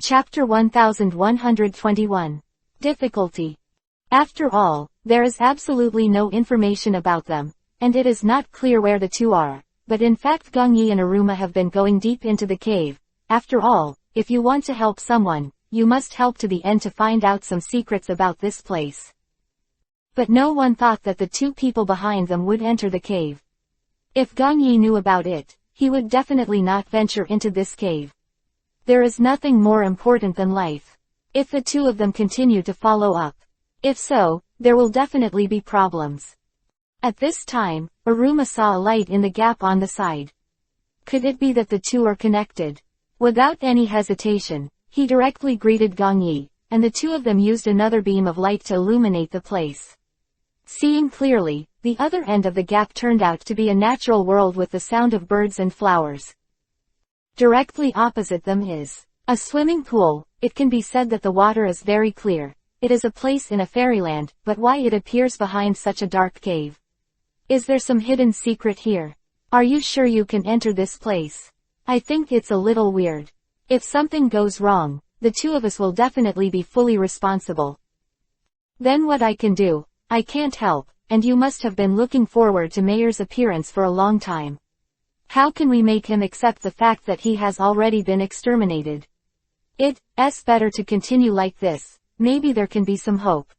Chapter 1121. Difficulty. After all, there is absolutely no information about them, and it is not clear where the two are, but in fact Gongyi and Aruma have been going deep into the cave. After all, if you want to help someone, you must help to the end to find out some secrets about this place. But no one thought that the two people behind them would enter the cave. If Gongyi knew about it, he would definitely not venture into this cave. There is nothing more important than life. If the two of them continue to follow up. If so, there will definitely be problems. At this time, Aruma saw a light in the gap on the side. Could it be that the two are connected? Without any hesitation, he directly greeted Gongyi, and the two of them used another beam of light to illuminate the place. Seeing clearly, the other end of the gap turned out to be a natural world with the sound of birds and flowers. Directly opposite them is a swimming pool. It can be said that the water is very clear. It is a place in a fairyland, but why it appears behind such a dark cave? Is there some hidden secret here? Are you sure you can enter this place? I think it's a little weird. If something goes wrong, the two of us will definitely be fully responsible. Then what I can do? I can't help, and you must have been looking forward to Mayor's appearance for a long time. How can we make him accept the fact that he has already been exterminated? It's better to continue like this. Maybe there can be some hope.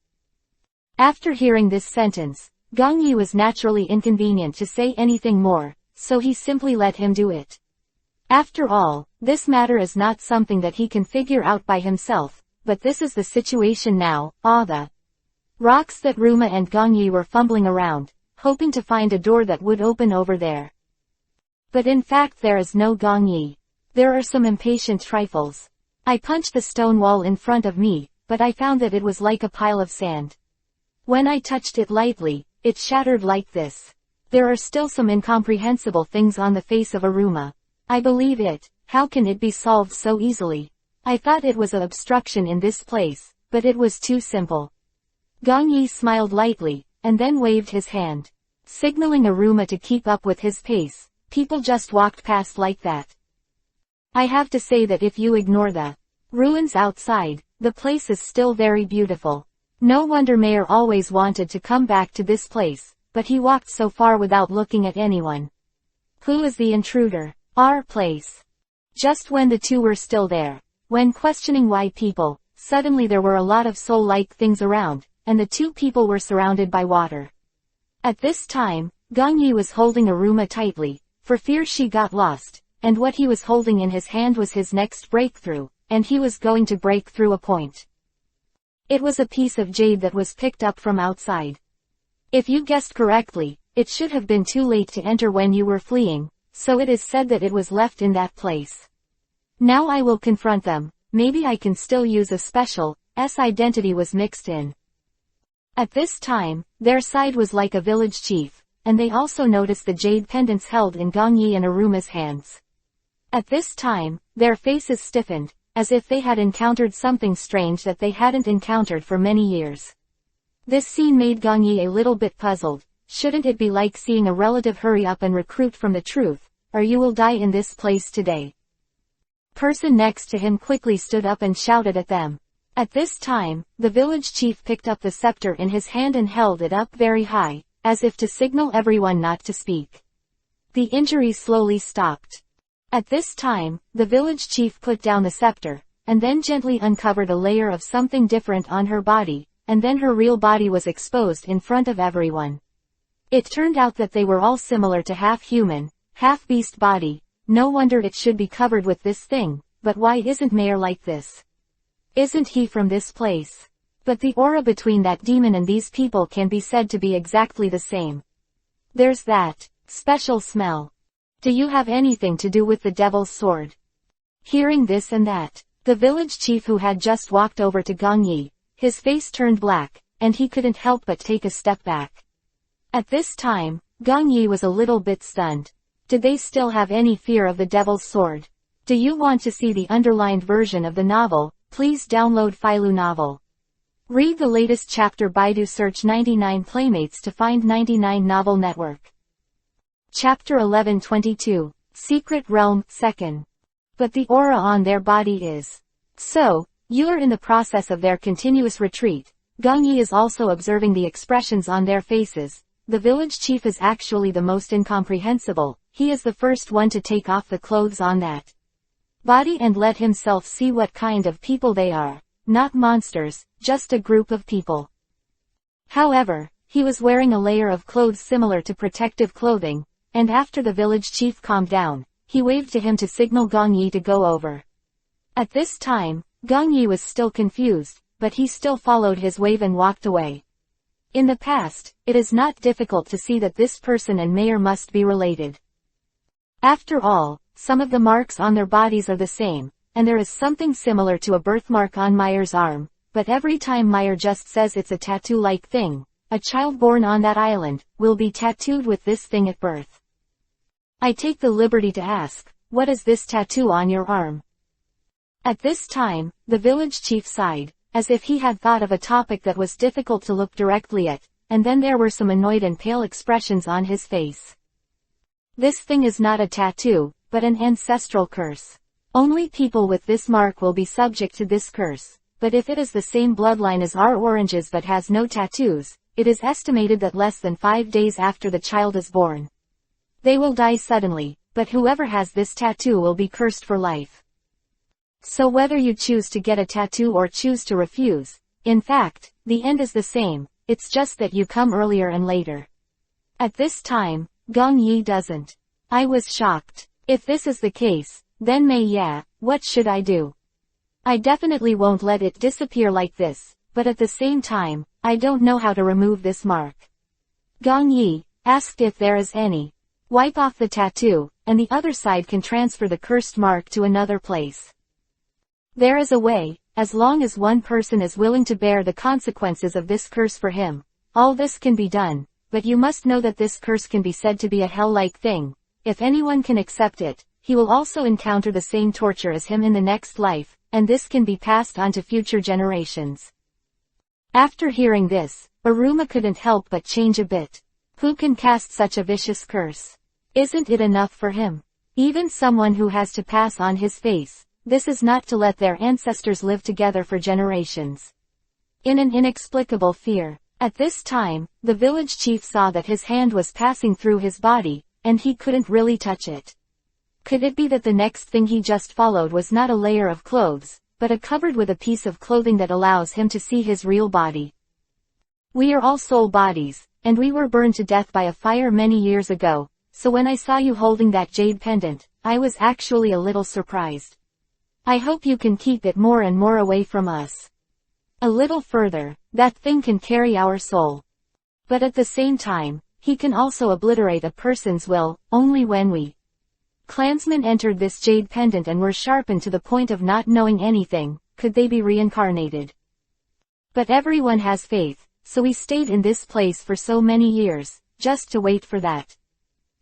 After hearing this sentence, Gongyi was naturally inconvenient to say anything more, so he simply let him do it. After all, this matter is not something that he can figure out by himself, but this is the situation now. The rocks that Aruma and Gongyi were fumbling around, hoping to find a door that would open over there. But in fact there is no Gongyi. There are some impatient trifles. I punched the stone wall in front of me, but I found that it was like a pile of sand. When I touched it lightly, it shattered like this. There are still some incomprehensible things on the face of Aruma. I believe it. How can it be solved so easily? I thought it was an obstruction in this place, but it was too simple. Gongyi smiled lightly, and then waved his hand, signaling Aruma to keep up with his pace. People just walked past like that. I have to say that if you ignore the ruins outside, the place is still very beautiful. No wonder Mayor always wanted to come back to this place, but he walked so far without looking at anyone. Who is the intruder? Our place. Just when the two were still there, when questioning why people, suddenly there were a lot of soul-like things around, and the two people were surrounded by water. At this time, Gongyi was holding Aruma tightly, for fear she got lost, and what he was holding in his hand was his next breakthrough, and he was going to break through a point. It was a piece of jade that was picked up from outside. If you guessed correctly, it should have been too late to enter when you were fleeing, so it is said that it was left in that place. Now I will confront them. Maybe I can still use a special identity was mixed in. At this time, their side was like a village chief, and they also noticed the jade pendants held in Gongyi and Aruma's hands. At this time, their faces stiffened, as if they had encountered something strange that they hadn't encountered for many years. This scene made Gongyi a little bit puzzled. Shouldn't it be like seeing a relative hurry up and recruit from the truth, or you will die in this place today? Person next to him quickly stood up and shouted at them. At this time, the village chief picked up the scepter in his hand and held it up very high, as if to signal everyone not to speak. The injuries slowly stopped. At this time, the village chief put down the scepter, and then gently uncovered a layer of something different on her body, and then her real body was exposed in front of everyone. It turned out that they were all similar to half-human, half-beast body. No wonder it should be covered with this thing, but why isn't Mayor like this? Isn't he from this place? But the aura between that demon and these people can be said to be exactly the same. There's that special smell. Do you have anything to do with the devil's sword? Hearing this and that, the village chief who had just walked over to Gongyi, his face turned black, and he couldn't help but take a step back. At this time, Gongyi was a little bit stunned. Did they still have any fear of the devil's sword? Do you want to see the underlined version of the novel? Please download Filu Novel. Read the latest chapter. Baidu search 99 Playmates to find 99 Novel Network. Chapter 1122. Secret Realm, 2nd. But the aura on their body is So, you are in the process of their continuous retreat. Gong Yi is also observing the expressions on their faces. The village chief is actually the most incomprehensible. He is the first one to take off the clothes on that body and let himself see what kind of people they are. Not monsters, just a group of people. However, he was wearing a layer of clothes similar to protective clothing, and after the village chief calmed down, he waved to him to signal Gong Yi to go over. At this time, Gong Yi was still confused, but he still followed his wave and walked away. In the past, it is not difficult to see that this person and Mayer must be related. After all, some of the marks on their bodies are the same, and there is something similar to a birthmark on Meyer's arm, but every time Meyer just says it's a tattoo-like thing, a child born on that island will be tattooed with this thing at birth. I take the liberty to ask, what is this tattoo on your arm? At this time, the village chief sighed, as if he had thought of a topic that was difficult to look directly at, and then there were some annoyed and pale expressions on his face. This thing is not a tattoo, but an ancestral curse. Only people with this mark will be subject to this curse, but if it is the same bloodline as our oranges but has no tattoos, it is estimated that less than 5 days after the child is born, they will die suddenly, but whoever has this tattoo will be cursed for life. So whether you choose to get a tattoo or choose to refuse, in fact, the end is the same, it's just that you come earlier and later. At this time, Gong Yi doesn't. I was shocked. If this is the case, then what should I do? I definitely won't let it disappear like this, but at the same time, I don't know how to remove this mark. Gong Yi asked if there is any. Wipe off the tattoo, and the other side can transfer the cursed mark to another place. There is a way, as long as one person is willing to bear the consequences of this curse for him. All this can be done, but you must know that this curse can be said to be a hell-like thing. If anyone can accept it, he will also encounter the same torture as him in the next life, and this can be passed on to future generations. After hearing this, Aruma couldn't help but change a bit. Who can cast such a vicious curse? Isn't it enough for him? Even someone who has to pass on his face. This is not to let their ancestors live together for generations. In an inexplicable fear. At this time, the village chief saw that his hand was passing through his body, and he couldn't really touch it. Could it be that the next thing he just followed was not a layer of clothes, but a cupboard with a piece of clothing that allows him to see his real body? We are all soul bodies, and we were burned to death by a fire many years ago, so when I saw you holding that jade pendant, I was actually a little surprised. I hope you can keep it more and more away from us. A little further, that thing can carry our soul. But at the same time, he can also obliterate a person's will, only when we clansmen entered this jade pendant and were sharpened to the point of not knowing anything, could they be reincarnated. But everyone has faith, so we stayed in this place for so many years, just to wait for that.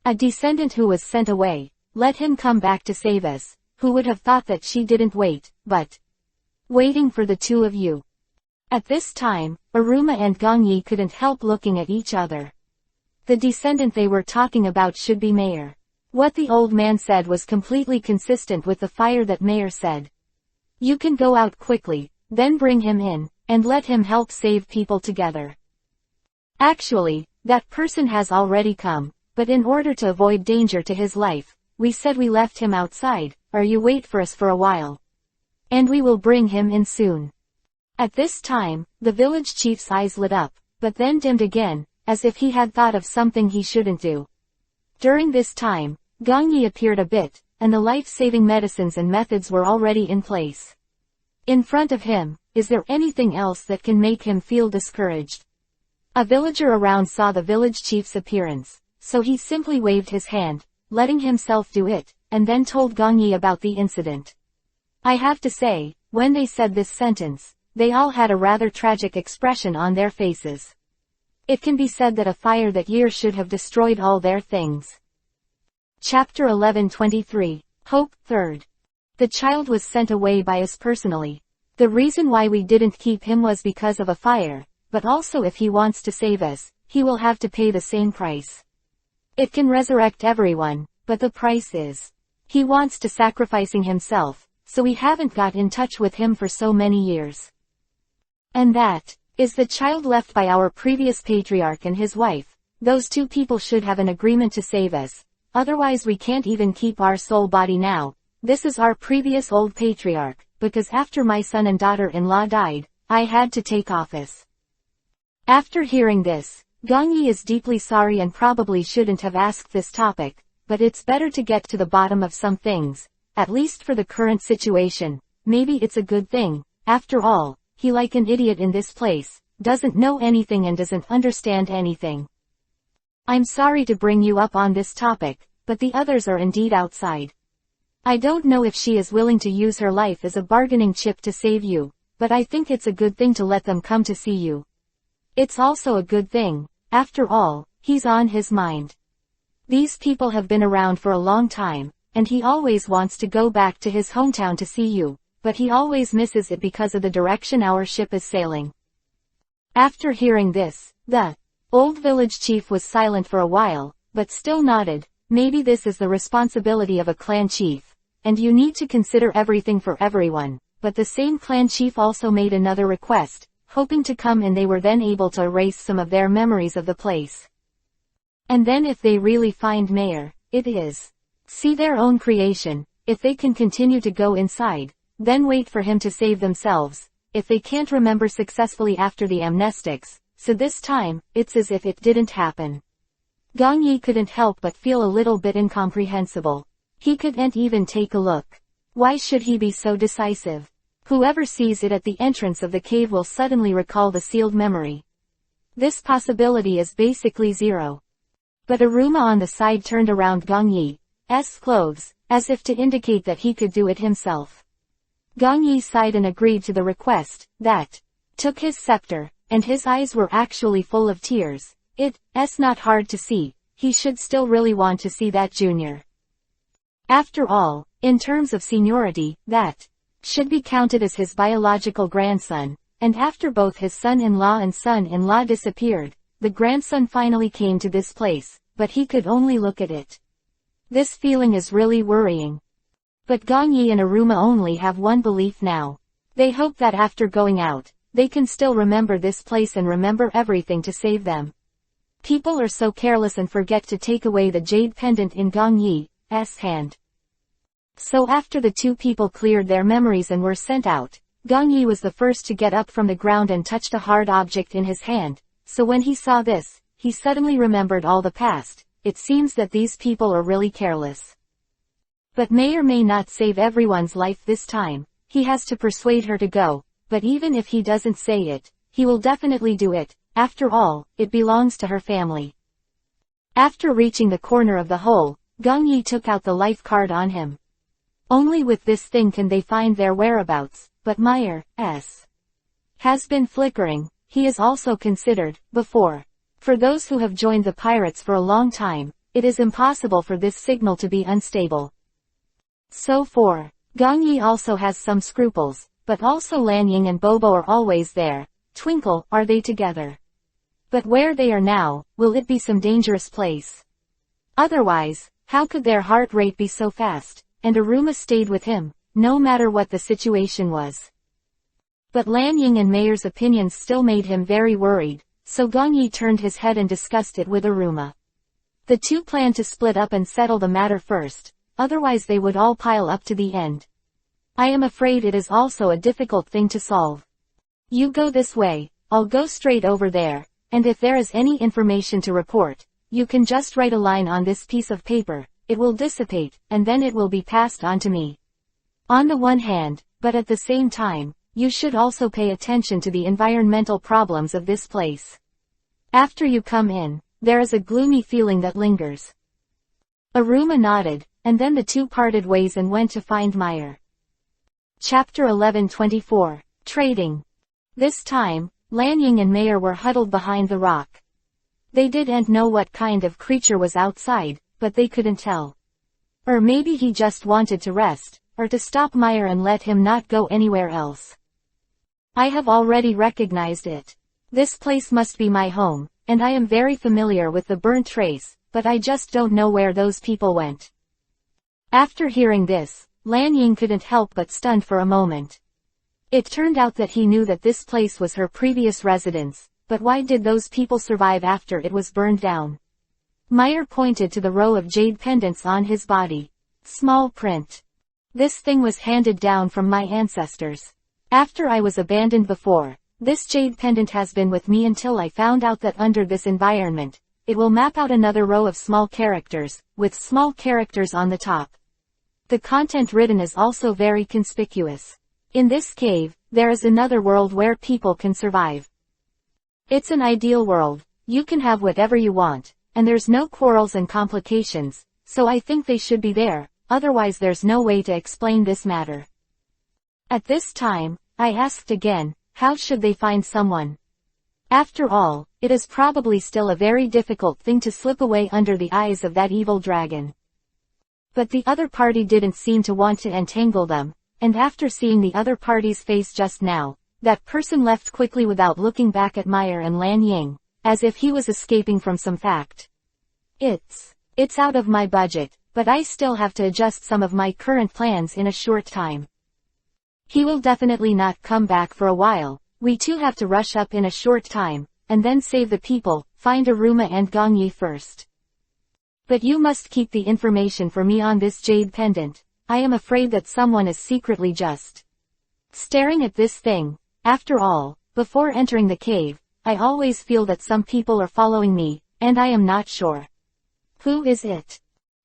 A descendant who was sent away, let him come back to save us. Who would have thought that she didn't wait, but waiting for the two of you. At this time, Aruma and Gong Yi couldn't help looking at each other. The descendant they were talking about should be Mayer. What the old man said was completely consistent with the fire that Mayer said. You can go out quickly, then bring him in, and let him help save people together. Actually, that person has already come, but in order to avoid danger to his life, we said we left him outside, or you wait for us for a while. And we will bring him in soon. At this time, the village chief's eyes lit up, but then dimmed again, as if he had thought of something he shouldn't do. During this time, Gong Yi appeared a bit, and the life-saving medicines and methods were already in place. In front of him, is there anything else that can make him feel discouraged? A villager around saw the village chief's appearance, so he simply waved his hand, letting himself do it, and then told Gong Yi about the incident. I have to say, when they said this sentence, they all had a rather tragic expression on their faces. It can be said that a fire that year should have destroyed all their things. Chapter 11:23. Hope, 3rd. The child was sent away by us personally. The reason why we didn't keep him was because of a fire, but also if he wants to save us, he will have to pay the same price. It can resurrect everyone, but the price is. He wants to sacrificing himself, so we haven't got in touch with him for so many years. And that is the child left by our previous patriarch and his wife. Those two people should have an agreement to save us, otherwise we can't even keep our soul body now. This is our previous old patriarch, because after my son and daughter-in-law died, I had to take office. After hearing this, Gong Yi is deeply sorry and probably shouldn't have asked this topic, but it's better to get to the bottom of some things, at least for the current situation. Maybe it's a good thing. After all, he like an idiot in this place, doesn't know anything and doesn't understand anything. I'm sorry to bring you up on this topic, but the others are indeed outside. I don't know if she is willing to use her life as a bargaining chip to save you, but I think it's a good thing to let them come to see you. It's also a good thing. After all, he's on his mind. These people have been around for a long time, and he always wants to go back to his hometown to see you, but he always misses it because of the direction our ship is sailing. After hearing this, the old village chief was silent for a while, but still nodded. Maybe this is the responsibility of a clan chief, and you need to consider everything for everyone. But the same clan chief also made another request, hoping to come and they were then able to erase some of their memories of the place. And then if they really find Mayor, it is see their own creation. If they can continue to go inside, then wait for him to save themselves. If they can't remember successfully after the amnestics, so this time, it's as if it didn't happen. Gong Yi couldn't help but feel a little bit incomprehensible. He couldn't even take a look. Why should he be so decisive? Whoever sees it at the entrance of the cave will suddenly recall the sealed memory. This possibility is basically zero. But Aruma on the side turned around Gong Yi's clothes, as if to indicate that he could do it himself. Gong Yi sighed and agreed to the request, that took his scepter, and his eyes were actually full of tears. It's not hard to see, he should still really want to see that junior. After all, in terms of seniority, that should be counted as his biological grandson, and after both his son-in-law and son-in-law disappeared, the grandson finally came to this place, but he could only look at it. This feeling is really worrying. But Gong Yi and Aruma only have one belief now. They hope that after going out, they can still remember this place and remember everything to save them. People are so careless and forget to take away the jade pendant in Gong Yi's hand. So after the two people cleared their memories and were sent out, Gong Yi was the first to get up from the ground and touched a hard object in his hand. So when he saw this, he suddenly remembered all the past. It seems that these people are really careless. But Mayor may not save everyone's life this time. He has to persuade her to go, but even if he doesn't say it, he will definitely do it. After all, it belongs to her family. After reaching the corner of the hole, Gong Yi took out the life card on him. Only with this thing can they find their whereabouts, but Mayor's has been flickering. He is also considered, before. For those who have joined the pirates for a long time, it is impossible for this signal to be unstable. So for Gong Yi also has some scruples, but also Lanying and Bobo are always there. Twinkle, are they together? But where they are now, will it be some dangerous place? Otherwise, how could their heart rate be so fast? And Aruma stayed with him, no matter what the situation was. But Lanying and Mayor's opinions still made him very worried, so Gong Yi turned his head and discussed it with Aruma. The two planned to split up and settle the matter first, otherwise they would all pile up to the end. I am afraid it is also a difficult thing to solve. You go this way, I'll go straight over there, and if there is any information to report, you can just write a line on this piece of paper, it will dissipate, and then it will be passed on to me. On the one hand, but at the same time, you should also pay attention to the environmental problems of this place. After you come in, there is a gloomy feeling that lingers. Aruma nodded, and then the two parted ways and went to find Mayor. Chapter 11:24. Trading. This time, Lanying and Mayor were huddled behind the rock. They didn't know what kind of creature was outside, but they couldn't tell. Or maybe he just wanted to rest, or to stop Mayor and let him not go anywhere else. I have already recognized it. This place must be my home, and I am very familiar with the burnt trace, but I just don't know where those people went. After hearing this, Lan Ying couldn't help but stunned for a moment. It turned out that he knew that this place was her previous residence, but why did those people survive after it was burned down? Meyer pointed to the row of jade pendants on his body. Small print. This thing was handed down from my ancestors. After I was abandoned before, this jade pendant has been with me until I found out that under this environment, it will map out another row of small characters, with small characters on the top. The content written is also very conspicuous. In this cave, there is another world where people can survive. It's an ideal world. You can have whatever you want, and there's no quarrels and complications, so I think they should be there, otherwise there's no way to explain this matter. At this time, I asked again, how should they find someone? After all, it is probably still a very difficult thing to slip away under the eyes of that evil dragon. But the other party didn't seem to want to entangle them, and after seeing the other party's face just now, that person left quickly without looking back at Meyer and Lan Ying, as if he was escaping from some fact. It's out of my budget, but I still have to adjust some of my current plans in a short time. He will definitely not come back for a while. We too have to rush up in a short time, and then save the people, find Aruma and Gongyi first. But you must keep the information for me on this jade pendant. I am afraid that someone is secretly just staring at this thing. After all, before entering the cave, I always feel that some people are following me, and I am not sure. Who is it?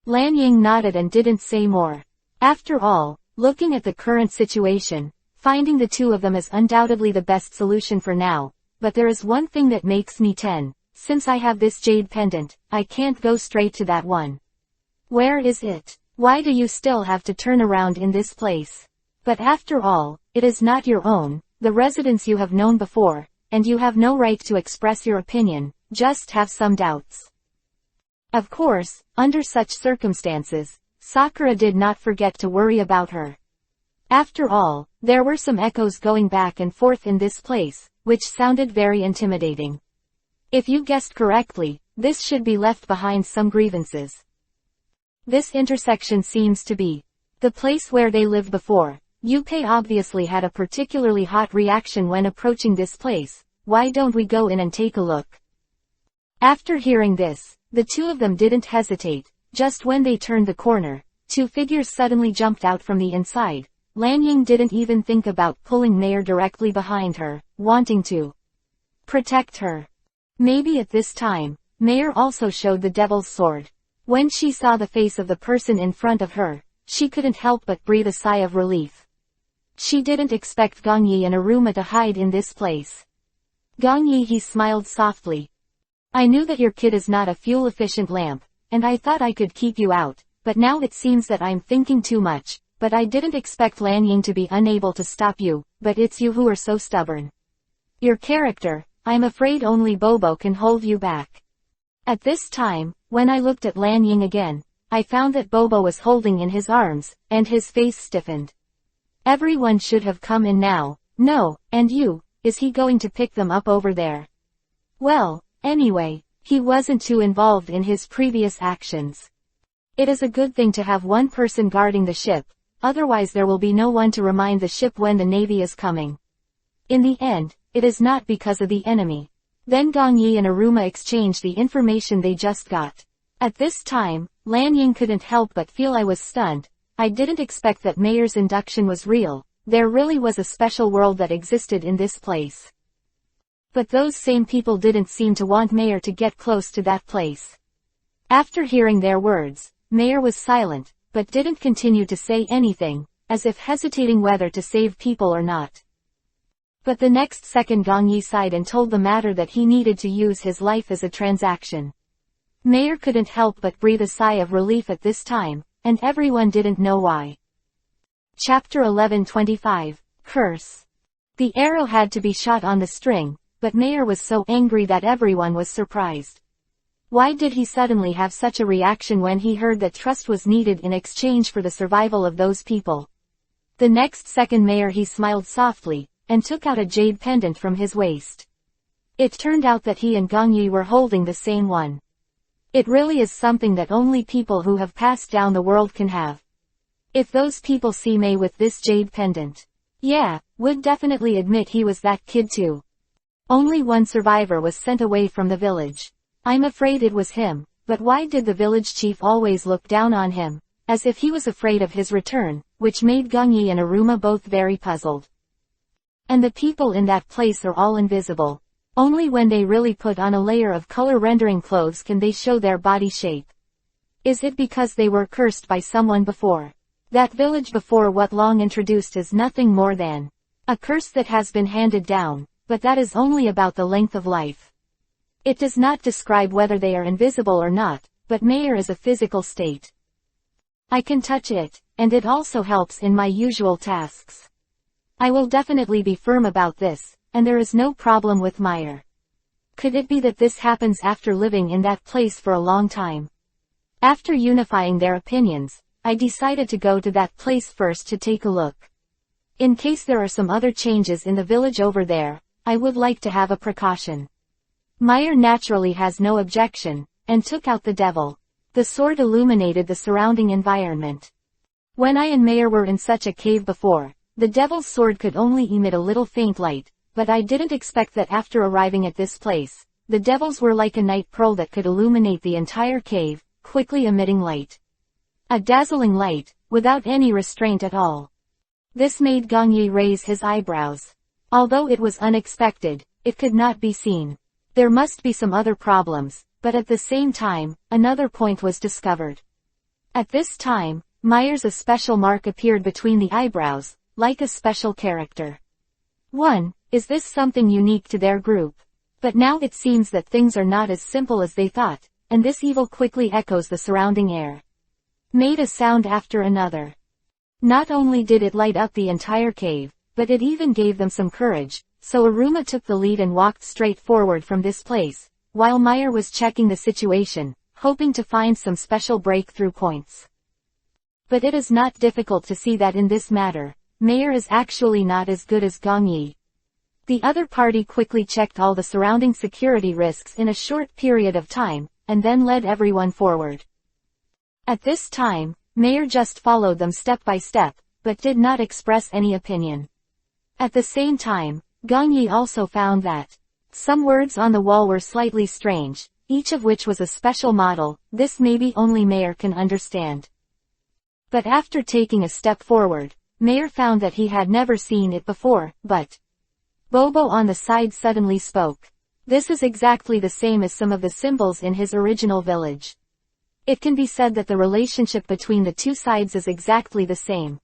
Lan Ying nodded and didn't say more. After all, looking at the current situation, finding the two of them is undoubtedly the best solution for now, but there is one thing that makes me since I have this jade pendant, I can't go straight to that one. Where is it? Why do you still have to turn around in this place? But after all, it is not your own, the residence you have known before, and you have no right to express your opinion, just have some doubts. Of course, under such circumstances, Sakura did not forget to worry about her. After all, there were some echoes going back and forth in this place, which sounded very intimidating. If you guessed correctly, this should be left behind some grievances. This intersection seems to be the place where they lived before. Yupei obviously had a particularly hot reaction when approaching this place. Why don't we go in and take a look? After hearing this, the two of them didn't hesitate. Just when they turned the corner, two figures suddenly jumped out from the inside. Lan Ying didn't even think about pulling Meyer directly behind her, wanting to protect her. Maybe at this time, Meyer also showed the devil's sword. When she saw the face of the person in front of her, she couldn't help but breathe a sigh of relief. She didn't expect Gongyi and Aruma to hide in this place. Gongyi, he smiled softly. I knew that your kid is not a fuel-efficient lamp, and I thought I could keep you out, but now it seems that I'm thinking too much, but I didn't expect Lan Ying to be unable to stop you, but it's you who are so stubborn. Your character, I'm afraid only Bobo can hold you back. At this time, when I looked at Lan Ying again, I found that Bobo was holding in his arms, and his face stiffened. Everyone should have come in now. No, and you, is he going to pick them up over there? Well, anyway, he wasn't too involved in his previous actions. It is a good thing to have one person guarding the ship, otherwise there will be no one to remind the ship when the Navy is coming. In the end, it is not because of the enemy. Then Gongyi and Aruma exchanged the information they just got. At this time, Lan Ying couldn't help but feel I was stunned. I didn't expect that Meyer's induction was real. There really was a special world that existed in this place. But those same people didn't seem to want Meyer to get close to that place. After hearing their words, Meyer was silent, but didn't continue to say anything, as if hesitating whether to save people or not. But the next second Gongyi sighed and told the matter that he needed to use his life as a transaction. Meyer couldn't help but breathe a sigh of relief at this time, and everyone didn't know why. Chapter 11:25. Curse. The arrow had to be shot on the string, but Meyer was so angry that everyone was surprised. Why did he suddenly have such a reaction when he heard that trust was needed in exchange for the survival of those people? The next second Meyer he smiled softly, and took out a jade pendant from his waist. It turned out that he and Gongyi were holding the same one. It really is something that only people who have passed down the world can have. If those people see May with this jade pendant. Yeah, would definitely admit he was that kid too. Only one survivor was sent away from the village. I'm afraid it was him, but why did the village chief always look down on him, as if he was afraid of his return, which made Gongyi and Aruma both very puzzled. And the people in that place are all invisible. Only when they really put on a layer of color-rendering clothes can they show their body shape. Is it because they were cursed by someone before? That village before what Long introduced is nothing more than a curse that has been handed down, but that is only about the length of life. It does not describe whether they are invisible or not, but Mayer is a physical state. I can touch it, and it also helps in my usual tasks. I will definitely be firm about this, and there is no problem with Meyer. Could it be that this happens after living in that place for a long time? After unifying their opinions, I decided to go to that place first to take a look. In case there are some other changes in the village over there, I would like to have a precaution. Meyer naturally has no objection, and took out the devil. The sword illuminated the surrounding environment. When I and Meyer were in such a cave before, the devil's sword could only emit a little faint light, but I didn't expect that after arriving at this place, the devils were like a night pearl that could illuminate the entire cave, quickly emitting light. A dazzling light, without any restraint at all. This made Gongyi raise his eyebrows. Although it was unexpected, it could not be seen. There must be some other problems, but at the same time, another point was discovered. At this time, Meyer's special mark appeared between the eyebrows, like a special character. 1. Is this something unique to their group? But now it seems that things are not as simple as they thought, and this evil quickly echoes the surrounding air. Made a sound after another. Not only did it light up the entire cave, but it even gave them some courage, so Aruma took the lead and walked straight forward from this place, while Meyer was checking the situation, hoping to find some special breakthrough points. But it is not difficult to see that in this matter, Meyer is actually not as good as Gongyi. The other party quickly checked all the surrounding security risks in a short period of time, and then led everyone forward. At this time, Meyer just followed them step by step, but did not express any opinion. At the same time, Gongyi also found that some words on the wall were slightly strange, each of which was a special model. This maybe only Meyer can understand. But after taking a step forward, Meyer found that he had never seen it before, but Bobo on the side suddenly spoke. This is exactly the same as some of the symbols in his original village. It can be said that the relationship between the two sides is exactly the same.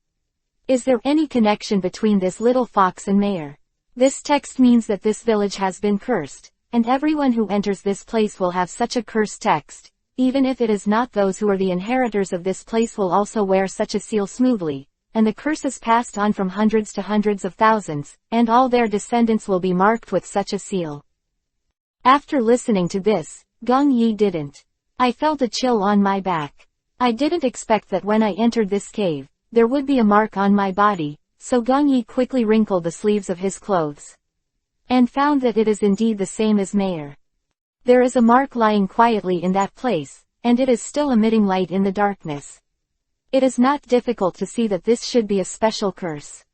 Is there any connection between this little fox and Meyer? This text means that this village has been cursed, and everyone who enters this place will have such a cursed text. Even if it is not, those who are the inheritors of this place will also wear such a seal smoothly, and the curse is passed on from hundreds to hundreds of thousands, and all their descendants will be marked with such a seal. After listening to this, Gongyi didn't. I felt a chill on my back. I didn't expect that when I entered this cave, there would be a mark on my body, so Gongyi quickly wrinkled the sleeves of his clothes. And found that it is indeed the same as Meyer. There is a mark lying quietly in that place, and it is still emitting light in the darkness. It is not difficult to see that this should be a special curse.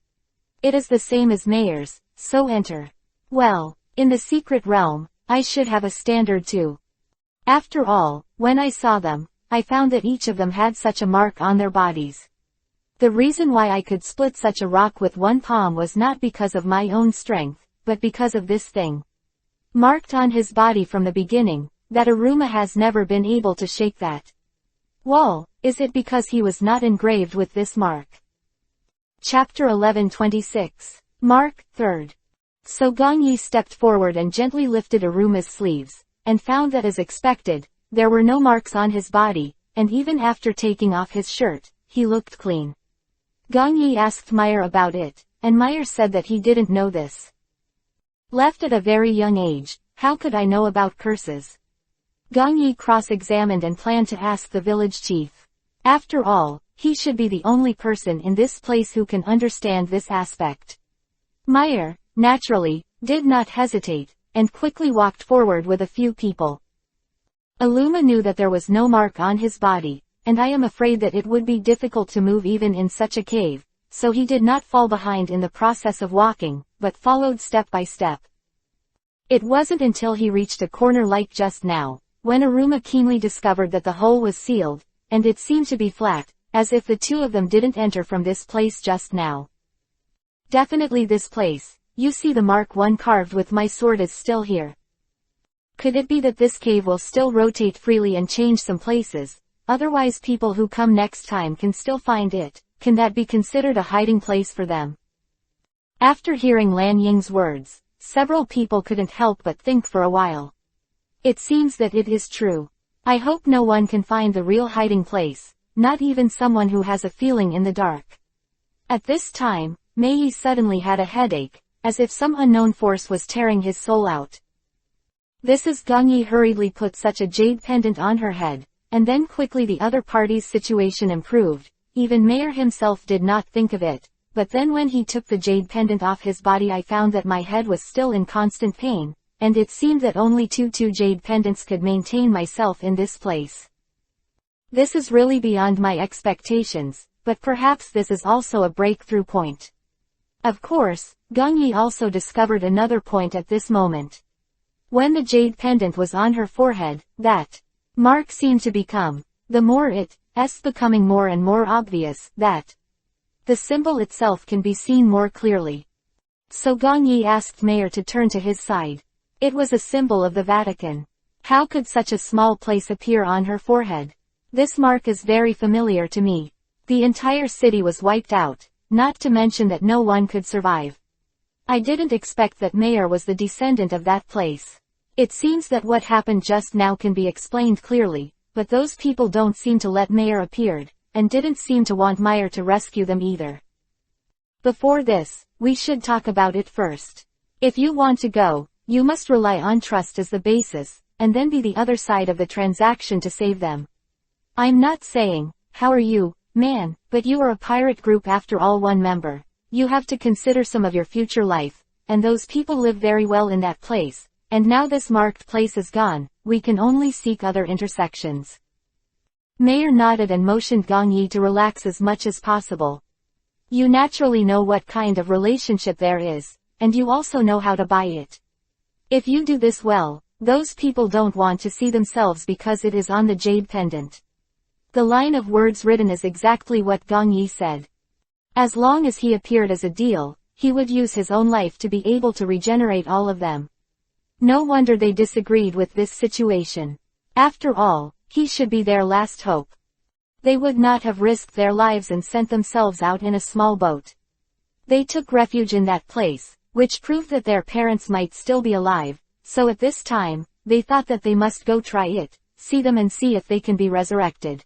It is the same as Meyer's, so enter. Well, in the secret realm, I should have a standard too. After all, when I saw them, I found that each of them had such a mark on their bodies. The reason why I could split such a rock with one palm was not because of my own strength, but because of this thing. Marked on his body from the beginning, that Aruma has never been able to shake that wall. Is it because he was not engraved with this mark? Chapter 11:26. Mark, 3rd. So Gongyi stepped forward and gently lifted Aruma's sleeves, and found that as expected, there were no marks on his body, and even after taking off his shirt, he looked clean. Gongyi asked Meyer about it, and Meyer said that he didn't know this. Left at a very young age, how could I know about curses? Gongyi cross-examined and planned to ask the village chief. After all, he should be the only person in this place who can understand this aspect. Meyer, naturally, did not hesitate, and quickly walked forward with a few people. Aluma knew that there was no mark on his body, and I am afraid that it would be difficult to move even in such a cave, so he did not fall behind in the process of walking, but followed step by step. It wasn't until he reached a corner like just now, when Aruma keenly discovered that the hole was sealed, and it seemed to be flat, as if the two of them didn't enter from this place just now. Definitely this place. You see the mark 1 carved with my sword is still here. Could it be that this cave will still rotate freely and change some places, otherwise people who come next time can still find it? Can that be considered a hiding place for them? After hearing Lan Ying's words, several people couldn't help but think for a while. It seems that it is true. I hope no one can find the real hiding place, not even someone who has a feeling in the dark. At this time, Mei suddenly had a headache, as if some unknown force was tearing his soul out. This is Gong Yi hurriedly put such a jade pendant on her head, and then quickly the other party's situation improved. Even Mayer himself did not think of it, but then when he took the jade pendant off his body I found that my head was still in constant pain, and it seemed that only two jade pendants could maintain myself in this place. This is really beyond my expectations, but perhaps this is also a breakthrough point. Of course, Gong Yi also discovered another point at this moment. When the jade pendant was on her forehead, that mark seemed to become, the more it's becoming more and more obvious, that the symbol itself can be seen more clearly. So Gong Yi asked Mayer to turn to his side. It was a symbol of the Vatican. How could such a small place appear on her forehead? This mark is very familiar to me. The entire city was wiped out, not to mention that no one could survive. I didn't expect that Mayer was the descendant of that place. It seems that what happened just now can be explained clearly, but those people don't seem to let Mayer appeared, and didn't seem to want Mayer to rescue them either. Before this, we should talk about it first. If you want to go, you must rely on trust as the basis, and then be the other side of the transaction to save them. I'm not saying, how are you, man, but you are a pirate group after all, one member. You have to consider some of your future life, and those people live very well in that place, and now this marked place is gone, we can only seek other intersections. Mayer nodded and motioned Gong Yi to relax as much as possible. You naturally know what kind of relationship there is, and you also know how to buy it. If you do this well, those people don't want to see themselves because it is on the jade pendant. The line of words written is exactly what Gong Yi said. As long as he appeared as a deal, he would use his own life to be able to regenerate all of them. No wonder they disagreed with this situation. After all, he should be their last hope. They would not have risked their lives and sent themselves out in a small boat. They took refuge in that place, which proved that their parents might still be alive, so at this time, they thought that they must go try it, see them and see if they can be resurrected.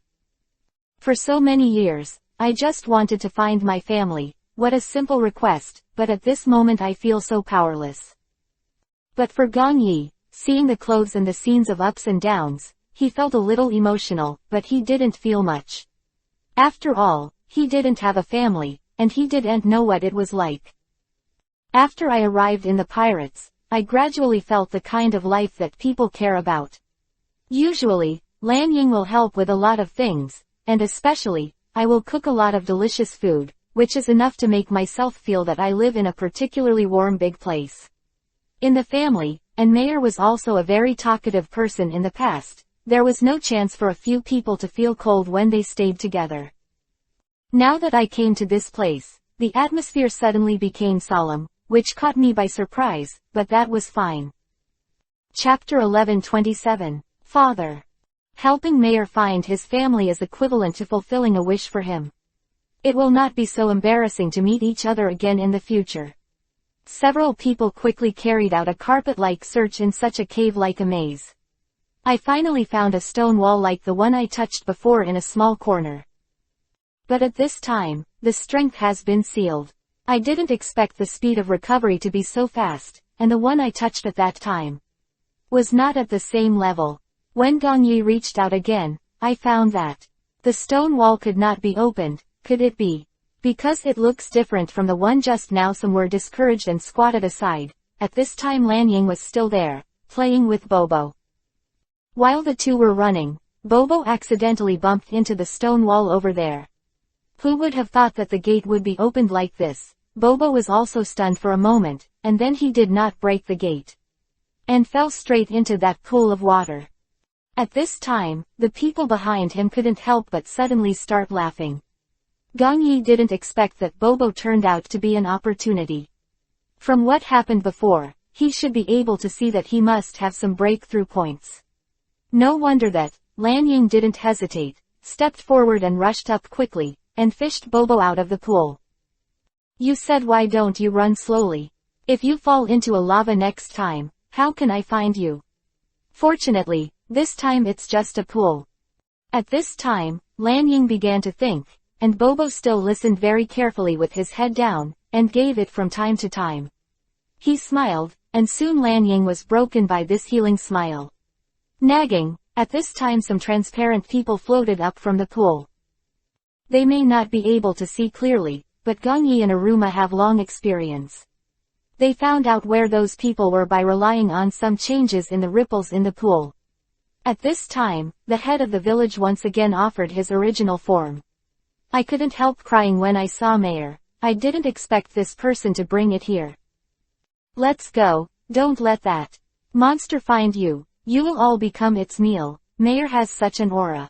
For so many years, I just wanted to find my family. What a simple request, but at this moment I feel so powerless. But for Gong Yi, seeing the clothes and the scenes of ups and downs, he felt a little emotional, but he didn't feel much. After all, he didn't have a family, and he didn't know what it was like. After I arrived in the pirates, I gradually felt the kind of life that people care about. Usually, Lan Ying will help with a lot of things, and especially, I will cook a lot of delicious food, which is enough to make myself feel that I live in a particularly warm big place. In the family, and Mayer was also a very talkative person in the past, there was no chance for a few people to feel cold when they stayed together. Now that I came to this place, the atmosphere suddenly became solemn, which caught me by surprise, but that was fine. Chapter 11:27. Father. Helping Mayer find his family is equivalent to fulfilling a wish for him. It will not be so embarrassing to meet each other again in the future. Several people quickly carried out a carpet-like search in such a cave-like a maze. I finally found a stone wall like the one I touched before in a small corner. But at this time, the strength has been sealed. I didn't expect the speed of recovery to be so fast, and the one I touched at that time was not at the same level. When Gong Yi reached out again, I found that the stone wall could not be opened. Could it be because it looks different from the one just now? Some were discouraged and squatted aside. At this time Lan Ying was still there, playing with Bobo. While the two were running, Bobo accidentally bumped into the stone wall over there. Who would have thought that the gate would be opened like this? Bobo was also stunned for a moment, and then he did not break the gate, and fell straight into that pool of water. At this time, the people behind him couldn't help but suddenly start laughing. Gong Yi didn't expect that Bobo turned out to be an opportunity. From what happened before, he should be able to see that he must have some breakthrough points. No wonder that Lanying didn't hesitate, stepped forward and rushed up quickly, and fished Bobo out of the pool. You said why don't you run slowly? If you fall into a lava next time, how can I find you? Fortunately, this time it's just a pool. At this time, Lanying began to think, and Bobo still listened very carefully with his head down, and gave it from time to time. He smiled, and soon Lanying was broken by this healing smile. Nagging, at this time some transparent people floated up from the pool. They may not be able to see clearly, but Gong Yi and Aruma have long experience. They found out where those people were by relying on some changes in the ripples in the pool. At this time, the head of the village once again offered his original form. I couldn't help crying when I saw Mayor. I didn't expect this person to bring it here. Let's go, don't let that monster find you. You will all become its meal. Mayor has such an aura.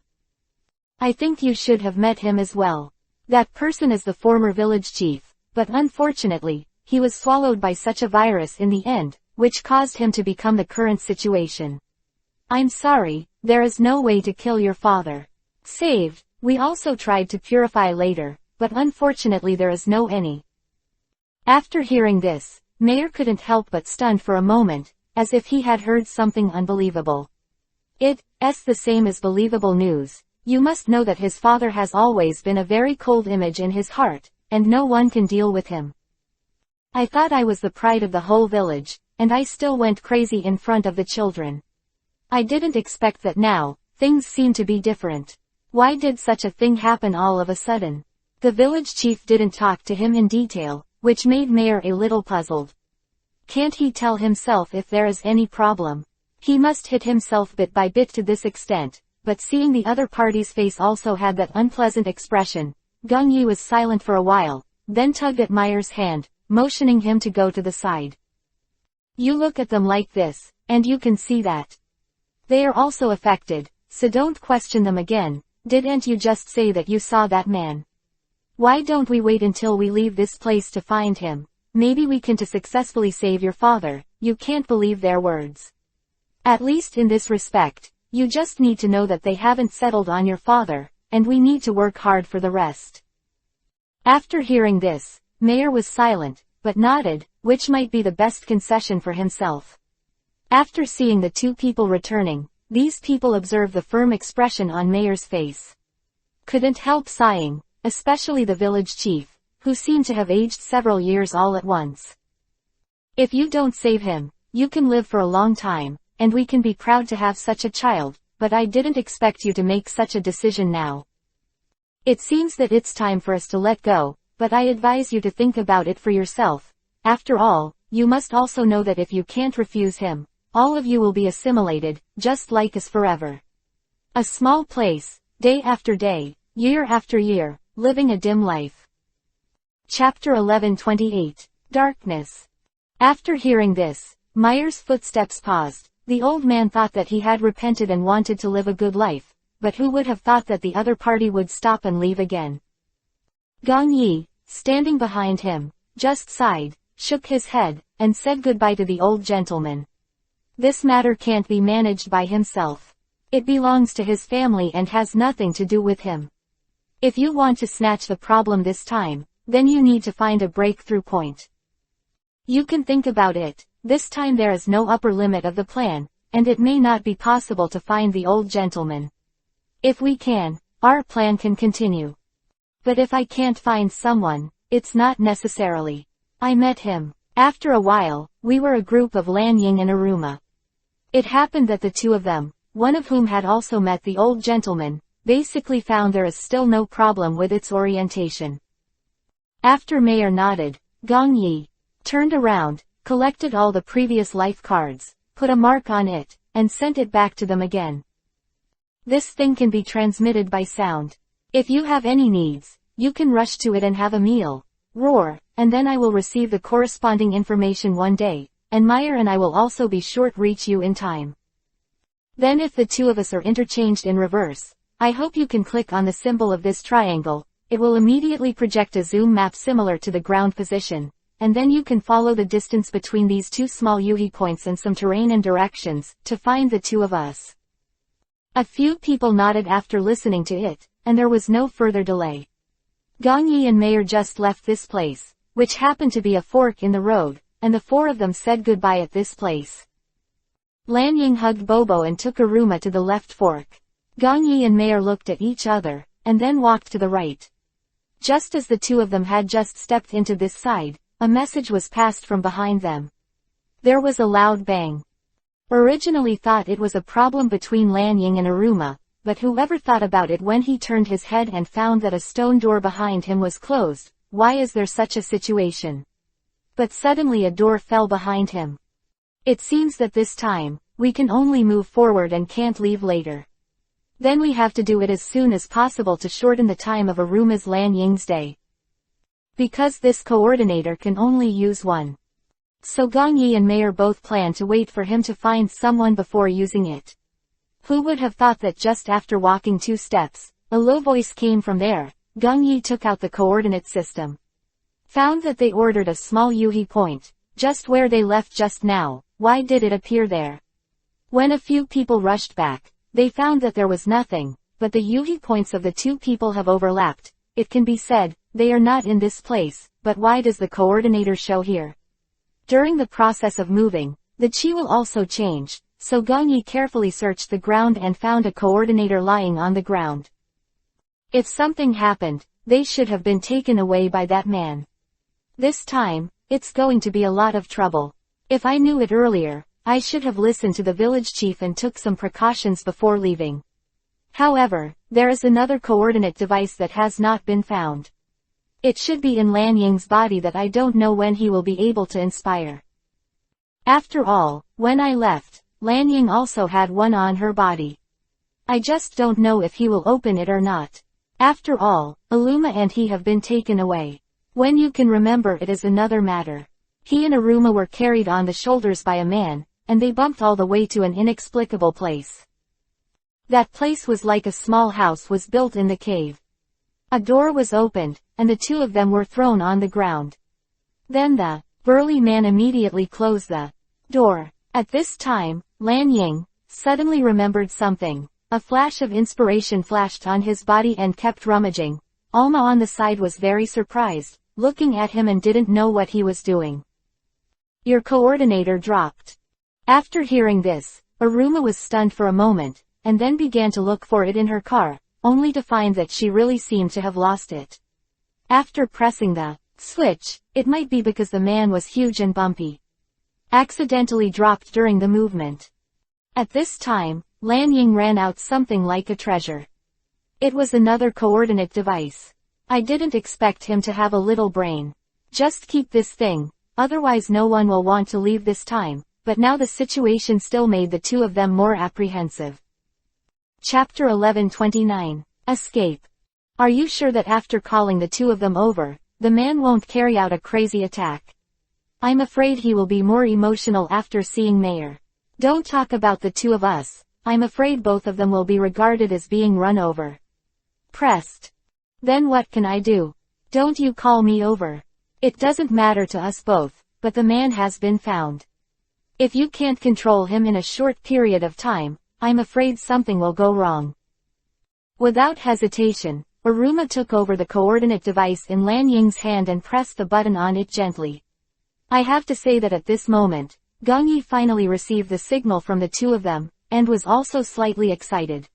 I think you should have met him as well. That person is the former village chief, but unfortunately, he was swallowed by such a virus in the end, which caused him to become the current situation. I'm sorry, there is no way to kill your father. Saved. We also tried to purify later, but unfortunately there is no any. After hearing this, Mayor couldn't help but stunned for a moment, as if he had heard something unbelievable. It's the same as believable news. You must know that his father has always been a very cold image in his heart, and no one can deal with him. I thought I was the pride of the whole village, and I still went crazy in front of the children. I didn't expect that now, things seem to be different. Why did such a thing happen all of a sudden? The village chief didn't talk to him in detail, which made Mayor a little puzzled. Can't he tell himself if there is any problem? He must hit himself bit by bit to this extent, but seeing the other party's face also had that unpleasant expression, Gong Yi was silent for a while, then tugged at Mayor's hand, motioning him to go to the side. You look at them like this, and you can see that they are also affected, so don't question them again. Didn't you just say that you saw that man? Why don't we wait until we leave this place to find him? Maybe we can to successfully save your father. You can't believe their words. At least in this respect, you just need to know that they haven't settled on your father, and we need to work hard for the rest. After hearing this, Mayor was silent, but nodded, which might be the best concession for himself. After seeing the two people returning, these people observed the firm expression on Mayor's face. Couldn't help sighing, especially the village chief, who seemed to have aged several years all at once. If you don't save him, you can live for a long time, and we can be proud to have such a child, but I didn't expect you to make such a decision now. It seems that it's time for us to let go, but I advise you to think about it for yourself. After all, you must also know that if you can't refuse him, all of you will be assimilated, just like us forever. A small place, day after day, year after year, living a dim life. Chapter 11:28. Darkness. After hearing this, Meyer's footsteps paused. The old man thought that he had repented and wanted to live a good life, but who would have thought that the other party would stop and leave again? Gong Yi, standing behind him, just sighed, shook his head, and said goodbye to the old gentleman. This matter can't be managed by himself. It belongs to his family and has nothing to do with him. If you want to snatch the problem this time, then you need to find a breakthrough point. You can think about it. This time there is no upper limit of the plan, and it may not be possible to find the old gentleman. If we can, our plan can continue. But if I can't find someone, it's not necessarily. I met him. After a while, we were a group of Lanying and Aruma. It happened that the two of them, one of whom had also met the old gentleman, basically found there is still no problem with its orientation. After Mayor nodded, Gong Yi turned around, collected all the previous life cards, put a mark on it, and sent it back to them again. This thing can be transmitted by sound. If you have any needs, you can rush to it and have a meal. Roar, and then I will receive the corresponding information one day, and Meyer and I will also be sure to reach you in time. Then if the two of us are interchanged in reverse, I hope you can click on the symbol of this triangle. It will immediately project a zoom map similar to the ground position, and then you can follow the distance between these two small Yuhi points and some terrain and directions, to find the two of us. A few people nodded after listening to it, and there was no further delay. Gong Yi and Meyer just left this place, which happened to be a fork in the road, and the four of them said goodbye at this place. Lan Ying hugged Bobo and took Aruma to the left fork. Gong Yi and Meyer looked at each other, and then walked to the right. Just as the two of them had just stepped into this side, a message was passed from behind them. There was a loud bang. Originally thought it was a problem between Lan Ying and Aruma, but whoever thought about it when he turned his head and found that a stone door behind him was closed? Why is there such a situation? But suddenly a door fell behind him. It seems that this time, we can only move forward and can't leave later. Then we have to do it as soon as possible to shorten the time of Aruma's Lan Ying's day. Because this coordinator can only use one. So Gong Yi and Meyer both plan to wait for him to find someone before using it. Who would have thought that just after walking 2 steps, a low voice came from there. Gong Yi took out the coordinate system. Found that they ordered a small Yuhi point, just where they left just now. Why did it appear there? When a few people rushed back, they found that there was nothing, but the Yuhi points of the two people have overlapped. It can be said, they are not in this place, but why does the coordinator show here? During the process of moving, the chi will also change, so Gong Yi carefully searched the ground and found a coordinator lying on the ground. If something happened, they should have been taken away by that man. This time, it's going to be a lot of trouble. If I knew it earlier, I should have listened to the village chief and took some precautions before leaving. However, there is another coordinate device that has not been found. It should be in Lan Ying's body that I don't know when he will be able to inspire. After all, when I left, Lan Ying also had one on her body. I just don't know if he will open it or not. After all, Aruma and he have been taken away. When you can remember it is another matter. He and Aruma were carried on the shoulders by a man, and they bumped all the way to an inexplicable place. That place was like a small house was built in the cave. A door was opened, and the two of them were thrown on the ground. Then the burly man immediately closed the door. At this time, Lan Ying suddenly remembered something. A flash of inspiration flashed on his body and kept rummaging. Alma on the side was very surprised, looking at him and didn't know what he was doing. Your coordinator dropped. After hearing this, Aruma was stunned for a moment, and then began to look for it in her car, only to find that she really seemed to have lost it. After pressing the switch, it might be because the man was huge and bumpy. Accidentally dropped during the movement. At this time, Lan Ying ran out something like a treasure. It was another coordinate device. I didn't expect him to have a little brain. Just keep this thing, otherwise no one will want to leave this time, but now the situation still made the two of them more apprehensive. Chapter 11:29. Escape. Are you sure that after calling the two of them over, the man won't carry out a crazy attack? I'm afraid he will be more emotional after seeing Meyer. Don't talk about the two of us. I'm afraid both of them will be regarded as being run over. Pressed. Then what can I do? Don't you call me over. It doesn't matter to us both, but the man has been found. If you can't control him in a short period of time, I'm afraid something will go wrong. Without hesitation, Aruma took over the coordinate device in Lan Ying's hand and pressed the button on it gently. I have to say that at this moment, Gong Yi finally received the signal from the two of them, and was also slightly excited.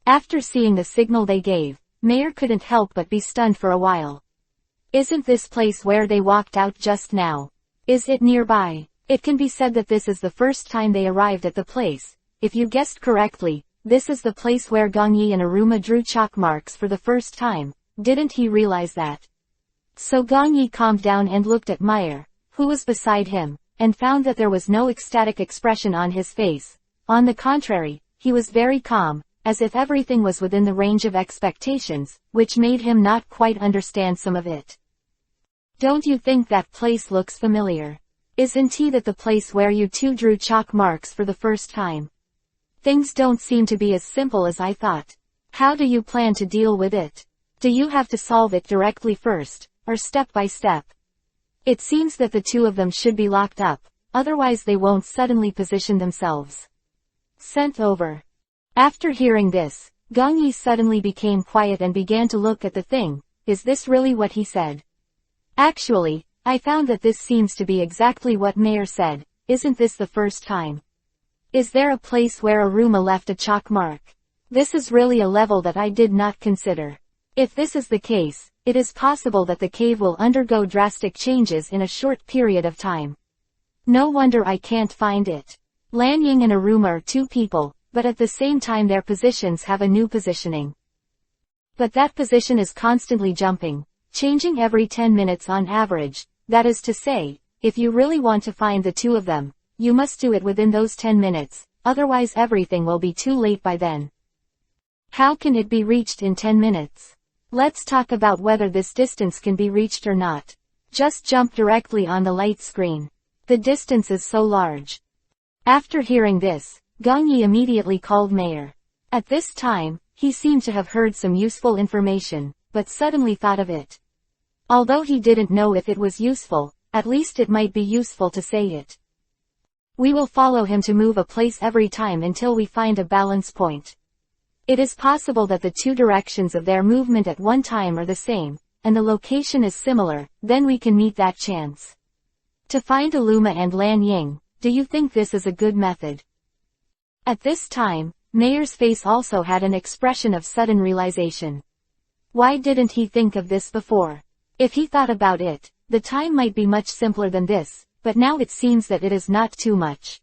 After seeing the signal they gave, Meyer couldn't help but be stunned for a while. Isn't this place where they walked out just now? Is it nearby? It can be said that this is the first time they arrived at the place. If you guessed correctly, this is the place where Gong Yi and Aruma drew chalk marks for the first time. Didn't he realize that? So Gong Yi calmed down and looked at Meyer, who was beside him, and found that there was no ecstatic expression on his face. On the contrary, he was very calm, as if everything was within the range of expectations, which made him not quite understand some of it. Don't you think that place looks familiar? Isn't that the place where you two drew chalk marks for the first time? Things don't seem to be as simple as I thought. How do you plan to deal with it? Do you have to solve it directly first, or step by step? It seems that the two of them should be locked up, otherwise they won't suddenly position themselves. Sent over. After hearing this, Gong Yi suddenly became quiet and began to look at the thing. Is this really what he said? Actually, I found that this seems to be exactly what Mayer said. Isn't this the first time? Is there a place where Aruma left a chalk mark? This is really a level that I did not consider. If this is the case, it is possible that the cave will undergo drastic changes in a short period of time. No wonder I can't find it. Lan Ying and Aruma are two people, but at the same time their positions have a new positioning. But that position is constantly jumping, changing every 10 minutes on average. That is to say, if you really want to find the two of them, you must do it within those 10 minutes, otherwise everything will be too late by then. How can it be reached in 10 minutes? Let's talk about whether this distance can be reached or not. Just jump directly on the light screen. The distance is so large. After hearing this, Gong Yi immediately called Mayer. At this time, he seemed to have heard some useful information, but suddenly thought of it. Although he didn't know if it was useful, at least it might be useful to say it. We will follow him to move a place every time until we find a balance point. It is possible that the two directions of their movement at one time are the same, and the location is similar, then we can meet that chance. To find Aruma and Lan Ying, do you think this is a good method? At this time, Mayer's face also had an expression of sudden realization. Why didn't he think of this before? If he thought about it, the time might be much simpler than this, but now it seems that it is not too much.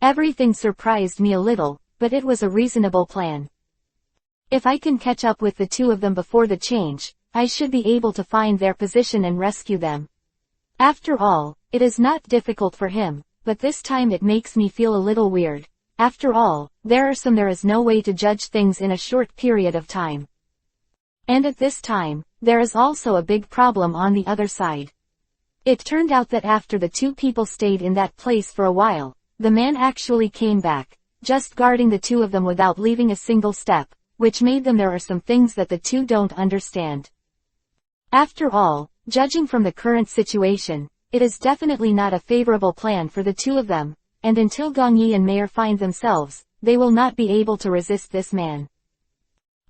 Everything surprised me a little, but it was a reasonable plan. If I can catch up with the two of them before the change, I should be able to find their position and rescue them. After all, it is not difficult for him, but this time it makes me feel a little weird. After all, there is no way to judge things in a short period of time. And at this time, there is also a big problem on the other side. It turned out that after the two people stayed in that place for a while, the man actually came back, just guarding the two of them without leaving a single step, which made them there are some things that the two don't understand. After all, judging from the current situation, it is definitely not a favorable plan for the two of them, and until Gong Yi and Mayer find themselves, they will not be able to resist this man.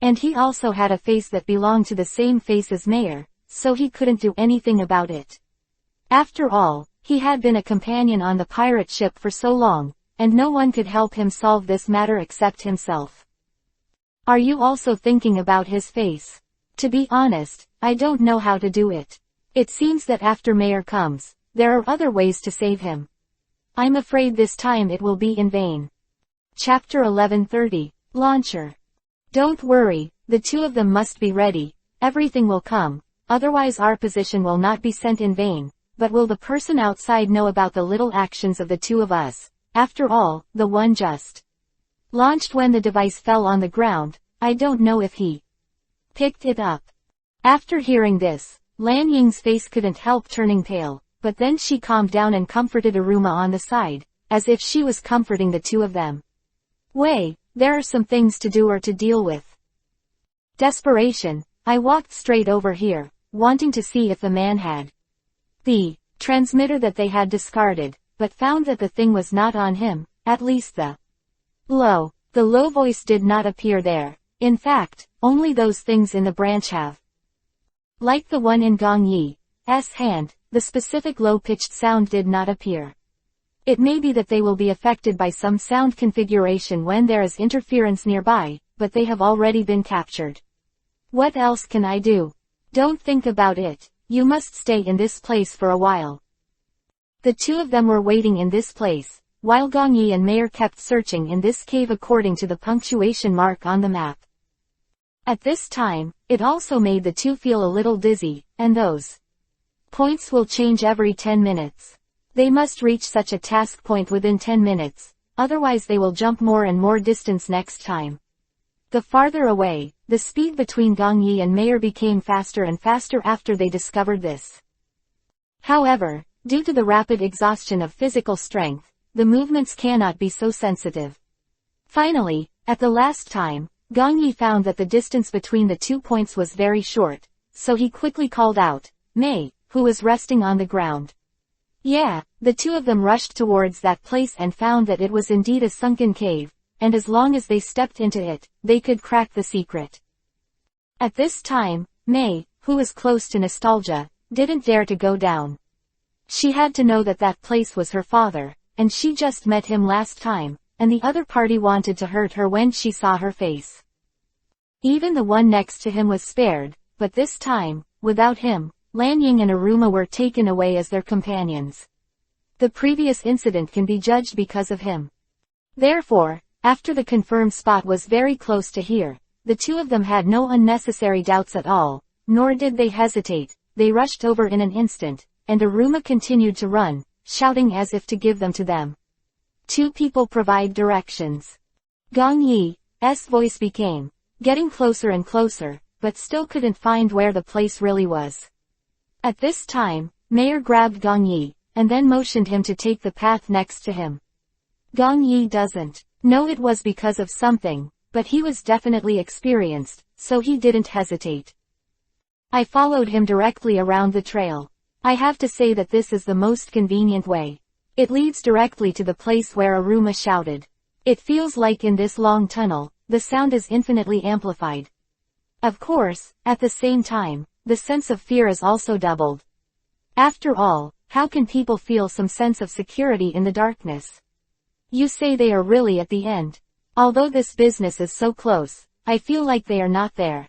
And he also had a face that belonged to the same face as Mayer, so he couldn't do anything about it. After all, he had been a companion on the pirate ship for so long, and no one could help him solve this matter except himself. Are you also thinking about his face? To be honest, I don't know how to do it. It seems that after Mayer comes, there are other ways to save him. I'm afraid this time it will be in vain. Chapter 1130, Launcher. Don't worry, the two of them must be ready, everything will come, otherwise our position will not be sent in vain, but will the person outside know about the little actions of the two of us? After all, the one just launched when the device fell on the ground, I don't know if he picked it up. After hearing this, Lan Ying's face couldn't help turning pale, but then she calmed down and comforted Aruma on the side, as if she was comforting the two of them. Wait, there are some things to do or to deal with. Desperation, I walked straight over here, wanting to see if the man had the transmitter that they had discarded, but found that the thing was not on him, at least the low voice did not appear there. In fact, only those things in the branch have. Like the one in Gong Yi's hand, the specific low-pitched sound did not appear. It may be that they will be affected by some sound configuration when there is interference nearby, but they have already been captured. What else can I do? Don't think about it, you must stay in this place for a while. The two of them were waiting in this place, while Gong Yi and Mayer kept searching in this cave according to the punctuation mark on the map. At this time, it also made the two feel a little dizzy, and those points will change every 10 minutes. They must reach such a task point within 10 minutes, otherwise they will jump more and more distance next time. The farther away, the speed between Gong Yi and Mayer became faster and faster after they discovered this. However, due to the rapid exhaustion of physical strength, the movements cannot be so sensitive. Finally, at the last time, Gong Yi found that the distance between the 2 points was very short, so he quickly called out, Mei, who was resting on the ground. Yeah, the two of them rushed towards that place and found that it was indeed a sunken cave, and as long as they stepped into it, they could crack the secret. At this time, Mei, who was close to nostalgia, didn't dare to go down. She had to know that that place was her father, and she just met him last time, and the other party wanted to hurt her when she saw her face. Even the one next to him was spared, but this time, without him, Lanying and Aruma were taken away as their companions. The previous incident can be judged because of him. Therefore, after the confirmed spot was very close to here, the two of them had no unnecessary doubts at all, nor did they hesitate. They rushed over in an instant, and Aruma continued to run, shouting as if to give them to them. Two people provide directions. Gong Yi's voice became getting closer and closer, but still couldn't find where the place really was. At this time, Mayer grabbed Gong Yi, and then motioned him to take the path next to him. Gong Yi doesn't know it was because of something, but he was definitely experienced, so he didn't hesitate. I followed him directly around the trail. I have to say that this is the most convenient way. It leads directly to the place where Aruma shouted. It feels like in this long tunnel, the sound is infinitely amplified. Of course, at the same time, the sense of fear is also doubled. After all, how can people feel some sense of security in the darkness? You say they are really at the end. Although this business is so close, I feel like they are not there.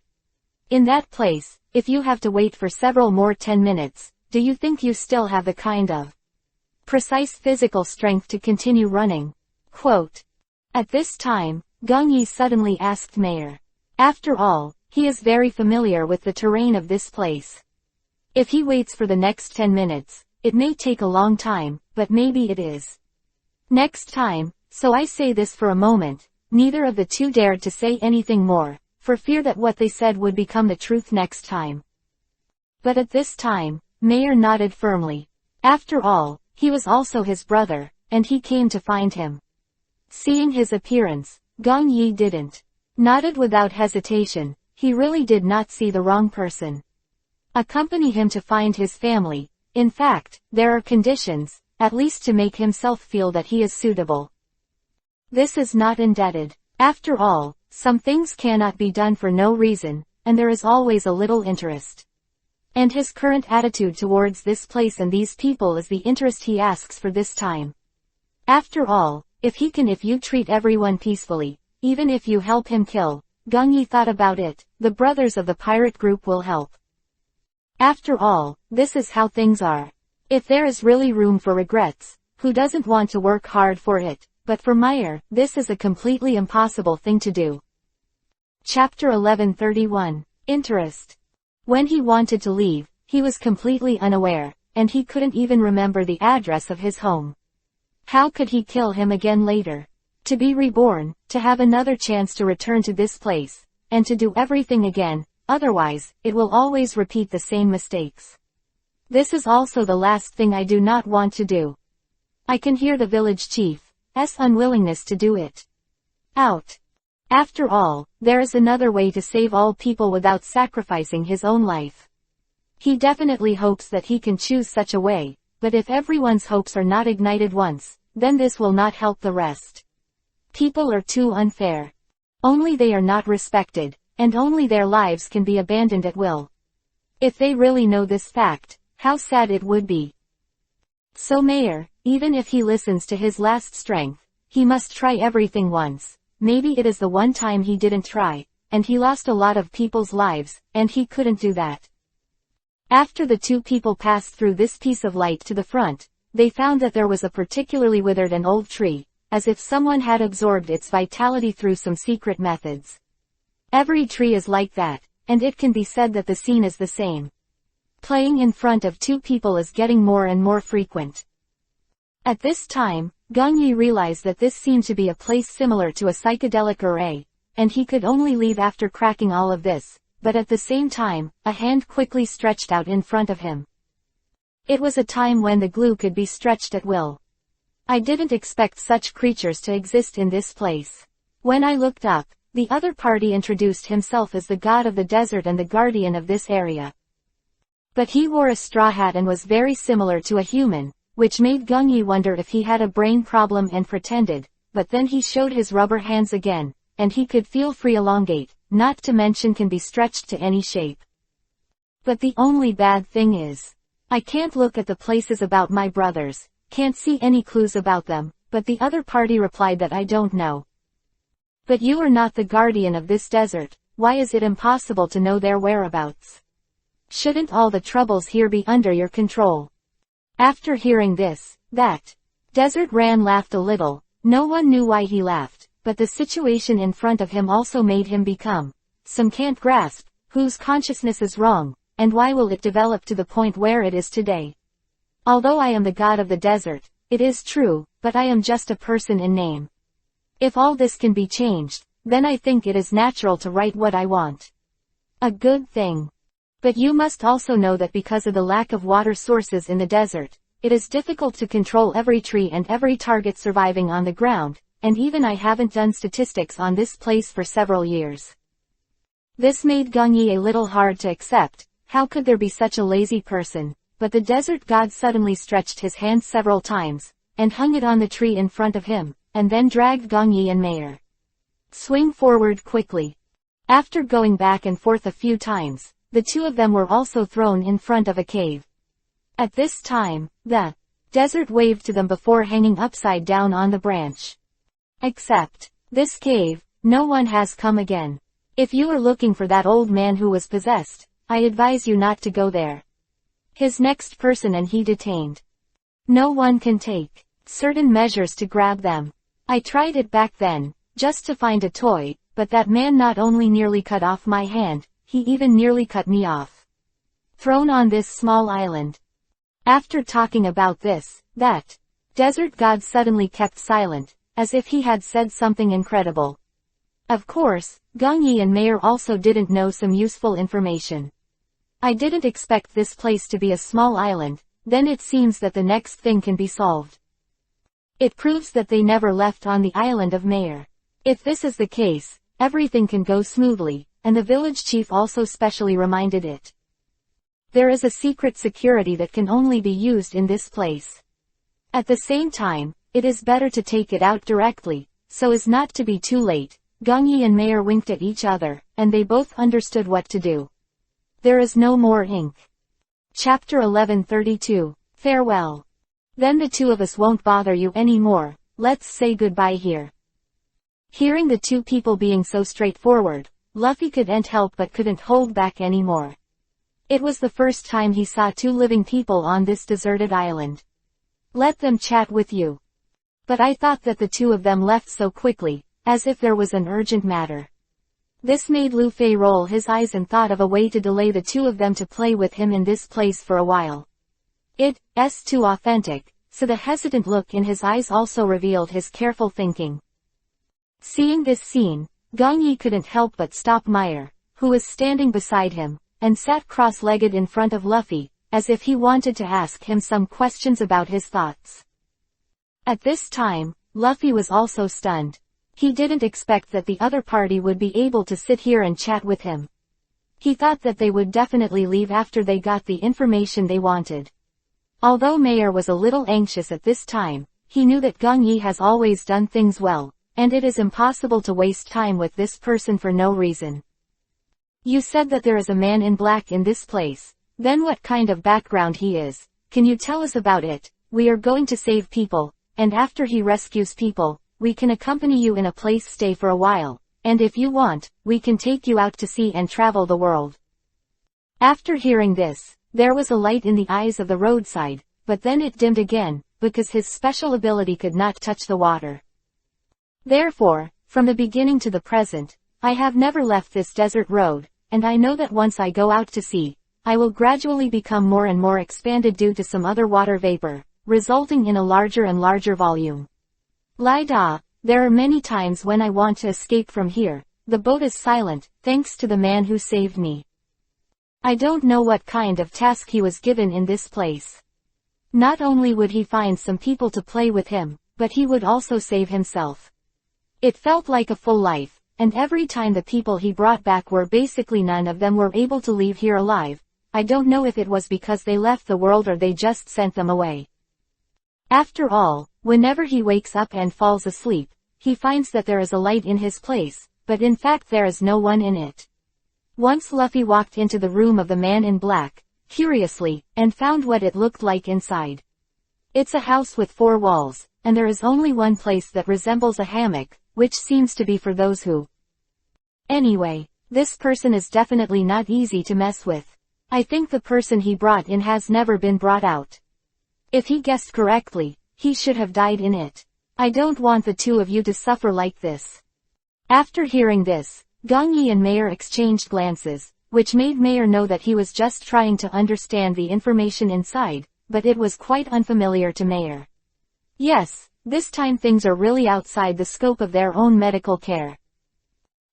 In that place, if you have to wait for several more 10 minutes, do you think you still have the kind of precise physical strength to continue running? Quote. At this time, Gong Yi suddenly asked Mayer. After all, he is very familiar with the terrain of this place. If he waits for the next 10 minutes, it may take a long time, but maybe it is. Next time, so I say this for a moment, neither of the two dared to say anything more, for fear that what they said would become the truth next time. But at this time, Mayer nodded firmly. After all, he was also his brother, and he came to find him. Seeing his appearance, Gong Yi didn't nodded without hesitation. He really did not see the wrong person. Accompany him to find his family. In fact, there are conditions, at least to make himself feel that he is suitable. This is not indebted. After all, some things cannot be done for no reason, and there is always a little interest. And his current attitude towards this place and these people is the interest he asks for this time. After all, if you treat everyone peacefully, even if you help him kill, Gong Yi thought about it, the brothers of the pirate group will help. After all, this is how things are. If there is really room for regrets, who doesn't want to work hard for it? But for Mayer, this is a completely impossible thing to do. Chapter 11:31. Interest. When he wanted to leave, he was completely unaware, and he couldn't even remember the address of his home. How could he kill him again later? To be reborn, to have another chance to return to this place, and to do everything again, otherwise, it will always repeat the same mistakes. This is also the last thing I do not want to do. I can hear the village chief's unwillingness to do it. Out. After all, there is another way to save all people without sacrificing his own life. He definitely hopes that he can choose such a way, but if everyone's hopes are not ignited once, then this will not help the rest. People are too unfair. Only they are not respected, and only their lives can be abandoned at will. If they really know this fact, how sad it would be. So Mayer, even if he listens to his last strength, he must try everything once. Maybe it is the one time he didn't try, and he lost a lot of people's lives, and he couldn't do that. After the two people passed through this piece of light to the front, they found that there was a particularly withered and old tree, as if someone had absorbed its vitality through some secret methods. Every tree is like that, and it can be said that the scene is the same. Playing in front of two people is getting more and more frequent. At this time, Gong Yi realized that this seemed to be a place similar to a psychedelic array, and he could only leave after cracking all of this, but at the same time, a hand quickly stretched out in front of him. It was a time when the glue could be stretched at will. I didn't expect such creatures to exist in this place. When I looked up, the other party introduced himself as the god of the desert and the guardian of this area. But he wore a straw hat and was very similar to a human, which made Gungyi wonder if he had a brain problem and pretended, but then he showed his rubber hands again, and he could feel free elongate, not to mention can be stretched to any shape. But the only bad thing is, I can't look at the places about my brothers, can't see any clues about them, but the other party replied that I don't know. But you are not the guardian of this desert, why is it impossible to know their whereabouts? Shouldn't all the troubles here be under your control? After hearing this, that desert ran laughed a little, no one knew why he laughed, but the situation in front of him also made him become, some can't grasp, whose consciousness is wrong, and why will it develop to the point where it is today? Although I am the god of the desert, it is true, but I am just a person in name. If all this can be changed, then I think it is natural to write what I want. A good thing. But you must also know that because of the lack of water sources in the desert, it is difficult to control every tree and every target surviving on the ground, and even I haven't done statistics on this place for several years. This made Gungyi a little hard to accept. How could there be such a lazy person? But the desert god suddenly stretched his hand several times, and hung it on the tree in front of him, and then dragged Gungyi and Mayer. Swing forward quickly. After going back and forth a few times, the two of them were also thrown in front of a cave. At this time, the desert waved to them before hanging upside down on the branch. Except, this cave, no one has come again. If you are looking for that old man who was possessed, I advise you not to go there. His next person and he detained. No one can take certain measures to grab them. I tried it back then, just to find a toy, but that man not only nearly cut off my hand, he even nearly cut me off. Thrown on this small island. After talking about this, that desert god suddenly kept silent, as if he had said something incredible. Of course, Gungyi and Mayer also didn't know some useful information. I didn't expect this place to be a small island, then it seems that the next thing can be solved. It proves that they never left on the island of Mayer. If this is the case, everything can go smoothly, and the village chief also specially reminded it. There is a secret security that can only be used in this place. At the same time, it is better to take it out directly, so as not to be too late. Gungyi and Mayer winked at each other, and they both understood what to do. There is no more ink. Chapter 1132. Farewell. Then the two of us won't bother you anymore, let's say goodbye here. Hearing the two people being so straightforward, Luffy couldn't help but couldn't hold back anymore. It was the first time he saw two living people on this deserted island. Let them chat with you. But I thought that the two of them left so quickly, as if there was an urgent matter. This made Luffy roll his eyes and thought of a way to delay the two of them to play with him in this place for a while. It's too authentic, so the hesitant look in his eyes also revealed his careful thinking. Seeing this scene, Gungyi couldn't help but stop Mayer, who was standing beside him, and sat cross-legged in front of Luffy, as if he wanted to ask him some questions about his thoughts. At this time, Luffy was also stunned. He didn't expect that the other party would be able to sit here and chat with him. He thought that they would definitely leave after they got the information they wanted. Although Mayer was a little anxious at this time, he knew that Gungyi has always done things well, and it is impossible to waste time with this person for no reason. You said that there is a man in black in this place, then what kind of background he is, can you tell us about it? We are going to save people, and after he rescues people, we can accompany you in a place stay for a while, and if you want, we can take you out to sea and travel the world. After hearing this, there was a light in the eyes of the roadside, but then it dimmed again, because his special ability could not touch the water. Therefore, from the beginning to the present, I have never left this desert road, and I know that once I go out to sea, I will gradually become more and more expanded due to some other water vapor, resulting in a larger and larger volume. Lida, there are many times when I want to escape from here, the boat is silent, thanks to the man who saved me. I don't know what kind of task he was given in this place. Not only would he find some people to play with him, but he would also save himself. It felt like a full life, and every time the people he brought back were basically none of them were able to leave here alive. I don't know if it was because they left the world or they just sent them away. After all, whenever he wakes up and falls asleep, he finds that there is a light in his place, but in fact there is no one in it. Once Luffy walked into the room of the man in black, curiously, and found what it looked like inside. It's a house with 4 walls, and there is only one place that resembles a hammock, which seems to be for those who... Anyway, this person is definitely not easy to mess with. I think the person he brought in has never been brought out. If he guessed correctly, he should have died in it. I don't want the two of you to suffer like this. After hearing this, Gong Yi and Mayer exchanged glances, which made Mayer know that he was just trying to understand the information inside, but it was quite unfamiliar to Mayer. Yes, this time things are really outside the scope of their own medical care.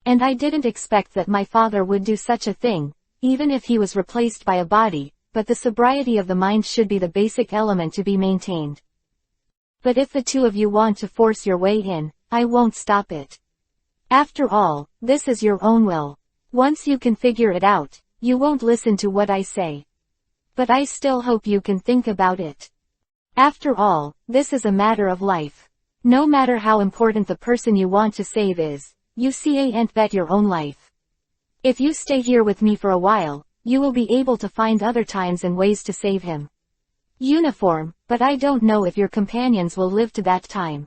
And I didn't expect that my father would do such a thing, even if he was replaced by a body, but the sobriety of the mind should be the basic element to be maintained. But if the two of you want to force your way in, I won't stop it. After all, this is your own will. Once you can figure it out, you won't listen to what I say. But I still hope you can think about it. After all, this is a matter of life. No matter how important the person you want to save is, you can't bet your own life. If you stay here with me for a while, you will be able to find other times and ways to save him. Uniform, but I don't know if your companions will live to that time.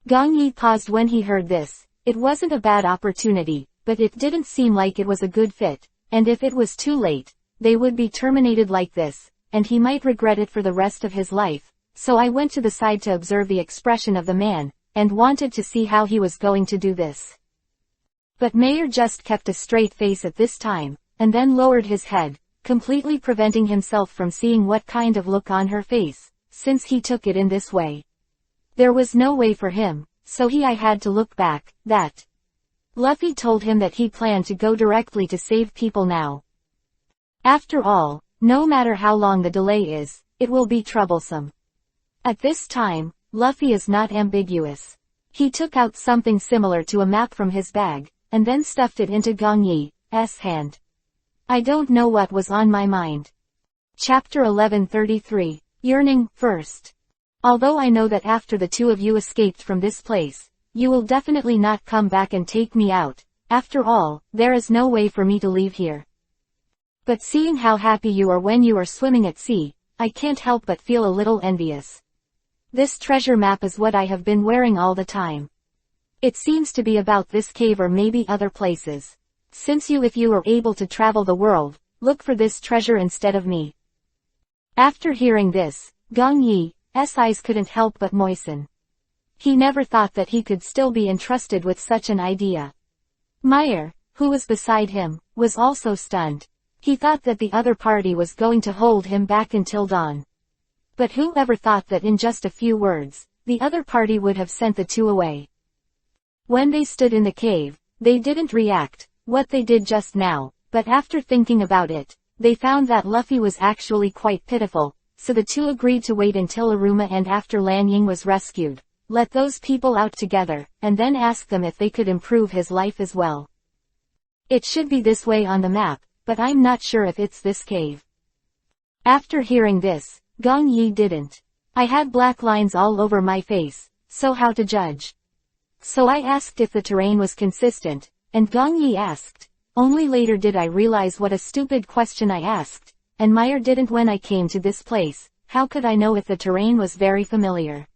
Gong Yi paused when he heard this. It wasn't a bad opportunity, but it didn't seem like it was a good fit, and if it was too late, they would be terminated like this, and he might regret it for the rest of his life. So I went to the side to observe the expression of the man, and wanted to see how he was going to do this. But Mayer just kept a straight face at this time, and then lowered his head, completely preventing himself from seeing what kind of look on her face, since he took it in this way. There was no way for him, so I had to look back, that. Luffy told him that he planned to go directly to save people now. After all, no matter how long the delay is, it will be troublesome. At this time, Luffy is not ambiguous. He took out something similar to a map from his bag, and then stuffed it into Gong Yi's hand. I don't know what was on my mind. Chapter 1133, Yearning, First. Although I know that after the two of you escaped from this place, you will definitely not come back and take me out. After all, there is no way for me to leave here. But seeing how happy you are when you are swimming at sea, I can't help but feel a little envious. This treasure map is what I have been wearing all the time. It seems to be about this cave or maybe other places. Since if you are able to travel the world, look for this treasure instead of me. After hearing this, Gong Yi's eyes couldn't help but moisten. He never thought that he could still be entrusted with such an idea. Mayer, who was beside him, was also stunned. He thought that the other party was going to hold him back until dawn. But who ever thought that in just a few words, the other party would have sent the two away? When they stood in the cave, they didn't react, what they did just now, but after thinking about it, they found that Luffy was actually quite pitiful, so the two agreed to wait until Aruma and after Lan Ying was rescued, let those people out together, and then ask them if they could improve his life as well. It should be this way on the map, but I'm not sure if it's this cave. After hearing this, Gong Yi didn't. I had black lines all over my face, so how to judge? So I asked if the terrain was consistent, and Gong Yi asked. Only later did I realize what a stupid question I asked, and Mayer didn't when I came to this place. How could I know if the terrain was very familiar?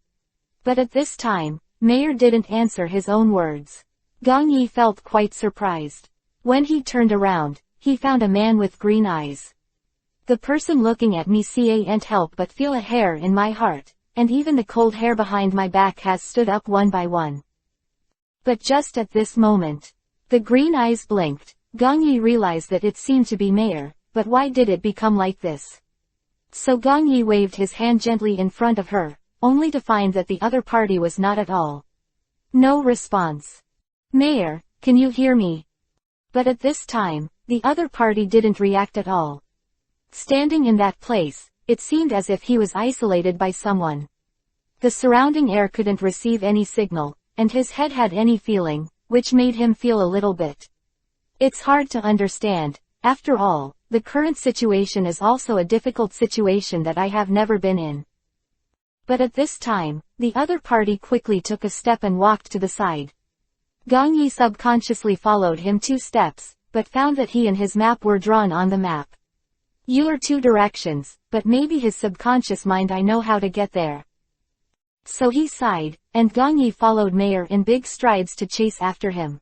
But at this time, Mayer didn't answer his own words. Gong Yi felt quite surprised. When he turned around, he found a man with green eyes. The person looking at me can't help but feel a hair in my heart, and even the cold hair behind my back has stood up one by one. But just at this moment, the green eyes blinked. Gong Yi realized that it seemed to be Mayer, but why did it become like this? So Gong Yi waved his hand gently in front of her, only to find that the other party was not at all. No response. Mayer, Can you hear me? But at this time, the other party didn't react at all. Standing in that place, it seemed as if he was isolated by someone. The surrounding air couldn't receive any signal, and his head had any feeling, which made him feel a little bit. It's hard to understand. After all, the current situation is also a difficult situation that I have never been in. But at this time, the other party quickly took a step and walked to the side. Gong Yi subconsciously followed him 2 steps, but found that he and his map were drawn on the map. You are 2 directions, but maybe his subconscious mind I know how to get there. So he sighed, and Gong Yi followed Mayer in big strides to chase after him.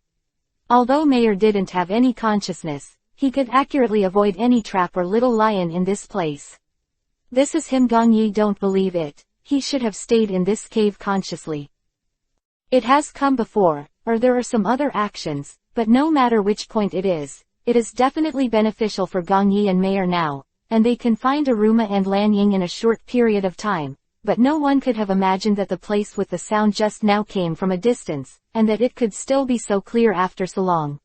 Although Mayer didn't have any consciousness, he could accurately avoid any trap or little lion in this place. This is him. Gong Yi don't believe it. He should have stayed in this cave consciously. It has come before, or there are some other actions, but no matter which point it is definitely beneficial for Gong Yi and Mayer now, and they can find Aruma and Lan Ying in a short period of time, but no one could have imagined that the place with the sound just now came from a distance, and that it could still be so clear after so long.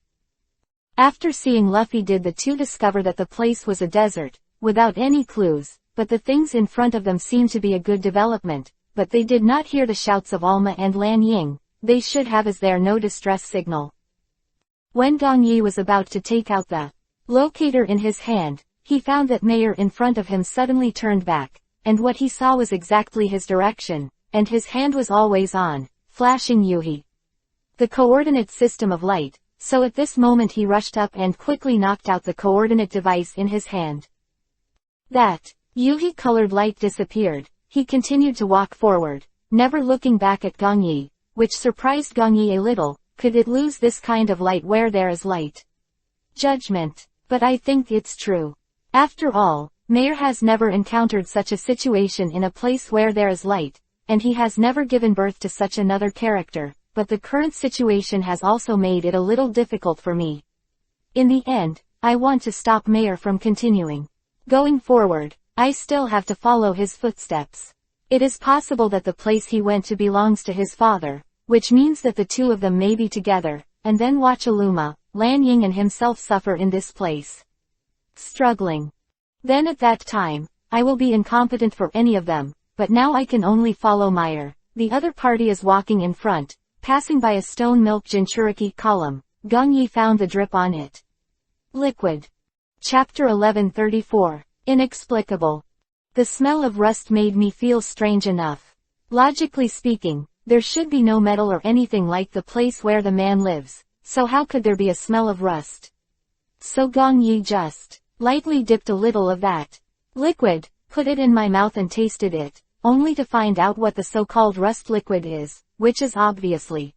After seeing Luffy did the 2 discover that the place was a desert, without any clues, but the things in front of them seemed to be a good development, but they did not hear the shouts of Alma and Lan Ying. They should have, as there no distress signal. When Gong Yi was about to take out the locator in his hand, he found that Mayer in front of him suddenly turned back, and what he saw was exactly his direction, and his hand was always on, flashing Yuhi. The coordinate system of light, so at this moment he rushed up and quickly knocked out the coordinate device in his hand. That Yuhi-colored light disappeared. He continued to walk forward, never looking back at Gong Yi, which surprised Gong Yi a little. Could it lose this kind of light where there is light? Judgment. But I think it's true. After all, Mayer has never encountered such a situation in a place where there is light, and he has never given birth to such another character, but the current situation has also made it a little difficult for me. In the end, I want to stop Mayer from continuing. Going forward, I still have to follow his footsteps. It is possible that the place he went to belongs to his father, which means that the 2 of them may be together, and then watch Aluma, Lan Ying and himself suffer in this place. Struggling. Then at that time, I will be incompetent for any of them, but now I can only follow Mayer. The other party is walking in front, passing by a stone milk Jinchuriki column. Gong Yi found the drip on it. Liquid. Chapter 1134. Inexplicable. The smell of rust made me feel strange enough. Logically speaking, there should be no metal or anything like the place where the man lives, so how could there be a smell of rust? So Gong Yi just lightly dipped a little of that liquid, put it in my mouth and tasted it, only to find out what the so-called rust liquid is, which is obviously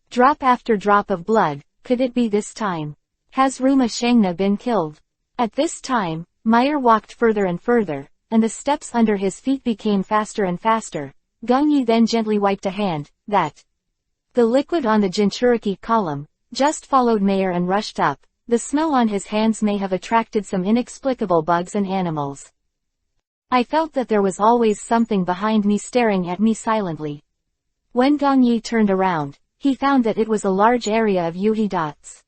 drop after drop of blood. Could it be this time? Has Ruma Shangna been killed? At this time, Mayer walked further and further, and the steps under his feet became faster and faster. Gong Yi then gently wiped a hand, the liquid on the Jinchuriki column, just followed Mayer and rushed up. The smell on his hands may have attracted some inexplicable bugs and animals. I felt that there was always something behind me staring at me silently. When Gong Yi turned around, he found that it was a large area of Yuhi dots.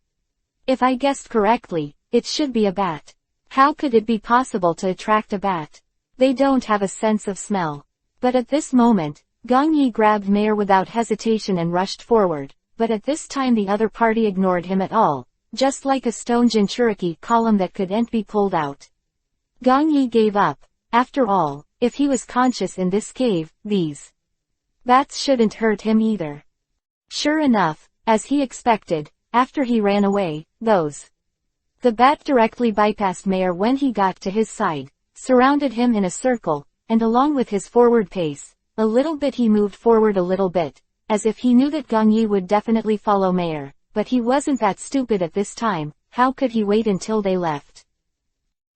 If I guessed correctly, it should be a bat. How could it be possible to attract a bat? They don't have a sense of smell. But at this moment, Gong Yi grabbed Mayer without hesitation and rushed forward, but at this time the other party ignored him at all, just like a stone Jinchuriki column that couldn't be pulled out. Gong Yi gave up. After all, if he was conscious in this cave, these bats shouldn't hurt him either. Sure enough, as he expected, after he ran away, the bat directly bypassed Mayer when he got to his side, surrounded him in a circle, and along with his forward pace, a little bit he moved forward a little bit, as if he knew that Gong Yi would definitely follow Mayer, but he wasn't that stupid at this time. How could he wait until they left?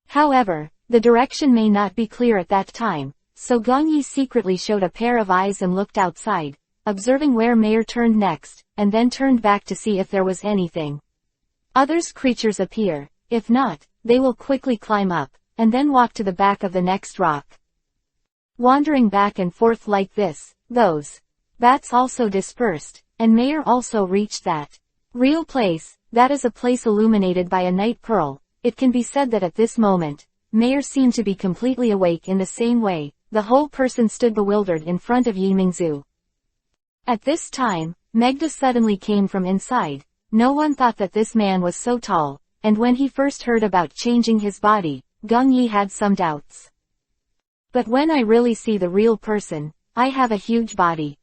However, the direction may not be clear at that time, so Gong Yi secretly showed a pair of eyes and looked outside, observing where Mayer turned next, and then turned back to see if there was anything. Others creatures appear. If not, they will quickly climb up, and then walk to the back of the next rock. Wandering back and forth like this, those bats also dispersed, and Mayer also reached that Real place, that is a place illuminated by a night pearl. It can be said that at this moment, Meyer seemed to be completely awake in the same way. The whole person stood bewildered in front of Yi Mingzu. At this time, Megda suddenly came from inside. No one thought that this man was so tall, and when he first heard about changing his body, Gong Yi had some doubts. But when I really see the real person, I have a huge body.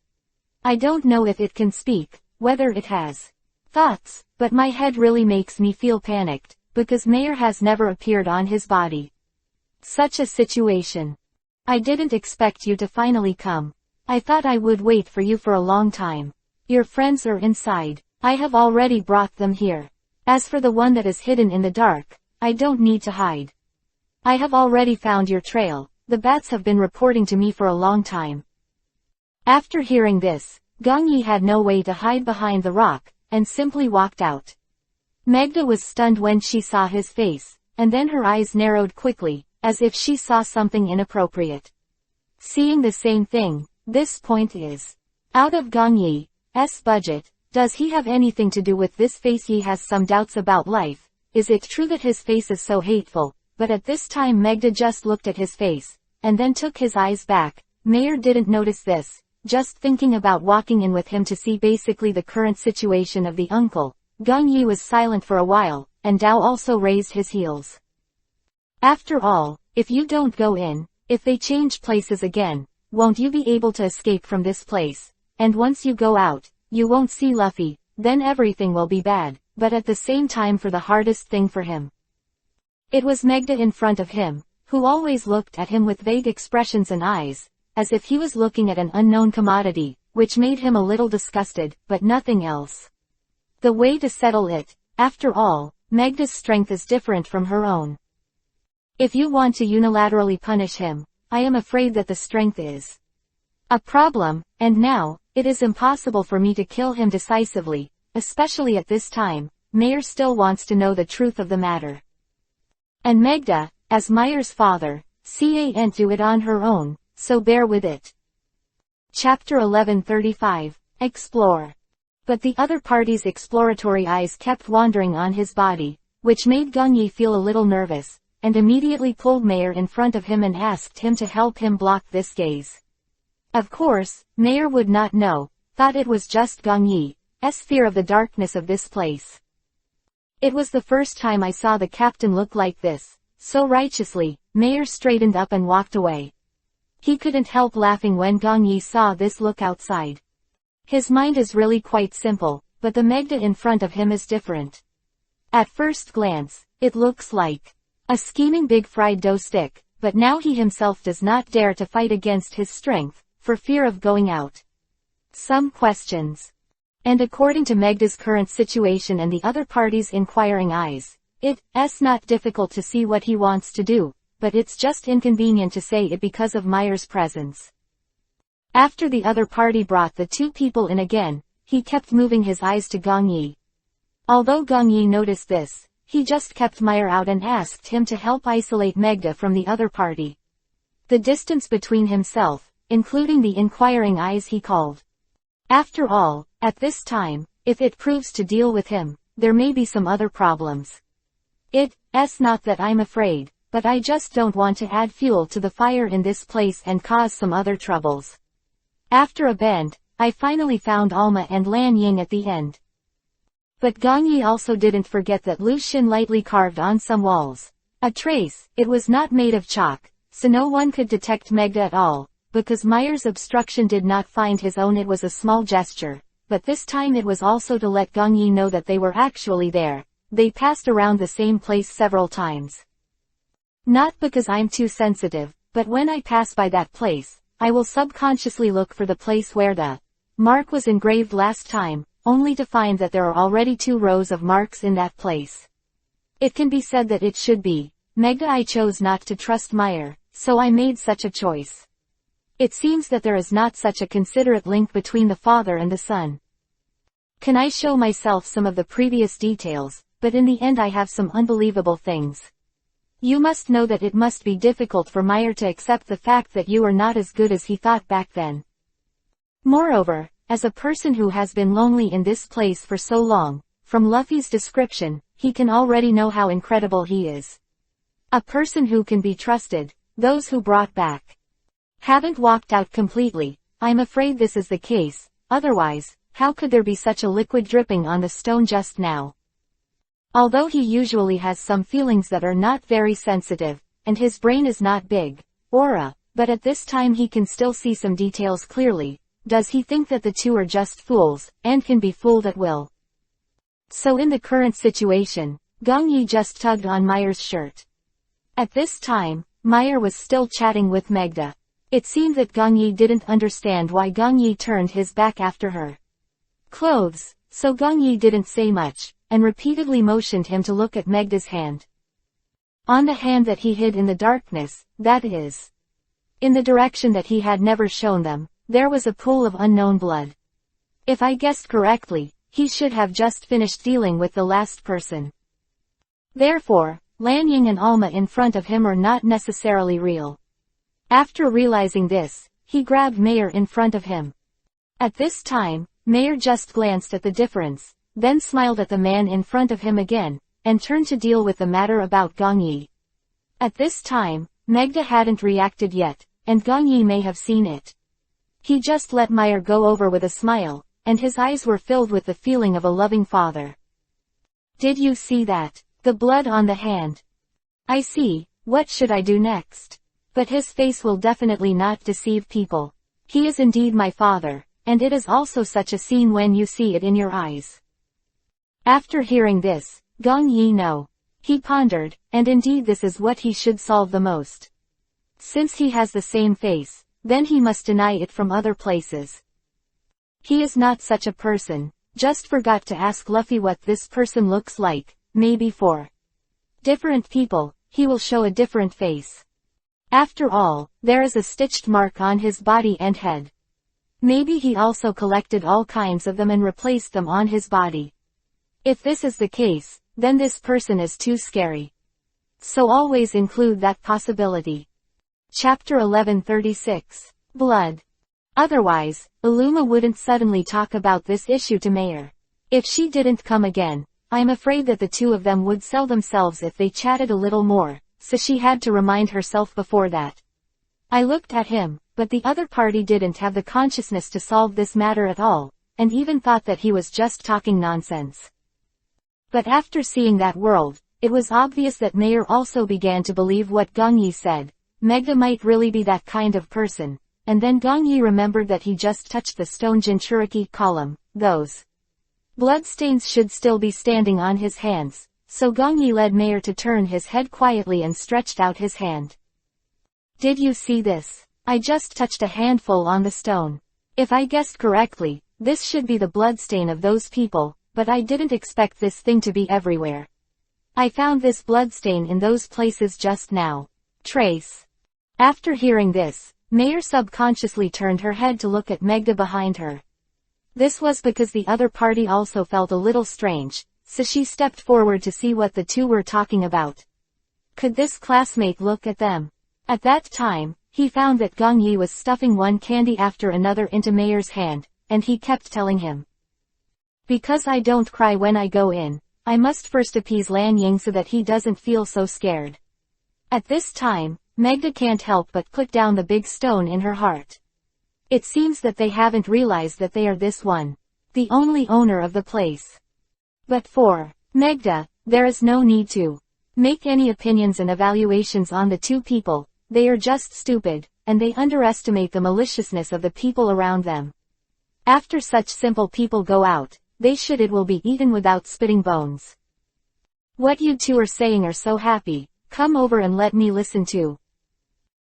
I don't know if it can speak, whether it has thoughts, but my head really makes me feel panicked, because Meyer has never appeared on his body. Such a situation. I didn't expect you to finally come. I thought I would wait for you for a long time. Your friends are inside. I have already brought them here. As for the one that is hidden in the dark, I don't need to hide. I have already found your trail. The bats have been reporting to me for a long time. After hearing this, Gong Yi had no way to hide behind the rock, and simply walked out. Megda was stunned when she saw his face, and then her eyes narrowed quickly, as if she saw something inappropriate. Seeing the same thing, this point is out of Gong Yi's budget. Does he have anything to do with this face? Yi has some doubts about life. Is it true that his face is so hateful? But at this time Megda just looked at his face, and then took his eyes back. Meyer didn't notice this, just thinking about walking in with him to see basically the current situation of the uncle. Gong Yi was silent for a while, and Dao also raised his heels. After all, if you don't go in, if they change places again, won't you be able to escape from this place? And once you go out, you won't see Luffy, then everything will be bad, but at the same time for the hardest thing for him. It was Megda in front of him, who always looked at him with vague expressions and eyes, as if he was looking at an unknown commodity, which made him a little disgusted, but nothing else. The way to settle it, after all, Megda's strength is different from her own. If you want to unilaterally punish him, I am afraid that the strength is a problem, and now, it is impossible for me to kill him decisively, especially at this time. Meyer still wants to know the truth of the matter. And Megda, as Meyer's father, can't do it on her own, so bear with it. Chapter 1135, Explore. But the other party's exploratory eyes kept wandering on his body, which made Gong Yi feel a little nervous, and immediately pulled Meyer in front of him and asked him to help him block this gaze. Of course, Meyer would not know, thought it was just Gong Yi's fear of the darkness of this place. It was the first time I saw the captain look like this, so righteously. Meyer straightened up and walked away. He couldn't help laughing when Gong Yi saw this look outside. His mind is really quite simple, but the Megda in front of him is different. At first glance, it looks like a scheming big fried dough stick, but now he himself does not dare to fight against his strength, for fear of going out. Some questions. And according to Megda's current situation and the other party's inquiring eyes, it's not difficult to see what he wants to do, but it's just inconvenient to say it because of Meyer's presence. After the other party brought the two people in again, he kept moving his eyes to Gong Yi. Although Gong Yi noticed this, he just kept Meyer out and asked him to help isolate Megda from the other party. The distance between himself, including the inquiring eyes, he called. After all, at this time, if it proves to deal with him, there may be some other problems. It's not that I'm afraid, but I just don't want to add fuel to the fire in this place and cause some other troubles. After a bend, I finally found Alma and Lan Ying at the end. But Gong Yi also didn't forget that Lu Xun lightly carved on some walls. A trace. It was not made of chalk, so no one could detect Megda at all, because Meyer's obstruction did not find his own. It was a small gesture, but this time it was also to let Gong Yi know that they were actually there. They passed around the same place several times. Not because I'm too sensitive, but when I pass by that place, I will subconsciously look for the place where the mark was engraved last time, only to find that there are already 2 rows of marks in that place. It can be said that it should be Megda. I chose not to trust Meyer, so I made such a choice. It seems that there is not such a considerate link between the father and the son. Can I show myself some of the previous details, but in the end I have some unbelievable things. You must know that it must be difficult for Meyer to accept the fact that you are not as good as he thought back then. Moreover, as a person who has been lonely in this place for so long, from Luffy's description, he can already know how incredible he is. A person who can be trusted, those who brought back haven't walked out completely. I'm afraid this is the case, otherwise, how could there be such a liquid dripping on the stone just now? Although he usually has some feelings that are not very sensitive, and his brain is not big, but at this time he can still see some details clearly. Does he think that the two are just fools, and can be fooled at will? So in the current situation, Gong Yi just tugged on Meyer's shirt. At this time, Meyer was still chatting with Megda. It seemed that Gong Yi didn't understand why Gong Yi turned his back after her clothes, so Gong Yi didn't say much, and repeatedly motioned him to look at Megda's hand. On the hand that he hid in the darkness, that is, in the direction that he had never shown them, there was a pool of unknown blood. If I guessed correctly, he should have just finished dealing with the last person. Therefore, Lanying and Alma in front of him are not necessarily real. After realizing this, he grabbed Meyer in front of him. At this time, Meyer just glanced at the difference, then smiled at the man in front of him again, and turned to deal with the matter about Gong Yi. At this time, Megda hadn't reacted yet, and Gong Yi may have seen it. He just let Meyer go over with a smile, and his eyes were filled with the feeling of a loving father. Did you see that? The blood on the hand. I see. What should I do next? But his face will definitely not deceive people. He is indeed my father, and it is also such a scene when you see it in your eyes. After hearing this, Gong Yi know. He pondered, and indeed this is what he should solve the most. Since he has the same face, then he must deny it from other places. He is not such a person, just forgot to ask Luffy what this person looks like. Maybe for different people, he will show a different face. After all, there is a stitched mark on his body and head. Maybe he also collected all kinds of them and replaced them on his body. If this is the case, then this person is too scary. So always include that possibility. Chapter 1136. Blood. Otherwise, Illuma wouldn't suddenly talk about this issue to Meyer. If she didn't come again, I'm afraid that the two of them would sell themselves if they chatted a little more, so she had to remind herself before that. I looked at him, but the other party didn't have the consciousness to solve this matter at all, and even thought that he was just talking nonsense. But after seeing that world, it was obvious that Meyer also began to believe what Gong Yi said. Megda might really be that kind of person, and then Gong Yi remembered that he just touched the stone Jinchuriki column. Those bloodstains should still be standing on his hands, so Gong Yi led Meyer to turn his head quietly and stretched out his hand. Did you see this? I just touched a handful on the stone. If I guessed correctly, this should be the bloodstain of those people, but I didn't expect this thing to be everywhere. I found this bloodstain in those places just now. Trace. After hearing this, Meyer subconsciously turned her head to look at Megda behind her. This was because the other party also felt a little strange, so she stepped forward to see what the two were talking about. Could this classmate look at them? At that time, he found that Gong Yi was stuffing one candy after another into Meyer's hand, and he kept telling him, "Because I don't cry when I go in, I must first appease Lanying so that he doesn't feel so scared." At this time, Megda can't help but put down the big stone in her heart. It seems that they haven't realized that they are this one, the only owner of the place. But for Megda, there is no need to make any opinions and evaluations on the two people. They are just stupid, and they underestimate the maliciousness of the people around them. After such simple people go out, it will be eaten without spitting bones. What you two are saying are so happy, come over and let me listen to.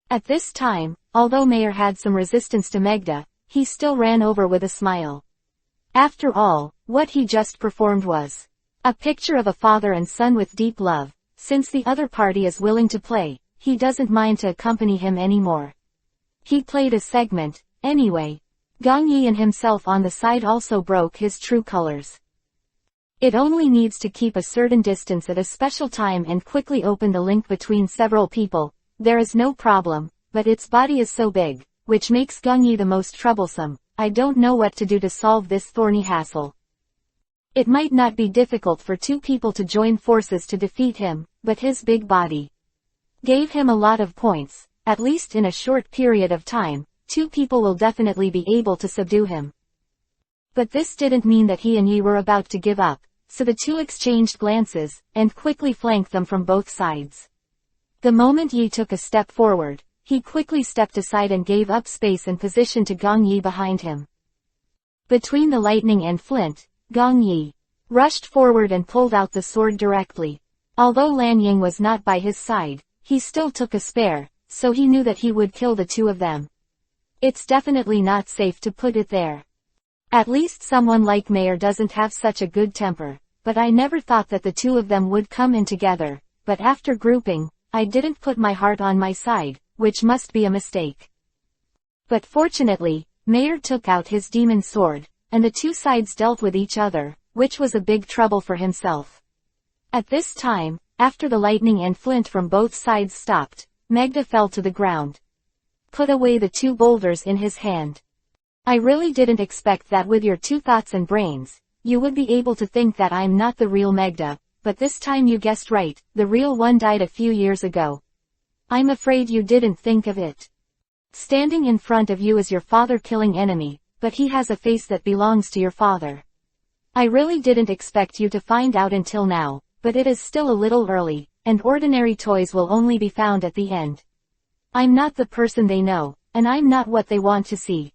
At this time, although Meyer had some resistance to Megda, he still ran over with a smile. After all, what he just performed was a picture of a father and son with deep love. Since the other party is willing to play, he doesn't mind to accompany him anymore. He played a segment, anyway. Gong Yi and himself on the side also broke his true colors. It only needs to keep a certain distance at a special time and quickly open the link between several people. There is no problem, but its body is so big, which makes Gong Yi the most troublesome. I don't know what to do to solve this thorny hassle. It might not be difficult for two people to join forces to defeat him, but his big body gave him a lot of points. At least in a short period of time, two people will definitely be able to subdue him. But this didn't mean that he and Yi were about to give up, so the two exchanged glances, and quickly flanked them from both sides. The moment Yi took a step forward, he quickly stepped aside and gave up space and position to Gong Yi behind him. Between the lightning and flint, Gong Yi rushed forward and pulled out the sword directly. Although Lan Ying was not by his side, he still took a spare, so he knew that he would kill the two of them. It's definitely not safe to put it there. At least someone like Mayer doesn't have such a good temper, but I never thought that the two of them would come in together, but after grouping, I didn't put my heart on my side, which must be a mistake. But fortunately, Mayer took out his demon sword, and the two sides dealt with each other, which was a big trouble for himself. At this time, after the lightning and flint from both sides stopped, Magda fell to the ground. Put away the two boulders in his hand. I really didn't expect that with your two thoughts and brains, you would be able to think that I'm not the real Magda, but this time you guessed right, the real one died a few years ago. I'm afraid you didn't think of it. Standing in front of you is your father-killing enemy, but he has a face that belongs to your father. I really didn't expect you to find out until now, but it is still a little early, and ordinary toys will only be found at the end. I'm not the person they know, and I'm not what they want to see.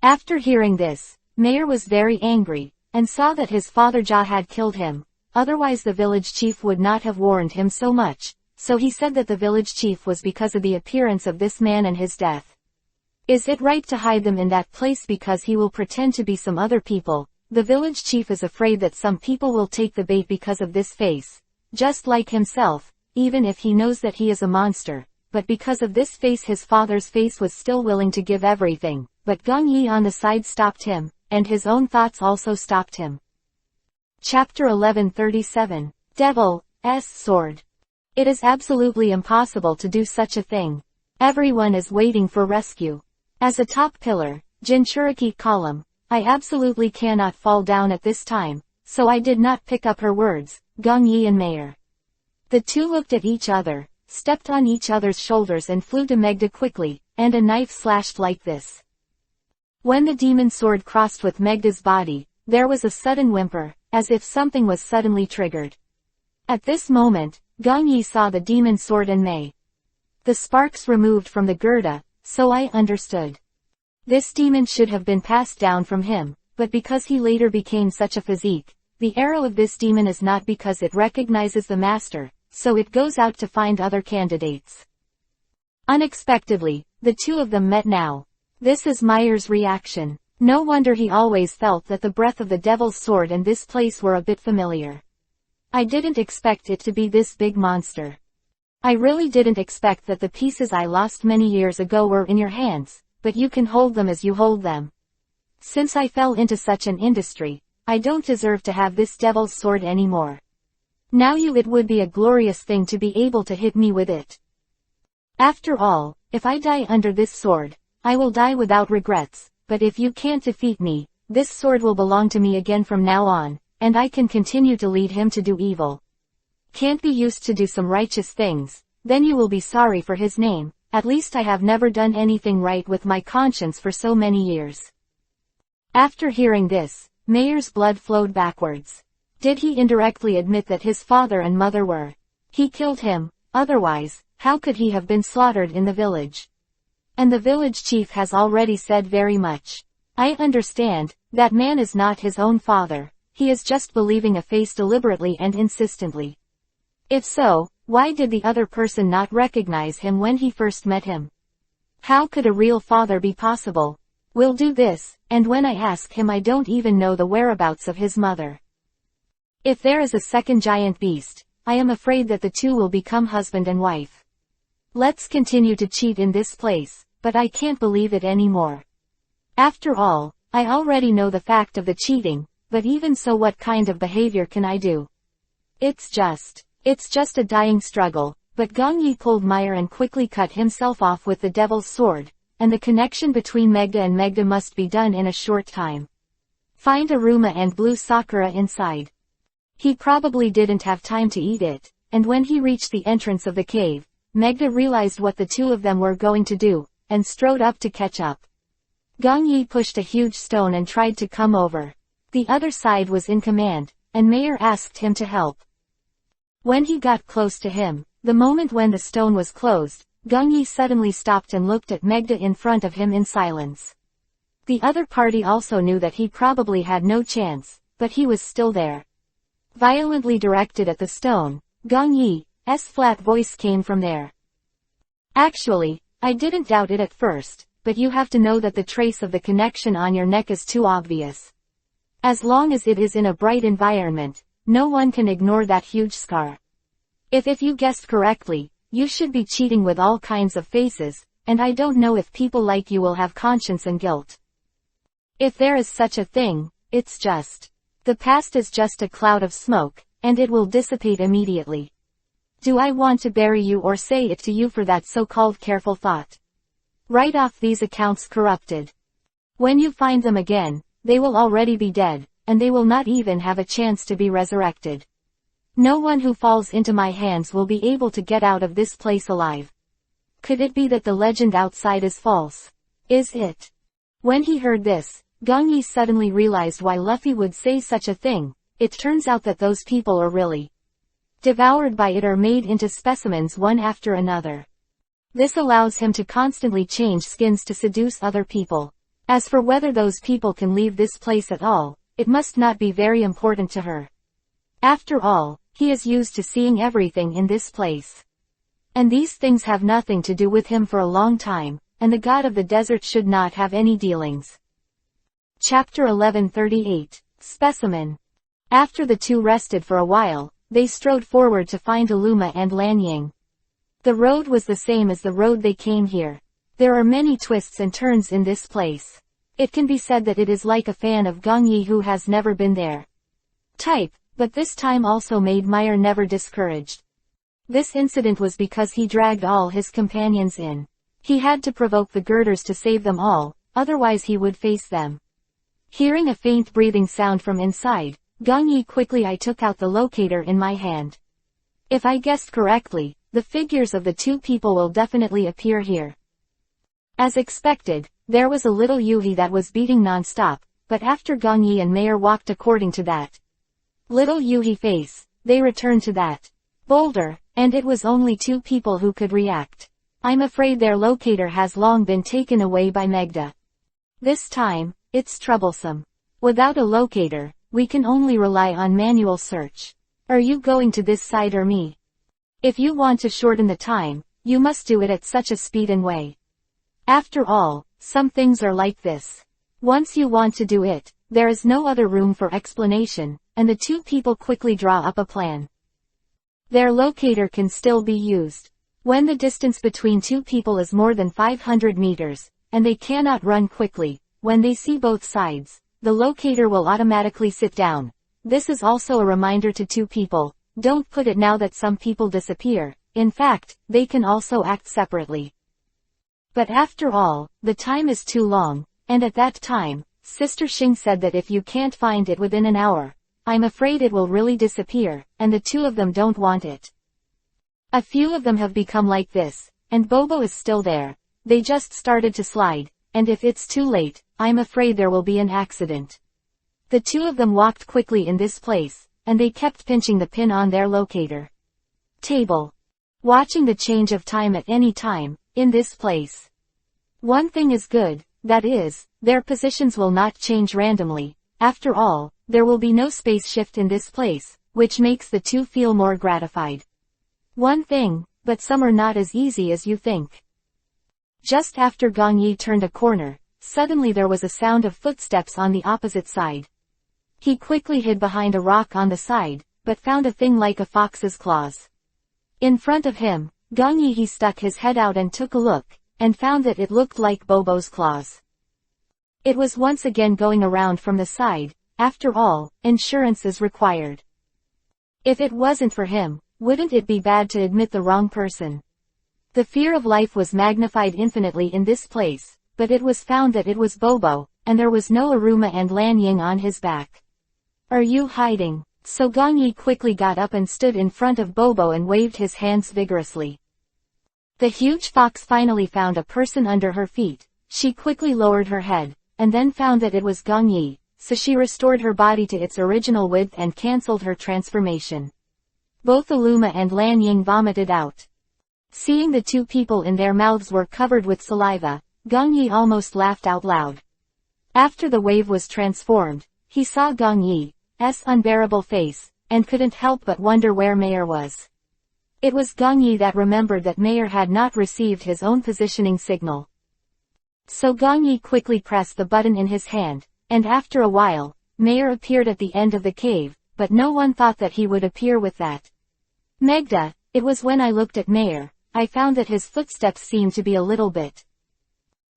After hearing this, Mayer was very angry, and saw that his father Jia had killed him, otherwise the village chief would not have warned him so much, so he said that the village chief was because of the appearance of this man and his death. Is it right to hide them in that place because he will pretend to be some other people? The village chief is afraid that some people will take the bait because of this face, just like himself, even if he knows that he is a monster, but because of this face his father's face was still willing to give everything, but Gong Yi on the side stopped him, and his own thoughts also stopped him. Chapter 1137. Devil's Sword. It is absolutely impossible to do such a thing. Everyone is waiting for rescue. As a top pillar, Jinchuriki column, I absolutely cannot fall down at this time, so I did not pick up her words, Gong Yi and Mayer. The two looked at each other, stepped on each other's shoulders and flew to Magda quickly, and a knife slashed like this. When the demon sword crossed with Magda's body, there was a sudden whimper, as if something was suddenly triggered. At this moment, Gong Yi saw the demon sword and Mei. The sparks removed from the Gerda, so I understood. This demon should have been passed down from him, but because he later became such a physique, the arrow of this demon is not because it recognizes the master, so it goes out to find other candidates. Unexpectedly, the two of them met now. This is Meyer's reaction. No wonder he always felt that the breath of the devil's sword and this place were a bit familiar. I didn't expect it to be this big monster. I really didn't expect that the pieces I lost many years ago were in your hands, but you can hold them as you hold them. Since I fell into such an industry, I don't deserve to have this devil's sword anymore. Now it would be a glorious thing to be able to hit me with it. After all, if I die under this sword, I will die without regrets, but if you can't defeat me, this sword will belong to me again from now on, and I can continue to lead him to do evil. Can't be used to do some righteous things, then you will be sorry for his name. At least I have never done anything right with my conscience for so many years. After hearing this, Mayer's blood flowed backwards. Did he indirectly admit that his father and mother were? He killed him, otherwise, how could he have been slaughtered in the village? And the village chief has already said very much. I understand, that man is not his own father, he is just believing a face deliberately and insistently. If so, why did the other person not recognize him when he first met him? How could a real father be possible? We'll do this, and when I ask him I don't even know the whereabouts of his mother. If there is a second giant beast, I am afraid that the two will become husband and wife. Let's continue to cheat in this place, but I can't believe it anymore. After all, I already know the fact of the cheating, but even so what kind of behavior can I do? It's just a dying struggle, but Gong Yi pulled Meyer and quickly cut himself off with the devil's sword, and the connection between Magda and Magda must be done in a short time. Find Aruma and Blue Sakura inside. He probably didn't have time to eat it, and when he reached the entrance of the cave, Megda realized what the two of them were going to do, and strode up to catch up. Gong Yi pushed a huge stone and tried to come over. The other side was in command, and Mayer asked him to help. When he got close to him, the moment when the stone was closed, Gong Yi suddenly stopped and looked at Megda in front of him in silence. The other party also knew that he probably had no chance, but he was still there. Violently directed at the stone, Gong Yi's flat voice came from there. Actually, I didn't doubt it at first, but you have to know that the trace of the connection on your neck is too obvious. As long as it is in a bright environment, no one can ignore that huge scar. If you guessed correctly, you should be cheating with all kinds of faces, and I don't know if people like you will have conscience and guilt. If there is such a thing, it's just. The past is just a cloud of smoke, and it will dissipate immediately. Do I want to bury you or say it to you for that so-called careful thought? Write off these accounts corrupted. When you find them again, they will already be dead, and they will not even have a chance to be resurrected. No one who falls into my hands will be able to get out of this place alive. Could it be that the legend outside is false? Is it? When he heard this, Gong Yi suddenly realized why Luffy would say such a thing. It turns out that those people are really devoured by it or made into specimens one after another. This allows him to constantly change skins to seduce other people. As for whether those people can leave this place at all, it must not be very important to her. After all, he is used to seeing everything in this place. And these things have nothing to do with him for a long time, and the god of the desert should not have any dealings. Chapter 1138, Specimen. After the two rested for a while, they strode forward to find Aluma and Lanying. The road was the same as the road they came here. There are many twists and turns in this place. It can be said that it is like a fan of Gong Yi who has never been there. Type, but this time also made Meyer never discouraged. This incident was because he dragged all his companions in. He had to provoke the girders to save them all, otherwise he would face them. Hearing a faint breathing sound from inside, Gong Yi quickly I took out the locator in my hand. If I guessed correctly, the figures of the two people will definitely appear here. As expected, there was a little Yuhi that was beating non-stop, but after Gong Yi and Mayer walked according to that little Yuhi face, they returned to that boulder, and it was only two people who could react. I'm afraid their locator has long been taken away by Megda. This time, it's troublesome. Without a locator, we can only rely on manual search. Are you going to this side or me? If you want to shorten the time, you must do it at such a speed and way. After all, some things are like this. Once you want to do it, there is no other room for explanation, and the two people quickly draw up a plan. Their locator can still be used. When the distance between two people is more than 500 meters, and they cannot run quickly, when they see both sides, the locator will automatically sit down. This is also a reminder to two people, don't put it now that some people disappear. In fact, they can also act separately. But after all, the time is too long, and at that time, Sister Xing said that if you can't find it within an hour, I'm afraid it will really disappear, and the two of them don't want it. A few of them have become like this, and Bobo is still there. They just started to slide, and if it's too late, I'm afraid there will be an accident. The two of them walked quickly in this place, and they kept pinching the pin on their locator table, watching the change of time at any time, in this place. One thing is good, that is, their positions will not change randomly. After all, there will be no space shift in this place, which makes the two feel more gratified. One thing, but some are not as easy as you think. Just after Gong Yi turned a corner, suddenly there was a sound of footsteps on the opposite side. He quickly hid behind a rock on the side, but found a thing like a fox's claws. In front of him, Gong Yi stuck his head out and took a look, and found that it looked like Bobo's claws. It was once again going around from the side. After all, insurance is required. If it wasn't for him, wouldn't it be bad to admit the wrong person? The fear of life was magnified infinitely in this place, but it was found that it was Bobo, and there was no Aruma and Lanying on his back. "Are you hiding?" So Gongyi quickly got up and stood in front of Bobo and waved his hands vigorously. The huge fox finally found a person under her feet. She quickly lowered her head, and then found that it was Gongyi, so she restored her body to its original width and cancelled her transformation. Both Aluma and Lanying vomited out. Seeing the two people in their mouths were covered with saliva, Gongyi almost laughed out loud. After the wave was transformed, he saw Gongyi's unbearable face, and couldn't help but wonder where Mayer was. It was Gongyi that remembered that Mayer had not received his own positioning signal. So Gongyi quickly pressed the button in his hand, and after a while, Mayer appeared at the end of the cave, but no one thought that he would appear with that. Megda, it was when I looked at Mayer, I found that his footsteps seemed to be a little bit.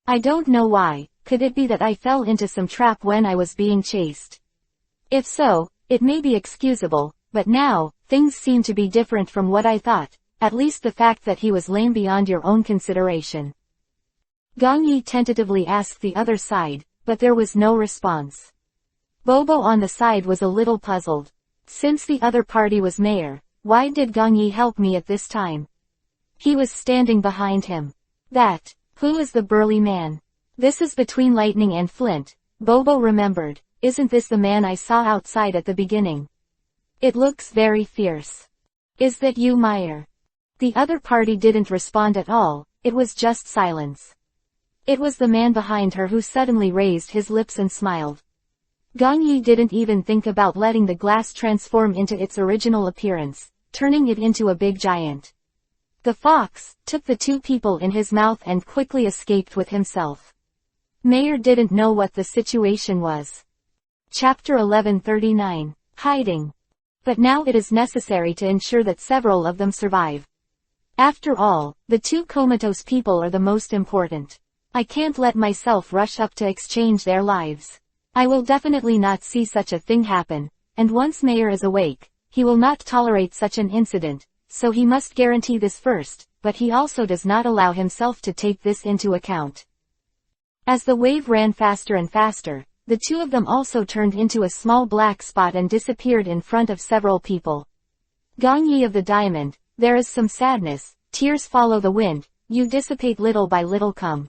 I don't know why. Could it be that I fell into some trap when I was being chased? If so, it may be excusable, but now, things seem to be different from what I thought, at least the fact that he was lame beyond your own consideration. Gongyi tentatively asked the other side, but there was no response. Bobo on the side was a little puzzled. Since the other party was Mayer, why did Gongyi help me at this time? He was standing behind him. Who is the burly man? This is between Lightning and Flint, Bobo remembered. Isn't this the man I saw outside at the beginning? It looks very fierce. Is that you, Mayer? The other party didn't respond at all, it was just silence. It was the man behind her who suddenly raised his lips and smiled. Gongyi didn't even think about letting the glass transform into its original appearance, turning it into a big giant. The fox took the two people in his mouth and quickly escaped with himself. Mayer didn't know what the situation was. Chapter 1139. Hiding. But now it is necessary to ensure that several of them survive. After all, the two comatose people are the most important. I can't let myself rush up to exchange their lives. I will definitely not see such a thing happen, and once Mayer is awake, he will not tolerate such an incident, so he must guarantee this first, but he also does not allow himself to take this into account. As the wave ran faster and faster, the two of them also turned into a small black spot and disappeared in front of several people. Gongyi of the Diamond, there is some sadness, tears follow the wind, you dissipate little by little come.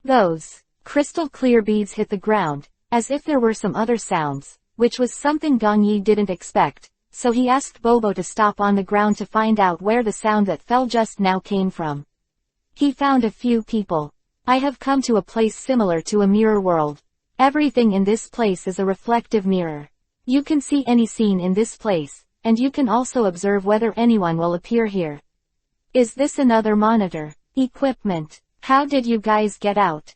Those crystal clear beads hit the ground, as if there were some other sounds, which was something Gongyi didn't expect, so he asked Bobo to stop on the ground to find out where the sound that fell just now came from. He found a few people. I have come to a place similar to a mirror world. Everything in this place is a reflective mirror. You can see any scene in this place, and you can also observe whether anyone will appear here. Is this another monitor? Equipment. How did you guys get out?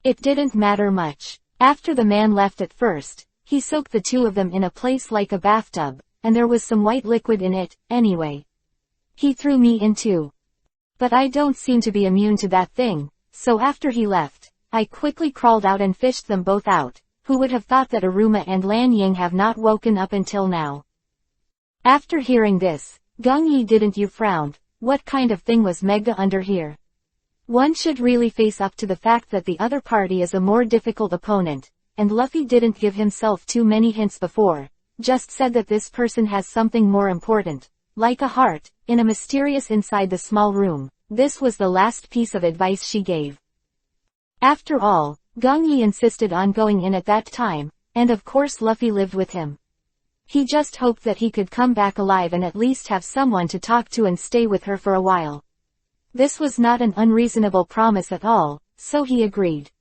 It didn't matter much. After the man left at first, he soaked the two of them in a place like a bathtub, and there was some white liquid in it, anyway. He threw me in too. But I don't seem to be immune to that thing, so after he left, I quickly crawled out and fished them both out. Who would have thought that Aruma and Lanying have not woken up until now? After hearing this, Gongyi didn't you frowned. What kind of thing was Megda under here? One should really face up to the fact that the other party is a more difficult opponent, and Luffy didn't give himself too many hints before, just said that this person has something more important, like a heart, in a mysterious inside the small room. This was the last piece of advice she gave. After all, Gongyi insisted on going in at that time, and of course Luffy lived with him. He just hoped that he could come back alive and at least have someone to talk to and stay with her for a while. This was not an unreasonable promise at all, so he agreed.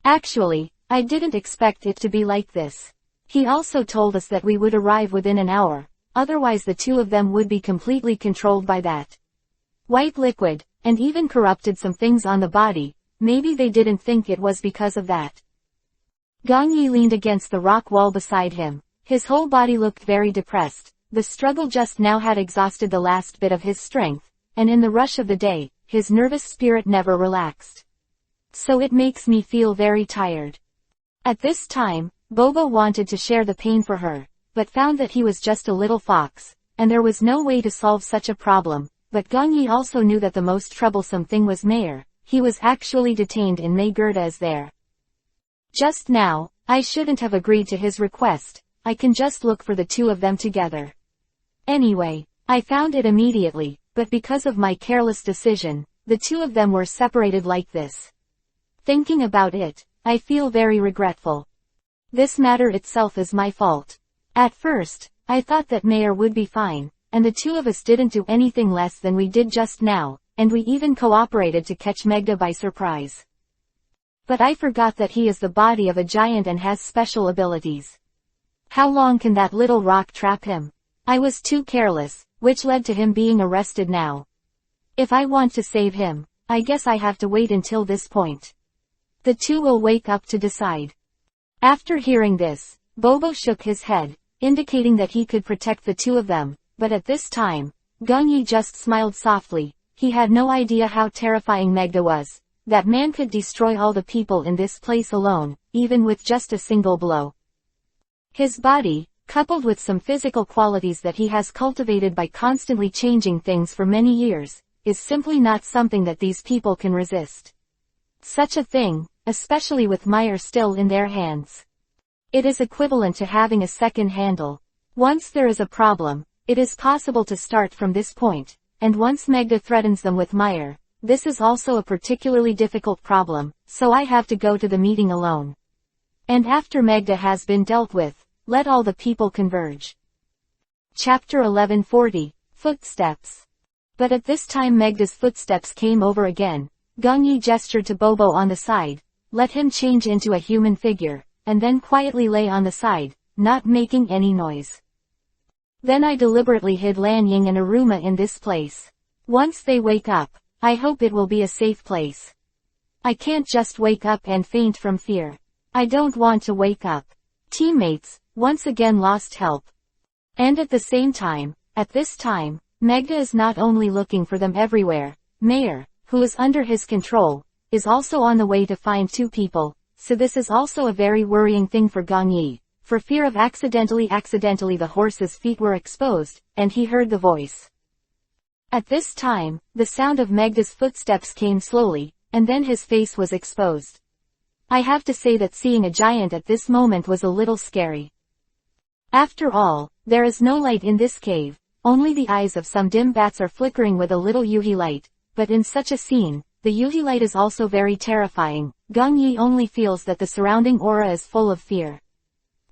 Actually, I didn't expect it to be like this. He also told us that we would arrive within an hour, otherwise the two of them would be completely controlled by that white liquid, and even corrupted some things on the body. Maybe they didn't think it was because of that. Gongyi leaned against the rock wall beside him. His whole body looked very depressed. The struggle just now had exhausted the last bit of his strength, and in the rush of the day, his nervous spirit never relaxed. So it makes me feel very tired. At this time, Bobo wanted to share the pain for her, but found that he was just a little fox, and there was no way to solve such a problem. But Gongyi also knew that the most troublesome thing was Mayer. he was actually detained in Maygerda's there. Just now, I shouldn't have agreed to his request. I can just look for the two of them together. Anyway, I found it immediately, but because of my careless decision, the two of them were separated like this. Thinking about it, I feel very regretful. This matter itself is my fault. At first, I thought that Mayer would be fine, and the two of us didn't do anything less than we did just now, and we even cooperated to catch Megda by surprise. But I forgot that he is the body of a giant and has special abilities. How long can that little rock trap him? I was too careless, which led to him being arrested now. If I want to save him, I guess I have to wait until this point. The two will wake up to decide. After hearing this, Bobo shook his head, indicating that he could protect the two of them, but at this time, Gongyi just smiled softly. He had no idea how terrifying Megda was. That man could destroy all the people in this place alone, even with just a single blow. His body, coupled with some physical qualities that he has cultivated by constantly changing things for many years, is simply not something that these people can resist. Such a thing, especially with Meyer still in their hands. It is equivalent to having a second handle. Once there is a problem, it is possible to start from this point, and once Megda threatens them with Meyer, this is also a particularly difficult problem, so I have to go to the meeting alone. And after Megda has been dealt with, let all the people converge. Chapter 1140, Footsteps. But at this time Megda's footsteps came over again. Gongyi gestured to Bobo on the side, let him change into a human figure, and then quietly lay on the side, not making any noise. Then I deliberately hid Lanying and Aruma in this place. Once they wake up, I hope it will be a safe place. I can't just wake up and faint from fear. I don't want to wake up. Teammates, once again lost help. And at the same time, at this time, Megda is not only looking for them everywhere. Mayer, who is under his control, is also on the way to find two people, so this is also a very worrying thing for Gongyi. For fear of accidentally the horse's feet were exposed, and he heard the voice. At this time, the sound of Megda's footsteps came slowly, and then his face was exposed. I have to say that seeing a giant at this moment was a little scary. After all, there is no light in this cave, only the eyes of some dim bats are flickering with a little yuhi light, but in such a scene, the yuhi light is also very terrifying. Gongyi only feels that the surrounding aura is full of fear.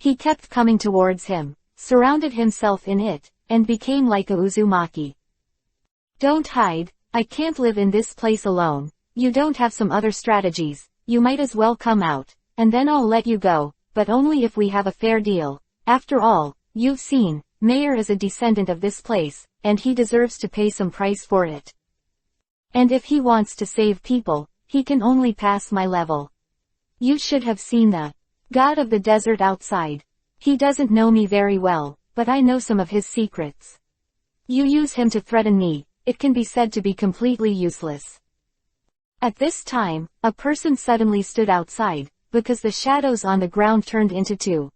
He kept coming towards him, surrounded himself in it, and became like a Uzumaki. Don't hide, I can't live in this place alone. You don't have some other strategies, you might as well come out, and then I'll let you go, but only if we have a fair deal. After all, you've seen, Mayer is a descendant of this place, and he deserves to pay some price for it. And if he wants to save people, he can only pass my level. You should have seen the God of the desert outside. He doesn't know me very well, but I know some of his secrets. You use him to threaten me, it can be said to be completely useless. At this time, a person suddenly stood outside, because the shadows on the ground turned into two.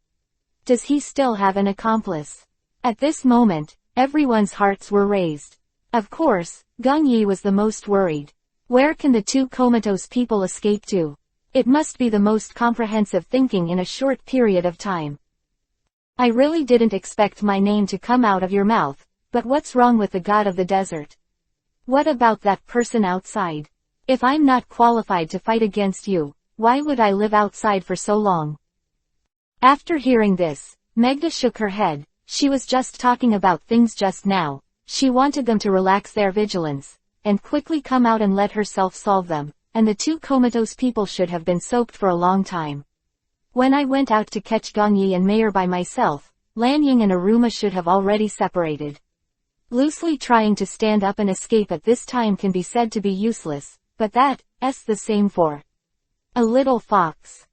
Does he still have an accomplice? At this moment, everyone's hearts were raised. Of course, Gongyi was the most worried. Where can the two comatose people escape to? It must be the most comprehensive thinking in a short period of time. I really didn't expect my name to come out of your mouth, but what's wrong with the God of the desert? What about that person outside? If I'm not qualified to fight against you, why would I live outside for so long? After hearing this, Megda shook her head. She was just talking about things just now. She wanted them to relax their vigilance, and quickly come out and let herself solve them, and the two comatose people should have been soaked for a long time. When I went out to catch Gongyi and Mayer by myself, Lanying and Aruma should have already separated. Loosely trying to stand up and escape at this time can be said to be useless, but that's the same for a little fox.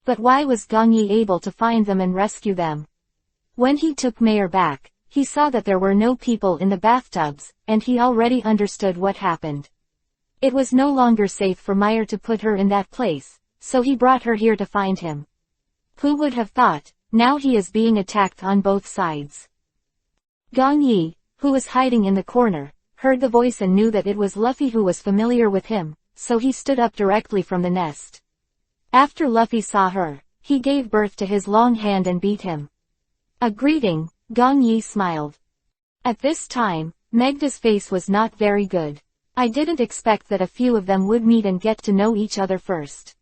But why was Gongyi able to find them and rescue them? When he took Mayer back, he saw that there were no people in the bathtubs, and he already understood what happened. It was no longer safe for Meyer to put her in that place, so he brought her here to find him. Who would have thought? Now he is being attacked on both sides. Gongyi, who was hiding in the corner, heard the voice and knew that it was Luffy who was familiar with him, so he stood up directly from the nest. After Luffy saw her, he gave birth to his long hand and beat him. A greeting, Gong Yi smiled. At this time, Megda's face was not very good. I didn't expect that a few of them would meet and get to know each other first.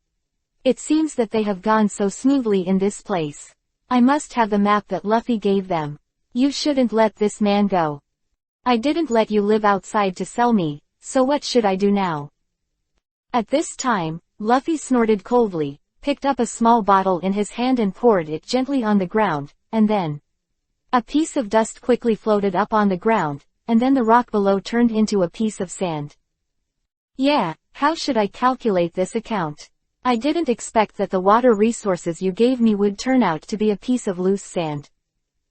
It seems that they have gone so smoothly in this place. I must have the map that Luffy gave them. You shouldn't let this man go. I didn't let you live outside to sell me, so what should I do now? At this time, Luffy snorted coldly, picked up a small bottle in his hand and poured it gently on the ground, and then a piece of dust quickly floated up on the ground, and then the rock below turned into a piece of sand. Yeah, how should I calculate this account? I didn't expect that the water resources you gave me would turn out to be a piece of loose sand.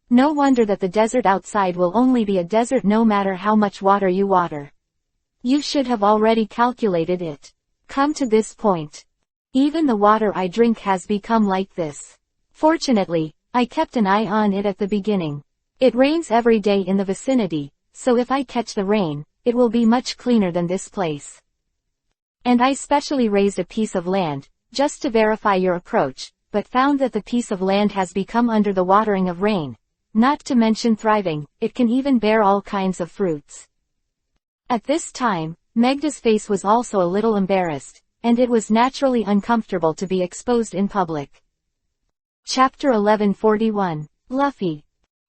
No wonder that the desert outside will only be a desert no matter how much water you water. You should have already calculated it. Come to this point. Even the water I drink has become like this. Fortunately, I kept an eye on it at the beginning. It rains every day in the vicinity, so if I catch the rain, it will be much cleaner than this place. And I specially raised a piece of land, just to verify your approach, but found that the piece of land has become under the watering of rain. Not to mention thriving, it can even bear all kinds of fruits. At this time, Megda's face was also a little embarrassed, and it was naturally uncomfortable to be exposed in public. Chapter 1141. Luffy.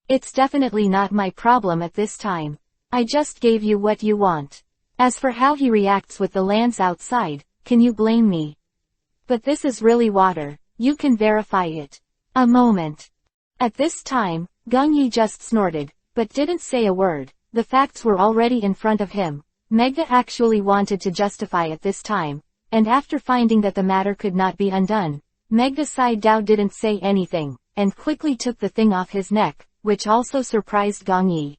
It's definitely not my problem at this time. I just gave you what you want. As for how he reacts with the lands outside, can you blame me? But this is really water, you can verify it. A moment. At this time, Gong Yi just snorted, but didn't say a word. The facts were already in front of him. Megda actually wanted to justify at this time, and after finding that the matter could not be undone, Megda sighed down, didn't say anything, and quickly took the thing off his neck, which also surprised Gong Yi.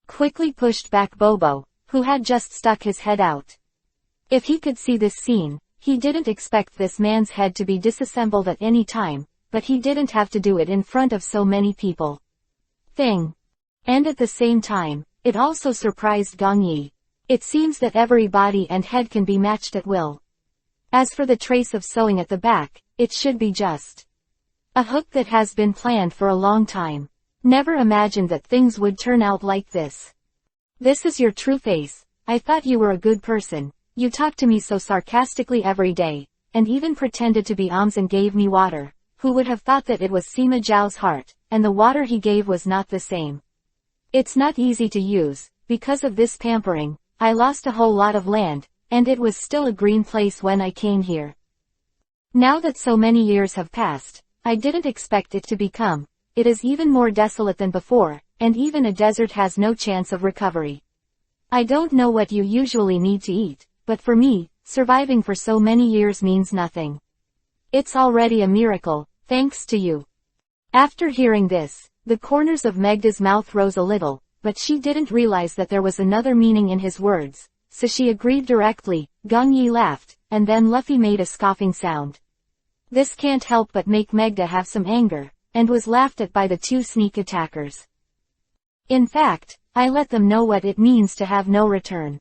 Quickly pushed back Bobo, who had just stuck his head out. If he could see this scene, he didn't expect this man's head to be disassembled at any time, but he didn't have to do it in front of so many people. And at the same time, it also surprised Gong Yi. It seems that every body and head can be matched at will. As for the trace of sewing at the back, it should be just a hook that has been planned for a long time. Never imagined that things would turn out like this. This is your true face. I thought you were a good person. You talked to me so sarcastically every day, and even pretended to be alms and gave me water. Who would have thought that it was Sima Zhao's heart, and the water he gave was not the same? It's not easy to use. Because of this pampering, I lost a whole lot of land, and it was still a green place when I came here. Now that so many years have passed, I didn't expect it to become. It is even more desolate than before, and even a desert has no chance of recovery. I don't know what you usually need to eat, but for me, surviving for so many years means nothing. It's already a miracle, thanks to you. After hearing this, the corners of Megda's mouth rose a little, but she didn't realize that there was another meaning in his words, so she agreed directly. Gong Yi laughed, and then Luffy made a scoffing sound. This can't help but make Megda have some anger, and was laughed at by the two sneak attackers. In fact, I let them know what it means to have no return.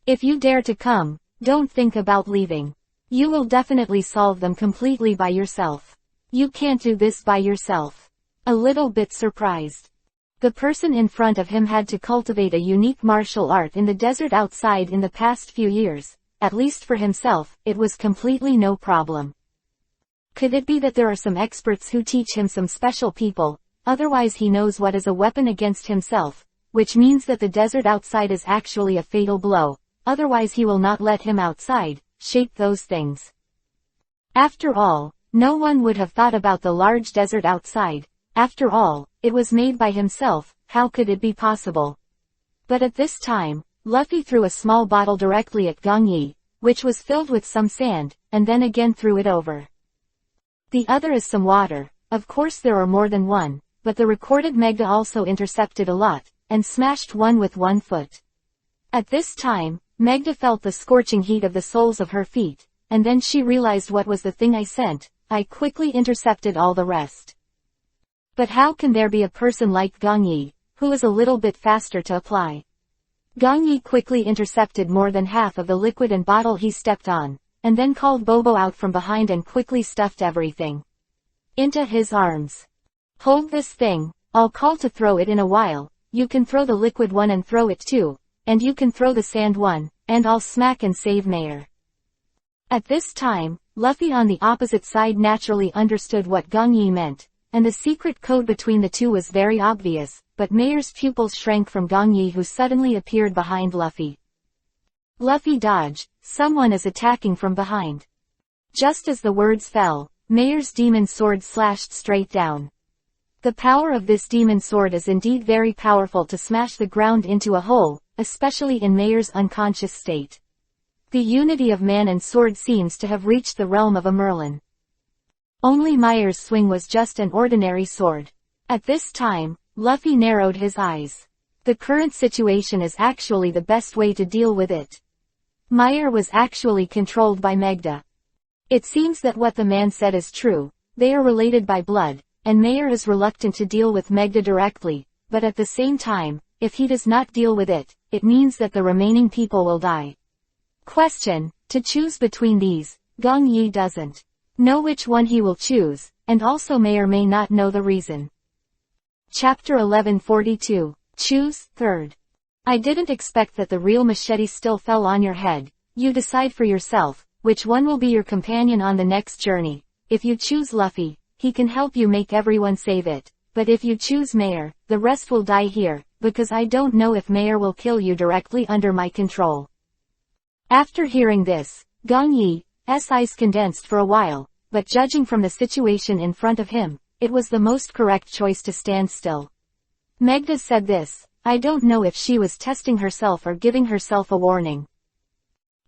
If you dare to come, don't think about leaving. You will definitely solve them completely by yourself. You can't do this by yourself. A little bit surprised. The person in front of him had to cultivate a unique martial art in the desert outside in the past few years. At least for himself, it was completely no problem. Could it be that there are some experts who teach him some special people? Otherwise he knows what is a weapon against himself, which means that the desert outside is actually a fatal blow. Otherwise he will not let him outside, shape those things. After all, no one would have thought about the large desert outside. After all, it was made by himself, how could it be possible? But at this time, Luffy threw a small bottle directly at Gong Yi, which was filled with some sand, and then again threw it over. The other is some water. Of course there are more than one, but the recorded Megda also intercepted a lot, and smashed one with 1 foot. At this time, Megda felt the scorching heat of the soles of her feet, and then she realized what was the thing I sent. I quickly intercepted all the rest. But how can there be a person like Gong Yi, who is a little bit faster to apply? Gong Yi quickly intercepted more than half of the liquid and bottle he stepped on, and then called Bobo out from behind and quickly stuffed everything into his arms. Hold this thing, I'll call to throw it in a while, you can throw the liquid one and throw it too, and you can throw the sand one, and I'll smack and save Mayor. At this time, Luffy on the opposite side naturally understood what Gong Yi meant, and the secret code between the two was very obvious, but Mayor's pupils shrank from Gong Yi who suddenly appeared behind Luffy. Luffy dodge, someone is attacking from behind. Just as the words fell, Mayor's demon sword slashed straight down. The power of this demon sword is indeed very powerful to smash the ground into a hole, especially in Mayor's unconscious state. The unity of man and sword seems to have reached the realm of a Merlin. Only Mayor's swing was just an ordinary sword. At this time, Luffy narrowed his eyes. The current situation is actually the best way to deal with it. Mayor was actually controlled by Megda. It seems that what the man said is true, they are related by blood, and Mayor is reluctant to deal with Megda directly, but at the same time, if he does not deal with it, it means that the remaining people will die. Question, to choose between these, Gong Yi doesn't know which one he will choose, and also Mayor may not know the reason. Chapter 1142, Choose, Third. I didn't expect that the real machete still fell on your head. You decide for yourself, which one will be your companion on the next journey. If you choose Luffy, he can help you make everyone save it, but if you choose Mayor, the rest will die here, because I don't know if Mayor will kill you directly under my control. After hearing this, Gong Yi's eyes condensed for a while, but judging from the situation in front of him, it was the most correct choice to stand still. Megda said this, I don't know if she was testing herself or giving herself a warning.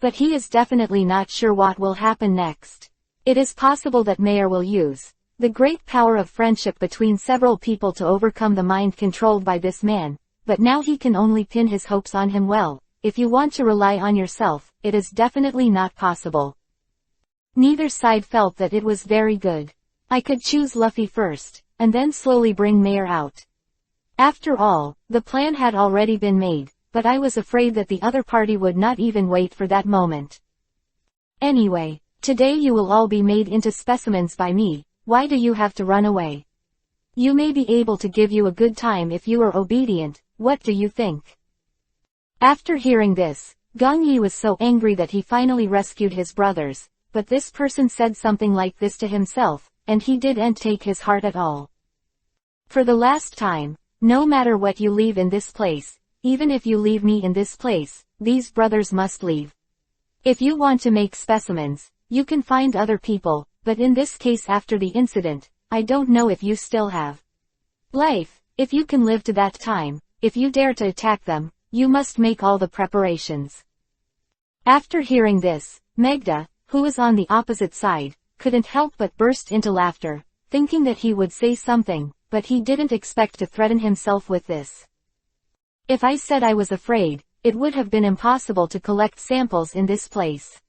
But he is definitely not sure what will happen next. It is possible that Mayor will use the great power of friendship between several people to overcome the mind controlled by this man, but now he can only pin his hopes on him. Well, if you want to rely on yourself, it is definitely not possible. Neither side felt that it was very good. I could choose Luffy first, and then slowly bring Mayor out. After all, the plan had already been made, but I was afraid that the other party would not even wait for that moment. Anyway, today you will all be made into specimens by me. Why do you have to run away? You may be able to give you a good time if you are obedient. What do you think? After hearing this, Gong Yi was so angry that he finally rescued his brothers, but this person said something like this to himself, and he didn't take his heart at all. For the last time, no matter what you leave in this place, even if you leave me in this place, these brothers must leave. If you want to make specimens, you can find other people, but in this case after the incident, I don't know if you still have life. If you can live to that time, if you dare to attack them, you must make all the preparations. After hearing this, Megda, who was on the opposite side, couldn't help but burst into laughter, thinking that he would say something, but he didn't expect to threaten himself with this. If I said I was afraid, it would have been impossible to collect samples in this place.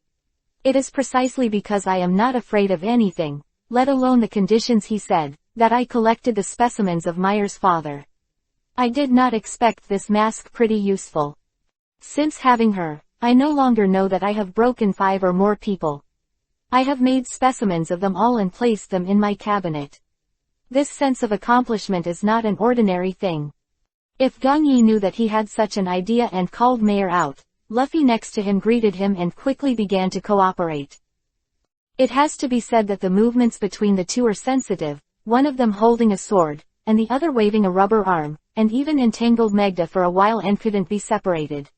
It is precisely because I am not afraid of anything, let alone the conditions he said, that I collected the specimens of Mayor's father. I did not expect this mask pretty useful. Since having her, I no longer know that I have broken 5 or more people. I have made specimens of them all and placed them in my cabinet. This sense of accomplishment is not an ordinary thing. If Gong Yi knew that he had such an idea and called Mayor out, Luffy next to him greeted him and quickly began to cooperate. It has to be said that the movements between the two are sensitive, one of them holding a sword, and the other waving a rubber arm, and even entangled Megda for a while and couldn't be separated.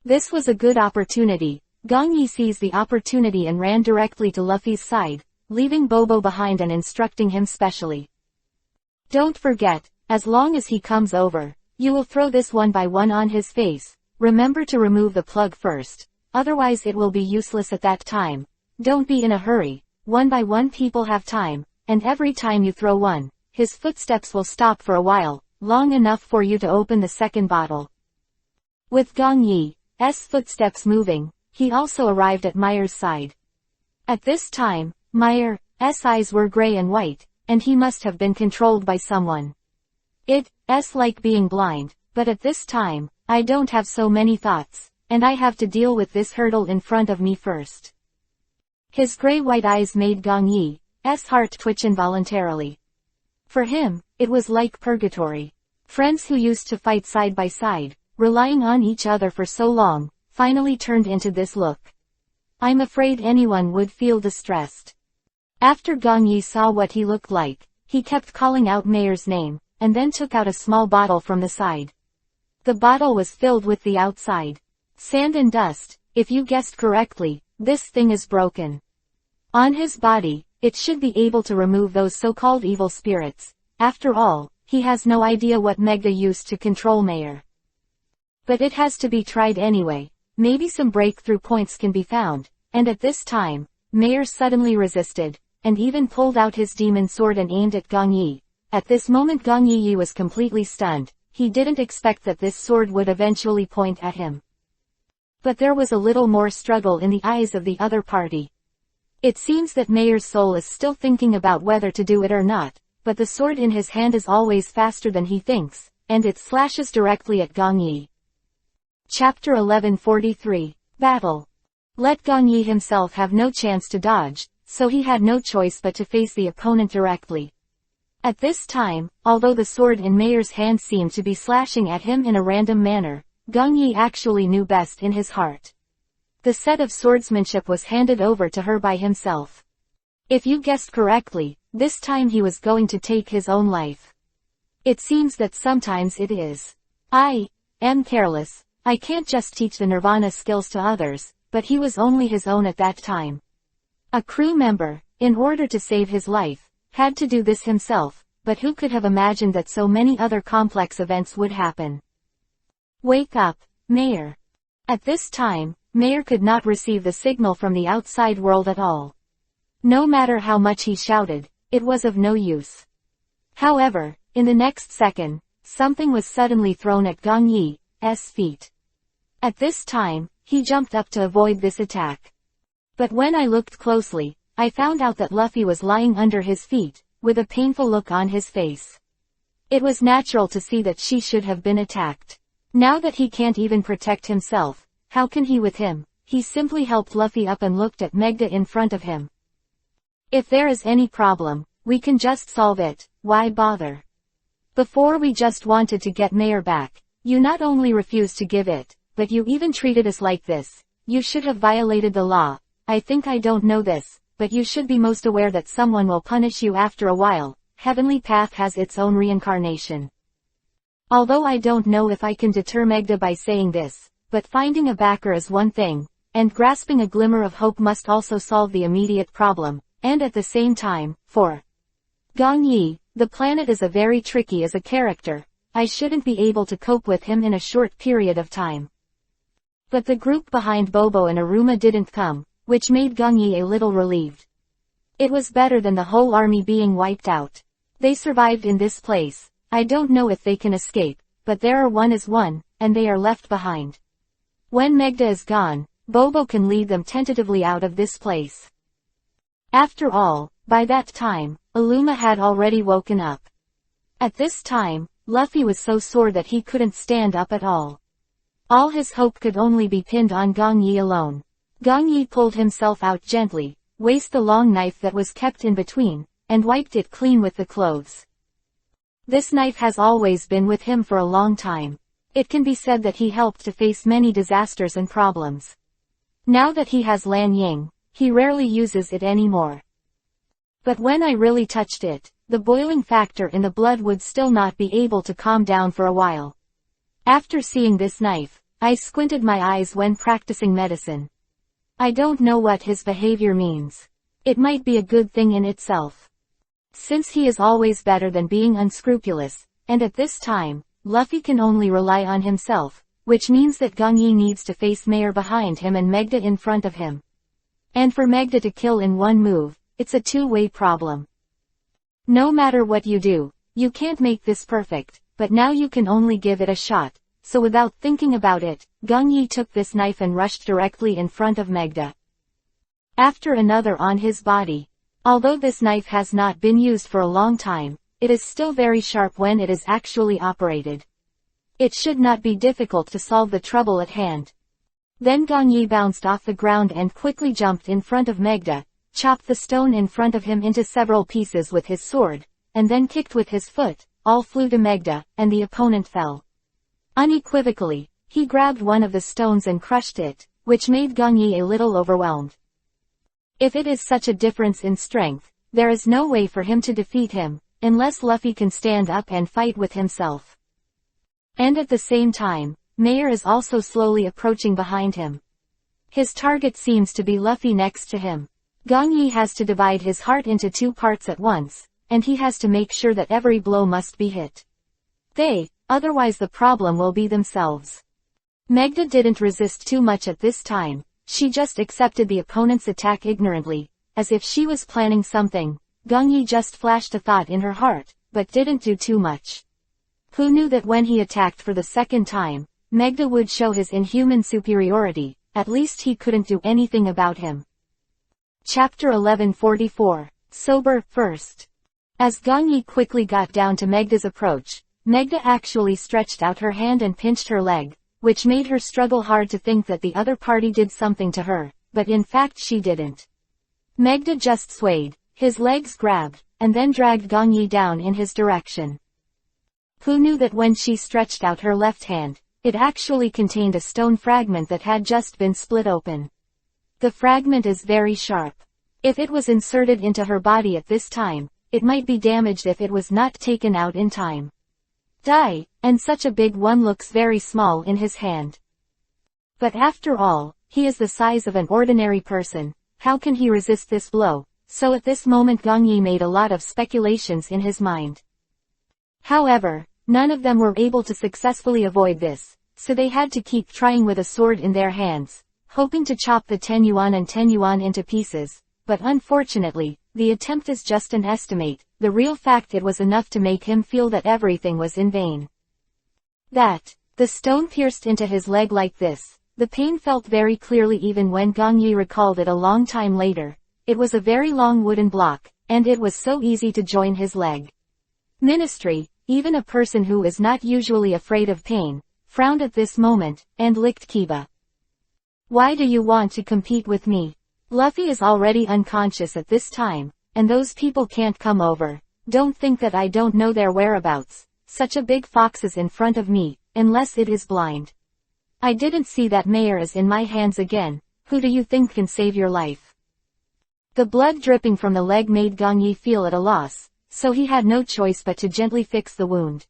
This was a good opportunity. Gong Yi seized the opportunity and ran directly to Luffy's side, leaving Bobo behind and instructing him specially. Don't forget, as long as he comes over, you will throw this one by one on his face. Remember to remove the plug first, otherwise it will be useless at that time. Don't be in a hurry, one by one people have time, and every time you throw one, his footsteps will stop for a while, long enough for you to open the second bottle. With Gong Yi's footsteps moving, he also arrived at Mayor's side. At this time, Mayor's eyes were gray and white, and he must have been controlled by someone. It's like being blind, but at this time, I don't have so many thoughts, and I have to deal with this hurdle in front of me first. His gray-white eyes made Gong Yi's heart twitch involuntarily. For him, it was like purgatory. Friends who used to fight side by side, relying on each other for so long, finally turned into this look. I'm afraid anyone would feel distressed. After Gong Yi saw what he looked like, he kept calling out Mayer's name, and then took out a small bottle from the side. The bottle was filled with the outside sand and dust. If you guessed correctly, this thing is broken. On his body, it should be able to remove those so-called evil spirits. After all, he has no idea what Megda used to control Mayer. But it has to be tried anyway. Maybe some breakthrough points can be found, and at this time, Mayer suddenly resisted, and even pulled out his demon sword and aimed at Gong Yi. At this moment Gong Yi was completely stunned. He didn't expect that this sword would eventually point at him. But there was a little more struggle in the eyes of the other party. It seems that Mayer's soul is still thinking about whether to do it or not, but the sword in his hand is always faster than he thinks, and it slashes directly at Gong Yi. Chapter 1143. Battle. Let Gong Yi himself have no chance to dodge, so he had no choice but to face the opponent directly. At this time, although the sword in Mayer's hand seemed to be slashing at him in a random manner, Gong Yi actually knew best in his heart. The set of swordsmanship was handed over to her by himself. If you guessed correctly, this time he was going to take his own life. It seems that sometimes it is. I am careless. I can't just teach the Nirvana skills to others, but he was only his own at that time. A crew member, in order to save his life, had to do this himself, but who could have imagined that so many other complex events would happen? Wake up, Mayer. At this time, Mayer could not receive the signal from the outside world at all. No matter how much he shouted, it was of no use. However, in the next second, something was suddenly thrown at Gong Yi's feet. At this time, he jumped up to avoid this attack. But when I looked closely, I found out that Luffy was lying under his feet, with a painful look on his face. It was natural to see that she should have been attacked. Now that he can't even protect himself, how can he with him? He simply helped Luffy up and looked at Megda in front of him. If there is any problem, we can just solve it, why bother? Before we just wanted to get Mayer back. You not only refused to give it, but you even treated us like this. You should have violated the law. I think I don't know this, but you should be most aware that someone will punish you after a while. Heavenly Path has its own reincarnation. Although I don't know if I can deter Megda by saying this, but finding a backer is one thing, and grasping a glimmer of hope must also solve the immediate problem, and at the same time, for Gong Yi, the planet is a very tricky as a character. I shouldn't be able to cope with him in a short period of time. But the group behind Bobo and Aruma didn't come, which made Gong Yi a little relieved. It was better than the whole army being wiped out. They survived in this place. I don't know if they can escape, but there are one is one, and they are left behind. When Megda is gone, Bobo can lead them tentatively out of this place. After all, by that time, Aluma had already woken up. At this time, Luffy was so sore that he couldn't stand up at all. All his hope could only be pinned on Gong Yi alone. Gong Yi pulled himself out gently, raised the long knife that was kept in between, and wiped it clean with the clothes. This knife has always been with him for a long time. It can be said that he helped to face many disasters and problems. Now that he has Lan Ying, he rarely uses it anymore. But when I really touched it, the boiling factor in the blood would still not be able to calm down for a while. After seeing this knife, I squinted my eyes when practicing medicine. I don't know what his behavior means. It might be a good thing in itself. Since he is always better than being unscrupulous, and at this time, Luffy can only rely on himself, which means that Gong Yi needs to face Mayer behind him and Megda in front of him. And for Megda to kill in one move, it's a two-way problem. No matter what you do, you can't make this perfect, but now you can only give it a shot. So without thinking about it, Gong Yi took this knife and rushed directly in front of Megda. After another on his body. Although this knife has not been used for a long time, it is still very sharp when it is actually operated. It should not be difficult to solve the trouble at hand. Then Gong Yi bounced off the ground and quickly jumped in front of Megda, chopped the stone in front of him into several pieces with his sword, and then kicked with his foot. All flew to Megda, and the opponent fell. Unequivocally, he grabbed one of the stones and crushed it, which made Gong Yi a little overwhelmed. If it is such a difference in strength, there is no way for him to defeat him, unless Luffy can stand up and fight with himself. And at the same time, Mayer is also slowly approaching behind him. His target seems to be Luffy next to him. Gong Yi has to divide his heart into two parts at once, and he has to make sure that every blow must be hit. Otherwise the problem will be themselves. Megda didn't resist too much at this time, she just accepted the opponent's attack ignorantly, as if she was planning something. Gong Yi just flashed a thought in her heart, but didn't do too much. Who knew that when he attacked for the second time, Megda would show his inhuman superiority? At least he couldn't do anything about him. Chapter 1144. Sober First. As Gong Yi quickly got down to Megda's approach, Megda actually stretched out her hand and pinched her leg, which made her struggle hard to think that the other party did something to her, but in fact she didn't. Megda just swayed, his legs grabbed, and then dragged Gong Yi down in his direction. Who knew that when she stretched out her left hand, it actually contained a stone fragment that had just been split open. The fragment is very sharp. If it was inserted into her body at this time, it might be damaged if it was not taken out in time. And such a big one looks very small in his hand. But after all, he is the size of an ordinary person, how can he resist this blow? So at this moment Gong Yi made a lot of speculations in his mind. However, none of them were able to successfully avoid this, so they had to keep trying with a sword in their hands, hoping to chop the 10 yuan and 10 yuan into pieces, but unfortunately, the attempt is just an estimate. The real fact it was enough to make him feel that everything was in vain. The stone pierced into his leg like this. The pain felt very clearly even when Gong Yi recalled it a long time later. It was a very long wooden block, and it was so easy to join his leg. Ministry, even a person who is not usually afraid of pain, frowned at this moment, and licked Kiba. Why do you want to compete with me? Luffy is already unconscious at this time, and those people can't come over. Don't think that I don't know their whereabouts. Such a big fox is in front of me, unless it is blind. I didn't see that Mayer is in my hands again. Who do you think can save your life? The blood dripping from the leg made Gong Yi feel at a loss, so he had no choice but to gently fix the wound.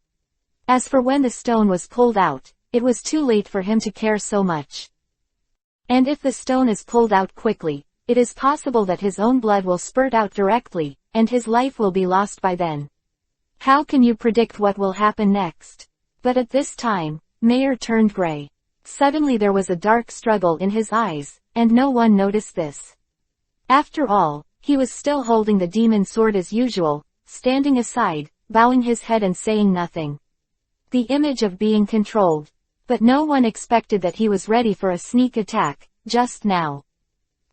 As for when the stone was pulled out, it was too late for him to care so much. And if the stone is pulled out quickly, it is possible that his own blood will spurt out directly, and his life will be lost by then. How can you predict what will happen next? But at this time, Mayer turned gray. Suddenly there was a dark struggle in his eyes, and no one noticed this. After all, he was still holding the demon sword as usual, standing aside, bowing his head and saying nothing. The image of being controlled. But no one expected that he was ready for a sneak attack, just now.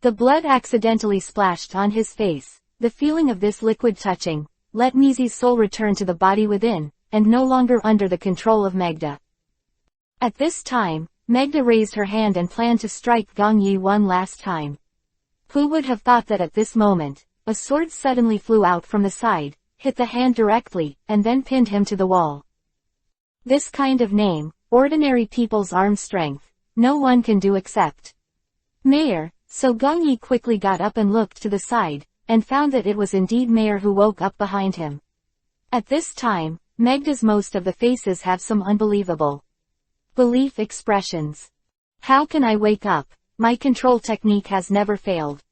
The blood accidentally splashed on his face. The feeling of this liquid touching, let Mizi's soul return to the body within, and no longer under the control of Megda. At this time, Megda raised her hand and planned to strike Gong Yi one last time. Who would have thought that at this moment, a sword suddenly flew out from the side, hit the hand directly, and then pinned him to the wall. This kind of name, ordinary people's arm strength, no one can do except Mayer. So Gong Yi quickly got up and looked to the side, and found that it was indeed Mayer who woke up behind him. At this time, Megda's most of the faces have some unbelievable belief expressions. How can I wake up? My control technique has never failed.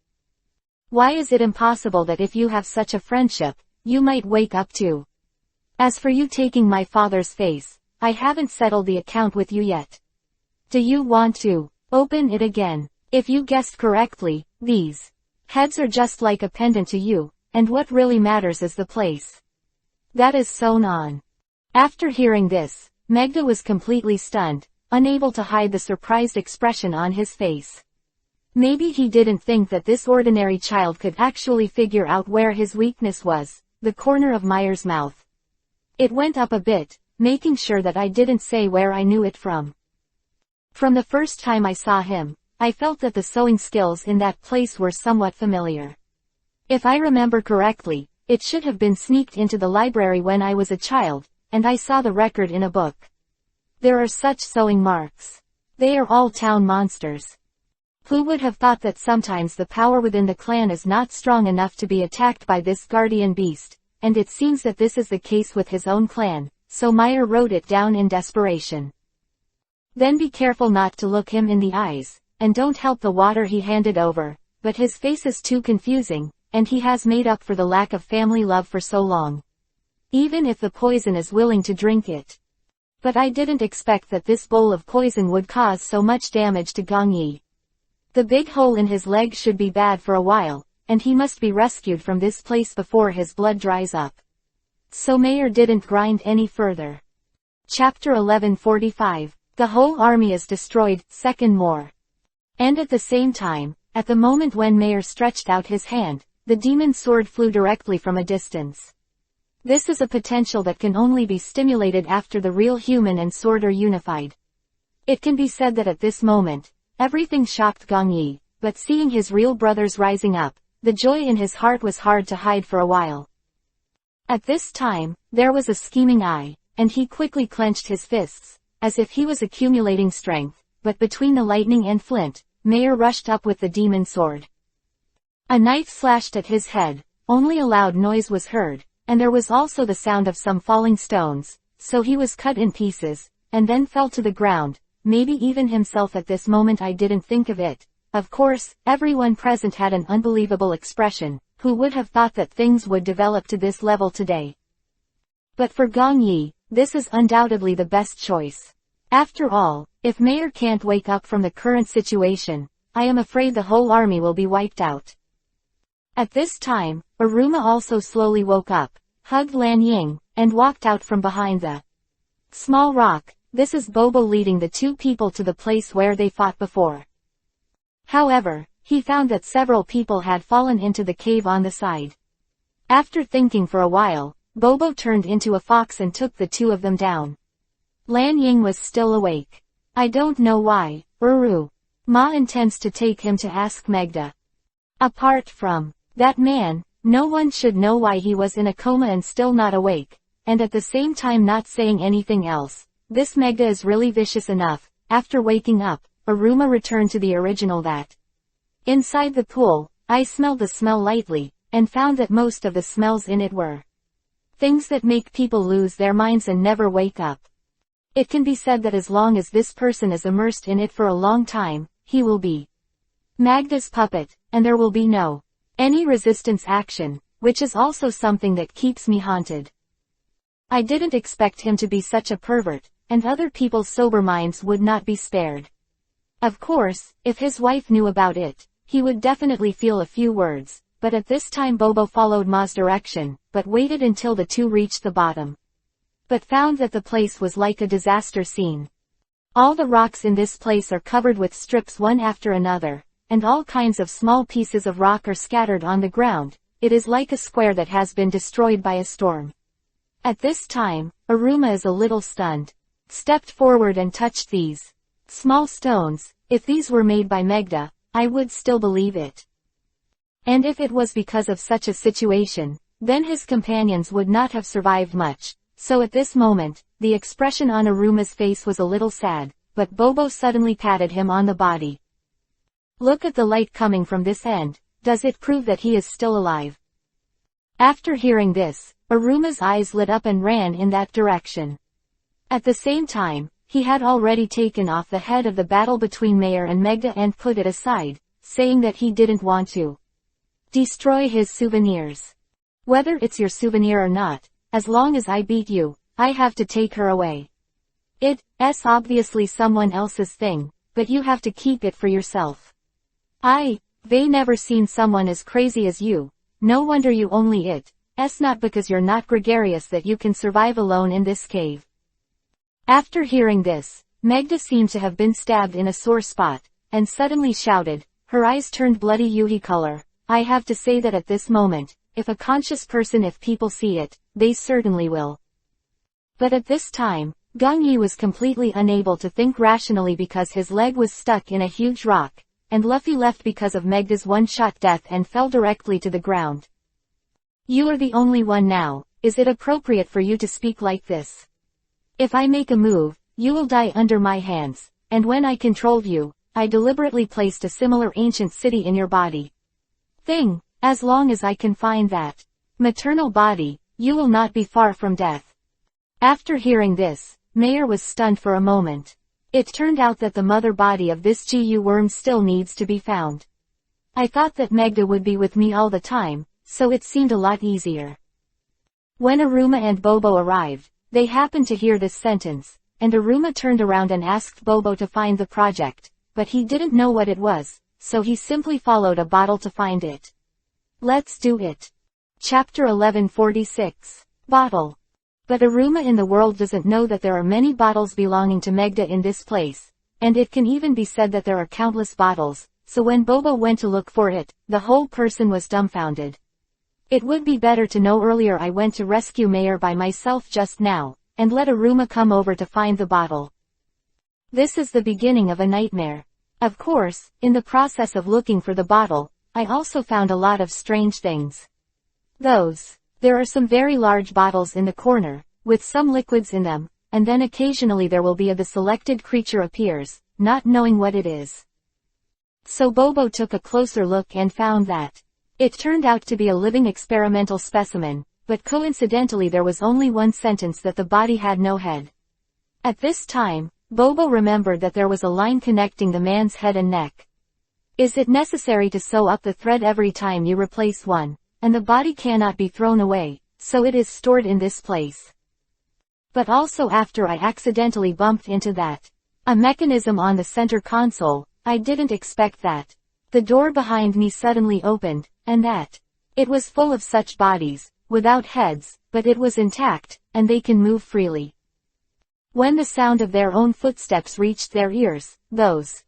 Why is it impossible that if you have such a friendship, you might wake up too? As for you taking my father's face, I haven't settled the account with you yet. Do you want to open it again? If you guessed correctly, these heads are just like a pendant to you, and what really matters is the place that is sewn on. After hearing this, Megda was completely stunned, unable to hide the surprised expression on his face. Maybe he didn't think that this ordinary child could actually figure out where his weakness was, the corner of Mayer's mouth. It went up a bit, making sure that I didn't say where I knew it from. From the first time I saw him, I felt that the sewing skills in that place were somewhat familiar. If I remember correctly, it should have been sneaked into the library when I was a child, and I saw the record in a book. There are such sewing marks. They are all town monsters. Who would have thought that sometimes the power within the clan is not strong enough to be attacked by this guardian beast, and it seems that this is the case with his own clan, so Meyer wrote it down in desperation. Then be careful not to look him in the eyes, and don't help the water he handed over, but his face is too confusing, and he has made up for the lack of family love for so long. Even if the poison is willing to drink it. But I didn't expect that this bowl of poison would cause so much damage to Gong Yi. The big hole in his leg should be bad for a while, and he must be rescued from this place before his blood dries up. So Meyer didn't grind any further. Chapter 1145, The whole army is destroyed, second more. And at the same time, at the moment when Meyer stretched out his hand, the demon sword flew directly from a distance. This is a potential that can only be stimulated after the real human and sword are unified. It can be said that at this moment, everything shocked Gong Yi, but seeing his real brothers rising up, the joy in his heart was hard to hide for a while. At this time, there was a scheming eye, and he quickly clenched his fists, as if he was accumulating strength, but between the lightning and flint, Meyer rushed up with the demon sword. A knife slashed at his head, only a loud noise was heard, and there was also the sound of some falling stones, so he was cut in pieces, and then fell to the ground, maybe even himself at this moment. I didn't think of it. Of course, everyone present had an unbelievable expression, who would have thought that things would develop to this level today. But for Gong Yi, this is undoubtedly the best choice. After all, if Meyer can't wake up from the current situation, I am afraid the whole army will be wiped out. At this time, Aruma also slowly woke up, hugged Lan Ying, and walked out from behind the small rock. This is Bobo leading the two people to the place where they fought before. However, he found that several people had fallen into the cave on the side. After thinking for a while, Bobo turned into a fox and took the two of them down. Lan Ying was still awake. I don't know why, Ma intends to take him to ask Megda. Apart from that man, no one should know why he was in a coma and still not awake, and at the same time not saying anything else. This Megda is really vicious enough. After waking up, Aruma returned to the original vat. Inside the pool, I smelled the smell lightly, and found that most of the smells in it were things that make people lose their minds and never wake up. It can be said that as long as this person is immersed in it for a long time, he will be Magda's puppet, and there will be no any resistance action, which is also something that keeps me haunted. I didn't expect him to be such a pervert, and other people's sober minds would not be spared. Of course, if his wife knew about it, he would definitely feel a few words, but at this time Bobo followed Ma's direction, but waited until the two reached the bottom. But found that the place was like a disaster scene. All the rocks in this place are covered with strips one after another, and all kinds of small pieces of rock are scattered on the ground. It is like a square that has been destroyed by a storm. At this time, Aruma is a little stunned. Stepped forward and touched these small stones. If these were made by Megda, I would still believe it. And if it was because of such a situation, then his companions would not have survived much. So at this moment, the expression on Aruma's face was a little sad, but Bobo suddenly patted him on the body. Look at the light coming from this end. Does it prove that he is still alive? After hearing this, Aruma's eyes lit up and ran in that direction. At the same time, he had already taken off the head of the battle between Meyer and Megda and put it aside, saying that he didn't want to destroy his souvenirs. Whether it's your souvenir or not, as long as I beat you, I have to take her away. It's obviously someone else's thing, but you have to keep it for yourself. They never seen someone as crazy as you. No wonder you only it's not because you're not gregarious that you can survive alone in this cave. After hearing this, Megda seemed to have been stabbed in a sore spot, and suddenly shouted, her eyes turned bloody yuhi color. I have to say that at this moment, if a conscious person, if people see it, they certainly will But at this time, Gongyi was completely unable to think rationally because his leg was stuck in a huge rock, and Luffy left because of Megda's one-shot death and fell directly to the ground. You are the only one now. Is it appropriate for you to speak like this? If I make a move, you will die under my hands, and when I controlled you, I deliberately placed a similar ancient city in your body. As long as I can find that maternal body, you will not be far from death. After hearing this, Mayer was stunned for a moment. It turned out that the mother body of this GU worm still needs to be found. I thought that Megda would be with me all the time, so it seemed a lot easier. When Aruma and Bobo arrived, they happened to hear this sentence, and Aruma turned around and asked Bobo to find the project, but he didn't know what it was, so he simply followed a bottle to find it. Let's do it. Chapter 1146. Bottle. But Aruma in the world doesn't know that there are many bottles belonging to Megda in this place, and it can even be said that there are countless bottles, so when Bobo went to look for it, the whole person was dumbfounded. It would be better to know earlier. I went to rescue Mayer by myself just now, and let Aruma come over to find the bottle. This is the beginning of a nightmare. Of course, in the process of looking for the bottle, I also found a lot of strange things. There are some very large bottles in the corner, with some liquids in them, and then occasionally there will be the selected creature appears, not knowing what it is. So Bobo took a closer look and found that it turned out to be a living experimental specimen, but coincidentally there was only one sentence that the body had no head. At this time, Bobo remembered that there was a line connecting the man's head and neck. Is it necessary to sew up the thread every time you replace one? And the body cannot be thrown away, so it is stored in this place. But also after I accidentally bumped into a mechanism on the center console, I didn't expect that. The door behind me suddenly opened, and it was full of such bodies, without heads, but it was intact, and they can move freely. When the sound of their own footsteps reached their ears, those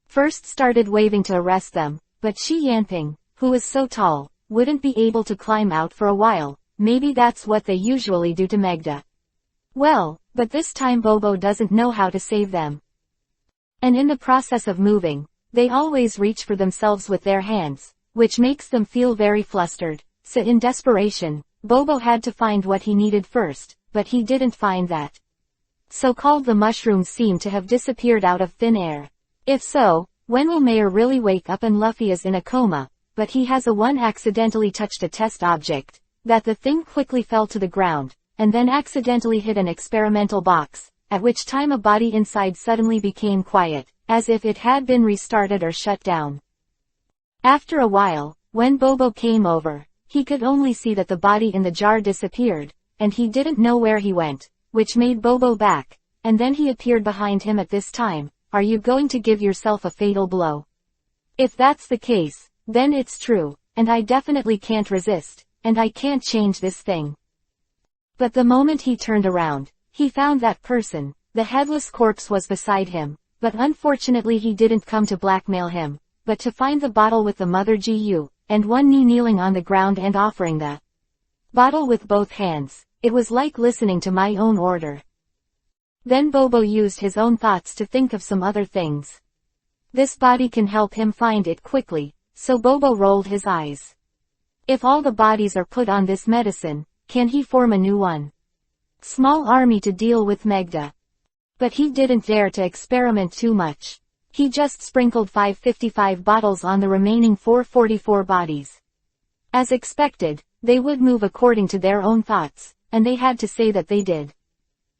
first started waving to arrest them, but Shi Yanping, who was so tall, wouldn't be able to climb out for a while. Maybe that's what they usually do to Megda. Well, but this time Bobo doesn't know how to save them. And in the process of moving, they always reach for themselves with their hands, which makes them feel very flustered. So in desperation, Bobo had to find what he needed first, but he didn't find that. So-called the mushrooms seem to have disappeared out of thin air. If so, when will Mayer really wake up? And Luffy is in a coma, but he has accidentally touched a test object, that the thing quickly fell to the ground, and then accidentally hit an experimental box, at which time a body inside suddenly became quiet, as if it had been restarted or shut down. After a while, when Bobo came over, he could only see that the body in the jar disappeared, and he didn't know where he went, which made Bobo back, and then he appeared behind him at this time. Are you going to give yourself a fatal blow? If that's the case, then it's true, and I definitely can't resist, and I can't change this thing. But the moment he turned around, he found that person. The headless corpse was beside him, but unfortunately he didn't come to blackmail him, but to find the bottle with the mother GU, and one knee kneeling on the ground and offering the bottle with both hands. It was like listening to my own order. Then Bobo used his own thoughts to think of some other things. This body can help him find it quickly, so Bobo rolled his eyes. If all the bodies are put on this medicine, can he form a new one? Small army to deal with Megda. But he didn't dare to experiment too much. He just sprinkled 555 bottles on the remaining 444 bodies. As expected, they would move according to their own thoughts, and they had to say that they did.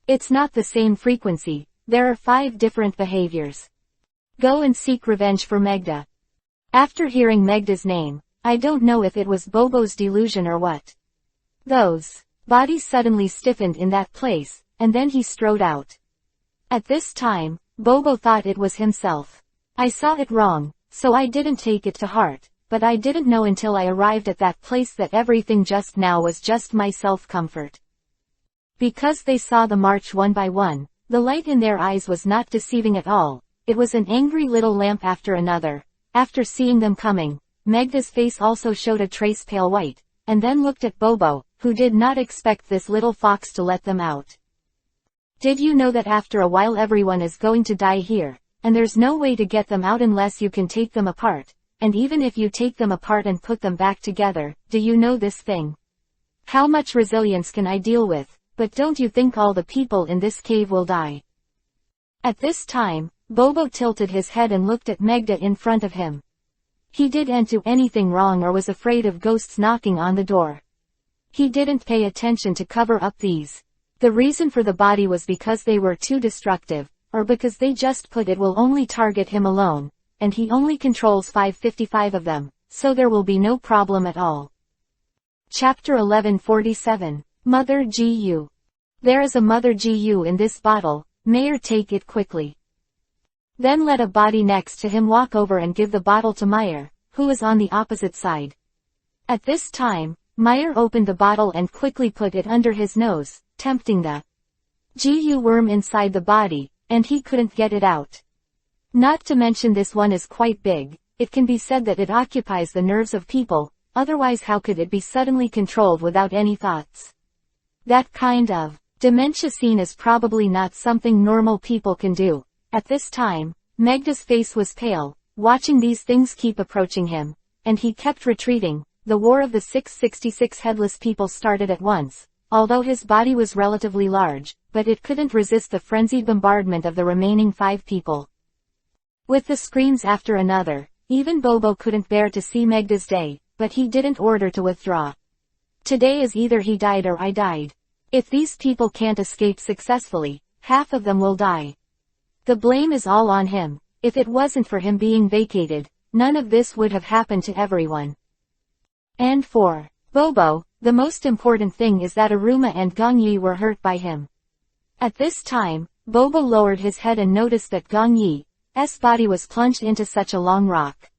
It's not the same frequency, there are 5 different behaviors. Go and seek revenge for Megda. After hearing Megda's name, I don't know if it was Bobo's delusion or what. Those bodies suddenly stiffened in that place, and then he strode out. At this time, Bobo thought it was himself. I saw it wrong, so I didn't take it to heart, but I didn't know until I arrived at that place that everything just now was just my self-comfort. Because they saw the march one by one, the light in their eyes was not deceiving at all. It was an angry little lamp after another. After seeing them coming, Megda's face also showed a trace pale white, and then looked at Bobo, who did not expect this little fox to let them out. Did you know that after a while everyone is going to die here, and there's no way to get them out unless you can take them apart, and even if you take them apart and put them back together, do you know this thing? How much resilience can I deal with, but don't you think all the people in this cave will die? At this time, Bobo tilted his head and looked at Megda in front of him. He didn't do anything wrong or was afraid of ghosts knocking on the door. He didn't pay attention to cover up these. The reason for the body was because they were too destructive, or because they just put it will only target him alone, and he only controls 555 of them, so there will be no problem at all. Chapter 1147, Mother Gu. There is a Mother Gu in this bottle, Mayor, take it quickly. Then let a body next to him walk over and give the bottle to Meyer, who is on the opposite side. At this time, Meyer opened the bottle and quickly put it under his nose, tempting the Gu worm inside the body, and he couldn't get it out. Not to mention this one is quite big, it can be said that it occupies the nerves of people, otherwise how could it be suddenly controlled without any thoughts? That kind of dementia scene is probably not something normal people can do. At this time, Megda's face was pale, watching these things keep approaching him, and he kept retreating. The war of the 666 headless people started at once, although his body was relatively large, but it couldn't resist the frenzied bombardment of the remaining 5 people. With the screams after another, even Bobo couldn't bear to see Megda's day, but he didn't order to withdraw. Today is either he died or I died. If these people can't escape successfully, half of them will die. The blame is all on him. If it wasn't for him being vacated, none of this would have happened to everyone. And for Bobo, the most important thing is that Aruma and Gongyi were hurt by him. At this time, Bobo lowered his head and noticed that Gongyi's body was plunged into such a long rock.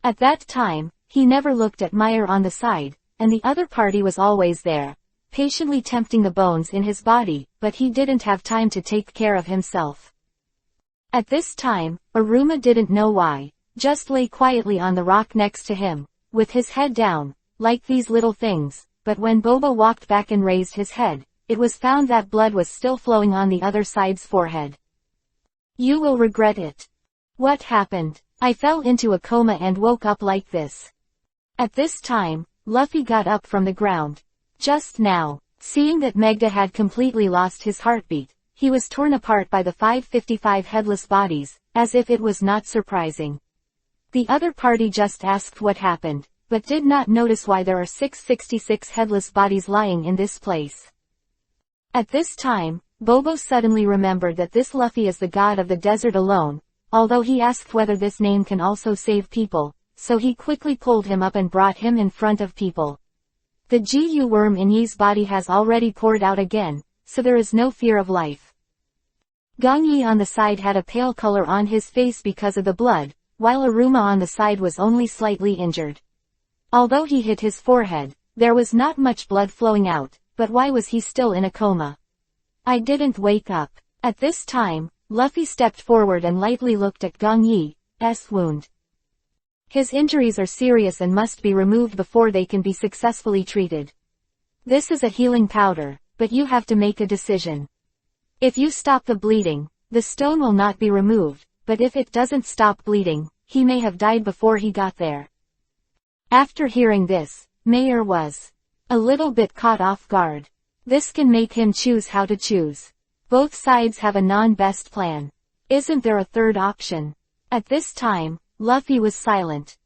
At that time, he never looked at Meyer on the side, and the other party was always there, patiently tempting the bones in his body, but he didn't have time to take care of himself. At this time, Aruma didn't know why, just lay quietly on the rock next to him, with his head down, like these little things, but when Bobo walked back and raised his head, it was found that blood was still flowing on the other side's forehead. You will regret it. What happened? I fell into a coma and woke up like this. At this time, Luffy got up from the ground. Just now, seeing that Megda had completely lost his heartbeat, he was torn apart by the 555 headless bodies, as if it was not surprising. The other party just asked what happened, but did not notice why there are 666 headless bodies lying in this place. At this time, Bobo suddenly remembered that this Luffy is the god of the desert alone, although he asked whether this name can also save people, so he quickly pulled him up and brought him in front of people. The Gu worm in Yi's body has already poured out again, so there is no fear of life. Gongyi on the side had a pale color on his face because of the blood, while Aruma on the side was only slightly injured. Although he hit his forehead, there was not much blood flowing out, but why was he still in a coma? I didn't wake up. At this time, Luffy stepped forward and lightly looked at Gongyi's wound. His injuries are serious and must be removed before they can be successfully treated. This is a healing powder, but you have to make a decision. If you stop the bleeding, the stone will not be removed, but if it doesn't stop bleeding, he may have died before he got there. After hearing this, Mayer was a little bit caught off guard. This can make him choose how to choose. Both sides have a non-best plan. Isn't there a third option? At this time, Luffy was silent.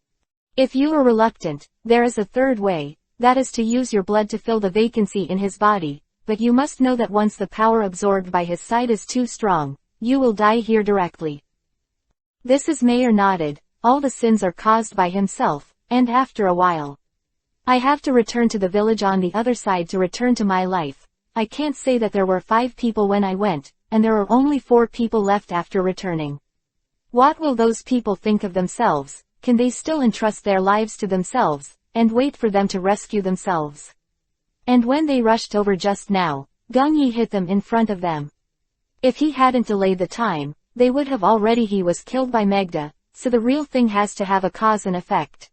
If you are reluctant, there is a third way, that is to use your blood to fill the vacancy in his body, but you must know that once the power absorbed by his side is too strong, you will die here directly. This is Mayer nodded. All the sins are caused by himself, and after a while, I have to return to the village on the other side to return to my life. I can't say that there were 5 people when I went, and there are only 4 people left after returning. What will those people think of themselves? Can they still entrust their lives to themselves, and wait for them to rescue themselves? And when they rushed over just now, Gongyi hit them in front of them. If he hadn't delayed the time, they would have already. He was killed by Megda, so the real thing has to have a cause and effect.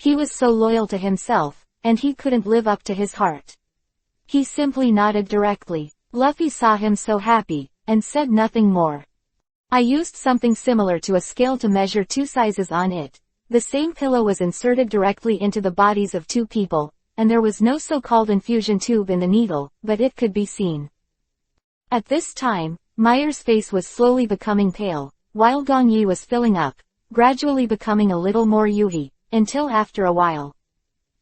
He was so loyal to himself, and he couldn't live up to his heart. He simply nodded directly. Luffy saw him so happy, and said nothing more. I used something similar to a scale to measure two sizes on it. The same pillow was inserted directly into the bodies of two people, and there was no so-called infusion tube in the needle, but it could be seen. At this time, Meyer's face was slowly becoming pale, while Gong Yi was filling up, gradually becoming a little more Yuhi, until after a while.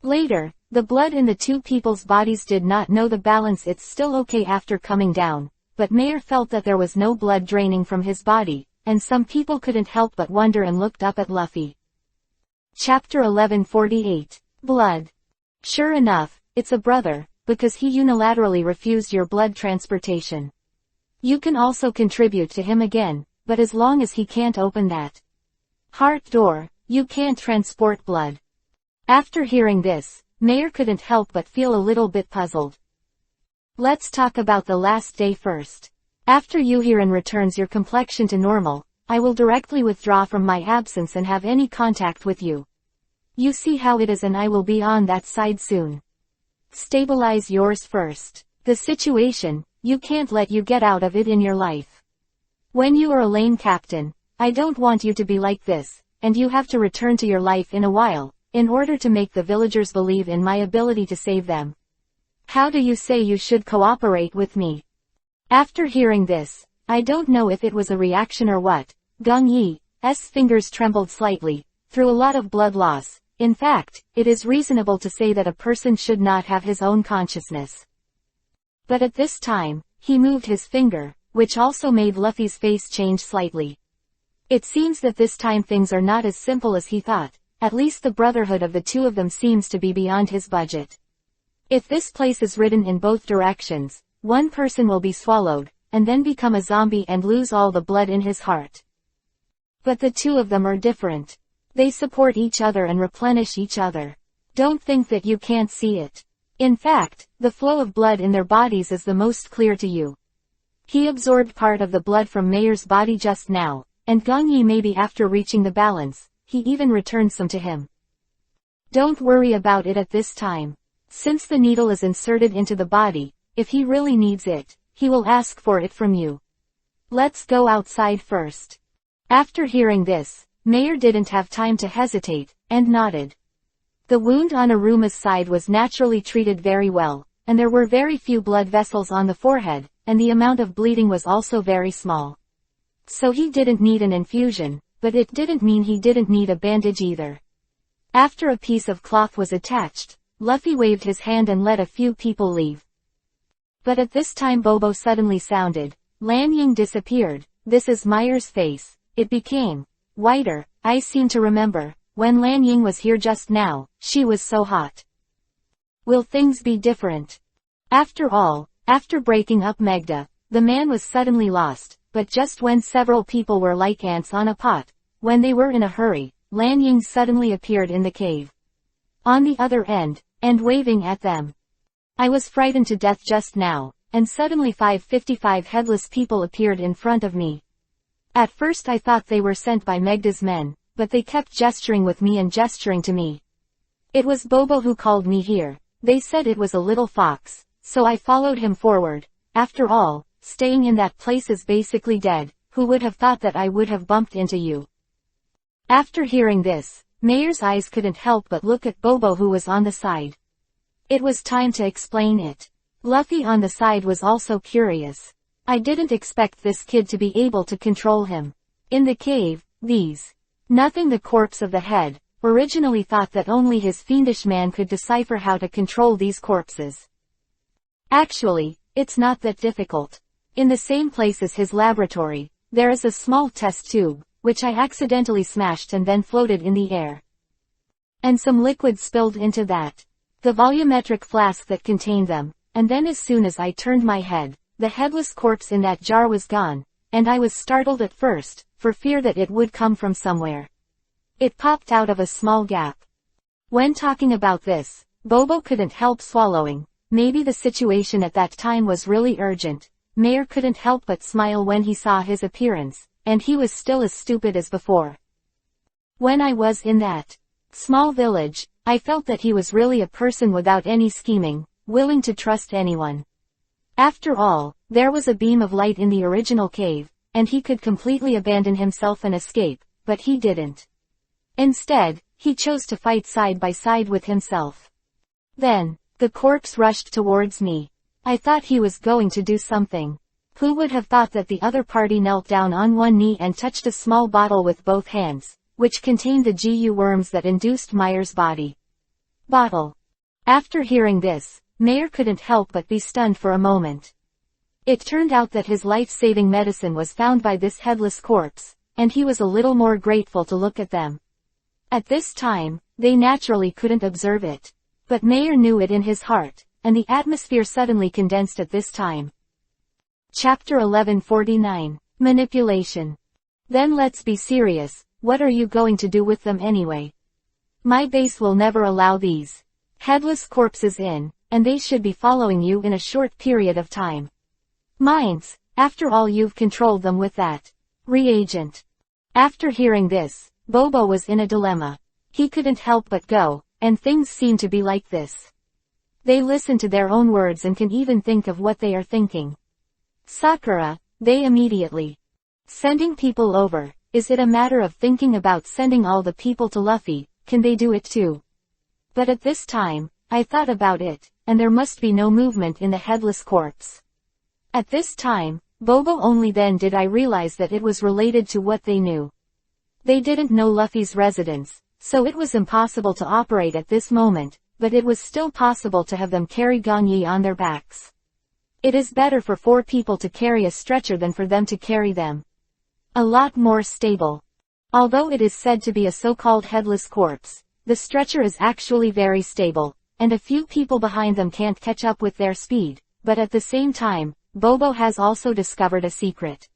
Later, the blood in the two people's bodies did not know the balance. It's still okay after coming down, but Meyer felt that there was no blood draining from his body, and some people couldn't help but wonder and looked up at Luffy. Chapter 1148. Blood. Sure enough, it's a brother, because he unilaterally refused your blood transportation. You can also contribute to him again, but as long as he can't open that heart door, you can't transport blood. After hearing this, Meyer couldn't help but feel a little bit puzzled. Let's talk about the last day first. After Yuhiren returns your complexion to normal, I will directly withdraw from my absence and have any contact with you. You see how it is, and I will be on that side soon. Stabilize yours first. The situation, you can't let you get out of it in your life. When you are a lane captain, I don't want you to be like this, and you have to return to your life in a while, in order to make the villagers believe in my ability to save them. How do you say you should cooperate with me? After hearing this, I don't know if it was a reaction or what, Gong Yi's fingers trembled slightly, through a lot of blood loss. In fact, it is reasonable to say that a person should not have his own consciousness. But at this time, he moved his finger, which also made Luffy's face change slightly. It seems that this time things are not as simple as he thought, at least the brotherhood of the two of them seems to be beyond his budget. If this place is written in both directions, one person will be swallowed, and then become a zombie and lose all the blood in his heart. But the two of them are different. They support each other and replenish each other. Don't think that you can't see it. In fact, the flow of blood in their bodies is the most clear to you. He absorbed part of the blood from Meyer's body just now, and Gong Yi maybe after reaching the balance, he even returned some to him. Don't worry about it at this time. Since the needle is inserted into the body, if he really needs it, he will ask for it from you. Let's go outside first. After hearing this, Meyer didn't have time to hesitate, and nodded. The wound on Aruma's side was naturally treated very well, and there were very few blood vessels on the forehead, and the amount of bleeding was also very small. So he didn't need an infusion, but it didn't mean he didn't need a bandage either. After a piece of cloth was attached, Luffy waved his hand and let a few people leave. But at this time Bobo suddenly sounded. Lan Ying disappeared. This is Meyer's face. It became whiter. I seem to remember, when Lan Ying was here just now, she was so hot. Will things be different? After all, after breaking up Megda, the man was suddenly lost, but just when several people were like ants on a pot, when they were in a hurry, Lan Ying suddenly appeared in the cave. On the other end, and waving at them. I was frightened to death just now, and suddenly 555 headless people appeared in front of me. At first I thought they were sent by Megda's men, but they kept gesturing with me and gesturing to me. It was Bobo who called me here. They said it was a little fox, so I followed him forward. After all, staying in that place is basically dead. Who would have thought that I would have bumped into you? After hearing this, Meyer's eyes couldn't help but look at Bobo who was on the side. It was time to explain it. Luffy on the side was also curious. I didn't expect this kid to be able to control him. In the cave, nothing the corpse of the head, originally thought that only his fiendish man could decipher how to control these corpses. Actually, it's not that difficult. In the same place as his laboratory, there is a small test tube, which I accidentally smashed and then floated in the air. And some liquid spilled into that. The volumetric flask that contained them, and then as soon as I turned my head, the headless corpse in that jar was gone, and I was startled at first, for fear that it would come from somewhere. It popped out of a small gap. When talking about this, Bobo couldn't help swallowing. Maybe the situation at that time was really urgent. Meyer couldn't help but smile when he saw his appearance, and he was still as stupid as before. When I was in that small village, I felt that he was really a person without any scheming, willing to trust anyone. After all, there was a beam of light in the original cave, and he could completely abandon himself and escape, but he didn't. Instead, he chose to fight side by side with himself. Then, the corpse rushed towards me. I thought he was going to do something. Who would have thought that the other party knelt down on one knee and touched a small bottle with both hands, which contained the GU worms that induced Meyer's body. Bottle. After hearing this, Meyer couldn't help but be stunned for a moment. It turned out that his life-saving medicine was found by this headless corpse, and he was a little more grateful to look at them. At this time, they naturally couldn't observe it. But Meyer knew it in his heart, and the atmosphere suddenly condensed at this time. Chapter 1149. Manipulation. Then let's be serious, what are you going to do with them anyway? My base will never allow these headless corpses in, and they should be following you in a short period of time. Mines, after all you've controlled them with that reagent. After hearing this, Bobo was in a dilemma. He couldn't help but go, and things seem to be like this. They listen to their own words and can even think of what they are thinking. Sakura, they immediately sending people over. Is it a matter of thinking about sending all the people to Luffy? Can they do it too? But at this time, I thought about it, and there must be no movement in the headless corpse. At this time, Bobo only then did I realize that it was related to what they knew. They didn't know Luffy's residence, so it was impossible to operate at this moment, but it was still possible to have them carry Gongyi on their backs. It is better for 4 people to carry a stretcher than for them to carry them. A lot more stable. Although it is said to be a so-called headless corpse, the stretcher is actually very stable, and a few people behind them can't catch up with their speed, but at the same time, Bobo has also discovered a secret.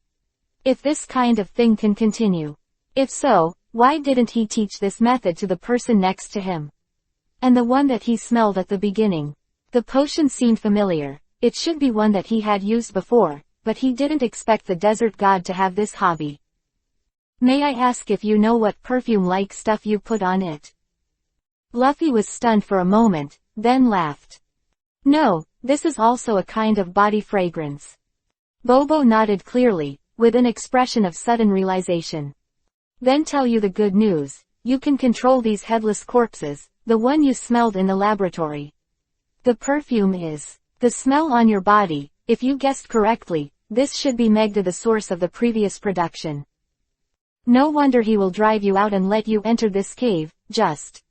If this kind of thing can continue. If so, why didn't he teach this method to the person next to him? And the one that he smelled at the beginning. The potion seemed familiar. It should be one that he had used before, but he didn't expect the desert god to have this hobby. May I ask if you know what perfume-like stuff you put on it? Luffy was stunned for a moment, then laughed. No, this is also a kind of body fragrance. Bobo nodded clearly, with an expression of sudden realization. Then tell you the good news, you can control these headless corpses, the one you smelled in the laboratory. The perfume is the smell on your body. If you guessed correctly, this should be Megda, the source of the previous production. No wonder he will drive you out and let you enter this cave, just.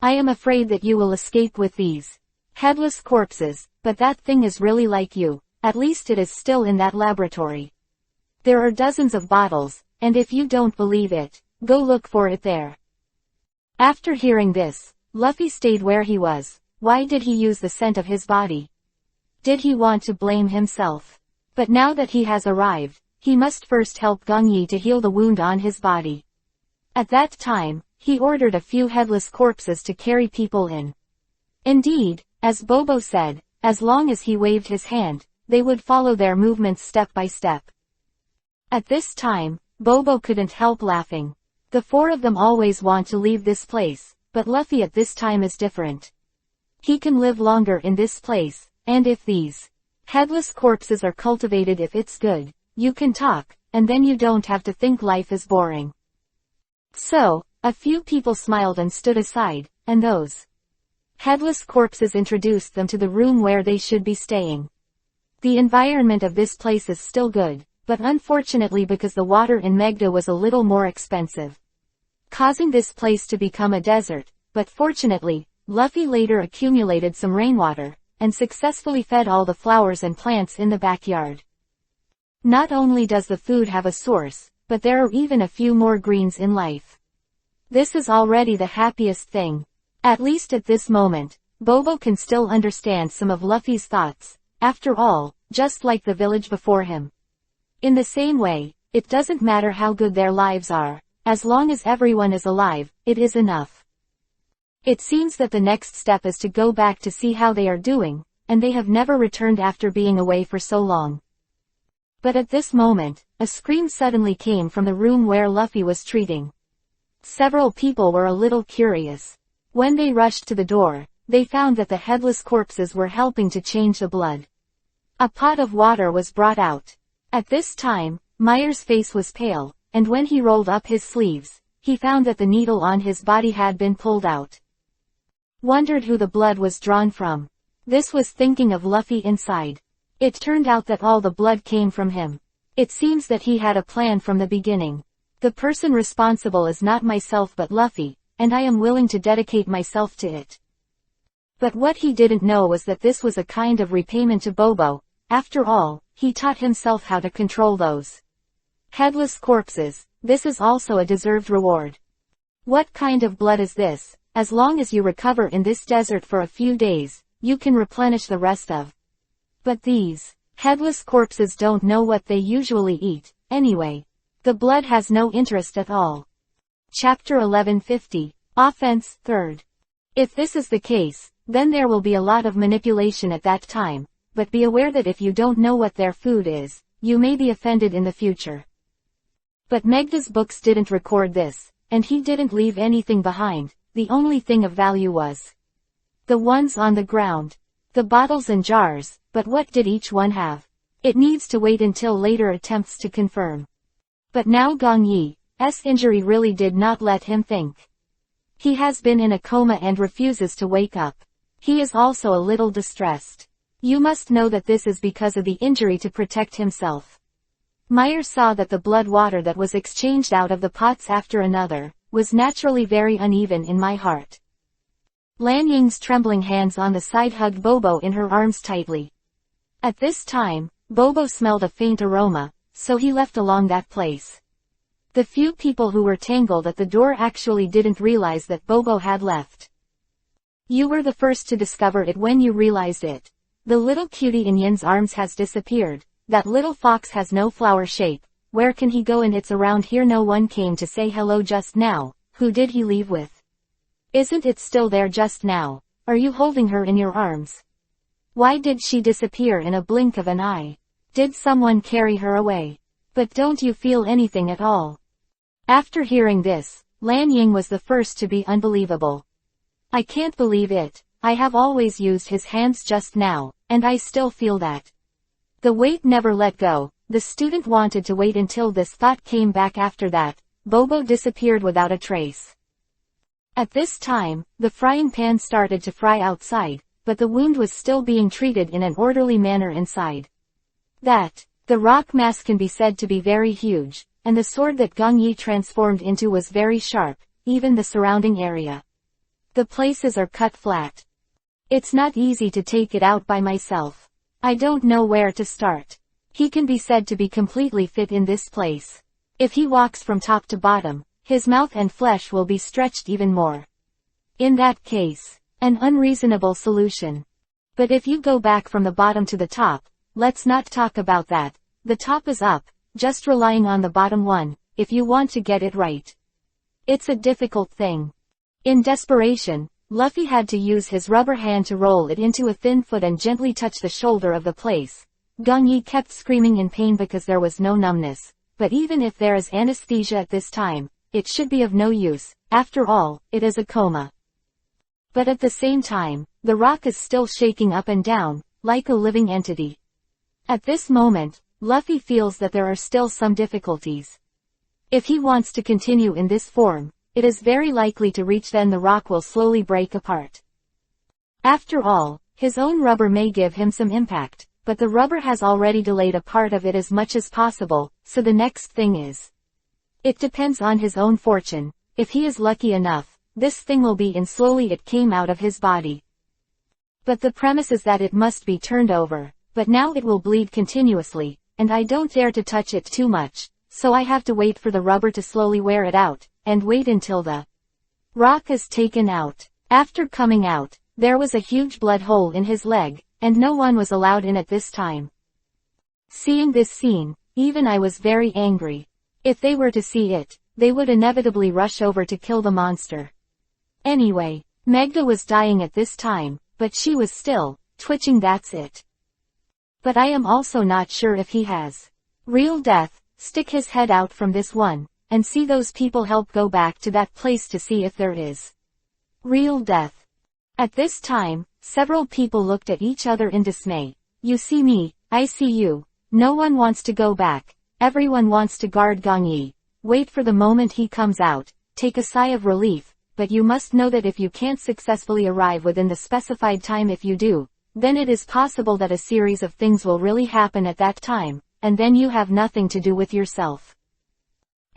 I am afraid that you will escape with these headless corpses, but that thing is really like you, at least it is still in that laboratory. There are dozens of bottles, and if you don't believe it, go look for it there. After hearing this, Luffy stayed where he was. Why did he use the scent of his body? Did he want to blame himself? But now that he has arrived, he must first help Gongyi to heal the wound on his body. At that time, he ordered a few headless corpses to carry people in. Indeed, as Bobo said, as long as he waved his hand, they would follow their movements step by step. At this time, Bobo couldn't help laughing. The 4 of them always want to leave this place, but Luffy at this time is different. He can live longer in this place, and if these headless corpses are cultivated, if it's good, you can talk, and then you don't have to think life is boring. So, a few people smiled and stood aside, and those headless corpses introduced them to the room where they should be staying. The environment of this place is still good, but unfortunately because the water in Megda was a little more expensive, causing this place to become a desert, but fortunately, Luffy later accumulated some rainwater, and successfully fed all the flowers and plants in the backyard. Not only does the food have a source, but there are even a few more greens in life. This is already the happiest thing. At least at this moment, Bobo can still understand some of Luffy's thoughts, after all, just like the village before him. In the same way, it doesn't matter how good their lives are, as long as everyone is alive, it is enough. It seems that the next step is to go back to see how they are doing, and they have never returned after being away for so long. But at this moment, a scream suddenly came from the room where Luffy was treating. Several people were a little curious. When they rushed to the door, they found that the headless corpses were helping to change the blood. A pot of water was brought out. At this time, Meyer's face was pale, and when he rolled up his sleeves, he found that the needle on his body had been pulled out. Wondered who the blood was drawn from. This was thinking of Luffy inside. It turned out that all the blood came from him. It seems that he had a plan from the beginning. The person responsible is not myself but Luffy, and I am willing to dedicate myself to it. But what he didn't know was that this was a kind of repayment to Bobo. After all, he taught himself how to control those headless corpses. This is also a deserved reward. What kind of blood is this? As long as you recover in this desert for a few days, you can replenish the rest of. But these headless corpses don't know what they usually eat, anyway. The blood has no interest at all. Chapter 1150. Offense, 3rd. If this is the case, then there will be a lot of manipulation at that time, but be aware that if you don't know what their food is, you may be offended in the future. But Megda's books didn't record this, and he didn't leave anything behind. The only thing of value was the ones on the ground. The bottles and jars, but what did each one have? It needs to wait until later attempts to confirm. But now Gong Yi's injury really did not let him think. He has been in a coma and refuses to wake up. He is also a little distressed. You must know that this is because of the injury to protect himself. Meyer saw that the blood water that was exchanged out of the pots after another, was naturally very uneven in my heart. Lan Ying's trembling hands on the side hugged Bobo in her arms tightly. At this time, Bobo smelled a faint aroma, so he left along that place. The few people who were tangled at the door actually didn't realize that Bobo had left. You were the first to discover it when you realized it. The little cutie in Yin's arms has disappeared. That little fox has no flower shape. Where can he go? And it's around here. No one came to say hello just now. Who did he leave with? Isn't it still there just now? Are you holding her in your arms? Why did she disappear in a blink of an eye? Did someone carry her away? But don't you feel anything at all? After hearing this, Lan Ying was the first to be unbelievable. I can't believe it. I have always used his hands just now, and I still feel that. The weight never let go. The student wanted to wait until this thought came back. After that, Bobo disappeared without a trace. At this time, the frying pan started to fry outside, but the wound was still being treated in an orderly manner inside. The rock mass can be said to be very huge, and the sword that Gong Yi transformed into was very sharp, even the surrounding area. The places are cut flat. It's not easy to take it out by myself. I don't know where to start. He can be said to be completely fit in this place. If he walks from top to bottom, his mouth and flesh will be stretched even more. In that case, an unreasonable solution. But if you go back from the bottom to the top, let's not talk about that. The top is up, just relying on the bottom one, if you want to get it right. It's a difficult thing. In desperation, Luffy had to use his rubber hand to roll it into a thin foot and gently touch the shoulder of the place. Gong Yi kept screaming in pain because there was no numbness, but even if there is anesthesia at this time, it should be of no use. After all, it is a coma. But at the same time, the rock is still shaking up and down, like a living entity. At this moment, Luffy feels that there are still some difficulties. If he wants to continue in this form, it is very likely to reach. Then the rock will slowly break apart. After all, his own rubber may give him some impact, but the rubber has already delayed a part of it as much as possible, so the next thing is. It depends on his own fortune. If he is lucky enough, this thing will be in. Slowly it came out of his body. But the premise is that it must be turned over, but now it will bleed continuously, and I don't dare to touch it too much, so I have to wait for the rubber to slowly wear it out, and wait until the rock is taken out. After coming out, there was a huge blood hole in his leg, and no one was allowed in at this time. Seeing this scene, even I was very angry. If they were to see it, they would inevitably rush over to kill the monster. Anyway, Megda was dying at this time, but she was still twitching. That's it. But I am also not sure if he has real death. Stick his head out from this one, and see those people. Help go back to that place to see if there is real death. At this time, several people looked at each other in dismay. You see me, I see you. No one wants to go back. Everyone wants to guard Gong Yi. Wait for the moment he comes out. Take a sigh of relief, but you must know that if you can't successfully arrive within the specified time, if you do, then it is possible that a series of things will really happen at that time, and then you have nothing to do with yourself.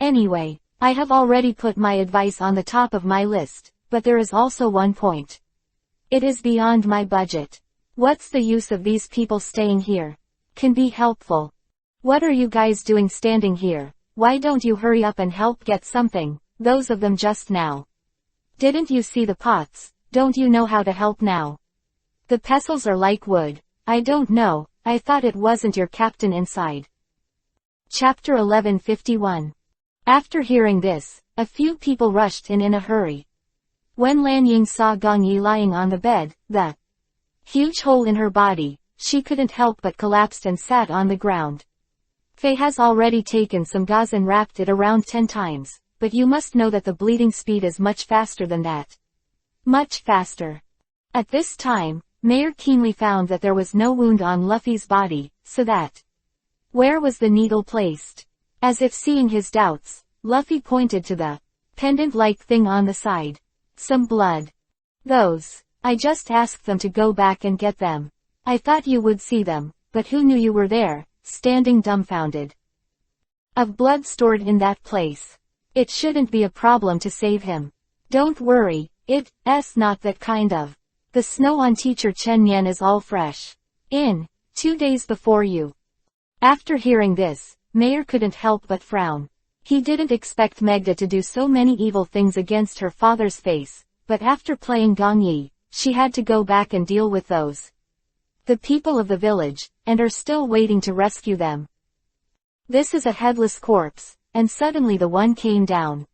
Anyway, I have already put my advice on the top of my list, but there is also one point. It is beyond my budget. What's the use of these people staying here? Can be helpful. What are you guys doing standing here? Why don't you hurry up and help get something, those of them just now? Didn't you see the pots? Don't you know how to help now? The pestles are like wood. I don't know, I thought it wasn't your captain inside. Chapter 11:51. After hearing this, a few people rushed in a hurry. When Lanying saw Gong Yi lying on the bed, the huge hole in her body, she couldn't help but collapsed and sat on the ground. Faye has already taken some gauze and wrapped it around 10 times, but you must know that the bleeding speed is much faster than that. Much faster. At this time, Mayer keenly found that there was no wound on Luffy's body, so that where was the needle placed? As if seeing his doubts, Luffy pointed to the pendant-like thing on the side. Some blood. Those. I just asked them to go back and get them. I thought you would see them, but who knew you were there, standing dumbfounded. Of blood stored in that place. It shouldn't be a problem to save him. Don't worry, it's not that kind of. The snow on Teacher Chen Yan is all fresh. 2 days before you. After hearing this, Mayer couldn't help but frown. He didn't expect Megda to do so many evil things against her father's face, but after playing Gong Yi, she had to go back and deal with those. The people of the village, and are still waiting to rescue them. This is a headless corpse, and suddenly the one came down.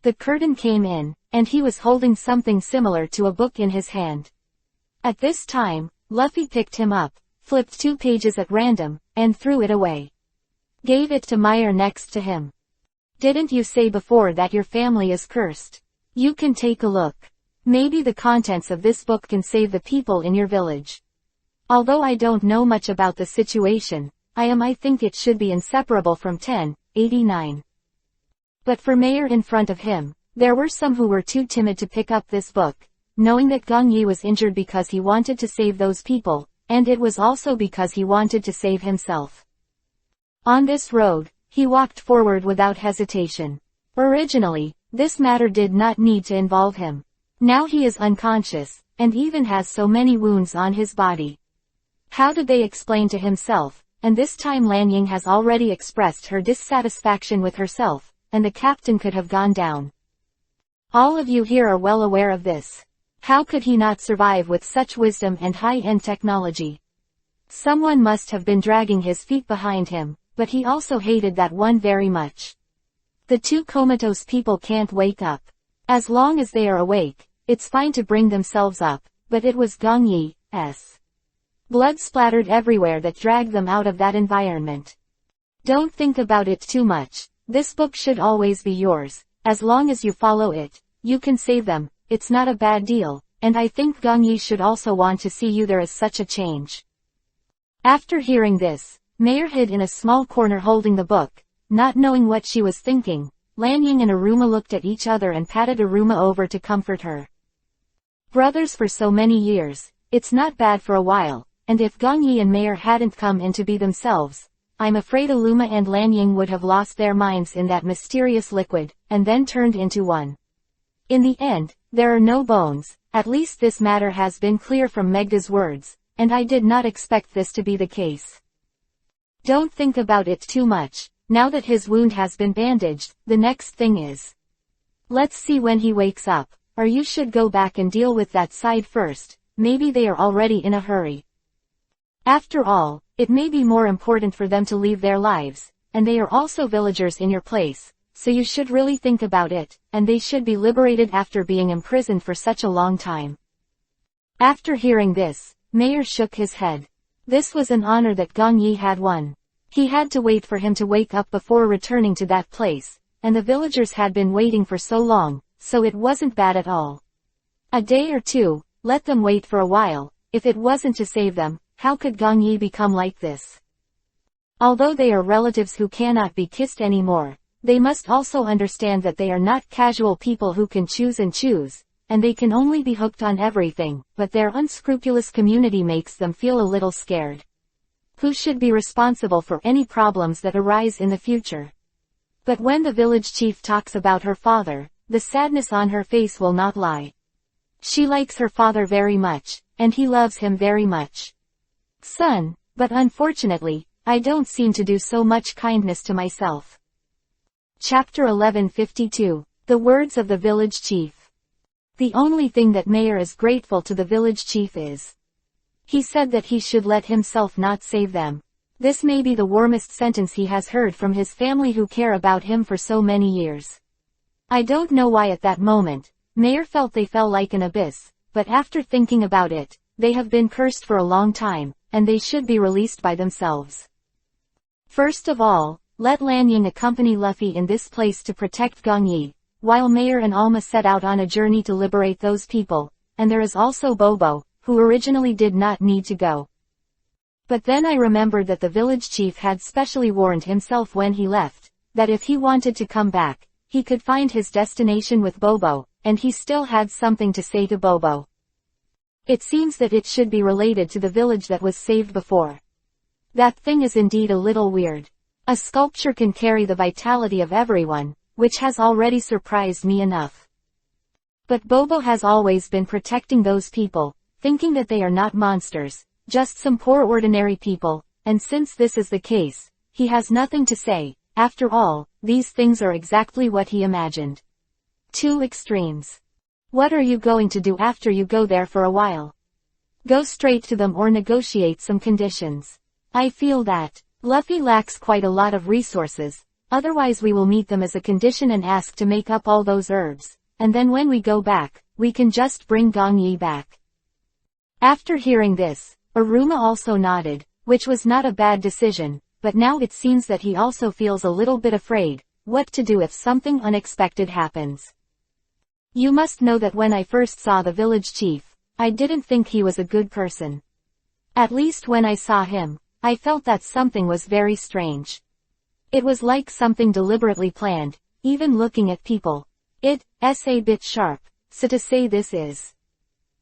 The curtain came in, and he was holding something similar to a book in his hand. At this time, Luffy picked him up, flipped 2 pages at random, and threw it away. Gave it to Meyer next to him. Didn't you say before that your family is cursed? You can take a look. Maybe the contents of this book can save the people in your village. Although I don't know much about the situation, I think it should be inseparable from 1089. But for Mayer in front of him, there were some who were too timid to pick up this book, knowing that Gong Yi was injured because he wanted to save those people, and it was also because he wanted to save himself. On this road, he walked forward without hesitation. Originally, this matter did not need to involve him. Now he is unconscious, and even has so many wounds on his body. How did they explain to himself? And this time Lanying has already expressed her dissatisfaction with herself, and the captain could have gone down. All of you here are well aware of this. How could he not survive with such wisdom and high-end technology? Someone must have been dragging his feet behind him, but he also hated that one very much. The 2 comatose people can't wake up. As long as they are awake, it's fine to bring themselves up, but it was Gong Yi's blood splattered everywhere that dragged them out of that environment. Don't think about it too much. This book should always be yours. As long as you follow it, you can save them. It's not a bad deal, and I think Gong Yi should also want to see you there as such a change. After hearing this, Mayer hid in a small corner holding the book, not knowing what she was thinking. Lanying and Aruma looked at each other and patted Aruma over to comfort her. Brothers for so many years, it's not bad for a while, and if Gong Yi and Mayer hadn't come in to be themselves, I'm afraid Aruma and Lanying would have lost their minds in that mysterious liquid, and then turned into one. In the end, there are no bones. At least this matter has been clear from Megda's words, and I did not expect this to be the case. Don't think about it too much. Now that his wound has been bandaged, the next thing is, let's see when he wakes up, or you should go back and deal with that side first. Maybe they are already in a hurry. After all, it may be more important for them to leave their lives, and they are also villagers in your place, so you should really think about it, and they should be liberated after being imprisoned for such a long time. After hearing this, Mayer shook his head. This was an honor that Gong Yi had won. He had to wait for him to wake up before returning to that place, and the villagers had been waiting for so long, so it wasn't bad at all. A day or two, let them wait for a while. If it wasn't to save them, how could Gong Yi become like this? Although they are relatives who cannot be kissed anymore, they must also understand that they are not casual people who can choose and choose, and they can only be hooked on everything, but their unscrupulous community makes them feel a little scared. Who should be responsible for any problems that arise in the future? But when the village chief talks about her father, the sadness on her face will not lie. She likes her father very much, and he loves him very much. Son, but unfortunately, I don't seem to do so much kindness to myself. Chapter 1152. The words of the village chief. The only thing that Mayor is grateful to the village chief is. He said that he should let himself not save them. This may be the warmest sentence he has heard from his family who care about him for so many years. I don't know why at that moment, Mayor felt they fell like an abyss, but after thinking about it, they have been cursed for a long time, and they should be released by themselves. First of all, let Lanying accompany Luffy in this place to protect Gong Yi, while Mayor and Alma set out on a journey to liberate those people, and there is also Bobo, who originally did not need to go. But then I remembered that the village chief had specially warned himself when he left, that if he wanted to come back, he could find his destination with Bobo, and he still had something to say to Bobo. It seems that it should be related to the village that was saved before. That thing is indeed a little weird. A sculpture can carry the vitality of everyone, which has already surprised me enough. But Bobo has always been protecting those people, thinking that they are not monsters, just some poor ordinary people, and since this is the case, he has nothing to say. After all, these things are exactly what he imagined. Two extremes. What are you going to do after you go there for a while? Go straight to them or negotiate some conditions? I feel that Luffy lacks quite a lot of resources, otherwise we will meet them as a condition and ask to make up all those herbs, and then when we go back, we can just bring Gong Yi back. After hearing this, Aruma also nodded, which was not a bad decision. But now it seems that he also feels a little bit afraid, what to do if something unexpected happens. You must know that when I first saw the village chief, I didn't think he was a good person. At least when I saw him, I felt that something was very strange. It was like something deliberately planned, even looking at people. It's a bit sharp, so to say this is.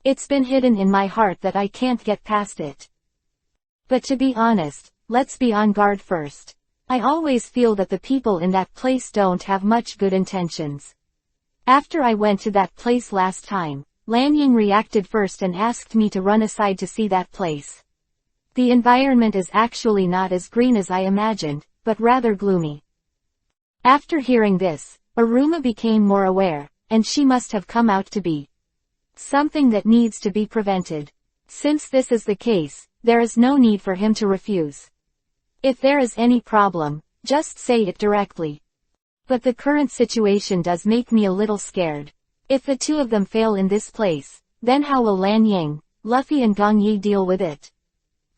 It's been hidden in my heart that I can't get past it. But to be honest, let's be on guard first. I always feel that the people in that place don't have much good intentions. After I went to that place last time, Lanying reacted first and asked me to run aside to see that place. The environment is actually not as green as I imagined, but rather gloomy. After hearing this, Aruma became more aware, and she must have come out to be something that needs to be prevented. Since this is the case, there is no need for him to refuse. If there is any problem, just say it directly. But the current situation does make me a little scared. If the two of them fail in this place, then how will Lanying, Luffy and Gong Yi deal with it?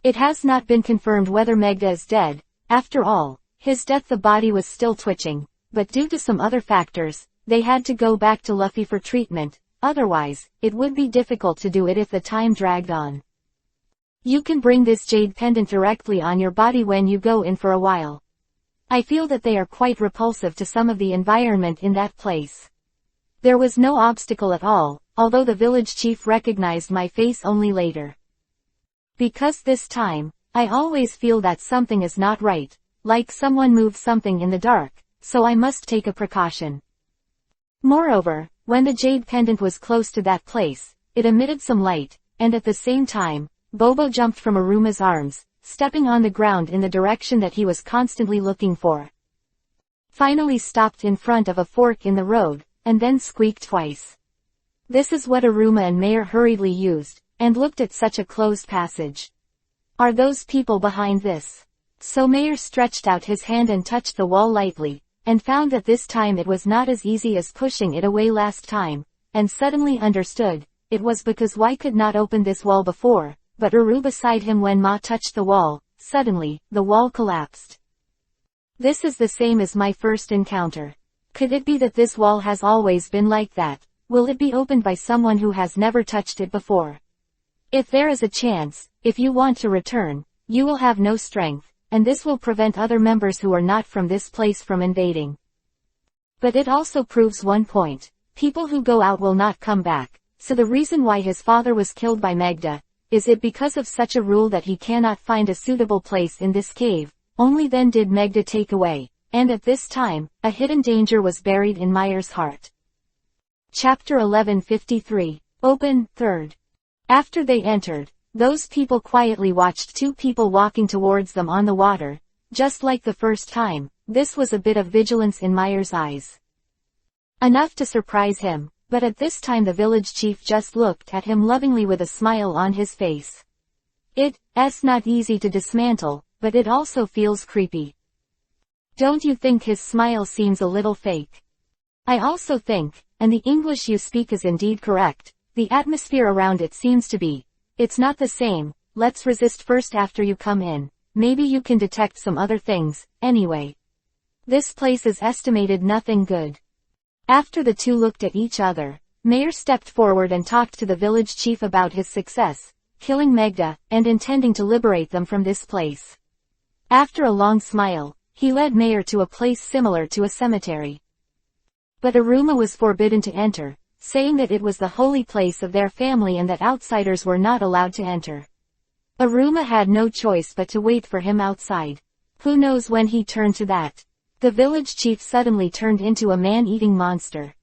It has not been confirmed whether Megda is dead. After all, his death the body was still twitching, but due to some other factors, they had to go back to Luffy for treatment, otherwise, it would be difficult to do it if the time dragged on. You can bring this jade pendant directly on your body when you go in for a while. I feel that they are quite repulsive to some of the environment in that place. There was no obstacle at all, although the village chief recognized my face only later. Because this time, I always feel that something is not right, like someone moved something in the dark, so I must take a precaution. Moreover, when the jade pendant was close to that place, it emitted some light, and at the same time, Bobo jumped from Aruma's arms, stepping on the ground in the direction that he was constantly looking for. Finally stopped in front of a fork in the road, and then squeaked twice. This is what Aruma and Mayor hurriedly used, and looked at such a closed passage. Are those people behind this? So Mayor stretched out his hand and touched the wall lightly, and found that this time it was not as easy as pushing it away last time, and suddenly understood, it was because why could not open this wall before, but Aru beside him when Ma touched the wall, suddenly, the wall collapsed. This is the same as my first encounter. Could it be that this wall has always been like that? Will it be opened by someone who has never touched it before? If there is a chance, if you want to return, you will have no strength, and this will prevent other members who are not from this place from invading. But it also proves one point. People who go out will not come back, so the reason why his father was killed by Magda, is it because of such a rule that he cannot find a suitable place in this cave, only then did Magda take away, and at this time, a hidden danger was buried in Meyer's heart. Chapter 1153. Open, 3rd. After they entered, those people quietly watched two people walking towards them on the water. Just like the first time, this was a bit of vigilance in Meyer's eyes. Enough to surprise him, but at this time the village chief just looked at him lovingly with a smile on his face. It's not easy to dismantle, but it also feels creepy. Don't you think his smile seems a little fake? I also think, and the English you speak is indeed correct, the atmosphere around it seems to be. It's not the same. Let's resist first after you come in. Maybe you can detect some other things. Anyway, this place is estimated nothing good. After the two looked at each other, Meyer stepped forward and talked to the village chief about his success, killing Magda, and intending to liberate them from this place. After a long smile, he led Meyer to a place similar to a cemetery. But Aruma was forbidden to enter, saying that it was the holy place of their family and that outsiders were not allowed to enter. Aruma had no choice but to wait for him outside. Who knows when he turned to that? The village chief suddenly turned into a man-eating monster.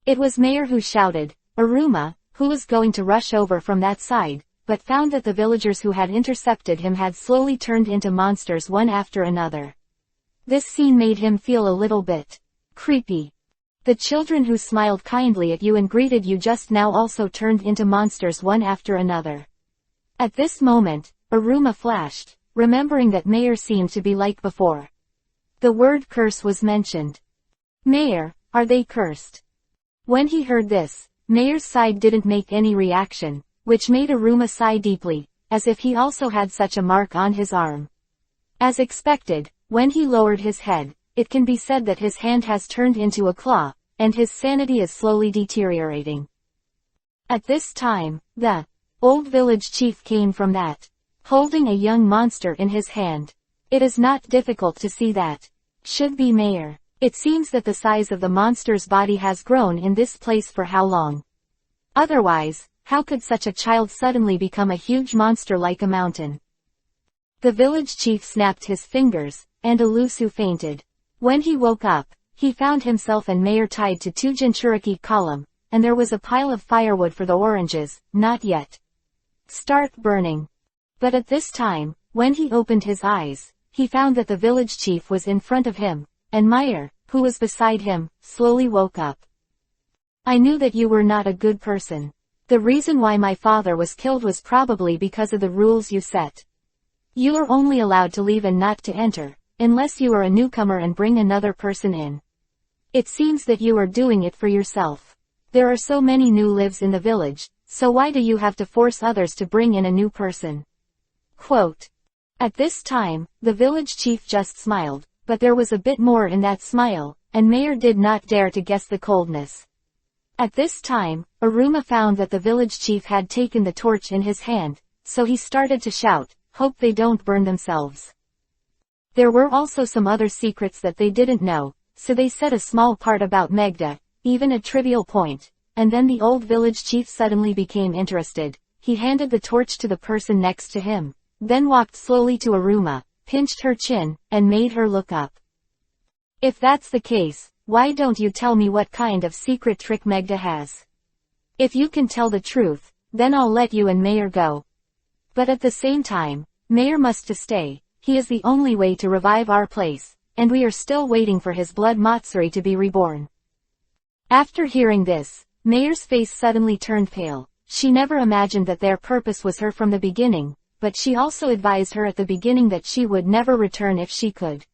It was Meyer who shouted, Aruma, who was going to rush over from that side, but found that the villagers who had intercepted him had slowly turned into monsters one after another. This scene made him feel a little bit creepy. The children who smiled kindly at you and greeted you just now also turned into monsters one after another. At this moment, Aruma flashed, remembering that Meyer seemed to be like before. The word curse was mentioned. Meyer, are they cursed? When he heard this, Meyer's side didn't make any reaction, which made Aruma sigh deeply, as if he also had such a mark on his arm. As expected, when he lowered his head, it can be said that his hand has turned into a claw, and his sanity is slowly deteriorating. At this time, the old village chief came from that, holding a young monster in his hand. It is not difficult to see that should be Meyer. It seems that the size of the monster's body has grown in this place for how long? Otherwise, how could such a child suddenly become a huge monster like a mountain? The village chief snapped his fingers, and Alusu fainted. When he woke up, he found himself and Meyer tied to two Jinchuriki column, and there was a pile of firewood for the oranges, not yet start burning. But at this time, when he opened his eyes, he found that the village chief was in front of him, and Meyer, who was beside him, slowly woke up. I knew that you were not a good person. The reason why my father was killed was probably because of the rules you set. You are only allowed to leave and not to enter, unless you are a newcomer and bring another person in. It seems that you are doing it for yourself. There are so many new lives in the village, so why do you have to force others to bring in a new person? Quote. At this time, the village chief just smiled, but there was a bit more in that smile, and Meyer did not dare to guess the coldness. At this time, Aruma found that the village chief had taken the torch in his hand, so he started to shout, hope they don't burn themselves. There were also some other secrets that they didn't know, so they said a small part about Magda, even a trivial point, and then the old village chief suddenly became interested. He handed the torch to the person next to him, then walked slowly to Aruma, pinched her chin, and made her look up. If that's the case, why don't you tell me what kind of secret trick Magda has? If you can tell the truth, then I'll let you and Meyer go. But at the same time, Meyer must to stay. He is the only way to revive our place, and we are still waiting for his blood Matsuri to be reborn. After hearing this, Meyer's face suddenly turned pale. She never imagined that their purpose was her from the beginning, but she also advised her at the beginning that she would never return if she could.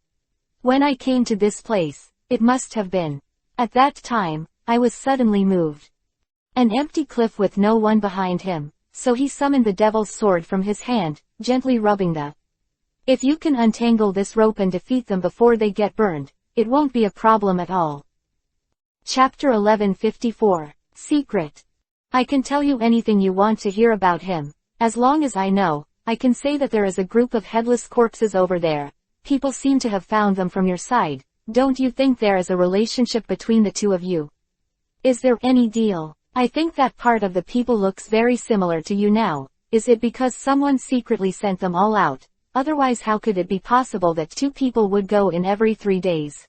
When I came to this place, it must have been. At that time, I was suddenly moved. An empty cliff with no one behind him, so he summoned the devil's sword from his hand, gently rubbing the. If you can untangle this rope and defeat them before they get burned, it won't be a problem at all. Chapter 1154. Secret. I can tell you anything you want to hear about him, As long as I know, I can say that there is a group of headless corpses over there. People seem to have found them from your side. Don't you think there is a relationship between the two of you? Is there any deal? I think that part of the people looks very similar to you now. Is it because someone secretly sent them all out? Otherwise how could it be possible that two people would go in every 3 days?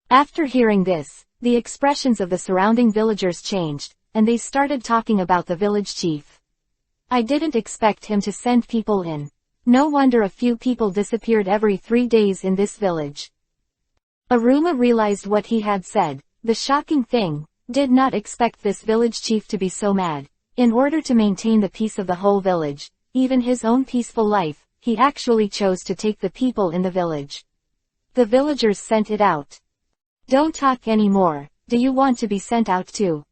After hearing this, the expressions of the surrounding villagers changed, and they started talking about the village chief. I didn't expect him to send people in. No wonder a few people disappeared every 3 days in this village. Aruma realized what he had said. The shocking thing, did not expect this village chief to be so mad. In order to maintain the peace of the whole village, even his own peaceful life, he actually chose to take the people in the village. The villagers sent it out. Don't talk anymore. Do you want to be sent out too?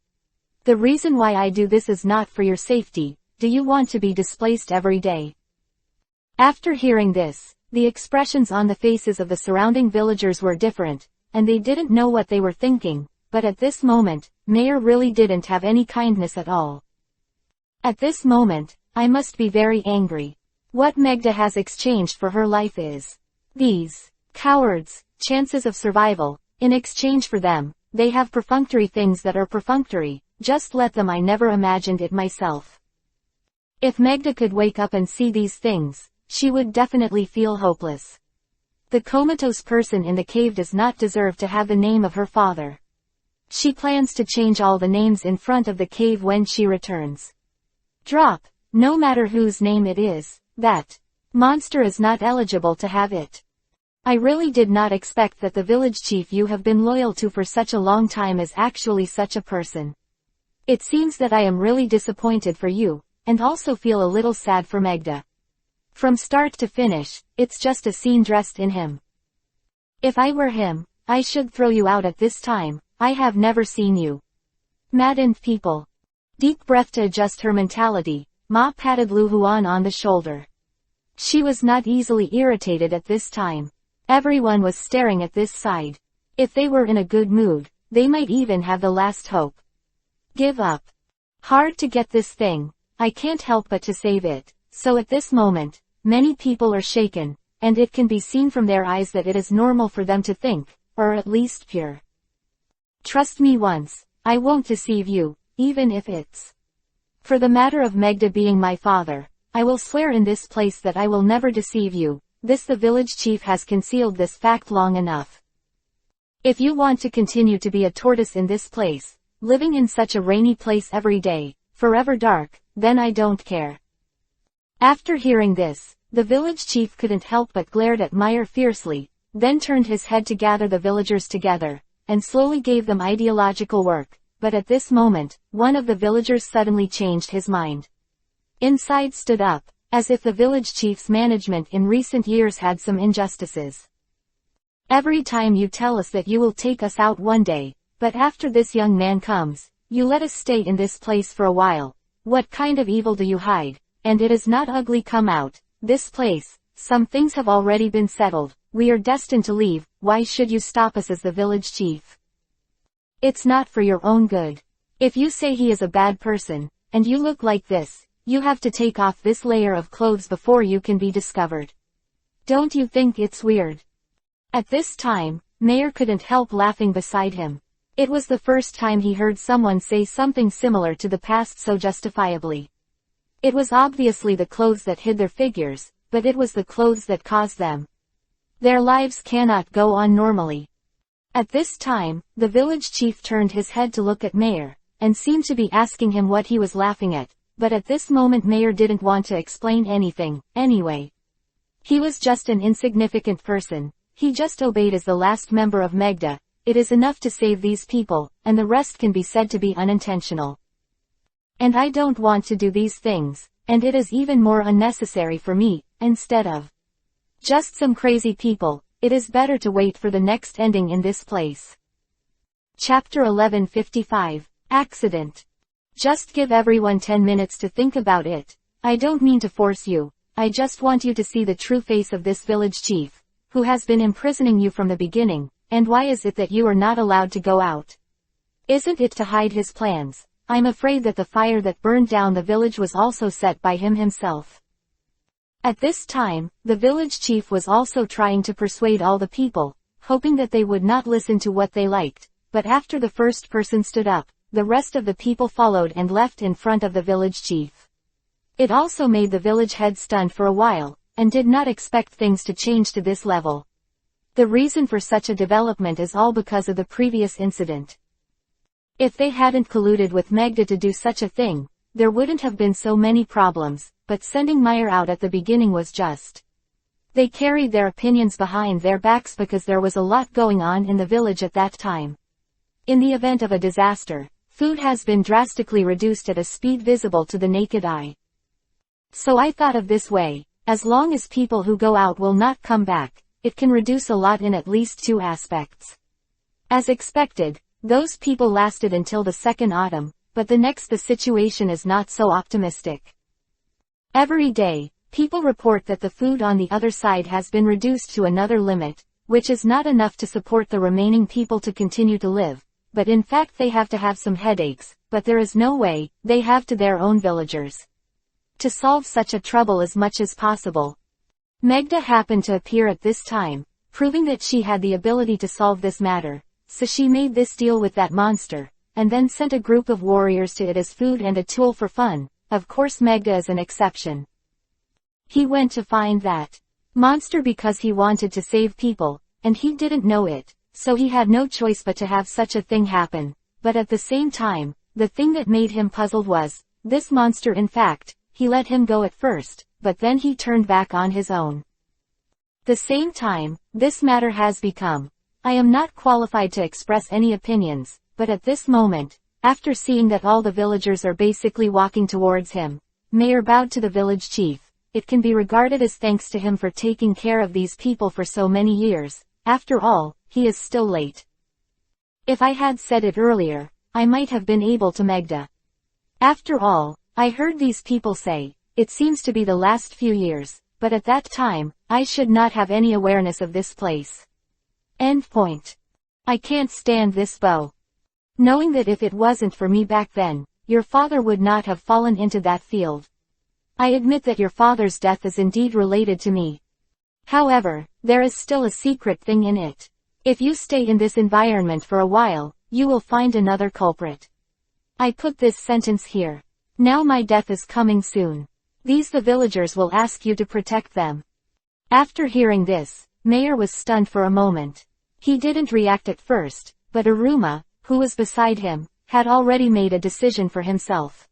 The reason why I do this is not for your safety. Do you want to be displaced every day? After hearing this, the expressions on the faces of the surrounding villagers were different, and they didn't know what they were thinking, but at this moment, Mayor really didn't have any kindness at all. At this moment, I must be very angry. What Megda has exchanged for her life is these cowards' chances of survival. In exchange for them, they have perfunctory things that are perfunctory. Just let them. I never imagined it myself. If Megda could wake up and see these things, she would definitely feel hopeless. The comatose person in the cave does not deserve to have the name of her father. She plans to change all the names in front of the cave when she returns. Drop. No matter whose name it is, that monster is not eligible to have it. I really did not expect that the village chief you have been loyal to for such a long time is actually such a person. It seems that I am really disappointed for you, and also feel a little sad for Megda. From start to finish, it's just a scene dressed in him. If I were him, I should throw you out at this time. I have never seen you. Maddened people. Deep breath to adjust her mentality. Ma patted Lu Huan on the shoulder. She was not easily irritated at this time. Everyone was staring at this side. If they were in a good mood, they might even have the last hope. Give up. Hard to get this thing. I can't help but to save it. So at this moment, many people are shaken, and it can be seen from their eyes that it is normal for them to think, or at least pure. Trust me once, I won't deceive you, even if it's for the matter of Megda being my father. I will swear in this place that I will never deceive you. The village chief has concealed this fact long enough. If you want to continue to be a tortoise in this place, living in such a rainy place every day, forever dark, then I don't care. After hearing this, the village chief couldn't help but glared at Meyer fiercely, then turned his head to gather the villagers together, and slowly gave them ideological work. But at this moment, one of the villagers suddenly changed his mind. Inside stood up, as if the village chief's management in recent years had some injustices. Every time you tell us that you will take us out one day, but after this young man comes, you let us stay in this place for a while. What kind of evil do you hide? And it is not ugly. Come out. This place, some things have already been settled. We are destined to leave. Why should you stop us as the village chief? It's not for your own good. If you say he is a bad person, and you look like this, you have to take off this layer of clothes before you can be discovered. Don't you think it's weird? At this time, Mayer couldn't help laughing beside him. It was the first time he heard someone say something similar to the past so justifiably. It was obviously the clothes that hid their figures, but it was the clothes that caused them. Their lives cannot go on normally. At this time, the village chief turned his head to look at Mayer, and seemed to be asking him what he was laughing at, but at this moment Mayer didn't want to explain anything, anyway. He was just an insignificant person. He just obeyed as the last member of Megda. It is enough to save these people, and the rest can be said to be unintentional. And I don't want to do these things, and it is even more unnecessary for me, instead of just some crazy people. It is better to wait for the next ending in this place. Chapter 1155, Accident. Just give everyone 10 minutes to think about it. I don't mean to force you. I just want you to see the true face of this village chief, who has been imprisoning you from the beginning. And why is it that you are not allowed to go out? Isn't it to hide his plans? I'm afraid that the fire that burned down the village was also set by him himself. At this time, the village chief was also trying to persuade all the people, hoping that they would not listen to what they liked, but after the first person stood up, the rest of the people followed and left in front of the village chief. It also made the village head stunned for a while, and did not expect things to change to this level. The reason for such a development is all because of the previous incident. If they hadn't colluded with Magda to do such a thing, there wouldn't have been so many problems, but sending Meyer out at the beginning was just. They carried their opinions behind their backs because there was a lot going on in the village at that time. In the event of a disaster, food has been drastically reduced at a speed visible to the naked eye. So I thought of this way, as long as people who go out will not come back, it can reduce a lot in at least two aspects. As expected, those people lasted until the second autumn, but the situation is not so optimistic. Every day, people report that the food on the other side has been reduced to another limit, which is not enough to support the remaining people to continue to live, but in fact they have to have some headaches, but there is no way, they have to their own villagers. To solve such a trouble as much as possible. Magda happened to appear at this time, proving that she had the ability to solve this matter, so she made this deal with that monster, and then sent a group of warriors to it as food and a tool for fun. Of course Magda is an exception. He went to find that monster because he wanted to save people, and he didn't know it, so he had no choice but to have such a thing happen. But at the same time, the thing that made him puzzled was, this monster in fact, he let him go at first, but then he turned back on his own. The same time, this matter has become. I am not qualified to express any opinions, but at this moment, after seeing that all the villagers are basically walking towards him, Mayor bowed to the village chief. It can be regarded as thanks to him for taking care of these people for so many years. After all, he is still late. If I had said it earlier, I might have been able to Magda. After all, I heard these people say, it seems to be the last few years, but at that time, I should not have any awareness of this place. End point. I can't stand this bow. Knowing that if it wasn't for me back then, your father would not have fallen into that field. I admit that your father's death is indeed related to me. However, there is still a secret thing in it. If you stay in this environment for a while, you will find another culprit. I put this sentence here. Now my death is coming soon. The villagers will ask you to protect them. After hearing this, Mayor was stunned for a moment. He didn't react at first, but Aruma, who was beside him, had already made a decision for himself.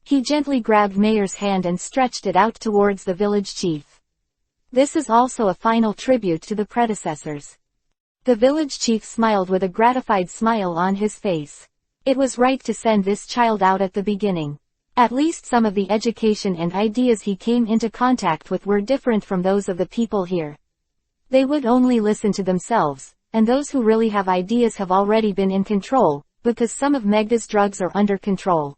He gently grabbed Mayor's hand and stretched it out towards the village chief. This is also a final tribute to the predecessors. The village chief smiled with a gratified smile on his face. It was right to send this child out at the beginning. At least some of the education and ideas he came into contact with were different from those of the people here. They would only listen to themselves, and those who really have ideas have already been in control, because some of Magda's drugs are under control.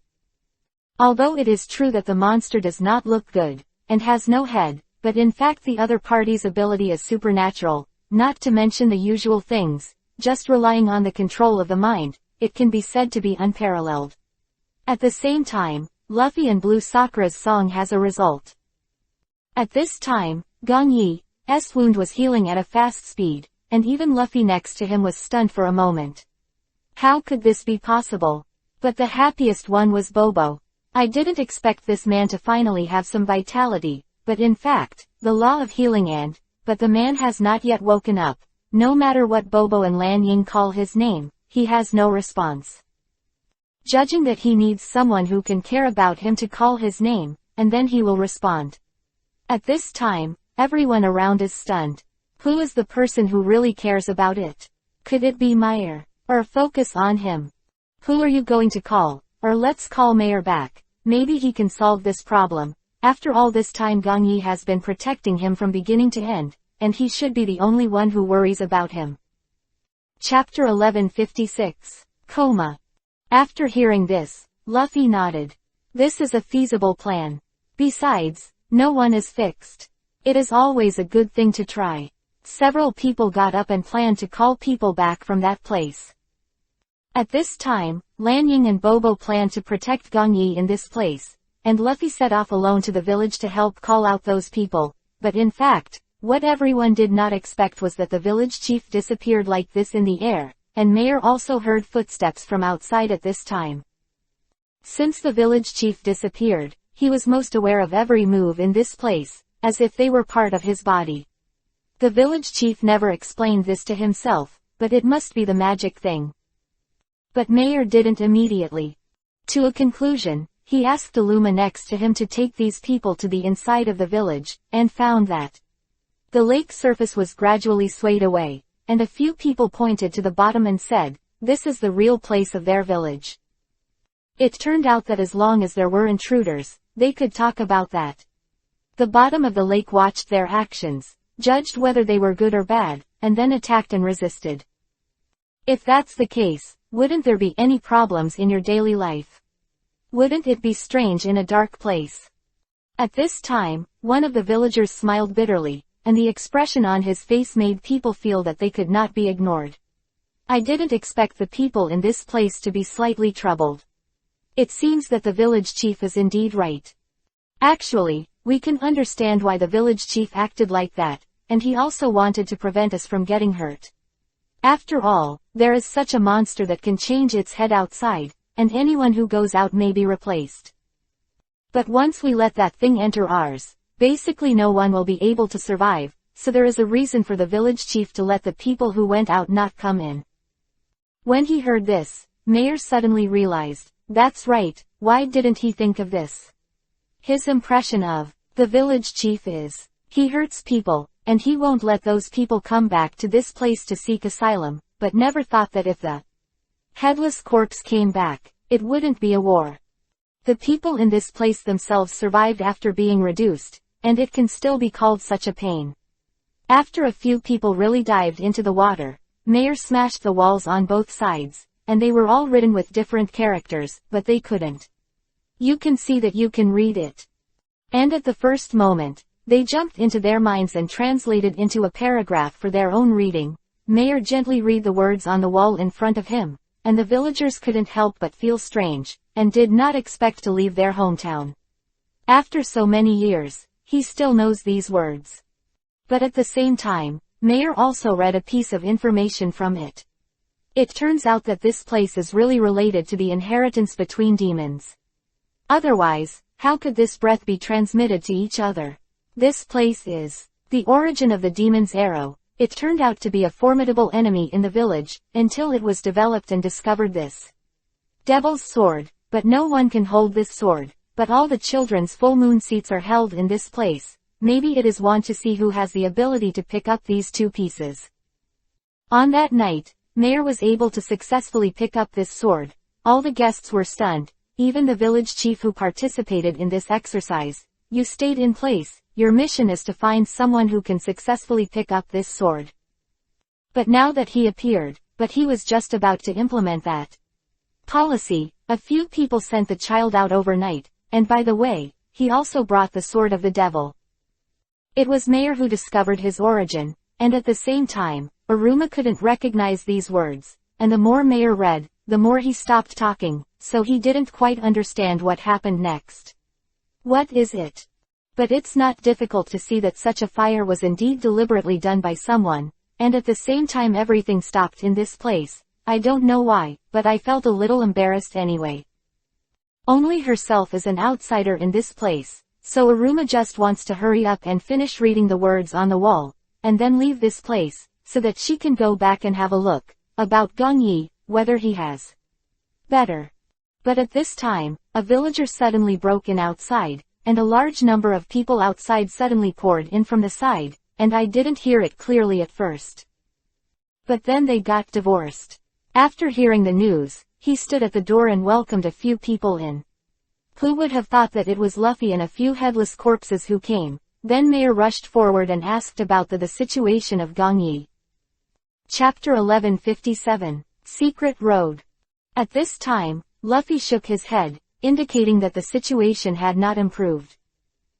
Although it is true that the monster does not look good, and has no head, but in fact the other party's ability is supernatural, not to mention the usual things, just relying on the control of the mind, it can be said to be unparalleled. At the same time, Luffy and Blue Sakura's song has a result. At this time, Gong Yi's wound was healing at a fast speed, and even Luffy next to him was stunned for a moment. How could this be possible? But the happiest one was Bobo. I didn't expect this man to finally have some vitality, but in fact, the law of healing but the man has not yet woken up. No matter what Bobo and Lan Ying call his name, he has no response. Judging that he needs someone who can care about him to call his name, and then he will respond. At this time, everyone around is stunned. Who is the person who really cares about it? Could it be Meyer? Or focus on him? Who are you going to call? Or let's call Meyer back. Maybe he can solve this problem. After all this time Gong Yi has been protecting him from beginning to end, and he should be the only one who worries about him. Chapter 1156. Coma. After hearing this, Luffy nodded. This is a feasible plan. Besides, no one is fixed. It is always a good thing to try. Several people got up and planned to call people back from that place. At this time, Lanying and Bobo planned to protect Gongyi in this place, and Luffy set off alone to the village to help call out those people, but in fact, what everyone did not expect was that the village chief disappeared like this in the air, and Mayor also heard footsteps from outside at this time. Since the village chief disappeared, he was most aware of every move in this place, as if they were part of his body. The village chief never explained this to himself, but it must be the magic thing. But Mayor didn't immediately. To a conclusion, he asked Illuma next to him to take these people to the inside of the village, and found that the lake surface was gradually swayed away, and a few people pointed to the bottom and said, "This is the real place of their village." It turned out that as long as there were intruders, they could talk about that. The bottom of the lake watched their actions, judged whether they were good or bad, and then attacked and resisted. If that's the case, wouldn't there be any problems in your daily life? Wouldn't it be strange in a dark place? At this time, one of the villagers smiled bitterly, and the expression on his face made people feel that they could not be ignored. I didn't expect the people in this place to be slightly troubled. It seems that the village chief is indeed right. Actually, we can understand why the village chief acted like that, and he also wanted to prevent us from getting hurt. After all, there is such a monster that can change its head outside, and anyone who goes out may be replaced. But once we let that thing enter ours, basically no one will be able to survive, so there is a reason for the village chief to let the people who went out not come in. When he heard this, Mayor suddenly realized, that's right, why didn't he think of this? His impression of the village chief is, he hurts people, and he won't let those people come back to this place to seek asylum, but never thought that if the headless corpse came back, it wouldn't be a war. The people in this place themselves survived after being reduced, and it can still be called such a pain. After a few people really dived into the water, Mayor smashed the walls on both sides, and they were all written with different characters, but they couldn't. You can see that you can read it. And at the first moment, they jumped into their minds and translated into a paragraph for their own reading. Mayor gently read the words on the wall in front of him, and the villagers couldn't help but feel strange, and did not expect to leave their hometown. After so many years, he still knows these words. But at the same time, Mayor also read a piece of information from it. It turns out that this place is really related to the inheritance between demons. Otherwise, how could this breath be transmitted to each other? This place is the origin of the demon's arrow. It turned out to be a formidable enemy in the village, until it was developed and discovered this devil's sword, but no one can hold this sword, but all the children's full moon seats are held in this place. Maybe it is one to see who has the ability to pick up these two pieces. On that night, Mayor was able to successfully pick up this sword. All the guests were stunned, even the village chief who participated in this exercise. You stayed in place, your mission is to find someone who can successfully pick up this sword. But now that he appeared, but he was just about to implement that policy, a few people sent the child out overnight, and by the way, he also brought the sword of the devil. It was Mayor who discovered his origin, and at the same time, Aruma couldn't recognize these words, and the more Mayor read, the more he stopped talking, so he didn't quite understand what happened next. What is it? But it's not difficult to see that such a fire was indeed deliberately done by someone, and at the same time everything stopped in this place. I don't know why, but I felt a little embarrassed anyway. Only herself is an outsider in this place, so Aruma just wants to hurry up and finish reading the words on the wall, and then leave this place, so that she can go back and have a look about Gongyi, whether he has better. But at this time, a villager suddenly broke in outside, and a large number of people outside suddenly poured in from the side, and I didn't hear it clearly at first. But then they got divorced. After hearing the news, he stood at the door and welcomed a few people in. Who would have thought that it was Luffy and a few headless corpses who came? Then Mayor rushed forward and asked about the situation of Gongyi. Chapter 1157. Secret Road. At this time, Luffy shook his head, indicating that the situation had not improved.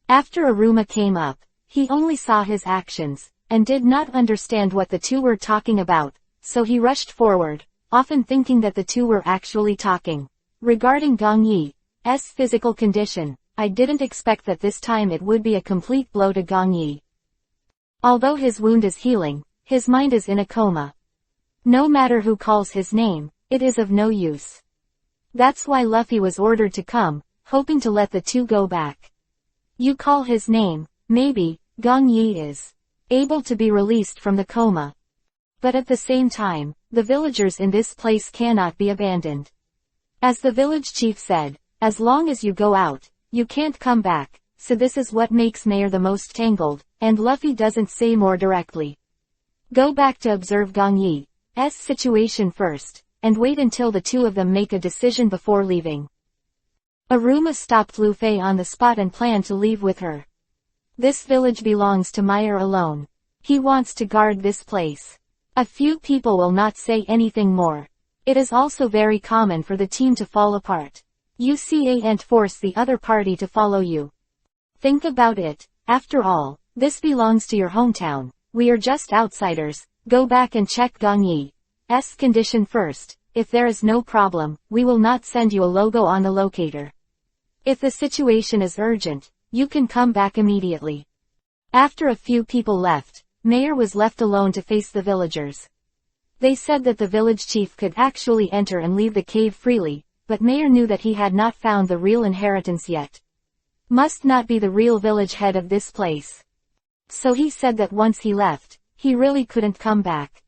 After Aruma came up, he only saw his actions, and did not understand what the two were talking about, so he rushed forward, often thinking that the two were actually talking. Regarding Gong Yi's physical condition, I didn't expect that this time it would be a complete blow to Gong Yi. Although his wound is healing, his mind is in a coma. No matter who calls his name, it is of no use. That's why Luffy was ordered to come, hoping to let the two go back. You call his name, maybe, Gong Yi is able to be released from the coma. But at the same time, the villagers in this place cannot be abandoned. As the village chief said, as long as you go out, you can't come back, so this is what makes Mayor the most tangled, and Luffy doesn't say more directly. Go back to observe Gong Yi's situation first, and wait until the two of them make a decision before leaving. Aruma stopped Luffy on the spot and planned to leave with her. This village belongs to Meyer alone. He wants to guard this place. A few people will not say anything more. It is also very common for the team to fall apart. You can't force the other party to follow you. Think about it. After all, this belongs to your hometown. We are just outsiders. Go back and check Gong Yi's condition first. If there is no problem, we will not send you a logo on the locator. If the situation is urgent, you can come back immediately. After a few people left, Mayor was left alone to face the villagers. They said that the village chief could actually enter and leave the cave freely, but Mayor knew that he had not found the real inheritance yet. Must not be the real village head of this place. So he said that once he left, he really couldn't come back.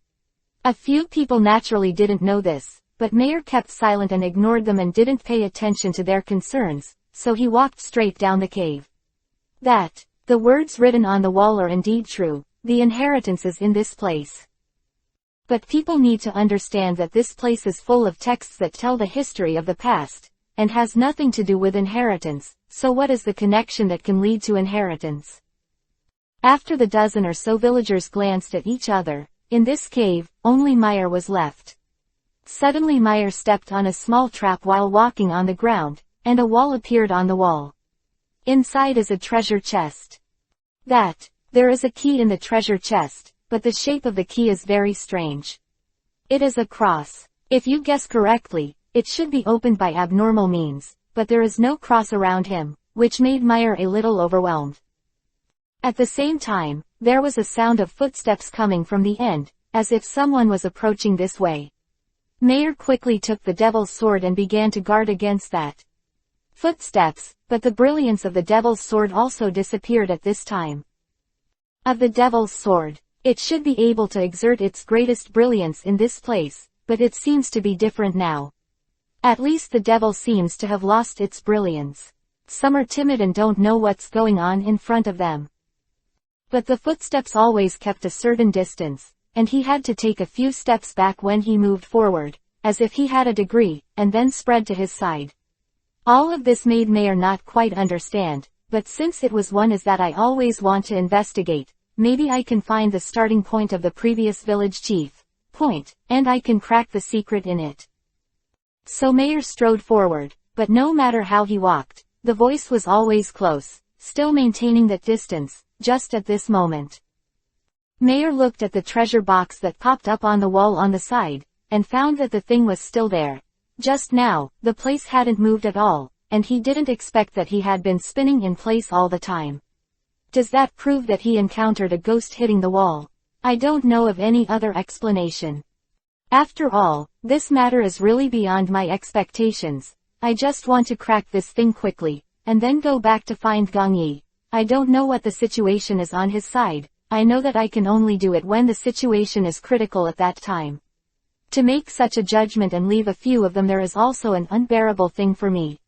A few people naturally didn't know this, but Mayor kept silent and ignored them and didn't pay attention to their concerns, so he walked straight down the cave. The words written on the wall are indeed true, the inheritance is in this place. But people need to understand that this place is full of texts that tell the history of the past, and has nothing to do with inheritance, so what is the connection that can lead to inheritance? After the dozen or so villagers glanced at each other, in this cave, only Meyer was left. Suddenly Meyer stepped on a small trap while walking on the ground, and a wall appeared on the wall. Inside is a treasure chest. There is a key in the treasure chest, but the shape of the key is very strange. It is a cross. If you guess correctly, it should be opened by abnormal means, but there is no cross around him, which made Meyer a little overwhelmed. At the same time, there was a sound of footsteps coming from the end, as if someone was approaching this way. Meyer quickly took the devil's sword and began to guard against that footsteps, but the brilliance of the devil's sword also disappeared at this time. Of the devil's sword, it should be able to exert its greatest brilliance in this place, but it seems to be different now. At least the devil seems to have lost its brilliance. Some are timid and don't know what's going on in front of them. But the footsteps always kept a certain distance, and he had to take a few steps back when he moved forward, as if he had a degree, and then spread to his side. All of this made Mayer not quite understand, but since it was one is that I always want to investigate, maybe I can find the starting point of the previous village chief, and I can crack the secret in it. So Mayer strode forward, but no matter how he walked, the voice was always close, still maintaining that distance, just at this moment. Mayer looked at the treasure box that popped up on the wall on the side, and found that the thing was still there. Just now, the place hadn't moved at all, and he didn't expect that he had been spinning in place all the time. Does that prove that he encountered a ghost hitting the wall? I don't know of any other explanation. After all, this matter is really beyond my expectations. I just want to crack this thing quickly, and then go back to find Gong Yi. I don't know what the situation is on his side. I know that I can only do it when the situation is critical at that time. To make such a judgment and leave a few of them there is also an unbearable thing for me.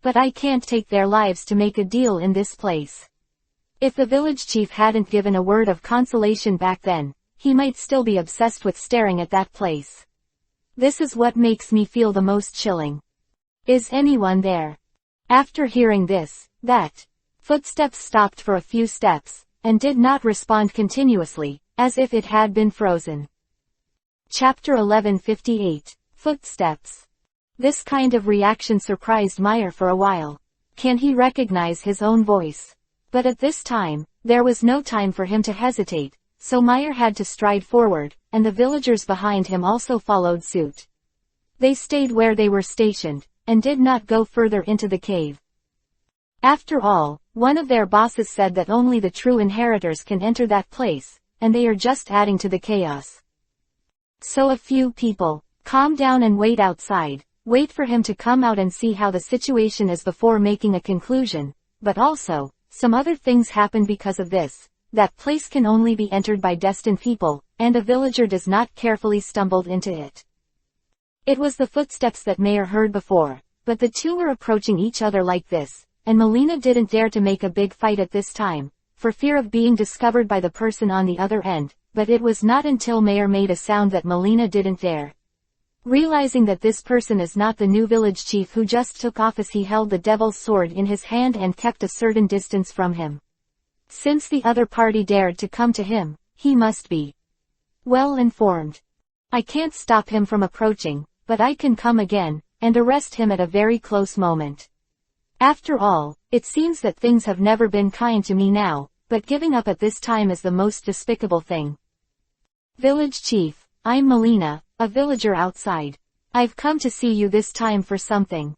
But I can't take their lives to make a deal in this place. If the village chief hadn't given a word of consolation back then, he might still be obsessed with staring at that place. This is what makes me feel the most chilling. Is anyone there? After hearing this, footsteps stopped for a few steps, and did not respond continuously, as if it had been frozen. Chapter 1158. Footsteps. This kind of reaction surprised Meyer for a while. Can he recognize his own voice? But at this time, there was no time for him to hesitate, so Meyer had to stride forward, and the villagers behind him also followed suit. They stayed where they were stationed, and did not go further into the cave. After all, one of their bosses said that only the true inheritors can enter that place, and they are just adding to the chaos. So a few people, calm down and wait outside, wait for him to come out and see how the situation is before making a conclusion, but also, some other things happen because of this. That place can only be entered by destined people, and a villager does not carefully stumbled into it. It was the footsteps that Mayer heard before, but the two were approaching each other like this, and Melina didn't dare to make a big fight at this time, for fear of being discovered by the person on the other end, but it was not until Mayer made a sound that Melina didn't dare. Realizing that this person is not the new village chief who just took office, he held the devil's sword in his hand and kept a certain distance from him. Since the other party dared to come to him, he must be well informed. I can't stop him from approaching, but I can come again, and arrest him at a very close moment. After all, it seems that things have never been kind to me now, but giving up at this time is the most despicable thing. Village Chief, I'm Melina, a villager outside. I've come to see you this time for something.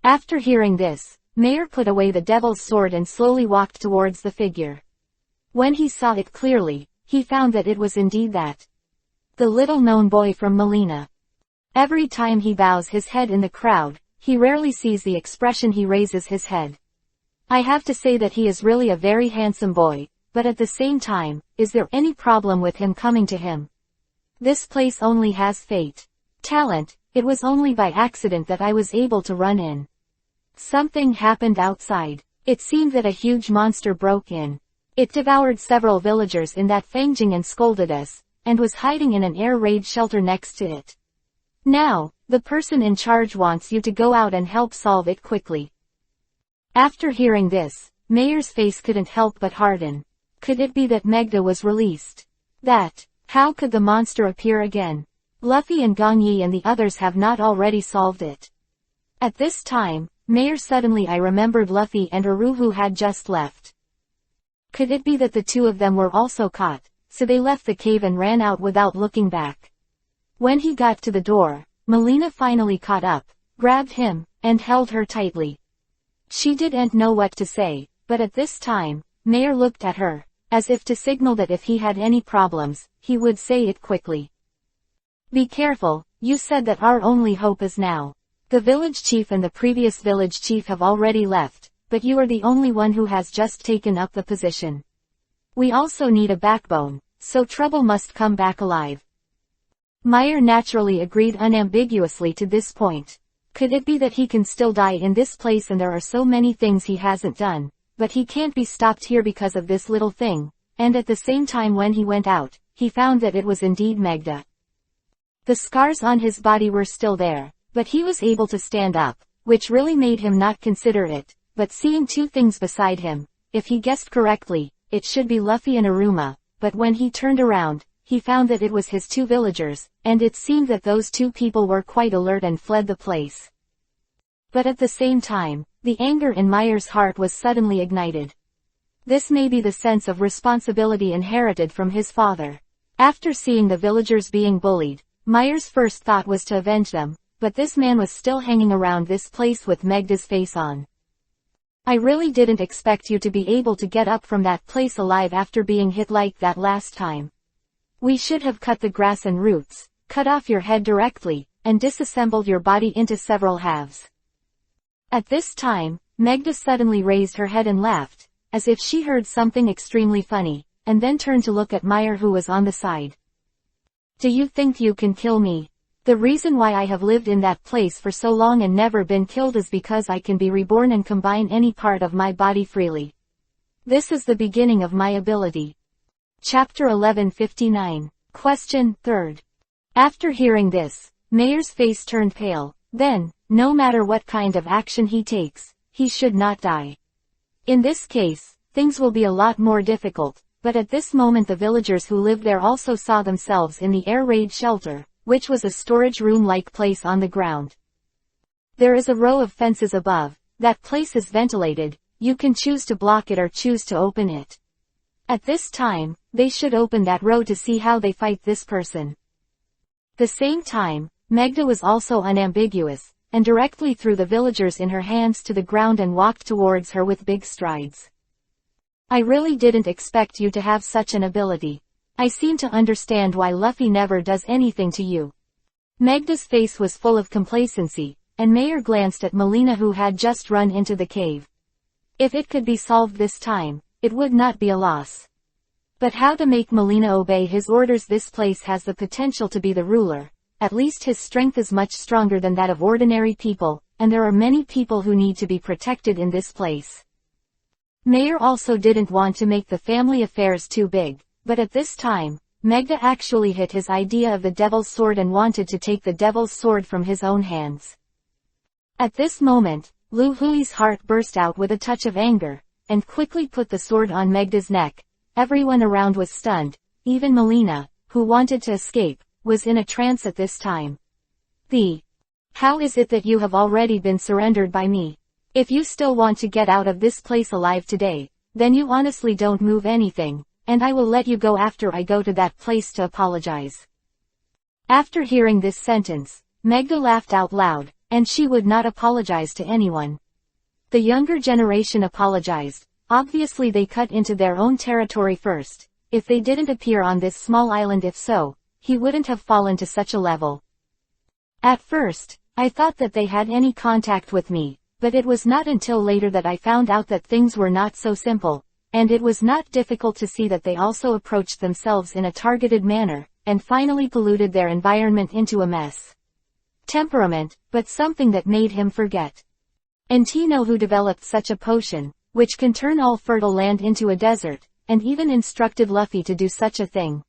After hearing this, Mayer put away the devil's sword and slowly walked towards the figure. When he saw it clearly, he found that it was indeed the little-known boy from Melina. Every time he bows his head in the crowd, he rarely sees the expression he raises his head. I have to say that he is really a very handsome boy, but at the same time, is there any problem with him coming to him? This place only has fate. Talent, it was only by accident that I was able to run in. Something happened outside. It seemed that a huge monster broke in. It devoured several villagers in that Fangjing and scolded us, and was hiding in an air raid shelter next to it. Now, the person in charge wants you to go out and help solve it quickly. After hearing this, Mayer's face couldn't help but harden. Could it be that Megda was released? How could the monster appear again? Luffy and Gong Yi and the others have not already solved it. At this time, Mayer suddenly I remembered Luffy and Uruhu had just left. Could it be that the two of them were also caught, so they left the cave and ran out without looking back? When he got to the door, Melina finally caught up, grabbed him, and held her tightly. She didn't know what to say, but at this time, Mayer looked at her, as if to signal that if he had any problems, he would say it quickly. Be careful, you said that our only hope is now. The village chief and the previous village chief have already left, but you are the only one who has just taken up the position. We also need a backbone, so trouble must come back alive. Mayer naturally agreed unambiguously to this point. Could it be that he can still die in this place and there are so many things he hasn't done, but he can't be stopped here because of this little thing, and at the same time when he went out, he found that it was indeed Megda. The scars on his body were still there, but he was able to stand up, which really made him not consider it, but seeing two things beside him, if he guessed correctly, it should be Luffy and Aruma, but when he turned around, he found that it was his two villagers, and it seemed that those two people were quite alert and fled the place. But at the same time, the anger in Mayer's heart was suddenly ignited. This may be the sense of responsibility inherited from his father. After seeing the villagers being bullied, Mayer's first thought was to avenge them, but this man was still hanging around this place with Megda's face on. I really didn't expect you to be able to get up from that place alive after being hit like that last time. We should have cut the grass and roots, cut off your head directly, and disassembled your body into several halves. At this time, Megda suddenly raised her head and laughed, as if she heard something extremely funny, and then turned to look at Mayer who was on the side. Do you think you can kill me? The reason why I have lived in that place for so long and never been killed is because I can be reborn and combine any part of my body freely. This is the beginning of my ability. Chapter 1159. Question 3rd. After hearing this, Mayer's face turned pale. Then, no matter what kind of action he takes, he should not die. In this case, things will be a lot more difficult, but at this moment the villagers who lived there also saw themselves in the air raid shelter, which was a storage room-like place on the ground. There is a row of fences above. That place is ventilated. You can choose to block it or choose to open it. At this time, they should open that road to see how they fight this person. The same time, Megda was also unambiguous, and directly threw the villagers in her hands to the ground and walked towards her with big strides. I really didn't expect you to have such an ability. I seem to understand why Luffy never does anything to you. Megda's face was full of complacency, and Mayer glanced at Melina who had just run into the cave. If it could be solved this time, it would not be a loss. But how to make Melina obey his orders? This place has the potential to be the ruler. At least his strength is much stronger than that of ordinary people, and there are many people who need to be protected in this place. Mayer also didn't want to make the family affairs too big, but at this time, Megda actually hit his idea of the Devil's Sword and wanted to take the Devil's Sword from his own hands. At this moment, Lu Hui's heart burst out with a touch of anger, and quickly put the sword on Megda's neck. Everyone around was stunned, even Melina, who wanted to escape, was in a trance at this time. How is it that you have already been surrendered by me? If you still want to get out of this place alive today, then you honestly don't move anything, and I will let you go after I go to that place to apologize. After hearing this sentence, Megda laughed out loud, and she would not apologize to anyone. The younger generation apologized. Obviously they cut into their own territory first. If they didn't appear on this small island, if so, he wouldn't have fallen to such a level. At first, I thought that they had any contact with me, but it was not until later that I found out that things were not so simple, and it was not difficult to see that they also approached themselves in a targeted manner, and finally polluted their environment into a mess. Temperament, but something that made him forget. And Tino, who developed such a potion, which can turn all fertile land into a desert, and even instructed Luffy to do such a thing.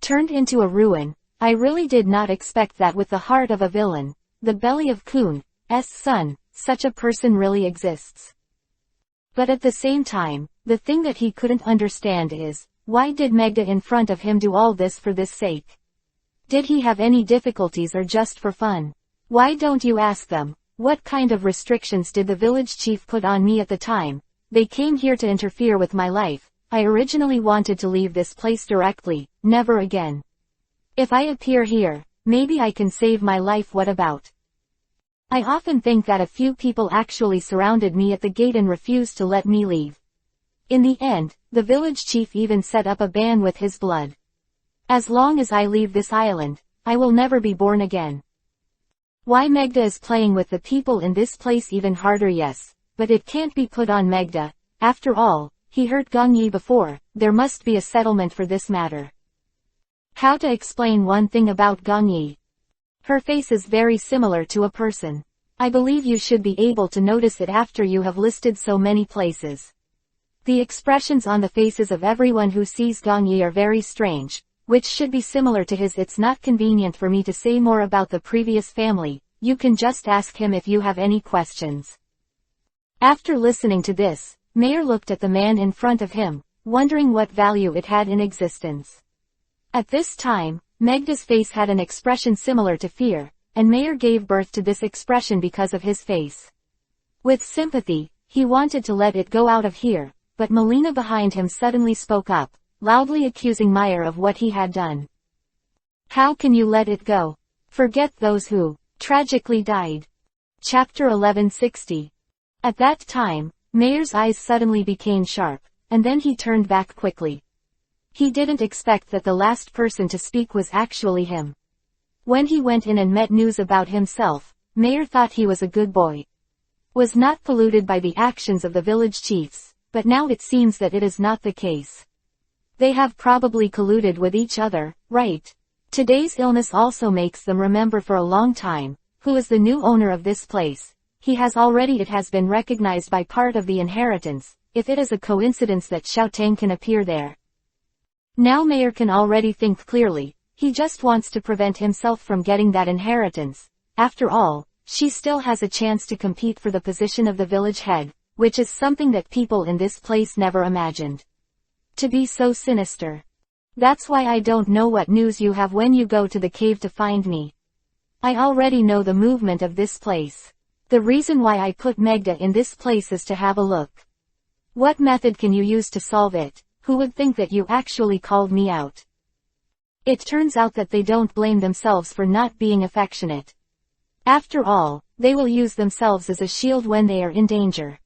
Turned into a ruin. I really did not expect that with the heart of a villain, the belly of Kun's son, such a person really exists. But at the same time, the thing that he couldn't understand is, why did Megda in front of him do all this for this sake? Did he have any difficulties or just for fun? Why don't you ask them? What kind of restrictions did the village chief put on me at the time? They came here to interfere with my life. I originally wanted to leave this place directly, never again. If I appear here, maybe I can save my life. What about? I often think that a few people actually surrounded me at the gate and refused to let me leave. In the end, the village chief even set up a ban with his blood. As long as I leave this island, I will never be born again. Why Megda is playing with the people in this place even harder? Yes, but it can't be put on Megda. After all, he hurt Gong Yi before. There must be a settlement for this matter. How to explain one thing about Gong Yi? Her face is very similar to a person. I believe you should be able to notice it after you have listed so many places. The expressions on the faces of everyone who sees Gong Yi are very strange, which should be similar to his. It's not convenient for me to say more about the previous family. You can just ask him if you have any questions. After listening to this, Mayer looked at the man in front of him, wondering what value it had in existence. At this time, Megda's face had an expression similar to fear, and Mayer gave birth to this expression because of his face. With sympathy, he wanted to let it go out of here, but Melina behind him suddenly spoke up, loudly accusing Mayer of what he had done. How can you let it go? Forget those who tragically died. Chapter 1160. At that time, Mayer's eyes suddenly became sharp, and then he turned back quickly. He didn't expect that the last person to speak was actually him. When he went in and met news about himself, Mayer thought he was a good boy. Was not polluted by the actions of the village chiefs, but now it seems that it is not the case. They have probably colluded with each other, right? Today's illness also makes them remember for a long time, who is the new owner of this place. It has been recognized by part of the inheritance, if it is a coincidence that Xiaotang can appear there. Now Mayer can already think clearly. He just wants to prevent himself from getting that inheritance. After all, she still has a chance to compete for the position of the village head, which is something that people in this place never imagined. To be so sinister. That's why I don't know what news you have when you go to the cave to find me. I already know the movement of this place. The reason why I put Megda in this place is to have a look. What method can you use to solve it? who would think that you actually called me out. It turns out that they don't blame themselves for not being affectionate. After all, they will use themselves as a shield when they are in danger.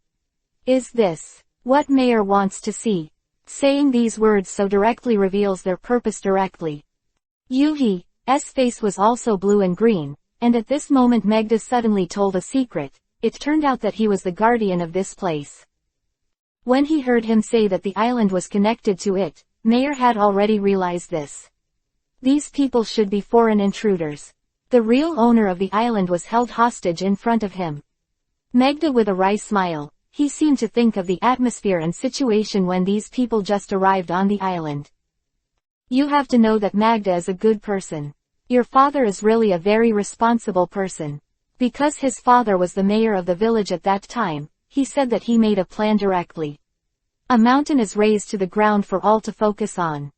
Is this what Mayor wants to see? Saying these words so directly reveals their purpose directly. Yuhi's face was also blue and green, and at this moment Magda suddenly told a secret. It turned out that he was the guardian of this place. When he heard him say that the island was connected to it, Mayor had already realized this. These people should be foreign intruders. The real owner of the island was held hostage in front of him. Magda with a wry smile, he seemed to think of the atmosphere and situation when these people just arrived on the island. You have to know that Magda is a good person. Your father is really a very responsible person. Because his father was the mayor of the village at that time, he said that he made a plan directly. A mountain is raised to the ground for all to focus on.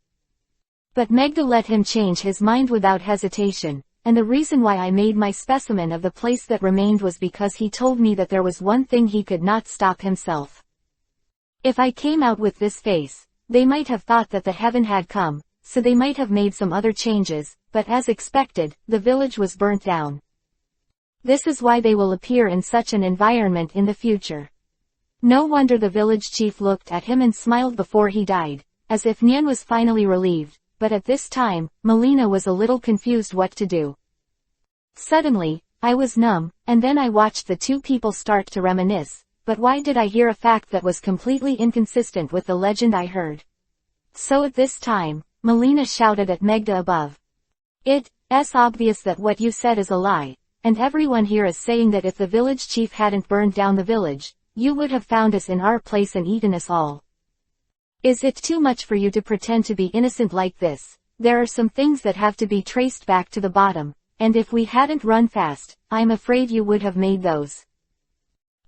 But Magda let him change his mind without hesitation, and the reason why I made my specimen of the place that remained was because he told me that there was one thing he could not stop himself. If I came out with this face, they might have thought that the heaven had come, so they might have made some other changes, but as expected, the village was burnt down. This is why they will appear in such an environment in the future. No wonder the village chief looked at him and smiled before he died, as if Nyan was finally relieved, but at this time, Melina was a little confused what to do. Suddenly, I was numb, and then I watched the two people start to reminisce, but why did I hear a fact that was completely inconsistent with the legend I heard? So at this time, Melina shouted at Magda above. It's obvious that what you said is a lie. And everyone here is saying that if the village chief hadn't burned down the village, you would have found us in our place and eaten us all. Is it too much for you to pretend to be innocent like this? There are some things that have to be traced back to the bottom, and if we hadn't run fast, I'm afraid you would have made those.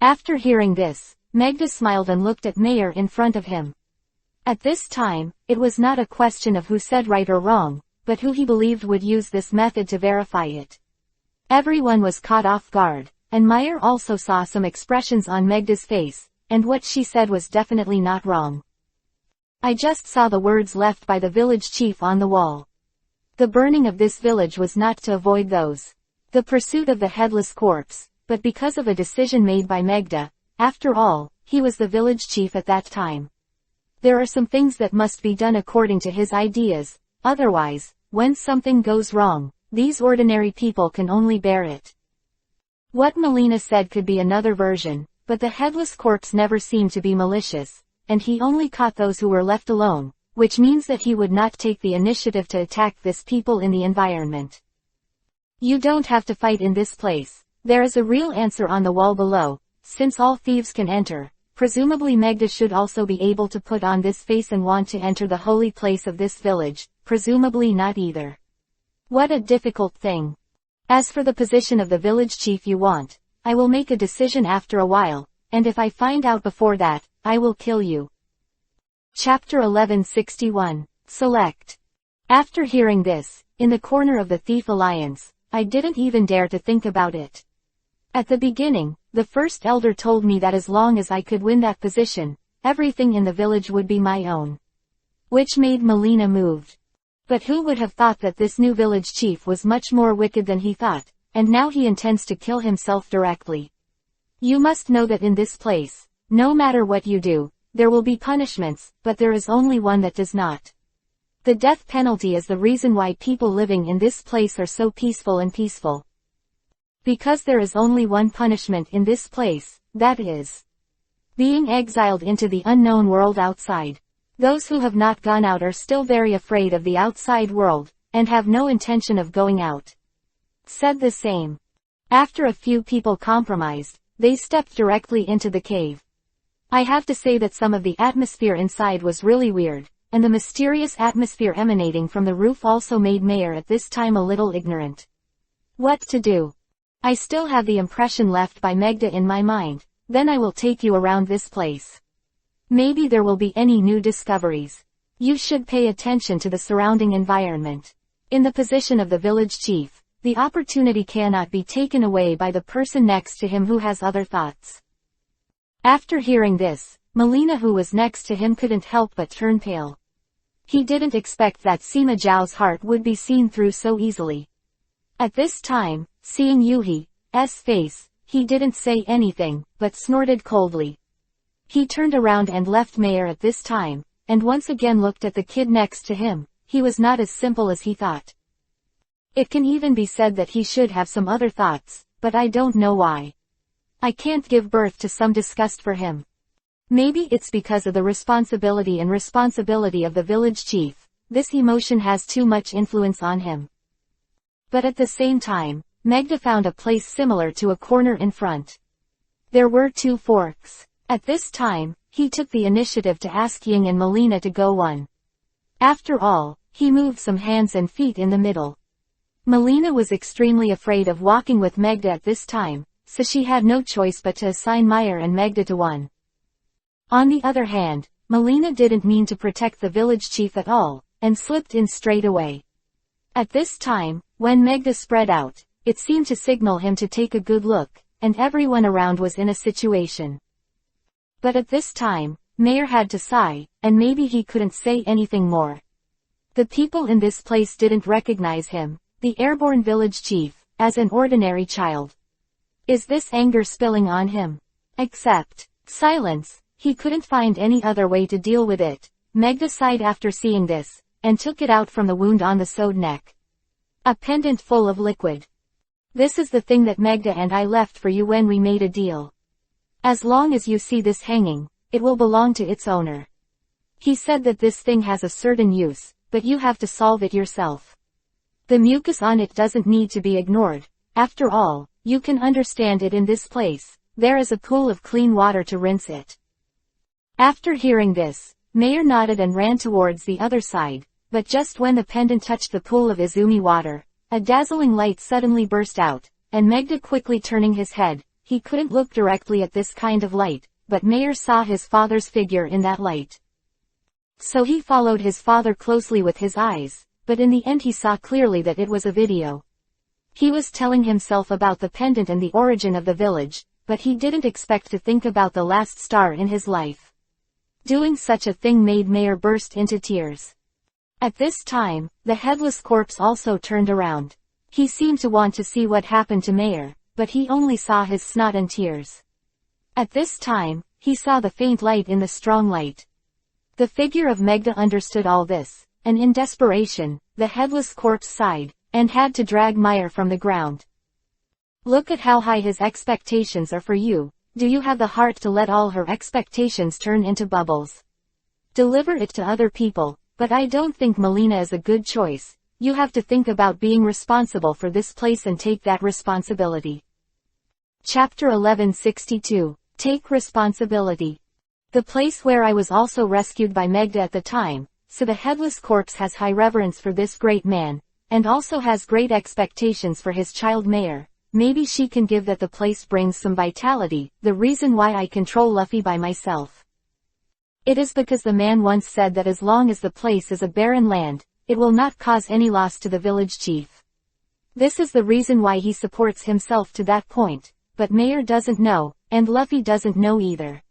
After hearing this, Magda smiled and looked at Mayor in front of him. At this time, it was not a question of who said right or wrong, but who he believed would use this method to verify it. Everyone was caught off guard, and Meyer also saw some expressions on Magda's face, and what she said was definitely not wrong. I just saw the words left by the village chief on the wall. The burning of this village was not to avoid the pursuit of the headless corpse, but because of a decision made by Magda. After all, he was the village chief at that time. There are some things that must be done according to his ideas, otherwise, when something goes wrong, these ordinary people can only bear it. What Melina said could be another version, but the headless corpse never seemed to be malicious, and he only caught those who were left alone, which means that he would not take the initiative to attack this people in the environment. You don't have to fight in this place. There is a real answer on the wall below. Since all thieves can enter, presumably Magda should also be able to put on this face and want to enter the holy place of this village, presumably not either. What a difficult thing. As for the position of the village chief you want, I will make a decision after a while, and if I find out before that, I will kill you. Chapter 1161. Select. After hearing this, in the corner of the Thief Alliance, I didn't even dare to think about it. At the beginning, the first elder told me that as long as I could win that position, everything in the village would be my own. Which made Melina moved. But who would have thought that this new village chief was much more wicked than he thought, and now he intends to kill himself directly. You must know that in this place, no matter what you do, there will be punishments, but there is only one that does not. The death penalty is the reason why people living in this place are so peaceful and peaceful. Because there is only one punishment in this place, that is being exiled into the unknown world outside. Those who have not gone out are still very afraid of the outside world, and have no intention of going out. Said the same. After a few people compromised, they stepped directly into the cave. I have to say that some of the atmosphere inside was really weird, and the mysterious atmosphere emanating from the roof also made Mayor at this time a little ignorant. What to do? I still have the impression left by Magda in my mind. Then I will take you around this place. Maybe there will be any new discoveries. You should pay attention to the surrounding environment. In the position of the village chief, the opportunity cannot be taken away by the person next to him who has other thoughts. After hearing this, Melina, who was next to him, couldn't help but turn pale. He didn't expect that Sima Zhao's heart would be seen through so easily. At this time, seeing Yuhi's face, he didn't say anything, but snorted coldly. He turned around and left Mayer at this time, and once again looked at the kid next to him. He was not as simple as he thought. It can even be said that he should have some other thoughts, but I don't know why. I can't give birth to some disgust for him. Maybe it's because of the responsibility of the village chief. This emotion has too much influence on him. But at the same time, Magda found a place similar to a corner in front. There were 2 forks. At this time, he took the initiative to ask Ying and Melina to go one. After all, he moved some hands and feet in the middle. Melina was extremely afraid of walking with Magda at this time, so she had no choice but to assign Meyer and Magda to one. On the other hand, Melina didn't mean to protect the village chief at all, and slipped in straight away. At this time, when Magda spread out, it seemed to signal him to take a good look, and everyone around was in a situation. But at this time, Meyer had to sigh, and maybe he couldn't say anything more. The people in this place didn't recognize him, the airborne village chief, as an ordinary child. Is this anger spilling on him? Except silence. He couldn't find any other way to deal with it. Magda sighed after seeing this, and took it out from the wound on the sewed neck. A pendant full of liquid. This is the thing that Magda and I left for you when we made a deal. As long as you see this hanging, it will belong to its owner. He said that this thing has a certain use, but you have to solve it yourself. The mucus on it doesn't need to be ignored. After all, you can understand it in this place. There is a pool of clean water to rinse it. After hearing this, Meyer nodded and ran towards the other side, but just when the pendant touched the pool of Izumi water, a dazzling light suddenly burst out, and Magda quickly turning his head. He couldn't look directly at this kind of light, but Meyer saw his father's figure in that light. So he followed his father closely with his eyes, but in the end he saw clearly that it was a video. He was telling himself about the pendant and the origin of the village, but he didn't expect to think about the last star in his life. Doing such a thing made Meyer burst into tears. At this time, the headless corpse also turned around. He seemed to want to see what happened to Meyer, but he only saw his snot and tears. At this time, he saw the faint light in the strong light. The figure of Magda understood all this, and in desperation, the headless corpse sighed, and had to drag Meyer from the ground. Look at how high his expectations are for you. Do you have the heart to let all her expectations turn into bubbles? Deliver it to other people, but I don't think Melina is a good choice. You have to think about being responsible for this place and take that responsibility. Chapter 1162. Take responsibility. The place where I was also rescued by Magda at the time, so the headless corpse has high reverence for this great man, and also has great expectations for his child Meyer. Maybe she can give that the place brings some vitality, the reason why I control Luffy by myself. It is because the man once said that as long as the place is a barren land, it will not cause any loss to the village chief. This is the reason why he supports himself to that point, but Meyer doesn't know, and Luffy doesn't know either.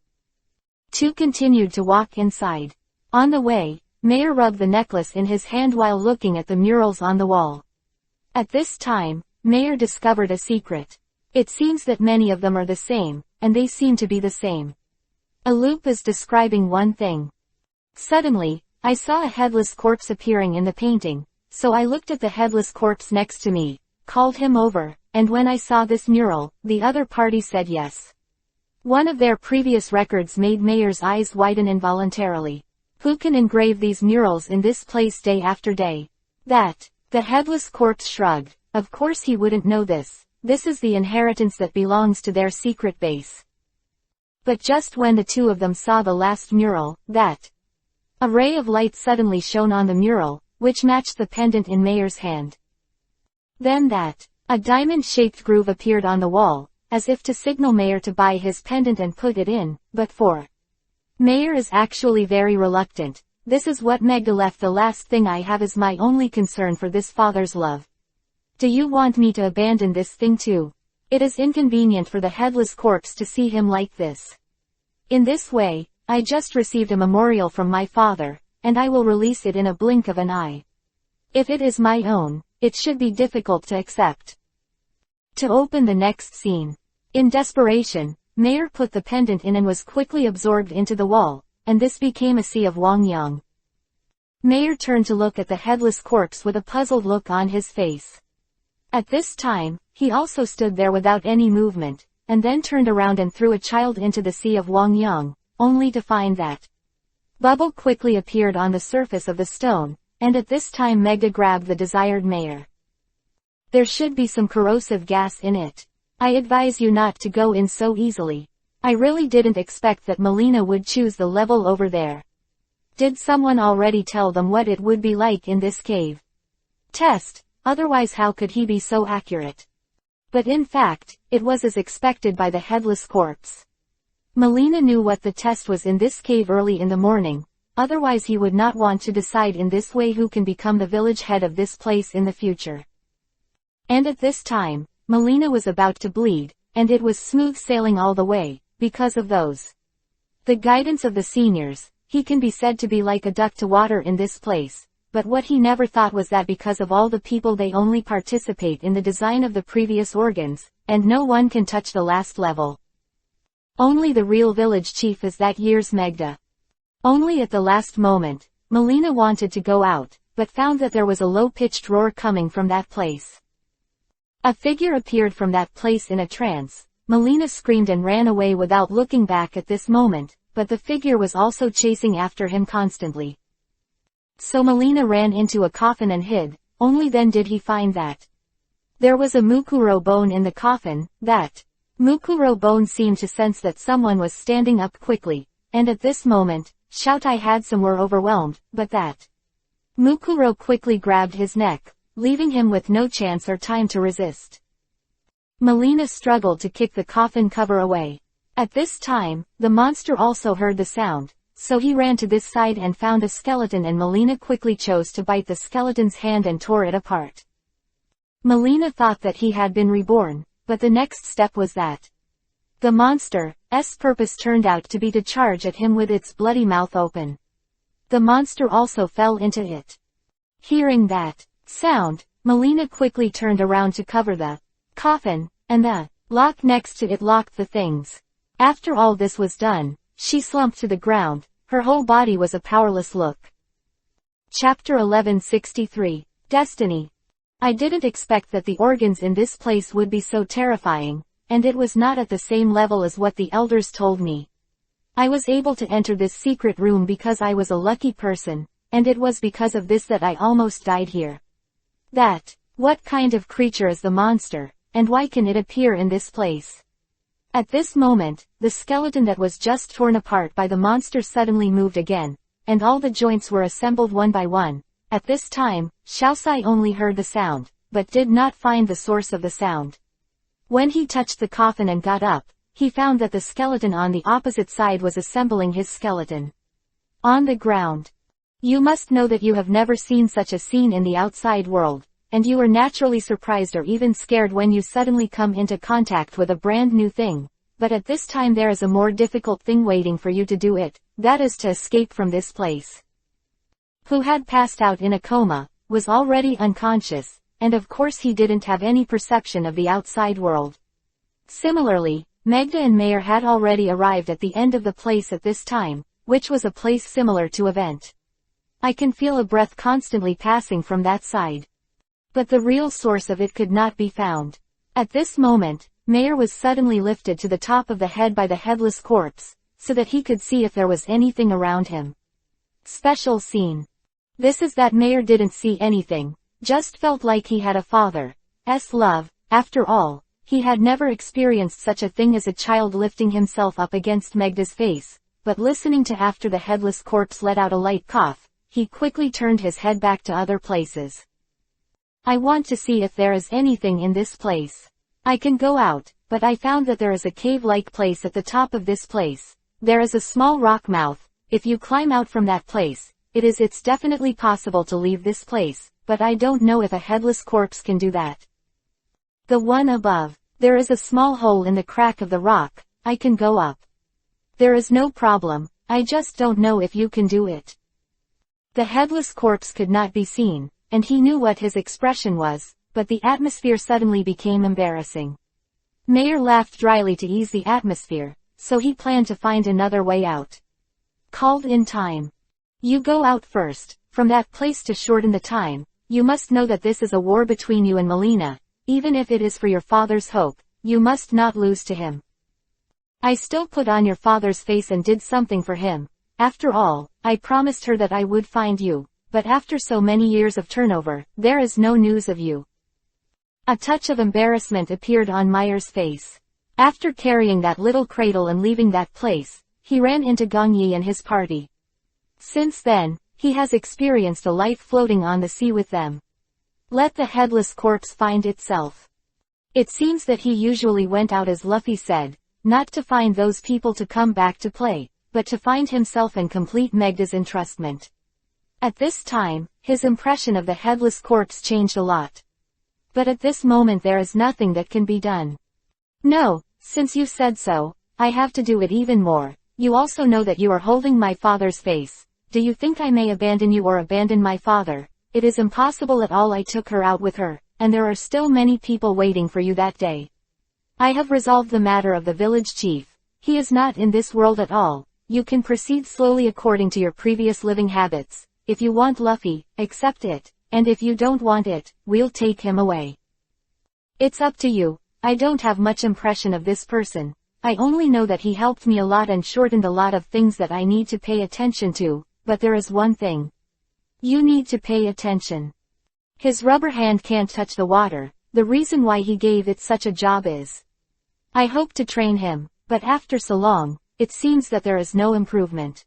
Two continued to walk inside. On the way, Meyer rubbed the necklace in his hand while looking at the murals on the wall. At this time, Meyer discovered a secret. It seems that many of them are the same, and they seem to be the same. A loop is describing one thing. Suddenly, I saw a headless corpse appearing in the painting, so I looked at the headless corpse next to me, called him over, and when I saw this mural, the other party said yes. One of their previous records made Meyer's eyes widen involuntarily. Who can engrave these murals in this place day after day? That. The headless corpse shrugged. Of course he wouldn't know this. This is the inheritance that belongs to their secret base. But just when the two of them saw the last mural, a ray of light suddenly shone on the mural, which matched the pendant in Meyer's hand. Then a diamond-shaped groove appeared on the wall, as if to signal Meyer to buy his pendant and put it in, but Meyer is actually very reluctant. This is what Magda left. The last thing I have is my only concern for this father's love. Do you want me to abandon this thing too? It is inconvenient for the headless corpse to see him like this. In this way, I just received a memorial from my father, and I will release it in a blink of an eye. If it is my own, it should be difficult to accept. To open the next scene. In desperation, Mayer put the pendant in and was quickly absorbed into the wall, and this became a sea of Wang Yang. Mayer turned to look at the headless corpse with a puzzled look on his face. At this time, he also stood there without any movement, and then turned around and threw a child into the sea of Wang Yang, only to find that bubble quickly appeared on the surface of the stone, and at this time Megda grabbed the desired Mayer. There should be some corrosive gas in it. I advise you not to go in so easily. I really didn't expect that Melina would choose the level over there. Did someone already tell them what it would be like in this cave? Test, otherwise how could he be so accurate? But in fact, it was as expected by the headless corpse. Melina knew what the test was in this cave early in the morning, otherwise he would not want to decide in this way who can become the village head of this place in the future. And at this time, Melina was about to bleed, and it was smooth sailing all the way, because of the guidance of the seniors. He can be said to be like a duck to water in this place, but what he never thought was that because of all the people they only participate in the design of the previous organs, and no one can touch the last level. Only the real village chief is that year's Megda. Only at the last moment, Melina wanted to go out, but found that there was a low-pitched roar coming from that place. A figure appeared from that place in a trance. Melina screamed and ran away without looking back at this moment, but the figure was also chasing after him constantly. So Melina ran into a coffin and hid, only then did he find that there was a Mukuro bone in the coffin. That Mukuro bone seemed to sense that someone was standing up quickly, and at this moment, Shoutai Hadsum were overwhelmed, but that Mukuro quickly grabbed his neck, leaving him with no chance or time to resist. Melina struggled to kick the coffin cover away. At this time, the monster also heard the sound, so he ran to this side and found a skeleton, and Melina quickly chose to bite the skeleton's hand and tore it apart. Melina thought that he had been reborn, but the next step was that the monster's purpose turned out to be to charge at him with its bloody mouth open. The monster also fell into it. Hearing that sound, Melina quickly turned around to cover the coffin, and the lock next to it locked the things. After all this was done, she slumped to the ground. Her whole body was a powerless look. Chapter 1163. Destiny. I didn't expect that the organs in this place would be so terrifying, and it was not at the same level as what the elders told me. I was able to enter this secret room because I was a lucky person, and it was because of this that I almost died here. What kind of creature is the monster, and why can it appear in this place? At this moment, the skeleton that was just torn apart by the monster suddenly moved again, and all the joints were assembled one by one. At this time, Xiaosai only heard the sound, but did not find the source of the sound. When he touched the coffin and got up, he found that the skeleton on the opposite side was assembling his skeleton on the ground. You must know that you have never seen such a scene in the outside world, and you are naturally surprised or even scared when you suddenly come into contact with a brand new thing. But at this time there is a more difficult thing waiting for you to do it, that is to escape from this place. Who had passed out in a coma, was already unconscious, and of course he didn't have any perception of the outside world. Similarly, Megda and Mayer had already arrived at the end of the place at this time, which was a place similar to a vent. I can feel a breath constantly passing from that side. But the real source of it could not be found. At this moment, Mayer was suddenly lifted to the top of the head by the headless corpse, so that he could see if there was anything around him. Special scene. This is that Mayer didn't see anything, just felt like he had a father's love. After all, he had never experienced such a thing as a child lifting himself up against Megda's face, but listening to after the headless corpse let out a light cough, he quickly turned his head back to other places. I want to see if there is anything in this place. I can go out, but I found that there is a cave-like place at the top of this place. There is a small rock mouth. If you climb out from that place, it's definitely possible to leave this place, but I don't know if a headless corpse can do that. The one above. There is a small hole in the crack of the rock. I can go up. There is no problem. I just don't know if you can do it." The headless corpse could not be seen, and he knew what his expression was, but the atmosphere suddenly became embarrassing. Mayer laughed dryly to ease the atmosphere, so he planned to find another way out. Called in time. "You go out first, from that place to shorten the time. You must know that this is a war between you and Melina. Even if it is for your father's hope, you must not lose to him. I still put on your father's face and did something for him. After all, I promised her that I would find you, but after so many years of turnover, there is no news of you." A touch of embarrassment appeared on Meyer's face. After carrying that little cradle and leaving that place, he ran into Gong Yi and his party. Since then, he has experienced a life floating on the sea with them. Let the headless corpse find itself. It seems that he usually went out, as Luffy said, not to find those people to come back to play, but to find himself and complete Megda's entrustment. At this time, his impression of the headless corpse changed a lot. But at this moment there is nothing that can be done. "No, since you said so, I have to do it even more. You also know that you are holding my father's face. Do you think I may abandon you or abandon my father? It is impossible at all. I took her out with her, and there are still many people waiting for you that day. I have resolved the matter of the village chief. He is not in this world at all. You can proceed slowly according to your previous living habits. If you want Luffy, accept it, and if you don't want it, we'll take him away. It's up to you. I don't have much impression of this person. I only know that he helped me a lot and shortened a lot of things that I need to pay attention to, but there is one thing. You need to pay attention. His rubber hand can't touch the water. The reason why he gave it such a job is, I hope to train him, but after so long, it seems that there is no improvement."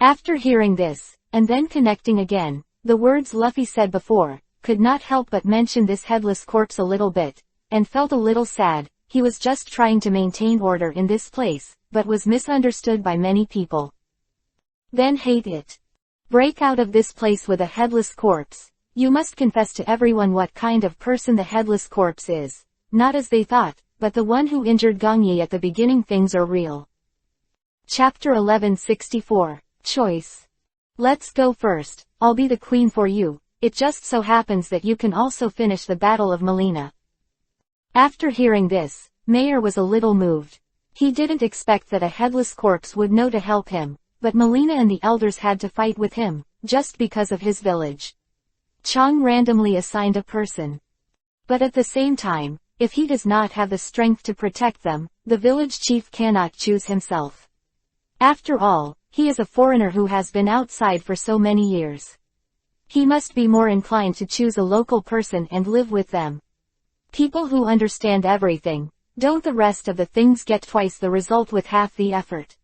After hearing this, and then connecting again, the words Luffy said before, could not help but mention this headless corpse a little bit, and felt a little sad. He was just trying to maintain order in this place, but was misunderstood by many people. Then hate it. Break out of this place with a headless corpse. You must confess to everyone what kind of person the headless corpse is. Not as they thought, but the one who injured Gong Yi at the beginning. Things are real. Chapter 1164. Choice. Let's go first. I'll be the queen for you. It just so happens that you can also finish the Battle of Melina. After hearing this, Mayer was a little moved. He didn't expect that a headless corpse would know to help him, but Melina and the elders had to fight with him, just because of his village. Chang randomly assigned a person. But at the same time, if he does not have the strength to protect them, the village chief cannot choose himself. After all, he is a foreigner who has been outside for so many years. He must be more inclined to choose a local person and live with them. People who understand everything, don't the rest of the things get twice the result with half the effort.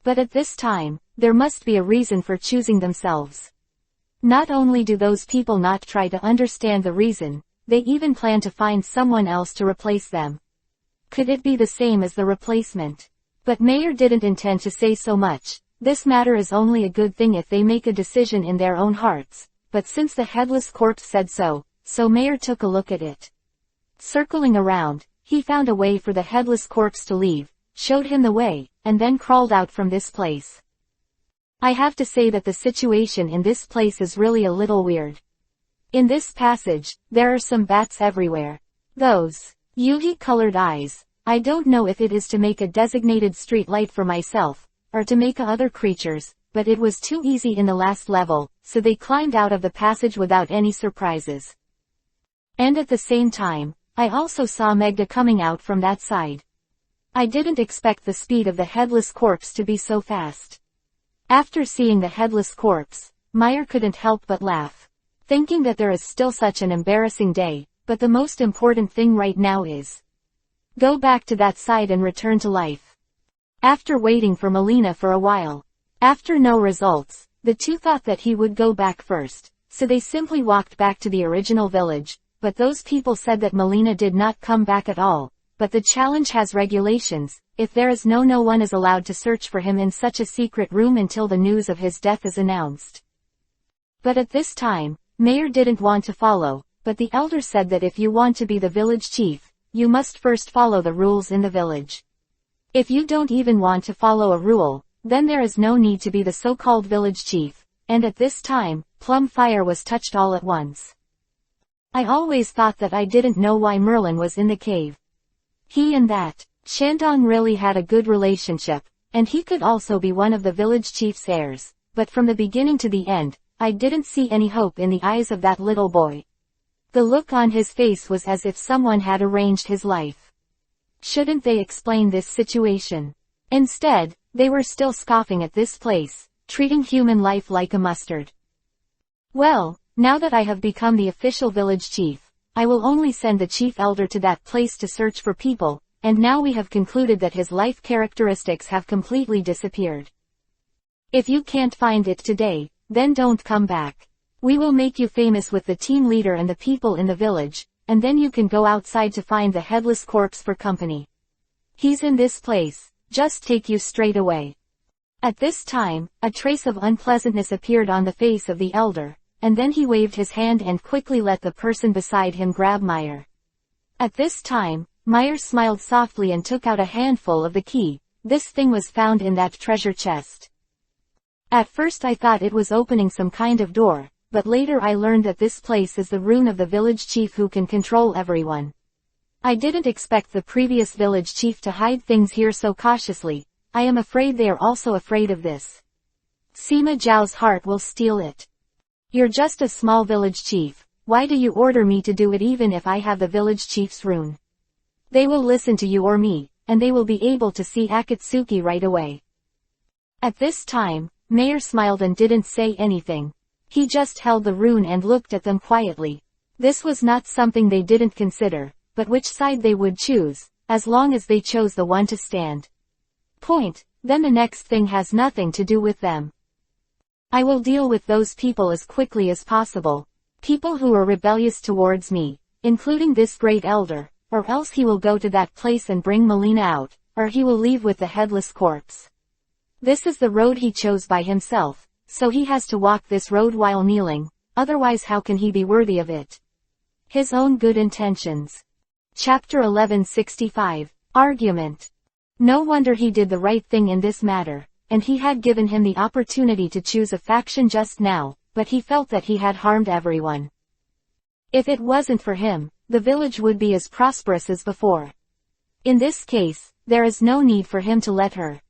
But at this time, there must be a reason for choosing themselves. Not only do those people not try to understand the reason, they even plan to find someone else to replace them. Could it be the same as the replacement? But Mayer didn't intend to say so much. This matter is only a good thing if they make a decision in their own hearts, but since the headless corpse said so, Mayer took a look at it. Circling around, he found a way for the headless corpse to leave, showed him the way, and then crawled out from this place. I have to say that the situation in this place is really a little weird. In this passage, there are some bats everywhere. Those Yuhi-colored eyes. I don't know if it is to make a designated street light for myself, or to make other creatures, but it was too easy in the last level, so they climbed out of the passage without any surprises. And at the same time, I also saw Megda coming out from that side. I didn't expect the speed of the headless corpse to be so fast. After seeing the headless corpse, Meyer couldn't help but laugh, thinking that there is still such an embarrassing day, but the most important thing right now is go back to that side and return to life. After waiting for Melina for a while, after no results, the two thought that he would go back first, so they simply walked back to the original village, but those people said that Melina did not come back at all. But the challenge has regulations. If there is no one is allowed to search for him in such a secret room until the news of his death is announced. But at this time, Mayer didn't want to follow, but the elder said that if you want to be the village chief, you must first follow the rules in the village. If you don't even want to follow a rule, then there is no need to be the so-called village chief, and at this time, Plum Fire was touched all at once. I always thought that I didn't know why Merlin was in the cave. He and that Shandong really had a good relationship, and he could also be one of the village chief's heirs, but from the beginning to the end, I didn't see any hope in the eyes of that little boy. The look on his face was as if someone had arranged his life. Shouldn't they explain this situation? Instead, they were still scoffing at this place, treating human life like a mustard. Well, now that I have become the official village chief, I will only send the chief elder to that place to search for people, and now we have concluded that his life characteristics have completely disappeared. If you can't find it today, then don't come back. We will make you famous with the team leader and the people in the village, and then you can go outside to find the headless corpse for company. He's in this place, just take you straight away. At this time, a trace of unpleasantness appeared on the face of the elder, and then he waved his hand and quickly let the person beside him grab Meyer. At this time, Meyer smiled softly and took out a handful of the key. This thing was found in that treasure chest. At first I thought it was opening some kind of door, but later I learned that this place is the rune of the village chief who can control everyone. I didn't expect the previous village chief to hide things here so cautiously. I am afraid they are also afraid of this. Sima Zhao's heart will steal it. You're just a small village chief, why do you order me to do it even if I have the village chief's rune? They will listen to you or me, and they will be able to see Akatsuki right away. At this time, Meyer smiled and didn't say anything. He just held the rune and looked at them quietly. This was not something they didn't consider, but which side they would choose, as long as they chose the one to stand. Then the next thing has nothing to do with them. I will deal with those people as quickly as possible. People who are rebellious towards me, including this great elder, or else he will go to that place and bring Melina out, or he will leave with the headless corpse. This is the road he chose by himself, so he has to walk this road while kneeling, otherwise how can he be worthy of it? His own good intentions. Chapter 1165, Argument. No wonder he did the right thing in this matter, and he had given him the opportunity to choose a faction just now, but he felt that he had harmed everyone. If it wasn't for him, the village would be as prosperous as before. In this case, there is no need for him to let her.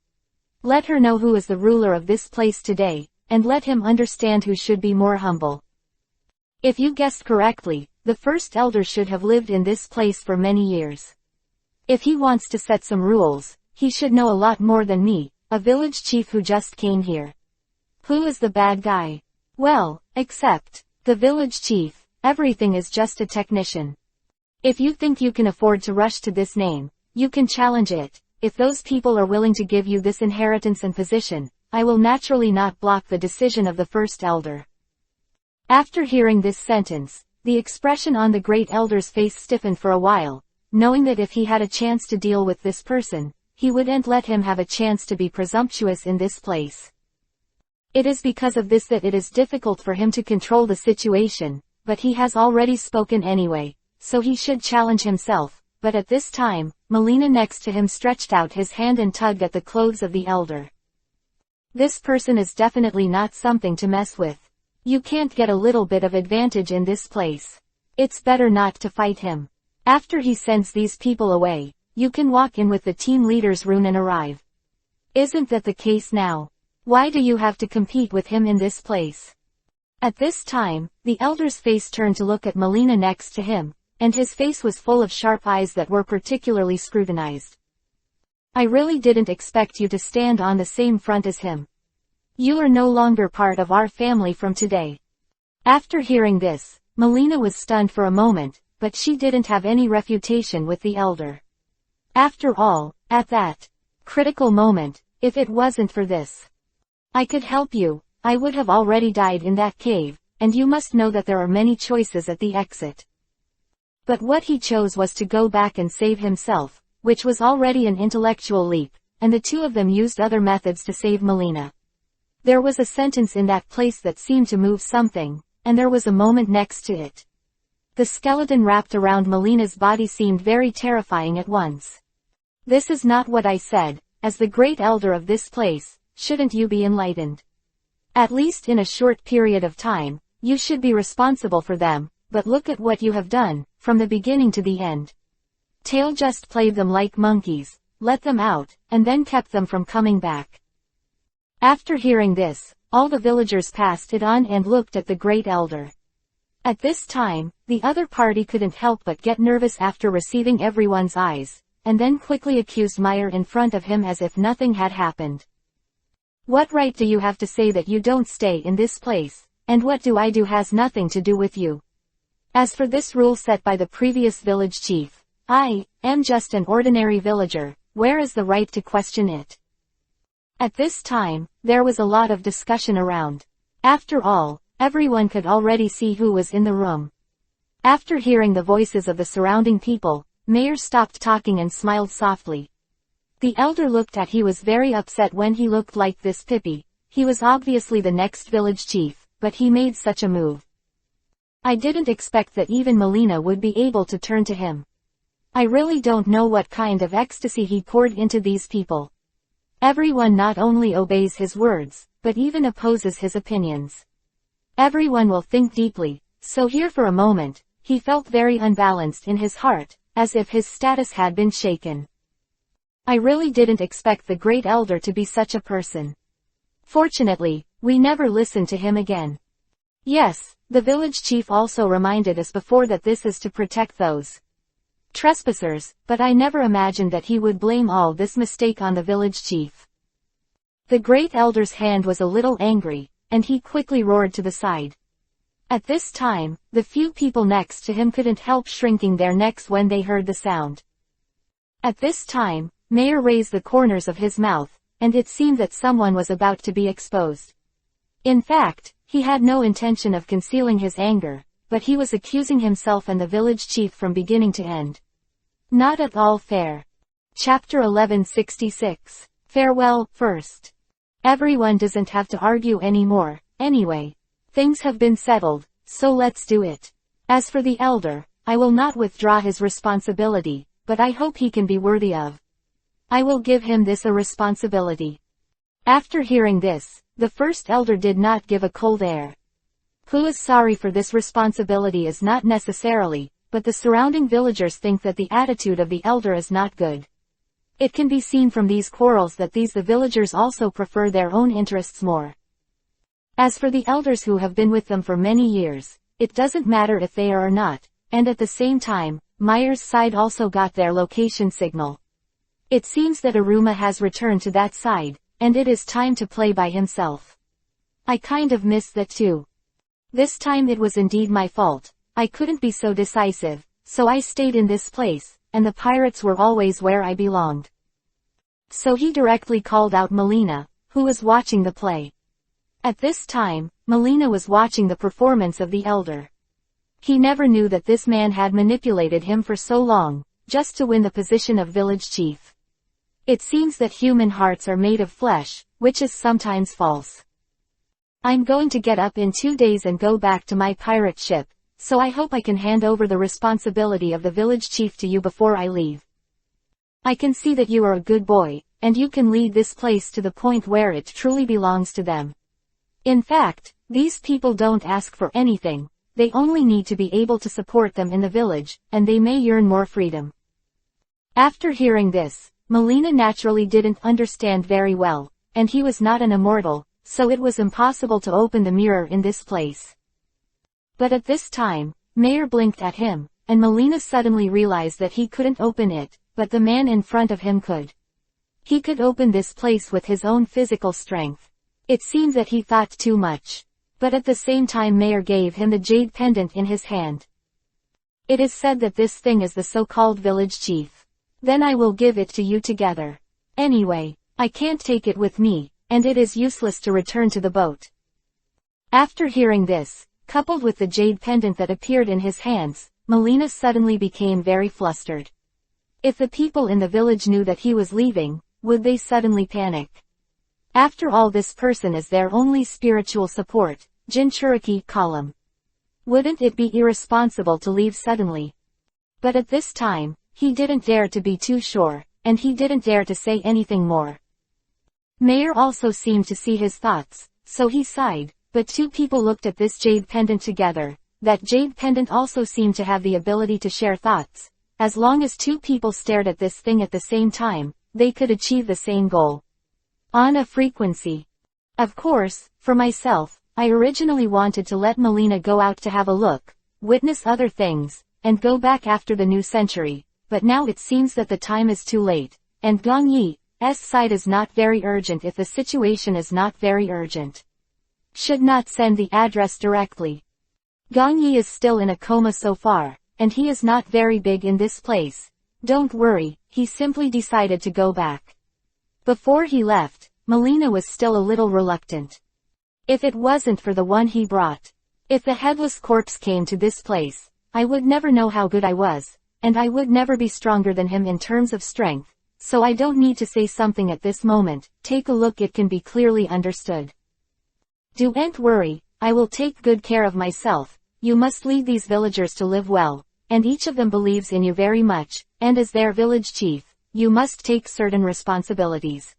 Let her know who is the ruler of this place today, and let him understand who should be more humble. If you guessed correctly, the first elder should have lived in this place for many years. If he wants to set some rules, he should know a lot more than me, a village chief who just came here. Who is the bad guy? Well, except the village chief, everything is just a technician. If you think you can afford to rush to this name, you can challenge it. If those people are willing to give you this inheritance and position, I will naturally not block the decision of the first elder. After hearing this sentence, the expression on the great elder's face stiffened for a while, knowing that if he had a chance to deal with this person, he wouldn't let him have a chance to be presumptuous in this place. It is because of this that it is difficult for him to control the situation, but he has already spoken anyway, so he should challenge himself. But at this time, Melina next to him stretched out his hand and tugged at the clothes of the elder. This person is definitely not something to mess with. You can't get a little bit of advantage in this place. It's better not to fight him. After he sends these people away, you can walk in with the team leader's rune and arrive. Isn't that the case now? Why do you have to compete with him in this place? At this time, the elder's face turned to look at Melina next to him, and his face was full of sharp eyes that were particularly scrutinized. I really didn't expect you to stand on the same front as him. You are no longer part of our family from today. After hearing this, Melina was stunned for a moment, but she didn't have any refutation with the elder. After all, at that critical moment, if it wasn't for this, I could help you, I would have already died in that cave, and you must know that there are many choices at the exit. But what he chose was to go back and save himself, which was already an intellectual leap, and the two of them used other methods to save Melina. There was a sentence in that place that seemed to move something, and there was a moment next to it. The skeleton wrapped around Melina's body seemed very terrifying at once. This is not what I said. As the great elder of this place, shouldn't you be enlightened? At least in a short period of time, you should be responsible for them, but look at what you have done, from the beginning to the end. Tail just played them like monkeys, let them out, and then kept them from coming back. After hearing this, all the villagers passed it on and looked at the great elder. At this time, the other party couldn't help but get nervous after receiving everyone's eyes, and then quickly accused Meyer in front of him as if nothing had happened. What right do you have to say that you don't stay in this place, and what do I do has nothing to do with you? As for this rule set by the previous village chief, I am just an ordinary villager, where is the right to question it? At this time, there was a lot of discussion around. After all, everyone could already see who was in the room. After hearing the voices of the surrounding people, Meyer stopped talking and smiled softly. The elder looked at he was very upset when he looked like this Pippi. He was obviously the next village chief, but he made such a move. I didn't expect that even Melina would be able to turn to him. I really don't know what kind of ecstasy he poured into these people. Everyone not only obeys his words, but even opposes his opinions. Everyone will think deeply, so here for a moment, he felt very unbalanced in his heart, as if his status had been shaken. I really didn't expect the great elder to be such a person. Fortunately, we never listened to him again. Yes, the village chief also reminded us before that this is to protect those trespassers, but I never imagined that he would blame all this mistake on the village chief. The great elder's hand was a little angry, and he quickly roared to the side. At this time, the few people next to him couldn't help shrinking their necks when they heard the sound. At this time, Meyer raised the corners of his mouth, and it seemed that someone was about to be exposed. In fact, he had no intention of concealing his anger, but he was accusing himself and the village chief from beginning to end. Not at all fair. Chapter 1166. Farewell, first. Everyone doesn't have to argue anymore, anyway. Things have been settled, so let's do it. As for the elder, I will not withdraw his responsibility, but I hope he can be worthy of. I will give him this a responsibility. After hearing this, the first elder did not give a cold air. Who is sorry for this responsibility is not necessarily, but the surrounding villagers think that the attitude of the elder is not good. It can be seen from these quarrels that the villagers also prefer their own interests more. As for the elders who have been with them for many years, it doesn't matter if they are or not, and at the same time, Meyer's side also got their location signal. It seems that Aruma has returned to that side, and it is time to play by himself. I kind of missed that too. This time it was indeed my fault. I couldn't be so decisive, so I stayed in this place, and the pirates were always where I belonged. So he directly called out Melina, who was watching the play. At this time, Melina was watching the performance of the elder. He never knew that this man had manipulated him for so long, just to win the position of village chief. It seems that human hearts are made of flesh, which is sometimes false. I'm going to get up in 2 days and go back to my pirate ship, so I hope I can hand over the responsibility of the village chief to you before I leave. I can see that you are a good boy, and you can lead this place to the point where it truly belongs to them. In fact, these people don't ask for anything, they only need to be able to support them in the village, and they may earn more freedom. After hearing this, Melina naturally didn't understand very well, and he was not an immortal, so it was impossible to open the mirror in this place. But at this time, Meyer blinked at him, and Melina suddenly realized that he couldn't open it, but the man in front of him could. He could open this place with his own physical strength. It seemed that he thought too much. But at the same time Meyer gave him the jade pendant in his hand. It is said that this thing is the so-called village chief. Then I will give it to you together. Anyway, I can't take it with me, and it is useless to return to the boat. After hearing this, coupled with the jade pendant that appeared in his hands, Melina suddenly became very flustered. If the people in the village knew that he was leaving, would they suddenly panic? After all, this person is their only spiritual support, Jinchuriki column. Wouldn't it be irresponsible to leave suddenly? But at this time, he didn't dare to be too sure, and he didn't dare to say anything more. Mayer also seemed to see his thoughts, so he sighed, but two people looked at this jade pendant together. That jade pendant also seemed to have the ability to share thoughts. As long as two people stared at this thing at the same time, they could achieve the same goal. On a frequency. Of course, for myself, I originally wanted to let Melina go out to have a look, witness other things, and go back after the new century, but now it seems that the time is too late, and Gong Yi's side is not very urgent if the situation is not very urgent. Should not send the address directly. Gong Yi is still in a coma so far, and he is not very big in this place. Don't worry, he simply decided to go back. Before he left, Melina was still a little reluctant. If it wasn't for the one he brought. If the headless corpse came to this place, I would never know how good I was, and I would never be stronger than him in terms of strength, so I don't need to say something at this moment. Take a look, it can be clearly understood. Don't worry, I will take good care of myself. You must lead these villagers to live well, and each of them believes in you very much, and as their village chief, you must take certain responsibilities.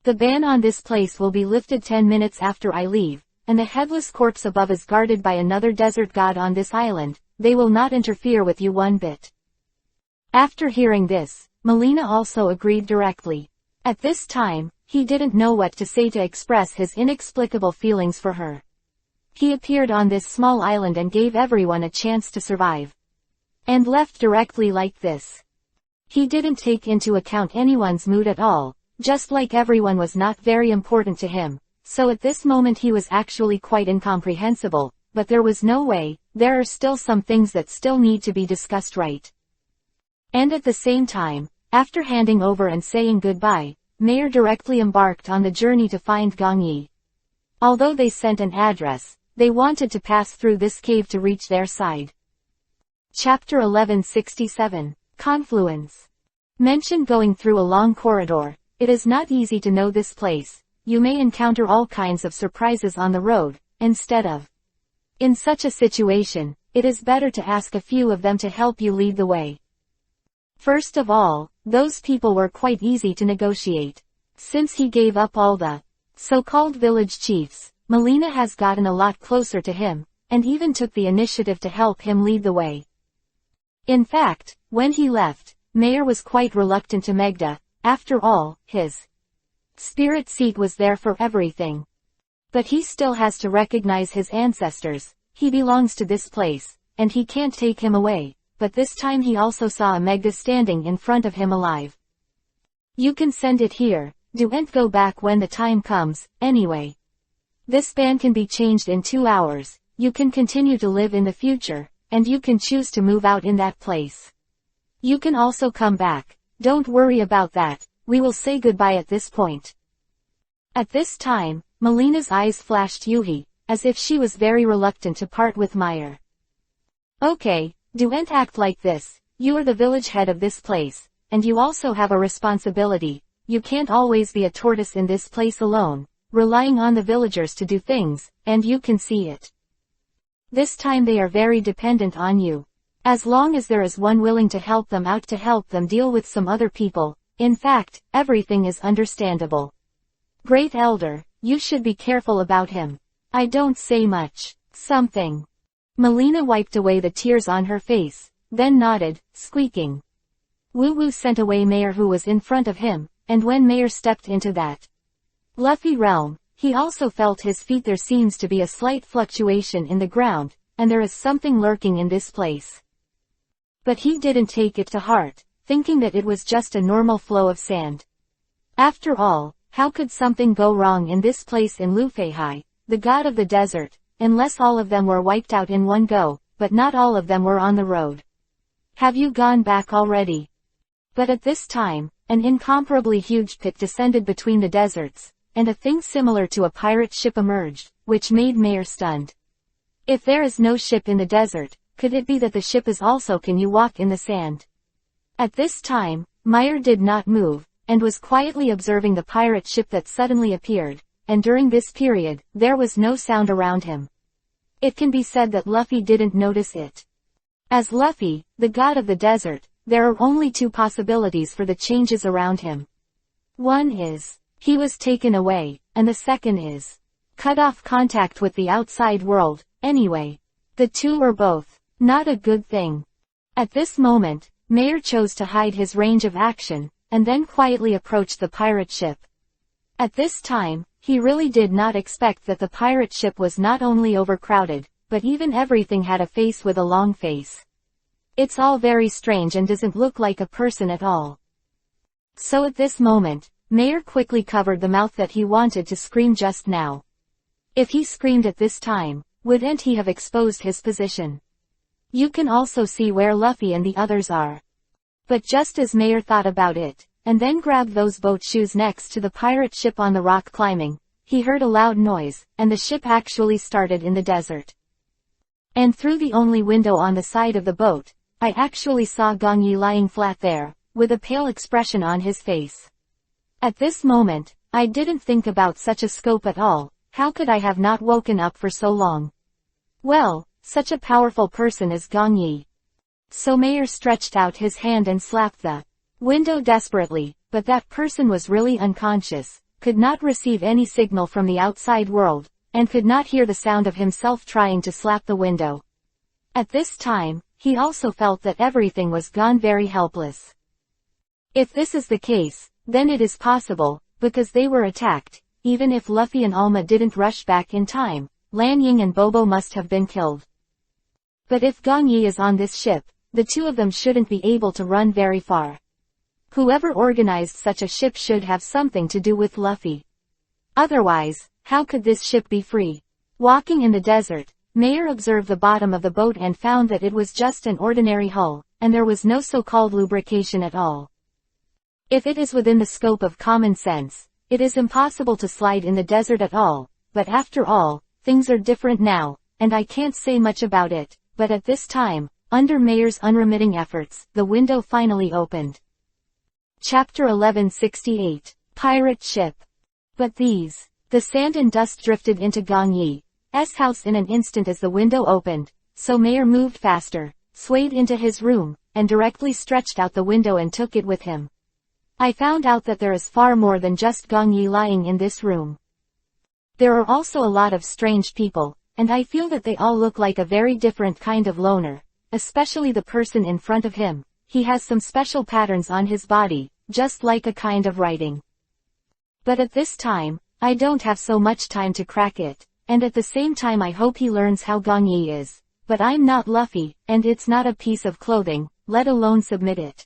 The ban on this place will be lifted 10 minutes after I leave, and the headless corpse above is guarded by another desert god on this island. They will not interfere with you one bit. After hearing this, Melina also agreed directly. At this time, he didn't know what to say to express his inexplicable feelings for her. He appeared on this small island and gave everyone a chance to survive. And left directly like this. He didn't take into account anyone's mood at all, just like everyone was not very important to him, so at this moment he was actually quite incomprehensible, but there was no way. There are still some things that still need to be discussed, right? And at the same time, after handing over and saying goodbye, Mayer directly embarked on the journey to find Gong Yi. Although they sent an address, they wanted to pass through this cave to reach their side. Chapter 1167. Confluence. Mention going through a long corridor. It is not easy to know this place. You may encounter all kinds of surprises on the road, instead of. In such a situation, it is better to ask a few of them to help you lead the way. First of all, those people were quite easy to negotiate. Since he gave up all the so-called village chiefs, Melina has gotten a lot closer to him, and even took the initiative to help him lead the way. In fact, when he left, Mayer was quite reluctant to Megda. After all, his spirit seat was there for everything. But he still has to recognize his ancestors. He belongs to this place, and he can't take him away. But this time he also saw a Megda standing in front of him alive. You can send it here. Don't go back when the time comes, anyway. This ban can be changed in 2 hours. You can continue to live in the future, and you can choose to move out in that place. You can also come back. Don't worry about that. We will say goodbye at this point. At this time, Melina's eyes flashed Yuhi, as if she was very reluctant to part with Mayer. Okay, don't act like this. You are the village head of this place, and you also have a responsibility. You can't always be a tortoise in this place alone, relying on the villagers to do things, and you can see it. This time they are very dependent on you. As long as there is one willing to help them out to help them deal with some other people, in fact, everything is understandable. Great Elder, you should be careful about him. I don't say much. Something. Melina wiped away the tears on her face, then nodded, squeaking. Wu sent away Mayer who was in front of him, and when Mayer stepped into that Luffy realm, he also felt his feet. There seems to be a slight fluctuation in the ground, and there is something lurking in this place. But he didn't take it to heart, thinking that it was just a normal flow of sand. After all, how could something go wrong in this place in Lufeihai, the god of the desert, unless all of them were wiped out in one go, but not all of them were on the road. Have you gone back already? But at this time, an incomparably huge pit descended between the deserts, and a thing similar to a pirate ship emerged, which made Mayer stunned. If there is no ship in the desert, could it be that the ship is also can you walk in the sand? At this time, Mayer did not move, and was quietly observing the pirate ship that suddenly appeared, and during this period, there was no sound around him. It can be said that Luffy didn't notice it. As Luffy, the god of the desert, there are only two possibilities for the changes around him. One is He was taken away, and the second is cut off contact with the outside world. Anyway, the two were both not a good thing. At this moment, Mayer chose to hide his range of action, and then quietly approached the pirate ship. At this time, he really did not expect that the pirate ship was not only overcrowded, but even everything had a face with a long face. It's all very strange and doesn't look like a person at all. So at this moment, Mayer quickly covered the mouth that he wanted to scream just now. If he screamed at this time, wouldn't he have exposed his position? You can also see where Luffy and the others are. But just as Mayer thought about it, and then grabbed those boat shoes next to the pirate ship on the rock climbing, he heard a loud noise, and the ship actually started in the desert. And through the only window on the side of the boat, I actually saw Gong Yi lying flat there, with a pale expression on his face. At this moment, I didn't think about such a scope at all. How could I have not woken up for so long? Well, such a powerful person as Gong Yi. So Mayer stretched out his hand and slapped the window desperately, but that person was really unconscious, could not receive any signal from the outside world, and could not hear the sound of himself trying to slap the window. At this time, he also felt that everything was gone very helpless. If this is the case, then it is possible, because they were attacked, even if Luffy and Alma didn't rush back in time, Lan Ying and Bobo must have been killed. But if Gong Yi is on this ship, the two of them shouldn't be able to run very far. Whoever organized such a ship should have something to do with Luffy. Otherwise, how could this ship be free? Walking in the desert, Mayer observed the bottom of the boat and found that it was just an ordinary hull, and there was no so-called lubrication at all. If it is within the scope of common sense, it is impossible to slide in the desert at all, but after all, things are different now, and I can't say much about it, but at this time, under Mayer's unremitting efforts, the window finally opened. Chapter 1168, Pirate Ship. But the sand and dust drifted into Gong Yi's house in an instant as the window opened, so Mayer moved faster, swayed into his room, and directly stretched out the window and took it with him. I found out that there is far more than just Gong Yi lying in this room. There are also a lot of strange people, and I feel that they all look like a very different kind of loner, especially the person in front of him. He has some special patterns on his body, just like a kind of writing. But at this time, I don't have so much time to crack it, and at the same time I hope he learns how Gong Yi is, but I'm not Luffy, and it's not a piece of clothing, let alone submit it.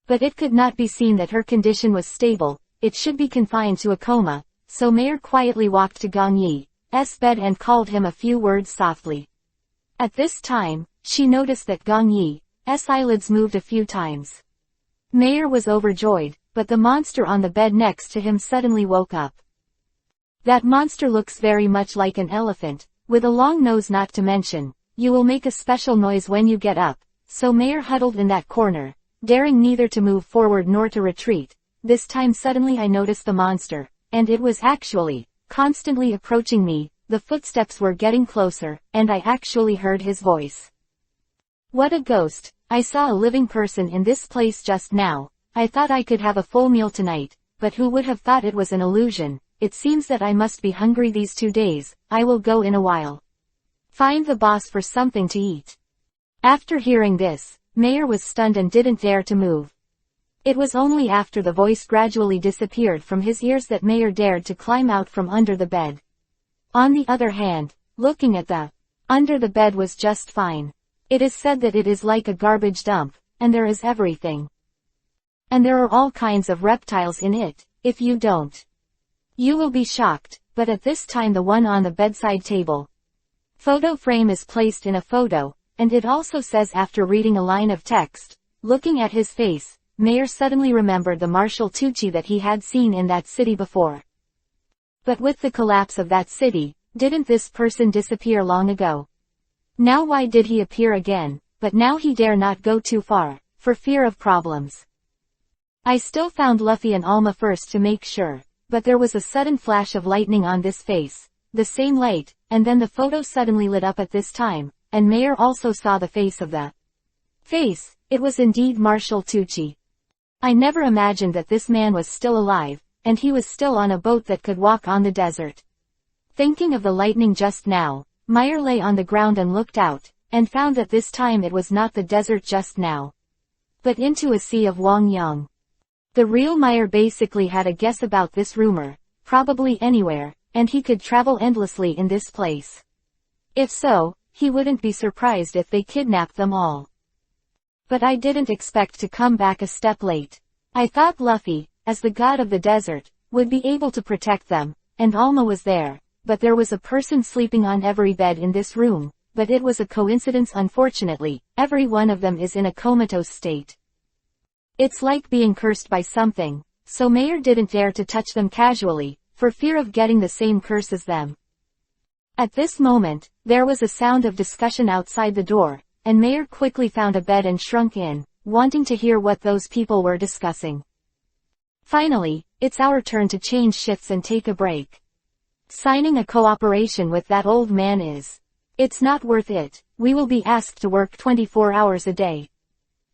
But it could not be seen that her condition was stable, it should be confined to a coma, so Mayer quietly walked to Gong Yi's bed and called him a few words softly. At this time, she noticed that Gong Yi's eyelids moved a few times. Mayer was overjoyed, but the monster on the bed next to him suddenly woke up. That monster looks very much like an elephant, with a long nose not to mention. You will make a special noise when you get up, so Mayer huddled in that corner, daring neither to move forward nor to retreat. This time suddenly I noticed the monster, and it was actually constantly approaching me. The footsteps were getting closer, and I actually heard his voice. What a ghost! I saw a living person in this place just now. I thought I could have a full meal tonight, but who would have thought it was an illusion? It seems that I must be hungry these 2 days. I will go in a while. Find the boss for something to eat. After hearing this, Mayer was stunned and didn't dare to move. It was only after the voice gradually disappeared from his ears that Mayer dared to climb out from under the bed. On the other hand, looking at the under the bed was just fine. It is said that it is like a garbage dump, and there is everything. And there are all kinds of reptiles in it. If you don't, you will be shocked, but at this time the one on the bedside table photo frame is placed in a photo, and it also says after reading a line of text, looking at his face, Mayer suddenly remembered the Marshal Tucci that he had seen in that city before. But with the collapse of that city, didn't this person disappear long ago? Now why did he appear again? But now he dare not go too far, for fear of problems. I still found Luffy and Alma first to make sure, but there was a sudden flash of lightning on this face, the same light, and then the photo suddenly lit up at this time, and Mayer also saw the face of the face. It was indeed Marshal Tucci. I never imagined that this man was still alive, and he was still on a boat that could walk on the desert. Thinking of the lightning just now, Meyer lay on the ground and looked out, and found that this time it was not the desert just now, but into a sea of Wang Yang. The real Meyer basically had a guess about this rumor, probably anywhere, and he could travel endlessly in this place. If so, he wouldn't be surprised if they kidnapped them all. But I didn't expect to come back a step late. I thought Luffy, as the god of the desert, would be able to protect them, and Alma was there, but there was a person sleeping on every bed in this room, but it was a coincidence. Unfortunately, every one of them is in a comatose state. It's like being cursed by something, so Meyer didn't dare to touch them casually, for fear of getting the same curse as them. At this moment, there was a sound of discussion outside the door, and Meyer quickly found a bed and shrunk in, wanting to hear what those people were discussing. Finally, it's our turn to change shifts and take a break. Signing a cooperation with that old man is. It's not worth it. We will be asked to work 24 hours a day.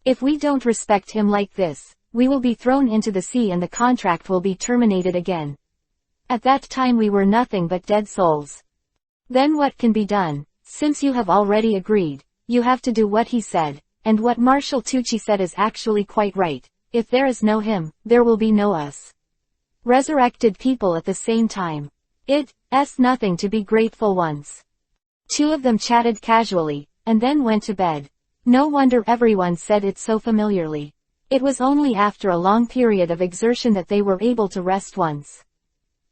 If we don't respect him like this, we will be thrown into the sea and the contract will be terminated again. At that time we were nothing but dead souls. Then what can be done? Since you have already agreed, you have to do what he said, and what Marshal Tucci said is actually quite right. If there is no him, there will be no us. Resurrected people at the same time. It's nothing to be grateful once. Two of them chatted casually, and then went to bed. No wonder everyone said it so familiarly. It was only after a long period of exertion that they were able to rest once.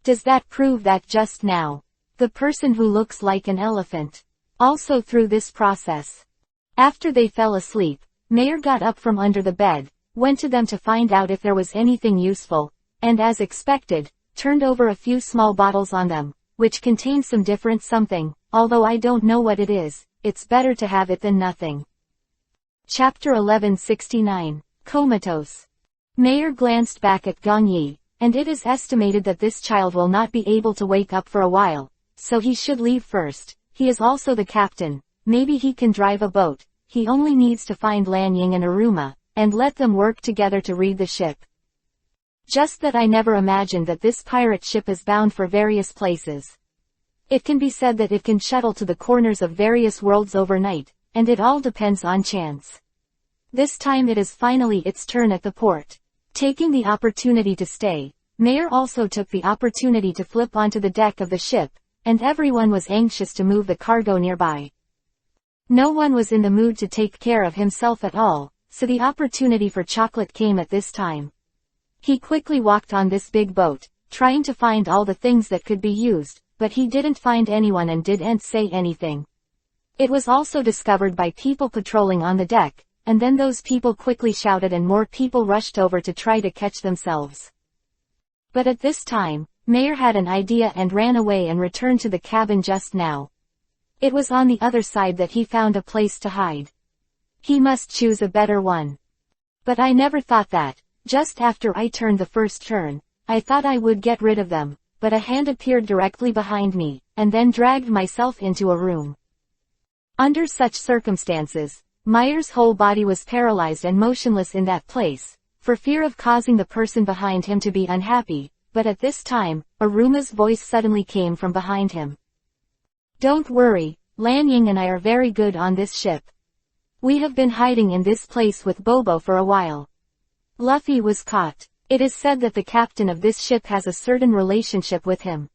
Does that prove that just now, the person who looks like an elephant, also through this process? After they fell asleep, Meyer got up from under the bed, went to them to find out if there was anything useful, and as expected, turned over a few small bottles on them, which contained some different something, although I don't know what it is. It's better to have it than nothing. Chapter 1169, Comatose. Meyer glanced back at Gong Yi, and it is estimated that this child will not be able to wake up for a while, so he should leave first. He is also the captain. Maybe he can drive a boat. He only needs to find Lan Ying and Aruma, and let them work together to read the ship. Just that I never imagined that this pirate ship is bound for various places. It can be said that it can shuttle to the corners of various worlds overnight, and it all depends on chance. This time it is finally its turn at the port. Taking the opportunity to stay, Meyer also took the opportunity to flip onto the deck of the ship, and everyone was anxious to move the cargo nearby. No one was in the mood to take care of himself at all, so the opportunity for chocolate came at this time. He quickly walked on this big boat, trying to find all the things that could be used, but he didn't find anyone and didn't say anything. It was also discovered by people patrolling on the deck, and then those people quickly shouted and more people rushed over to try to catch themselves. But at this time, Meyer had an idea and ran away and returned to the cabin just now. It was on the other side that he found a place to hide. He must choose a better one. But I never thought that. Just after I turned the first turn, I thought I would get rid of them, but a hand appeared directly behind me, and then dragged myself into a room. Under such circumstances, Meyer's whole body was paralyzed and motionless in that place, for fear of causing the person behind him to be unhappy, but at this time, Aruma's voice suddenly came from behind him. Don't worry, Lan Ying and I are very good on this ship. We have been hiding in this place with Bobo for a while. Luffy was caught. It is said that the captain of this ship has a certain relationship with him.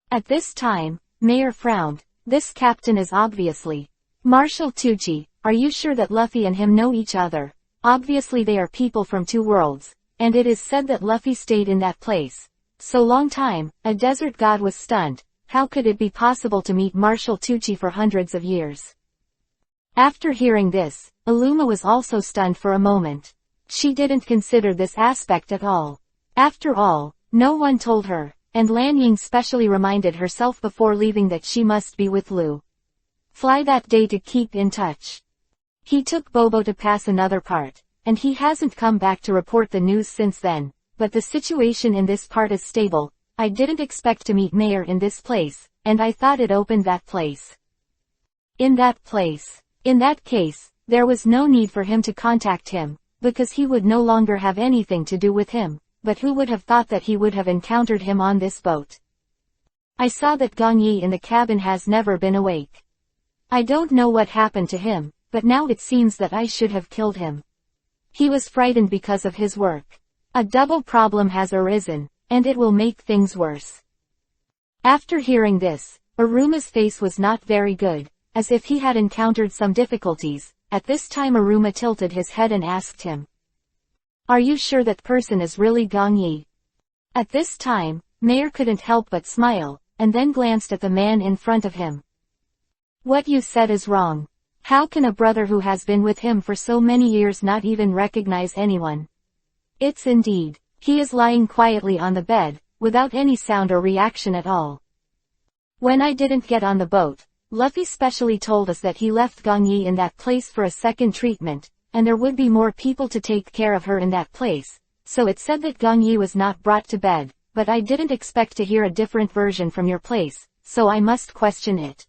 At this time, Meyer frowned. This captain is obviously Marshal Tucci. Are you sure that Luffy and him know each other? Obviously they are people from two worlds, and it is said that Luffy stayed in that place so long time. A desert god was stunned. How could it be possible to meet Marshal Tucci for hundreds of years? After hearing this, Aluma was also stunned for a moment. She didn't consider this aspect at all. After all, no one told her, and Lan Ying specially reminded herself before leaving that she must be with Lu Fly that day to keep in touch. He took Bobo to pass another part, and he hasn't come back to report the news since then, but the situation in this part is stable. I didn't expect to meet Meyer in this place, and I thought it opened that place. In that case, there was no need for him to contact him, because he would no longer have anything to do with him. but who would have thought that he would have encountered him on this boat? I saw that Gong Yi in the cabin has never been awake. I don't know what happened to him, but now it seems that I should have killed him. He was frightened because of his work. A double problem has arisen, and it will make things worse. After hearing this, Aruma's face was not very good, as if he had encountered some difficulties. At this time Aruma tilted his head and asked him, "Are you sure that person is really Gong Yi?" At this time, Mayor couldn't help but smile, and then glanced at the man in front of him. "What you said is wrong. How can a brother who has been with him for so many years not even recognize anyone? It's indeed. He is lying quietly on the bed, without any sound or reaction at all. When I didn't get on the boat, Luffy specially told us that he left Gong Yi in that place for a second treatment, and there would be more people to take care of her in that place, so it said that Gong Yi was not brought to bed, but I didn't expect to hear a different version from your place, so I must question it."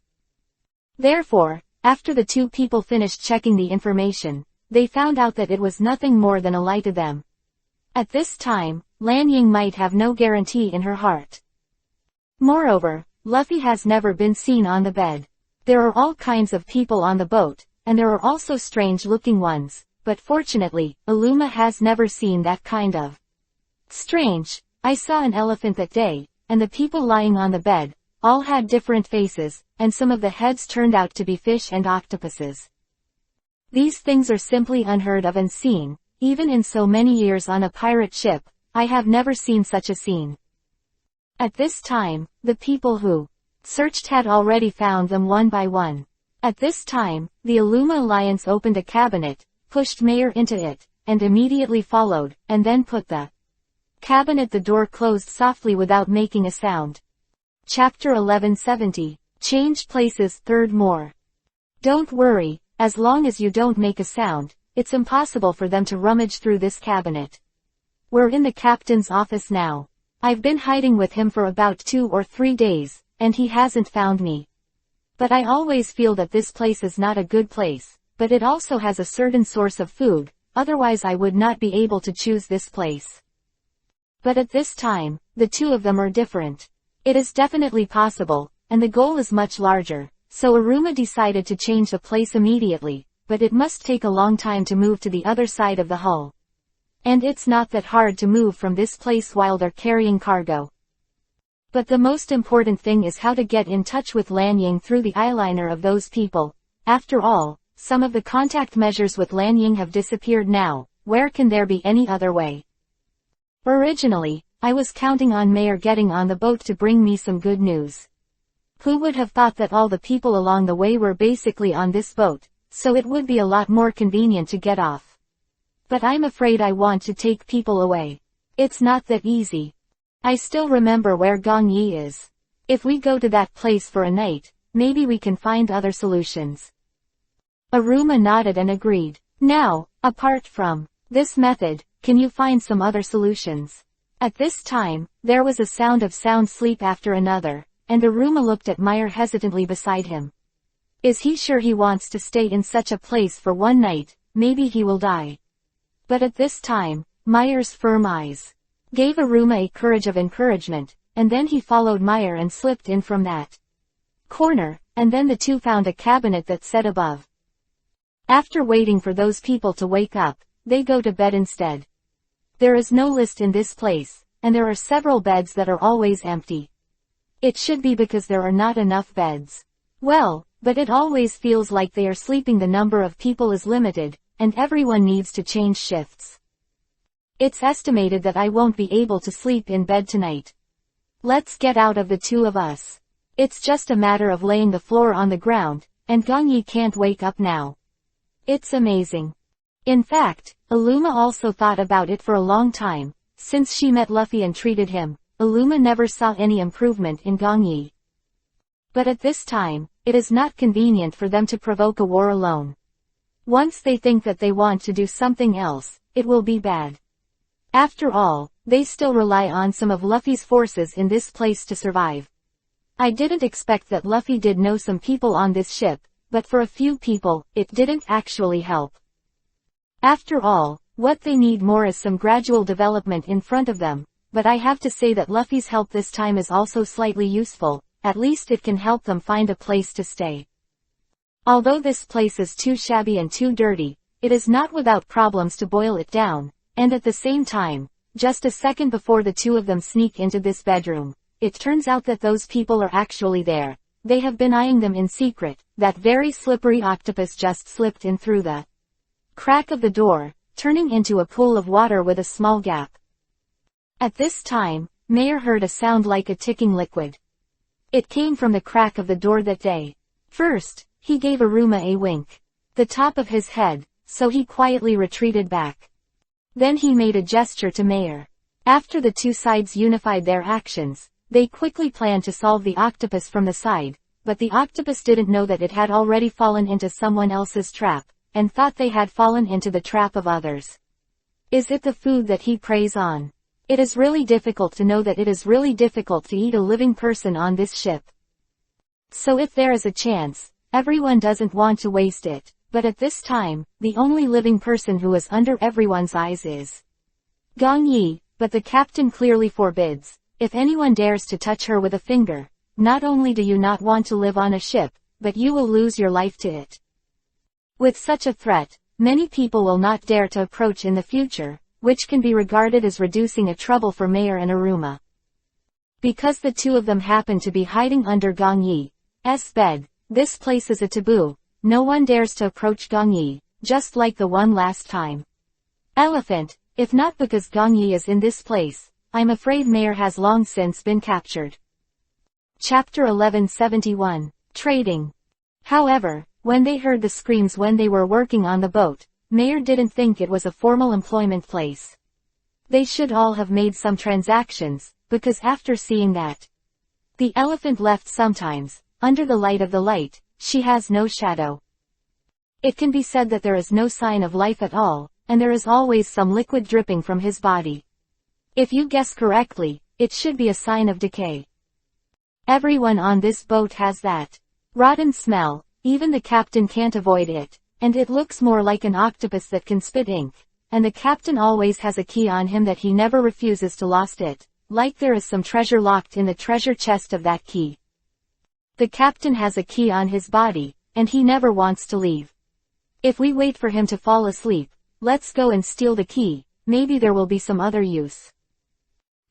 Therefore, after the two people finished checking the information, they found out that it was nothing more than a lie to them. At this time, Lan Ying might have no guarantee in her heart. Moreover, Luffy has never been seen on the bed. There are all kinds of people on the boat, and there are also strange-looking ones, but fortunately, Aluma has never seen that kind of strange. I saw an elephant that day, and the people lying on the bed, all had different faces, and some of the heads turned out to be fish and octopuses. These things are simply unheard of and seen, even in so many years on a pirate ship. I have never seen such a scene. At this time, the people who searched had already found them one by one. At this time, the Aluma Alliance opened a cabinet, pushed Mayor into it, and immediately followed, and then put the cabinet. The door closed softly without making a sound. Chapter 1170. Changed Places. Third more. Don't worry, as long as you don't make a sound, it's impossible for them to rummage through this cabinet. We're in the captain's office now. I've been hiding with him for about 2 or 3 days, and he hasn't found me. But I always feel that this place is not a good place, but it also has a certain source of food, otherwise I would not be able to choose this place. But at this time, the two of them are different. It is definitely possible, and the goal is much larger, so Aruma decided to change the place immediately, but it must take a long time to move to the other side of the hull. And it's not that hard to move from this place while they're carrying cargo. But the most important thing is how to get in touch with Lan Ying through the eyeliner of those people. After all, some of the contact measures with Lan Ying have disappeared now. Where can there be any other way? Originally, I was counting on Mayor getting on the boat to bring me some good news. Who would have thought that all the people along the way were basically on this boat, so it would be a lot more convenient to get off. But I'm afraid I want to take people away. It's not that easy. I still remember where Gong Yi is. If we go to that place for a night, maybe we can find other solutions. Aruma nodded and agreed. Now, apart from this method, can you find some other solutions? At this time, there was a sound of sound sleep after another, and Aruma looked at Meyer hesitantly beside him. Is he sure he wants to stay in such a place for one night? Maybe he will die. But at this time, Meyer's firm eyes gave Aruma a courage of encouragement, and then he followed Meyer and slipped in from that corner, and then the two found a cabinet that said above. After waiting for those people to wake up, they go to bed instead. There is no list in this place, and there are several beds that are always empty. It should be because there are not enough beds. Well, but it always feels like they are sleeping. The number of people is limited, and everyone needs to change shifts. It's estimated that I won't be able to sleep in bed tonight. Let's get out of the two of us. It's just a matter of laying the floor on the ground, and Gong Yi can't wake up now. It's amazing. In fact, Aluma also thought about it for a long time. Since she met Luffy and treated him, Aluma never saw any improvement in Gong Yi. But at this time, it is not convenient for them to provoke a war alone. Once they think that they want to do something else, it will be bad. After all, they still rely on some of Luffy's forces in this place to survive. I didn't expect that Luffy did know some people on this ship, but for a few people, it didn't actually help. After all, What they need more is some gradual development in front of them, but I have to say that Luffy's help this time is also slightly useful, at least it can help them find a place to stay. Although this place is too shabby and too dirty, it is not without problems to boil it down, and at the same time, just a second before the two of them sneak into this bedroom, it turns out that those people are actually there. They have been eyeing them in secret. That very slippery octopus just slipped in through the crack of the door, turning into a pool of water with a small gap. At this time, Mayer heard a sound like a ticking liquid. It came from the crack of the door that day. First, he gave Aruma a wink. The top of his head, so he quietly retreated back. Then he made a gesture to Mayer. After the two sides unified their actions, they quickly planned to solve the octopus from the side, but the octopus didn't know that it had already fallen into someone else's trap, and thought they had fallen into the trap of others. Is it the food that he preys on? It is really difficult to know that it is really difficult to eat a living person on this ship. So if there is a chance, everyone doesn't want to waste it. But at this time, the only living person who is under everyone's eyes is Gong Yi, but the captain clearly forbids. If anyone dares to touch her with a finger, not only do you not want to live on a ship, but you will lose your life to it. With such a threat, many people will not dare to approach in the future, which can be regarded as reducing a trouble for Mayer and Aruma. Because the two of them happen to be hiding under Gong Yi's bed, this place is a taboo. No one dares to approach Gong Yi, just like the one last time. Elephant, if not because Gong Yi is in this place, I'm afraid Mayer has long since been captured. Chapter 1171. Trading. However, when they heard the screams when they were working on the boat, Mayer didn't think it was a formal employment place. They should all have made some transactions, because after seeing that, the elephant left sometimes, under the light of the light, she has no shadow. It can be said that there is no sign of life at all, and there is always some liquid dripping from his body. If you guess correctly, it should be a sign of decay. Everyone on this boat has that rotten smell, even the captain can't avoid it, and it looks more like an octopus that can spit ink, and the captain always has a key on him that he never refuses to lost it, like there is some treasure locked in the treasure chest of that key. The captain has a key on his body, and he never wants to leave. If we wait for him to fall asleep, let's go and steal the key, maybe there will be some other use.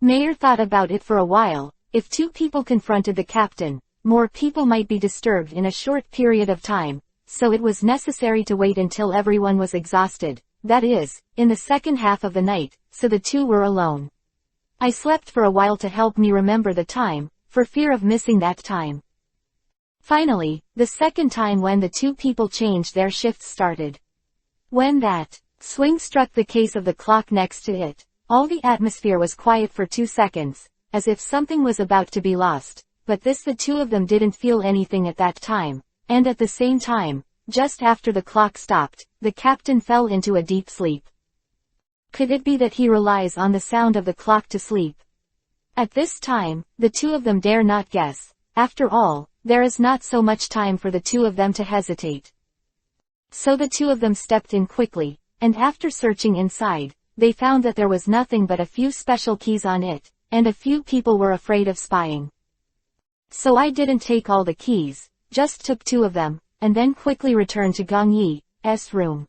Mayer thought about it for a while. If two people confronted the captain, more people might be disturbed in a short period of time, so it was necessary to wait until everyone was exhausted, that is, in the second half of the night, so the two were alone. I slept for a while to help me remember the time, for fear of missing that time. Finally, the second time when the two people changed their shifts started. When that swing struck the case of the clock next to it, all the atmosphere was quiet for 2 seconds, as if something was about to be lost, but the two of them didn't feel anything at that time, and at the same time, just after the clock stopped, the captain fell into a deep sleep. Could it be that he relies on the sound of the clock to sleep? At this time, the two of them dare not guess. After all, there is not so much time for the two of them to hesitate. So the two of them stepped in quickly, and after searching inside, they found that there was nothing but a few special keys on it, and a few people were afraid of spying. So I didn't take all the keys, just took 2 of them, and then quickly returned to Gong Yi's room.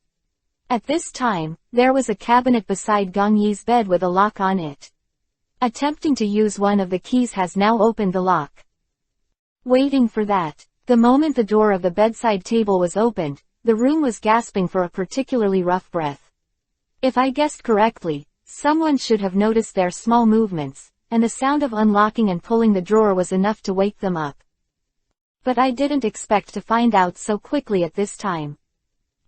At this time, there was a cabinet beside Gong Yi's bed with a lock on it. Attempting to use one of the keys has now opened the lock. Waiting for that. The moment the door of the bedside table was opened, the room was gasping for a particularly rough breath. If I guessed correctly, someone should have noticed their small movements, and the sound of unlocking and pulling the drawer was enough to wake them up. But I didn't expect to find out so quickly at this time.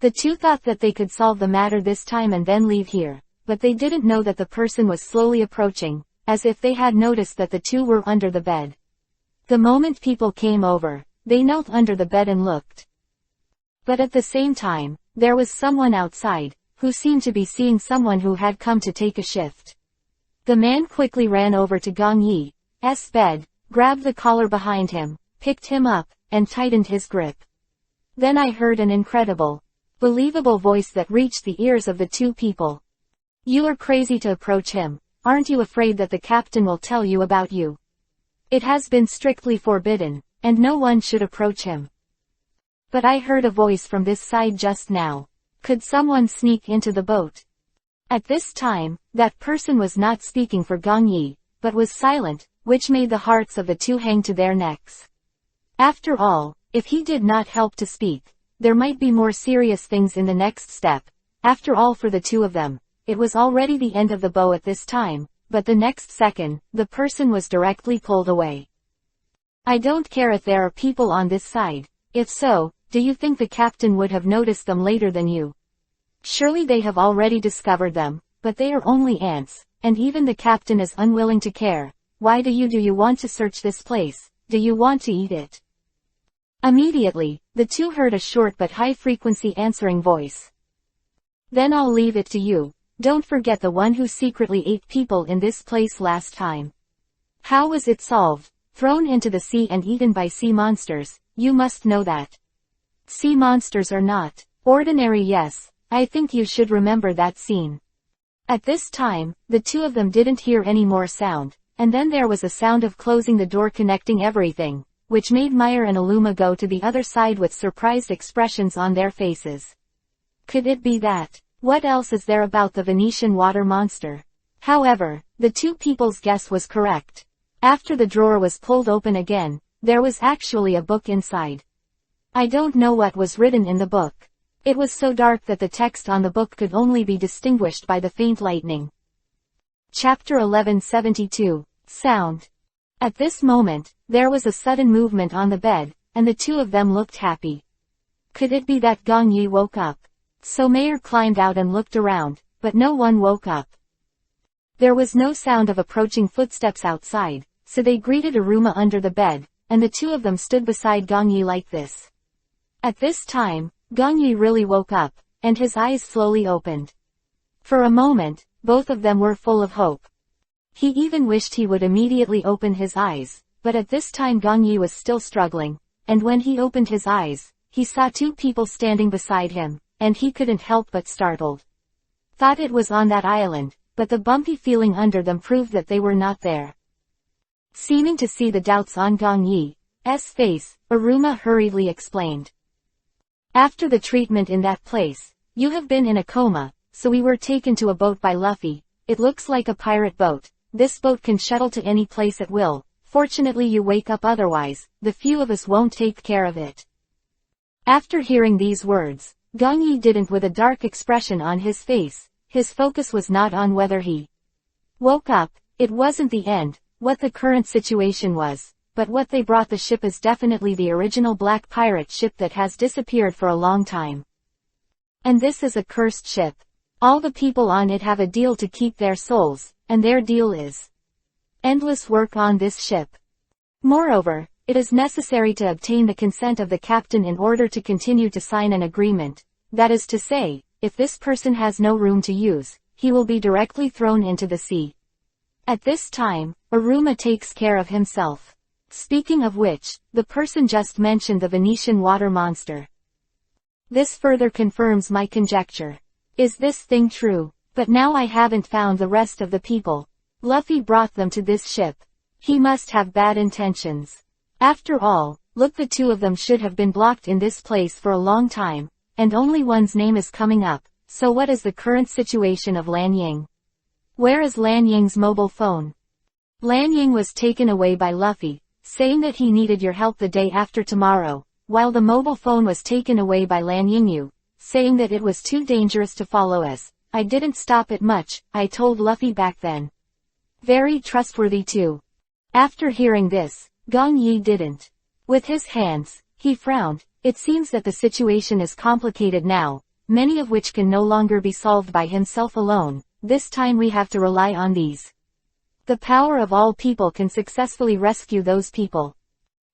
The two thought that they could solve the matter this time and then leave here, but they didn't know that the person was slowly approaching, as if they had noticed that the two were under the bed. The moment people came over, they knelt under the bed and looked. But at the same time, there was someone outside, who seemed to be seeing someone who had come to take a shift. The man quickly ran over to Gong Yi's bed, grabbed the collar behind him, picked him up, and tightened his grip. Then I heard an incredible, believable voice that reached the ears of the two people. You are crazy to approach him. Aren't you afraid that the captain will tell you about you? It has been strictly forbidden, and no one should approach him. But I heard a voice from this side just now. Could someone sneak into the boat? At this time, that person was not speaking for Gong Yi, but was silent, which made the hearts of the two hang to their necks. After all, if he did not help to speak, there might be more serious things in the next step. After all, for the two of them, it was already the end of the bow at this time, but the next second, the person was directly pulled away. I don't care if there are people on this side. If so, do you think the captain would have noticed them later than you? Surely they have already discovered them, but they are only ants, and even the captain is unwilling to care. Why do you want to search this place? Do you want to eat it? Immediately, the two heard a short but high-frequency answering voice. Then I'll leave it to you. Don't forget the one who secretly ate people in this place last time. How was it solved? Thrown into the sea and eaten by sea monsters. You must know that. Sea monsters are not ordinary. Yes, I think you should remember that scene. At this time, the two of them didn't hear any more sound, and then there was a sound of closing the door connecting everything, which made Meyer and Aluma go to the other side with surprised expressions on their faces. Could it be that? What else is there about the Venetian water monster? However, the two people's guess was correct. After the drawer was pulled open again, there was actually a book inside. I don't know what was written in the book. It was so dark that the text on the book could only be distinguished by the faint lightning. Chapter 1172. Sound. At this moment, there was a sudden movement on the bed, and the two of them looked happy. Could it be that Gong Yi woke up? So Meyer climbed out and looked around, but no one woke up. There was no sound of approaching footsteps outside, so they greeted Aruma under the bed, and the two of them stood beside Gong Yi like this. At this time, Gong Yi really woke up, and his eyes slowly opened. For a moment, both of them were full of hope. He even wished he would immediately open his eyes, but at this time Gong Yi was still struggling, and when he opened his eyes, he saw two people standing beside him, and he couldn't help but startled. Thought it was on that island, but the bumpy feeling under them proved that they were not there. Seeming to see the doubts on Gong Yi's face, Aruma hurriedly explained. After the treatment in that place, you have been in a coma, so we were taken to a boat by Luffy. It looks like a pirate boat. This boat can shuttle to any place at will. Fortunately you wake up, otherwise, the few of us won't take care of it. After hearing these words, Gong Yi didn't with a dark expression on his face. His focus was not on whether he woke up. It wasn't the end, what the current situation was, but what they brought. The ship is definitely the original black pirate ship that has disappeared for a long time. And this is a cursed ship. All the people on it have a deal to keep their souls, and their deal is endless work on this ship. Moreover, it is necessary to obtain the consent of the captain in order to continue to sign an agreement. That is to say, if this person has no room to use, he will be directly thrown into the sea. At this time, Aruma takes care of himself. Speaking of which, the person just mentioned the Venetian water monster. This further confirms my conjecture. Is this thing true? But now I haven't found the rest of the people. Luffy brought them to this ship. He must have bad intentions. After all, look, the two of them should have been blocked in this place for a long time, and only one's name is coming up. So what is the current situation of Lan Ying? Where is Lan Ying's mobile phone? Lan Ying was taken away by Luffy, saying that he needed your help the day after tomorrow, while the mobile phone was taken away by Lan Yingyu, saying that it was too dangerous to follow us. I didn't stop it much, I told Luffy back then. Very trustworthy too. After hearing this, Gong Yi didn't. With his hands, he frowned. It seems that the situation is complicated now, many of which can no longer be solved by himself alone. This time we have to rely on these. The power of all people can successfully rescue those people.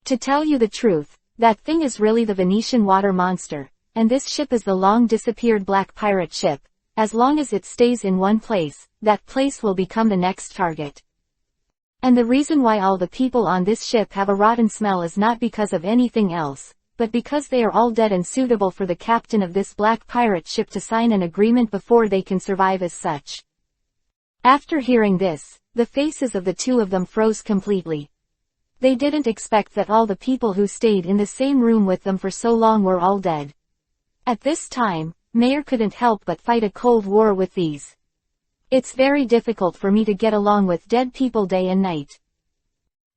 To tell you the truth, that thing is really the Venetian water monster, and this ship is the long disappeared black pirate ship. As long as it stays in one place, that place will become the next target. And the reason why all the people on this ship have a rotten smell is not because of anything else, but because they are all dead and suitable for the captain of this black pirate ship to sign an agreement before they can survive as such. After hearing this, the faces of the two of them froze completely. They didn't expect that all the people who stayed in the same room with them for so long were all dead. At this time, Mayer couldn't help but fight a cold war with these. It's very difficult for me to get along with dead people day and night.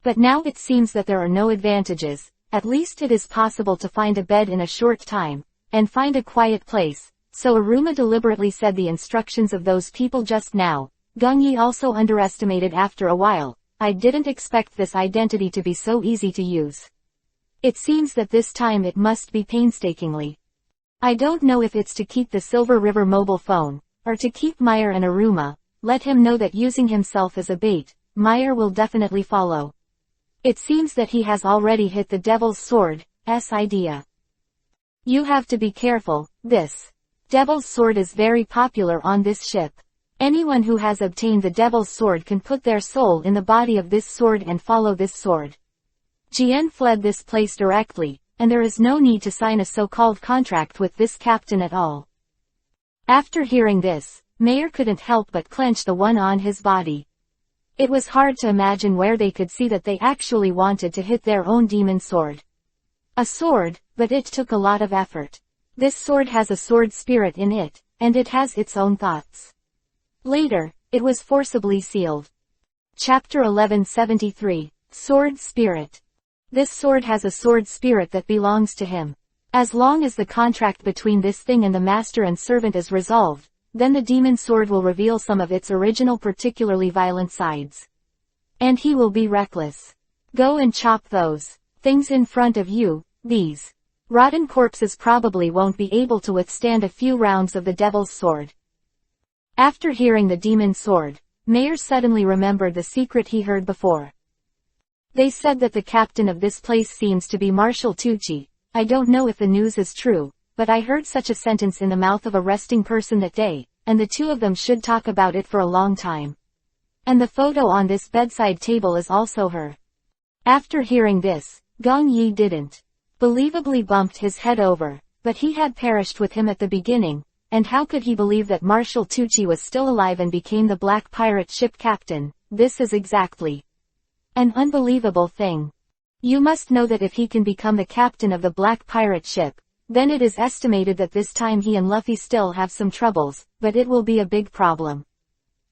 But now it seems that there are no advantages. At least it is possible to find a bed in a short time, and find a quiet place. So Aruma deliberately said the instructions of those people just now. Gongyi also underestimated after a while. I didn't expect this identity to be so easy to use. It seems that this time it must be painstakingly. I don't know if it's to keep the Silver River mobile phone, or to keep Meyer and Aruma. Let him know that using himself as a bait, Meyer will definitely follow. It seems that he has already hit the Devil's Sword's idea. You have to be careful. This Devil's Sword is very popular on this ship. Anyone who has obtained the Devil's Sword can put their soul in the body of this sword and follow this sword. Jian fled this place directly, and there is no need to sign a so-called contract with this captain at all. After hearing this, Mayer couldn't help but clench the one on his body. It was hard to imagine where they could see that they actually wanted to hit their own demon sword. A sword, but it took a lot of effort. This sword has a sword spirit in it, and it has its own thoughts. Later, it was forcibly sealed. Chapter 1173, Sword Spirit. This sword has a sword spirit that belongs to him. As long as the contract between this thing and the master and servant is resolved, then the demon sword will reveal some of its original particularly violent sides. And he will be reckless. Go and chop those things in front of you. These rotten corpses probably won't be able to withstand a few rounds of the Devil's Sword. After hearing the demon sword, Mayer suddenly remembered the secret he heard before. They said that the captain of this place seems to be Marshal Tucci. I don't know if the news is true, but I heard such a sentence in the mouth of a resting person that day, and the two of them should talk about it for a long time. And the photo on this bedside table is also her. After hearing this, Gong Yi didn't believably bumped his head over, but he had perished with him at the beginning, and how could he believe that Marshal Tucci was still alive and became the Black Pirate ship captain? This is exactly an unbelievable thing. You must know that if he can become the captain of the Black Pirate ship, then it is estimated that this time he and Luffy still have some troubles, but it will be a big problem.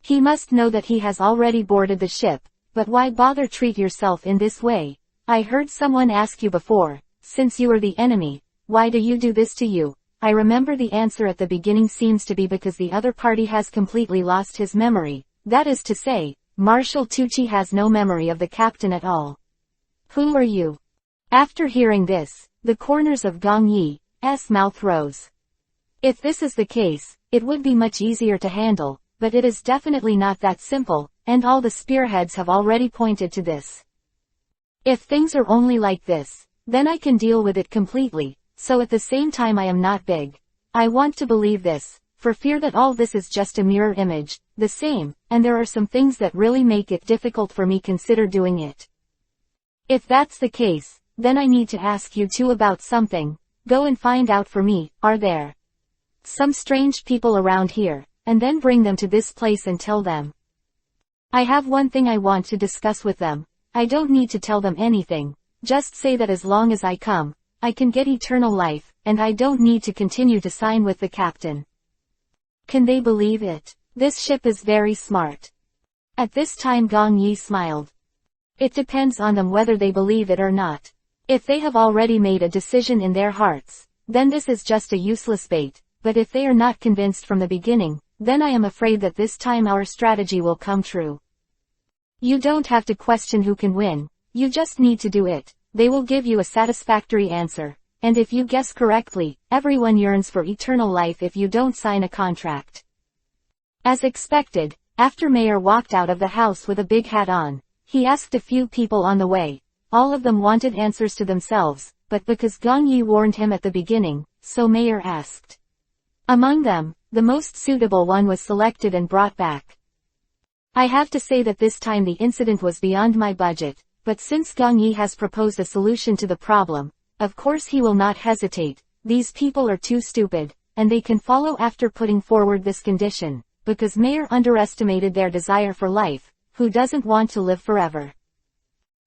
He must know that he has already boarded the ship, but why bother treat yourself in this way? I heard someone ask you before, since you are the enemy, why do you do this to you? I remember the answer at the beginning seems to be because the other party has completely lost his memory. That is to say, Marshal Tucci has no memory of the captain at all. Who are you? After hearing this, the corners of Gong Yi's mouth rose. If this is the case, it would be much easier to handle, but it is definitely not that simple, and all the spearheads have already pointed to this. If things are only like this, then I can deal with it completely. So at the same time I am not big. I want to believe this, for fear that all this is just a mirror image, the same, and there are some things that really make it difficult for me consider doing it. If that's the case, then I need to ask you two about something. Go and find out for me, are there some strange people around here, and then bring them to this place and tell them. I have one thing I want to discuss with them. I don't need to tell them anything, just say that as long as I come, I can get eternal life, and I don't need to continue to sign with the captain. Can they believe it? This ship is very smart. At this time Gong Yi smiled. It depends on them whether they believe it or not. If they have already made a decision in their hearts, then this is just a useless bait, but if they are not convinced from the beginning, then I am afraid that this time our strategy will come true. You don't have to question who can win, you just need to do it. They will give you a satisfactory answer, and if you guess correctly, everyone yearns for eternal life if you don't sign a contract. As expected, after Mayer walked out of the house with a big hat on, he asked a few people on the way. All of them wanted answers to themselves, but because Gong Yi warned him at the beginning, so Mayer asked. Among them, the most suitable one was selected and brought back. I have to say that this time the incident was beyond my budget. But since Gong Yi has proposed a solution to the problem, of course he will not hesitate. These people are too stupid, and they can follow after putting forward this condition. because Mayer underestimated their desire for life. Who doesn't want to live forever?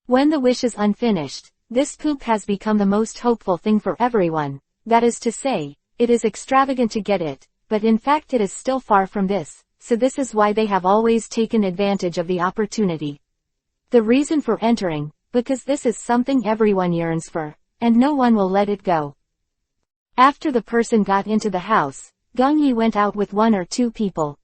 When the wish is unfinished, this poop has become the most hopeful thing for everyone. That is to say, it is extravagant to get it, but in fact it is still far from this, so this is why they have always taken advantage of the opportunity. The reason for entering, because this is something everyone yearns for, and no one will let it go. After the person got into the house, Gong Yi went out with 1 or 2 people.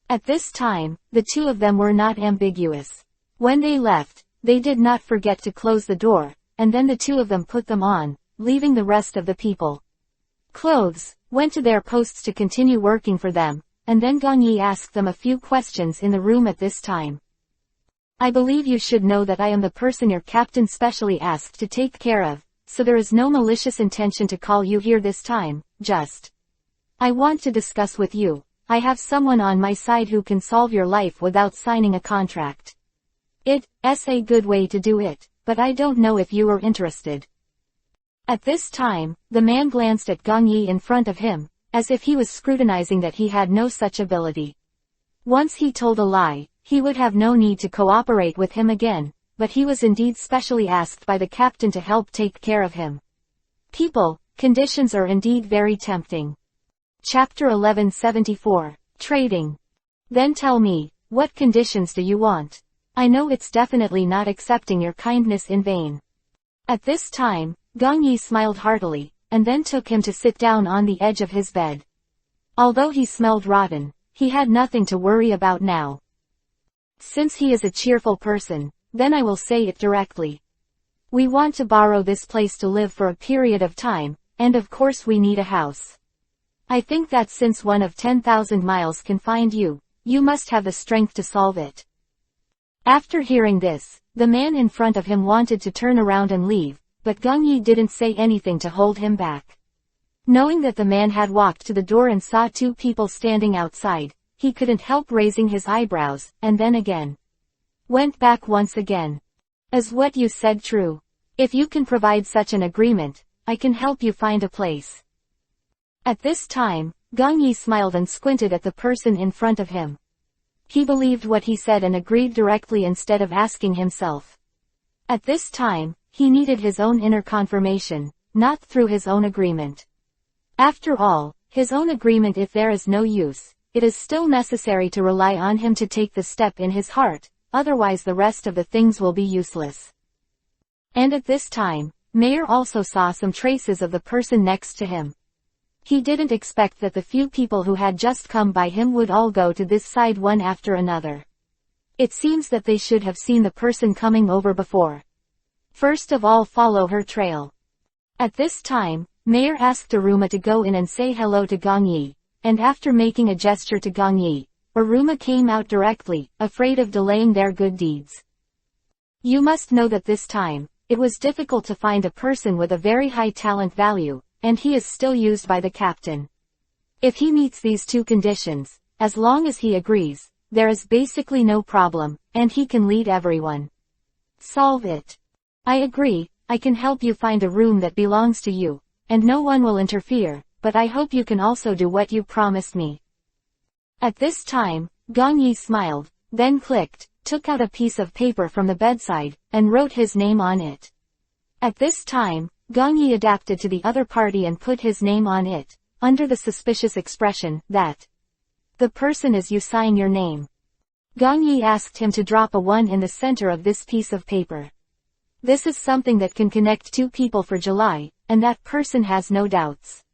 At this time, the 2 of them were not ambiguous. When they left, they did not forget to close the door, and then the 2 of them put them on, leaving the rest of the people. Clothes, went to their posts to continue working for them, and then Gong Yi asked them a few questions in the room at this time. I believe you should know that I am the person your captain specially asked to take care of, so there is no malicious intention to call you here this time, just. I want to discuss with you. I have someone on my side who can solve your life without signing a contract. It's a good way to do it, but I don't know if you are interested. At this time, the man glanced at Gong Yi in front of him, as if he was scrutinizing that he had no such ability. Once he told a lie, he would have no need to cooperate with him again, but he was indeed specially asked by the captain to help take care of him. Conditions are indeed very tempting. Chapter 1174, Trading. Then tell me, what conditions do you want? I know it's definitely not accepting your kindness in vain. At this time, Gong Yi smiled heartily, and then took him to sit down on the edge of his bed. Although he smelled rotten, he had nothing to worry about now. Since he is a cheerful person, then I will say it directly. We want to borrow this place to live for a period of time, and of course we need a house. I think that since one of 10,000 miles can find you, you must have the strength to solve it. After hearing this, the man in front of him wanted to turn around and leave, but Gong Yi didn't say anything to hold him back. Knowing that the man had walked to the door and saw 2 people standing outside, he couldn't help raising his eyebrows, and then again. Went back once again. Is what you said true? If you can provide such an agreement, I can help you find a place. At this time, Gong Yi smiled and squinted at the person in front of him. He believed what he said and agreed directly instead of asking himself. At this time, he needed his own inner confirmation, not through his own agreement. After all, his own agreement, if there is no use, it is still necessary to rely on him to take the step in his heart, otherwise the rest of the things will be useless. And at this time, Mayer also saw some traces of the person next to him. He didn't expect that the few people who had just come by him would all go to this side one after another. It seems that they should have seen the person coming over before. First of all, follow her trail. At this time, Mayer asked Aruma to go in and say hello to Gong Yi, and after making a gesture to Gong Yi, Aruma came out directly, afraid of delaying their good deeds. You must know that this time, it was difficult to find a person with a very high talent value, and he is still used by the captain. If he meets these 2 conditions, as long as he agrees, there is basically no problem, and he can lead everyone. Solve it. I agree, I can help you find a room that belongs to you, and no one will interfere, but I hope you can also do what you promised me. At this time, Gong Yi smiled, then took out a piece of paper from the bedside, and wrote his name on it. At this time, Gong Yi adapted to the other party and put his name on it, under the suspicious expression, that the person is you sign your name. Gong Yi asked him to drop a 1 in the center of this piece of paper. This is something that can connect 2 people for July, and that person has no doubts.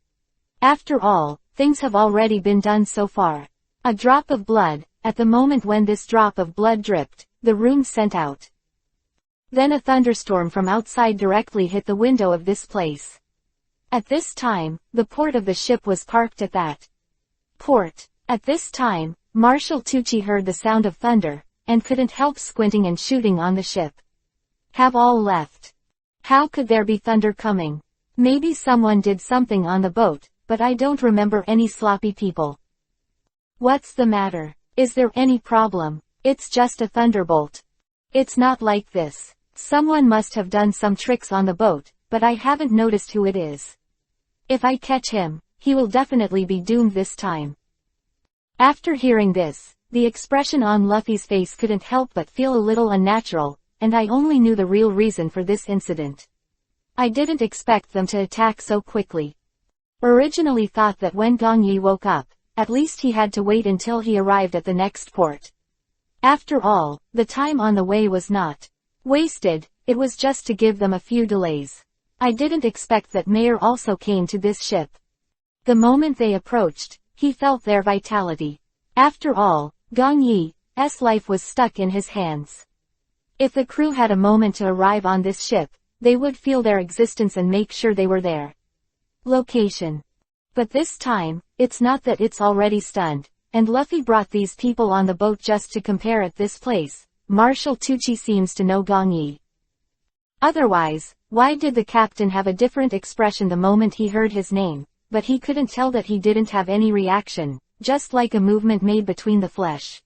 After all, things have already been done so far. A drop of blood, at the moment when this drop of blood dripped, the room sent out. Then a thunderstorm from outside directly hit the window of this place. At this time, the port of the ship was parked at that port. At this time, Marshal Tucci heard the sound of thunder, and couldn't help squinting and shooting on the ship. Have all left. How could there be thunder coming? Maybe someone did something on the boat, but I don't remember any sloppy people. What's the matter? Is there any problem? It's just a thunderbolt. It's not like this. Someone must have done some tricks on the boat, but I haven't noticed who it is. If I catch him, he will definitely be doomed this time. After hearing this, the expression on Luffy's face couldn't help but feel a little unnatural, and I only knew the real reason for this incident. I didn't expect them to attack so quickly. Originally thought that when Gong Yi woke up, at least he had to wait until he arrived at the next port. After all, the time on the way was not wasted, it was just to give them a few delays. I didn't expect that Mayor also came to this ship. The moment they approached, he felt their vitality. After all, Gong Yi's life was stuck in his hands. If the crew had a moment to arrive on this ship, they would feel their existence and make sure they were there. Location. But this time, it's not that it's already stunned, and Luffy brought these people on the boat just to compare at this place. Marshal Tucci seems to know Gong Yi. Otherwise, why did the captain have a different expression the moment he heard his name? But he couldn't tell that he didn't have any reaction, just like a movement made between the flesh.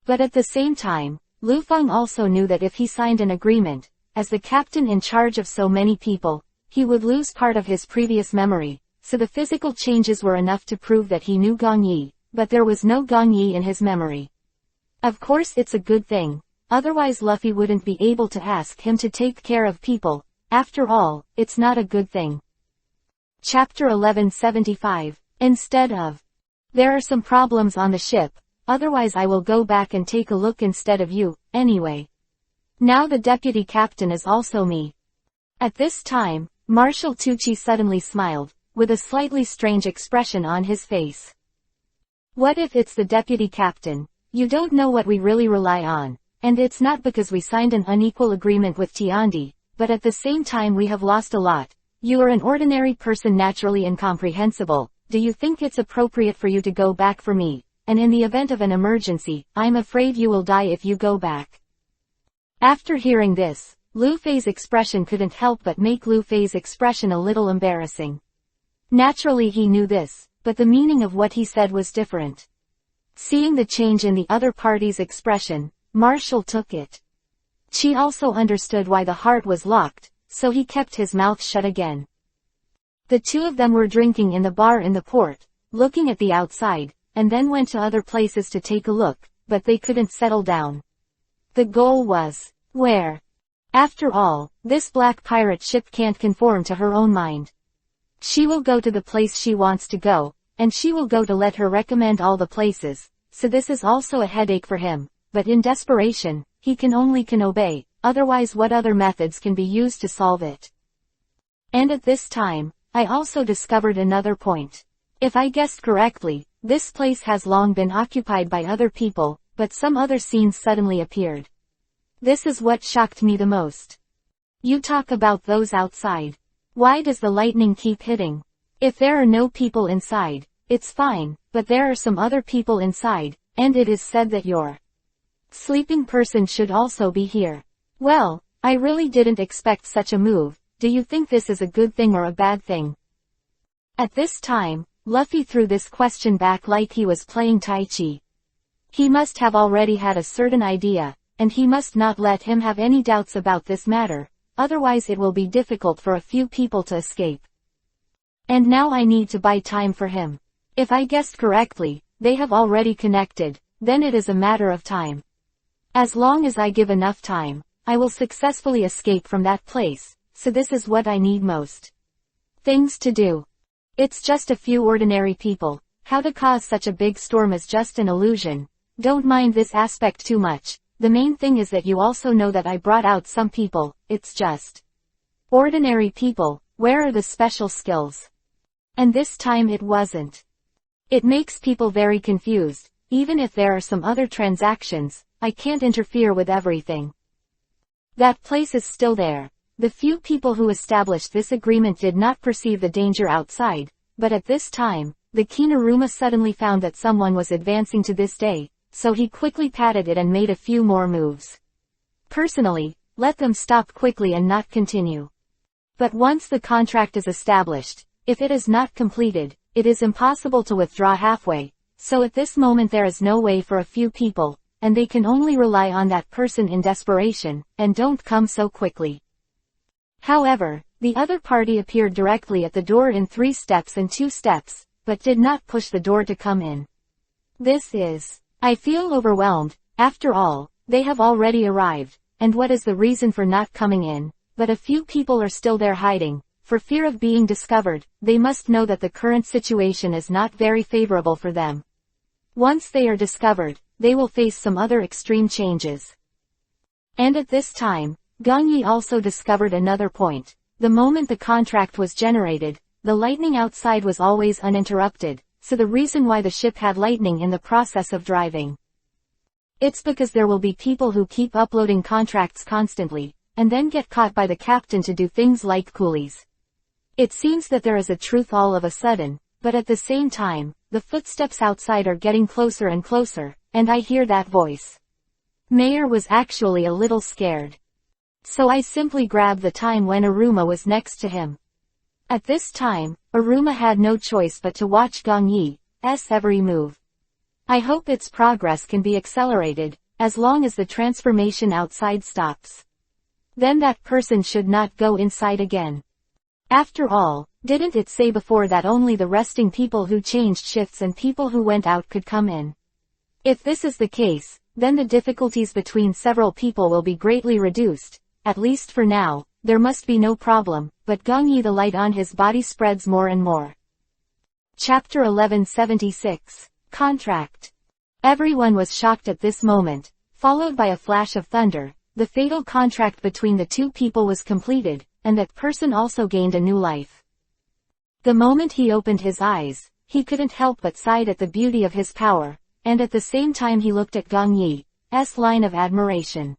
But at the same time, Lu Feng also knew that if he signed an agreement, as the captain in charge of so many people, he would lose part of his previous memory, so the physical changes were enough to prove that he knew Gong Yi, but there was no Gong Yi in his memory. Of course it's a good thing, otherwise Luffy wouldn't be able to ask him to take care of people. After all, it's not a good thing. Chapter 1175. Instead of. There are some problems on the ship, otherwise I will go back and take a look instead of you, anyway. Now the deputy captain is also me. At this time, Marshal Tucci suddenly smiled, with a slightly strange expression on his face. What if it's the deputy captain? You don't know what we really rely on, and it's not because we signed an unequal agreement with Tiandi, but at the same time we have lost a lot. You are an ordinary person, naturally incomprehensible. Do you think it's appropriate for you to go back for me? And in the event of an emergency, I'm afraid you will die if you go back. After hearing this, Lu Fei's expression couldn't help but make Lu Fei's expression a little embarrassing. Naturally he knew this, but the meaning of what he said was different. Seeing the change in the other party's expression, Marshall took it. She also understood why the heart was locked, so he kept his mouth shut again. The two of them were drinking in the bar in the port, looking at the outside, and then went to other places to take a look, but they couldn't settle down. The goal was, where? After all, this black pirate ship can't conform to her own mind. She will go to the place she wants to go, and she will go to let her recommend all the places, so this is also a headache for him, but in desperation, he can obey, otherwise what other methods can be used to solve it? And at this time, I also discovered another point. If I guessed correctly, this place has long been occupied by other people, but some other scenes suddenly appeared. This is what shocked me the most. You talk about those outside. Why does the lightning keep hitting? If there are no people inside, it's fine, but there are some other people inside, and it is said that your sleeping person should also be here. Well, I really didn't expect such a move. Do you think this is a good thing or a bad thing? At this time, Luffy threw this question back like he was playing Tai Chi. He must have already had a certain idea, and he must not let him have any doubts about this matter, otherwise it will be difficult for a few people to escape. And now I need to buy time for him. If I guessed correctly, they have already connected, then it is a matter of time. As long as I give enough time, I will successfully escape from that place, so this is what I need most. Things to do. It's just a few ordinary people. How to cause such a big storm is just an illusion. Don't mind this aspect too much. The main thing is that you also know that I brought out some people. It's just ordinary people. Where are the special skills? And this time it wasn't. It makes people very confused. Even if there are some other transactions, I can't interfere with everything. That place is still there. The few people who established this agreement did not perceive the danger outside, but at this time, the Kinaruma suddenly found that someone was advancing to this day, so he quickly patted it and made a few more moves. Personally, let them stop quickly and not continue. But once the contract is established, if it is not completed, it is impossible to withdraw halfway, so at this moment there is no way for a few people, and they can only rely on that person in desperation, and don't come so quickly. However, the other party appeared directly at the door in 3 steps and 2 steps, but did not push the door to come in. This is. I feel overwhelmed. After all, they have already arrived, and what is the reason for not coming in? But a few people are still there hiding. For fear of being discovered, they must know that the current situation is not very favorable for them. Once they are discovered, they will face some other extreme changes. And at this time, Gong Yi also discovered another point. The moment the contract was generated, the lightning outside was always uninterrupted, so the reason why the ship had lightning in the process of driving. It's because there will be people who keep uploading contracts constantly, and then get caught by the captain to do things like coolies. It seems that there is a truth all of a sudden, but at the same time, the footsteps outside are getting closer and closer, and I hear that voice. Mayor was actually a little scared. So I simply grabbed the time when Aruma was next to him. At this time, Aruma had no choice but to watch Gong Yi's every move. I hope its progress can be accelerated, as long as the transformation outside stops. Then that person should not go inside again. After all, didn't it say before that only the resting people who changed shifts and people who went out could come in? If this is the case, then the difficulties between several people will be greatly reduced, at least for now. There must be no problem, but Gong Yi, the light on his body spreads more and more. Chapter 1176. Contract. Everyone was shocked at this moment, followed by a flash of thunder. The fatal contract between the two people was completed, and that person also gained a new life. The moment he opened his eyes, he couldn't help but sigh at the beauty of his power, and at the same time he looked at Gong Yi's line of admiration.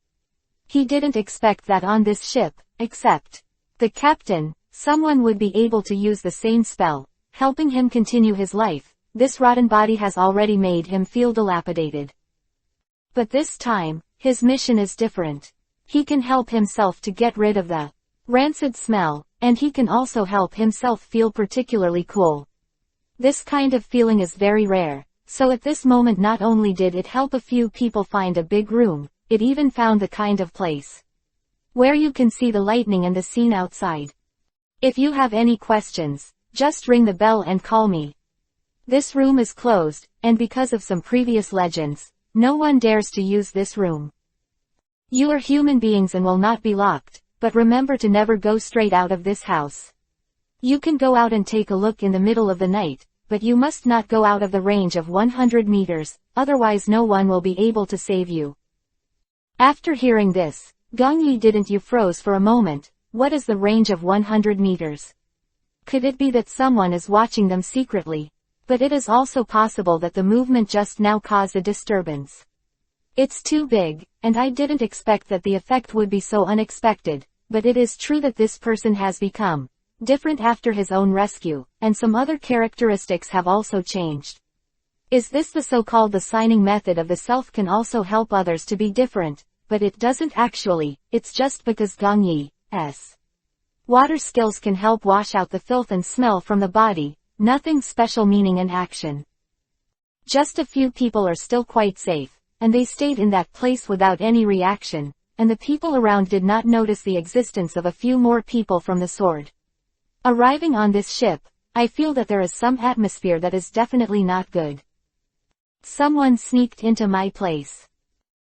He didn't expect that on this ship, except the captain, someone would be able to use the same spell, helping him continue his life. This rotten body has already made him feel dilapidated. But this time, his mission is different. He can help himself to get rid of the rancid smell, and he can also help himself feel particularly cool. This kind of feeling is very rare, so at this moment not only did it help a few people find a big room, it even found the kind of place where you can see the lightning and the scene outside. If you have any questions, just ring the bell and call me. This room is closed, and because of some previous legends, no one dares to use this room. You are human beings and will not be locked, but remember to never go straight out of this house. You can go out and take a look in the middle of the night, but you must not go out of the range of 100 meters, otherwise no one will be able to save you. After hearing this, Gong Yi didn't. You froze for a moment. What is the range of 100 meters? Could it be that someone is watching them secretly? But it is also possible that the movement just now caused a disturbance. It's too big, and I didn't expect that the effect would be so unexpected, but it is true that this person has become different after his own rescue, and some other characteristics have also changed. Is this the so-called the signing method of the self can also help others to be different? But it doesn't actually, it's just because Gong Yi's water skills can help wash out the filth and smell from the body, nothing special meaning and action. Just a few people are still quite safe, and they stayed in that place without any reaction, and the people around did not notice the existence of a few more people from the sword. Arriving on this ship, I feel that there is some atmosphere that is definitely not good. Someone sneaked into my place.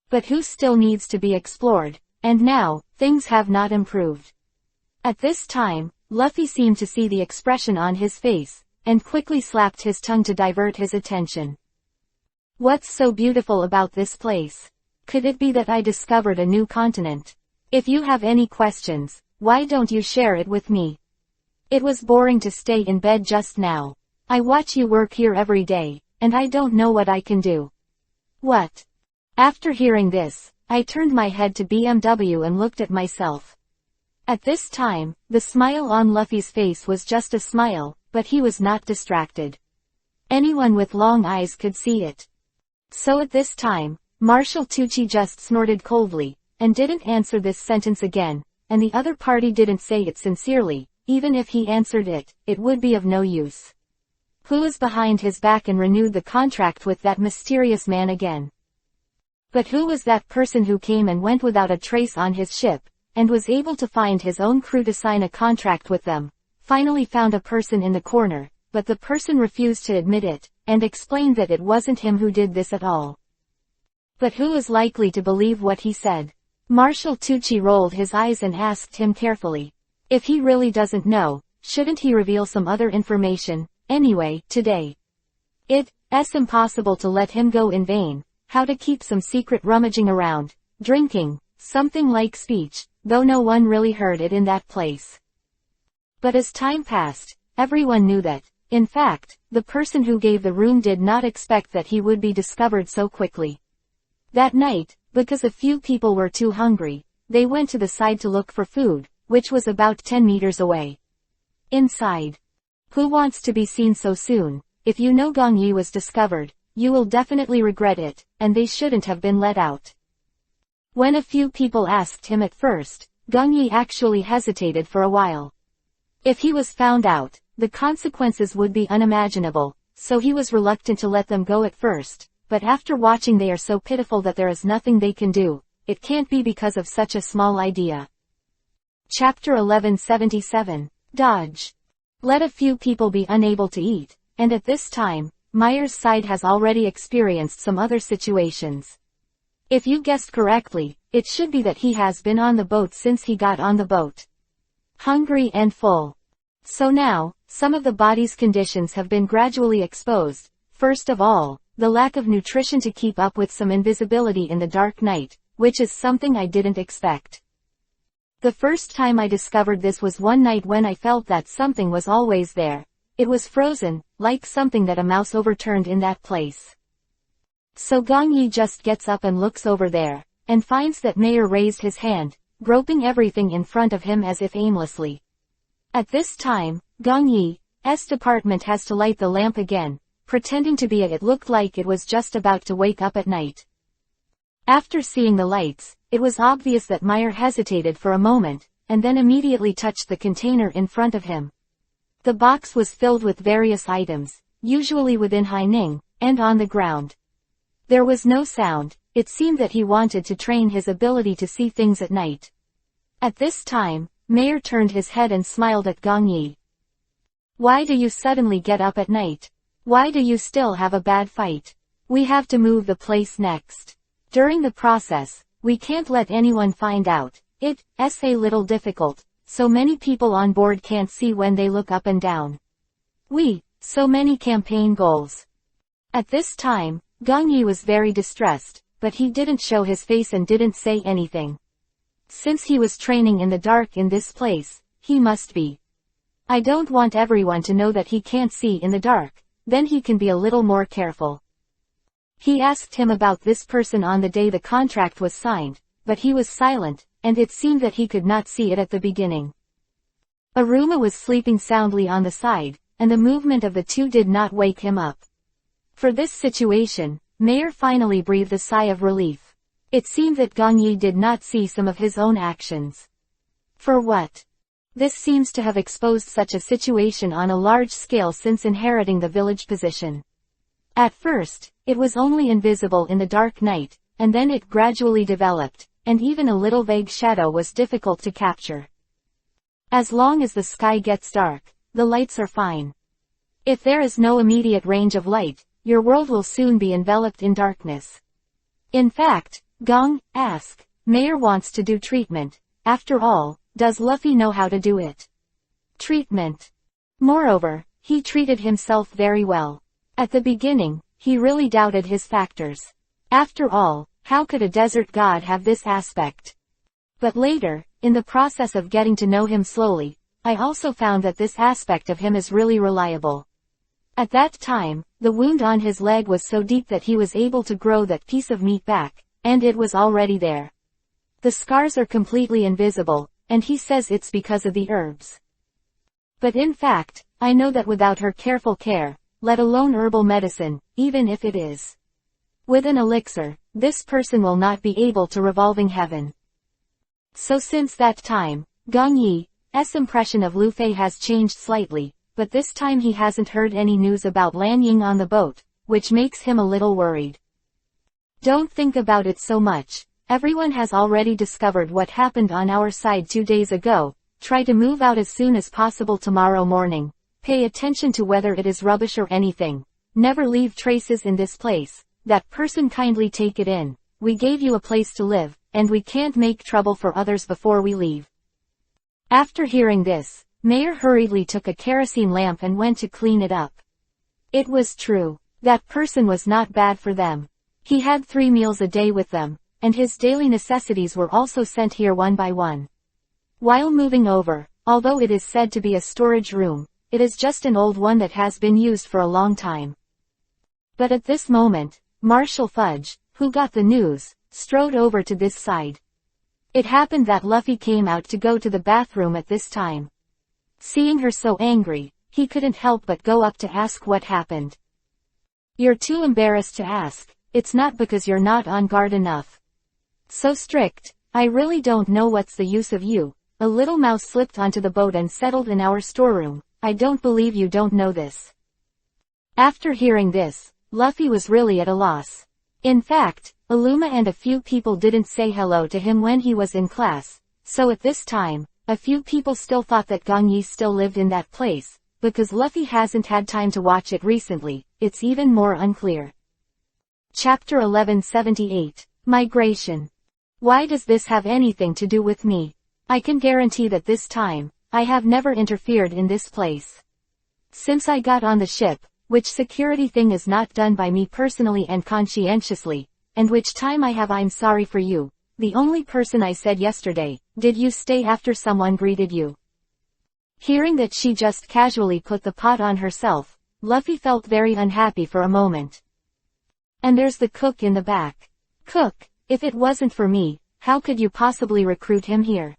But who still needs to be explored, and now, things have not improved. At this time, Luffy seemed to see the expression on his face, and quickly slapped his tongue to divert his attention. What's so beautiful about this place? Could it be that I discovered a new continent? If you have any questions, why don't you share it with me? It was boring to stay in bed just now. I watch you work here every day, and I don't know what I can do. What? After hearing this, I turned my head to BMW and looked at myself. At this time, the smile on Luffy's face was just a smile, but he was not distracted. Anyone with long eyes could see it. So at this time, Marshal Tucci just snorted coldly, and didn't answer this sentence again, and the other party didn't say it sincerely. Even if he answered it, it would be of no use. Who was behind his back and renewed the contract with that mysterious man again? But who was that person who came and went without a trace on his ship, and was able to find his own crew to sign a contract with them? Finally found a person in the corner, but the person refused to admit it, and explained that it wasn't him who did this at all. But who is likely to believe what he said? Marshal Tucci rolled his eyes and asked him carefully. If he really doesn't know, shouldn't he reveal some other information? Anyway, today. It's impossible to let him go in vain. How to keep some secret rummaging around, drinking, something like speech, though no one really heard it in that place. But as time passed, everyone knew that, in fact, the person who gave the room did not expect that he would be discovered so quickly. That night, because a few people were too hungry, they went to the side to look for food, which was about 10 meters away. Inside. Who wants to be seen so soon? If you know Gong Yi was discovered, you will definitely regret it, and they shouldn't have been let out. When a few people asked him at first, Gong Yi actually hesitated for a while. If he was found out, the consequences would be unimaginable, so he was reluctant to let them go at first, but after watching they are so pitiful that there is nothing they can do, it can't be because of such a small idea. Chapter 1177. Dodge. Let a few people be unable to eat, and at this time, Meyer's side has already experienced some other situations. If you guessed correctly, it should be that he has been on the boat since he got on the boat. Hungry and full. So now, some of the body's conditions have been gradually exposed. First of all, the lack of nutrition to keep up with some invisibility in the dark night, which is something I didn't expect. The first time I discovered this was one night when I felt that something was always there. It was frozen, like something that a mouse overturned in that place. So Gong Yi just gets up and looks over there, and finds that Meyer raised his hand, groping everything in front of him as if aimlessly. At this time, Gong Yi's department has to light the lamp again, pretending to be it looked like it was just about to wake up at night. After seeing the lights, it was obvious that Meyer hesitated for a moment, and then immediately touched the container in front of him. The box was filled with various items, usually within Haining, and on the ground. There was no sound. It seemed that he wanted to train his ability to see things at night. At this time, Meyer turned his head and smiled at Gong Yi. Why do you suddenly get up at night? Why do you still have a bad fight? We have to move the place next. During the process, we can't let anyone find out. It's a little difficult, so many people on board can't see when they look up and down. So many campaign goals. At this time, Gong Yi was very distressed, but he didn't show his face and didn't say anything. Since he was training in the dark in this place, he must be. I don't want everyone to know that he can't see in the dark, then he can be a little more careful. He asked him about this person on the day the contract was signed, but he was silent, and it seemed that he could not see it at the beginning. Aruma was sleeping soundly on the side, and the movement of the two did not wake him up. For this situation, Meyer finally breathed a sigh of relief. It seemed that Gong Yi did not see some of his own actions. For what? This seems to have exposed such a situation on a large scale since inheriting the village position. At first, it was only invisible in the dark night, and then it gradually developed, and even a little vague shadow was difficult to capture. As long as the sky gets dark, the lights are fine. If there is no immediate range of light, your world will soon be enveloped in darkness. In fact, Meyer wants to do treatment. After all, does Luffy know how to do it? Treatment. Moreover, he treated himself very well. At the beginning, he really doubted his factors. After all, how could a desert god have this aspect? But later, in the process of getting to know him slowly, I also found that this aspect of him is really reliable. At that time, the wound on his leg was so deep that he was able to grow that piece of meat back, and it was already there. The scars are completely invisible, and he says it's because of the herbs. But in fact, I know that without her careful care, let alone herbal medicine, even if it is with an elixir, this person will not be able to revolving heaven. So since that time, Gong Yi's impression of Lu Fei has changed slightly, but this time he hasn't heard any news about Lan Ying on the boat, which makes him a little worried. Don't think about it so much. Everyone has already discovered what happened on our side 2 days ago. Try to move out as soon as possible tomorrow morning. Pay attention to whether it is rubbish or anything. never leave traces in this place. That person kindly take it in. We gave you a place to live, and we can't make trouble for others before we leave. After hearing this, Mayor hurriedly took a kerosene lamp and went to clean it up. It was true. That person was not bad for them. He had 3 meals a day with them, and his daily necessities were also sent here one by one. While moving over, although it is said to be a storage room, it is just an old one that has been used for a long time. But at this moment, Marshall Fudge, who got the news, strode over to this side. It happened that Luffy came out to go to the bathroom at this time. Seeing her so angry, he couldn't help but go up to ask what happened. You're too embarrassed to ask. It's not because you're not on guard enough. So strict. I really don't know what's the use of you. A little mouse slipped onto the boat and settled in our storeroom. I don't believe you don't know this. After hearing this, Luffy was really at a loss. In fact, Illuma and a few people didn't say hello to him when he was in class, so at this time, a few people still thought that Gong Yi still lived in that place. Because Luffy hasn't had time to watch it recently, it's even more unclear. Chapter 1178. Migration. Why does this have anything to do with me? I can guarantee that this time, I have never interfered in this place. Since I got on the ship, which security thing is not done by me personally and conscientiously, and which time I'm sorry for you, the only person I said yesterday, did you stay after someone greeted you? Hearing that she just casually put the pot on herself, Luffy felt very unhappy for a moment. And there's the cook in the back. Cook, if it wasn't for me, how could you possibly recruit him here?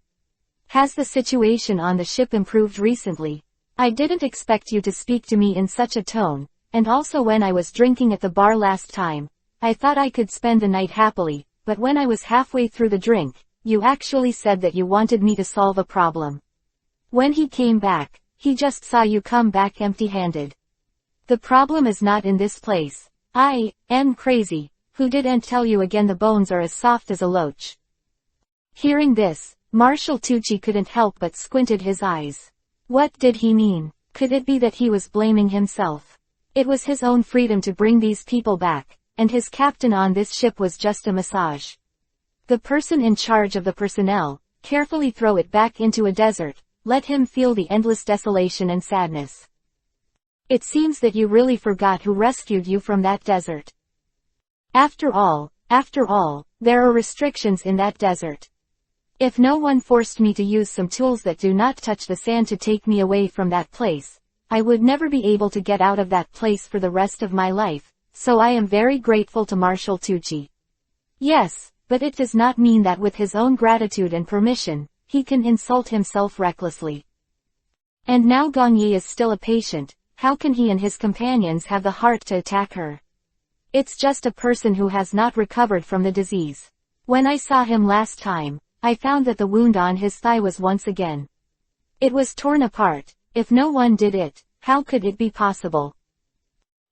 Has the situation on the ship improved recently? I didn't expect you to speak to me in such a tone, and also when I was drinking at the bar last time, I thought I could spend the night happily, but when I was halfway through the drink, you actually said that you wanted me to solve a problem. When he came back, he just saw you come back empty-handed. The problem is not in this place. I am crazy. Who didn't tell you again the bones are as soft as a loach? Hearing this, Marshall Tucci couldn't help but squinted his eyes. What did he mean? Could it be that he was blaming himself? It was his own freedom to bring these people back, and his captain on this ship was just a massage. The person in charge of the personnel, carefully throw it back into a desert, let him feel the endless desolation and sadness. It seems that you really forgot who rescued you from that desert. After all, there are restrictions in that desert. If no one forced me to use some tools that do not touch the sand to take me away from that place, I would never be able to get out of that place for the rest of my life, so I am very grateful to Marshall Tucci. Yes, but it does not mean that with his own gratitude and permission, he can insult himself recklessly. And now Gong Yi is still a patient, how can he and his companions have the heart to attack her? It's just a person who has not recovered from the disease. When I saw him last time, I found that the wound on his thigh was once again. It was torn apart. If no one did it, how could it be possible?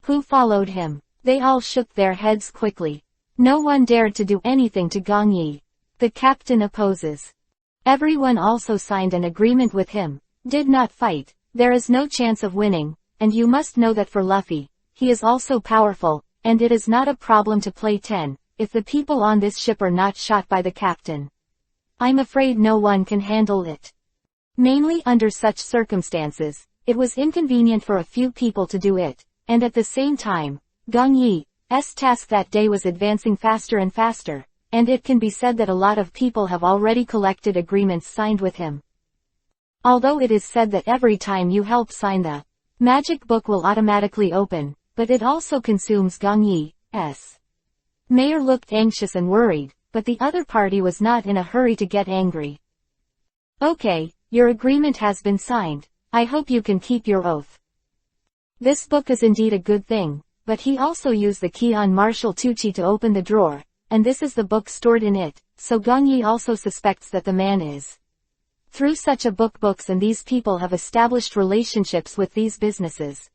Who followed him? They all shook their heads quickly. No one dared to do anything to Gong Yi. The captain opposes. Everyone also signed an agreement with him. Did not fight. There is no chance of winning, and you must know that for Luffy, he is also powerful, and it is not a problem to play 10, if the people on this ship are not shot by the captain. I'm afraid no one can handle it. Mainly under such circumstances, it was inconvenient for a few people to do it, and at the same time, Gong Yi's task that day was advancing faster and faster, and it can be said that a lot of people have already collected agreements signed with him. Although it is said that every time you help sign the magic book will automatically open, but it also consumes Gong Yi's. Mayor looked anxious and worried, but the other party was not in a hurry to get angry. Okay, your agreement has been signed. I hope you can keep your oath. This book is indeed a good thing, but he also used the key on Marshall Tucci to open the drawer, and this is the book stored in it, so Gong Yi also suspects that the man is. Through such a books and these people have established relationships with these businesses.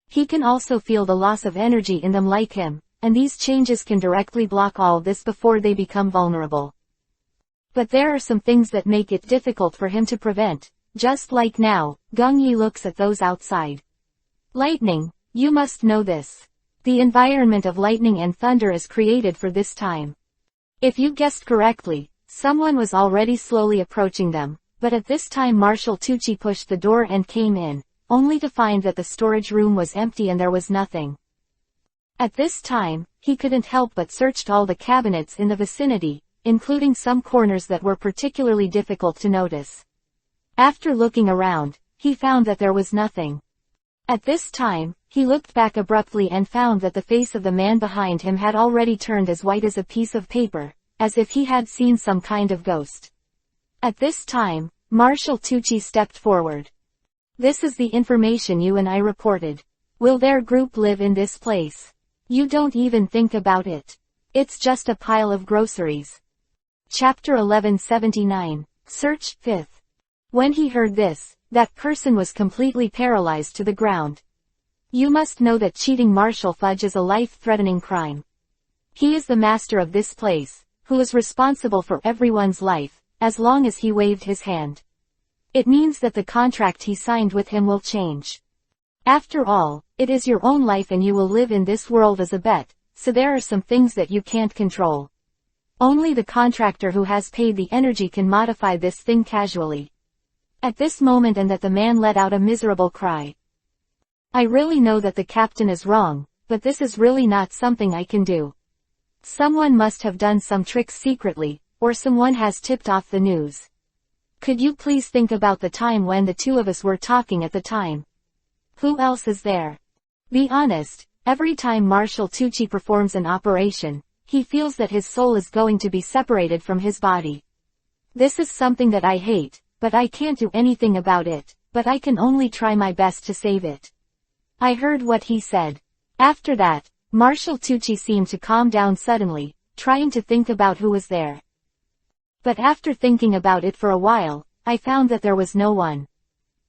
He can also feel the loss of energy in them like him, and these changes can directly block all this before they become vulnerable. But there are some things that make it difficult for him to prevent, just like now, Gong Yi looks at those outside. Lightning, You must know this. The environment of lightning and thunder is created for this time. If you guessed correctly, someone was already slowly approaching them, but at this time Marshall Tucci pushed the door and came in, only to find that the storage room was empty and there was nothing. At this time, he couldn't help but searched all the cabinets in the vicinity, including some corners that were particularly difficult to notice. After looking around, he found that there was nothing. At this time, he looked back abruptly and found that the face of the man behind him had already turned as white as a piece of paper, as if he had seen some kind of ghost. At this time, Marshall Tucci stepped forward. This is the information you and I reported. Will their group live in this place? You don't even think about it. It's just a pile of groceries. Chapter 1179. Search, 5th. When he heard this, that person was completely paralyzed to the ground. You must know that cheating Marshall Fudge is a life-threatening crime. He is the master of this place, who is responsible for everyone's life, as long as he waved his hand. It means that the contract he signed with him will change. After all, it is your own life and you will live in this world as a bet, so there are some things that you can't control. Only the contractor who has paid the energy can modify this thing casually. At this moment and that the man let out a miserable cry. I really know that the captain is wrong, but this is really not something I can do. Someone must have done some tricks secretly, or someone has tipped off the news. Could you please think about the time when the two of us were talking at the time? Who else is there? Be honest, every time Marshall Tucci performs an operation, he feels that his soul is going to be separated from his body. This is something that I hate, but I can't do anything about it, but I can only try my best to save it. I heard what he said. After that, Marshall Tucci seemed to calm down suddenly, trying to think about who was there. But after thinking about it for a while, I found that there was no one.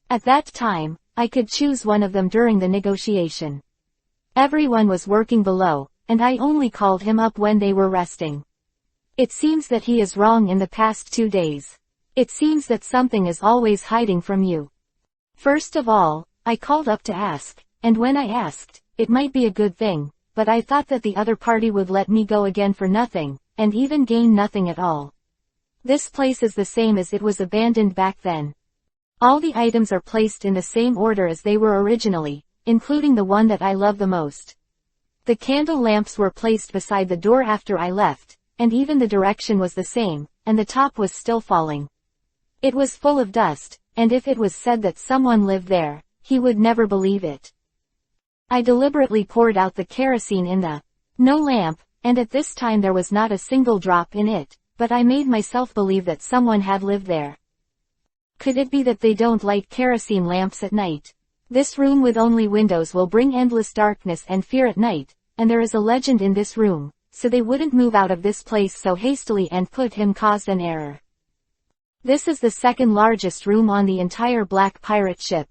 At that time, I could choose one of them during the negotiation. Everyone was working below, and I only called him up when they were resting. It seems that he is wrong in the past 2 days. It seems that something is always hiding from you. First of all, I called up to ask, and when I asked, it might be a good thing, but I thought that the other party would let me go again for nothing, and even gain nothing at all. This place is the same as it was abandoned back then. All the items are placed in the same order as they were originally, including the one that I love the most. The candle lamps were placed beside the door after I left, and even the direction was the same, and the top was still falling. It was full of dust, and if it was said that someone lived there, he would never believe it. I deliberately poured out the kerosene in the no lamp, and at this time there was not a single drop in it, but I made myself believe that someone had lived there. Could it be that they don't light kerosene lamps at night? This room with only windows will bring endless darkness and fear at night, and there is a legend in this room, so they wouldn't move out of this place so hastily and put him caused an error. This is the second largest room on the entire Black Pirate ship.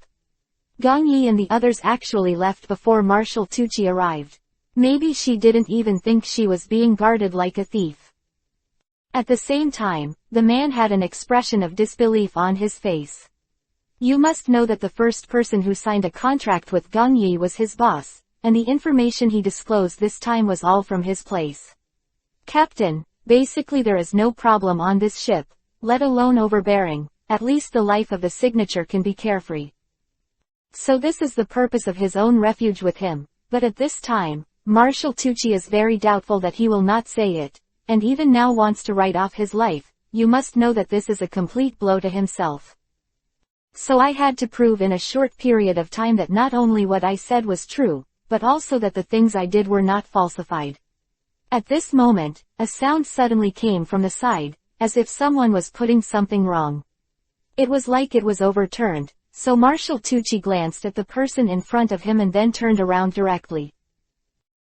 Gong Yi and the others actually left before Marshall Tucci arrived. Maybe she didn't even think she was being guarded like a thief. At the same time, the man had an expression of disbelief on his face. You must know that the first person who signed a contract with Gong Yi was his boss, and the information he disclosed this time was all from his place. Captain, basically there is no problem on this ship, let alone overbearing, at least the life of the signature can be carefree. So this is the purpose of his own refuge with him, but at this time, Marshall Tucci is very doubtful that he will not say it, and even now wants to write off his life. You must know that this is a complete blow to himself. So I had to prove in a short period of time that not only what I said was true, but also that the things I did were not falsified. At this moment, a sound suddenly came from the side, as if someone was putting something wrong. It was like it was overturned, so Marshall Tucci glanced at the person in front of him and then turned around directly.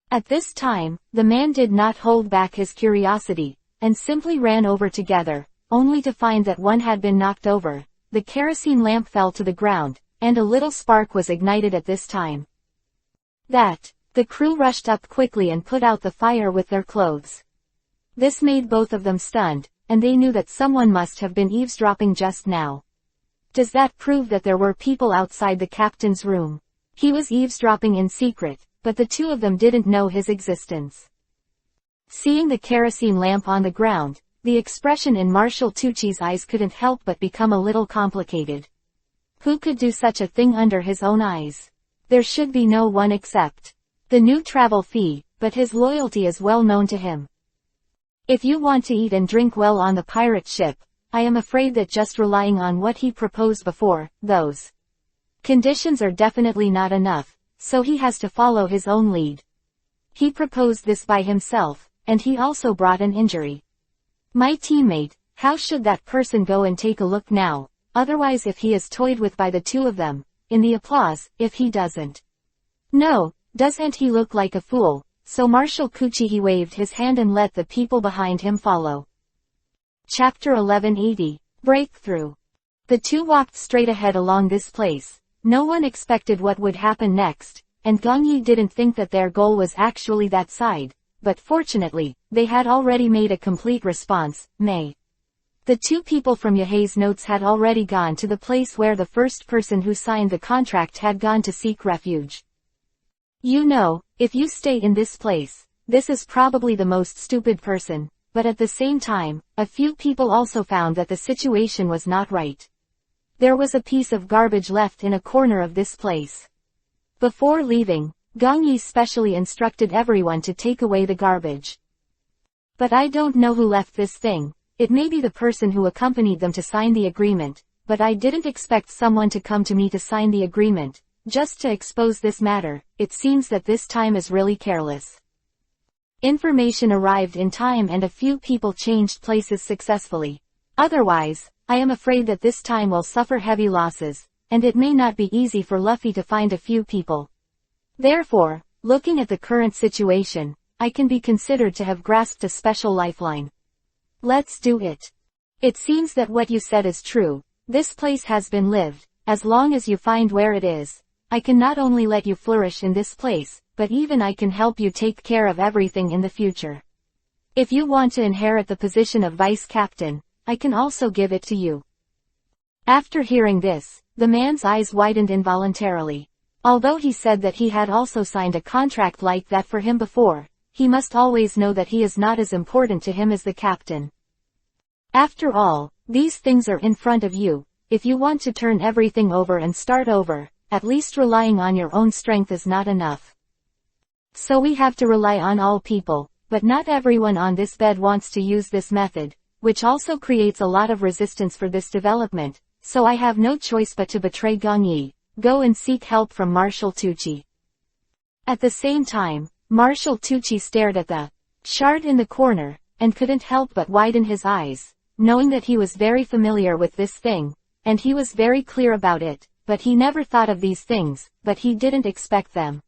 At this time, the man did not hold back his curiosity, and simply ran over together, only to find that one had been knocked over. The kerosene lamp fell to the ground, and a little spark was ignited at this time. The crew rushed up quickly and put out the fire with their clothes. This made both of them stunned, and they knew that someone must have been eavesdropping just now. Does that prove that there were people outside the captain's room? He was eavesdropping in secret, but the two of them didn't know his existence. Seeing the kerosene lamp on the ground, the expression in Marshall Tucci's eyes couldn't help but become a little complicated. Who could do such a thing under his own eyes? There should be no one except the new travel fee, but his loyalty is well known to him. If you want to eat and drink well on the pirate ship, I am afraid that just relying on what he proposed before, those conditions are definitely not enough, so he has to follow his own lead. He proposed this by himself, and he also brought an injury. My teammate, how should that person go and take a look now, otherwise if he is toyed with by the two of them, in the applause, if he doesn't. No, doesn't he look like a fool? So Marshall Tucci he waved his hand and let the people behind him follow. Chapter 1180. Breakthrough. The two walked straight ahead along this place. No one expected what would happen next, and Gong Yi didn't think that their goal was actually that side, but fortunately, they had already made a complete response. The two people from Yahei's notes had already gone to the place where the first person who signed the contract had gone to seek refuge. You know, if you stay in this place, this is probably the most stupid person, but at the same time, a few people also found that the situation was not right. There was a piece of garbage left in a corner of this place. Before leaving, Gong Yi specially instructed everyone to take away the garbage. But I don't know who left this thing. It may be the person who accompanied them to sign the agreement, but I didn't expect someone to come to me to sign the agreement, just to expose this matter. It seems that this time is really careless. Information arrived in time and a few people changed places successfully. Otherwise, I am afraid that this time will suffer heavy losses, and it may not be easy for Luffy to find a few people. Therefore, looking at the current situation, I can be considered to have grasped a special lifeline. Let's do it. It seems that what you said is true. This place has been lived. As long as you find where it is, I can not only let you flourish in this place, but even I can help you take care of everything in the future. If you want to inherit the position of vice captain, I can also give it to you. After hearing this, the man's eyes widened involuntarily. Although he said that he had also signed a contract like that for him before, he must always know that he is not as important to him as the captain. After all, these things are in front of you. If you want to turn everything over and start over, at least relying on your own strength is not enough. So we have to rely on all people, but not everyone on this bed wants to use this method, which also creates a lot of resistance for this development, so I have no choice but to betray Gong Yi, go and seek help from Marshall Tucci. At the same time, Marshall Tucci stared at the shard in the corner, and couldn't help but widen his eyes, knowing that he was very familiar with this thing, and he was very clear about it, but he never thought of these things, but he didn't expect them.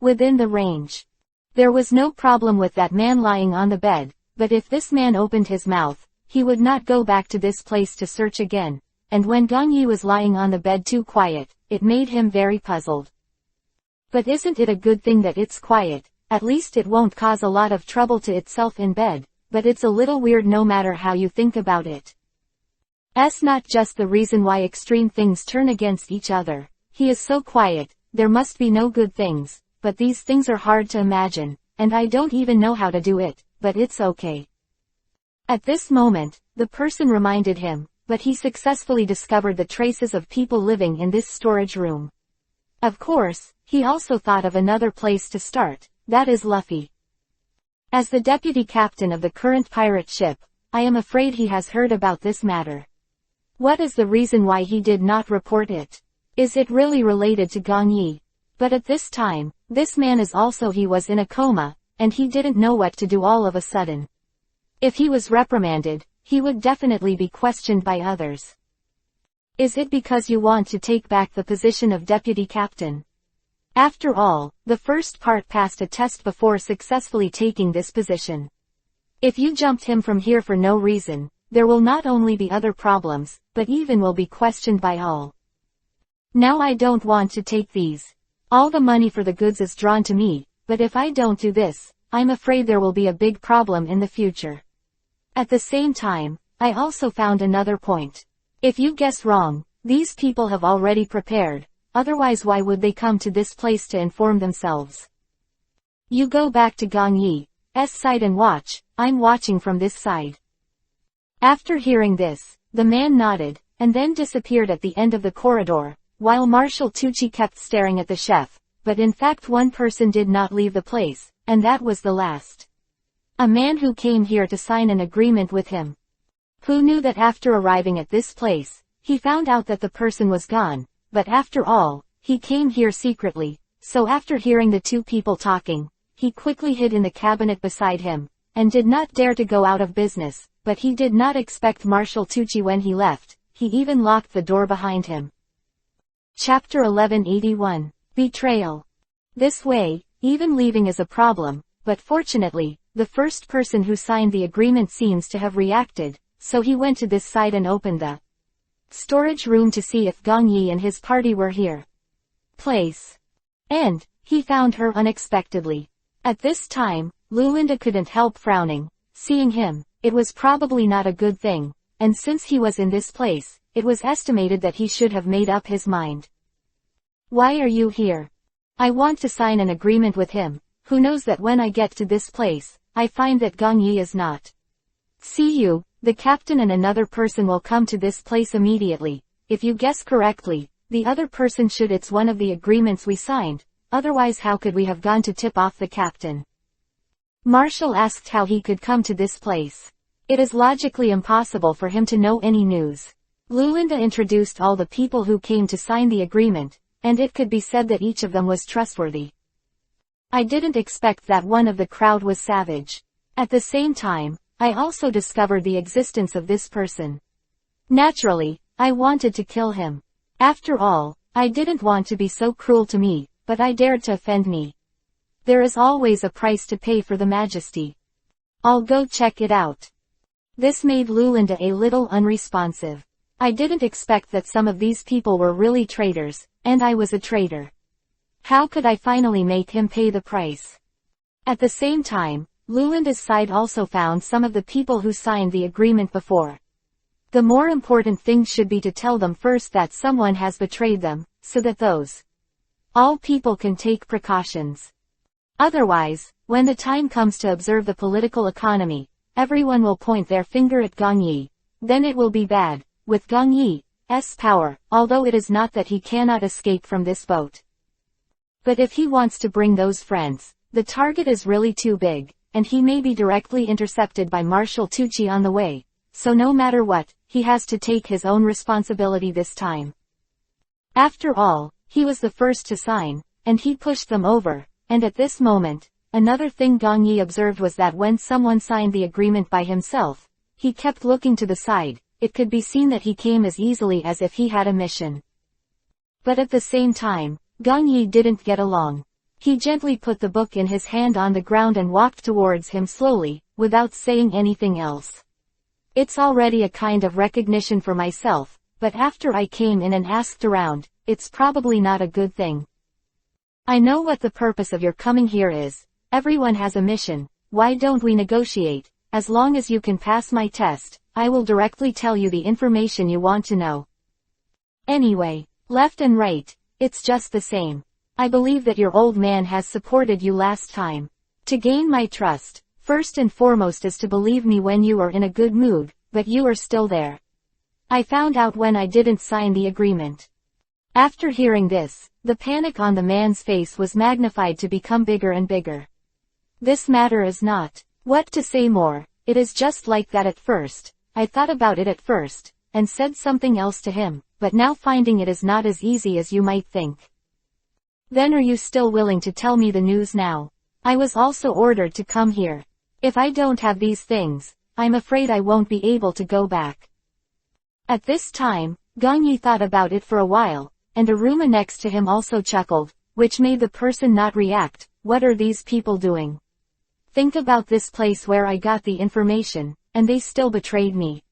Within the range. There was no problem with that man lying on the bed, but if this man opened his mouth, he would not go back to this place to search again, and when Gong Yi was lying on the bed too quiet, it made him very puzzled. But isn't it a good thing that it's quiet? At least it won't cause a lot of trouble to itself in bed, but it's a little weird no matter how you think about it. It's not just the reason why extreme things turn against each other. He is so quiet, there must be no good things, but these things are hard to imagine, and I don't even know how to do it, but it's okay. At this moment, the person reminded him, but he successfully discovered the traces of people living in this storage room. Of course, he also thought of another place to start, that is Luffy. As the deputy captain of the current pirate ship, I am afraid he has heard about this matter. What is the reason why he did not report it? Is it really related to Gong Yi? But at this time, this man is also he was in a coma, and he didn't know what to do all of a sudden. If he was reprimanded, he would definitely be questioned by others. Is it because you want to take back the position of deputy captain? After all, the first part passed a test before successfully taking this position. If you jumped him from here for no reason, there will not only be other problems, but even will be questioned by all. Now I don't want to take these. All the money for the goods is drawn to me, but if I don't do this, I'm afraid there will be a big problem in the future. At the same time, I also found another point. If you guess wrong, these people have already prepared. otherwise why would they come to this place to inform themselves? You go back to Gong Yi's side and watch, I'm watching from this side. After hearing this, the man nodded, and then disappeared at the end of the corridor, while Marshal Tucci kept staring at the chef, but in fact one person did not leave the place, and that was the last. A man who came here to sign an agreement with him. Who knew that after arriving at this place, he found out that the person was gone, but after all, he came here secretly, so after hearing the two people talking, he quickly hid in the cabinet beside him, and did not dare to go out of business, but he did not expect Marshal Tucci when he left, he even locked the door behind him. Chapter 1181. Betrayal. This way, even leaving is a problem, but fortunately, the first person who signed the agreement seems to have reacted, so he went to this side and opened the storage room to see if Gong Yi and his party were here. And he found her unexpectedly. At this time, Lulinda couldn't help frowning. Seeing him, it was probably not a good thing, and since he was in this place, it was estimated that he should have made up his mind. Why are you here? I want to sign an agreement with him. Who knows that when I get to this place, I find that Gong Yi is not. See you, the captain and another person will come to this place immediately. If you guess correctly, the other person should it's one of the agreements we signed, otherwise how could we have gone to tip off the captain? Marshall asked how he could come to this place. It is logically impossible for him to know any news. Lulinda introduced all the people who came to sign the agreement, and it could be said that each of them was trustworthy. I didn't expect that one of the crowd was savage. At the same time, I also discovered the existence of this person. Naturally, I wanted to kill him. After all, I didn't want to be so cruel to me, but I dared to offend me. There is always a price to pay for the majesty. I'll go check it out. This made Lulinda a little unresponsive. I didn't expect that some of these people were really traitors, and I was a traitor. How could I finally make him pay the price? At the same time, Lulinda's side also found some of the people who signed the agreement before. The more important thing should be to tell them first that someone has betrayed them, so that all people can take precautions. Otherwise, when the time comes to observe the political economy, everyone will point their finger at Gong Yi. Then it will be bad, with Gong Yi's power, although it is not that he cannot escape from this boat. But if he wants to bring those friends, the target is really too big, and he may be directly intercepted by Marshal Tucci on the way, so no matter what, he has to take his own responsibility this time. After all, he was the first to sign, and he pushed them over, and at this moment, another thing Gong Yi observed was that when someone signed the agreement by himself, he kept looking to the side. It could be seen that he came as easily as if he had a mission. But at the same time, Gong Yi didn't get along. He gently put the book in his hand on the ground and walked towards him slowly, without saying anything else. It's already a kind of recognition for myself, but after I came in and asked around, it's probably not a good thing. I know what the purpose of your coming here is. Everyone has a mission. Why don't we negotiate? As long as you can pass my test, I will directly tell you the information you want to know. Anyway, left and right, it's just the same. I believe that your old man has supported you last time. To gain my trust, first and foremost is to believe me when you are in a good mood, but you are still there. I found out when I didn't sign the agreement. After hearing this, the panic on the man's face was magnified to become bigger and bigger. This matter is not what to say more, it is just like that at first. I thought about it at first, and said something else to him, but now finding it is not as easy as you might think. Then are you still willing to tell me the news now? I was also ordered to come here. If I don't have these things, I'm afraid I won't be able to go back. At this time, Gong Yi thought about it for a while, and Aruma next to him also chuckled, which made the person not react. What are these people doing? Think about this place where I got the information, and they still betrayed me.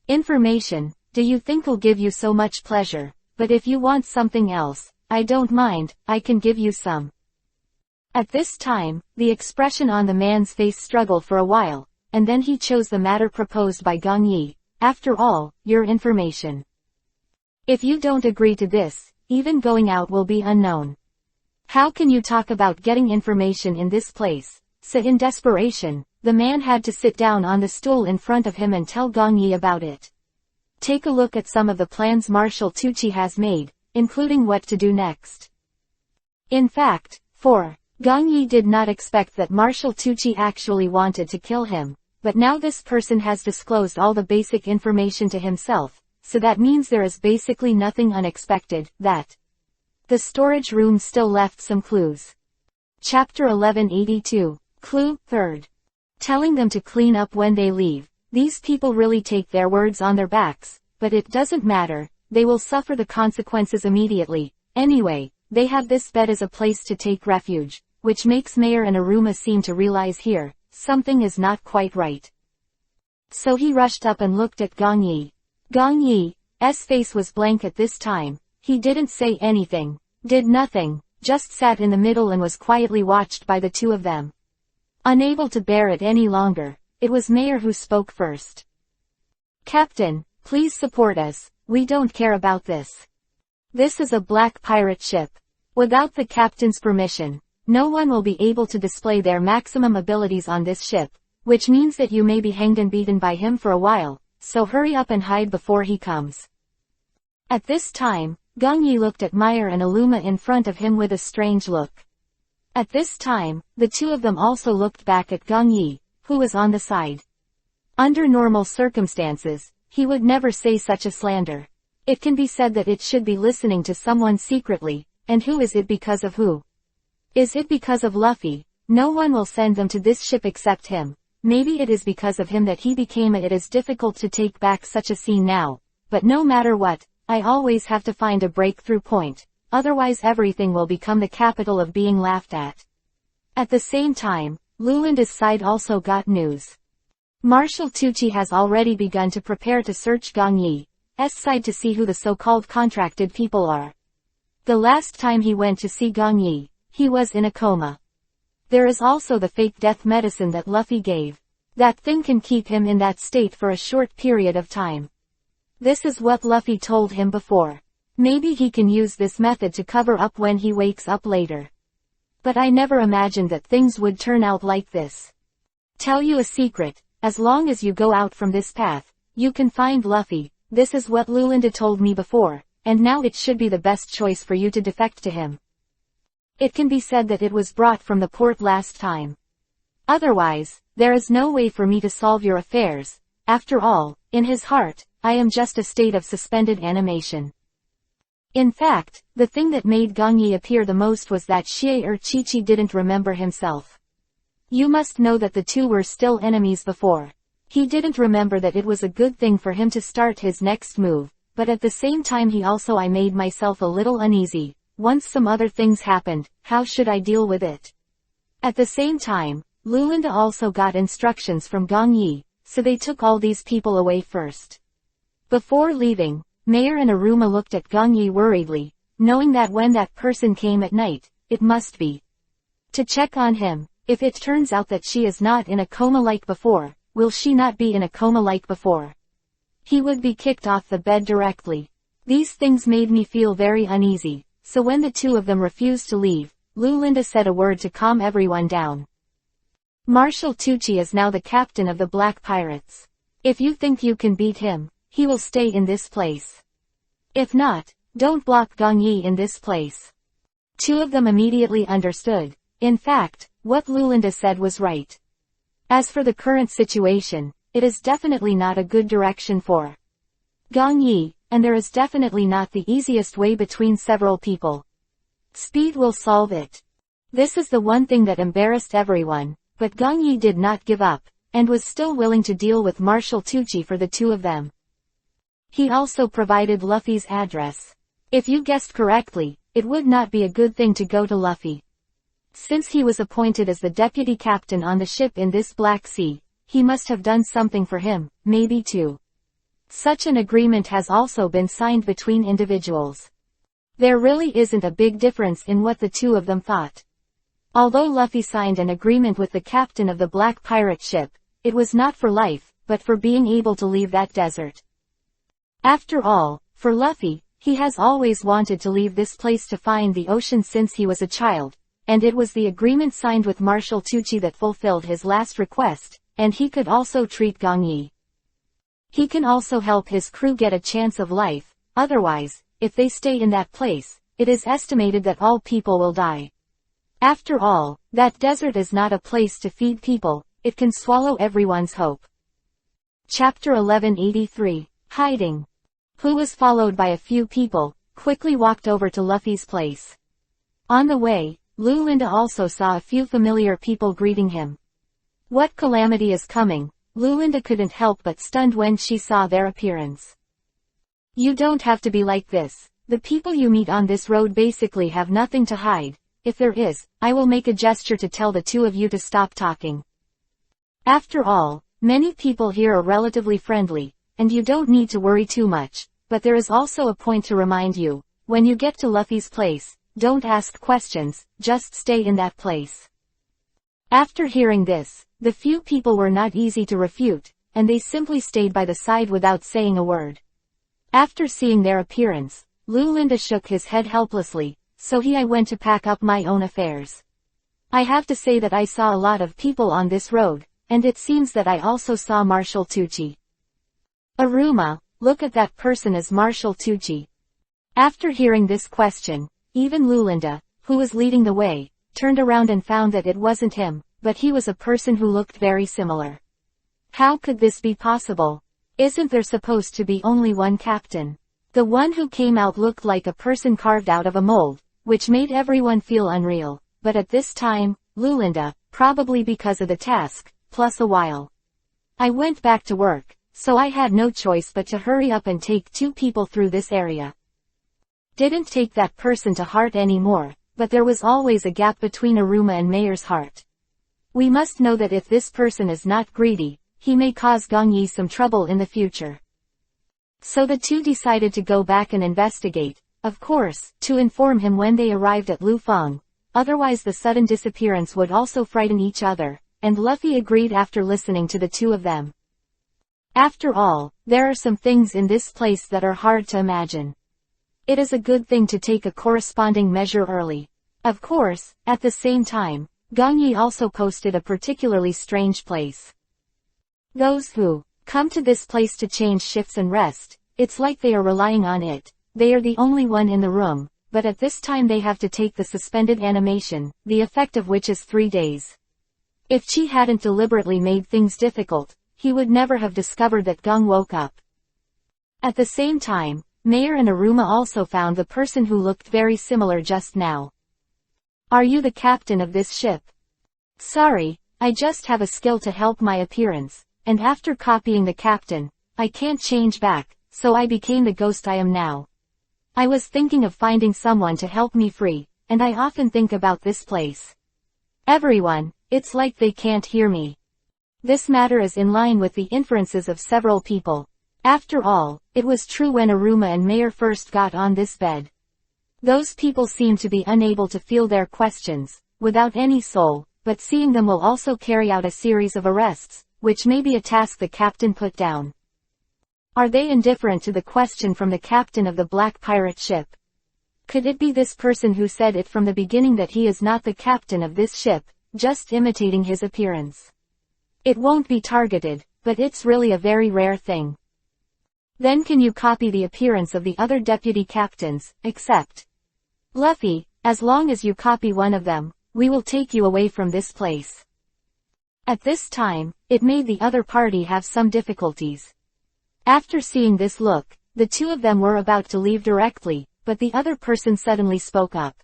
Information, do you think will give you so much pleasure? But if you want something else, I don't mind, I can give you some. At this time, the expression on the man's face struggled for a while, and then he chose the matter proposed by Gong Yi. After all, your information. If you don't agree to this, even going out will be unknown. How can you talk about getting information in this place? So in desperation, the man had to sit down on the stool in front of him and tell Gong Yi about it. Take a look at some of the plans Marshal Tucci has made, including what to do next. In fact, Gong Yi did not expect that Marshal Tucci actually wanted to kill him, but now this person has disclosed all the basic information to himself, so that means there is basically nothing unexpected, that the storage room still left some clues. Chapter 1182. Clue 3rd. Telling them to clean up when they leave. These people really take their words on their backs, but it doesn't matter, they will suffer the consequences immediately. Anyway, they have this bed as a place to take refuge, which makes Mayor and Aruma seem to realize here, something is not quite right. So he rushed up and looked at Gong Yi. Gong Yi's face was blank at this time. He didn't say anything, did nothing, just sat in the middle and was quietly watched by the two of them. Unable to bear it any longer, it was Mayor who spoke first. Captain, please support us, we don't care about this. This is a black pirate ship. Without the captain's permission, no one will be able to display their maximum abilities on this ship, which means that you may be hanged and beaten by him for a while, so hurry up and hide before he comes. At this time, Gong Yi looked at Meyer and Aluma in front of him with a strange look. At this time, the two of them also looked back at Gong Yi, who was on the side. Under normal circumstances, he would never say such a slander. It can be said that it should be listening to someone secretly, and who is it because of who? Is it because of Luffy? No one will send them to this ship except him. Maybe it is because of him that he became it is difficult to take back such a scene now, but no matter what, I always have to find a breakthrough point, otherwise everything will become the capital of being laughed at. At the same time, Lulinda's side also got news. Marshal Tucci has already begun to prepare to search Gong Yi's side to see who the so-called contracted people are. The last time he went to see Gong Yi, he was in a coma. There is also the fake death medicine that Luffy gave. That thing can keep him in that state for a short period of time. This is what Luffy told him before. Maybe he can use this method to cover up when he wakes up later. But I never imagined that things would turn out like this. Tell you a secret, as long as you go out from this path, you can find Luffy. This is what Lulinda told me before, and now it should be the best choice for you to defect to him. It can be said that it was brought from the port last time. Otherwise, there is no way for me to solve your affairs. After all, in his heart, I am just a state of suspended animation. In fact, the thing that made Gong Yi appear the most was that Chi didn't remember himself. You must know that the two were still enemies before. He didn't remember that it was a good thing for him to start his next move, but at the same time I made myself a little uneasy. Once some other things happened, how should I deal with it? At the same time, Lulinda also got instructions from Gong Yi, so they took all these people away first. Before leaving, Mayor and Aruma looked at Gong Yi worriedly, knowing that when that person came at night, it must be to check on him. If it turns out that she is not in a coma like before, will she not be in a coma like before? He would be kicked off the bed directly. These things made me feel very uneasy, so when the two of them refused to leave, Lulinda said a word to calm everyone down. Marshal Tucci is now the captain of the Black Pirates. If you think you can beat him, he will stay in this place. If not, don't block Gong Yi in this place. Two of them immediately understood. In fact, what Lulinda said was right. As for the current situation, it is definitely not a good direction for Gong Yi, and there is definitely not the easiest way between several people. Speed will solve it. This is the one thing that embarrassed everyone, but Gong Yi did not give up, and was still willing to deal with Marshal Tucci for the two of them. He also provided Luffy's address. If you guessed correctly, it would not be a good thing to go to Luffy. Since he was appointed as the deputy captain on the ship in this Black Sea, he must have done something for him, maybe two. Such an agreement has also been signed between individuals. There really isn't a big difference in what the two of them thought. Although Luffy signed an agreement with the captain of the Black Pirate ship, it was not for life, but for being able to leave that desert. After all, for Luffy, He has always wanted to leave this place to find the ocean since he was a child, and it was the agreement signed with Marshal Tucci that fulfilled his last request, and he could also treat Gong Yi. He can also help his crew get a chance of life, otherwise, if they stay in that place, it is estimated that all people will die. After all, that desert is not a place to feed people, it can swallow everyone's hope. Chapter 1183, Hiding. Who was followed by a few people, quickly walked over to Luffy's place. On the way, Lulinda also saw a few familiar people greeting him. What calamity is coming? Lulinda couldn't help but stunned when she saw their appearance. You don't have to be like this. The people you meet on this road basically have nothing to hide. If there is, I will make a gesture to tell the two of you to stop talking. After all, many people here are relatively friendly, and you don't need to worry too much, but there is also a point to remind you. When you get to Luffy's place, don't ask questions, just stay in that place. After hearing this, the few people were not easy to refute, and they simply stayed by the side without saying a word. After seeing their appearance, Lulinda shook his head helplessly, so I went to pack up my own affairs. I have to say that I saw a lot of people on this road, and it seems that I also saw Marshal Tucci. Aruma, look at that person as Marshal Tucci. After hearing this question, even Lulinda, who was leading the way, turned around and found that it wasn't him, but he was a person who looked very similar. How could this be possible? Isn't there supposed to be only one captain? The one who came out looked like a person carved out of a mold, which made everyone feel unreal, but at this time, Lulinda, probably because of the task, plus a while. I went back to work, so I had no choice but to hurry up and take two people through this area. Didn't take that person to heart anymore, but there was always a gap between Aruma and Mayer's heart. We must know that if this person is not greedy, he may cause Gong Yi some trouble in the future. So the two decided to go back and investigate, of course, to inform him when they arrived at Lufeng, otherwise the sudden disappearance would also frighten each other, and Luffy agreed after listening to the two of them. After all, there are some things in this place that are hard to imagine. It is a good thing to take a corresponding measure early. Of course, at the same time, Gong Yi also posted a particularly strange place. Those who come to this place to change shifts and rest, it's like they are relying on it. They are the only one in the room, but at this time they have to take the suspended animation, the effect of which is 3 days. If Chi hadn't deliberately made things difficult, he would never have discovered that Gong woke up. At the same time, Mayer and Aruma also found the person who looked very similar just now. Are you the captain of this ship? Sorry, I just have a skill to help my appearance, and after copying the captain, I can't change back, so I became the ghost I am now. I was thinking of finding someone to help me free, and I often think about this place. Everyone, it's like they can't hear me. This matter is in line with the inferences of several people. After all, it was true when Aruma and Mayer first got on this bed. Those people seem to be unable to feel their questions, without any soul, but seeing them will also carry out a series of arrests, which may be a task the captain put down. Are they indifferent to the question from the captain of the black pirate ship? Could it be this person who said it from the beginning that he is not the captain of this ship, just imitating his appearance? It won't be targeted, but it's really a very rare thing. Then can you copy the appearance of the other deputy captains, except Luffy, as long as you copy one of them, we will take you away from this place. At this time, it made the other party have some difficulties. After seeing this look, the two of them were about to leave directly, but the other person suddenly spoke up.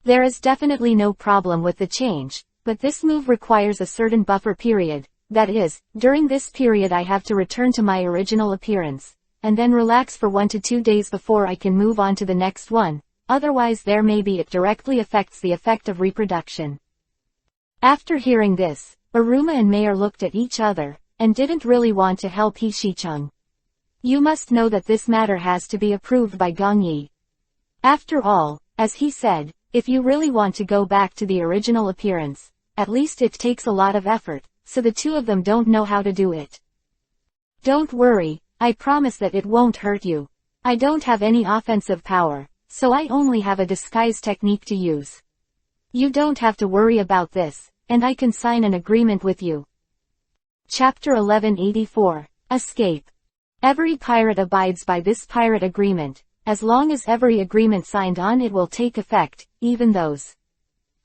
There is definitely no problem with the change, but this move requires a certain buffer period, that is, during this period I have to return to my original appearance, and then relax for 1 to 2 days before I can move on to the next one. Otherwise there may be it directly affects the effect of reproduction. After hearing this, Aruma and Mayer looked at each other, and didn't really want to help Hishichung. You must know that this matter has to be approved by Gong Yi. After all, as he said, if you really want to go back to the original appearance, at least it takes a lot of effort, so the two of them don't know how to do it. Don't worry, I promise that it won't hurt you. I don't have any offensive power, so I only have a disguise technique to use. You don't have to worry about this, and I can sign an agreement with you. Chapter 1184. Escape. Every pirate abides by this pirate agreement. As long as every agreement signed on it will take effect, even those.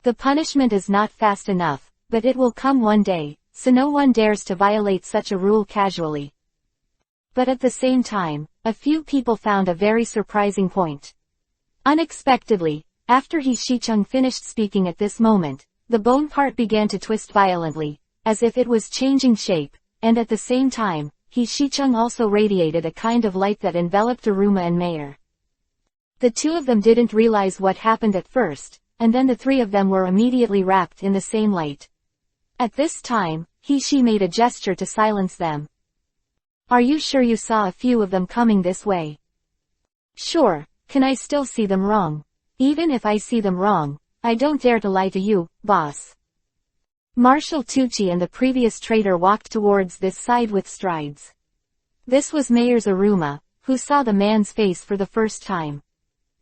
The punishment is not fast enough, but it will come one day, so no one dares to violate such a rule casually. But at the same time, a few people found a very surprising point. Unexpectedly, after Shicheng finished speaking at this moment, the bone part began to twist violently, as if it was changing shape, and at the same time, Shicheng also radiated a kind of light that enveloped Aruma and Mayer. The two of them didn't realize what happened at first, and then the three of them were immediately wrapped in the same light. At this time, Shi made a gesture to silence them. Are you sure you saw a few of them coming this way? Sure, can I still see them wrong? Even if I see them wrong, I don't dare to lie to you, boss. Marshal Tucci and the previous traitor walked towards this side with strides. This was Mayer's Aruma, who saw the man's face for the first time.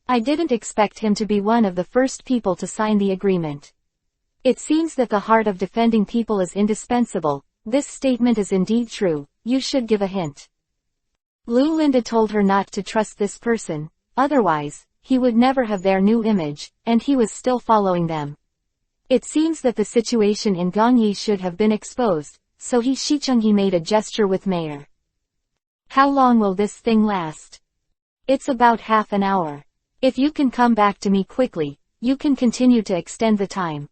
I didn't expect him to be one of the first people to sign the agreement. It seems that the heart of defending people is indispensable. This statement is indeed true. You should give a hint. Lu Linda told her not to trust this person, otherwise, he would never have their new image, and he was still following them. It seems that the situation in Gongyi should have been exposed, so Shicheng made a gesture with Mayer. How long will this thing last? It's about half an hour. If you can come back to me quickly, you can continue to extend the time.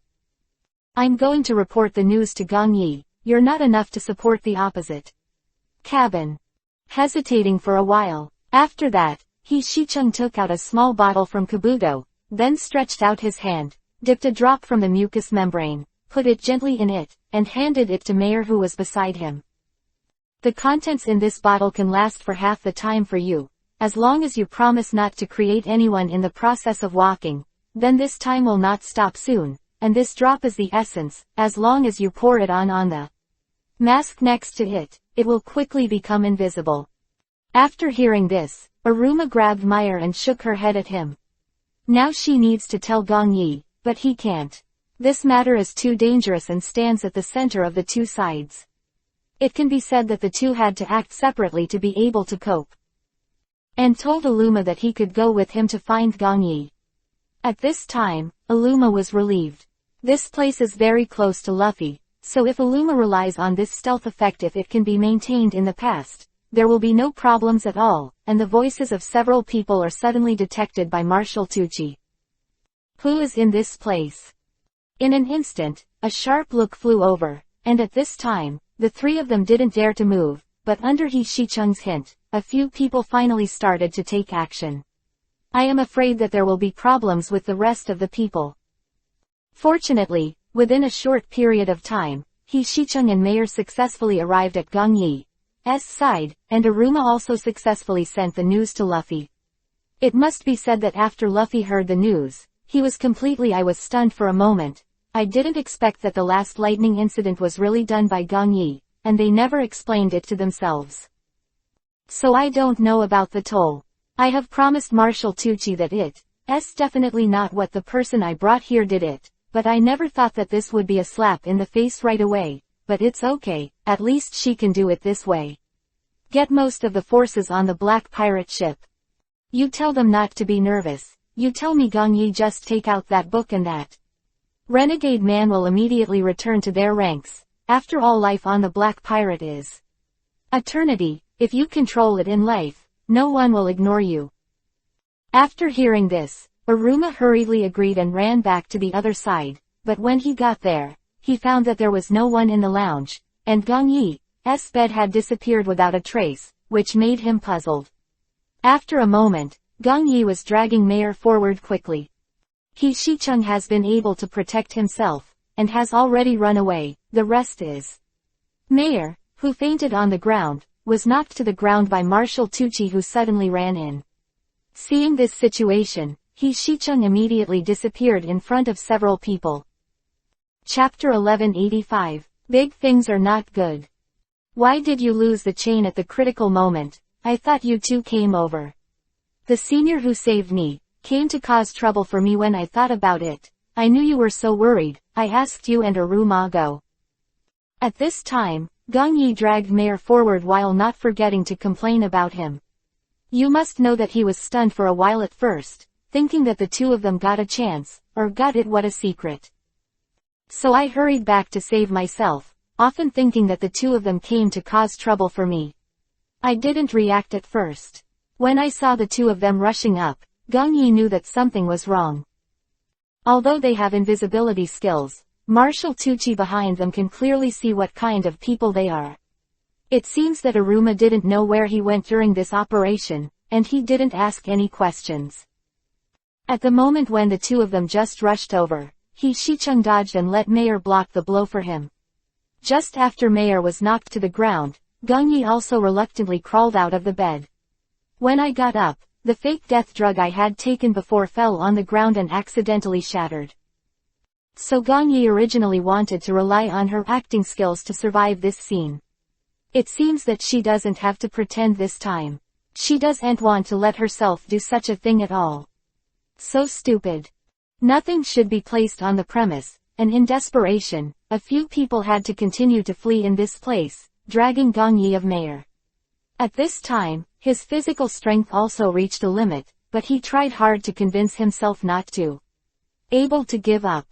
I'm going to report the news to Gongyi. You're not enough to support the opposite. Cabin. Hesitating for a while. After that, Shicheng took out a small bottle from Kabuto, then stretched out his hand, dipped a drop from the mucous membrane, put it gently in it, and handed it to Mayer who was beside him. The contents in this bottle can last for half the time for you, as long as you promise not to create anyone in the process of walking, then this time will not stop soon, and this drop is the essence. As long as you pour it on the mask next to it, it will quickly become invisible. After hearing this, Aruma grabbed Mayer and shook her head at him. Now she needs to tell Gongyi, but he can't. This matter is too dangerous and stands at the center of the two sides. It can be said that the two had to act separately to be able to cope. And told Aluma that he could go with him to find Gongyi. At this time, Aluma was relieved. This place is very close to Luffy, so if Aluma relies on this stealth effect if it can be maintained in the past, there will be no problems at all, and the voices of several people are suddenly detected by Marshal Tucci. Who is in this place? In an instant, a sharp look flew over, and at this time, the three of them didn't dare to move, but under Shicheng's hint, a few people finally started to take action. I am afraid that there will be problems with the rest of the people. Fortunately, within a short period of time, Shicheng and Mayer successfully arrived at Gongyi's side, and Aruma also successfully sent the news to Luffy. It must be said that after Luffy heard the news, he was completely I was stunned for a moment. I didn't expect that the last lightning incident was really done by Gongyi, and they never explained it to themselves. So I don't know about the toll. I have promised Marshal Tucci that it's definitely not what the person I brought here did it. But I never thought that this would be a slap in the face right away, but it's okay, at least she can do it this way. Get most of the forces on the black pirate ship. You tell them not to be nervous. You tell me Gongyi just take out that book and that renegade man will immediately return to their ranks. After all, life on the black pirate is eternity. If you control it in life, no one will ignore you. After hearing this, Aruma hurriedly agreed and ran back to the other side, but when he got there, he found that there was no one in the lounge, and Gongyi's bed had disappeared without a trace, which made him puzzled. After a moment, Gongyi was dragging Mayer forward quickly. Shicheng has been able to protect himself, and has already run away. The rest is Mayer, who fainted on the ground, was knocked to the ground by Marshal Tucci who suddenly ran in. Seeing this situation, Shicheng immediately disappeared in front of several people. Chapter 1185. Big things are not good. Why did you lose the chain at the critical moment? I thought you two came over. The senior who saved me, came to cause trouble for me when I thought about it. I knew you were so worried, I asked you and Arumago. At this time, Gong Yi dragged Mayor forward while not forgetting to complain about him. You must know that he was stunned for a while at first, thinking that the two of them got a chance, or got it what a secret. So I hurried back to save myself, often thinking that the two of them came to cause trouble for me. I didn't react at first. When I saw the two of them rushing up, Gong Yi knew that something was wrong. Although they have invisibility skills, Marshal Tucci behind them can clearly see what kind of people they are. It seems that Aruma didn't know where he went during this operation, and he didn't ask any questions. At the moment when the two of them just rushed over, he Shicheng dodged and let Mayor block the blow for him. Just after Mayor was knocked to the ground, Gong Yi also reluctantly crawled out of the bed. When I got up, the fake death drug I had taken before fell on the ground and accidentally shattered. So Gong Yi originally wanted to rely on her acting skills to survive this scene. It seems that she doesn't have to pretend this time. She doesn't want to let herself do such a thing at all. So stupid. Nothing should be placed on the premise, and in desperation, a few people had to continue to flee in this place, dragging Gong Yi of Mayor. At this time, his physical strength also reached a limit, but he tried hard to convince himself not to. Able to give up.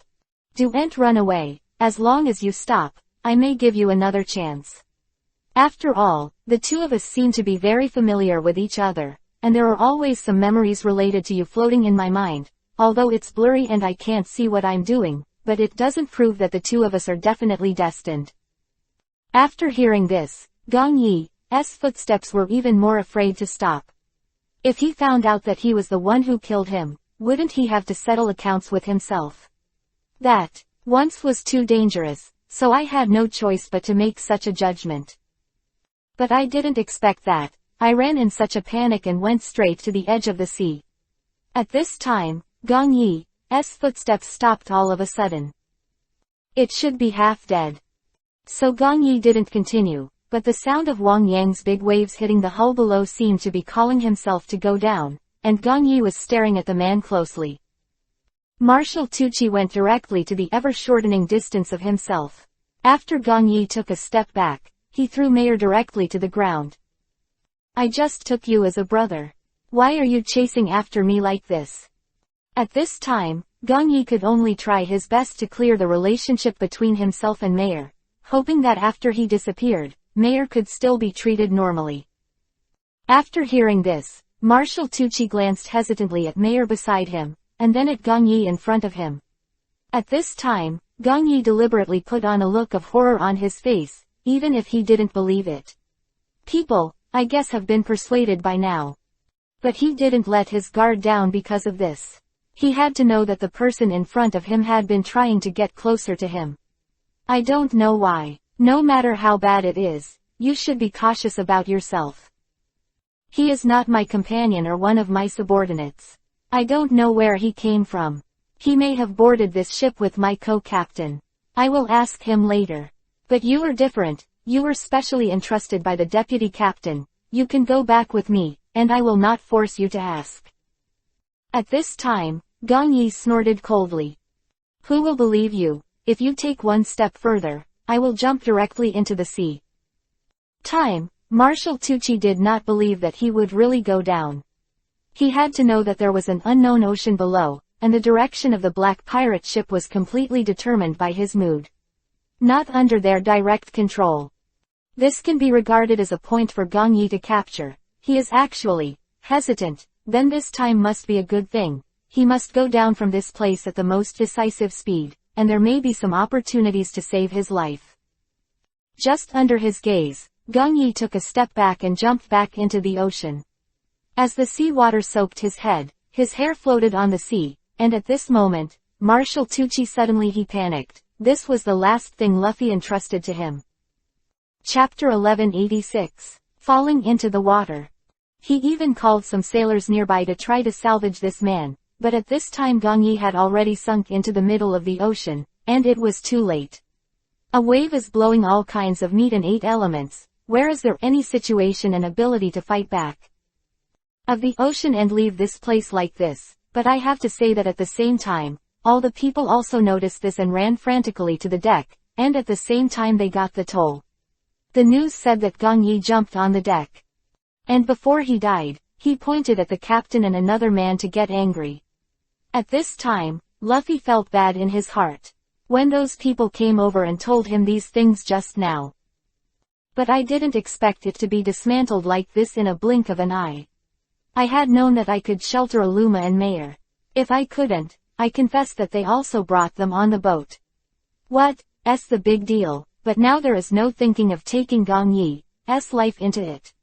Don't run away, as long as you stop, I may give you another chance. After all, the two of us seem to be very familiar with each other, and there are always some memories related to you floating in my mind, although it's blurry and I can't see what I'm doing, but it doesn't prove that the two of us are definitely destined. After hearing this, Gong Yi's footsteps were even more afraid to stop. If he found out that he was the one who killed him, wouldn't he have to settle accounts with himself? That, once was too dangerous, so I had no choice but to make such a judgment. But I didn't expect that. I ran in such a panic and went straight to the edge of the sea. At this time, Gong Yi's footsteps stopped all of a sudden. It should be half dead. So Gong Yi didn't continue, but the sound of Wang Yang's big waves hitting the hull below seemed to be calling himself to go down, and Gong Yi was staring at the man closely. Marshal Tucci went directly to the ever-shortening distance of himself. After Gong Yi took a step back, he threw Mayor directly to the ground. I just took you as a brother. Why are you chasing after me like this? At this time, Gong Yi could only try his best to clear the relationship between himself and Mayor, hoping that after he disappeared, Mayor could still be treated normally. After hearing this, Marshal Tucci glanced hesitantly at Mayor beside him, and then at Gong Yi in front of him. At this time, Gong Yi deliberately put on a look of horror on his face, even if he didn't believe it. People, I guess, have been persuaded by now. But he didn't let his guard down because of this. He had to know that the person in front of him had been trying to get closer to him. I don't know why. No matter how bad it is, you should be cautious about yourself. He is not my companion or one of my subordinates. I don't know where he came from. He may have boarded this ship with my co-captain. I will ask him later. But you are different. You were specially entrusted by the deputy captain. You can go back with me, and I will not force you to ask. At this time, Gong Yi snorted coldly. Who will believe you? If you take one step further, I will jump directly into the sea. Marshal Tucci did not believe that he would really go down. He had to know that there was an unknown ocean below, and the direction of the black pirate ship was completely determined by his mood. Not under their direct control. This can be regarded as a point for Gong Yi to capture. He is actually hesitant, then this time must be a good thing. He must go down from this place at the most decisive speed, and there may be some opportunities to save his life. Just under his gaze, Gong Yi took a step back and jumped back into the ocean. As the sea water soaked his head, his hair floated on the sea, and at this moment, Marshal Tucci suddenly panicked. This was the last thing Luffy entrusted to him. Chapter 1186. Falling into the water. He even called some sailors nearby to try to salvage this man, but at this time Gong Yi had already sunk into the middle of the ocean, and it was too late. A wave is blowing all kinds of meat and 8 elements, where is there any situation and ability to fight back? of the ocean and leave this place like this, but I have to say that at the same time, all the people also noticed this and ran frantically to the deck, and at the same time they got the toll. The news said that Gong Yi jumped on the deck. And before he died, he pointed at the captain and another man to get angry. At this time, Luffy felt bad in his heart. When those people came over and told him these things just now. But I didn't expect it to be dismantled like this in a blink of an eye. I had known that I could shelter Aluma and Mayer. If I couldn't, I confess that they also brought them on the boat. What's the big deal, but now there is no thinking of taking Gong Yi's life into it.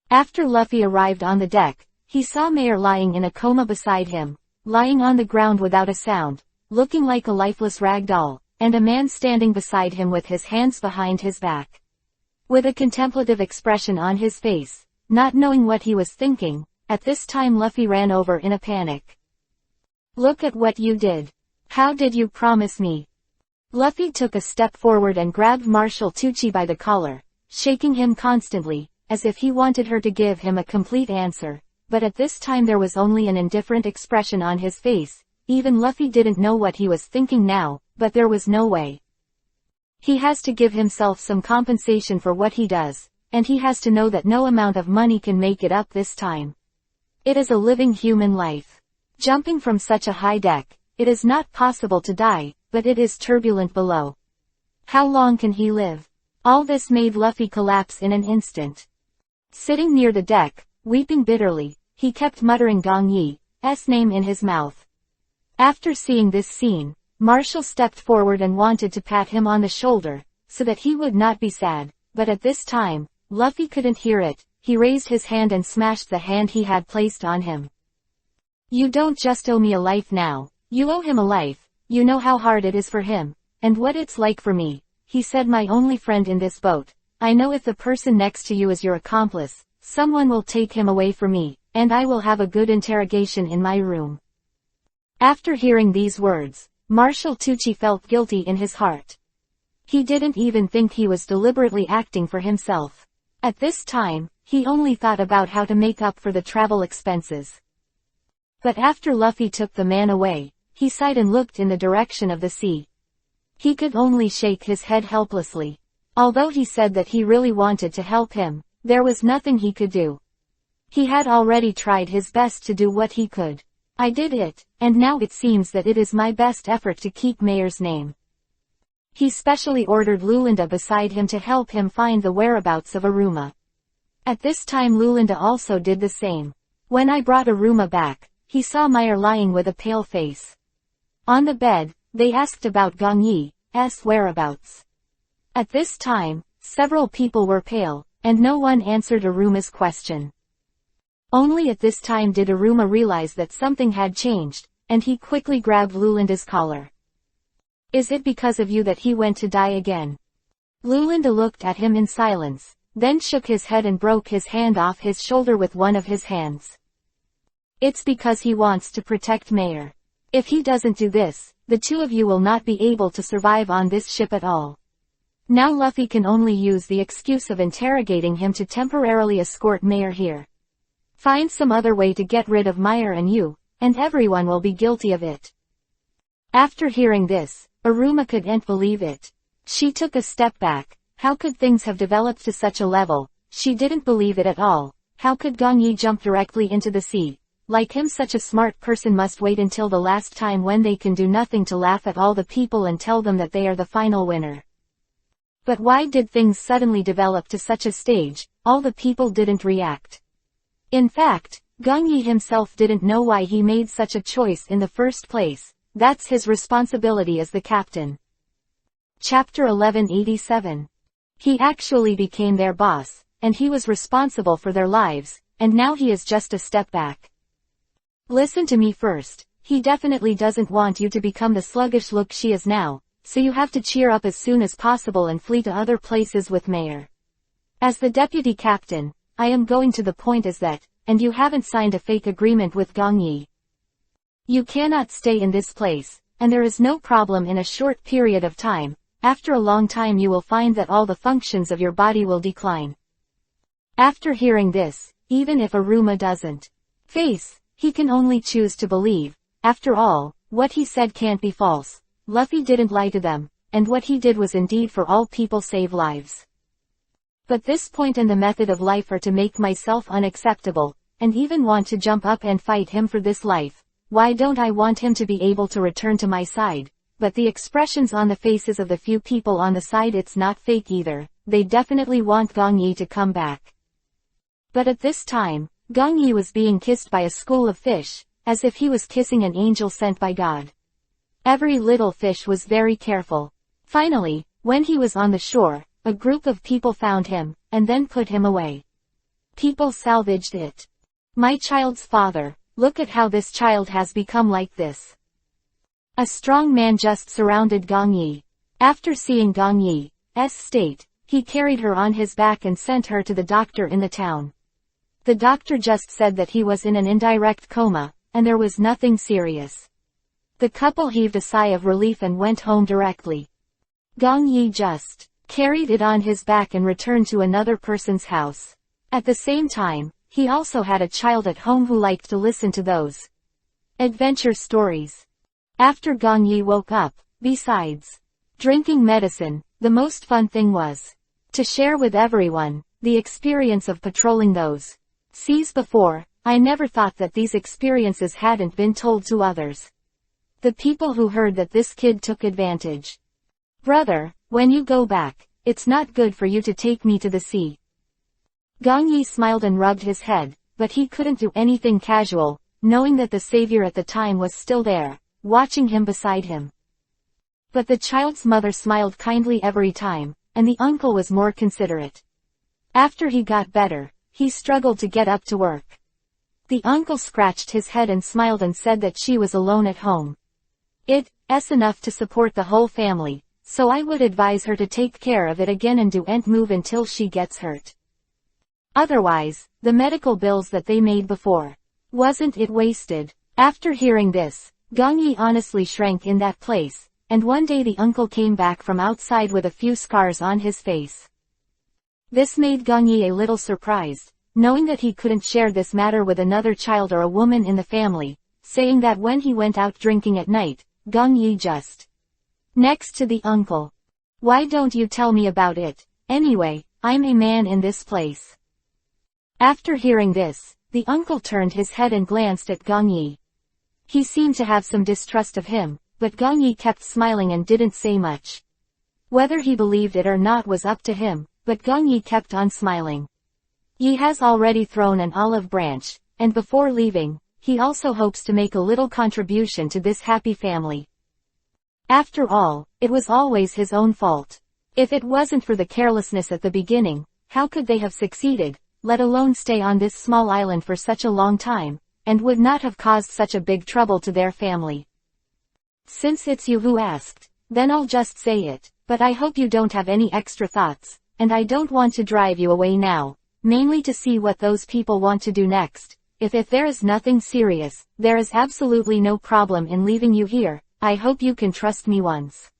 After Luffy arrived on the deck, he saw Mayer lying in a coma beside him, lying on the ground without a sound, looking like a lifeless rag doll, and a man standing beside him with his hands behind his back. With a contemplative expression on his face, not knowing what he was thinking, at this time Luffy ran over in a panic. Look at what you did. How did you promise me? Luffy took a step forward and grabbed Marshall Tucci by the collar, shaking him constantly, as if he wanted her to give him a complete answer, but at this time there was only an indifferent expression on his face. Even Luffy didn't know what he was thinking now, but there was no way. He has to give himself some compensation for what he does, and he has to know that no amount of money can make it up this time. It is a living human life. Jumping from such a high deck, it is not possible to die, but it is turbulent below. How long can he live? All this made Luffy collapse in an instant. Sitting near the deck, weeping bitterly, he kept muttering Gong Yi's name in his mouth. After seeing this scene, Marshall stepped forward and wanted to pat him on the shoulder, so that he would not be sad, but at this time, Luffy couldn't hear it. He raised his hand and smashed the hand he had placed on him. You don't just owe me a life now, you owe him a life. You know how hard it is for him, and what it's like for me, he said, my only friend in this boat. I know if the person next to you is your accomplice, someone will take him away from me, and I will have a good interrogation in my room. After hearing these words, Marshall Tucci felt guilty in his heart. He didn't even think he was deliberately acting for himself. At this time, he only thought about how to make up for the travel expenses. But after Luffy took the man away, he sighed and looked in the direction of the sea. He could only shake his head helplessly. Although he said that he really wanted to help him, there was nothing he could do. He had already tried his best to do what he could. I did it, and now it seems that it is my best effort to keep Mayer's name. He specially ordered Lulinda beside him to help him find the whereabouts of Aruma. At this time Lulinda also did the same. When I brought Aruma back, he saw Mayer lying with a pale face. On the bed, they asked about Gong Yi's whereabouts. At this time, several people were pale, and no one answered Aruma's question. Only at this time did Aruma realize that something had changed, and he quickly grabbed Lulinda's collar. Is it because of you that he went to die again? Lulinda looked at him in silence, then shook his head and broke his hand off his shoulder with one of his hands. It's because he wants to protect Mayer. If he doesn't do this, the two of you will not be able to survive on this ship at all. Now Luffy can only use the excuse of interrogating him to temporarily escort Mayer here. Find some other way to get rid of Mayer and you, and everyone will be guilty of it. After hearing this, Aruma couldn't believe it. She took a step back. How could things have developed to such a level? She didn't believe it at all. How could Gong Yi jump directly into the sea? Like him, such a smart person must wait until the last time when they can do nothing to laugh at all the people and tell them that they are the final winner. But why did things suddenly develop to such a stage? All the people didn't react. In fact, Gong Yi himself didn't know why he made such a choice in the first place. That's his responsibility as the captain. Chapter 1187. He actually became their boss, and he was responsible for their lives, and now he is just a step back. Listen to me first. He definitely doesn't want you to become the sluggish look she is now, so you have to cheer up as soon as possible and flee to other places with Mayer. As the deputy captain, I am going to the point is that, and you haven't signed a fake agreement with Gong Yi. You cannot stay in this place, and there is no problem in a short period of time. After a long time you will find that all the functions of your body will decline. After hearing this, even if Aruma doesn't. Face, he can only choose to believe. After all, what he said can't be false. Luffy didn't lie to them, and what he did was indeed for all people save lives. But this point and the method of life are to make myself unacceptable, and even want to jump up and fight him for this life. Why don't I want him to be able to return to my side? But the expressions on the faces of the few people on the side, it's not fake either. They definitely want Gong Yi to come back. But at this time, Gong Yi was being kissed by a school of fish, as if he was kissing an angel sent by God. Every little fish was very careful. Finally, when he was on the shore, a group of people found him, and then put him away. People salvaged it. My child's father, look at how this child has become like this. A strong man just surrounded Gong Yi. After seeing Gong Yi's state, he carried her on his back and sent her to the doctor in the town. The doctor just said that he was in an indirect coma, and there was nothing serious. The couple heaved a sigh of relief and went home directly. Gong Yi just carried it on his back and returned to another person's house. At the same time, he also had a child at home who liked to listen to those adventure stories. After Gong Yi woke up, besides drinking medicine, the most fun thing was to share with everyone the experience of patrolling those seas before. I never thought that these experiences hadn't been told to others. The people who heard that this kid took advantage. Brother, when you go back, it's not good for you to take me to the sea. Gong Yi smiled and rubbed his head, but he couldn't do anything casual, knowing that the savior at the time was still there, watching him beside him. But the child's mother smiled kindly every time, and the uncle was more considerate. After he got better, he struggled to get up to work. The uncle scratched his head and smiled and said that she was alone at home. It's enough to support the whole family, so I would advise her to take care of it again and don't move until she gets hurt. Otherwise, the medical bills that they made before, wasn't it wasted? After hearing this, Gong Yi honestly shrank in that place, and one day the uncle came back from outside with a few scars on his face. This made Gong Yi a little surprised, knowing that he couldn't share this matter with another child or a woman in the family, saying that when he went out drinking at night, Gong Yi just next to the uncle. Why don't you tell me about it? Anyway, I'm a man in this place. After hearing this, the uncle turned his head and glanced at Gong Yi. He seemed to have some distrust of him, but Gong Yi kept smiling and didn't say much. Whether he believed it or not was up to him, but Gong Yi kept on smiling. Yi has already thrown an olive branch, and before leaving, he also hopes to make a little contribution to this happy family. After all, it was always his own fault. If it wasn't for the carelessness at the beginning, how could they have succeeded, let alone stay on this small island for such a long time, and would not have caused such a big trouble to their family? Since it's you who asked, then I'll just say it, but I hope you don't have any extra thoughts, and I don't want to drive you away now, mainly to see what those people want to do next. If there is nothing serious, there is absolutely no problem in leaving you here. I hope you can trust me once.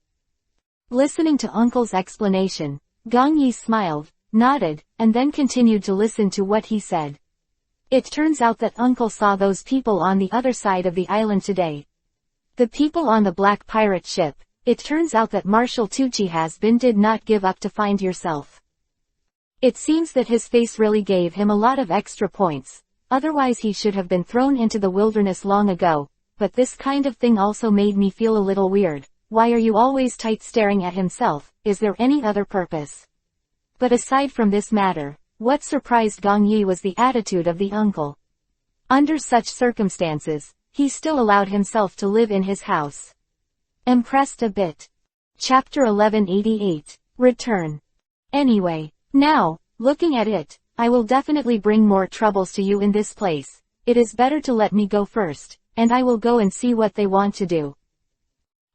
Listening to Uncle's explanation, Gong Yi smiled, nodded, and then continued to listen to what he said. It turns out that Uncle saw those people on the other side of the island today. The people on the black pirate ship. It turns out that Marshal Tucci did not give up to find yourself. It seems that his face really gave him a lot of extra points. Otherwise he should have been thrown into the wilderness long ago, but this kind of thing also made me feel a little weird. Why are you always tight staring at himself? Is there any other purpose? But aside from this matter, what surprised Gong Yi was the attitude of the uncle. Under such circumstances, he still allowed himself to live in his house. Impressed a bit. Chapter 1188. Return. Anyway, now, looking at it, I will definitely bring more troubles to you in this place. It is better to let me go first, and I will go and see what they want to do.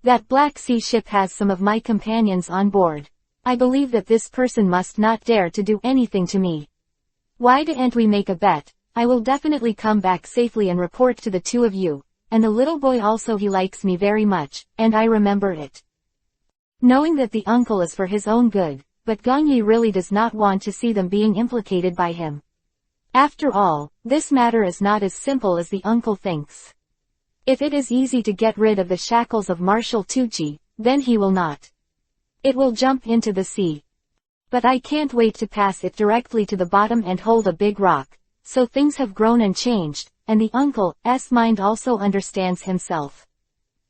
That Black Sea ship has some of my companions on board. I believe that this person must not dare to do anything to me. Why didn't we make a bet? I will definitely come back safely and report to the two of you. And the little boy also, he likes me very much, and I remember it. Knowing that the uncle is for his own good, but Gong Yi really does not want to see them being implicated by him. After all, this matter is not as simple as the uncle thinks. If it is easy to get rid of the shackles of Marshal Tucci, then he will not. It will jump into the sea. But I can't wait to pass it directly to the bottom and hold a big rock. So things have grown and changed, and the uncle's mind also understands himself.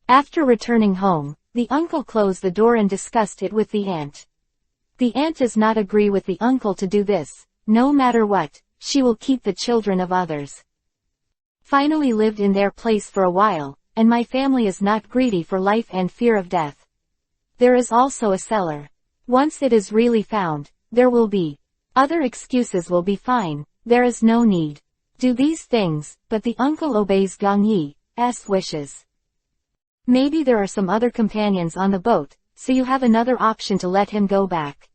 After returning home, the uncle closed the door and discussed it with the aunt. The aunt does not agree with the uncle to do this. No matter what, she will keep the children of others. Finally lived in their place for a while, and my family is not greedy for life and fear of death. There is also a cellar. Once it is really found, there will be. Other excuses will be fine, there is no need. Do these things, but the uncle obeys Gong Yi's wishes. Maybe there are some other companions on the boat, so you have another option to let him go back.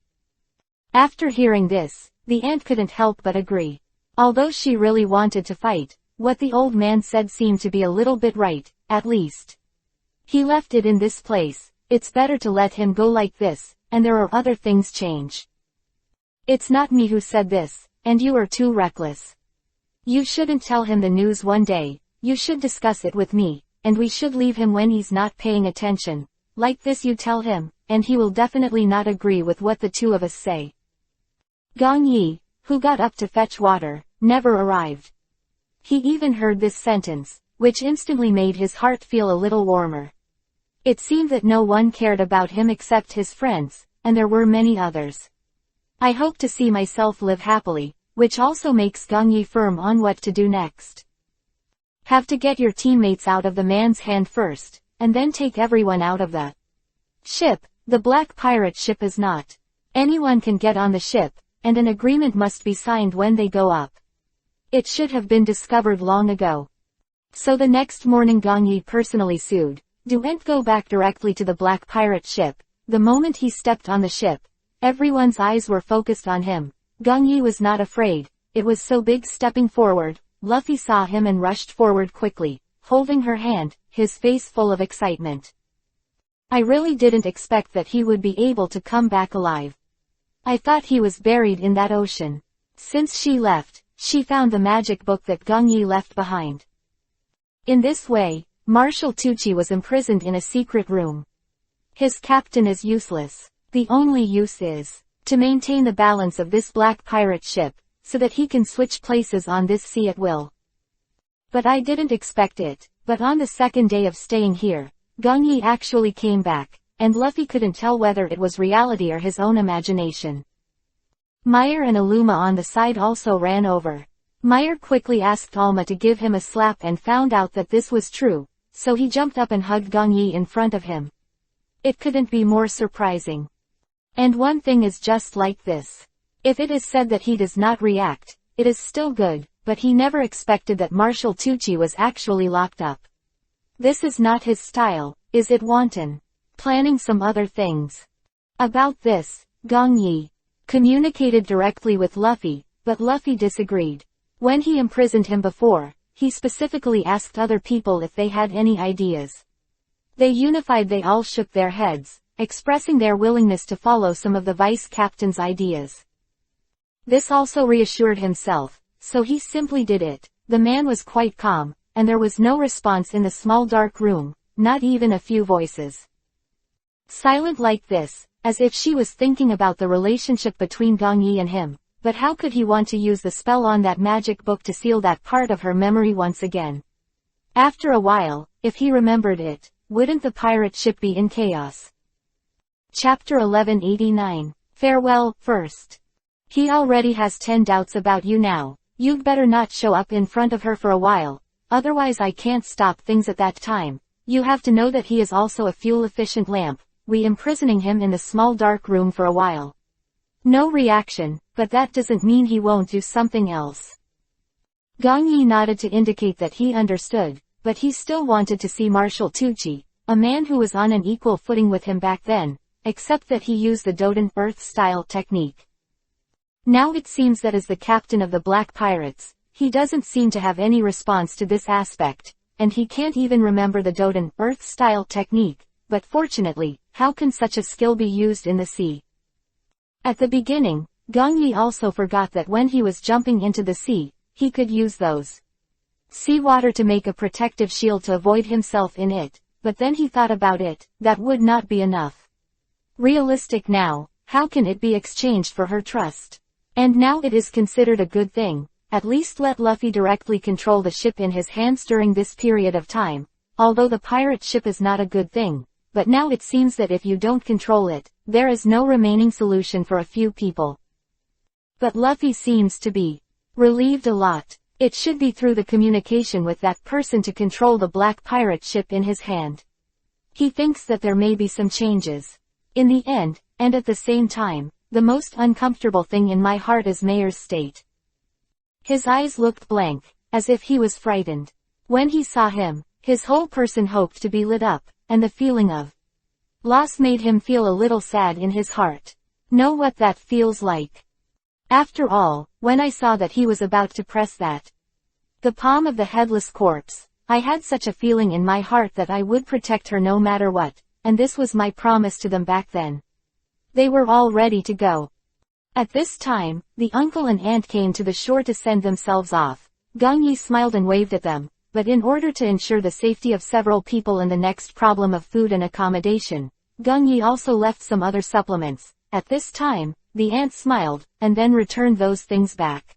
After hearing this, the aunt couldn't help but agree. Although she really wanted to fight, what the old man said seemed to be a little bit right, at least. He left it in this place, it's better to let him go like this, and there are other things change. It's not me who said this, and you are too reckless. You shouldn't tell him the news one day, you should discuss it with me, and we should leave him when he's not paying attention. Like this you tell him, and he will definitely not agree with what the two of us say. Gong Yi, who got up to fetch water, never arrived. He even heard this sentence, which instantly made his heart feel a little warmer. It seemed that no one cared about him except his friends, and there were many others. I hope to see myself live happily, which also makes Gong Yi firm on what to do next. Have to get your teammates out of the man's hand first, and then take everyone out of the ship. The black pirate ship is not. Anyone can get on the ship, and an agreement must be signed when they go up. It should have been discovered long ago. So the next morning Gong Yi personally sued. Didn't go back directly to the black pirate ship. The moment he stepped on the ship, everyone's eyes were focused on him. Gong Yi was not afraid. It was so big. Stepping forward, Luffy saw him and rushed forward quickly, holding her hand, his face full of excitement. I really didn't expect that he would be able to come back alive. I thought he was buried in that ocean. Since she left, she found the magic book that Gong Yi left behind. In this way, Marshal Tucci was imprisoned in a secret room. His captain is useless. The only use is to maintain the balance of this black pirate ship, so that he can switch places on this sea at will. But I didn't expect it. But on the second day of staying here, Gong Yi actually came back, and Luffy couldn't tell whether it was reality or his own imagination. Meyer and Aluma on the side also ran over. Meyer quickly asked Alma to give him a slap and found out that this was true, so he jumped up and hugged Gong Yi in front of him. It couldn't be more surprising. And one thing is just like this. If it is said that he does not react, it is still good, but he never expected that Marshal Tucci was actually locked up. This is not his style, is it? Wanton planning some other things. About this, Gong Yi communicated directly with Luffy, but Luffy disagreed. When he imprisoned him before, he specifically asked other people if they had any ideas. They unified. They all shook their heads, expressing their willingness to follow some of the vice captain's ideas. This also reassured himself, so he simply did it. The man was quite calm, and there was no response in the small dark room, not even a few voices. Silent like this, as if she was thinking about the relationship between Gong Yi and him. But how could he want to use the spell on that magic book to seal that part of her memory once again? After a while, if he remembered it, wouldn't the pirate ship be in chaos? Chapter 1189. Farewell. First. He already has 10 doubts about you now. You'd better not show up in front of her for a while, otherwise I can't stop things at that time. You have to know that he is also a fuel-efficient lamp. We imprisoning him in the small dark room for a while. No reaction, but that doesn't mean he won't do something else. Gong Yi nodded to indicate that he understood, but he still wanted to see Marshal Tucci, a man who was on an equal footing with him back then, except that he used the Doden Earth-style technique. Now it seems that as the captain of the Black Pirates, he doesn't seem to have any response to this aspect, and he can't even remember the Doden Earth-style technique, but fortunately, how can such a skill be used in the sea? At the beginning, Gong Yi also forgot that when he was jumping into the sea, he could use those seawater to make a protective shield to avoid himself in it, but then he thought about it, that would not be enough. Realistic now, how can it be exchanged for her trust? And now it is considered a good thing. At least let Luffy directly control the ship in his hands during this period of time, although the pirate ship is not a good thing, but now it seems that if you don't control it, there is no remaining solution for a few people. But Luffy seems to be relieved a lot. It should be through the communication with that person to control the black pirate ship in his hand. He thinks that there may be some changes. In the end, and at the same time, the most uncomfortable thing in my heart is Mayer's state. His eyes looked blank, as if he was frightened. When he saw him, his whole person hoped to be lit up, and the feeling of loss made him feel a little sad in his heart. Know what that feels like. After all, when I saw that he was about to press the palm of the headless corpse, I had such a feeling in my heart that I would protect her no matter what, and this was my promise to them back then. They were all ready to go. At this time, the uncle and aunt came to the shore to send themselves off. Gang Yi smiled and waved at them, but in order to ensure the safety of several people and the next problem of food and accommodation, Gang Yi also left some other supplements. At this time, the aunt smiled, and then returned those things back.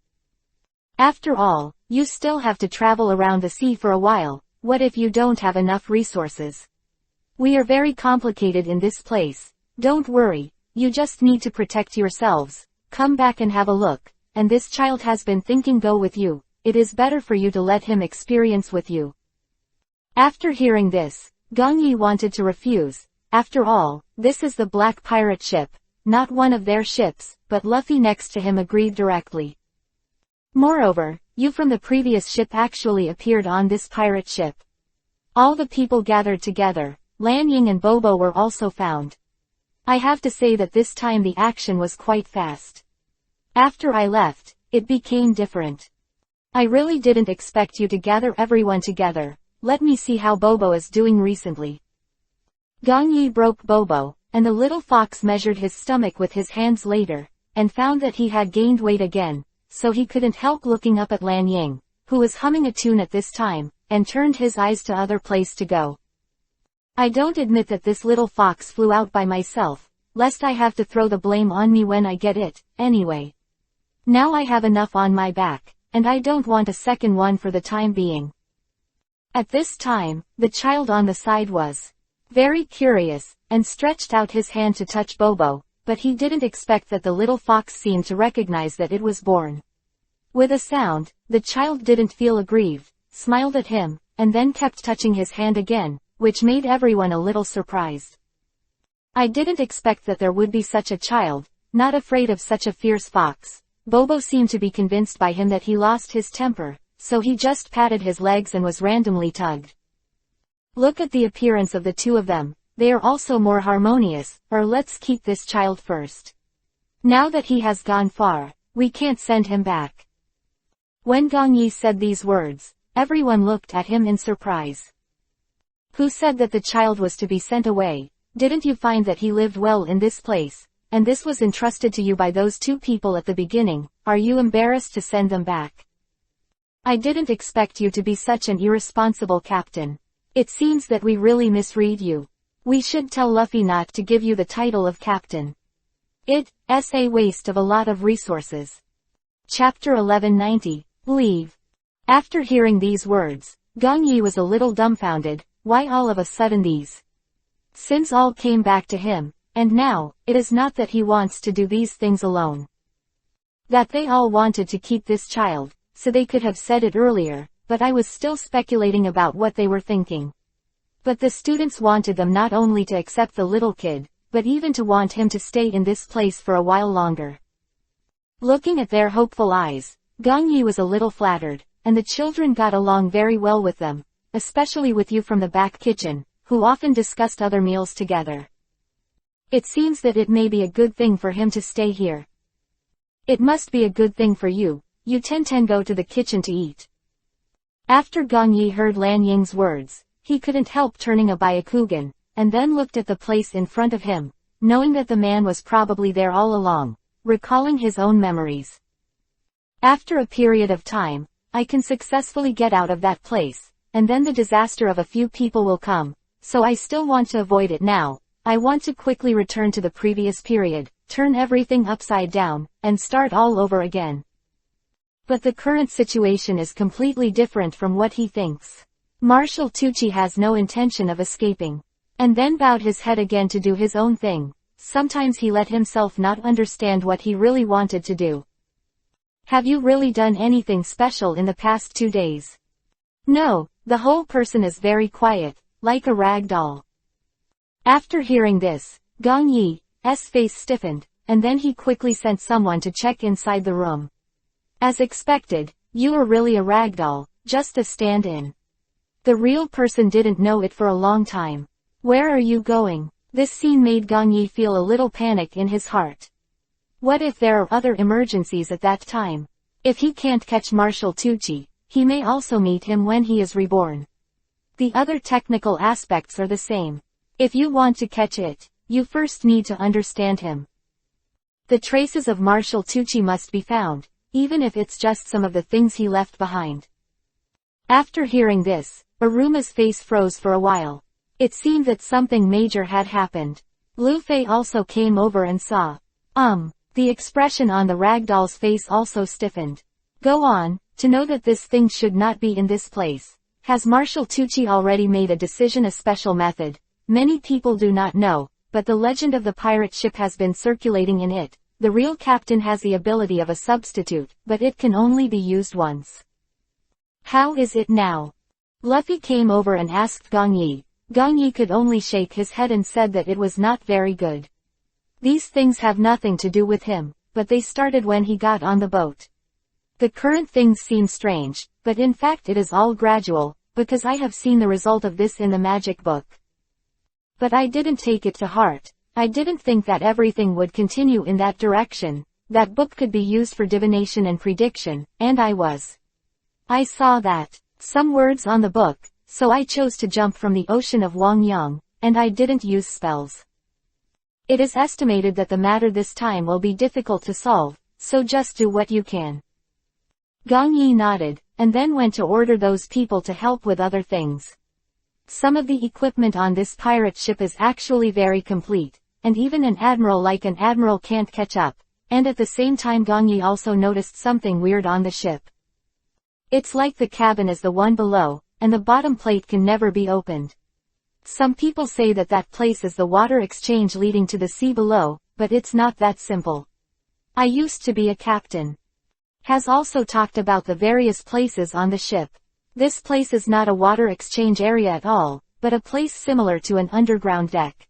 After all, you still have to travel around the sea for a while. What if you don't have enough resources? We are very complicated in this place. Don't worry, you just need to protect yourselves. Come back and have a look, and this child has been thinking go with you. It is better for you to let him experience with you. After hearing this, Gang Yi wanted to refuse. After all, this is the black pirate ship, not one of their ships, but Luffy next to him agreed directly. Moreover, you from the previous ship actually appeared on this pirate ship. All the people gathered together. Lan Ying and Bobo were also found. I have to say that this time the action was quite fast. After I left, it became different. I really didn't expect you to gather everyone together. Let me see how Bobo is doing recently. Gang Yi broke Bobo, and the little fox measured his stomach with his hands later, and found that he had gained weight again, so he couldn't help looking up at Lan Ying, who was humming a tune at this time, and turned his eyes to other place to go. I don't admit that this little fox flew out by myself, lest I have to throw the blame on me when I get it, anyway. Now I have enough on my back, and I don't want a second one for the time being. At this time, the child on the side was very curious, and stretched out his hand to touch Bobo, but he didn't expect that the little fox seemed to recognize that it was born. With a sound, the child didn't feel aggrieved, smiled at him, and then kept touching his hand again, which made everyone a little surprised. I didn't expect that there would be such a child, not afraid of such a fierce fox. Bobo seemed to be convinced by him that he lost his temper, so he just patted his legs and was randomly tugged. Look at the appearance of the two of them, they are also more harmonious, or let's keep this child first. Now that he has gone far, we can't send him back. When Gang Yi said these words, everyone looked at him in surprise. Who said that the child was to be sent away? Didn't you find that he lived well in this place, and this was entrusted to you by those two people at the beginning? Are you embarrassed to send them back? I didn't expect you to be such an irresponsible captain. It seems that we really misread you. We should tell Luffy not to give you the title of captain. It's a waste of a lot of resources. Chapter 1190, Leave. After hearing these words, Gang Yi was a little dumbfounded. Why all of a sudden these sins all came back to him, and now, it is not that he wants to do these things alone. That they all wanted to keep this child, so they could have said it earlier, but I was still speculating about what they were thinking. But the students wanted them not only to accept the little kid, but even to want him to stay in this place for a while longer. Looking at their hopeful eyes, Gang Yi was a little flattered, and the children got along very well with them. Especially with you from the back kitchen, who often discussed other meals together. It seems that it may be a good thing for him to stay here. It must be a good thing for you. You tend go to the kitchen to eat. After Gang Yi heard Lan Ying's words, he couldn't help turning a Byakugan, and then looked at the place in front of him, knowing that the man was probably there all along, recalling his own memories. After a period of time, I can successfully get out of that place, and then the disaster of a few people will come, so I still want to avoid it now. I want to quickly return to the previous period, turn everything upside down, and start all over again. But the current situation is completely different from what he thinks. Marshal Tucci has no intention of escaping. And then bowed his head again to do his own thing. Sometimes he let himself not understand what he really wanted to do. Have you really done anything special in the past 2 days? No, the whole person is very quiet, like a rag doll. After hearing this, Gong Yi's face stiffened, and then he quickly sent someone to check inside the room. As expected, you are really a rag doll, just a stand-in. The real person didn't know it for a long time. Where are you going? This scene made Gong Yi feel a little panic in his heart. What if there are other emergencies at that time? If he can't catch Marshal Tucci, he may also meet him when he is reborn. The other technical aspects are the same. If you want to catch it, you first need to understand him. The traces of Marshal Tucci must be found, even if it's just some of the things he left behind. After hearing this, Aruma's face froze for a while. It seemed that something major had happened. Lu Fei also came over and saw. The expression on the ragdoll's face also stiffened. Go on, to know that this thing should not be in this place. Has Marshal Tucci already made a decision, a special method? Many people do not know, but the legend of the pirate ship has been circulating in it. The real captain has the ability of a substitute, but it can only be used once. How is it now? Luffy came over and asked Gong Yi. Gong Yi could only shake his head and said that it was not very good. These things have nothing to do with him, but they started when he got on the boat. The current things seem strange, but in fact it is all gradual, because I have seen the result of this in the magic book. But I didn't take it to heart. I didn't think that everything would continue in that direction. That book could be used for divination and prediction, and I saw that. Some words on the book, so I chose to jump from the ocean of Wang Yang, and I didn't use spells. It is estimated that the matter this time will be difficult to solve, so just do what you can. Gong Yi nodded, and then went to order those people to help with other things. Some of the equipment on this pirate ship is actually very complete, and even an admiral like an admiral can't catch up, and at the same time Gong Yi also noticed something weird on the ship. It's like the cabin is the one below, and the bottom plate can never be opened. Some people say that that place is the water exchange leading to the sea below, but it's not that simple. I used to be a captain. Has also talked about the various places on the ship. This place is not a water exchange area at all, but a place similar to an underground deck.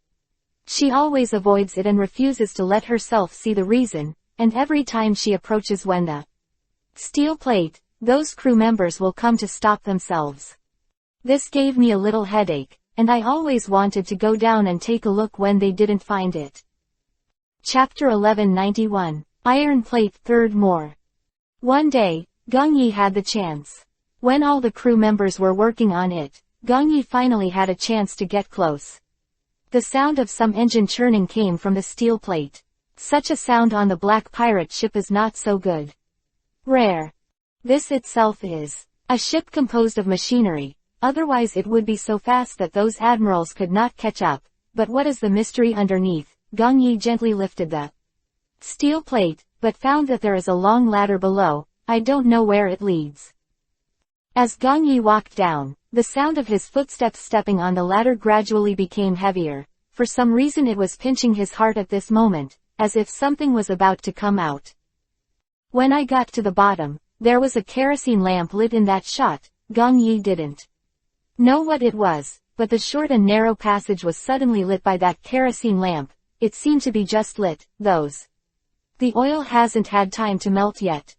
She always avoids it and refuses to let herself see the reason, and every time she approaches when the steel plate, those crew members will come to stop themselves. This gave me a little headache, and I always wanted to go down and take a look when they didn't find it. Chapter 1191. Iron Plate, Third More. One day, Gong Yi had the chance. When all the crew members were working on it, Gong Yi finally had a chance to get close. The sound of some engine churning came from the steel plate. Such a sound on the black pirate ship is not so good. Rare. This itself is a ship composed of machinery, otherwise it would be so fast that those admirals could not catch up. But what is the mystery underneath? Gong Yi gently lifted the steel plate, but found that there is a long ladder below. I don't know where it leads. As Gong Yi walked down, the sound of his footsteps stepping on the ladder gradually became heavier. For some reason it was pinching his heart at this moment, as if something was about to come out. When I got to the bottom, there was a kerosene lamp lit in that shot. Gong Yi didn't know what it was, but the short and narrow passage was suddenly lit by that kerosene lamp. It seemed to be just lit, the oil hasn't had time to melt yet.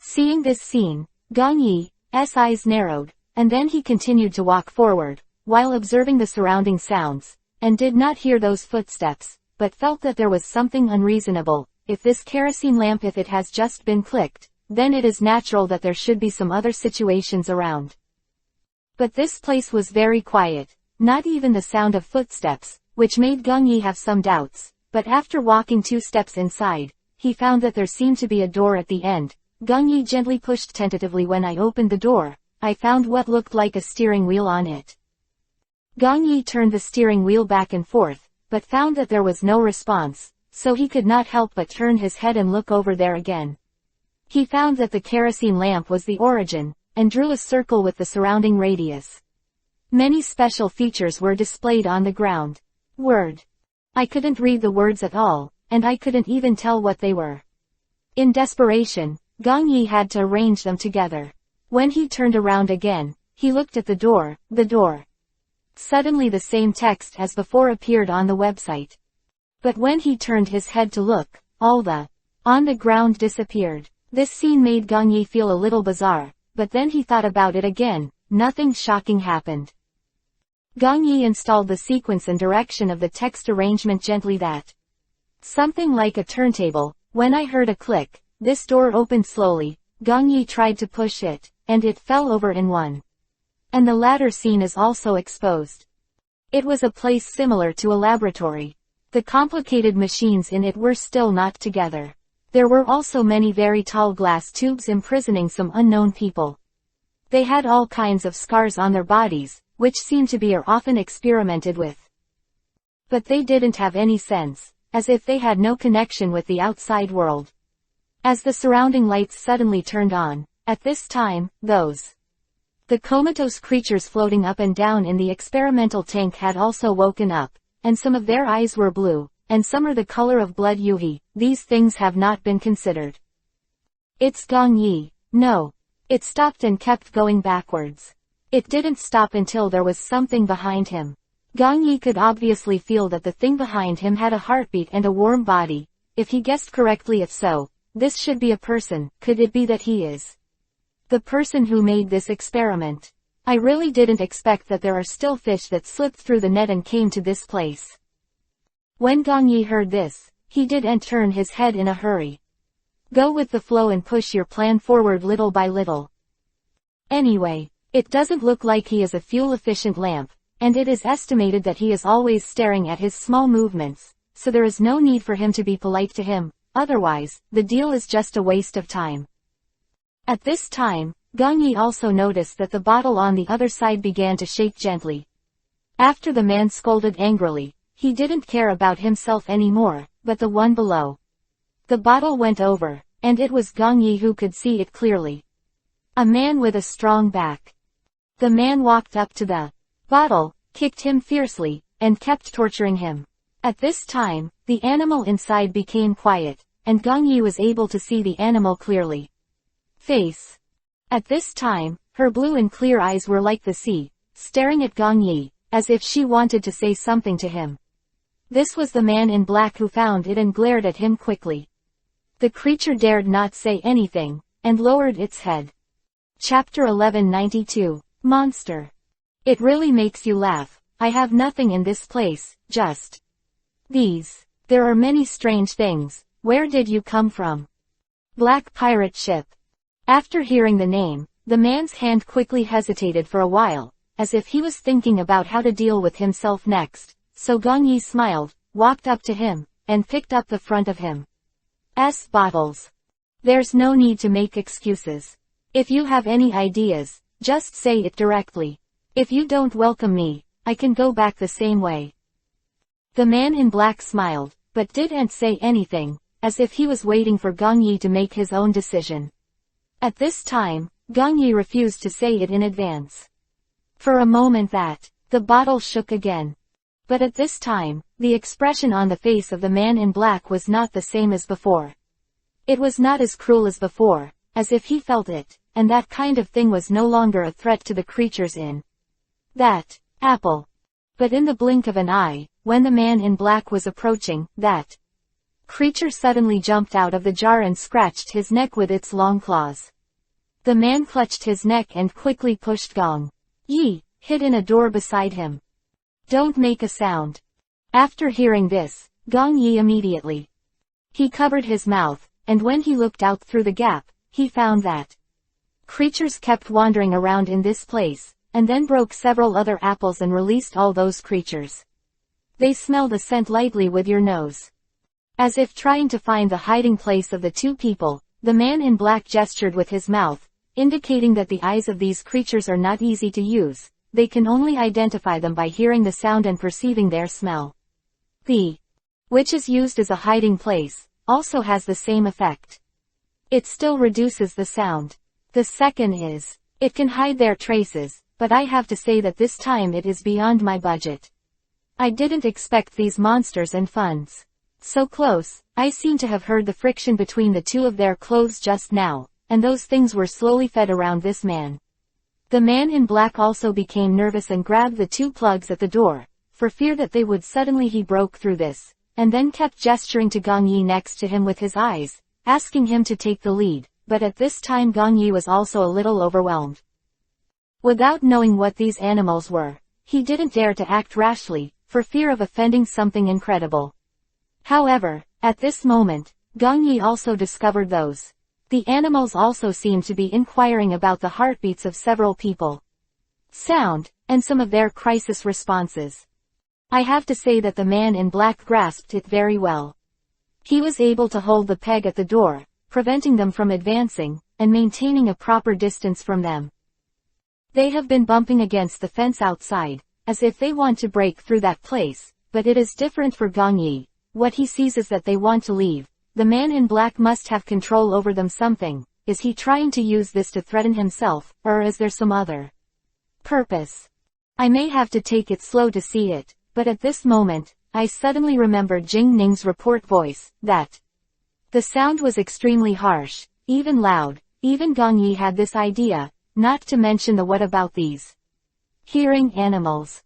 Seeing this scene, Gong Yi's eyes narrowed, and then he continued to walk forward, while observing the surrounding sounds, and did not hear those footsteps, but felt that there was something unreasonable. If this kerosene lamp, if it has just been clicked, then it is natural that there should be some other situations around. But this place was very quiet, not even the sound of footsteps, which made Gong Yi have some doubts, but after walking 2 steps inside, he found that there seemed to be a door at the end. Gong Yi gently pushed tentatively. When I opened the door, I found what looked like a steering wheel on it. Gong Yi turned the steering wheel back and forth, but found that there was no response, so he could not help but turn his head and look over there again. He found that the kerosene lamp was the origin, and drew a circle with the surrounding radius. Many special features were displayed on the ground. Word. I couldn't read the words at all, and I couldn't even tell what they were. In desperation, Gong Yi had to arrange them together. When he turned around again, he looked at the door. Suddenly the same text as before appeared on the website. But when he turned his head to look, all the on the ground disappeared. This scene made Gong Yi feel a little bizarre, but then he thought about it again. Nothing shocking happened. Gong Yi installed the sequence and direction of the text arrangement gently, that something like a turntable. When I heard a click, this door opened slowly. Gong Yi tried to push it, and it fell over in one. And the latter scene is also exposed. It was a place similar to a laboratory. The complicated machines in it were still not together. There were also many very tall glass tubes imprisoning some unknown people. They had all kinds of scars on their bodies, which seemed to be or often experimented with. But they didn't have any sense, as if they had no connection with the outside world. As the surrounding lights suddenly turned on, at this time, the comatose creatures floating up and down in the experimental tank had also woken up, and some of their eyes were blue, and some are the color of blood. These things have not been considered. It's Gong Yi. No. It stopped and kept going backwards. It didn't stop until there was something behind him. Gong Yi could obviously feel that the thing behind him had a heartbeat and a warm body. If he guessed correctly, if so, this should be a person. Could it be that he is the person who made this experiment? I really didn't expect that there are still fish that slipped through the net and came to this place. When Gong Yi heard this, he didn't turn his head in a hurry. Go with the flow and push your plan forward little by little. Anyway, it doesn't look like he is a fuel-efficient lamp, and it is estimated that he is always staring at his small movements, so there is no need for him to be polite to him. Otherwise, the deal is just a waste of time. At this time, Gong Yi also noticed that the bottle on the other side began to shake gently. After the man scolded angrily, he didn't care about himself anymore, but the one below. The bottle went over, and it was Gong Yi who could see it clearly. A man with a strong back. The man walked up to the bottle, kicked him fiercely, and kept torturing him. At this time, the animal inside became quiet, and Gong Yi was able to see the animal clearly. Face. At this time, her blue and clear eyes were like the sea, staring at Gong Yi, as if she wanted to say something to him. This was the man in black who found it and glared at him quickly. The creature dared not say anything, and lowered its head. Chapter 1192. Monster. It really makes you laugh. I have nothing in this place, just these. There are many strange things. Where did you come from? Black pirate ship. After hearing the name, the man's hand quickly hesitated for a while, as if he was thinking about how to deal with himself next, so Gong Yi smiled, walked up to him, and picked up the front of him. Bottles. There's no need to make excuses. If you have any ideas, just say it directly. If you don't welcome me, I can go back the same way. The man in black smiled, but didn't say anything, as if he was waiting for Gong Yi to make his own decision. At this time, Gong Yi refused to say it in advance. For a moment the bottle shook again. But at this time, the expression on the face of the man in black was not the same as before. It was not as cruel as before, as if he felt it, and that kind of thing was no longer a threat to the creatures in that apple. But in the blink of an eye, when the man in black was approaching, that creature suddenly jumped out of the jar and scratched his neck with its long claws. The man clutched his neck and quickly pushed Gong Yi, hid in a door beside him. Don't make a sound. After hearing this, Gong Yi immediately. He covered his mouth, and when he looked out through the gap, he found that creatures kept wandering around in this place, and then broke several other apples and released all those creatures. They smell the scent lightly with your nose. As if trying to find the hiding place of the two people, The man in black gestured with his mouth, indicating that the eyes of these creatures are not easy to use. They can only identify them by hearing the sound and perceiving their smell. The which is used as a hiding place, also has the same effect. It still reduces the sound. The second is, it can hide their traces, but I have to say that this time it is beyond my budget. I didn't expect these monsters and funds. So close, I seem to have heard the friction between the two of their clothes just now, and those things were slowly fed around this man. The man in black also became nervous and grabbed the two plugs at the door, for fear that they would suddenly he broke through this, and then kept gesturing to Gong Yi next to him with his eyes, asking him to take the lead, but at this time Gong Yi was also a little overwhelmed. Without knowing what these animals were, he didn't dare to act rashly, for fear of offending something incredible. However, at this moment, Gong Yi also discovered those. The animals also seemed to be inquiring about the heartbeats of several people. Sound, and some of their crisis responses. I have to say that the man in black grasped it very well. He was able to hold the peg at the door, preventing them from advancing, and maintaining a proper distance from them. They have been bumping against the fence outside, as if they want to break through that place, but it is different for Gong Yi. What he sees is that they want to leave. The man in black must have control over them something. Is he trying to use this to threaten himself, or is there some other purpose? I may have to take it slow to see it, but at this moment, I suddenly remembered Jing Ning's report voice, that the sound was extremely harsh, even loud. Even Gong Yi had this idea, not to mention the what about these hearing animals.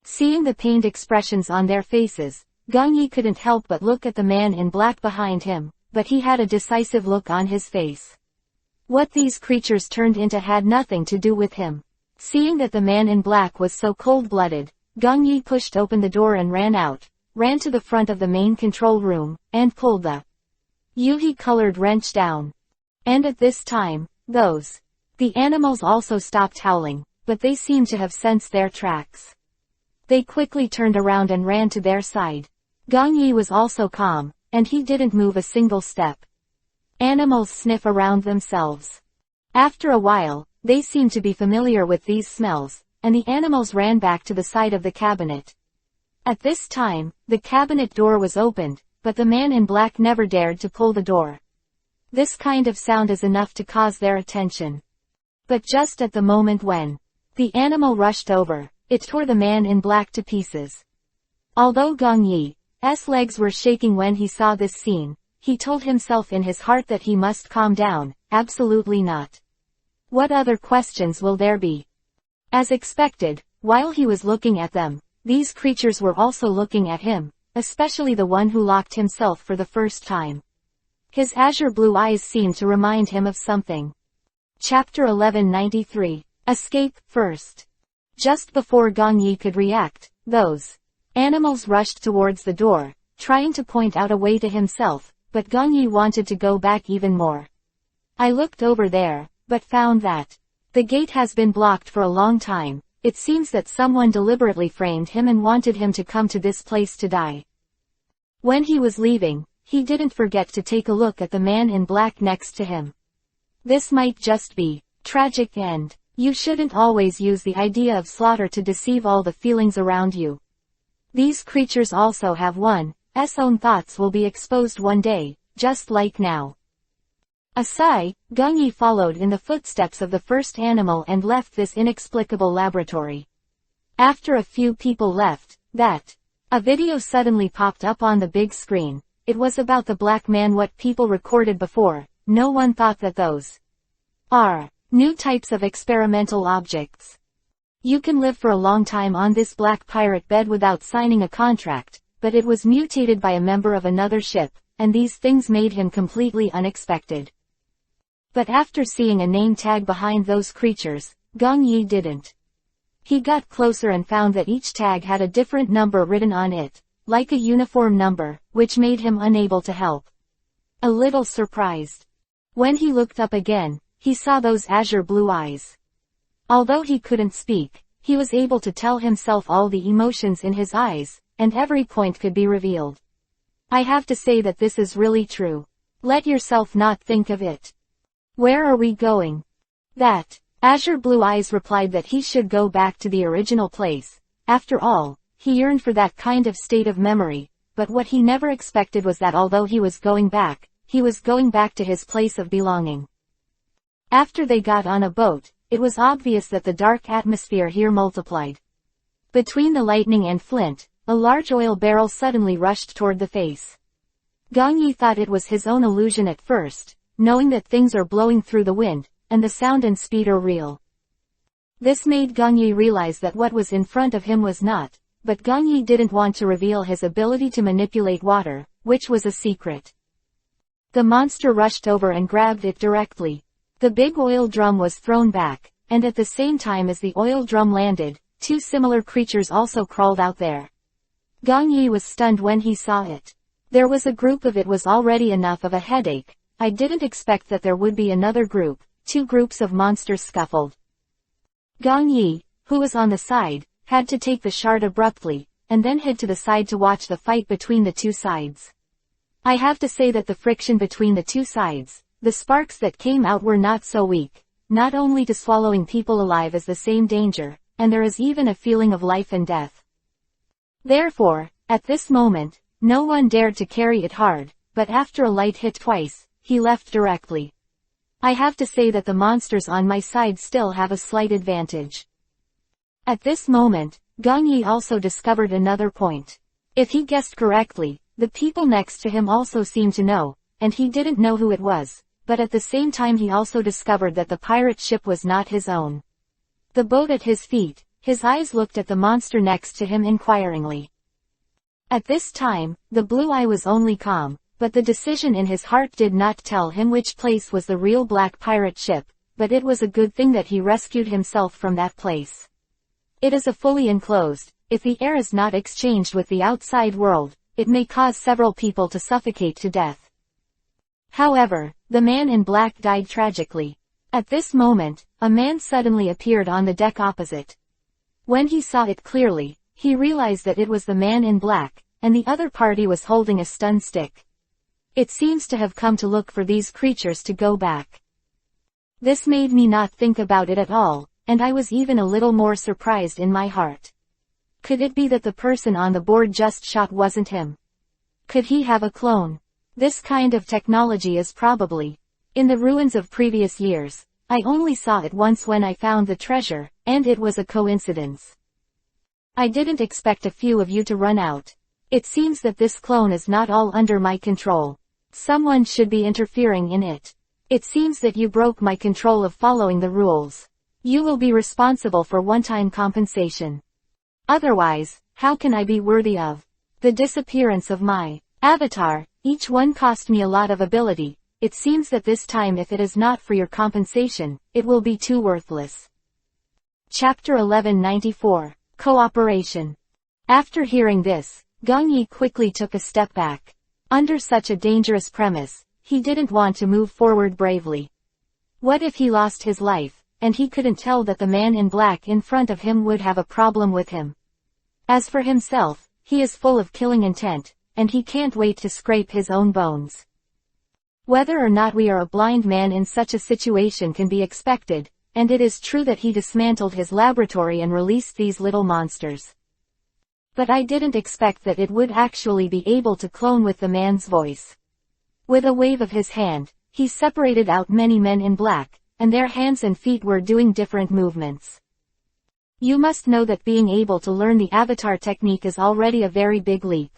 Seeing the pained expressions on their faces, Gong Yi couldn't help but look at the man in black behind him, but he had a decisive look on his face. What these creatures turned into had nothing to do with him. Seeing that the man in black was so cold-blooded, Gong Yi pushed open the door and ran to the front of the main control room, and pulled the Yuhi-colored wrench down. And at this time, the animals also stopped howling, but they seemed to have sensed their tracks. They quickly turned around and ran to their side. Gong Yi was also calm, and he didn't move a single step. Animals sniff around themselves. After a while, they seemed to be familiar with these smells, and the animals ran back to the side of the cabinet. At this time, the cabinet door was opened, but the man in black never dared to pull the door. This kind of sound is enough to cause their attention. But just at the moment when the animal rushed over, it tore the man in black to pieces. Although Gong Yi's legs were shaking when he saw this scene, he told himself in his heart that he must calm down. Absolutely not. What other questions will there be? As expected, while he was looking at them, these creatures were also looking at him, especially the one who locked himself for the first time. His azure blue eyes seemed to remind him of something. Chapter 1193. Escape, first. Just before Gong Yi could react, those animals rushed towards the door, trying to point out a way to himself, but Gong Yi wanted to go back even more. I looked over there, but found that the gate has been blocked for a long time. It seems that someone deliberately framed him and wanted him to come to this place to die. When he was leaving, he didn't forget to take a look at the man in black next to him. This might just be tragic end. You shouldn't always use the idea of slaughter to deceive all the feelings around you. These creatures also have one's own thoughts will be exposed one day, just like now. A sigh, Gong Yi followed in the footsteps of the first animal and left this inexplicable laboratory. After a few people left, a video suddenly popped up on the big screen. It was about the black man. What people recorded before. No one thought that those are new types of experimental objects. You can live for a long time on this black pirate bed without signing a contract, but it was mutated by a member of another ship, and these things made him completely unexpected. But after seeing a name tag behind those creatures, Gong Yi didn't. He got closer and found that each tag had a different number written on it, like a uniform number, which made him unable to help. A little surprised. When he looked up again, he saw those azure blue eyes. Although he couldn't speak, he was able to tell himself all the emotions in his eyes, and every point could be revealed. I have to say that this is really true. Let yourself not think of it. Where are we going? That. Azure Blue Eyes replied that he should go back to the original place. After all, he yearned for that kind of state of memory, but what he never expected was that although he was going back to his place of belonging. After they got on a boat, it was obvious that the dark atmosphere here multiplied. Between the lightning and flint, a large oil barrel suddenly rushed toward the face. Gong Yi thought it was his own illusion at first, knowing that things are blowing through the wind, and the sound and speed are real. This made Gong Yi realize that what was in front of him was not, but Gong Yi didn't want to reveal his ability to manipulate water, which was a secret. The monster rushed over and grabbed it directly. The big oil drum was thrown back, and at the same time as the oil drum landed, two similar creatures also crawled out there. Gong Yi was stunned when he saw it. There was a group of it was already enough of a headache. I didn't expect that there would be another group. Two groups of monsters scuffled. Gong Yi, who was on the side, had to take the shard abruptly, and then head to the side to watch the fight between the two sides. I have to say that the friction between the two sides, the sparks that came out were not so weak. Not only to swallowing people alive is the same danger, and there is even a feeling of life and death. Therefore, at this moment, no one dared to carry it hard, but after a light hit twice, he left directly. I have to say that the monsters on my side still have a slight advantage. At this moment, Gong Yi also discovered another point. If he guessed correctly, the people next to him also seemed to know, and he didn't know who it was, but at the same time he also discovered that the pirate ship was not his own. The boat at his feet, his eyes looked at the monster next to him inquiringly. At this time, the blue eye was only calm, but the decision in his heart did not tell him which place was the real black pirate ship, but it was a good thing that he rescued himself from that place. It is a fully enclosed. If the air is not exchanged with the outside world, it may cause several people to suffocate to death. However, the man in black died tragically. At this moment, a man suddenly appeared on the deck opposite. When he saw it clearly, he realized that it was the man in black, and the other party was holding a stun stick. It seems to have come to look for these creatures to go back. This made me not think about it at all, and I was even a little more surprised in my heart. Could it be that the person on the board just shot wasn't him? Could he have a clone? This kind of technology is probably in the ruins of previous years. I only saw it once when I found the treasure, and it was a coincidence. I didn't expect a few of you to run out. It seems that this clone is not all under my control. Someone should be interfering in it. It seems that you broke my control of following the rules. You will be responsible for one-time compensation. Otherwise, how can I be worthy of the disappearance of my avatar? Each one cost me a lot of ability. It seems that this time if it is not for your compensation, it will be too worthless. Chapter 1194. Cooperation. After hearing this, Gong Yi quickly took a step back. Under such a dangerous premise, he didn't want to move forward bravely. What if he lost his life, and he couldn't tell that the man in black in front of him would have a problem with him? As for himself, he is full of killing intent, and he can't wait to scrape his own bones. Whether or not we are a blind man in such a situation can be expected, and it is true that he dismantled his laboratory and released these little monsters. But I didn't expect that it would actually be able to clone with the man's voice. With a wave of his hand, he separated out many men in black, and their hands and feet were doing different movements. You must know that being able to learn the avatar technique is already a very big leap.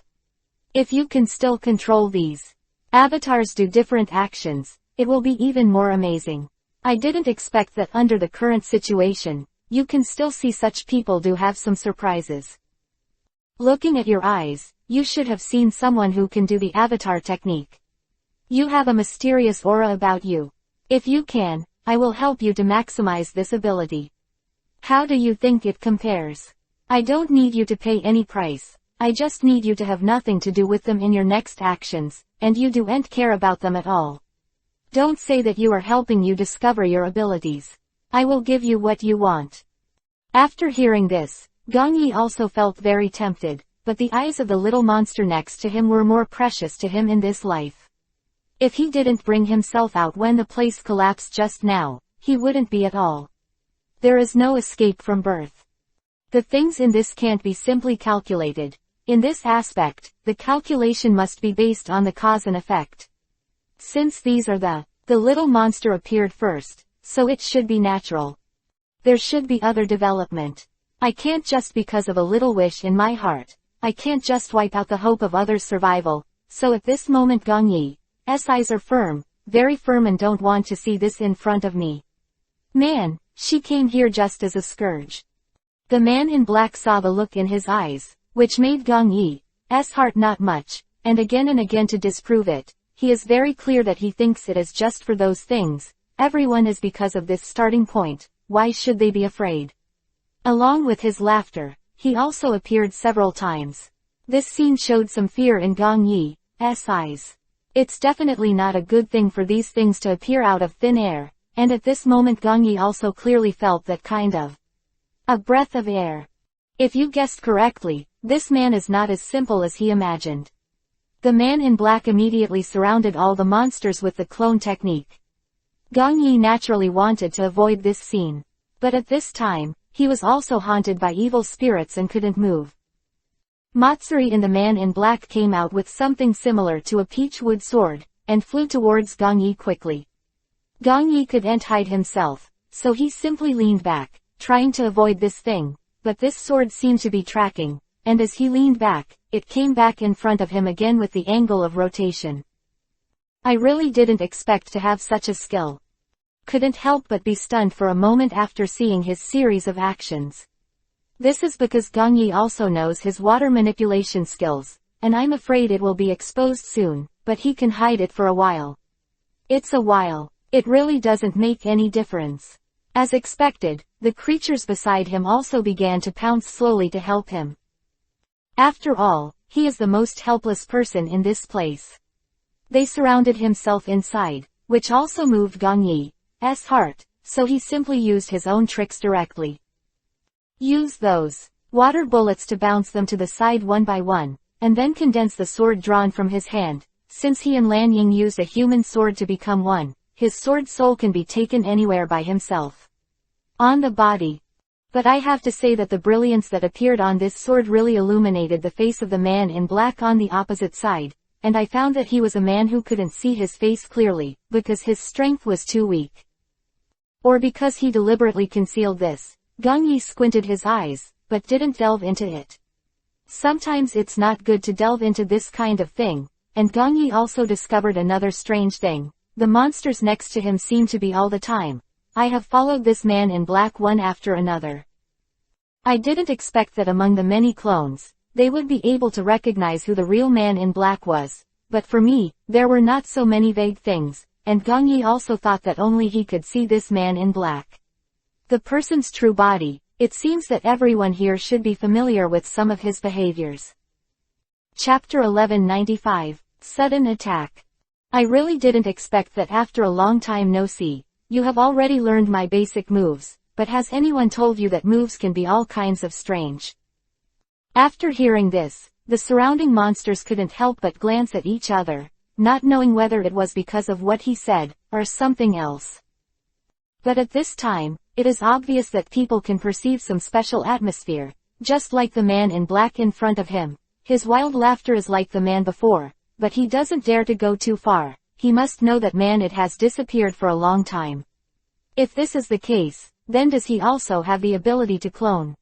If you can still control these avatars do different actions, it will be even more amazing. I didn't expect that under the current situation, you can still see such people do have some surprises. Looking at your eyes, you should have seen someone who can do the avatar technique. You have a mysterious aura about you. If you can, I will help you to maximize this ability. How do you think it compares? I don't need you to pay any price. I just need you to have nothing to do with them in your next actions, and you don't care about them at all. Don't say that you are helping you discover your abilities. I will give you what you want. After hearing this, Gong Yi also felt very tempted, but the eyes of the little monster next to him were more precious to him in this life. If he didn't bring himself out when the place collapsed just now, he wouldn't be at all. There is no escape from birth. The things in this can't be simply calculated. In this aspect, the calculation must be based on the cause and effect. Since these are the little monster appeared first, so it should be natural. There should be other development. I can't just because of a little wish in my heart. I can't just wipe out the hope of others' survival, so at this moment Gong Yi's eyes are firm, very firm, and don't want to see this in front of me. Man, she came here just as a scourge. The man in black saw the look in his eyes, which made Gong Yi's heart not much, and again to disprove it, he is very clear that he thinks it is just for those things. Everyone is because of this starting point, why should they be afraid? Along with his laughter, he also appeared several times. This scene showed some fear in Gong Yi's eyes. It's definitely not a good thing for these things to appear out of thin air, and at this moment Gong Yi also clearly felt that kind of a breath of air. If you guessed correctly, this man is not as simple as he imagined. The man in black immediately surrounded all the monsters with the clone technique. Gong Yi naturally wanted to avoid this scene. But at this time, he was also haunted by evil spirits and couldn't move. Matsuri and the man in black came out with something similar to a peach wood sword, and flew towards Gong Yi quickly. Gong Yi couldn't hide himself, so he simply leaned back, trying to avoid this thing, but this sword seemed to be tracking, and as he leaned back, it came back in front of him again with the angle of rotation. I really didn't expect to have such a skill. Couldn't help but be stunned for a moment after seeing his series of actions. This is because Gong Yi also knows his water manipulation skills, and I'm afraid it will be exposed soon, but he can hide it for a while. It's a while. It really doesn't make any difference. As expected, the creatures beside him also began to pounce slowly to help him. After all, he is the most helpless person in this place. They surrounded himself inside, which also moved Gong Yi's heart, so he simply used his own tricks directly. Use those water bullets to bounce them to the side one by one, and then condense the sword drawn from his hand. Since he and Lan Ying used a human sword to become one, his sword soul can be taken anywhere by himself. On the body. But I have to say that the brilliance that appeared on this sword really illuminated the face of the man in black on the opposite side, and I found that he was a man who couldn't see his face clearly, because his strength was too weak. Or because he deliberately concealed this. Gong Yi squinted his eyes, but didn't delve into it. Sometimes it's not good to delve into this kind of thing, and Gong Yi also discovered another strange thing. The monsters next to him seem to be all the time. I have followed this man in black one after another. I didn't expect that among the many clones, they would be able to recognize who the real man in black was, but for me, there were not so many vague things, and Gong Yi also thought that only he could see this man in black. The person's true body. It seems that everyone here should be familiar with some of his behaviors. Chapter 1195, Sudden Attack. I really didn't expect that after a long time no see, you have already learned my basic moves, but has anyone told you that moves can be all kinds of strange? After hearing this, the surrounding monsters couldn't help but glance at each other, not knowing whether it was because of what he said, or something else. But at this time, it is obvious that people can perceive some special atmosphere, just like the man in black in front of him. His wild laughter is like the man before, but he doesn't dare to go too far. He must know that man it has disappeared for a long time. If this is the case, then does he also have the ability to clone?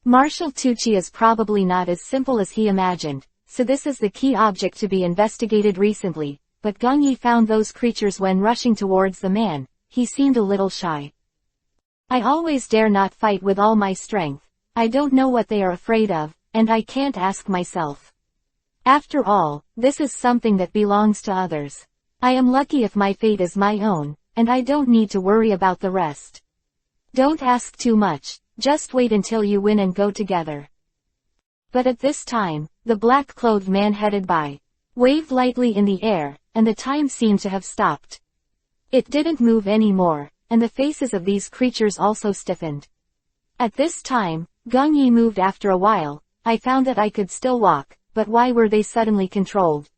Martial Tucci is probably not as simple as he imagined, so this is the key object to be investigated recently, but Gong Yi found those creatures when rushing towards the man. He seemed a little shy. I always dare not fight with all my strength. I don't know what they are afraid of, and I can't ask myself. After all, this is something that belongs to others. I am lucky if my fate is my own, and I don't need to worry about the rest. Don't ask too much, just wait until you win and go together. But at this time, the black-clothed man headed by, waved lightly in the air, and the time seemed to have stopped. It didn't move anymore, and the faces of these creatures also stiffened. At this time, Gong Yi moved after a while. I found that I could still walk, but why were they suddenly controlled?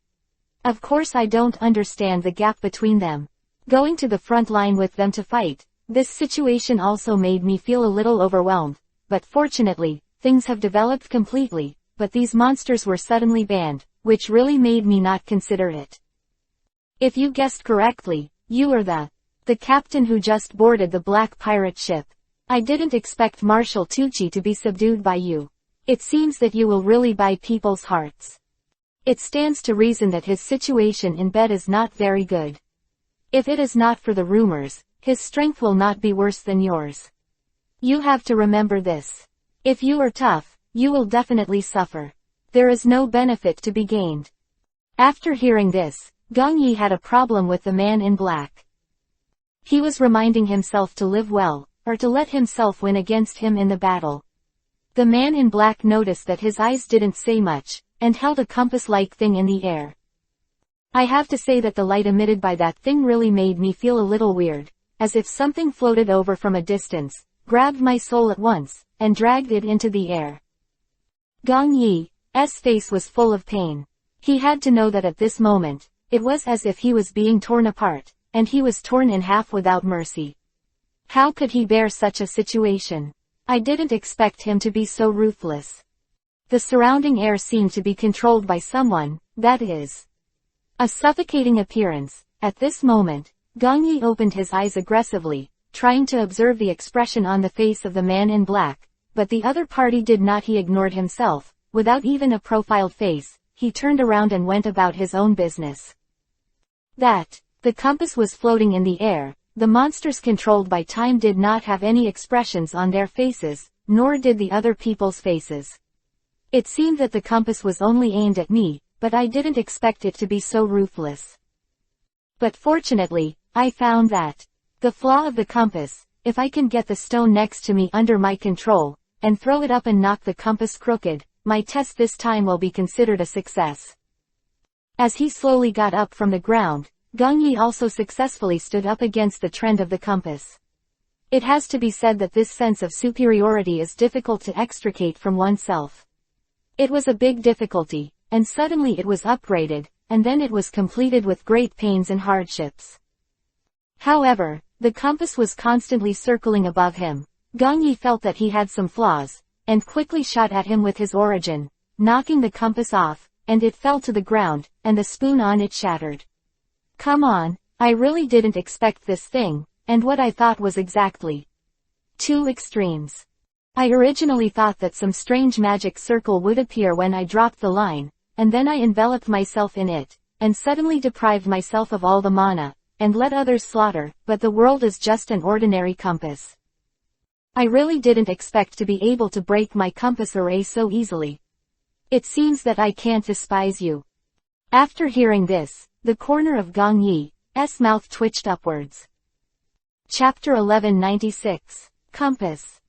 Of course I don't understand the gap between them. Going to the front line with them to fight, this situation also made me feel a little overwhelmed, but fortunately, things have developed completely, but these monsters were suddenly banned, which really made me not consider it. If you guessed correctly, you are the captain who just boarded the black pirate ship. I didn't expect Marshal Tucci to be subdued by you. It seems that you will really buy people's hearts. It stands to reason that his situation in bed is not very good. If it is not for the rumors, his strength will not be worse than yours. You have to remember this. If you are tough, you will definitely suffer. There is no benefit to be gained. After hearing this, Gong Yi had a problem with the man in black. He was reminding himself to live well, or to let himself win against him in the battle. The man in black noticed that his eyes didn't say much, and held a compass-like thing in the air. I have to say that the light emitted by that thing really made me feel a little weird, as if something floated over from a distance, grabbed my soul at once, and dragged it into the air. Gong Yi's face was full of pain. He had to know that at this moment, it was as if he was being torn apart, and he was torn in half without mercy. How could he bear such a situation? I didn't expect him to be so ruthless. The surrounding air seemed to be controlled by someone, that is, a suffocating appearance. At this moment, Gong Yi opened his eyes aggressively, trying to observe the expression on the face of the man in black, but the other party did not. He ignored himself. Without even a profiled face, he turned around and went about his own business. The compass was floating in the air. The monsters controlled by time did not have any expressions on their faces, nor did the other people's faces. It seemed that the compass was only aimed at me, but I didn't expect it to be so ruthless. But fortunately, I found that the flaw of the compass, if I can get the stone next to me under my control, and throw it up and knock the compass crooked, my test this time will be considered a success. As he slowly got up from the ground, Gong Yi also successfully stood up against the trend of the compass. It has to be said that this sense of superiority is difficult to extricate from oneself. It was a big difficulty, and suddenly it was upgraded, and then it was completed with great pains and hardships. However, the compass was constantly circling above him. Gong Yi felt that he had some flaws, and quickly shot at him with his origin, knocking the compass off, and it fell to the ground, and the spoon on it shattered. Come on, I really didn't expect this thing, and what I thought was exactly two extremes. I originally thought that some strange magic circle would appear when I dropped the line, and then I enveloped myself in it, and suddenly deprived myself of all the mana, and let others slaughter, but the world is just an ordinary compass. I really didn't expect to be able to break my compass array so easily. It seems that I can't despise you. After hearing this, the corner of Gong Yi's mouth twitched upwards. Chapter 1196. Compass.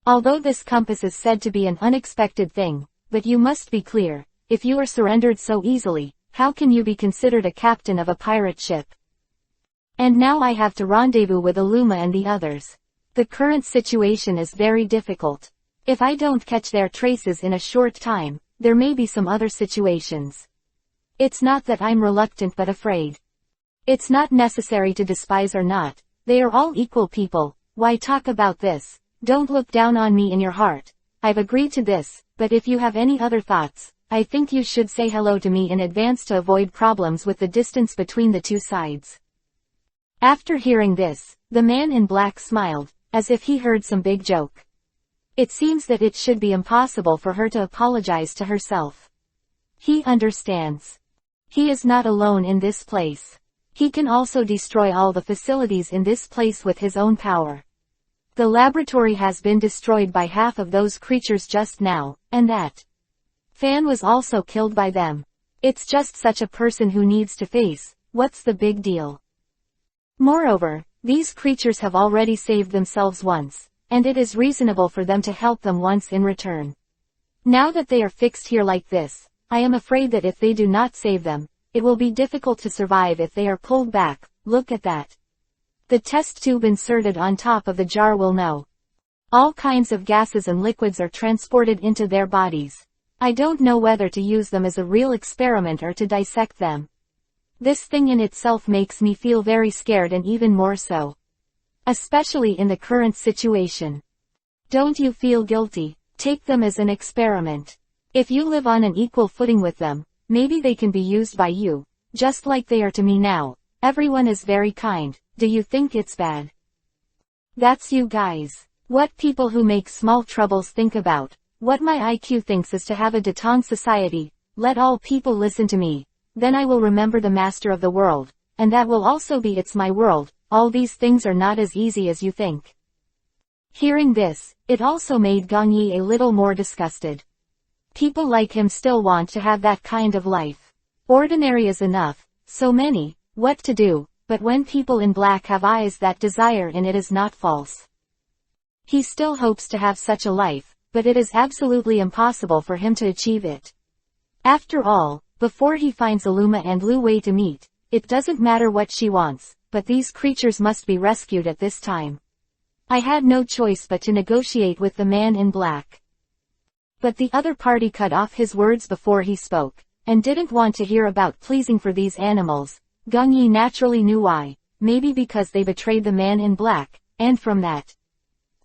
Although this compass is said to be an unexpected thing, but you must be clear, if you are surrendered so easily, how can you be considered a captain of a pirate ship? And now I have to rendezvous with Illuma and the others. The current situation is very difficult. If I don't catch their traces in a short time, there may be some other situations. It's not that I'm reluctant but afraid. It's not necessary to despise or not. They are all equal people. Why talk about this? Don't look down on me in your heart. I've agreed to this, but if you have any other thoughts, I think you should say hello to me in advance to avoid problems with the distance between the two sides. After hearing this, the man in black smiled, as if he heard some big joke. It seems that it should be impossible for her to apologize to herself. He understands. He is not alone in this place. He can also destroy all the facilities in this place with his own power. The laboratory has been destroyed by half of those creatures just now, and that Fan was also killed by them. It's just such a person who needs to face, what's the big deal? Moreover, these creatures have already saved themselves once, and it is reasonable for them to help them once in return. Now that they are fixed here like this, I am afraid that if they do not save them, it will be difficult to survive if they are pulled back. Look at that. The test tube inserted on top of the jar will know. All kinds of gases and liquids are transported into their bodies. I don't know whether to use them as a real experiment or to dissect them. This thing in itself makes me feel very scared, and even more so. Especially in the current situation. Don't you feel guilty? Take them as an experiment. If you live on an equal footing with them, maybe they can be used by you, just like they are to me now. Everyone is very kind. Do you think it's bad? That's you guys. What people who make small troubles think about. What my IQ thinks is to have a détente society. Let all people listen to me. Then I will remember the master of the world, and that will also be it's my world. All these things are not as easy as you think. Hearing this, it also made Gong Yi a little more disgusted. People like him still want to have that kind of life. Ordinary is enough, so many, what to do, but when people in black have eyes that desire, and it is not false. He still hopes to have such a life, but it is absolutely impossible for him to achieve it. After all, before he finds Aluma and Lu Wei to meet, it doesn't matter what she wants, but these creatures must be rescued at this time. I had no choice but to negotiate with the man in black. But the other party cut off his words before he spoke, and didn't want to hear about pleasing for these animals. Gong Yi naturally knew why, maybe because they betrayed the man in black, and from that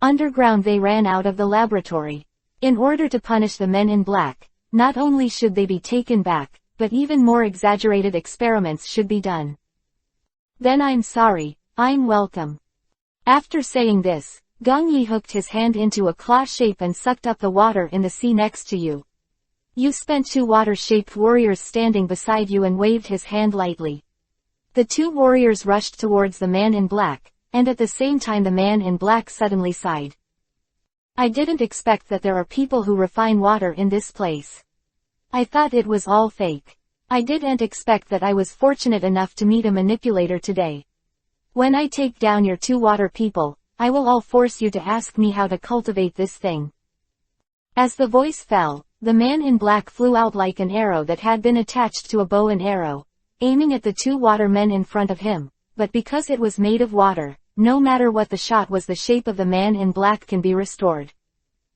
underground they ran out of the laboratory. In order to punish the men in black, not only should they be taken back, but even more exaggerated experiments should be done. Then I'm sorry, I'm welcome. After saying this, Gong Yi hooked his hand into a claw shape and sucked up the water in the sea next to you. You spent 2 water-shaped warriors standing beside you and waved his hand lightly. The 2 warriors rushed towards the man in black, and at the same time the man in black suddenly sighed. I didn't expect that there are people who refine water in this place. I thought it was all fake. I didn't expect that I was fortunate enough to meet a manipulator today. When I take down your 2 water people, I will all force you to ask me how to cultivate this thing. As the voice fell, the man in black flew out like an arrow that had been attached to a bow and arrow, aiming at the 2 water men in front of him, but because it was made of water, no matter what the shot was, the shape of the man in black can be restored.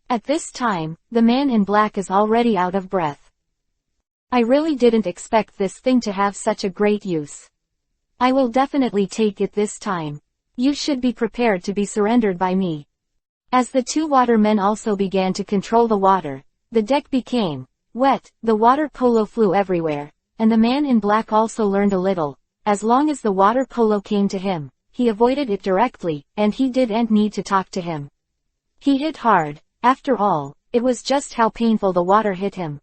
At this time, the man in black is already out of breath. I really didn't expect this thing to have such a great use. I will definitely take it this time. You should be prepared to be surrendered by me. As the 2 water men also began to control the water, the deck became wet, the water polo flew everywhere, and the man in black also learned a little. As long as the water polo came to him, he avoided it directly, and he didn't need to talk to him. He hit hard. After all, it was just how painful the water hit him.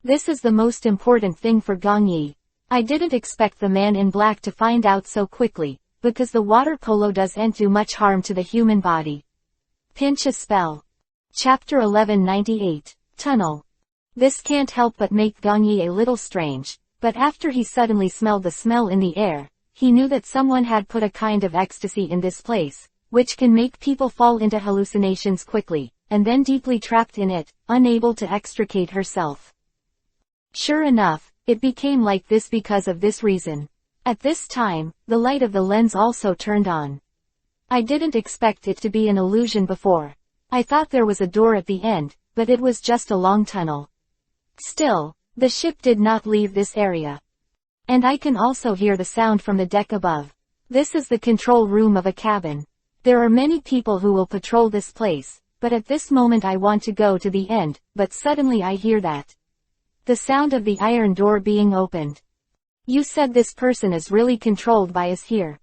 This is the most important thing for Gong Yi. I didn't expect the man in black to find out so quickly, because the water polo doesn't do much harm to the human body. Pinch a spell. Chapter 1198. Tunnel. This can't help but make Gong Yi a little strange, but after he suddenly smelled the smell in the air, he knew that someone had put a kind of ecstasy in this place, which can make people fall into hallucinations quickly, and then deeply trapped in it, unable to extricate herself. Sure enough, it became like this because of this reason. At this time, the light of the lens also turned on. I didn't expect it to be an illusion before. I thought there was a door at the end, but it was just a long tunnel. Still, the ship did not leave this area. And I can also hear the sound from the deck above. This is the control room of a cabin. There are many people who will patrol this place, but at this moment I want to go to the end, but suddenly I hear that. The sound of the iron door being opened. You said this person is really controlled by us here.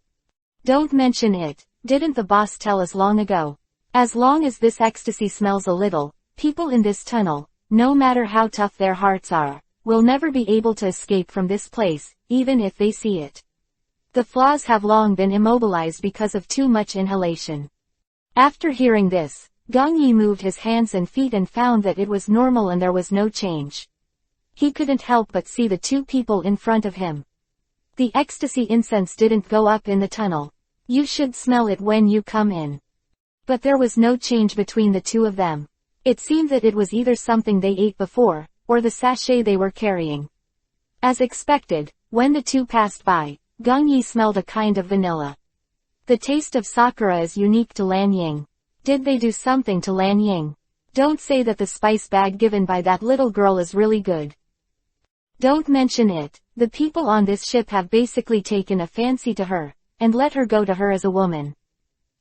Don't mention it. Didn't the boss tell us long ago? As long as this ecstasy smells a little, people in this tunnel, no matter how tough their hearts are, will never be able to escape from this place, even if they see it. The flaws have long been immobilized because of too much inhalation. After hearing this, Gong Yi moved his hands and feet and found that it was normal and there was no change. He couldn't help but see the 2 people in front of him. The ecstasy incense didn't go up in the tunnel. You should smell it when you come in. But there was no change between the 2 of them. It seemed that it was either something they ate before, or the sachet they were carrying. As expected, when the 2 passed by, Gong Yi smelled a kind of vanilla. The taste of sakura is unique to Lanying. Did they do something to Lanying? Don't say that the spice bag given by that little girl is really good. Don't mention it. The people on this ship have basically taken a fancy to her, and let her go to her as a woman.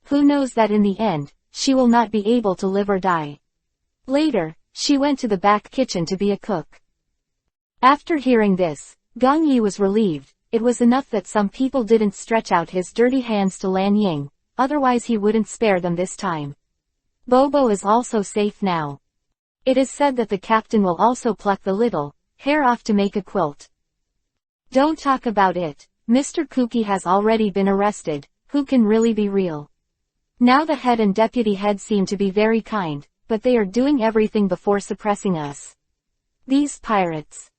Who knows that in the end, she will not be able to live or die. Later, she went to the back kitchen to be a cook. After hearing this, Gong Yi was relieved. It was enough that some people didn't stretch out his dirty hands to Lan Ying, otherwise he wouldn't spare them this time. Bobo is also safe now. It is said that the captain will also pluck the little hair off to make a quilt. Don't talk about it. Mr. Kuki has already been arrested. Who can really be real? Now the head and deputy head seem to be very kind, but they are doing everything before suppressing us. These pirates.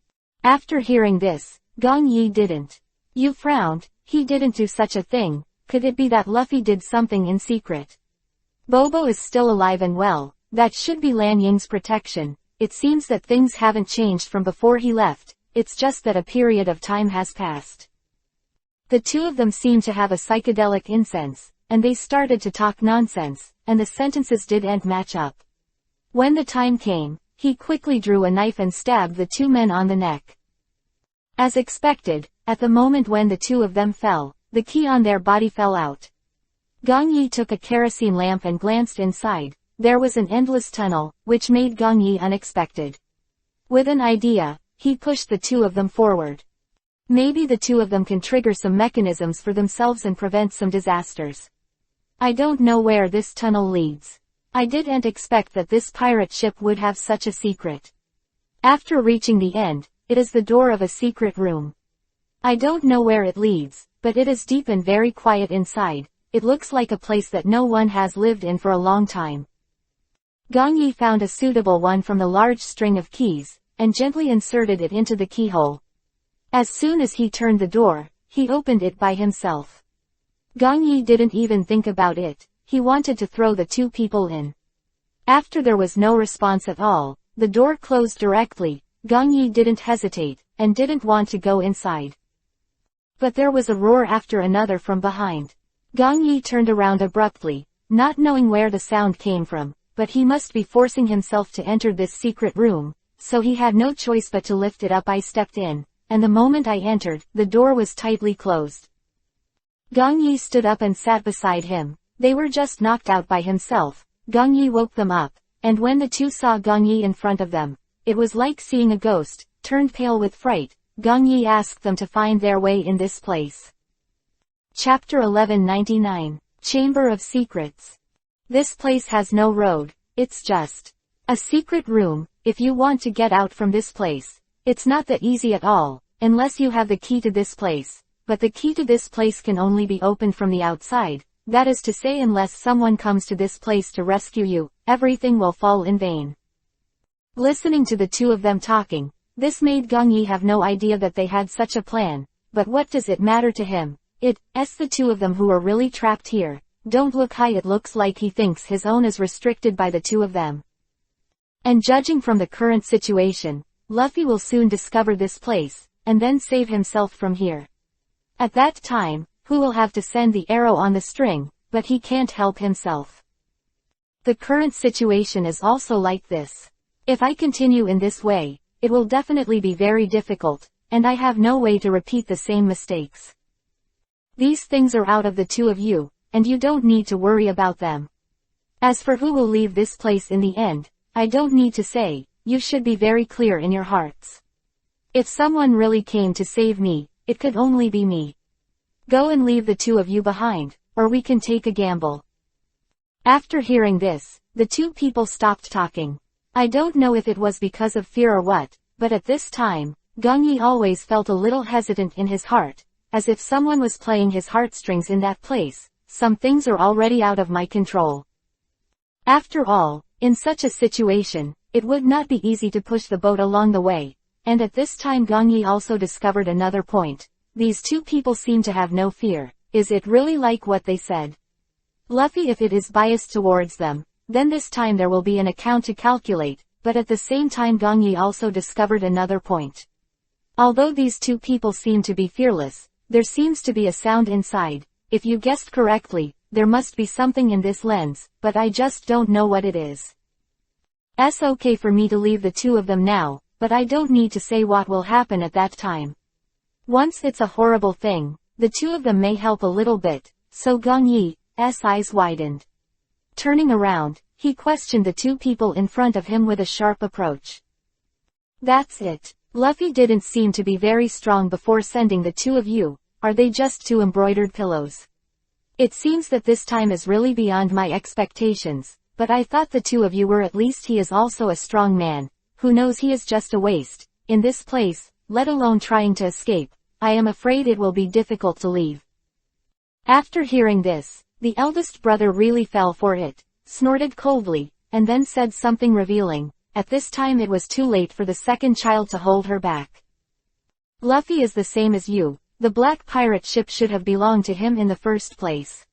After hearing this, Gong Yi didn't. You frowned. He didn't do such a thing. Could it be that Luffy did something in secret? Bobo is still alive and well. That should be Lan Ying's protection. It seems that things haven't changed from before he left. It's just that a period of time has passed. The two of them seem to have a psychedelic incense, and they started to talk nonsense, and the sentences didn't match up. When the time came, he quickly drew a knife and stabbed the two men on the neck. As expected, at the moment when the two of them fell, the key on their body fell out. Gong Yi took a kerosene lamp and glanced inside. There was an endless tunnel, which made Gong Yi unexpected. With an idea, he pushed the two of them forward. Maybe the two of them can trigger some mechanisms for themselves and prevent some disasters. I don't know where this tunnel leads. I didn't expect that this pirate ship would have such a secret. After reaching the end, it is the door of a secret room. I don't know where it leads, but it is deep and very quiet inside. It looks like a place that no one has lived in for a long time. Gong Yi found a suitable one from the large string of keys, and gently inserted it into the keyhole. As soon as he turned the door, he opened it by himself. Gong Yi didn't even think about it. He wanted to throw the two people in. After there was no response at all, the door closed directly. Gong Yi didn't hesitate, and didn't want to go inside. But there was a roar after another from behind. Gong Yi turned around abruptly, not knowing where the sound came from, but he must be forcing himself to enter this secret room, so he had no choice but to lift it up. I stepped in, and the moment I entered, the door was tightly closed. Gong Yi stood up and sat beside him. They were just knocked out by himself. Gong Yi woke them up, and when the two saw Gong Yi in front of them, it was like seeing a ghost. Turned pale with fright, Gong Yi asked them to find their way in this place. Chapter 1199, Chamber of Secrets. This place has no road, it's just a secret room. If you want to get out from this place, it's not that easy at all, unless you have the key to this place, but the key to this place can only be opened from the outside, that is to say unless someone comes to this place to rescue you, everything will fall in vain. Listening to the two of them talking, this made Gong Yi have no idea that they had such a plan, but what does it matter to him? It's the two of them who are really trapped here. Don't look high. It looks like he thinks his own is restricted by the two of them. And judging from the current situation, Luffy will soon discover this place, and then save himself from here. At that time, who will have to send the arrow on the string, but he can't help himself. The current situation is also like this. If I continue in this way, it will definitely be very difficult, and I have no way to repeat the same mistakes. These things are out of the two of you, and you don't need to worry about them. As for who will leave this place in the end, I don't need to say. You should be very clear in your hearts. If someone really came to save me, it could only be me. Go and leave the two of you behind, or we can take a gamble. After hearing this, the two people stopped talking. I don't know if it was because of fear or what, but at this time, Gong Yi always felt a little hesitant in his heart, as if someone was playing his heartstrings in that place. Some things are already out of my control. After all, in such a situation, it would not be easy to push the boat along the way, and at this time Gong Yi also discovered another point. These two people seem to have no fear. Is it really like what they said? Luffy, if it is biased towards them, then this time there will be an account to calculate, but at the same time Gong Yi also discovered another point. Although these two people seem to be fearless, there seems to be a sound inside. If you guessed correctly, there must be something in this lens, but I just don't know what it is. It's okay for me to leave the two of them now, but I don't need to say what will happen at that time. Once it's a horrible thing, the two of them may help a little bit, so Gong Yi's eyes widened. Turning around, he questioned the two people in front of him with a sharp approach. That's it. Luffy didn't seem to be very strong before sending the two of you. Are they just two embroidered pillows? It seems that this time is really beyond my expectations, but I thought the two of you were. At least he is also a strong man. Who knows, he is just a waste in this place, let alone trying to escape. I am afraid it will be difficult to leave. After hearing this, the eldest brother really fell for it, snorted coldly, and then said something revealing. At this time it was too late for the second child to hold her back. Luffy is the same as you. The black pirate ship should have belonged to him in the first place.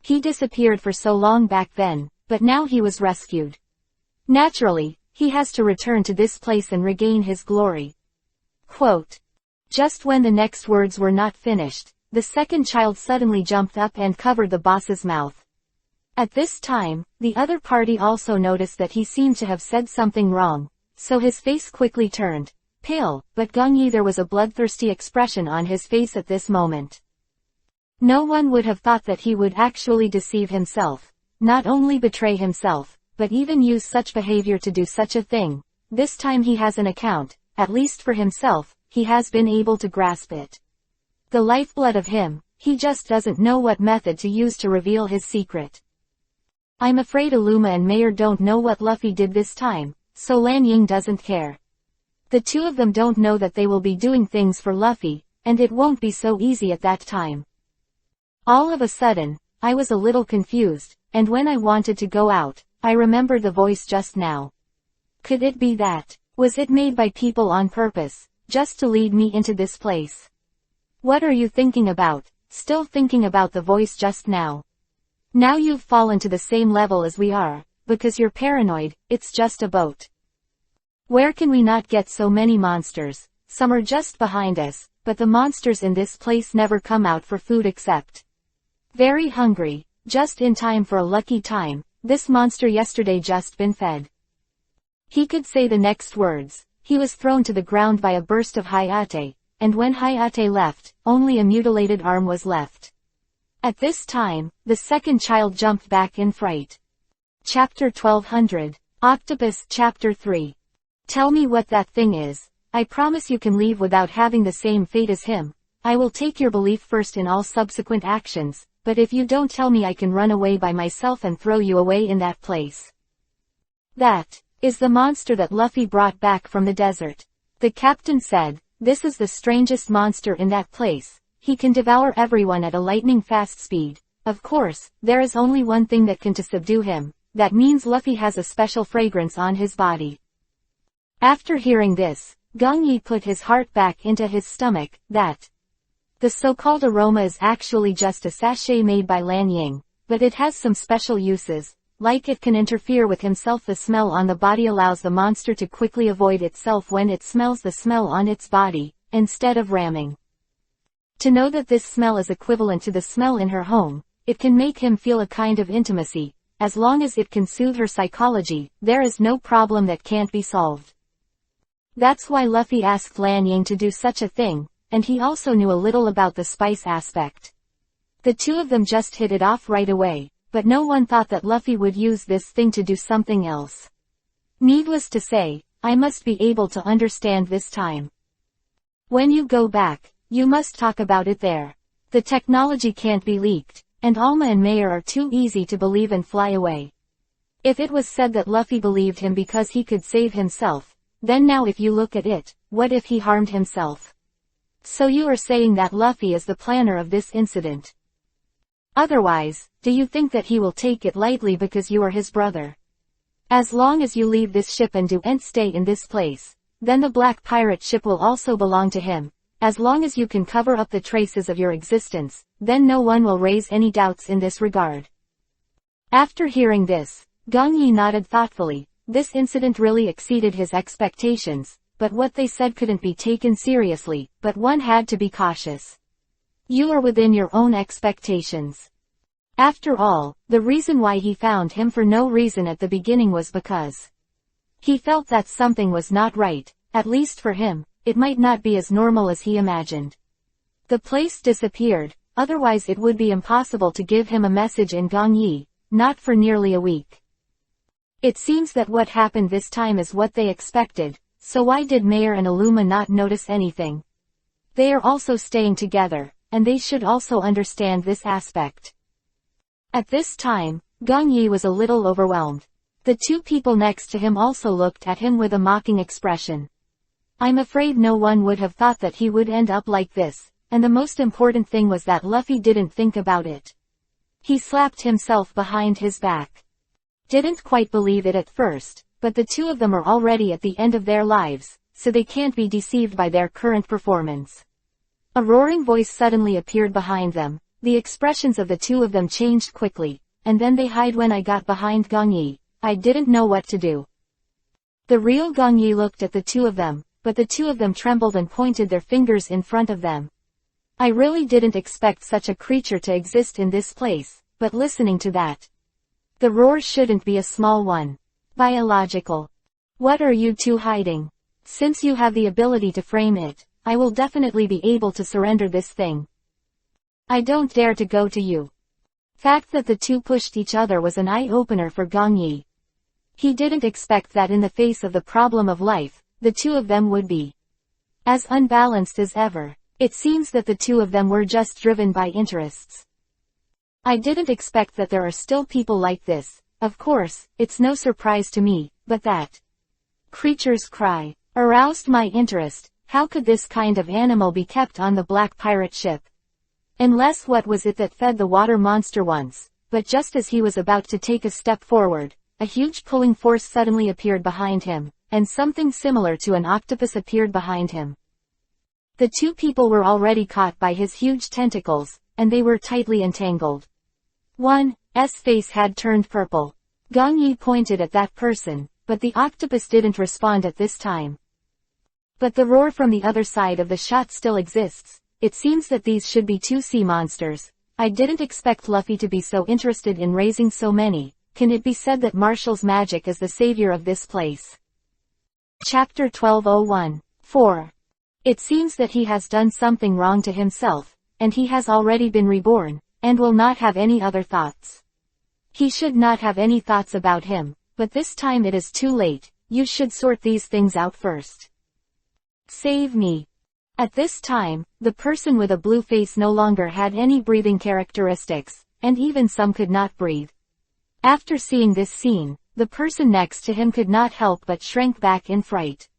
He disappeared for so long back then, but now he was rescued. Naturally, he has to return to this place and regain his glory. Quote. Just when the next words were not finished, the second child suddenly jumped up and covered the boss's mouth. At this time, the other party also noticed that he seemed to have said something wrong, so his face quickly turned pale, but Gong Yi, there was a bloodthirsty expression on his face at this moment. No one would have thought that he would actually deceive himself, not only betray himself, but even use such behavior to do such a thing. This time he has an account, at least for himself, he has been able to grasp it. The lifeblood of him, he just doesn't know what method to use to reveal his secret. I'm afraid Aluma and Mayor don't know what Luffy did this time, so Lan Ying doesn't care. The two of them don't know that they will be doing things for Luffy, and it won't be so easy at that time. All of a sudden, I was a little confused, and when I wanted to go out, I remembered the voice just now. Could it be that? Was it made by people on purpose, just to lead me into this place? What are you thinking about? Still thinking about the voice just now? Now you've fallen to the same level as we are, because you're paranoid. It's just a boat. Where can we not get so many monsters? Some are just behind us, but the monsters in this place never come out for food except. Very hungry, just in time for a lucky time. This monster yesterday just been fed. He could say the next words. He was thrown to the ground by a burst of Hayate, and when Hayate left, only a mutilated arm was left. At this time, the second child jumped back in fright. Chapter 1200. Octopus. Chapter 3. Tell me what that thing is. I promise you can leave without having the same fate as him. I will take your belief first in all subsequent actions, but if you don't tell me I can run away by myself and throw you away in that place. That is the monster that Luffy brought back from the desert. The captain said, this is the strangest monster in that place. He can devour everyone at a lightning-fast speed. Of course, there is only one thing that can subdue him. That means Luffy has a special fragrance on his body. After hearing this, Gong Yi put his heart back into his stomach. That the so-called aroma is actually just a sachet made by Lan Ying, but it has some special uses, like it can interfere with himself. The smell on the body allows the monster to quickly avoid itself when it smells the smell on its body, instead of ramming. To know that this smell is equivalent to the smell in her home, it can make him feel a kind of intimacy. As long as it can soothe her psychology, there is no problem that can't be solved. That's why Luffy asked Lan Ying to do such a thing, and he also knew a little about the spice aspect. The two of them just hit it off right away, but no one thought that Luffy would use this thing to do something else. Needless to say, I must be able to understand this time. When you go back, you must talk about it there. The technology can't be leaked, and Alma and Mayor are too easy to believe and fly away. If it was said that Luffy believed him because he could save himself, then now if you look at it, what if he harmed himself? So you are saying that Luffy is the planner of this incident. Otherwise, do you think that he will take it lightly because you are his brother? As long as you leave this ship and stay in this place, then the black pirate ship will also belong to him. As long as you can cover up the traces of your existence, then no one will raise any doubts in this regard. After hearing this, Gong Yi nodded thoughtfully. This incident really exceeded his expectations, but what they said couldn't be taken seriously, but one had to be cautious. You are within your own expectations. After all, the reason why he found him for no reason at the beginning was because he felt that something was not right, at least for him, it might not be as normal as he imagined. The place disappeared, otherwise it would be impossible to give him a message in Gongyi, not for nearly a week. It seems that what happened this time is what they expected, so why did Mayor and Illuma not notice anything? They are also staying together, and they should also understand this aspect. At this time, Gongyi was a little overwhelmed. The two people next to him also looked at him with a mocking expression. I'm afraid no one would have thought that he would end up like this, and the most important thing was that Luffy didn't think about it. He slapped himself behind his back. Didn't quite believe it at first, but the two of them are already at the end of their lives, so they can't be deceived by their current performance. A roaring voice suddenly appeared behind them. The expressions of the two of them changed quickly, and then they hid. When I got behind Gongyi, I didn't know what to do. The real Gongyi looked at the two of them, but the two of them trembled and pointed their fingers in front of them. I really didn't expect such a creature to exist in this place, but listening to that. The roar shouldn't be a small one. Biological. What are you two hiding? Since you have the ability to frame it, I will definitely be able to surrender this thing. I don't dare to go to you. Fact that the two pushed each other was an eye-opener for Gongyi. He didn't expect that in the face of the problem of life, the two of them would be as unbalanced as ever. It seems that the two of them were just driven by interests. I didn't expect that there are still people like this. Of course, it's no surprise to me, but that creature's cry aroused my interest. How could this kind of animal be kept on the black pirate ship? Unless what was it that fed the water monster once? But just as he was about to take a step forward, a huge pulling force suddenly appeared behind him, and something similar to an octopus appeared behind him. The two people were already caught by his huge tentacles, and they were tightly entangled. One's face had turned purple. Gongyi pointed at that person, but the octopus didn't respond at this time. But the roar from the other side of the shot still exists. It seems that these should be two sea monsters. I didn't expect Luffy to be so interested in raising so many. Can it be said that Marshall's magic is the savior of this place? Chapter 1201. 4. It seems that he has done something wrong to himself, and he has already been reborn, and will not have any other thoughts. He should not have any thoughts about him, but this time it is too late. You should sort these things out first. Save me. At this time, the person with a blue face no longer had any breathing characteristics, and even some could not breathe. After seeing this scene, the person next to him could not help but shrank back in fright.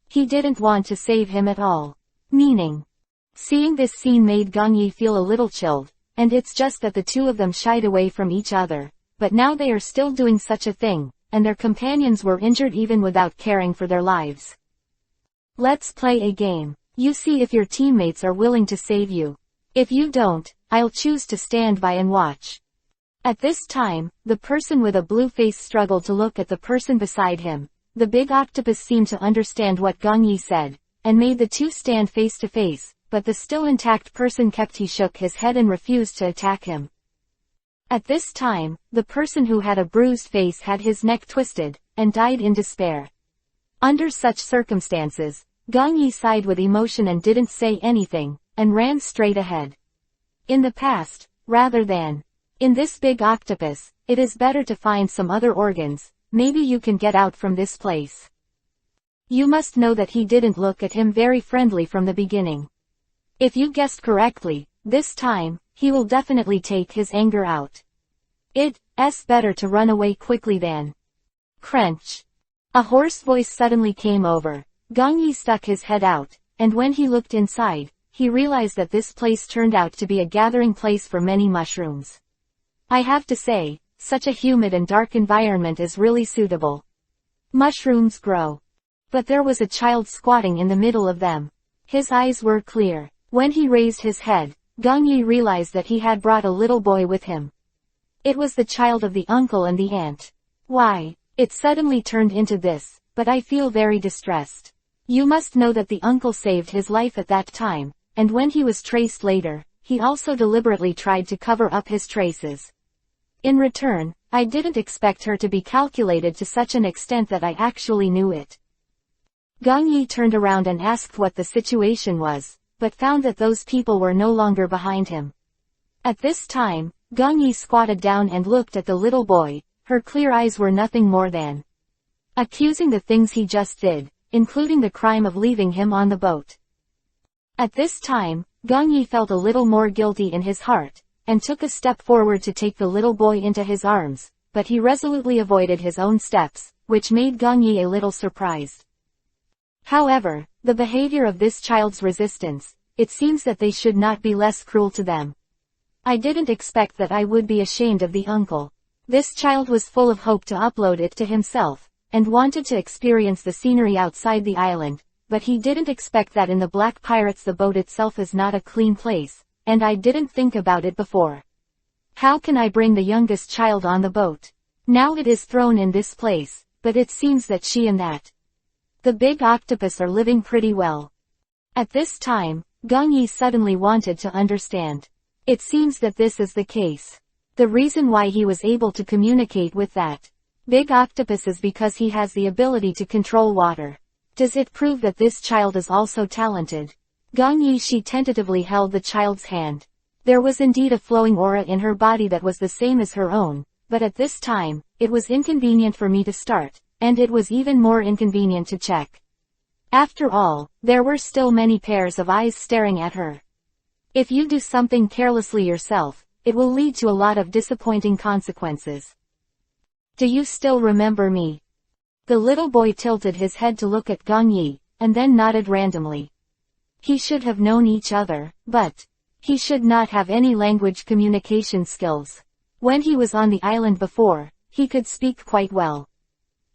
He didn't want to save him at all. Meaning. Seeing this scene made Gongyi feel a little chilled, and it's just that the two of them shied away from each other, but now they are still doing such a thing, and their companions were injured even without caring for their lives. Let's play a game. You see if your teammates are willing to save you. If you don't, I'll choose to stand by and watch. At this time, the person with a blue face struggled to look at the person beside him. The big octopus seemed to understand what Gongyi said, and made the two stand face to face, but the still intact person he shook his head and refused to attack him. At this time, the person who had a bruised face had his neck twisted, and died in despair. Under such circumstances, Gongyi sighed with emotion and didn't say anything, and ran straight ahead. In the past, rather than in this big octopus, it is better to find some other organs. Maybe you can get out from this place. You must know that he didn't look at him very friendly from the beginning. If you guessed correctly, this time, he will definitely take his anger out. It's better to run away quickly than crunch. A hoarse voice suddenly came over. Gongyi stuck his head out, and when he looked inside, he realized that this place turned out to be a gathering place for many mushrooms. I have to say, such a humid and dark environment is really suitable. Mushrooms grow. But there was a child squatting in the middle of them. His eyes were clear. When he raised his head, Gongyi realized that he had brought a little boy with him. It was the child of the uncle and the aunt. Why? It suddenly turned into this, but I feel very distressed. You must know that the uncle saved his life at that time, and when he was traced later, he also deliberately tried to cover up his traces. In return, I didn't expect her to be calculated to such an extent that I actually knew it. Gong Yi turned around and asked what the situation was, but found that those people were no longer behind him. At this time, Gong Yi squatted down and looked at the little boy. Her clear eyes were nothing more than accusing the things he just did, including the crime of leaving him on the boat. At this time, Gong Yi felt a little more guilty in his heart, and took a step forward to take the little boy into his arms, but he resolutely avoided his own steps, which made Gong Yi a little surprised. However, the behavior of this child's resistance, it seems that they should not be less cruel to them. I didn't expect that I would be ashamed of the uncle. This child was full of hope to upload it to himself, and wanted to experience the scenery outside the island, but he didn't expect that in the Black Pirates the boat itself is not a clean place, and I didn't think about it before. How can I bring the youngest child on the boat? Now it is thrown in this place, but it seems that she and the big octopus are living pretty well. At this time, Gong Yi suddenly wanted to understand. It seems that this is the case. The reason why he was able to communicate with that big octopus is because he has the ability to control water. Does it prove that this child is also talented? Gong Yi she tentatively held the child's hand. There was indeed a flowing aura in her body that was the same as her own, but at this time, it was inconvenient for me to start, and it was even more inconvenient to check. After all, there were still many pairs of eyes staring at her. If you do something carelessly yourself, it will lead to a lot of disappointing consequences. Do you still remember me? The little boy tilted his head to look at Gong Yi, and then nodded randomly. He should have known each other, but he should not have any language communication skills. When he was on the island before, he could speak quite well.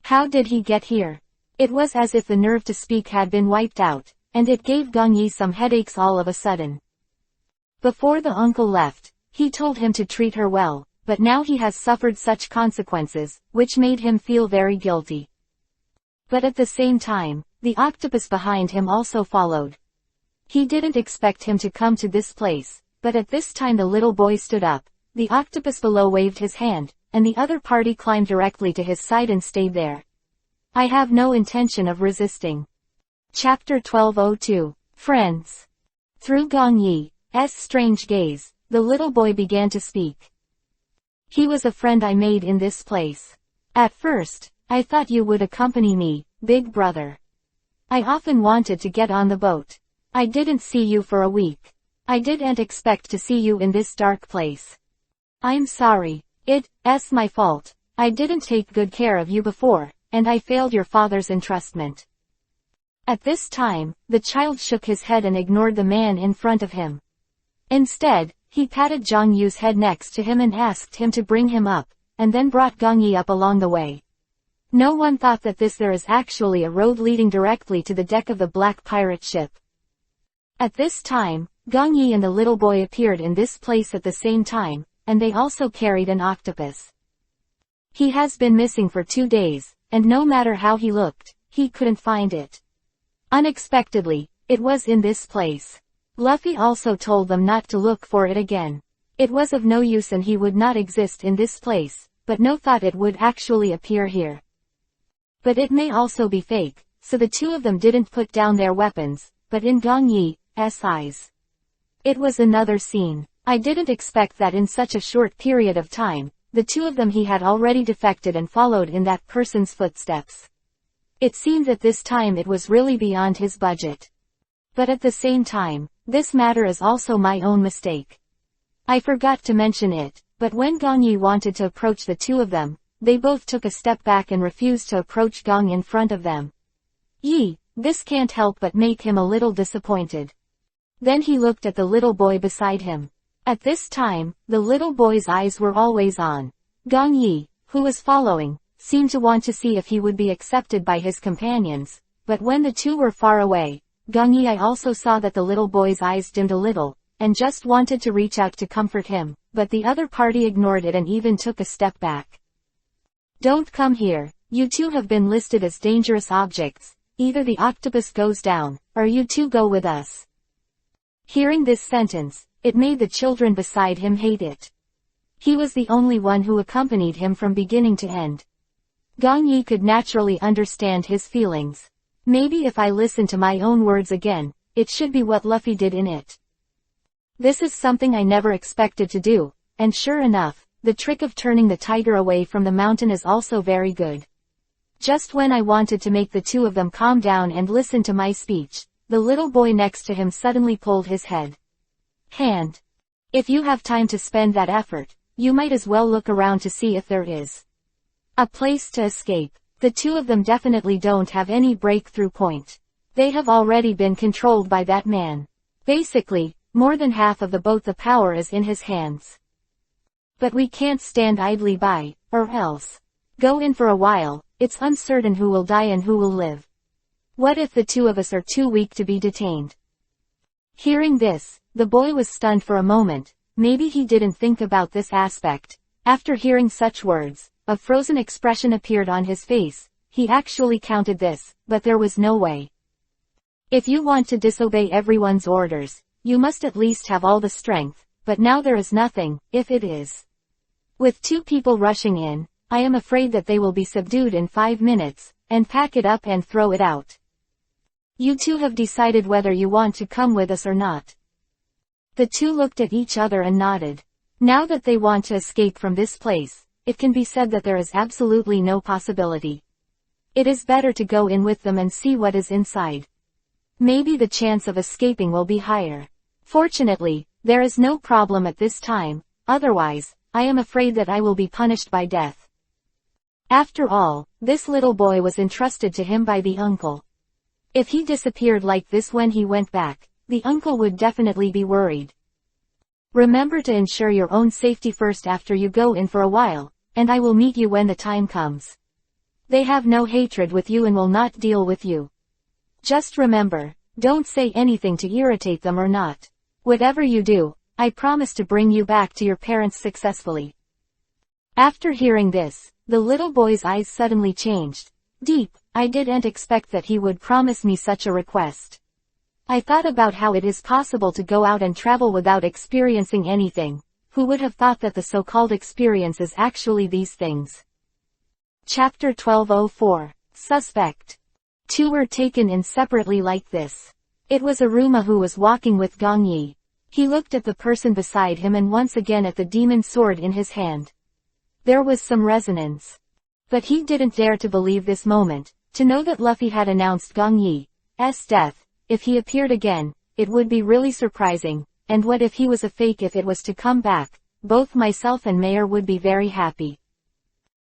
How did he get here? It was as if the nerve to speak had been wiped out, and it gave Gong Yi some headaches all of a sudden. Before the uncle left, he told him to treat her well, but now he has suffered such consequences, which made him feel very guilty. But at the same time, the octopus behind him also followed. He didn't expect him to come to this place, but at this time the little boy stood up, the octopus below waved his hand, and the other party climbed directly to his side and stayed there. I have no intention of resisting. Chapter 1202. Friends. Through Gong Yi's strange gaze, the little boy began to speak. He was a friend I made in this place. At first, I thought you would accompany me, big brother. I often wanted to get on the boat. I didn't see you for a week. I didn't expect to see you in this dark place. I'm sorry. It's my fault. I didn't take good care of you before, and I failed your father's entrustment. At this time, the child shook his head and ignored the man in front of him. Instead, he patted Zhang Yu's head next to him and asked him to bring him up, and then brought Gong Yi up along the way. No one thought that there is actually a road leading directly to the deck of the Black Pirate ship. At this time, Gong Yi and the little boy appeared in this place at the same time, and they also carried an octopus. He has been missing for 2 days, and no matter how he looked, he couldn't find it. Unexpectedly, it was in this place. Luffy also told them not to look for it again. It was of no use and he would not exist in this place, but no thought it would actually appear here. But it may also be fake, so the two of them didn't put down their weapons, but in Gong Yi's eyes. It was another scene. I didn't expect that in such a short period of time, the two of them he had already defected and followed in that person's footsteps. It seemed that this time it was really beyond his budget. But at the same time, this matter is also my own mistake. I forgot to mention it, but when Gong Yi wanted to approach the two of them, they both took a step back and refused to approach Gong in front of them. This can't help but make him a little disappointed. Then he looked at the little boy beside him. At this time, the little boy's eyes were always on Gong Yi, who was following, seemed to want to see if he would be accepted by his companions, but when the two were far away, Gong Yi also saw that the little boy's eyes dimmed a little, and just wanted to reach out to comfort him, but the other party ignored it and even took a step back. Don't come here, you two have been listed as dangerous objects, either the octopus goes down, or you two go with us. Hearing this sentence, it made the children beside him hate it. He was the only one who accompanied him from beginning to end. Gong Yi could naturally understand his feelings. Maybe if I listen to my own words again, it should be what Luffy did in it. This is something I never expected to do, and sure enough, the trick of turning the tiger away from the mountain is also very good. Just when I wanted to make the two of them calm down and listen to my speech, the little boy next to him suddenly pulled his hand. If you have time to spend that effort, you might as well look around to see if there is a place to escape. The two of them definitely don't have any breakthrough point. They have already been controlled by that man. Basically, more than half of the power is in his hands. But we can't stand idly by, or else go in for a while. It's uncertain who will die and who will live. What if the two of us are too weak to be detained? Hearing this, the boy was stunned for a moment. Maybe he didn't think about this aspect. After hearing such words, a frozen expression appeared on his face. He actually counted this, but there was no way. If you want to disobey everyone's orders, you must at least have all the strength, but now there is nothing, if it is. With two people rushing in, I am afraid that they will be subdued in 5 minutes, and pack it up and throw it out. You two have decided whether you want to come with us or not. The two looked at each other and nodded. Now that they want to escape from this place, it can be said that there is absolutely no possibility. It is better to go in with them and see what is inside. Maybe the chance of escaping will be higher. Fortunately, there is no problem at this time, otherwise, I am afraid that I will be punished by death. After all, this little boy was entrusted to him by the uncle. If he disappeared like this when he went back, the uncle would definitely be worried. Remember to ensure your own safety first after you go in for a while, and I will meet you when the time comes. They have no hatred with you and will not deal with you. Just remember, don't say anything to irritate them or not. Whatever you do, I promise to bring you back to your parents successfully. After hearing this, the little boy's eyes suddenly changed. Deep, I didn't expect that he would promise me such a request. I thought about how it is possible to go out and travel without experiencing anything. Who would have thought that the so-called experience is actually these things? Chapter 1204. Suspect. Two were taken in separately like this. It was Aruma who was walking with Gong Yi. He looked at the person beside him and once again at the demon sword in his hand. There was some resonance. But he didn't dare to believe this moment, to know that Luffy had announced Gong Yi's death. If he appeared again, it would be really surprising, and what if he was a fake? If it was to come back, both myself and Mayor would be very happy.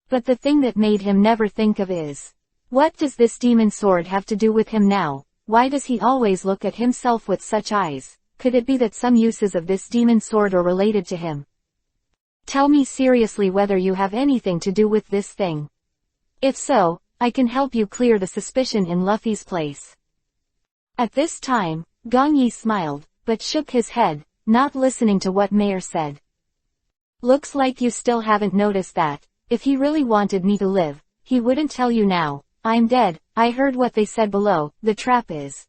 But the thing that made him never think of is, what does this demon sword have to do with him now? Why does he always look at himself with such eyes? Could it be that some uses of this demon sword are related to him? Tell me seriously whether you have anything to do with this thing. If so, I can help you clear the suspicion in Luffy's place. At this time, Gong Yi smiled, but shook his head, not listening to what Mayor said. Looks like you still haven't noticed that. If he really wanted me to live, he wouldn't tell you now. I'm dead. I heard what they said below. The trap is.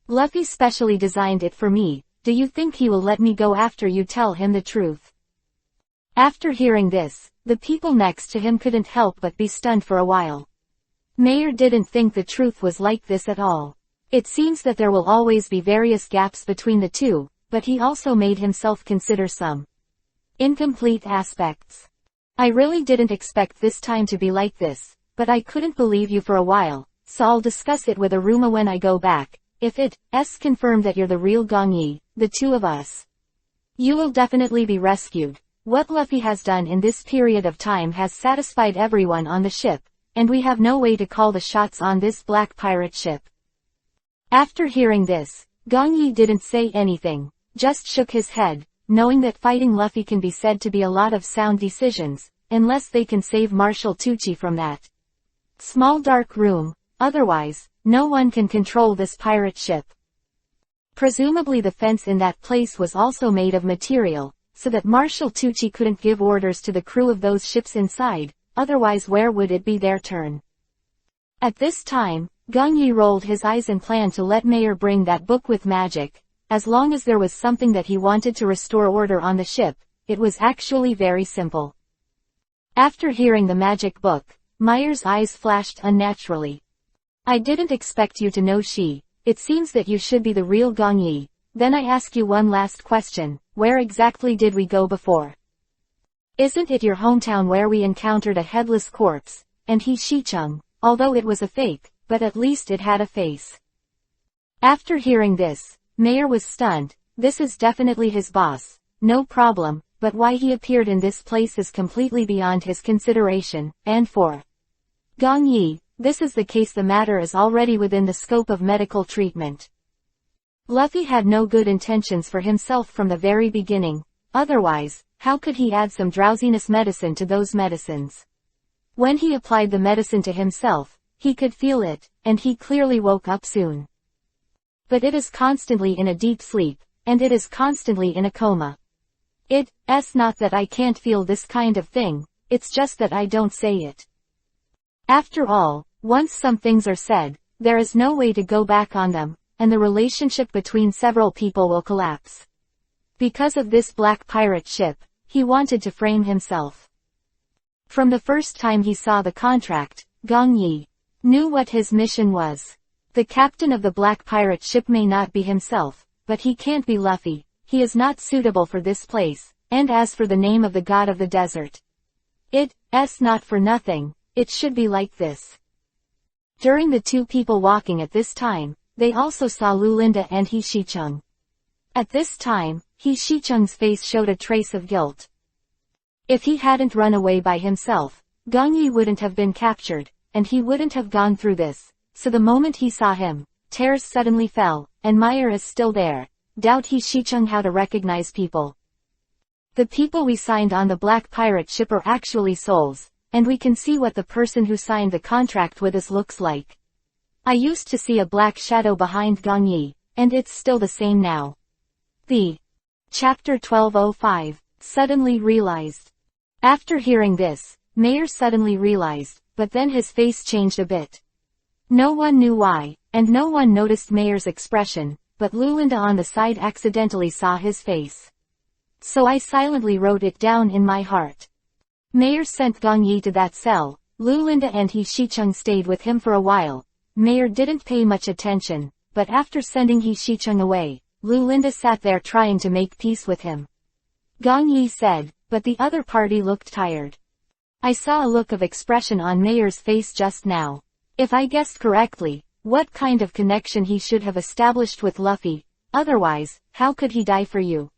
Luffy specially designed it for me. Do you think he will let me go after you tell him the truth? After hearing this, the people next to him couldn't help but be stunned for a while. Mayor didn't think the truth was like this at all. It seems that there will always be various gaps between the two, but he also made himself consider some incomplete aspects. I really didn't expect this time to be like this, but I couldn't believe you for a while, so I'll discuss it with Aruma when I go back. If it's confirmed that you're the real Gong Yi, the two of us, you will definitely be rescued. What Luffy has done in this period of time has satisfied everyone on the ship, and we have no way to call the shots on this black pirate ship. After hearing this, Gong Yi didn't say anything, just shook his head, knowing that fighting Luffy can be said to be a lot of sound decisions, unless they can save Marshal Tucci from that small dark room. Otherwise, no one can control this pirate ship. Presumably the fence in that place was also made of material, so that Marshal Tucci couldn't give orders to the crew of those ships inside, otherwise where would it be their turn? At this time, Gong Yi rolled his eyes and planned to let Mayor bring that book with magic. As long as there was something that he wanted to restore order on the ship, it was actually very simple. After hearing the magic book, Mayer's eyes flashed unnaturally. I didn't expect you to know she. It seems that you should be the real Gong Yi. Then I ask you one last question, where exactly did we go before? Isn't it your hometown where we encountered a headless corpse, and he Shicheng, although it was a fake, but at least it had a face. After hearing this, Mayer was stunned. This is definitely his boss, no problem, but why he appeared in this place is completely beyond his consideration, and for Gong Yi, this is the case, the matter is already within the scope of medical treatment. Luffy had no good intentions for himself from the very beginning, otherwise, how could he add some drowsiness medicine to those medicines? When he applied the medicine to himself, he could feel it, and he clearly woke up soon. But it is constantly in a deep sleep, and it is constantly in a coma. It's not that I can't feel this kind of thing, it's just that I don't say it. After all, once some things are said, there is no way to go back on them, and the relationship between several people will collapse. Because of this black pirate ship, he wanted to frame himself. From the first time he saw the contract, Gong Yi knew what his mission was. The captain of the black pirate ship may not be himself, but he can't be Luffy. He is not suitable for this place, and as for the name of the god of the desert, it's not for nothing, it should be like this. During the two people walking at this time, they also saw Lulinda and He Shicheng. At this time, He Shicheng's face showed a trace of guilt. If he hadn't run away by himself, Gong Yi wouldn't have been captured, and he wouldn't have gone through this, so the moment he saw him, tears suddenly fell, and Meyer is still there. Doubt He Shicheng how to recognize people. The people we signed on the black pirate ship are actually souls, and we can see what the person who signed the contract with us looks like. I used to see a black shadow behind Gong Yi, and it's still the same now. Chapter 1205, Suddenly Realized. After hearing this, Mayer suddenly realized, but then his face changed a bit. No one knew why, and no one noticed Mayer's expression, but Lulinda on the side accidentally saw his face. So I silently wrote it down in my heart. Mayer sent Gong Yi to that cell. Lulinda and He Shicheng stayed with him for a while. Mayer didn't pay much attention, but after sending He Shicheng away, Lulinda sat there trying to make peace with him. Gong Yi said, but the other party looked tired. I saw a look of expression on Mayer's face just now. If I guessed correctly, what kind of connection he should have established with Luffy, otherwise, how could he die for you?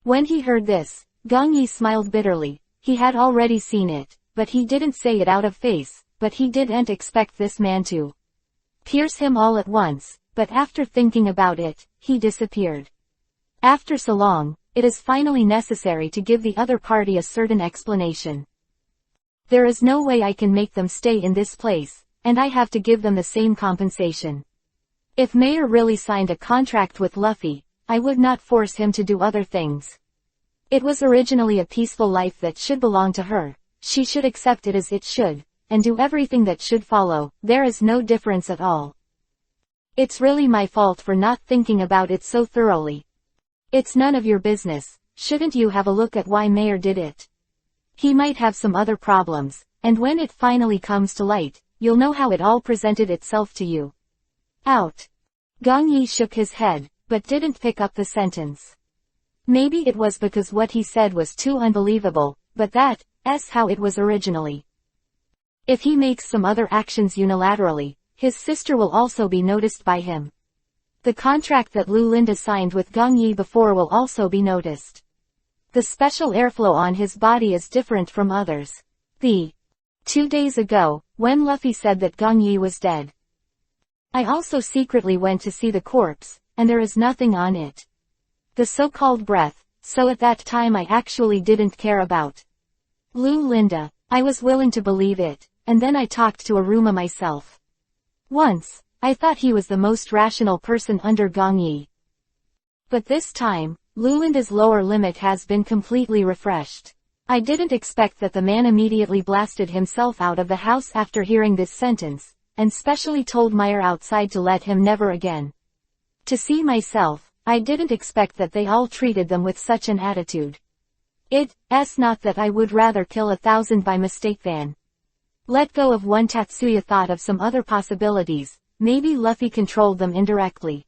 When he heard this, Gong Yi smiled bitterly. He had already seen it, but he didn't say it out of face, but he didn't expect this man to pierce him all at once, but after thinking about it, he disappeared. After so long, it is finally necessary to give the other party a certain explanation. There is no way I can make them stay in this place, and I have to give them the same compensation. If Mayer really signed a contract with Luffy, I would not force him to do other things. It was originally a peaceful life that should belong to her. She should accept it as it should, and do everything that should follow. There is no difference at all. It's really my fault for not thinking about it so thoroughly. It's none of your business. Shouldn't you have a look at why Mayer did it? He might have some other problems, and when it finally comes to light, you'll know how it all presented itself to you. Out. Gong Yi shook his head, but didn't pick up the sentence. Maybe it was because what he said was too unbelievable, but that's how it was originally. If he makes some other actions unilaterally, his sister will also be noticed by him. The contract that Lulinda signed with Gong Yi before will also be noticed. The special airflow on his body is different from others. 2 days ago, when Luffy said that Gong Yi was dead, I also secretly went to see the corpse, and there is nothing on it. The so-called breath, so at that time I actually didn't care about Lulinda. I was willing to believe it, and then I talked to Aruma myself. Once, I thought he was the most rational person under Gong Yi. But this time, Lulinda's lower limit has been completely refreshed. I didn't expect that the man immediately blasted himself out of the house after hearing this sentence, and specially told Meyer outside to let him never again to see myself. I didn't expect that they all treated them with such an attitude. It's not that I would rather kill 1,000 by mistake than Let go of one. Tatsuya thought of some other possibilities. Maybe Luffy controlled them indirectly.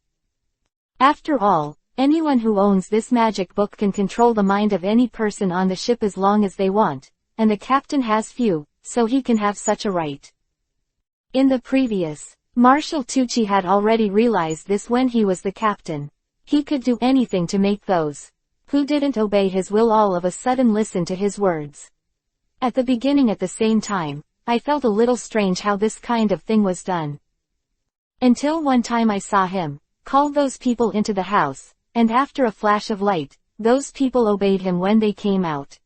After all, anyone who owns this magic book can control the mind of any person on the ship as long as they want, and the captain has few, so he can have such a right. In the previous, Marshal Tucci had already realized this when he was the captain. He could do anything to make those who didn't obey his will all of a sudden listen to his words. At the beginning, at the same time, I felt a little strange how this kind of thing was done. Until one time I saw him call those people into the house, and after a flash of light, those people obeyed him when they came out.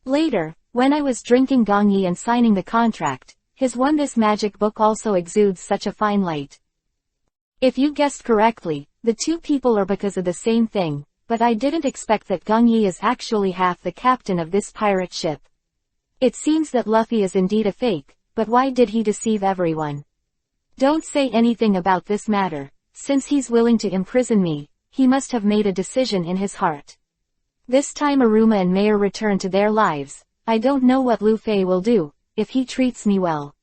Later, when I was drinking gongyi and signing the contract, this magic book also exudes such a fine light. If you guessed correctly, the two people are because of the same thing, but I didn't expect that Gongyi is actually half the captain of this pirate ship. It seems that Luffy is indeed a fake, but why did he deceive everyone? Don't say anything about this matter. Since he's willing to imprison me, he must have made a decision in his heart. This time Aruma and Mayor return to their lives. I don't know what Luffy will do, if he treats me well.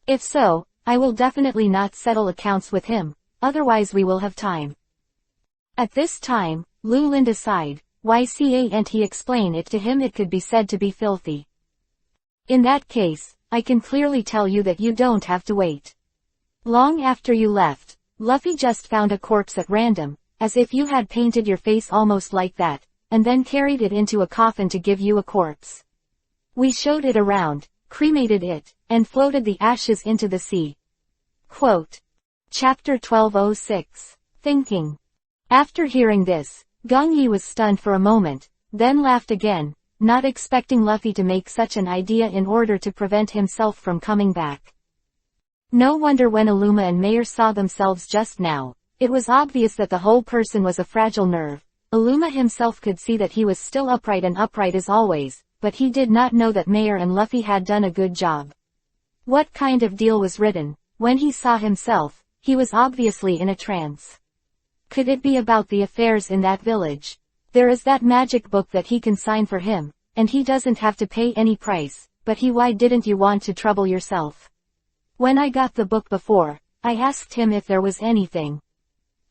If so, I will definitely not settle accounts with him, otherwise we will have time. At this time, Linda sighed. Why can't he explain it to him? It could be said to be filthy. In that case, I can clearly tell you that you don't have to wait long after you left. Luffy just found a corpse at random, as if you had painted your face almost like that, and then carried it into a coffin to give you a corpse. We showed it around, cremated it, and floated the ashes into the sea. Quote. Chapter 1206. Thinking. After hearing this, Gongyi was stunned for a moment, then laughed again, not expecting Luffy to make such an idea in order to prevent himself from coming back. No wonder when Aluma and Mayor saw themselves just now, it was obvious that the whole person was a fragile nerve. Aluma himself could see that he was still upright and upright as always, but he did not know that Mayor and Luffy had done a good job. What kind of deal was written? When he saw himself, he was obviously in a trance. Could it be about the affairs in that village? There is that magic book that he can sign for him, and he doesn't have to pay any price, but why didn't you want to trouble yourself? When I got the book before, I asked him if there was anything.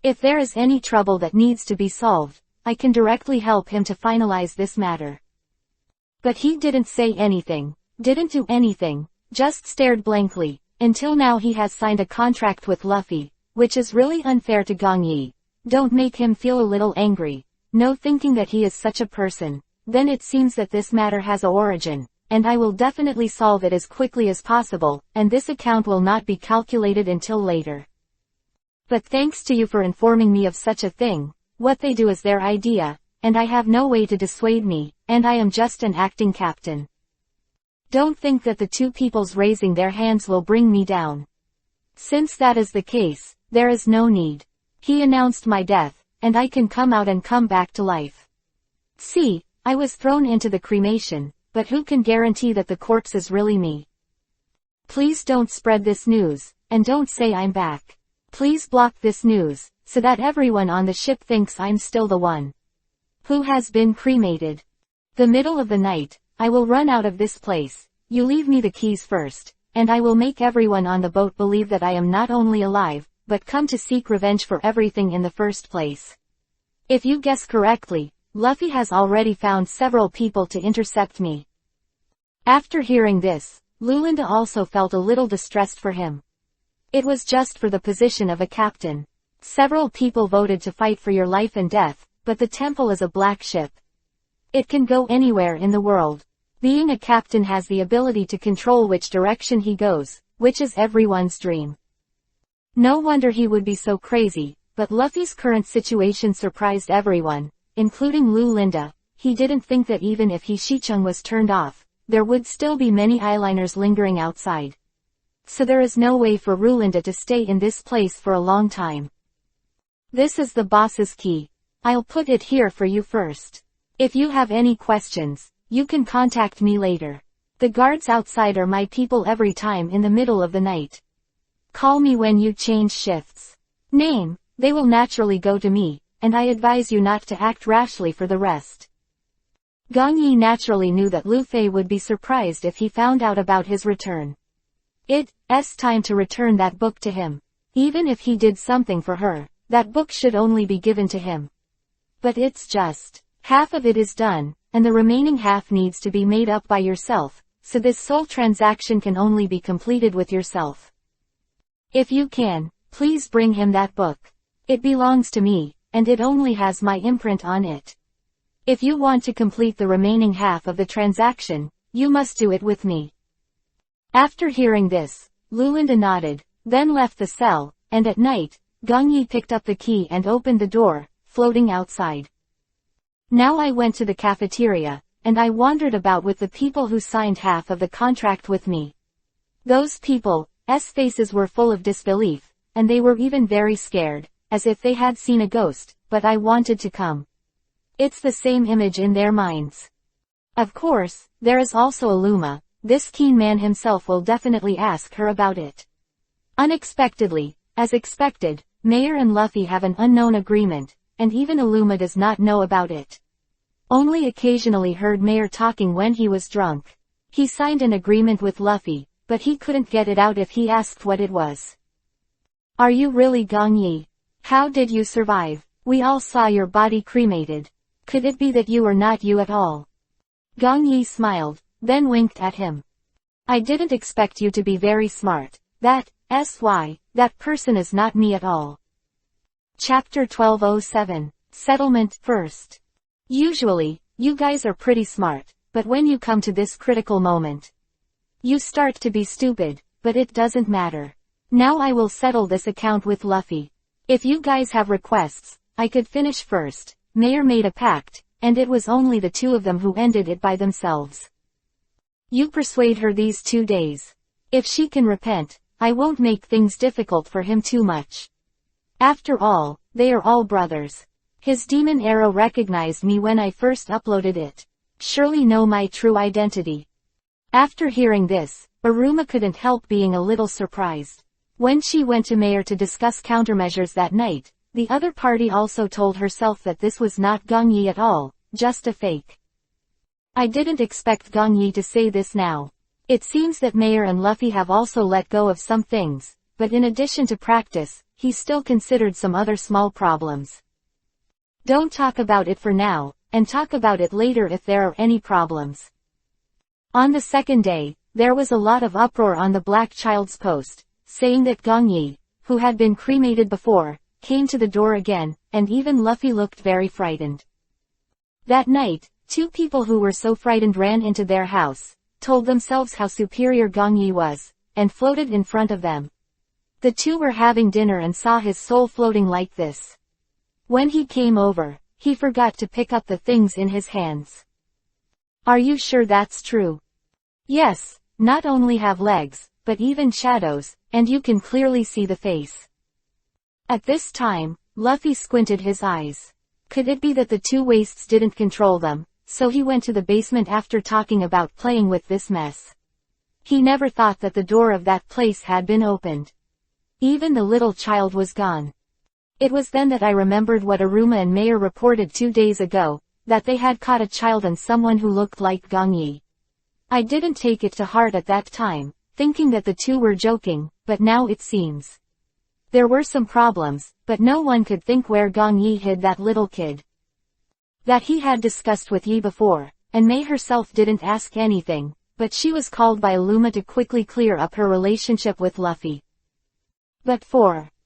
If there is any trouble that needs to be solved, I can directly help him to finalize this matter. But he didn't say anything, didn't do anything, just stared blankly. Until now he has signed a contract with Luffy, which is really unfair to Gongyi. Don't make him feel a little angry. No, thinking that he is such a person. Then it seems that this matter has a origin, and I will definitely solve it as quickly as possible, and this account will not be calculated until later. But thanks to you for informing me of such a thing. What they do is their idea, and I have no way to dissuade me, and I am just an acting captain. Don't think that the two peoples raising their hands will bring me down. Since that is the case, there is no need. He announced my death, and I can come out and come back to life. See, I was thrown into the cremation, but who can guarantee that the corpse is really me? Please don't spread this news, and don't say I'm back. Please block this news, so that everyone on the ship thinks I'm still the one who has been cremated. The middle of the night, I will run out of this place. You leave me the keys first, and I will make everyone on the boat believe that I am not only alive, but come to seek revenge for everything in the first place. If you guess correctly, Luffy has already found several people to intercept me. After hearing this, Lulinda also felt a little distressed for him. It was just for the position of a captain. Several people voted to fight for your life and death, but the temple is a black ship. It can go anywhere in the world. Being a captain has the ability to control which direction he goes, which is everyone's dream. No wonder he would be so crazy, but Luffy's current situation surprised everyone, including Linda. He didn't think that even if Shichung was turned off, there would still be many eyeliners lingering outside. So there is no way for Linda to stay in this place for a long time. This is the boss's key. I'll put it here for you first. If you have any questions, you can contact me later. The guards outside are my people every time in the middle of the night. Call me when you change shifts. Name, they will naturally go to me, and I advise you not to act rashly for the rest. Gongyi naturally knew that Luffy would be surprised if he found out about his return. It's time to return that book to him. Even if he did something for her, that book should only be given to him. But it's just, half of it is done, and the remaining half needs to be made up by yourself, so this soul transaction can only be completed with yourself. If you can, please bring him that book. It belongs to me, and it only has my imprint on it. If you want to complete the remaining half of the transaction, you must do it with me. After hearing this, Lulinda nodded, then left the cell, and at night, Gongyi picked up the key and opened the door, floating outside. Now I went to the cafeteria, and I wandered about with the people who signed half of the contract with me. Those people's faces were full of disbelief, and they were even very scared, as if they had seen a ghost, but I wanted to come. It's the same image in their minds. Of course, there is also Aluma. This keen man himself will definitely ask her about it. Unexpectedly, as expected, Mayor and Luffy have an unknown agreement, and even Aluma does not know about it. Only occasionally heard Mayor talking when he was drunk. He signed an agreement with Luffy, but he couldn't get it out if he asked what it was. Are you really Gongyi? How did you survive? We all saw your body cremated. Could it be that you are not you at all? Gongyi smiled, then winked at him. I didn't expect you to be very smart. That person is not me at all. Chapter 1207. Settlement. First. Usually, you guys are pretty smart, but when you come to this critical moment, you start to be stupid, but it doesn't matter. Now I will settle this account with Luffy. If you guys have requests, I could finish first. Mayor made a pact, and it was only the two of them who ended it by themselves. You persuade her these 2 days. If she can repent, I won't make things difficult for him too much. After all, they are all brothers. His demon arrow recognized me when I first uploaded it. Surely know my true identity. After hearing this, Aruma couldn't help being a little surprised. When she went to Mayor to discuss countermeasures that night, the other party also told herself that this was not Gongyi at all, just a fake. I didn't expect Gongyi to say this now. It seems that Mayor and Luffy have also let go of some things, but in addition to practice, he still considered some other small problems. Don't talk about it for now, and talk about it later if there are any problems. On the second day, there was a lot of uproar on the Black Child's post, saying that Gongyi, who had been cremated before, came to the door again, and even Luffy looked very frightened. That night, 2 people who were so frightened ran into their house, told themselves how superior Gongyi was, and floated in front of them. The 2 were having dinner and saw his soul floating like this. When he came over, he forgot to pick up the things in his hands. Are you sure that's true? Yes, not only have legs, but even shadows, and you can clearly see the face. At this time, Luffy squinted his eyes. Could it be that the 2 wastes didn't control them, so he went to the basement after talking about playing with this mess? He never thought that the door of that place had been opened. Even the little child was gone. It was then that I remembered what Aruma and Mayor reported 2 days ago, that they had caught a child and someone who looked like Gongyi. I didn't take it to heart at that time, thinking that the 2 were joking, but now it seems. There were some problems, but no one could think where Gongyi hid that little kid. That he had discussed with Yi before, and Mei herself didn't ask anything, but she was called by Aluma to quickly clear up her relationship with Luffy. But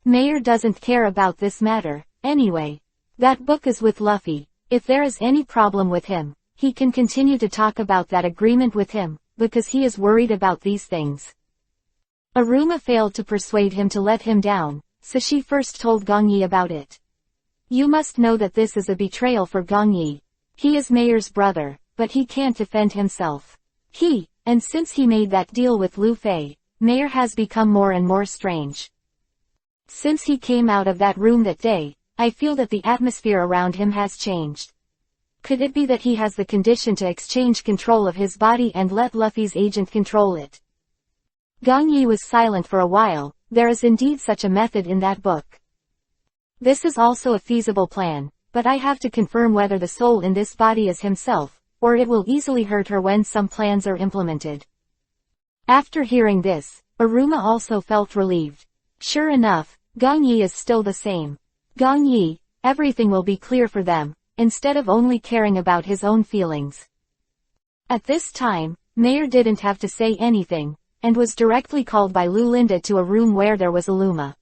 Mayor doesn't care about this matter, anyway. That book is with Luffy. If there is any problem with him, he can continue to talk about that agreement with him, because he is worried about these things. Aruma failed to persuade him to let him down, so she first told Gongyi about it. You must know that this is a betrayal for Gongyi. He is Mayor's brother, but he can't defend himself. And since he made that deal with Lu Fei, Mayor has become more and more strange. Since he came out of that room that day, I feel that the atmosphere around him has changed. Could it be that he has the condition to exchange control of his body and let Luffy's agent control it? Gongyi was silent for a while. There is indeed such a method in that book. This is also a feasible plan, but I have to confirm whether the soul in this body is himself, or it will easily hurt her when some plans are implemented. After hearing this, Aruma also felt relieved. Sure enough, Gong Yi is still the same. Gong Yi, everything will be clear for them, instead of only caring about his own feelings. At this time, Mayer didn't have to say anything, and was directly called by Lu Linda to a room where there was Aluma.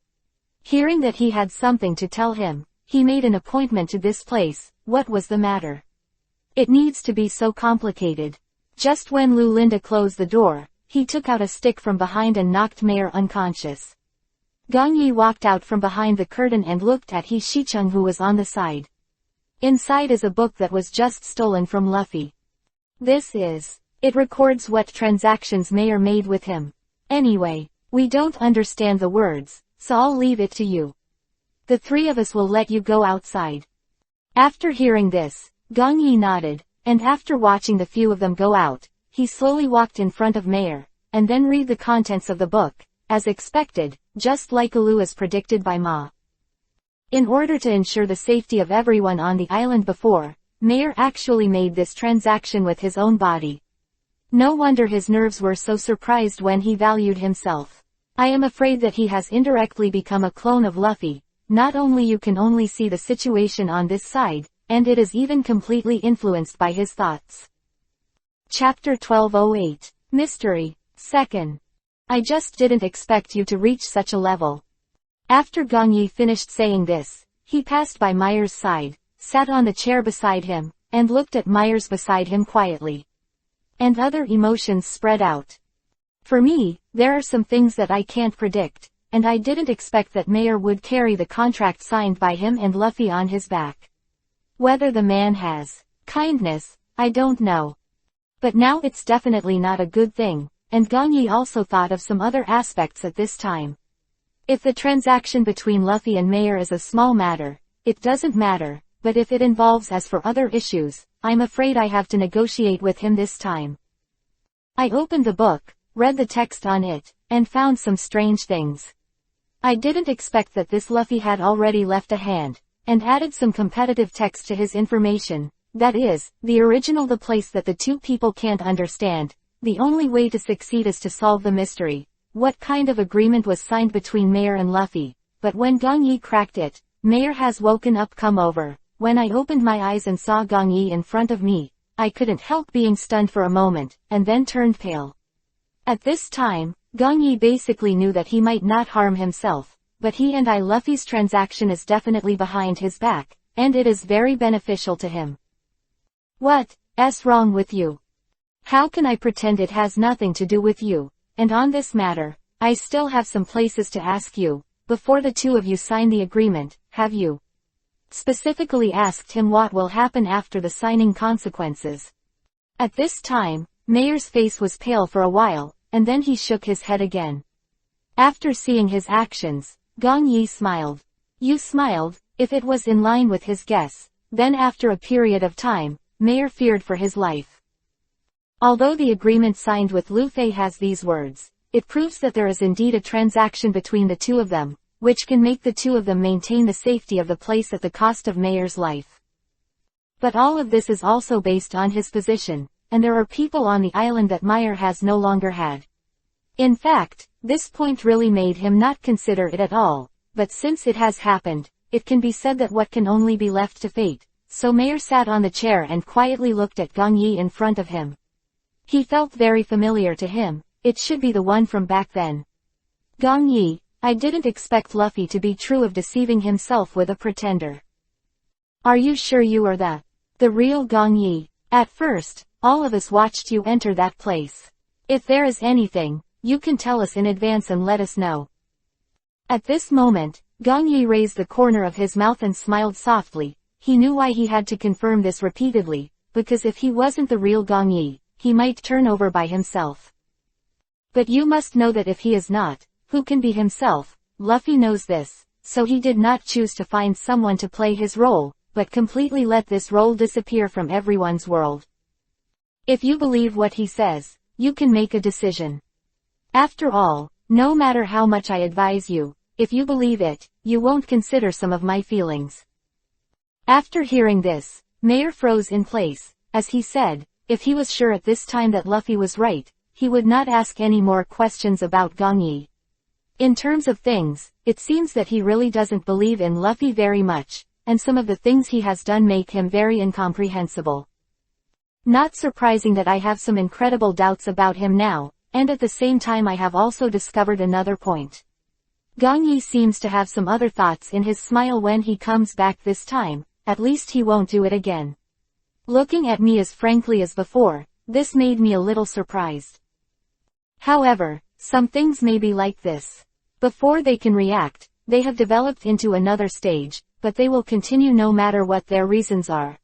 Hearing that he had something to tell him, he made an appointment to this place. What was the matter? It needs to be so complicated. Just when Lu Linda closed the door, he took out a stick from behind and knocked Mayer unconscious. Gong Yi walked out from behind the curtain and looked at He Shicheng, who was on the side. Inside is a book that was just stolen from Luffy. It records what transactions Mayer made with him. Anyway, we don't understand the words, so I'll leave it to you. The three of us will let you go outside. After hearing this, Gong Yi nodded, and after watching the few of them go out, he slowly walked in front of Mayer, and then read the contents of the book, as expected, just like Alu as predicted by Ma. In order to ensure the safety of everyone on the island before, Mayer actually made this transaction with his own body. No wonder his nerves were so surprised when he valued himself. I am afraid that he has indirectly become a clone of Luffy. Not only you can only see the situation on this side, and it is even completely influenced by his thoughts. Chapter 1208. Mystery. Second. I just didn't expect you to reach such a level. After Gong Yi finished saying this, he passed by Mayer's side, sat on the chair beside him, and looked at Myers beside him quietly. And other emotions spread out. For me, there are some things that I can't predict, and I didn't expect that Mayer would carry the contract signed by him and Luffy on his back. Whether the man has kindness, I don't know. But now it's definitely not a good thing, and Gong Yi also thought of some other aspects at this time. If the transaction between Luffy and Mayer is a small matter, it doesn't matter, but if it involves as for other issues, I'm afraid I have to negotiate with him this time. I opened the book, read the text on it, and found some strange things. I didn't expect that this Luffy had already left a hand, and added some competitive text to his information, that is, the original, the place that the two people can't understand. The only way to succeed is to solve the mystery. What kind of agreement was signed between Mayer and Luffy? But when Gong Yi cracked it, Mayer has woken up, come over. When I opened my eyes and saw Gong Yi in front of me, I couldn't help being stunned for a moment, and then turned pale. At this time, Gong Yi basically knew that he might not harm himself, but he and Luffy's transaction is definitely behind his back, and it is very beneficial to him. What's wrong with you? How can I pretend it has nothing to do with you? And on this matter, I still have some places to ask you. Before the two of you sign the agreement, have you specifically asked him what will happen after the signing consequences? At this time, Mayer's face was pale for a while, and then he shook his head again. After seeing his actions, Gong Yi smiled. You smiled, if it was in line with his guess. Then after a period of time, Mayer feared for his life. Although the agreement signed with Luffy has these words, it proves that there is indeed a transaction between the two of them, which can make the two of them maintain the safety of the place at the cost of Mayer's life. But all of this is also based on his position, and there are people on the island that Mayer has no longer had. In fact, this point really made him not consider it at all, but since it has happened, it can be said that what can only be left to fate. So Mayer sat on the chair and quietly looked at Gong Yi in front of him. He felt very familiar to him. It should be the one from back then. Gong Yi, I didn't expect Luffy to be true of deceiving himself with a pretender. Are you sure you are the real Gong Yi? At first, all of us watched you enter that place. If there is anything, you can tell us in advance and let us know. At this moment, Gong Yi raised the corner of his mouth and smiled softly. He knew why he had to confirm this repeatedly, because if he wasn't the real Gong Yi, he might turn over by himself. But you must know that if he is not, who can be himself? Luffy knows this, so he did not choose to find someone to play his role, but completely let this role disappear from everyone's world. If you believe what he says, you can make a decision. After all, no matter how much I advise you, if you believe it, you won't consider some of my feelings. After hearing this, Mayer froze in place, as he said, if he was sure at this time that Luffy was right, he would not ask any more questions about Gongyi. In terms of things, it seems that he really doesn't believe in Luffy very much, and some of the things he has done make him very incomprehensible. Not surprising that I have some incredible doubts about him now, and at the same time I have also discovered another point. Gongyi seems to have some other thoughts in his smile when he comes back this time, at least he won't do it again. Looking at me as frankly as before, this made me a little surprised. However, some things may be like this. Before they can react, they have developed into another stage, but they will continue no matter what their reasons are.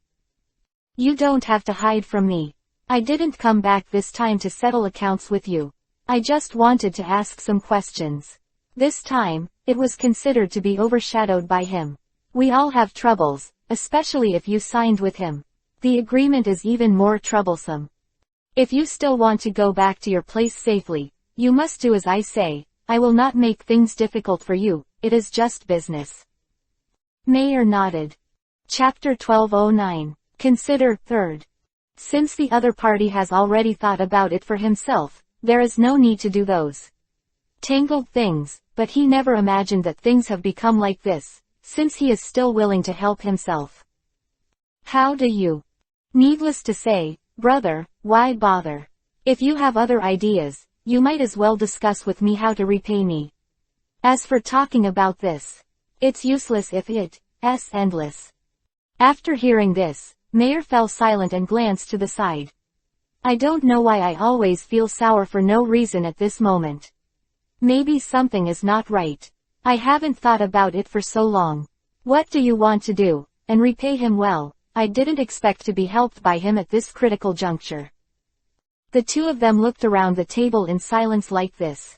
You don't have to hide from me. I didn't come back this time to settle accounts with you. I just wanted to ask some questions. This time, it was considered to be overshadowed by him. We all have troubles, especially if you signed with him. The agreement is even more troublesome. If you still want to go back to your place safely, you must do as I say. I will not make things difficult for you, it is just business. Mayer nodded. Chapter 1209. Consider, third. Since the other party has already thought about it for himself, there is no need to do those tangled things, but he never imagined that things have become like this, since he is still willing to help himself. How do you? Needless to say, brother, why bother? If you have other ideas, you might as well discuss with me how to repay me. As for talking about this, it's useless if it's endless. After hearing this, Mayer fell silent and glanced to the side. I don't know why I always feel sour for no reason at this moment. Maybe something is not right. I haven't thought about it for so long. What do you want to do, and repay him well? I didn't expect to be helped by him at this critical juncture. The two of them looked around the table in silence like this.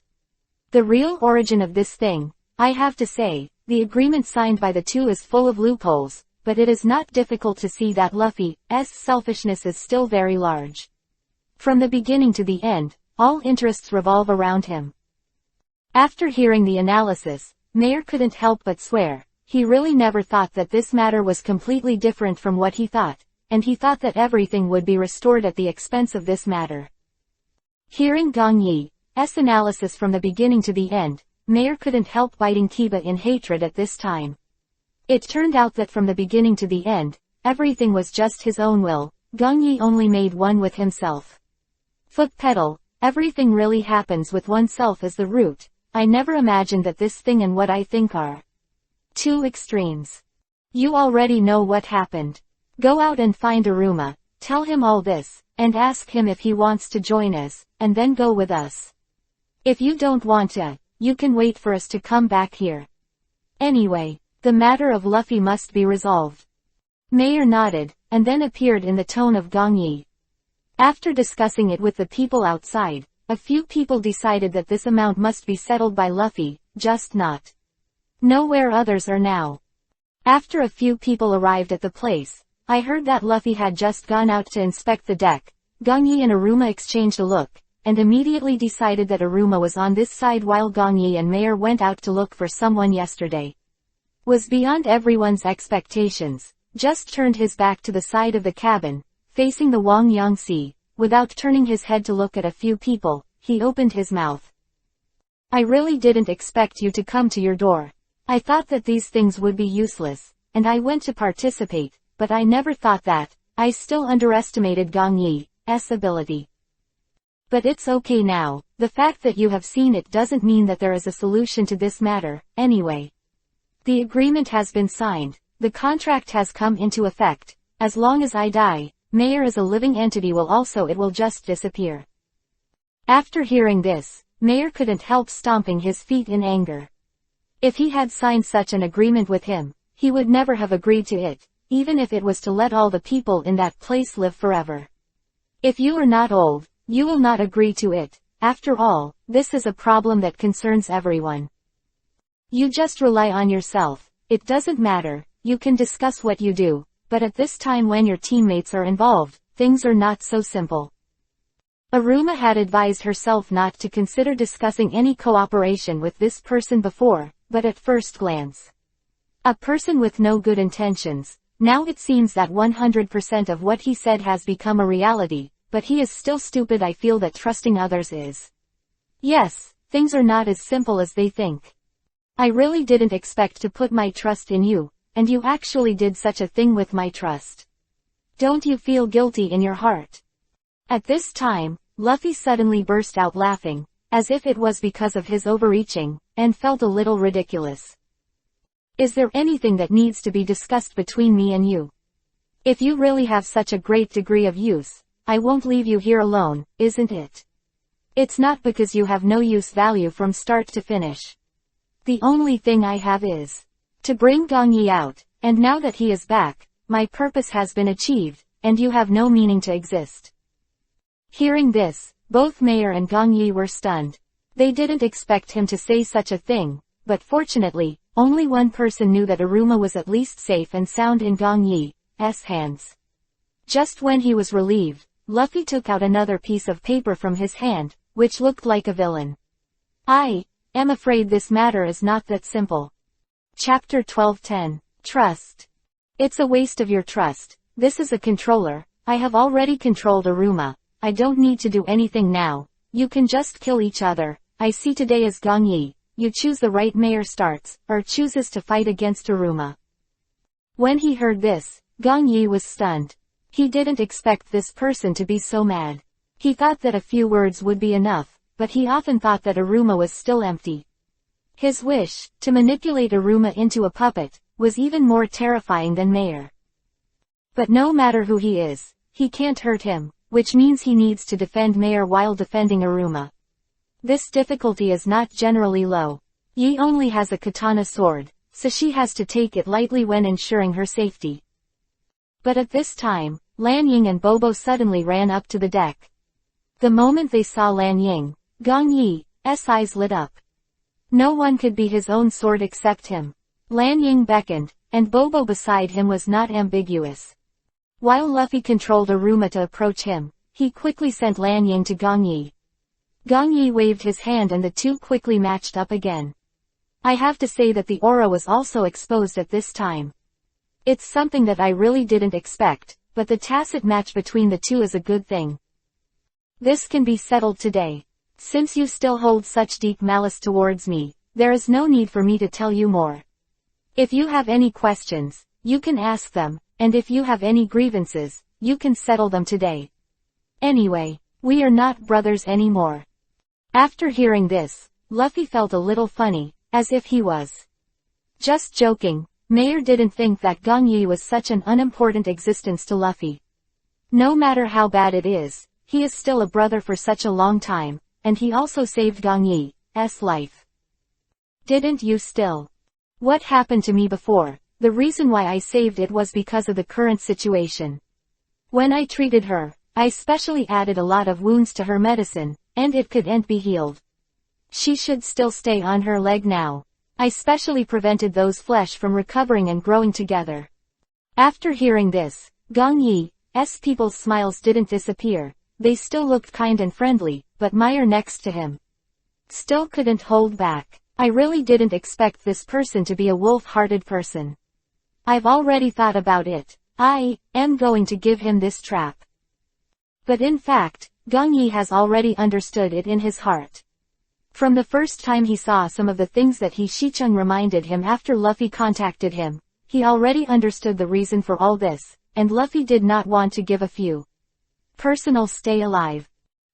The real origin of this thing, I have to say, the agreement signed by the two is full of loopholes, but it is not difficult to see that Luffy's selfishness is still very large. From the beginning to the end, all interests revolve around him. After hearing the analysis, Mayer couldn't help but swear. He really never thought that this matter was completely different from what he thought, and he thought that everything would be restored at the expense of this matter. Hearing Gongyi's analysis from the beginning to the end, Mayer couldn't help biting Kiba in hatred at this time. It turned out that from the beginning to the end, everything was just his own will. Gongyi only made one with himself. Foot pedal, everything really happens with oneself as the root. I never imagined that this thing and what I think are two extremes. You already know what happened. Go out and find Aruma, tell him all this, and ask him if he wants to join us, and then go with us. If you don't want to, you can wait for us to come back here. Anyway, the matter of Luffy must be resolved. Mayer nodded, and then appeared in the tone of Gongyi. After discussing it with the people outside, a few people decided that this amount must be settled by Luffy, just not know where others are now. After a few people arrived at the place, I heard that Luffy had just gone out to inspect the deck. Gongyi and Aruma exchanged a look, and immediately decided that Aruma was on this side while Gongyi and Mayer went out to look for someone yesterday. Was beyond everyone's expectations, just turned his back to the side of the cabin, facing the Wangyang Sea. Without turning his head to look at a few people, he opened his mouth. I really didn't expect you to come to your door. I thought that these things would be useless, and I went to participate, but I never thought that. I still underestimated Gongyi's ability. But it's okay now. The fact that you have seen it doesn't mean that there is a solution to this matter, anyway. The agreement has been signed. The contract has come into effect. As long as I die, Mayer as a living entity it will just disappear. After hearing this, Mayer couldn't help stomping his feet in anger. If he had signed such an agreement with him, he would never have agreed to it, even if it was to let all the people in that place live forever. If you are not old, you will not agree to it. After all, this is a problem that concerns everyone. You just rely on yourself. It doesn't matter, you can discuss what you do, but at this time when your teammates are involved, things are not so simple. Aruma had advised herself not to consider discussing any cooperation with this person before, but at first glance, a person with no good intentions. Now it seems that 100% of what he said has become a reality. but he is still stupid. I feel that trusting others is. Yes, things are not as simple as they think. I really didn't expect to put my trust in you, and you actually did such a thing with my trust. Don't you feel guilty in your heart? At this time, Luffy suddenly burst out laughing, as if it was because of his overreaching, and felt a little ridiculous. Is there anything that needs to be discussed between me and you? If you really have such a great degree of use, I won't leave you here alone, isn't it? It's not because you have no use value from start to finish. The only thing I have is to bring Gong Yi out, and now that he is back, my purpose has been achieved, and you have no meaning to exist. Hearing this, both Mayor and Gong Yi were stunned. They didn't expect him to say such a thing, but fortunately, only one person knew that Aruma was at least safe and sound in Gong Yi's hands. Just when he was relieved, Luffy took out another piece of paper from his hand, which looked like a villain. I am afraid this matter is not that simple. Chapter 12:10. Trust. It's a waste of your trust. This is a controller. I have already controlled Aruma. I don't need to do anything now. You can just kill each other. I see today as Gong Yi. You choose the right. Mayor starts, or chooses to fight against Aruma. When he heard this, Gong Yi was stunned. He didn't expect this person to be so mad. He thought that a few words would be enough, but he often thought that Aruma was still empty. His wish, to manipulate Aruma into a puppet, was even more terrifying than Mayor. But no matter who he is, he can't hurt him, which means he needs to defend Mayor while defending Aruma. This difficulty is not generally low. Yi only has a katana sword, so she has to take it lightly when ensuring her safety. But at this time, Lan Ying and Bobo suddenly ran up to the deck. The moment they saw Lan Ying, Gong Yi's eyes lit up. No one could be his own sword except him. Lan Ying beckoned, and Bobo beside him was not ambiguous. While Luffy controlled Aruma to approach him, he quickly sent Lan Ying to Gong Yi. Gong Yi waved his hand and the two quickly matched up again. I have to say that the aura was also exposed at this time. It's something that I really didn't expect, but the tacit match between the two is a good thing. This can be settled today. Since you still hold such deep malice towards me, there is no need for me to tell you more. If you have any questions, you can ask them, and if you have any grievances, you can settle them today. Anyway, we are not brothers anymore. After hearing this, Luffy felt a little funny, as if he was just joking. Mayor didn't think that Gong Yi was such an unimportant existence to Luffy. No matter how bad it is, he is still a brother for such a long time, and he also saved Gong Yi's life. Didn't you still? What happened to me before? The reason why I saved it was because of the current situation. When I treated her, I specially added a lot of wounds to her medicine, and it couldn't be healed. She should still stay on her leg now. I specially prevented those flesh from recovering and growing together. After hearing this, Gong Yi's people's smiles didn't disappear. They still looked kind and friendly, but Meyer next to him still couldn't hold back. I really didn't expect this person to be a wolf-hearted person. I've already thought about it. I am going to give him this trap. But in fact, Gong Yi has already understood it in his heart. From the first time he saw some of the things that Shicheng reminded him after Luffy contacted him, he already understood the reason for all this, and Luffy did not want to give a few personal stay alive.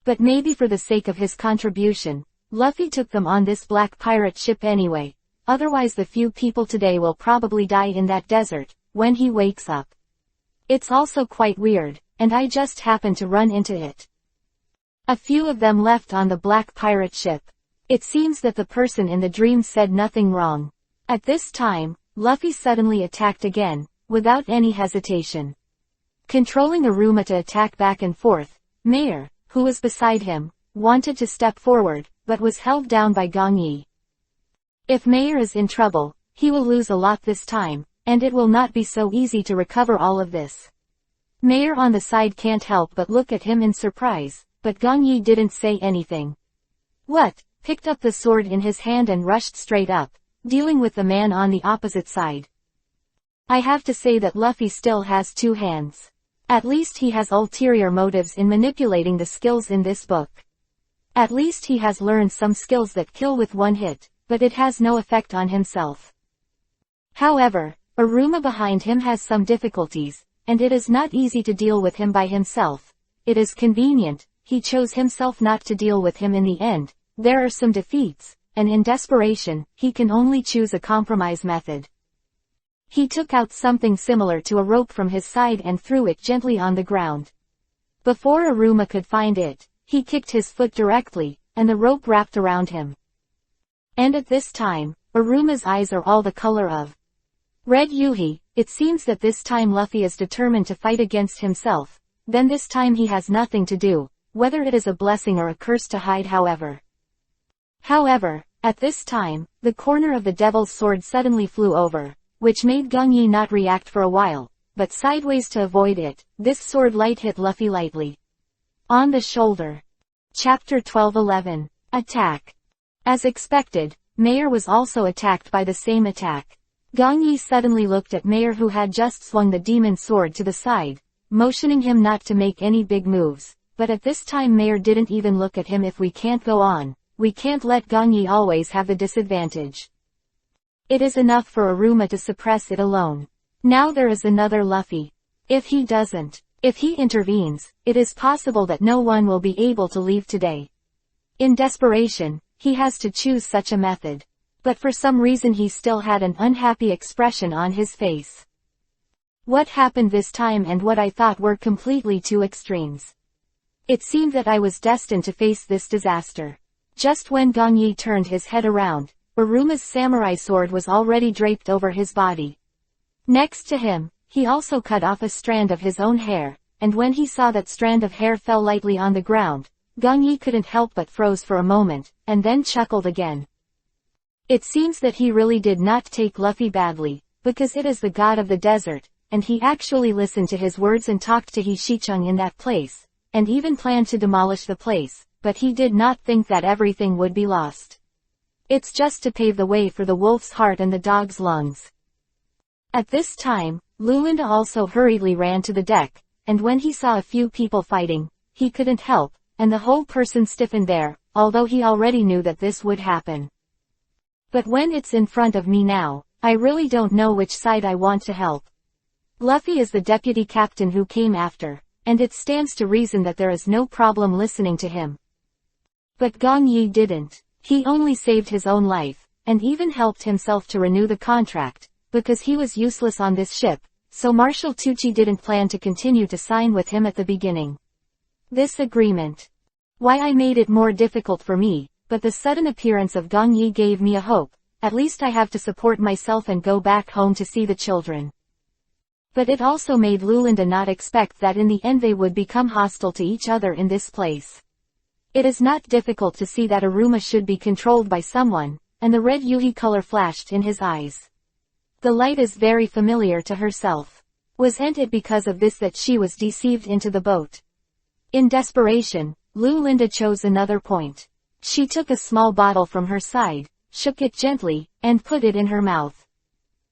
But maybe for the sake of his contribution, Luffy took them on this black pirate ship anyway, otherwise the few people today will probably die in that desert, when he wakes up. It's also quite weird, and I just happened to run into it. A few of them left on the black pirate ship. It seems that the person in the dream said nothing wrong. At this time, Luffy suddenly attacked again, without any hesitation. Controlling Aruma to attack back and forth, Mayor, who was beside him, wanted to step forward, but was held down by Gong Yi. If Mayor is in trouble, he will lose a lot this time, and it will not be so easy to recover all of this. Mayor on the side can't help but look at him in surprise, but Gong Yi didn't say anything. What? Picked up the sword in his hand and rushed straight up, dealing with the man on the opposite side. I have to say that Luffy still has two hands. At least he has ulterior motives in manipulating the skills in this book. At least he has learned some skills that kill with one hit, but it has no effect on himself. However, Aruma behind him has some difficulties, and it is not easy to deal with him by himself. It is convenient, he chose himself not to deal with him in the end. There are some defeats, and in desperation, he can only choose a compromise method. He took out something similar to a rope from his side and threw it gently on the ground. Before Aruma could find it, he kicked his foot directly, and the rope wrapped around him. And at this time, Aruma's eyes are all the color of red yuhi. It seems that this time Luffy is determined to fight against himself. Then this time he has nothing to do, whether it is a blessing or a curse to hide However, at this time, the corner of the devil's sword suddenly flew over, which made Gongyi not react for a while, but sideways to avoid it. This sword light hit Luffy lightly on the shoulder. Chapter 12:11. Attack. As expected, Mayor was also attacked by the same attack. Gongyi suddenly looked at Mayor, who had just swung the demon sword to the side, motioning him not to make any big moves, but at this time Mayor didn't even look at him. If we can't go on, we can't let Gongyi always have the disadvantage. It is enough for Aruma to suppress it alone. Now there is another Luffy. If he intervenes, it is possible that no one will be able to leave today. In desperation, he has to choose such a method. But for some reason he still had an unhappy expression on his face. What happened this time and what I thought were completely two extremes. It seemed that I was destined to face this disaster. Just when Gongyi turned his head around, Aruma's samurai sword was already draped over his body. Next to him, he also cut off a strand of his own hair, and when he saw that strand of hair fell lightly on the ground, Gongyi couldn't help but froze for a moment, and then chuckled again. It seems that he really did not take Luffy badly, because it is the god of the desert, and he actually listened to his words and talked to Hishichung in that place, and even planned to demolish the place, but he did not think that everything would be lost. It's just to pave the way for the wolf's heart and the dog's lungs. At this time, Lulinda also hurriedly ran to the deck, and when he saw a few people fighting, he couldn't help, and the whole person stiffened there, although he already knew that this would happen. But when it's in front of me now, I really don't know which side I want to help. Luffy is the deputy captain who came after, and it stands to reason that there is no problem listening to him. But Gongyi didn't. He only saved his own life, and even helped himself to renew the contract, because he was useless on this ship, so Marshal Tucci didn't plan to continue to sign with him at the beginning. This agreement. Why, I made it more difficult for me, but the sudden appearance of Gongyi gave me a hope. At least I have to support myself and go back home to see the children. But it also made Lulinda not expect that in the end they would become hostile to each other in this place. It is not difficult to see that Aruma should be controlled by someone, and the red yuhi color flashed in his eyes. The light is very familiar to herself. Wasn't it because of this that she was deceived into the boat? In desperation, Lulinda chose another point. She took a small bottle from her side, shook it gently, and put it in her mouth.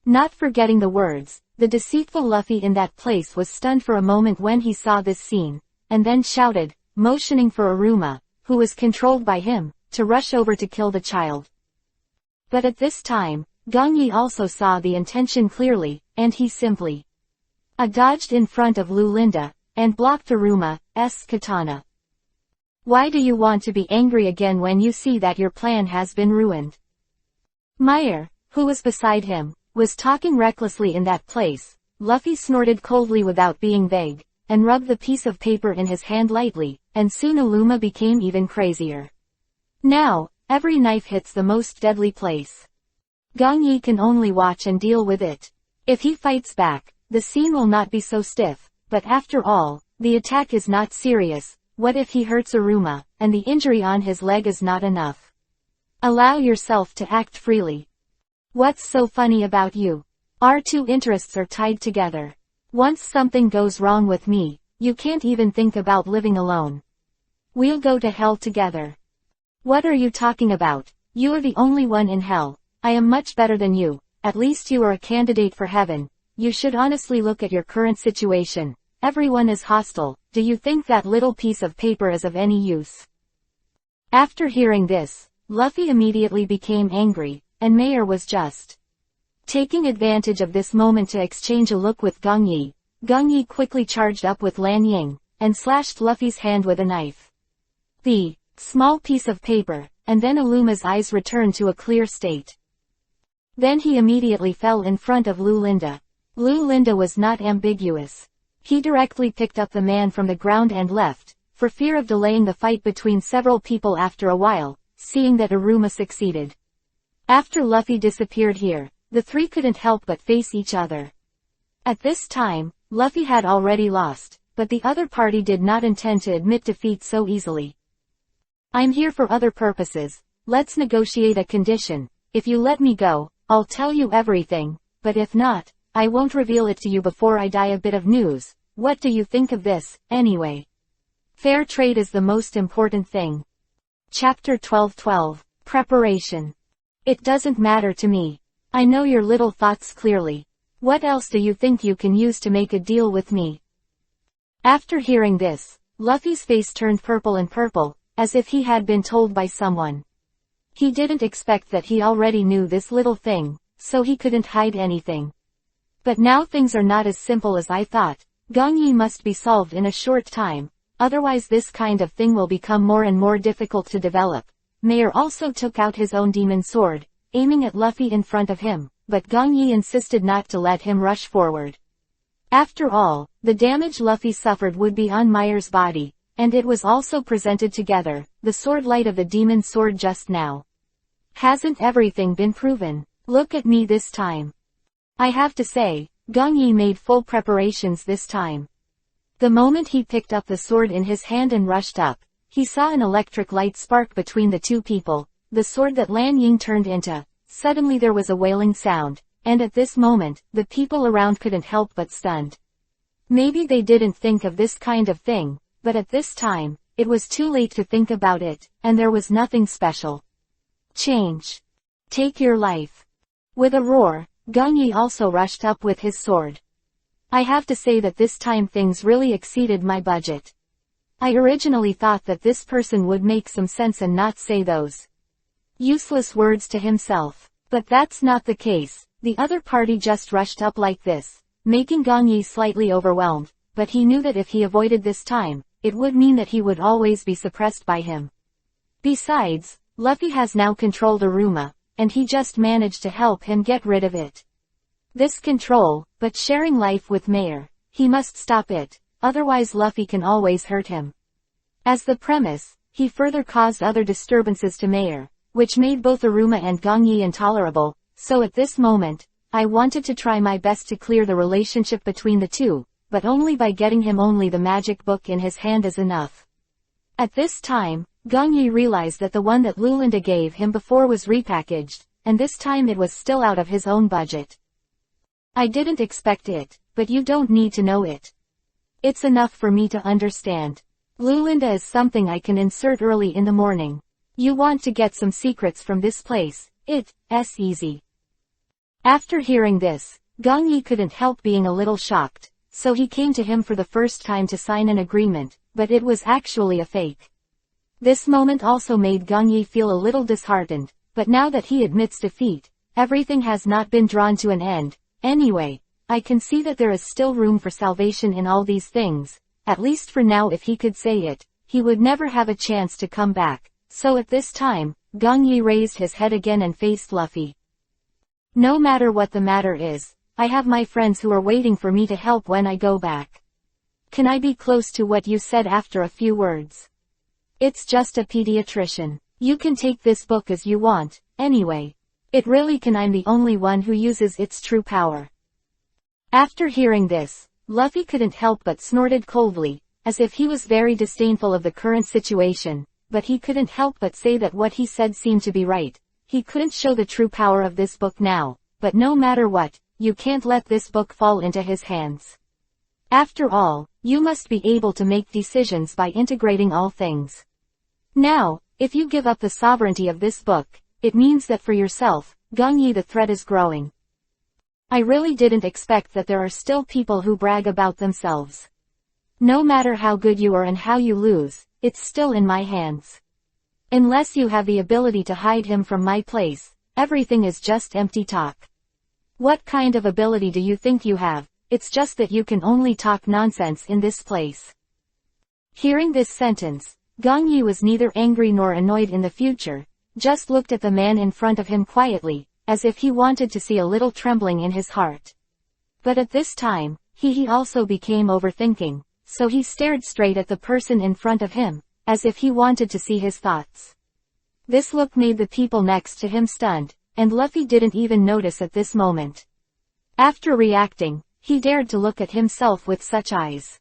Not forgetting the words, the deceitful Luffy in that place was stunned for a moment when he saw this scene, and then shouted, motioning for Aruma, who was controlled by him, to rush over to kill the child. But at this time, Gongyi also saw the intention clearly, and he simply dodged in front of Lulinda, and blocked Aruma's katana. Why do you want to be angry again when you see that your plan has been ruined? Meyer, who was beside him, was talking recklessly in that place. Luffy snorted coldly without being vague, and rubbed the piece of paper in his hand lightly, and soon Aruma became even crazier. Now, every knife hits the most deadly place. Gongyi can only watch and deal with it. If he fights back, the scene will not be so stiff, but after all, the attack is not serious. What if he hurts Aruma, and the injury on his leg is not enough? Allow yourself to act freely. What's so funny about you? Our two interests are tied together. Once something goes wrong with me, you can't even think about living alone. We'll go to hell together. What are you talking about? You are the only one in hell. I am much better than you. At least you are a candidate for heaven. You should honestly look at your current situation. Everyone is hostile. Do you think that little piece of paper is of any use? After hearing this, Luffy immediately became angry, and Mayer was just taking advantage of this moment to exchange a look with Gong Yi. Gong Yi quickly charged up with Lan Ying, and slashed Luffy's hand with a knife. The small piece of paper, and then Aluma's eyes returned to a clear state. Then he immediately fell in front of Lu Linda. Lu Linda was not ambiguous. He directly picked up the man from the ground and left, for fear of delaying the fight between several people after a while, seeing that Aruma succeeded. After Luffy disappeared here, the three couldn't help but face each other. At this time, Luffy had already lost, but the other party did not intend to admit defeat so easily. I'm here for other purposes. Let's negotiate a condition. If you let me go, I'll tell you everything, but if not, I won't reveal it to you before I die. A bit of news. What do you think of this, anyway? Fair trade is the most important thing. Chapter 12:12. Preparation. It doesn't matter to me. I know your little thoughts clearly. What else do you think you can use to make a deal with me? After hearing this, Luffy's face turned purple and purple, as if he had been told by someone. He didn't expect that he already knew this little thing, so he couldn't hide anything. But now things are not as simple as I thought. Gong Yi must be solved in a short time, otherwise this kind of thing will become more and more difficult to develop. Mayer also took out his own demon sword, aiming at Luffy in front of him, but Gong Yi insisted not to let him rush forward. After all, the damage Luffy suffered would be on Mayer's body, and it was also presented together, the sword light of the demon sword just now. Hasn't everything been proven? Look at me this time. I have to say, Gong Yi made full preparations this time. The moment he picked up the sword in his hand and rushed up, he saw an electric light spark between the two people, the sword that Lan Ying turned into. Suddenly there was a wailing sound, and at this moment, the people around couldn't help but stunned. Maybe they didn't think of this kind of thing, but at this time, it was too late to think about it, and there was nothing special. Change. Take your life. With a roar, Gong Yi also rushed up with his sword. I have to say that this time things really exceeded my budget. I originally thought that this person would make some sense and not say those useless words to himself. But that's not the case. The other party just rushed up like this, making Gong Yi slightly overwhelmed, but he knew that if he avoided this time, it would mean that he would always be suppressed by him. Besides, Luffy has now controlled Aruma, and he just managed to help him get rid of it. This control, but sharing life with Mayer, he must stop it, otherwise Luffy can always hurt him. As the premise, he further caused other disturbances to Mayer, which made both Aruma and Gong Yi intolerable, so at this moment, I wanted to try my best to clear the relationship between the two, but only by getting him. Only the magic book in his hand is enough. At this time, Gong Yi realized that the one that Lulinda gave him before was repackaged, and this time it was still out of his own budget. I didn't expect it, but you don't need to know it. It's enough for me to understand. Lulinda is something I can insert early in the morning. You want to get some secrets from this place, it's easy. After hearing this, Gong Yi couldn't help being a little shocked, so he came to him for the first time to sign an agreement, but it was actually a fake. This moment also made Gong Yi feel a little disheartened, but now that he admits defeat, everything has not been drawn to an end. Anyway, I can see that there is still room for salvation in all these things, at least for now. If he could say it, he would never have a chance to come back, so at this time, Gong Yi raised his head again and faced Luffy. No matter what the matter is, I have my friends who are waiting for me to help when I go back. Can I be close to what you said after a few words? It's just a pediatrician. You can take this book as you want, anyway. It really can. I'm the only one who uses its true power. After hearing this, Luffy couldn't help but snorted coldly, as if he was very disdainful of the current situation, but he couldn't help but say that what he said seemed to be right. He couldn't show the true power of this book now, but no matter what, you can't let this book fall into his hands. After all, you must be able to make decisions by integrating all things. Now, if you give up the sovereignty of this book, it means that for yourself, Gong Yi, the threat is growing. I really didn't expect that there are still people who brag about themselves. No matter how good you are and how you lose, it's still in my hands. Unless you have the ability to hide him from my place, everything is just empty talk. What kind of ability do you think you have? It's just that you can only talk nonsense in this place. Hearing this sentence, Gong Yi was neither angry nor annoyed in the future, just looked at the man in front of him quietly, as if he wanted to see a little trembling in his heart. But at this time, he also became overthinking, so he stared straight at the person in front of him, as if he wanted to see his thoughts. This look made the people next to him stunned, and Luffy didn't even notice at this moment. After reacting, he dared to look at himself with such eyes.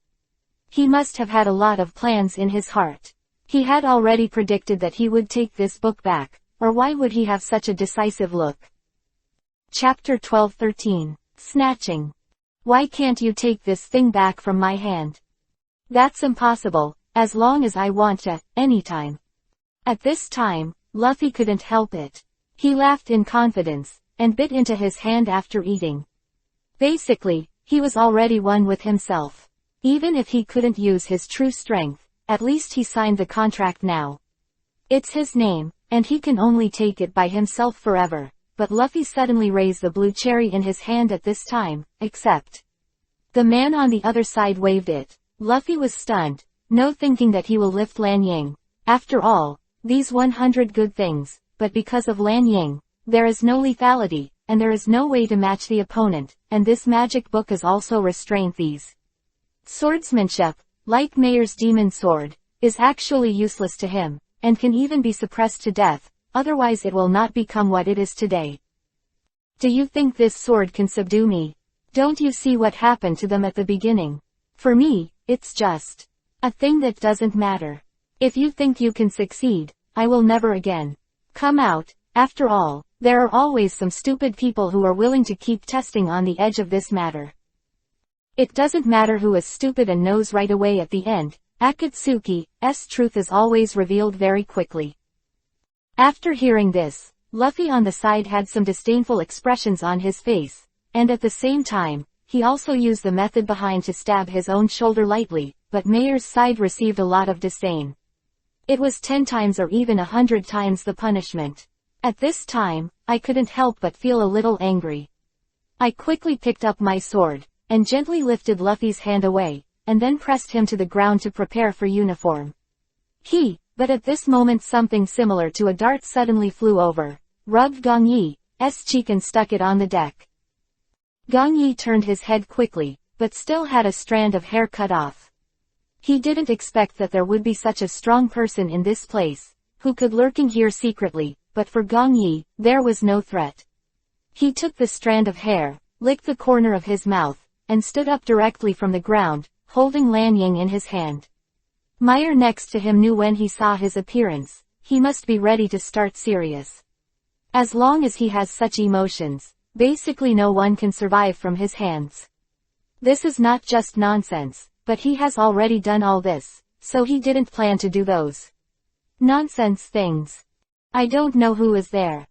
He must have had a lot of plans in his heart. He had already predicted that he would take this book back, or why would he have such a decisive look? Chapter 12-13. Snatching. Why can't you take this thing back from my hand? That's impossible, as long as I want to, anytime. At this time, Luffy couldn't help it. He laughed in confidence, and bit into his hand after eating. Basically, he was already one with himself. Even if he couldn't use his true strength, at least he signed the contract now. It's his name, and he can only take it by himself forever, but Luffy suddenly raised the blue cherry in his hand at this time, except. The man on the other side waved it. Luffy was stunned, no thinking that he will lift Lan Ying. After all, these 100 good things, but because of Lan Ying, there is no lethality, and there is no way to match the opponent, and this magic book is also restrained these. Swordsmanship, like Mayer's demon sword, is actually useless to him, and can even be suppressed to death, otherwise it will not become what it is today. Do you think this sword can subdue me? Don't you see what happened to them at the beginning? For me, it's just a thing that doesn't matter. If you think you can succeed, I will never again. Come out. After all, there are always some stupid people who are willing to keep testing on the edge of this matter. It doesn't matter who is stupid and knows right away at the end. Akatsuki's truth is always revealed very quickly. After hearing this, Luffy on the side had some disdainful expressions on his face, and at the same time, he also used the method behind to stab his own shoulder lightly, but Mayer's side received a lot of disdain. It was 10 times or even 100 times the punishment. At this time, I couldn't help but feel a little angry. I quickly picked up my sword, and gently lifted Luffy's hand away, and then pressed him to the ground to prepare for uniform. But at this moment something similar to a dart suddenly flew over, rubbed Gong Yi's cheek and stuck it on the deck. Gong Yi turned his head quickly, but still had a strand of hair cut off. He didn't expect that there would be such a strong person in this place, who could lurking here secretly, but for Gong Yi, there was no threat. He took the strand of hair, licked the corner of his mouth, and stood up directly from the ground, holding Lan Ying in his hand. Meyer next to him knew when he saw his appearance, he must be ready to start serious. As long as he has such emotions, basically no one can survive from his hands. This is not just nonsense, but he has already done all this, so he didn't plan to do those nonsense things. I don't know who is there.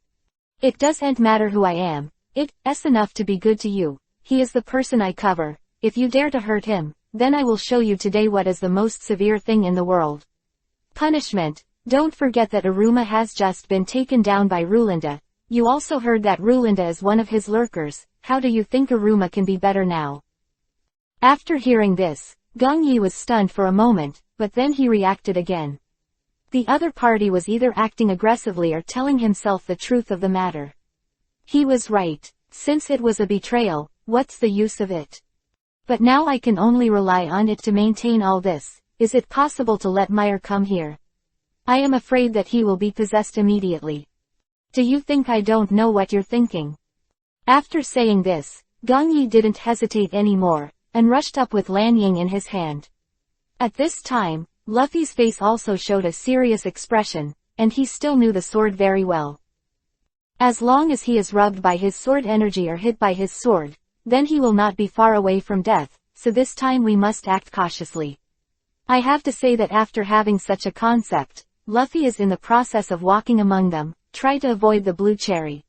It doesn't matter who I am, it's enough to be good to you. He is the person I cover. If you dare to hurt him, then I will show you today what is the most severe thing in the world. Punishment. Don't forget that Aruma has just been taken down by Rulinda. You also heard that Rulinda is one of his lurkers. How do you think Aruma can be better now? After hearing this, Gong Yi was stunned for a moment, but then he reacted again. The other party was either acting aggressively or telling himself the truth of the matter. He was right. Since it was a betrayal, what's the use of it? But now I can only rely on it to maintain all this. Is it possible to let Meyer come here? I am afraid that he will be possessed immediately. Do you think I don't know what you're thinking? After saying this, Gong Yi didn't hesitate anymore, and rushed up with Lan Ying in his hand. At this time, Luffy's face also showed a serious expression, and he still knew the sword very well. As long as he is rubbed by his sword energy or hit by his sword, then he will not be far away from death, so this time we must act cautiously. I have to say that after having such a concept, Luffy is in the process of walking among them, try to avoid the blue cherry.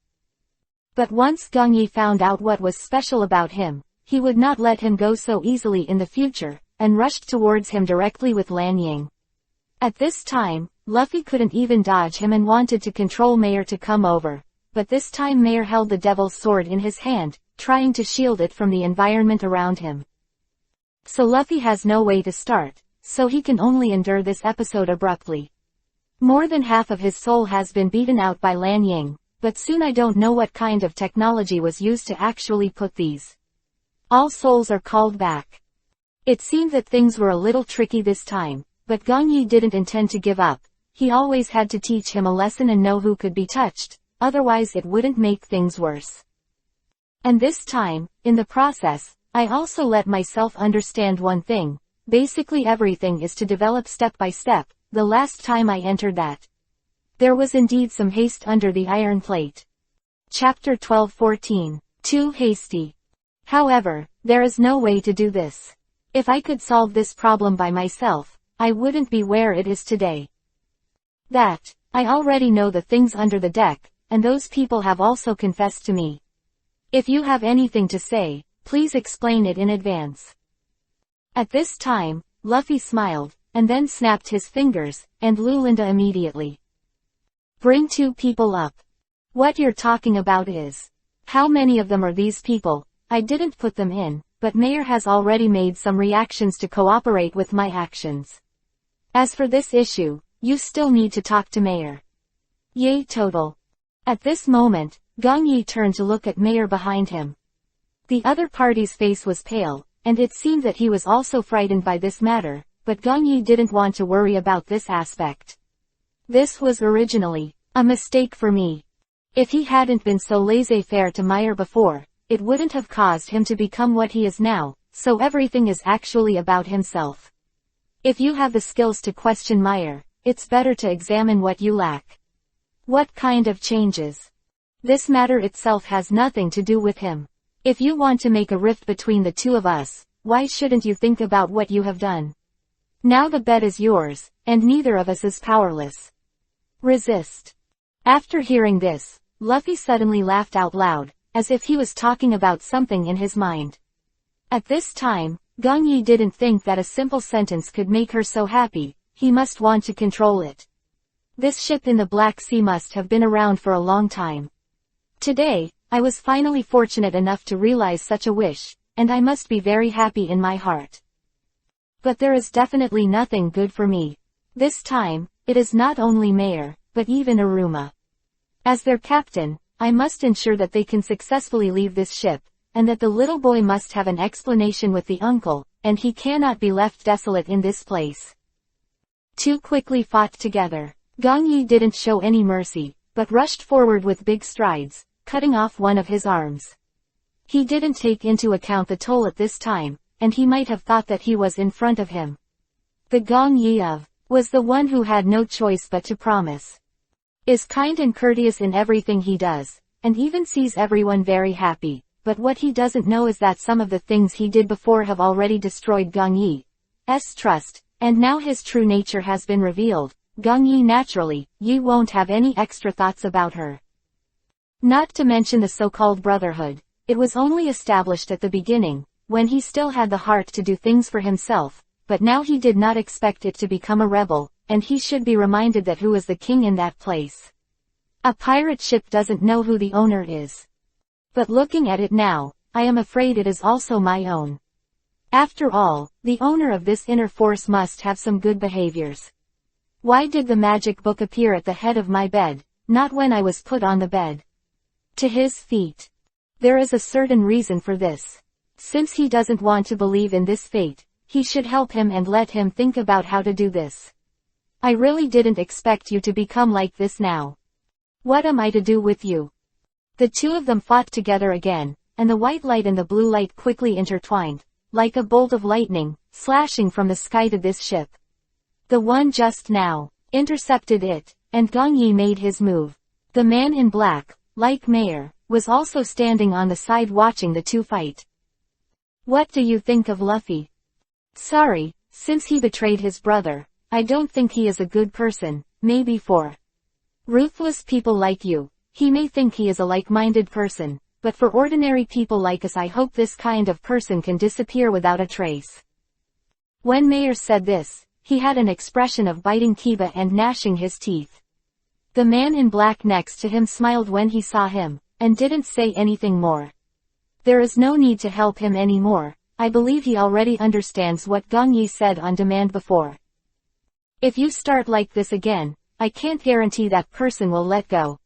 But once Gong Yi found out what was special about him, he would not let him go so easily in the future, and rushed towards him directly with Lan Ying. At this time, Luffy couldn't even dodge him and wanted to control Mayer to come over, but this time Mayer held the devil's sword in his hand, trying to shield it from the environment around him. So Luffy has no way to start, so he can only endure this episode abruptly. More than half of his soul has been beaten out by Lan Ying, but soon I don't know what kind of technology was used to actually put these. All souls are called back. It seemed that things were a little tricky this time, but Gong Yi didn't intend to give up. He always had to teach him a lesson and know who could be touched, otherwise it wouldn't make things worse. And this time, in the process, I also let myself understand one thing. Basically everything is to develop step by step. The last time I entered that, there was indeed some haste under the iron plate. Chapter 12:14. Too hasty. However, there is no way to do this. If I could solve this problem by myself, I wouldn't be where it is today. That, I already know the things under the deck, and those people have also confessed to me. If you have anything to say, please explain it in advance. At this time, Luffy smiled, and then snapped his fingers, and Lulinda immediately. Bring 2 people up. What you're talking about is, how many of them are these people? I didn't put them in, but Mayer has already made some reactions to cooperate with my actions. As for this issue, you still need to talk to Mayer. Yay total. At this moment, Gong Yi turned to look at Mayer behind him. The other party's face was pale, and it seemed that he was also frightened by this matter, but Gong Yi didn't want to worry about this aspect. This was originally a mistake for me. If he hadn't been so laissez-faire to Mayer before, it wouldn't have caused him to become what he is now, so everything is actually about himself. If you have the skills to question Mayer, it's better to examine what you lack. What kind of changes? This matter itself has nothing to do with him. If you want to make a rift between the two of us, why shouldn't you think about what you have done? Now the bet is yours, and neither of us is powerless. Resist. After hearing this, Luffy suddenly laughed out loud, as if he was talking about something in his mind. At this time, Gong Yi didn't think that a simple sentence could make her so happy. He must want to control it. This ship in the Black Sea must have been around for a long time. Today, I was finally fortunate enough to realize such a wish, and I must be very happy in my heart. But there is definitely nothing good for me. This time, it is not only Mayer, but even Aruma. As their captain, I must ensure that they can successfully leave this ship, and that the little boy must have an explanation with the uncle, and he cannot be left desolate in this place. 2 quickly fought together. Gong Yi didn't show any mercy, but rushed forward with big strides, cutting off one of his arms. He didn't take into account the toll at this time, and he might have thought that he was in front of him. The Gong Yi of was the one who had no choice but to promise. Is kind and courteous in everything he does, and even sees everyone very happy, but what he doesn't know is that some of the things he did before have already destroyed Gong Yi's trust, and now his true nature has been revealed. Gong Yi naturally, won't have any extra thoughts about her. Not to mention the so-called brotherhood. It was only established at the beginning, when he still had the heart to do things for himself, but now he did not expect it to become a rebel, and he should be reminded that who is the king in that place. A pirate ship doesn't know who the owner is. But looking at it now, I am afraid it is also my own. After all, the owner of this inner force must have some good behaviors. Why did the magic book appear at the head of my bed, not when I was put on the bed? To his feet. There is a certain reason for this. Since he doesn't want to believe in this fate, he should help him and let him think about how to do this. I really didn't expect you to become like this now. What am I to do with you? The 2 of them fought together again, and the white light and the blue light quickly intertwined, like a bolt of lightning, slashing from the sky to this ship. The one just now intercepted it, and Gong Yi made his move. The man in black, like Mayer, was also standing on the side watching the 2 fight. What do you think of Luffy? Sorry, since he betrayed his brother, I don't think he is a good person. Maybe for ruthless people like you, he may think he is a like-minded person, but for ordinary people like us I hope this kind of person can disappear without a trace. When Mayer said this, he had an expression of biting Kiba and gnashing his teeth. The man in black next to him smiled when he saw him, and didn't say anything more. There is no need to help him anymore. I believe he already understands what Gong Yi said on demand before. If you start like this again, I can't guarantee that person will let go.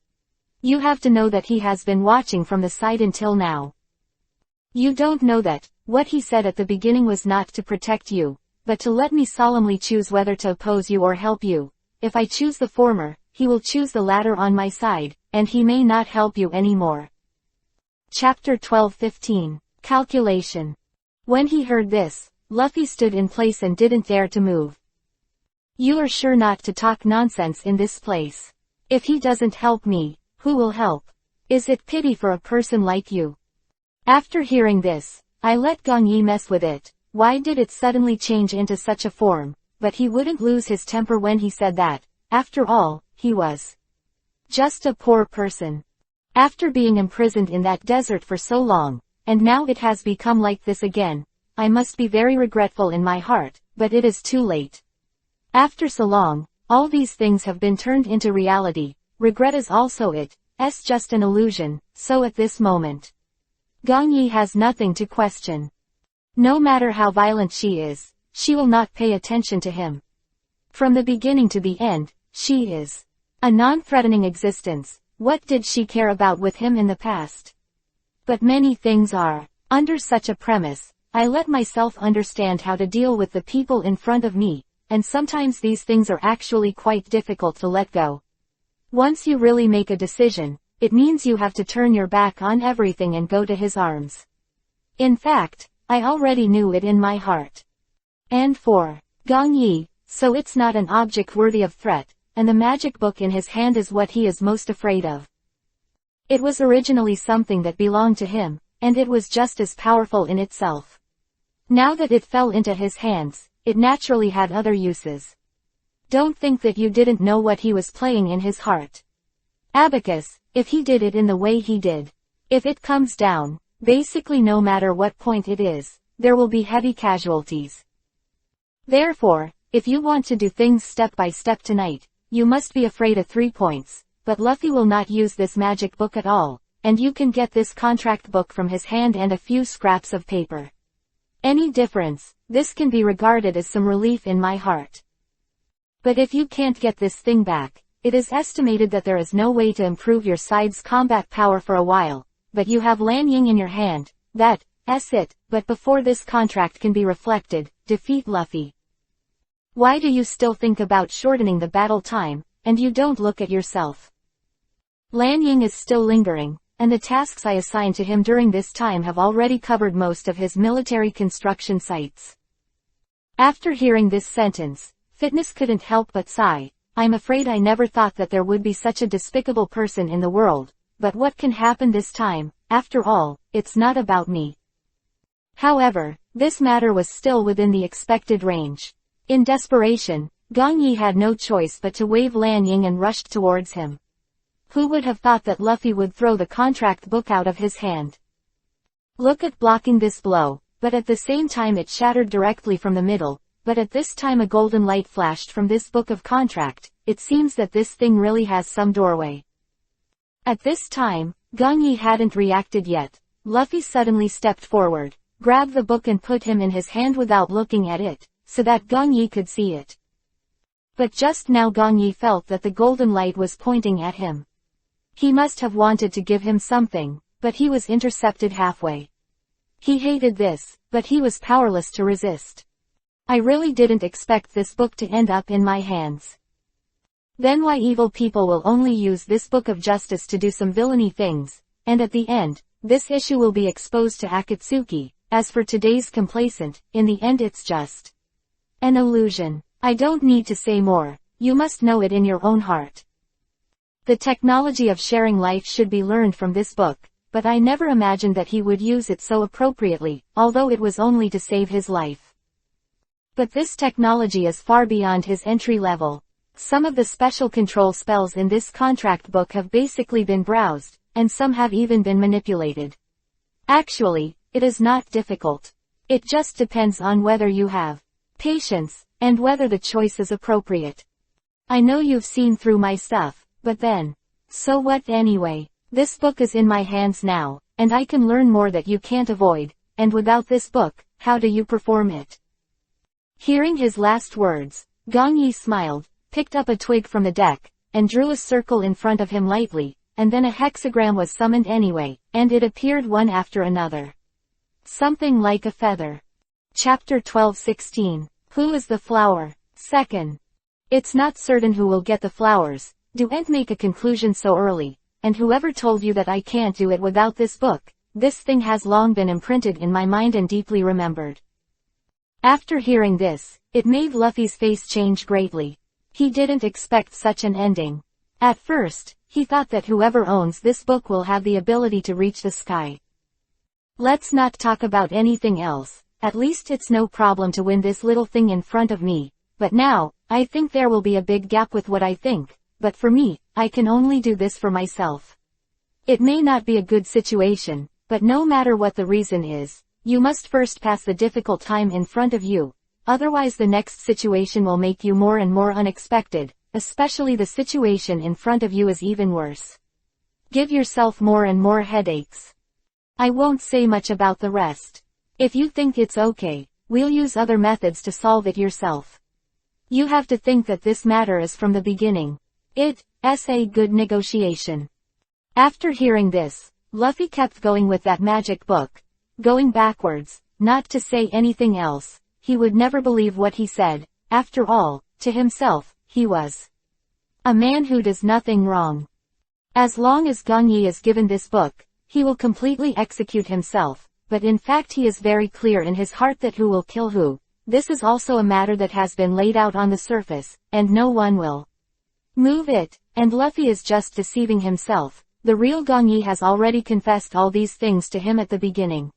You have to know that he has been watching from the side until now. You don't know that what he said at the beginning was not to protect you, but to let me solemnly choose whether to oppose you or help you. If I choose the former, he will choose the latter on my side, and he may not help you anymore. Chapter 12:15. Calculation. When he heard this, Luffy stood in place and didn't dare to move. You are sure not to talk nonsense in this place. If he doesn't help me, who will help? Is it pity for a person like you? After hearing this, I let Gong Yi mess with it. Why did it suddenly change into such a form? But he wouldn't lose his temper when he said that. After all, he was just a poor person. After being imprisoned in that desert for so long, and now it has become like this again, I must be very regretful in my heart, but it is too late. After so long, all these things have been turned into reality. Regret is also it's just an illusion, so at this moment, Gong Yi has nothing to question. No matter how violent she is, she will not pay attention to him. From the beginning to the end, she is a non-threatening existence. What did she care about with him in the past? But many things are. Under such a premise, I let myself understand how to deal with the people in front of me, and sometimes these things are actually quite difficult to let go. Once you really make a decision, it means you have to turn your back on everything and go to his arms. In fact, I already knew it in my heart. And for Gong Yi, so it's not an object worthy of threat, and the magic book in his hand is what he is most afraid of. It was originally something that belonged to him, and it was just as powerful in itself. Now that it fell into his hands, it naturally had other uses. Don't think that you didn't know what he was playing in his heart. Abacus, if he did it in the way he did. If it comes down, basically no matter what point it is, there will be heavy casualties. Therefore, if you want to do things step by step tonight, you must be afraid of 3 points, but Luffy will not use this magic book at all, and you can get this contract book from his hand and a few scraps of paper. Any difference, this can be regarded as some relief in my heart. But if you can't get this thing back, it is estimated that there is no way to improve your side's combat power for a while, but you have Lan Ying in your hand, that's it, but before this contract can be reflected, defeat Luffy. Why do you still think about shortening the battle time, and you don't look at yourself? Lan Ying is still lingering, and the tasks I assigned to him during this time have already covered most of his military construction sites. After hearing this sentence, Fitness couldn't help but sigh. I'm afraid I never thought that there would be such a despicable person in the world, but what can happen this time? After all, it's not about me. However, this matter was still within the expected range. In desperation, Gong Yi had no choice but to wave Lan Ying and rushed towards him. Who would have thought that Luffy would throw the contract book out of his hand? Look at blocking this blow, but at the same time it shattered directly from the middle, but at this time a golden light flashed from this book of contract. It seems that this thing really has some doorway. At this time, Gong Yi hadn't reacted yet. Luffy suddenly stepped forward, grabbed the book and put him in his hand without looking at it, so that Gong Yi could see it. But just now Gong Yi felt that the golden light was pointing at him. He must have wanted to give him something, but he was intercepted halfway. He hated this, but he was powerless to resist. I really didn't expect this book to end up in my hands. Then why evil people will only use this book of justice to do some villainy things, and at the end, this issue will be exposed to Akatsuki. As for today's complacent, in the end it's just an illusion. I don't need to say more, you must know it in your own heart. The technology of sharing life should be learned from this book, but I never imagined that he would use it so appropriately, although it was only to save his life. But this technology is far beyond his entry level. Some of the special control spells in this contract book have basically been browsed, and some have even been manipulated. Actually, it is not difficult. It just depends on whether you have patience, and whether the choice is appropriate. I know you've seen through my stuff, but then. So what anyway? This book is in my hands now, and I can learn more that you can't avoid, and without this book, how do you perform it? Hearing his last words, Gong Yi smiled, picked up a twig from the deck, and drew a circle in front of him lightly, and then a hexagram was summoned anyway, and it appeared one after another. Something like a feather. Chapter 12:16. Who is the flower? Second. It's not certain who will get the flowers. Don't make a conclusion so early, and whoever told you that I can't do it without this book, this thing has long been imprinted in my mind and deeply remembered. After hearing this, it made Luffy's face change greatly. He didn't expect such an ending. At first, he thought that whoever owns this book will have the ability to reach the sky. Let's not talk about anything else, at least it's no problem to win this little thing in front of me, but now, I think there will be a big gap with what I think, but for me, I can only do this for myself. It may not be a good situation, but no matter what the reason is, you must first pass the difficult time in front of you, otherwise the next situation will make you more and more unexpected, especially the situation in front of you is even worse. Give yourself more and more headaches. I won't say much about the rest. If you think it's okay, we'll use other methods to solve it yourself. You have to think that this matter is from the beginning. It's a good negotiation. After hearing this, Luffy kept going with that magic book. Going backwards, not to say anything else, he would never believe what he said. After all, to himself, he was a man who does nothing wrong. As long as Gong Yi is given this book, he will completely execute himself, but in fact he is very clear in his heart that who will kill who. This is also a matter that has been laid out on the surface, and no one will move it, and Luffy is just deceiving himself. The real Gong Yi has already confessed all these things to him at the beginning.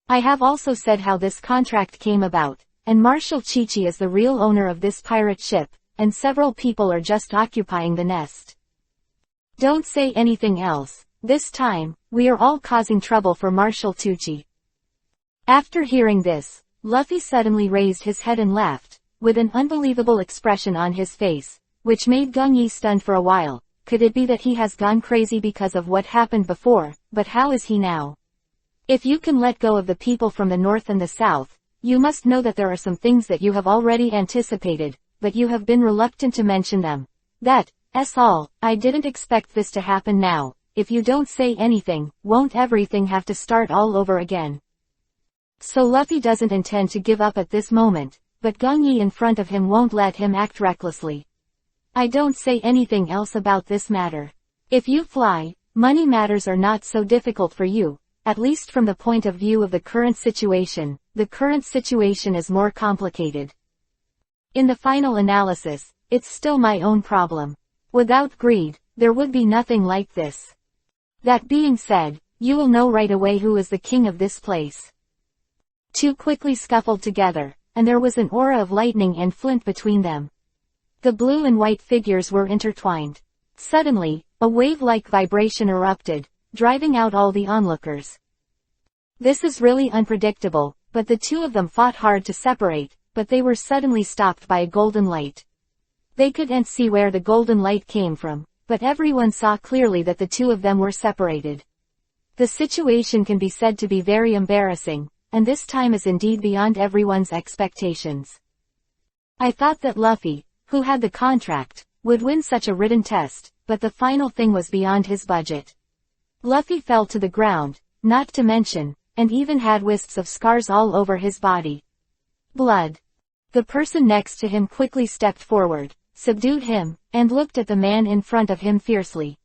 I have also said how this contract came about, and Marshal Chi-Chi is the real owner of this pirate ship, and several people are just occupying the nest. Don't say anything else. This time, we are all causing trouble for Marshal Chi-Chi. After hearing this, Luffy suddenly raised his head and laughed, with an unbelievable expression on his face, which made Gong Yi stunned for a while. Could it be that he has gone crazy because of what happened before, but how is he now? If you can let go of the people from the north and the south, you must know that there are some things that you have already anticipated, but you have been reluctant to mention them. That's all. I didn't expect this to happen now. If you don't say anything, won't everything have to start all over again? So Luffy doesn't intend to give up at this moment, but Gong Yi in front of him won't let him act recklessly. I don't say anything else about this matter. If you fly, money matters are not so difficult for you, at least from the point of view of the current situation. The current situation is more complicated. In the final analysis, it's still my own problem. Without greed, there would be nothing like this. That being said, you will know right away who is the king of this place. Two quickly scuffled together, and there was an aura of lightning and flint between them. The blue and white figures were intertwined. Suddenly, a wave-like vibration erupted, driving out all the onlookers. This is really unpredictable, but the two of them fought hard to separate, but they were suddenly stopped by a golden light. They couldn't see where the golden light came from, but everyone saw clearly that the two of them were separated. The situation can be said to be very embarrassing, and this time is indeed beyond everyone's expectations. I thought that Luffy, who had the contract, would win such a written test, but the final thing was beyond his budget. Luffy fell to the ground, not to mention, and even had wisps of scars all over his body. Blood. The person next to him quickly stepped forward, subdued him, and looked at the man in front of him fiercely.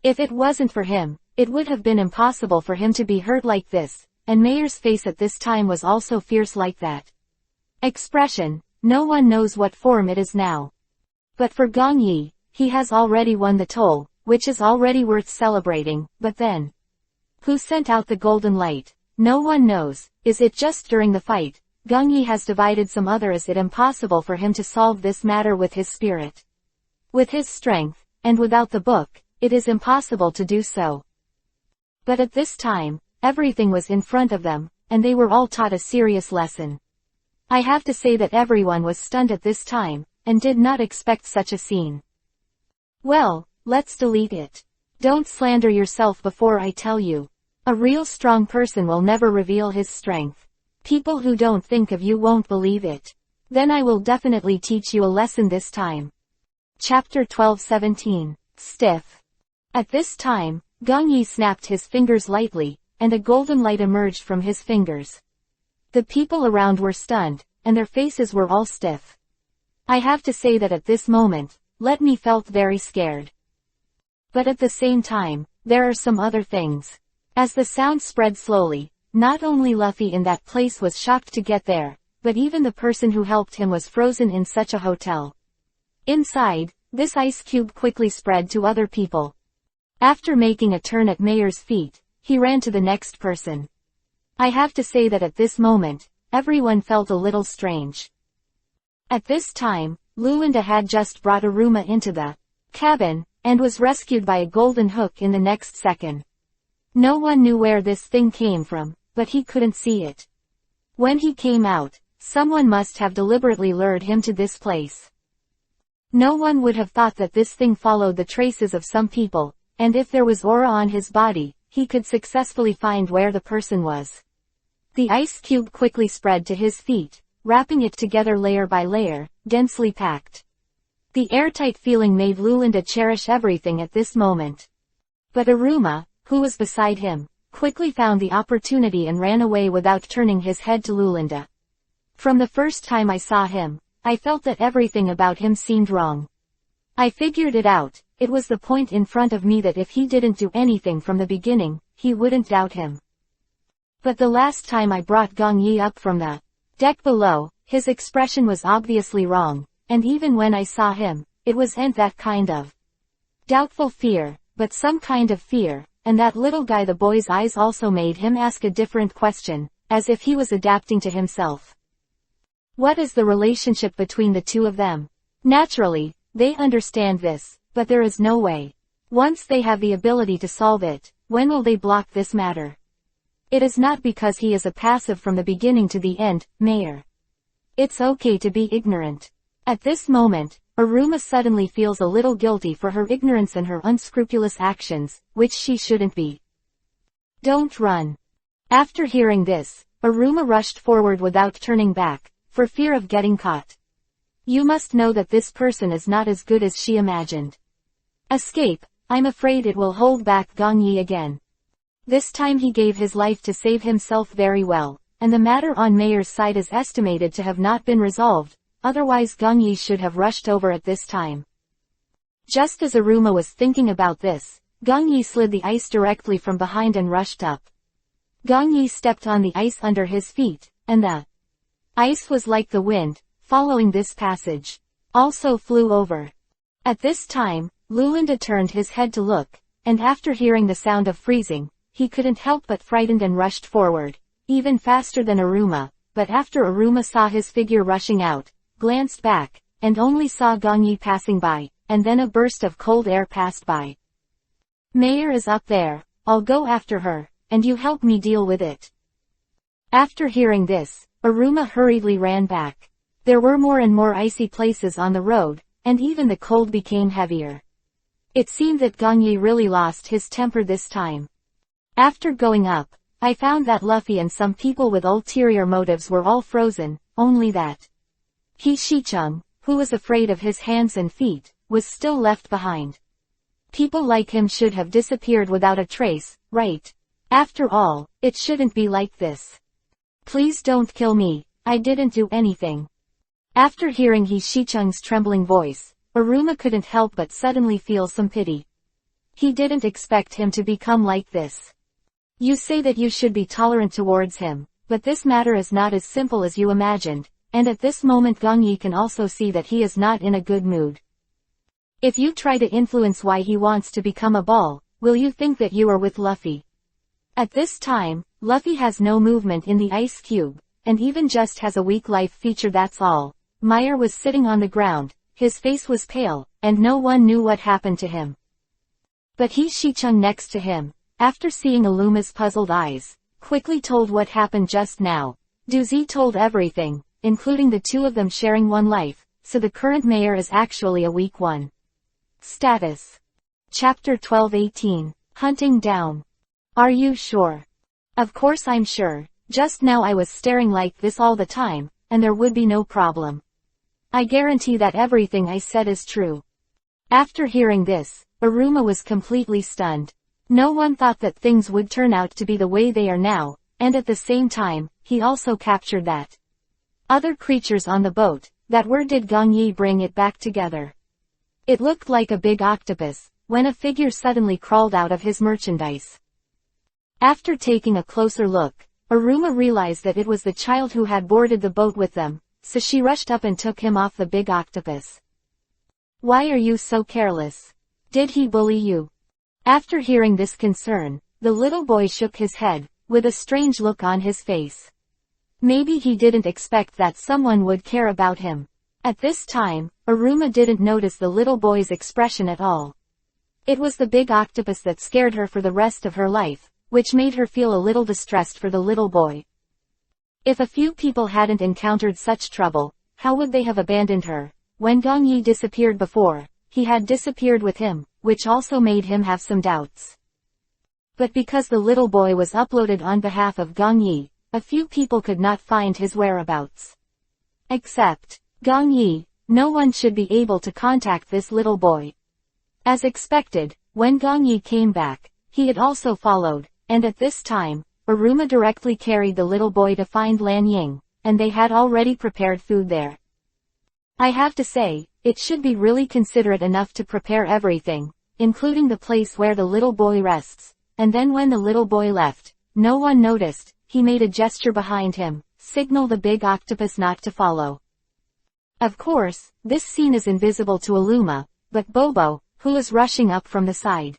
If it wasn't for him, it would have been impossible for him to be hurt like this, and Mayer's face at this time was also fierce like that. Expression, no one knows what form it is now. But for Gong Yi, he has already won the toll, which is already worth celebrating, but then, who sent out the golden light? No one knows. Is it just during the fight? Gong Yi has divided some other. Is it impossible for him to solve this matter with his spirit? With his strength, and without the book, it is impossible to do so. But at this time, everything was in front of them, and they were all taught a serious lesson. I have to say that everyone was stunned at this time, and did not expect such a scene. Well, let's delete it. Don't slander yourself before I tell you. A real strong person will never reveal his strength. People who don't think of you won't believe it. Then I will definitely teach you a lesson this time. Chapter 12-17. Stiff. At this time, Gong Yi snapped his fingers lightly, and a golden light emerged from his fingers. The people around were stunned, and their faces were all stiff. I have to say that at this moment, Let Me felt very scared. But at the same time, there are some other things. As the sound spread slowly, not only Luffy in that place was shocked to get there, but even the person who helped him was frozen in such a hotel. Inside, this ice cube quickly spread to other people. After making a turn at Mayer's feet, he ran to the next person. I have to say that at this moment, everyone felt a little strange. At this time, Lulinda had just brought Aruma into the cabin, and was rescued by a golden hook in the next second. No one knew where this thing came from, but he couldn't see it. When he came out, someone must have deliberately lured him to this place. No one would have thought that this thing followed the traces of some people, and if there was aura on his body, he could successfully find where the person was. The ice cube quickly spread to his feet, wrapping it together layer by layer, densely packed. The airtight feeling made Lulinda cherish everything at this moment. But Aruma, who was beside him, quickly found the opportunity and ran away without turning his head to Lulinda. From the first time I saw him, I felt that everything about him seemed wrong. I figured it out, it was the point in front of me that if he didn't do anything from the beginning, he wouldn't doubt him. But the last time I brought Gong Yi up from the deck below, his expression was obviously wrong, and even when I saw him, it wasn't that kind of doubtful fear, but some kind of fear, and that little guy the boy's eyes also made him ask a different question, as if he was adapting to himself. What is the relationship between the two of them? Naturally, they understand this, but there is no way. Once they have the ability to solve it, when will they block this matter? It is not because he is a passive from the beginning to the end, Mayor. It's okay to be ignorant. At this moment, Aruma suddenly feels a little guilty for her ignorance and her unscrupulous actions, which she shouldn't be. Don't run. After hearing this, Aruma rushed forward without turning back, for fear of getting caught. You must know that this person is not as good as she imagined. Escape, I'm afraid it will hold back Gong Yi again. This time he gave his life to save himself very well, and the matter on Mayor's side is estimated to have not been resolved, otherwise Gong Yi should have rushed over at this time. Just as Aruma was thinking about this, Gong Yi slid the ice directly from behind and rushed up. Gong Yi stepped on the ice under his feet, and the ice was like the wind, following this passage, also flew over. At this time, Lulinda turned his head to look, and after hearing the sound of freezing, he couldn't help but frightened and rushed forward, even faster than Aruma, but after Aruma saw his figure rushing out, glanced back, and only saw Gong Yi passing by, and then a burst of cold air passed by. Mayor is up there, I'll go after her, and you help me deal with it. After hearing this, Aruma hurriedly ran back. There were more and more icy places on the road, and even the cold became heavier. It seemed that Gong Yi really lost his temper this time. After going up, I found that Luffy and some people with ulterior motives were all frozen, only that He Shicheng, who was afraid of his hands and feet, was still left behind. People like him should have disappeared without a trace, right? After all, it shouldn't be like this. Please don't kill me, I didn't do anything. After hearing He Shicheng's trembling voice, Aruma couldn't help but suddenly feel some pity. He didn't expect him to become like this. You say that you should be tolerant towards him, but this matter is not as simple as you imagined, and at this moment Gong Yi can also see that he is not in a good mood. If you try to influence why he wants to become a ball, will you think that you are with Luffy? At this time, Luffy has no movement in the ice cube, and even just has a weak life feature, that's all. Meyer was sitting on the ground, his face was pale, and no one knew what happened to him. But He Shicheng next to him, after seeing Aluma's puzzled eyes, quickly told what happened just now. Duzi told everything, including the two of them sharing one life, so the current mayor is actually a weak one. Status. Chapter 12:18. Hunting down. Are you sure? Of course I'm sure. Just now I was staring like this all the time, and there would be no problem. I guarantee that everything I said is true. After hearing this, Aruma was completely stunned. No one thought that things would turn out to be the way they are now, and at the same time, he also captured that other creatures on the boat. That where did Gong Yi bring it back together? It looked like a big octopus, when a figure suddenly crawled out of his merchandise. After taking a closer look, Aruma realized that it was the child who had boarded the boat with them, so she rushed up and took him off the big octopus. Why are you so careless? Did he bully you? After hearing this concern, the little boy shook his head, with a strange look on his face. Maybe he didn't expect that someone would care about him. At this time, Aruma didn't notice the little boy's expression at all. It was the big octopus that scared her for the rest of her life, which made her feel a little distressed for the little boy. If a few people hadn't encountered such trouble, how would they have abandoned her? When Gong Yi disappeared before, he had disappeared with him, which also made him have some doubts. But because the little boy was uploaded on behalf of Gong Yi, a few people could not find his whereabouts. Except Gong Yi, no one should be able to contact this little boy. As expected, when Gong Yi came back, he had also followed, and at this time, Aruma directly carried the little boy to find Lan Ying, and they had already prepared food there. I have to say, it should be really considerate enough to prepare everything, including the place where the little boy rests, and then when the little boy left, no one noticed. He made a gesture behind him, signal the big octopus not to follow. Of course, this scene is invisible to Aluma, but Bobo, who is rushing up from the side.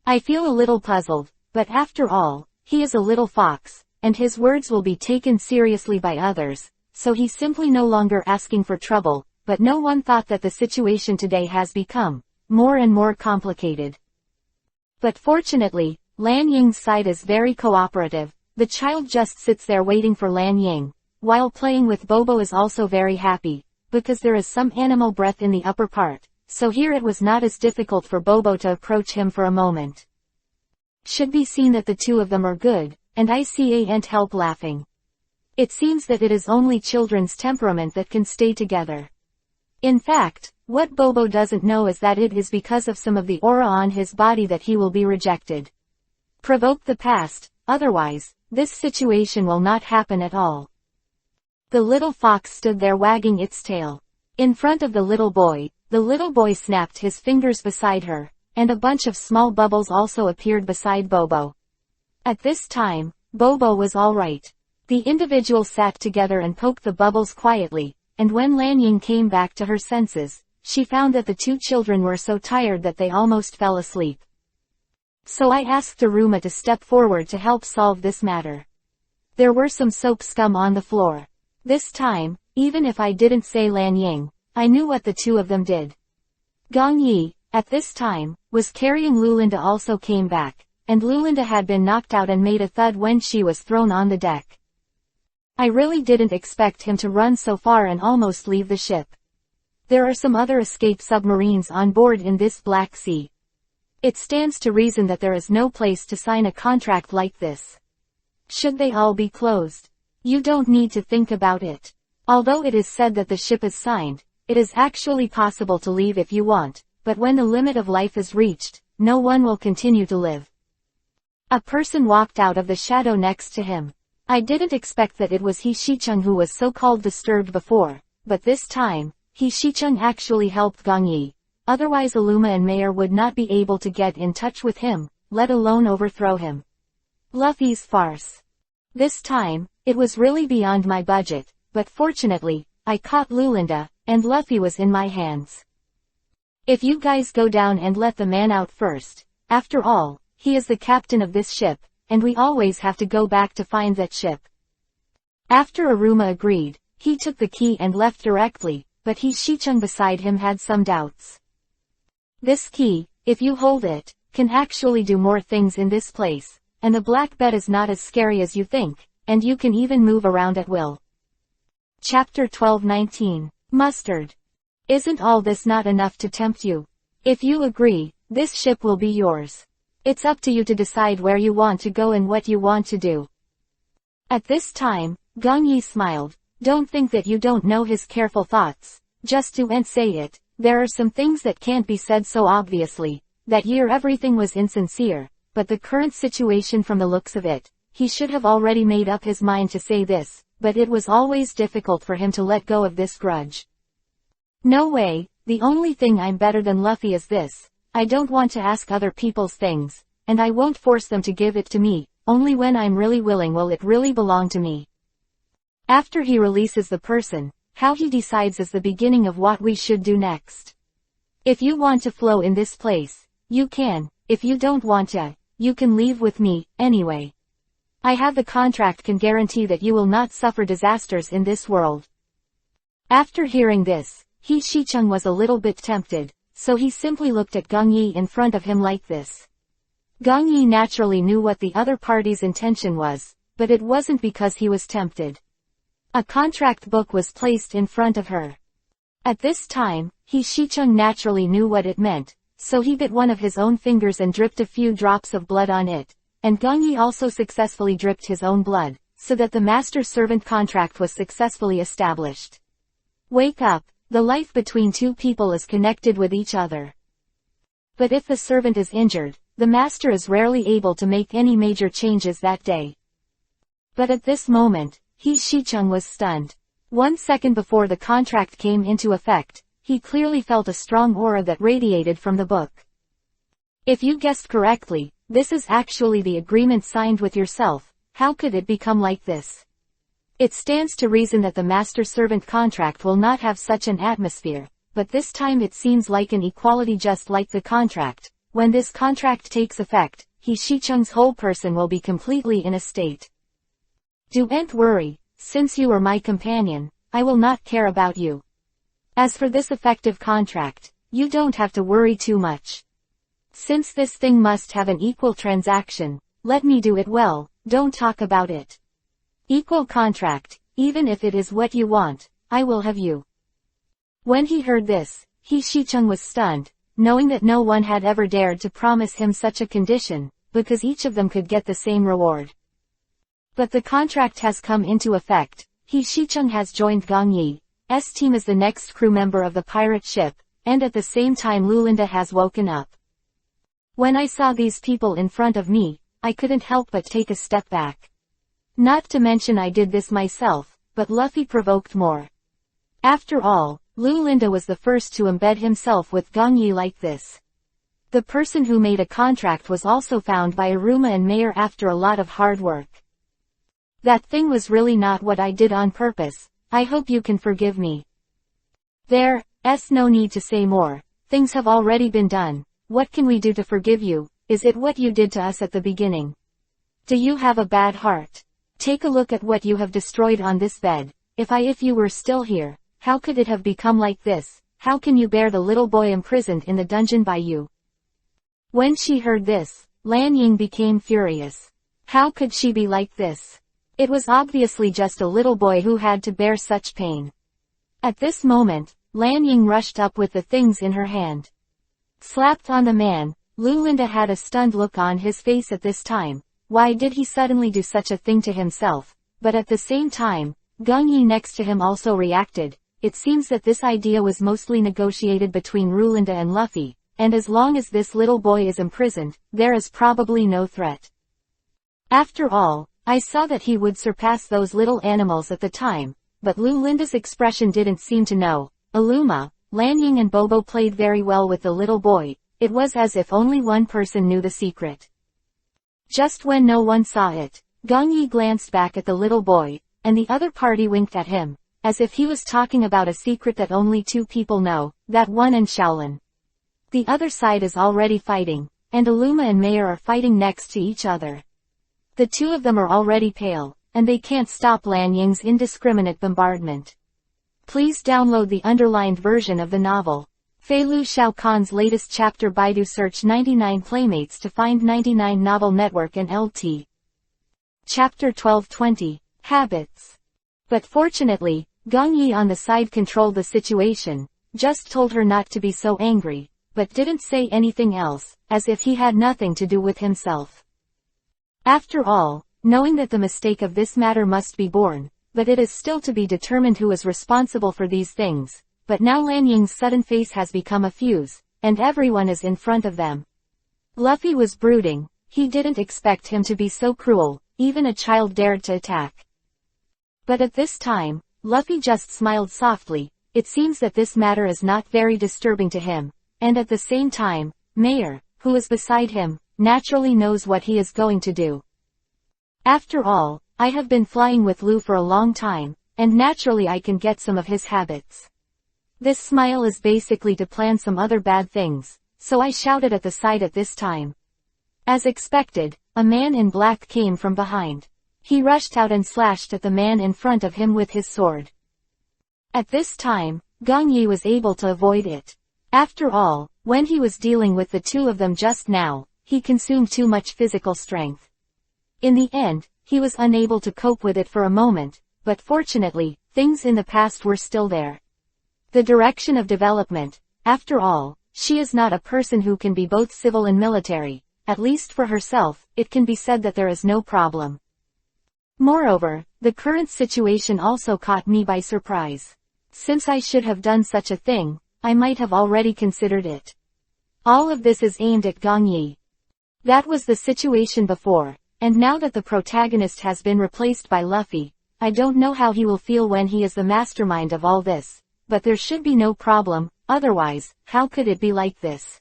I feel a little puzzled, but after all, he is a little fox, and his words will be taken seriously by others, so he's simply no longer asking for trouble, but no one thought that the situation today has become more and more complicated. But fortunately, Lan Ying's side is very cooperative. The child just sits there waiting for Lan Ying, while playing with Bobo is also very happy, because there is some animal breath in the upper part, so here it was not as difficult for Bobo to approach him for a moment. Should be seen that the two of them are good, and I see Aunt help laughing. It seems that it is only children's temperament that can stay together. In fact, what Bobo doesn't know is that it is because of some of the aura on his body that he will be rejected. Provoke the past, otherwise, this situation will not happen at all. The little fox stood there wagging its tail. In front of the little boy snapped his fingers beside her, and a bunch of small bubbles also appeared beside Bobo. At this time, Bobo was alright. The individual sat together and poked the bubbles quietly, and when Lan Ying came back to her senses, she found that the two children were so tired that they almost fell asleep. So I asked Aruma to step forward to help solve this matter. There were some soap scum on the floor. This time, even if I didn't say Lan Ying, I knew what the two of them did. Gong Yi, at this time, was carrying Lulinda also came back, and Lulinda had been knocked out and made a thud when she was thrown on the deck. I really didn't expect him to run so far and almost leave the ship. There are some other escape submarines on board in this Black Sea. It stands to reason that there is no place to sign a contract like this. Should they all be closed? You don't need to think about it. Although it is said that the ship is signed, it is actually possible to leave if you want, but when the limit of life is reached, no one will continue to live. A person walked out of the shadow next to him. I didn't expect that it was He Shicheng who was so-called disturbed before, but this time, He Shicheng actually helped Gong Yi. Otherwise Aluma and Mayor would not be able to get in touch with him, let alone overthrow him. Luffy's farce. This time, it was really beyond my budget, but fortunately, I caught Lulinda, and Luffy was in my hands. If you guys go down and let the man out first, after all, he is the captain of this ship, and we always have to go back to find that ship. After Aruma agreed, he took the key and left directly, but He Shicheng beside him had some doubts. This key, if you hold it, can actually do more things in this place, and the black bed is not as scary as you think, and you can even move around at will. Chapter 12:19. Mustard. Isn't all this not enough to tempt you? If you agree, this ship will be yours. It's up to you to decide where you want to go and what you want to do. At this time, Gong Yi smiled. Don't think that you don't know his careful thoughts. Just do and say it. There are some things that can't be said so obviously. That year everything was insincere, but the current situation from the looks of it, he should have already made up his mind to say this, but it was always difficult for him to let go of this grudge. No way, the only thing I'm better than Luffy is this. I don't want to ask other people's things, and I won't force them to give it to me, only when I'm really willing will it really belong to me. After he releases the person, how he decides is the beginning of what we should do next. If you want to flow in this place, you can. If you don't want to, you can leave with me, anyway. I have the contract can guarantee that you will not suffer disasters in this world. After hearing this, He Shicheng was a little bit tempted, so he simply looked at Gong Yi in front of him like this. Gong Yi naturally knew what the other party's intention was, but it wasn't because he was tempted. A contract book was placed in front of her. At this time, He Shicheng naturally knew what it meant, so he bit one of his own fingers and dripped a few drops of blood on it, and Gong Yi also successfully dripped his own blood, so that the master-servant contract was successfully established. Wake up, the life between two people is connected with each other. But if the servant is injured, the master is rarely able to make any major changes that day. But at this moment, He Shicheng was stunned. 1 second before the contract came into effect, he clearly felt a strong aura that radiated from the book. If you guessed correctly, this is actually the agreement signed with yourself. How could it become like this? It stands to reason that the master-servant contract will not have such an atmosphere, but this time it seems like an equality just like the contract. When this contract takes effect, He Shicheng's whole person will be completely in a state. Don't worry, since you are my companion, I will not care about you. As for this effective contract, you don't have to worry too much. Since this thing must have an equal transaction, let me do it well, don't talk about it. Equal contract, even if it is what you want, I will have you. When he heard this, He Shicheng was stunned, knowing that no one had ever dared to promise him such a condition, because each of them could get the same reward. But the contract has come into effect. He Shicheng has joined Gong Yi's team as the next crew member of the pirate ship, and at the same time Lulinda has woken up. When I saw these people in front of me, I couldn't help but take a step back. Not to mention I did this myself, but Luffy provoked more. After all, Lulinda was the first to embed himself with Gong Yi like this. The person who made a contract was also found by Iruma and Mayer after a lot of hard work. That thing was really not what I did on purpose. I hope you can forgive me. There's no need to say more. Things have already been done. What can we do to forgive you? Is it what you did to us at the beginning? Do you have a bad heart? Take a look at what you have destroyed on this bed. If you were still here, how could it have become like this? How can you bear the little boy imprisoned in the dungeon by you? When she heard this, Lan Ying became furious. How could she be like this? It was obviously just a little boy who had to bear such pain. At this moment, Lan Ying rushed up with the things in her hand. Slapped on the man, Lulinda had a stunned look on his face at this time. Why did he suddenly do such a thing to himself? But at the same time, Gong Yi next to him also reacted. It seems that this idea was mostly negotiated between Lulinda and Luffy, and as long as this little boy is imprisoned, there is probably no threat. After all, I saw that he would surpass those little animals at the time, but Lulinda's expression didn't seem to know. Illuma, Lan Ying and Bobo played very well with the little boy. It was as if only one person knew the secret. Just when no one saw it, Gong Yi glanced back at the little boy, and the other party winked at him, as if he was talking about a secret that only two people know, that one and Shaolin. The other side is already fighting, and Illuma and Mayer are fighting next to each other. The two of them are already pale, and they can't stop Lan Ying's indiscriminate bombardment. Please download the underlined version of the novel. Fei Lu Shao Kan's latest chapter. Baidu search 99 Playmates to find 99 Novel Network and LT. Chapter 12:20, Habits. But fortunately, Gong Yi on the side controlled the situation, just told her not to be so angry, but didn't say anything else, as if he had nothing to do with himself. After all, knowing that the mistake of this matter must be borne, but it is still to be determined who is responsible for these things, but now Lan Ying's sudden face has become a fuse, and everyone is in front of them. Luffy was brooding, he didn't expect him to be so cruel, even a child dared to attack. But at this time, Luffy just smiled softly. It seems that this matter is not very disturbing to him, and at the same time, Mayor, who is beside him, naturally knows what he is going to do. After all, I have been flying with Lu for a long time, and naturally I can get some of his habits. This smile is basically to plan some other bad things, so I shouted at the side at this time. As expected, a man in black came from behind. He rushed out and slashed at the man in front of him with his sword. At this time, Gong Yi was able to avoid it. After all, when he was dealing with the two of them just now, he consumed too much physical strength. In the end, he was unable to cope with it for a moment, but fortunately, things in the past were still there. The direction of development, after all, she is not a person who can be both civil and military, at least for herself, it can be said that there is no problem. Moreover, the current situation also caught me by surprise. Since I should have done such a thing, I might have already considered it. All of this is aimed at Gong Yi. That was the situation before, and now that the protagonist has been replaced by Luffy, I don't know how he will feel when he is the mastermind of all this, but there should be no problem, otherwise, how could it be like this?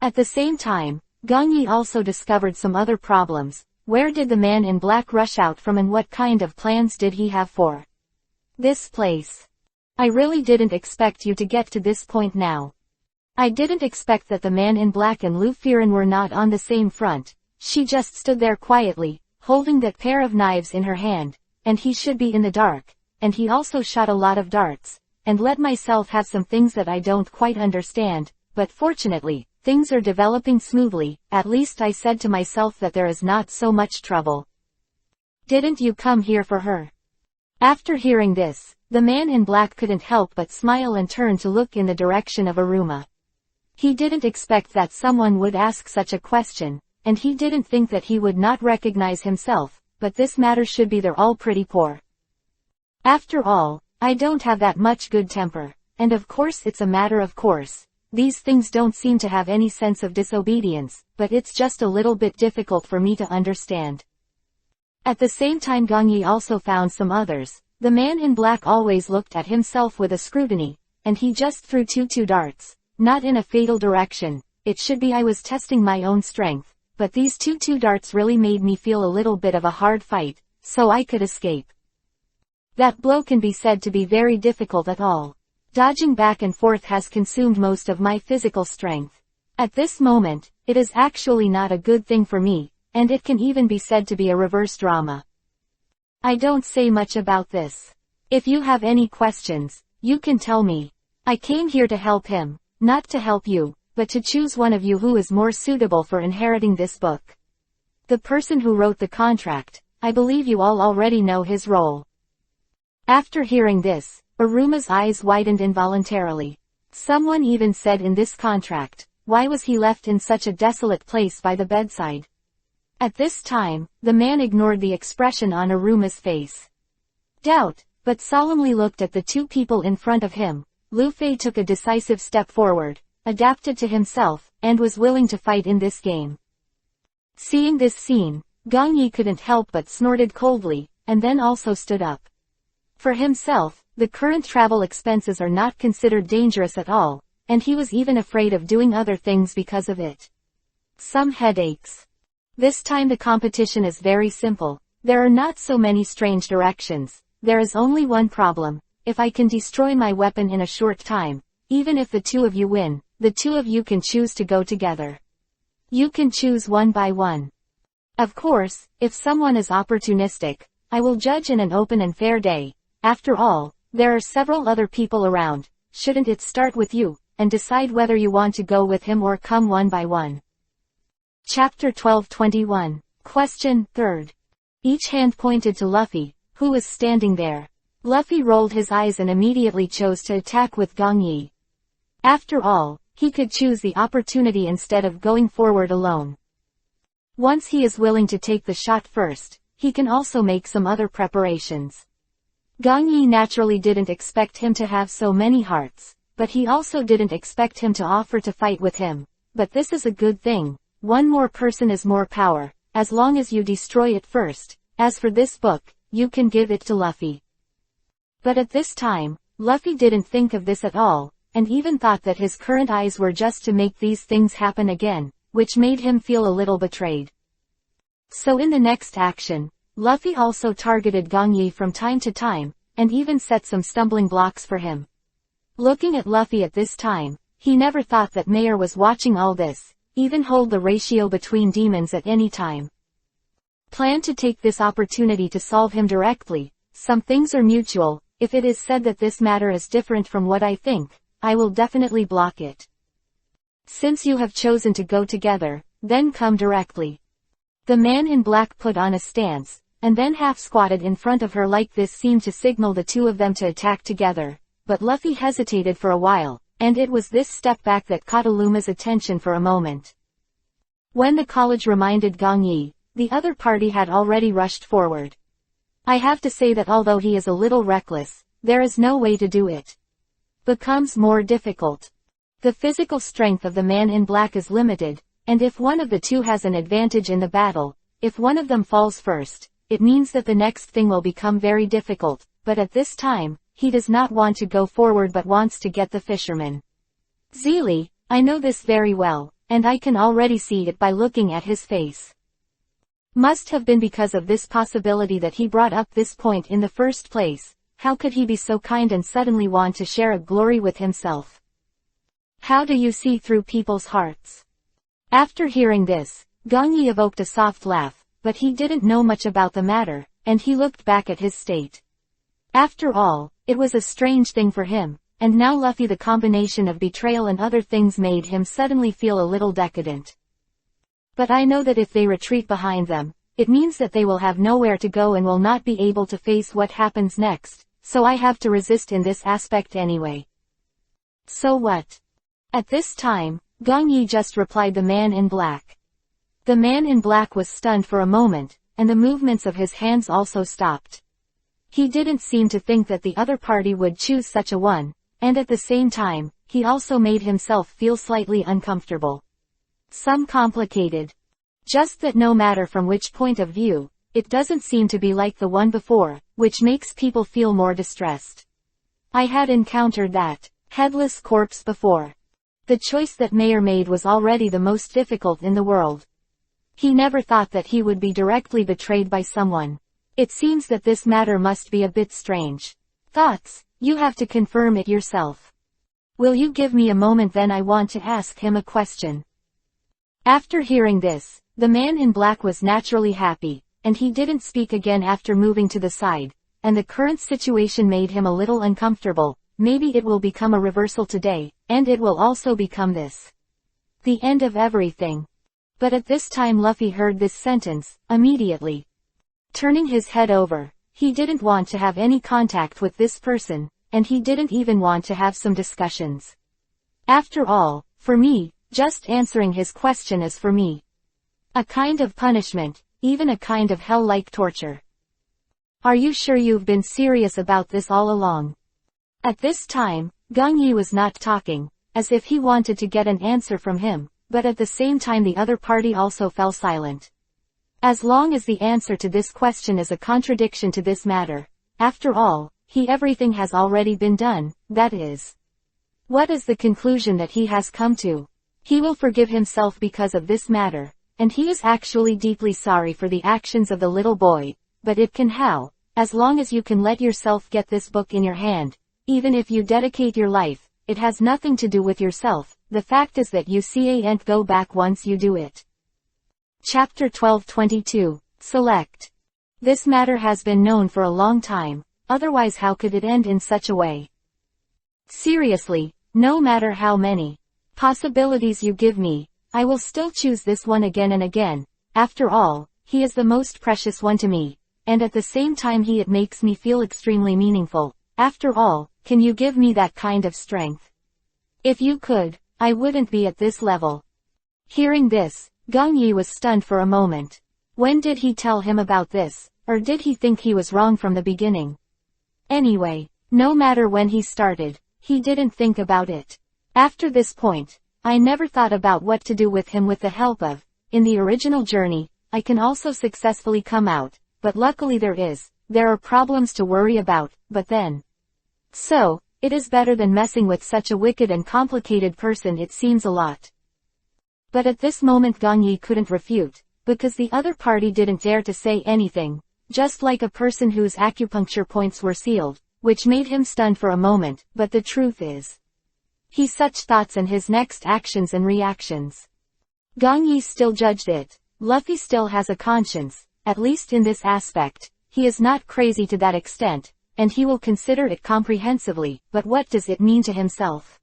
At the same time, Gong Yi also discovered some other problems. Where did the man in black rush out from and what kind of plans did he have for this place? I really didn't expect you to get to this point now. I didn't expect that the man in black and Lu Firen were not on the same front. She just stood there quietly, holding that pair of knives in her hand, and he should be in the dark, and he also shot a lot of darts, and let myself have some things that I don't quite understand, but fortunately, things are developing smoothly. At least I said to myself that there is not so much trouble. Didn't you come here for her? After hearing this, the man in black couldn't help but smile and turn to look in the direction of Aruma. He didn't expect that someone would ask such a question, and he didn't think that he would not recognize himself, but this matter should be they're all pretty poor. After all, I don't have that much good temper, and of course it's a matter of course. These things don't seem to have any sense of disobedience, but it's just a little bit difficult for me to understand. At the same time Gong Yi also found some others. The man in black always looked at himself with a scrutiny, and he just threw two darts, not in a fatal direction. It should be I was testing my own strength, but these two darts really made me feel a little bit of a hard fight, so I could escape. That blow can be said to be very difficult at all. Dodging back and forth has consumed most of my physical strength. At this moment, it is actually not a good thing for me, and it can even be said to be a reverse drama. I don't say much about this. If you have any questions, you can tell me. I came here to help him, not to help you, but to choose one of you who is more suitable for inheriting this book. The person who wrote the contract, I believe you all already know his role. After hearing this, Aruma's eyes widened involuntarily. Someone even said in this contract, why was he left in such a desolate place by the bedside? At this time, the man ignored the expression on Aruma's face. Doubt, but solemnly looked at the two people in front of him. Lu Fei took a decisive step forward, adapted to himself, and was willing to fight in this game. Seeing this scene, Gong Yi couldn't help but snorted coldly, and then also stood up. For himself, the current travel expenses are not considered dangerous at all, and he was even afraid of doing other things because of it. Some headaches. This time the competition is very simple. There are not so many strange directions. There is only one problem. If I can destroy my weapon in a short time, even if the two of you win, the two of you can choose to go together. You can choose one by one. Of course, if someone is opportunistic, I will judge in an open and fair day. After all, there are several other people around. Shouldn't it start with you, and decide whether you want to go with him or come one by one? Chapter 12:21. Question 3rd. Each hand pointed to Luffy, who was standing there. Luffy rolled his eyes and immediately chose to attack with Gongyi. After all, he could choose the opportunity instead of going forward alone. Once he is willing to take the shot first, he can also make some other preparations. Gongyi naturally didn't expect him to have so many hearts, but he also didn't expect him to offer to fight with him. But this is a good thing. One more person is more power, as long as you destroy it first. As for this book, you can give it to Luffy. But at this time, Luffy didn't think of this at all, and even thought that his current eyes were just to make these things happen again, which made him feel a little betrayed. So in the next action, Luffy also targeted Gongyi from time to time, and even set some stumbling blocks for him. Looking at Luffy at this time, he never thought that Mayor was watching all this, even hold the ratio between demons at any time. Plan to take this opportunity to solve him directly. Some things are mutual. If it is said that this matter is different from what I think, I will definitely block it. Since you have chosen to go together, then come directly. The man in black put on a stance, and then half-squatted in front of her like this seemed to signal the two of them to attack together, but Luffy hesitated for a while, and it was this step back that caught Aluma's attention for a moment. When the college reminded Gongyi, the other party had already rushed forward. I have to say that although he is a little reckless, there is no way to do it. Becomes more difficult. The physical strength of the man in black is limited, and if one of the two has an advantage in the battle, if one of them falls first, it means that the next thing will become very difficult, but at this time, he does not want to go forward but wants to get the fisherman. Zeely, I know this very well, and I can already see it by looking at his face. Must have been because of this possibility that he brought up this point in the first place. How could he be so kind and suddenly want to share a glory with himself? How do you see through people's hearts? After hearing this, Gongyi evoked a soft laugh, but he didn't know much about the matter, and he looked back at his state. After all, it was a strange thing for him, and now Luffy, the combination of betrayal and other things made him suddenly feel a little decadent. But I know that if they retreat behind them, it means that they will have nowhere to go and will not be able to face what happens next, so I have to resist in this aspect anyway. So what? At this time, Gongyi just replied the man in black. The man in black was stunned for a moment, and the movements of his hands also stopped. He didn't seem to think that the other party would choose such a one, and at the same time, he also made himself feel slightly uncomfortable. Some complicated. Just that no matter from which point of view, it doesn't seem to be like the one before, which makes people feel more distressed. I had encountered that headless corpse before. The choice that Mayor made was already the most difficult in the world. He never thought that he would be directly betrayed by someone. It seems that this matter must be a bit strange. Thoughts? You have to confirm it yourself. Will you give me a moment, then I want to ask him a question. After hearing this, the man in black was naturally happy, and he didn't speak again after moving to the side, and the current situation made him a little uncomfortable. Maybe it will become a reversal today, and it will also become this. The end of everything. But at this time Luffy heard this sentence, immediately. Turning his head over, he didn't want to have any contact with this person, and he didn't even want to have some discussions. After all, for me, just answering his question is for me a kind of punishment, even a kind of hell-like torture. Are you sure you've been serious about this all along? At this time, Gongyi was not talking, as if he wanted to get an answer from him, but at the same time the other party also fell silent. As long as the answer to this question is a contradiction to this matter, after all, everything has already been done, that is. What is the conclusion that he has come to? He will forgive himself because of this matter, and he is actually deeply sorry for the actions of the little boy, but it can how, as long as you can let yourself get this book in your hand, even if you dedicate your life, it has nothing to do with yourself, the fact is that you can't go back once you do it. Chapter 12:22, Select. This matter has been known for a long time, otherwise how could it end in such a way? Seriously, no matter how many possibilities you give me, I will still choose this one again and again. After all, he is the most precious one to me, and at the same time it makes me feel extremely meaningful. After all, can you give me that kind of strength? If you could, I wouldn't be at this level. Hearing this, Gong Yi was stunned for a moment. When did he tell him about this, or did he think he was wrong from the beginning? Anyway, no matter when he started, he didn't think about it. After this point, I never thought about what to do with him. With the help of, in the original journey, I can also successfully come out, but luckily there are problems to worry about, but then. So, it is better than messing with such a wicked and complicated person, it seems a lot. But at this moment Gong Yi couldn't refute, because the other party didn't dare to say anything, just like a person whose acupuncture points were sealed, which made him stunned for a moment. But the truth is, he's such thoughts and his next actions and reactions. Gong Yi still judged it. Luffy still has a conscience, at least in this aspect. He is not crazy to that extent, and he will consider it comprehensively, but what does it mean to himself?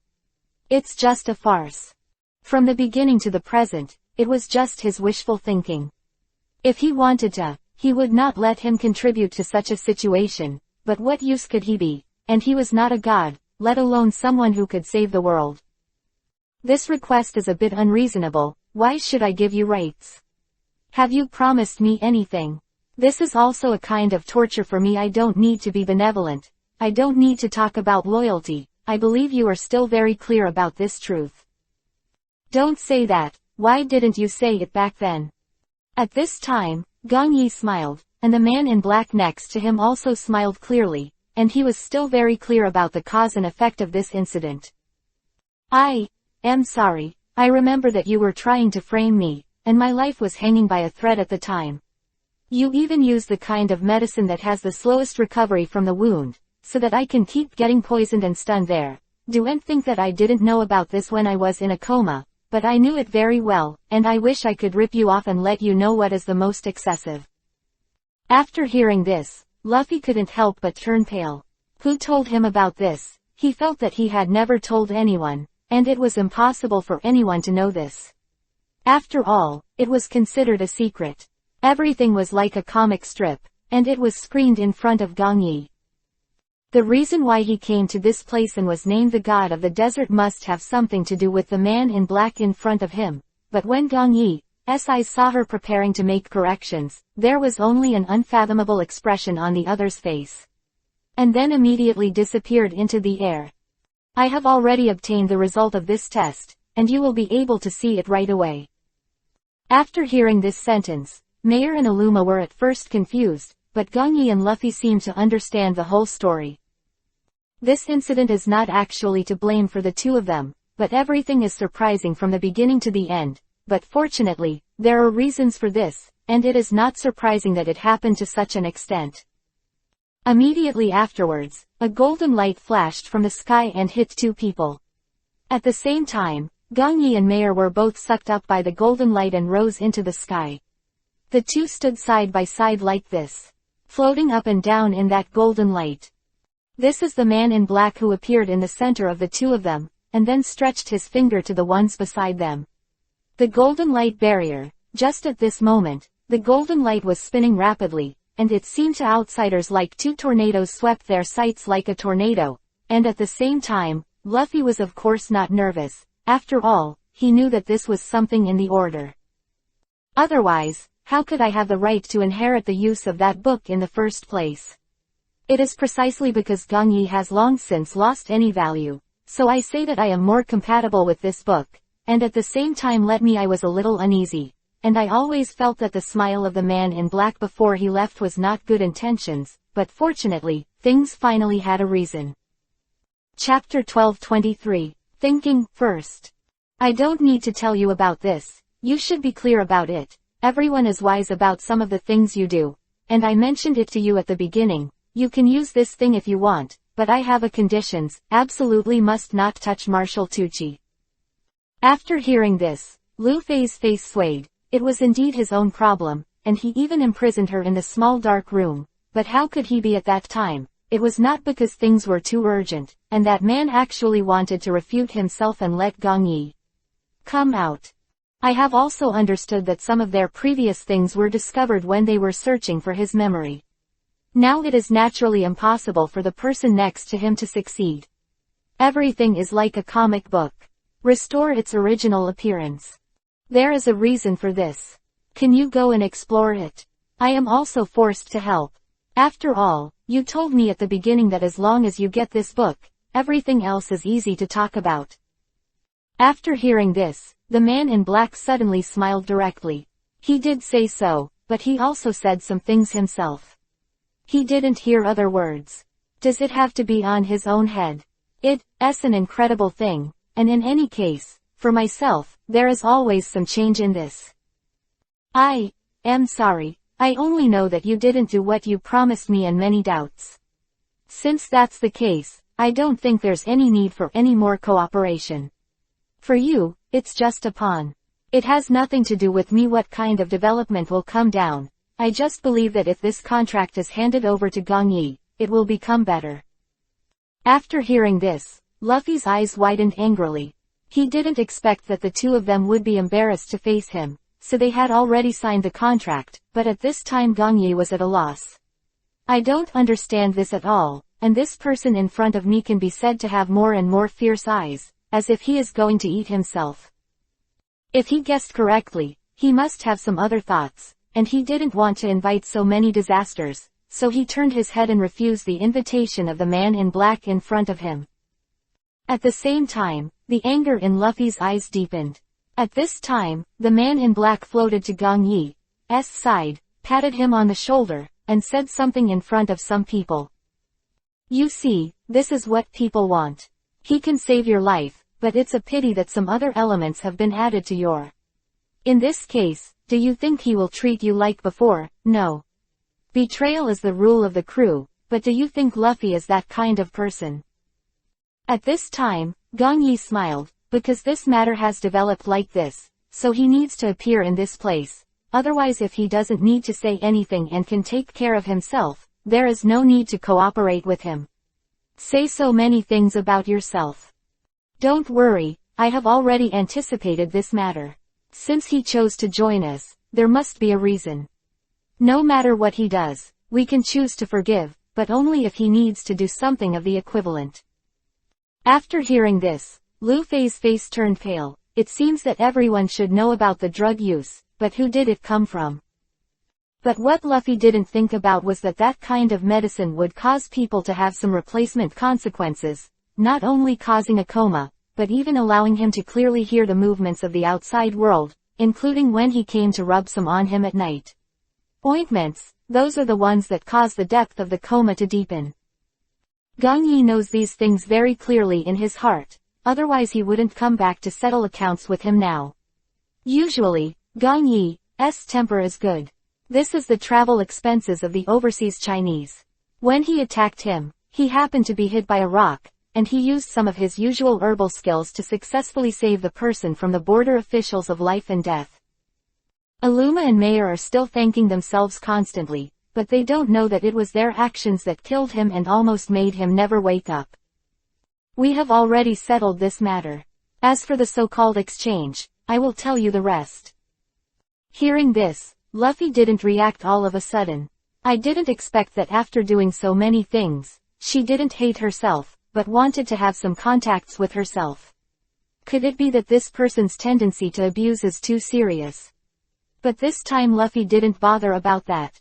It's just a farce. From the beginning to the present, it was just his wishful thinking. If he wanted to, he would not let him contribute to such a situation, but what use could he be? And he was not a god, let alone someone who could save the world. This request is a bit unreasonable. Why should I give you rights? Have you promised me anything? This is also a kind of torture for me. I don't need to be benevolent. I don't need to talk about loyalty. I believe you are still very clear about this truth. Don't say that. Why didn't you say it back then? At this time, Gong Yi smiled, and the man in black next to him also smiled clearly, and he was still very clear about the cause and effect of this incident. I am sorry. I remember that you were trying to frame me, and my life was hanging by a thread at the time. You even use the kind of medicine that has the slowest recovery from the wound, so that I can keep getting poisoned and stunned there. Don't think that I didn't know about this when I was in a coma, but I knew it very well, and I wish I could rip you off and let you know what is the most excessive. After hearing this, Luffy couldn't help but turn pale. Who told him about this? He felt that he had never told anyone, and it was impossible for anyone to know this. After all, it was considered a secret. Everything was like a comic strip, and it was screened in front of Gong Yi. The reason why he came to this place and was named the God of the Desert must have something to do with the man in black in front of him, but when Gong Yi's eyes saw her preparing to make corrections, there was only an unfathomable expression on the other's face. And then immediately disappeared into the air. I have already obtained the result of this test, and you will be able to see it right away. After hearing this sentence, Mayor and Illuma were at first confused, but Gong Yi and Luffy seemed to understand the whole story. This incident is not actually to blame for the two of them, but everything is surprising from the beginning to the end. But fortunately, there are reasons for this, and it is not surprising that it happened to such an extent. Immediately afterwards, a golden light flashed from the sky and hit two people. At the same time, Gong Yi and Mayor were both sucked up by the golden light and rose into the sky. The two stood side by side like this, floating up and down in that golden light. This is the man in black who appeared in the center of the two of them, and then stretched his finger to the ones beside them. The golden light barrier. Just at this moment, the golden light was spinning rapidly, and it seemed to outsiders like two tornadoes swept their sights like a tornado, and at the same time, Luffy was of course not nervous. After all, he knew that this was something in the order. Otherwise, how could I have the right to inherit the use of that book in the first place? It is precisely because Gong Yi has long since lost any value, so I say that I am more compatible with this book, and at the same time I was a little uneasy, and I always felt that the smile of the man in black before he left was not good intentions, but fortunately, things finally had a reason. Chapter 12:23. Thinking first. I don't need to tell you about this. You should be clear about it. Everyone is wise about some of the things you do, and I mentioned it to you at the beginning. You can use this thing if you want, but I have a conditions. Absolutely must not touch Marshal Tucci. After hearing this, Luffy's face swayed. It was indeed his own problem, and he even imprisoned her in the small dark room. But how could he be at that time? It was not because things were too urgent, and that man actually wanted to refute himself and let Gong Yi come out. I have also understood that some of their previous things were discovered when they were searching for his memory. Now it is naturally impossible for the person next to him to succeed. Everything is like a comic book. Restore its original appearance. There is a reason for this. Can you go and explore it? I am also forced to help. After all, you told me at the beginning that as long as you get this book, everything else is easy to talk about. After hearing this, the man in black suddenly smiled directly. He did say so, but he also said some things himself. He didn't hear other words. Does it have to be on his own head? It's an incredible thing, and in any case, for myself, there is always some change in this. I am sorry, I only know that you didn't do what you promised me and many doubts. Since that's the case, I don't think there's any need for any more cooperation. For you, it's just a pawn. It has nothing to do with me what kind of development will come down. I just believe that if this contract is handed over to Gong Yi, it will become better. After hearing this, Luffy's eyes widened angrily. He didn't expect that the two of them would be embarrassed to face him, so they had already signed the contract, but at this time Gong Yi was at a loss. I don't understand this at all, and this person in front of me can be said to have more and more fierce eyes, as if he is going to eat himself. If he guessed correctly, he must have some other thoughts, and he didn't want to invite so many disasters, so he turned his head and refused the invitation of the man in black in front of him. At the same time, the anger in Luffy's eyes deepened. At this time, the man in black floated to Gong Yi's side, patted him on the shoulder, and said something in front of some people. You see, this is what people want. He can save your life, but it's a pity that some other elements have been added to your. In this case, do you think he will treat you like before? No. Betrayal is the rule of the crew, but do you think Luffy is that kind of person? At this time, Gong Yi smiled, because this matter has developed like this, so he needs to appear in this place. Otherwise, if he doesn't need to say anything and can take care of himself, there is no need to cooperate with him. Say so many things about yourself. Don't worry, I have already anticipated this matter. Since he chose to join us, there must be a reason. No matter what he does, we can choose to forgive, but only if he needs to do something of the equivalent. After hearing this, Luffy's face turned pale. It seems that everyone should know about the drug use, but who did it come from? But what Luffy didn't think about was that that kind of medicine would cause people to have some replacement consequences, not only causing a coma, but even allowing him to clearly hear the movements of the outside world, including when he came to rub some on him at night. Ointments, those are the ones that cause the depth of the coma to deepen. Gong Yi knows these things very clearly in his heart, otherwise he wouldn't come back to settle accounts with him now. Usually, Gong Yi's temper is good. This is the travel expenses of the overseas Chinese. When he attacked him, he happened to be hit by a rock, and he used some of his usual herbal skills to successfully save the person from the border officials of life and death. Aluma and Mayer are still thanking themselves constantly, but they don't know that it was their actions that killed him and almost made him never wake up. We have already settled this matter. As for the so-called exchange, I will tell you the rest. Hearing this, Luffy didn't react all of a sudden. I didn't expect that after doing so many things, she didn't hate herself, but wanted to have some contacts with herself. Could it be that this person's tendency to abuse is too serious? But this time Luffy didn't bother about that.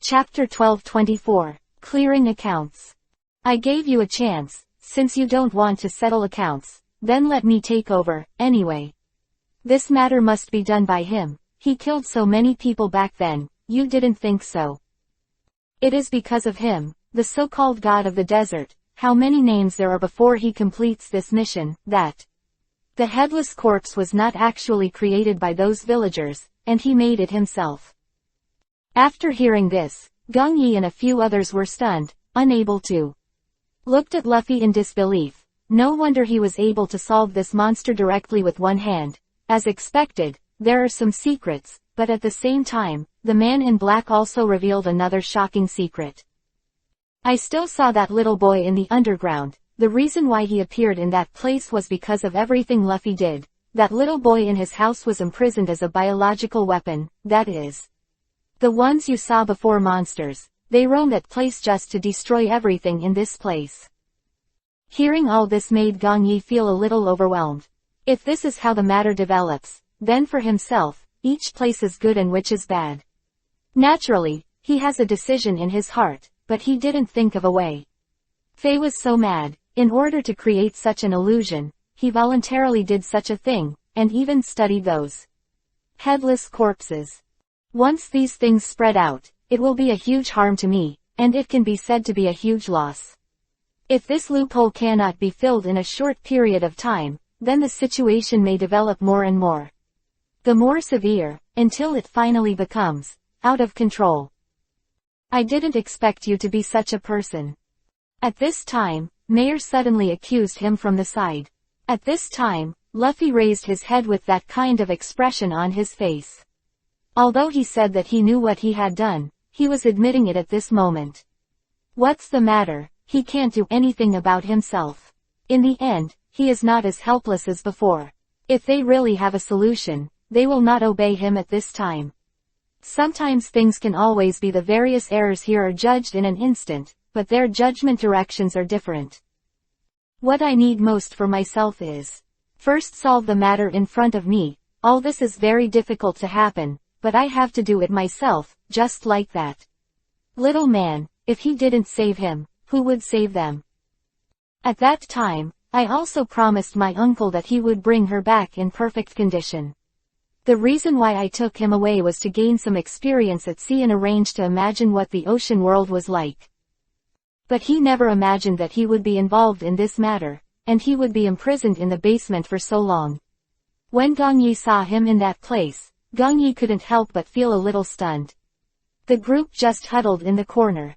Chapter 12:24. Clearing Accounts. I gave you a chance, since you don't want to settle accounts, then let me take over, anyway. This matter must be done by him. He killed so many people back then, you didn't think so. It is because of him, the so-called god of the desert, how many names there are before he completes this mission, that the headless corpse was not actually created by those villagers, and he made it himself. After hearing this, Gong Yi and a few others were stunned, unable to looked at Luffy in disbelief. No wonder he was able to solve this monster directly with one hand. As expected, there are some secrets, but at the same time, the man in black also revealed another shocking secret. I still saw that little boy in the underground. The reason why he appeared in that place was because of everything Luffy did. That little boy in his house was imprisoned as a biological weapon, that is. The ones you saw before monsters. they roam that place just to destroy everything in this place. Hearing all this made Gong Yi feel a little overwhelmed. If this is how the matter develops, then for himself, each place is good and which is bad. Naturally, he has a decision in his heart, but he didn't think of a way. Fei was so mad. In order to create such an illusion, he voluntarily did such a thing, and even studied those headless corpses. Once these things spread out, it will be a huge harm to me, and it can be said to be a huge loss. If this loophole cannot be filled in a short period of time, then the situation may develop more and more. The more severe, until it finally becomes out of control. I didn't expect you to be such a person. At this time, Mayer suddenly accused him from the side. At this time, Luffy raised his head with that kind of expression on his face. Although he said that he knew what he had done, he was admitting it at this moment. What's the matter? He can't do anything about himself. In the end, he is not as helpless as before. If they really have a solution, they will not obey him at this time. Sometimes things can always be the various errors here are judged in an instant, but their judgment directions are different. What I need most for myself is, first solve the matter in front of me. All this is very difficult to happen, but I have to do it myself, just like that. Little man, if he didn't save him, who would save them? At that time, I also promised my uncle that he would bring her back in perfect condition. The reason why I took him away was to gain some experience at sea and arrange to imagine what the ocean world was like. But he never imagined that he would be involved in this matter, and he would be imprisoned in the basement for so long. When Gong Yi saw him in that place, Gong Yi couldn't help but feel a little stunned. The group just huddled in the corner.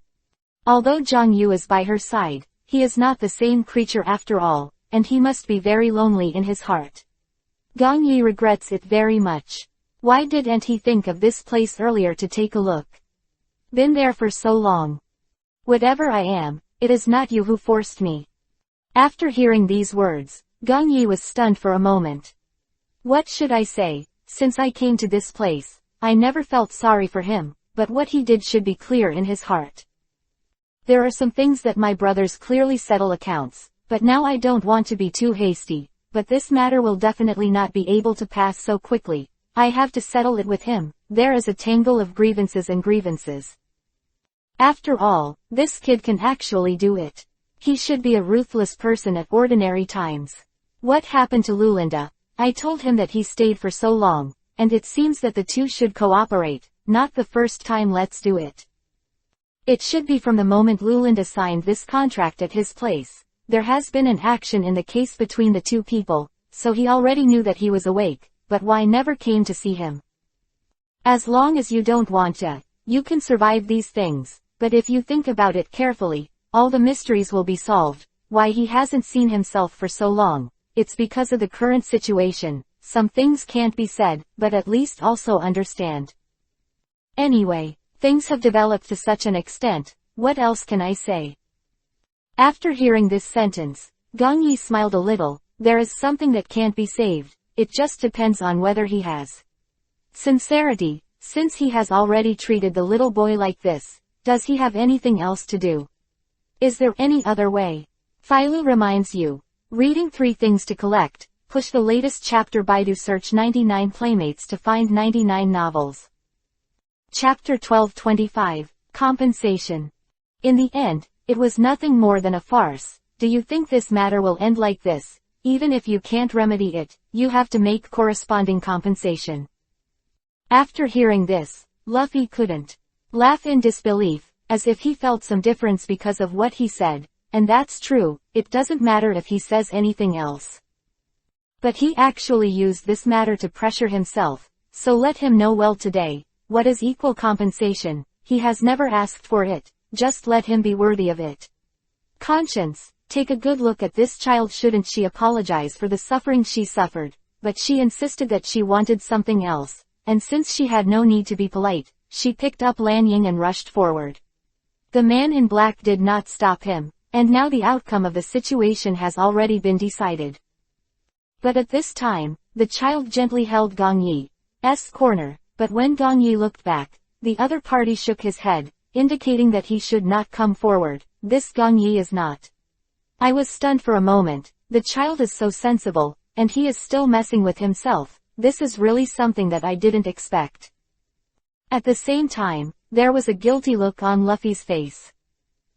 Although Zhang Yu is by her side, he is not the same creature after all, and he must be very lonely in his heart. Gong Yi regrets it very much. Why didn't he think of this place earlier to take a look? Been there for so long. Whatever I am, it is not you who forced me. After hearing these words, Gong Yi was stunned for a moment. What should I say? Since I came to this place, I never felt sorry for him, but what he did should be clear in his heart. There are some things that my brothers clearly settle accounts, but now I don't want to be too hasty, but this matter will definitely not be able to pass so quickly. I have to settle it with him. There is a tangle of grievances and grievances. After all, this kid can actually do it. He should be a ruthless person at ordinary times. What happened to Lulinda? I told him that he stayed for so long, and it seems that the two should cooperate, not the first time. Let's do it. It should be from the moment Lulinda signed this contract at his place. There has been an action in the case between the two people, so he already knew that he was awake, but why never came to see him? As long as you don't want to, you can survive these things. But if you think about it carefully, all the mysteries will be solved. Why he hasn't seen himself for so long? It's because of the current situation. Some things can't be said, but at least also understand. Anyway, things have developed to such an extent, what else can I say? After hearing this sentence, Gong Yi smiled a little. There is something that can't be saved. It just depends on whether he has sincerity. Since he has already treated the little boy like this, does he have anything else to do? Is there any other way? Phailu reminds you. Reading 3 things to collect. Push the latest chapter. Baidu search 99 playmates to find 99 novels. Chapter 1225. Compensation. In the end, it was nothing more than a farce. Do you think this matter will end like this? Even if you can't remedy it, you have to make corresponding compensation. After hearing this, Luffy couldn't laugh in disbelief, as if he felt some difference because of what he said, and that's true. It doesn't matter if he says anything else. But he actually used this matter to pressure himself, so let him know well today. What is equal compensation? He has never asked for it, just let him be worthy of it. Conscience, take a good look at this child. Shouldn't she apologize for the suffering she suffered? But she insisted that she wanted something else, and since she had no need to be polite, she picked up Lanying and rushed forward. The man in black did not stop him, and now the outcome of the situation has already been decided. But at this time, the child gently held Gong Yi's corner, but when Gong Yi looked back, the other party shook his head. indicating that he should not come forward. This Gong Yi is not. I was stunned for a moment. The child is so sensible, and he is still messing with himself. This is really something that I didn't expect. At the same time, there was a guilty look on Luffy's face.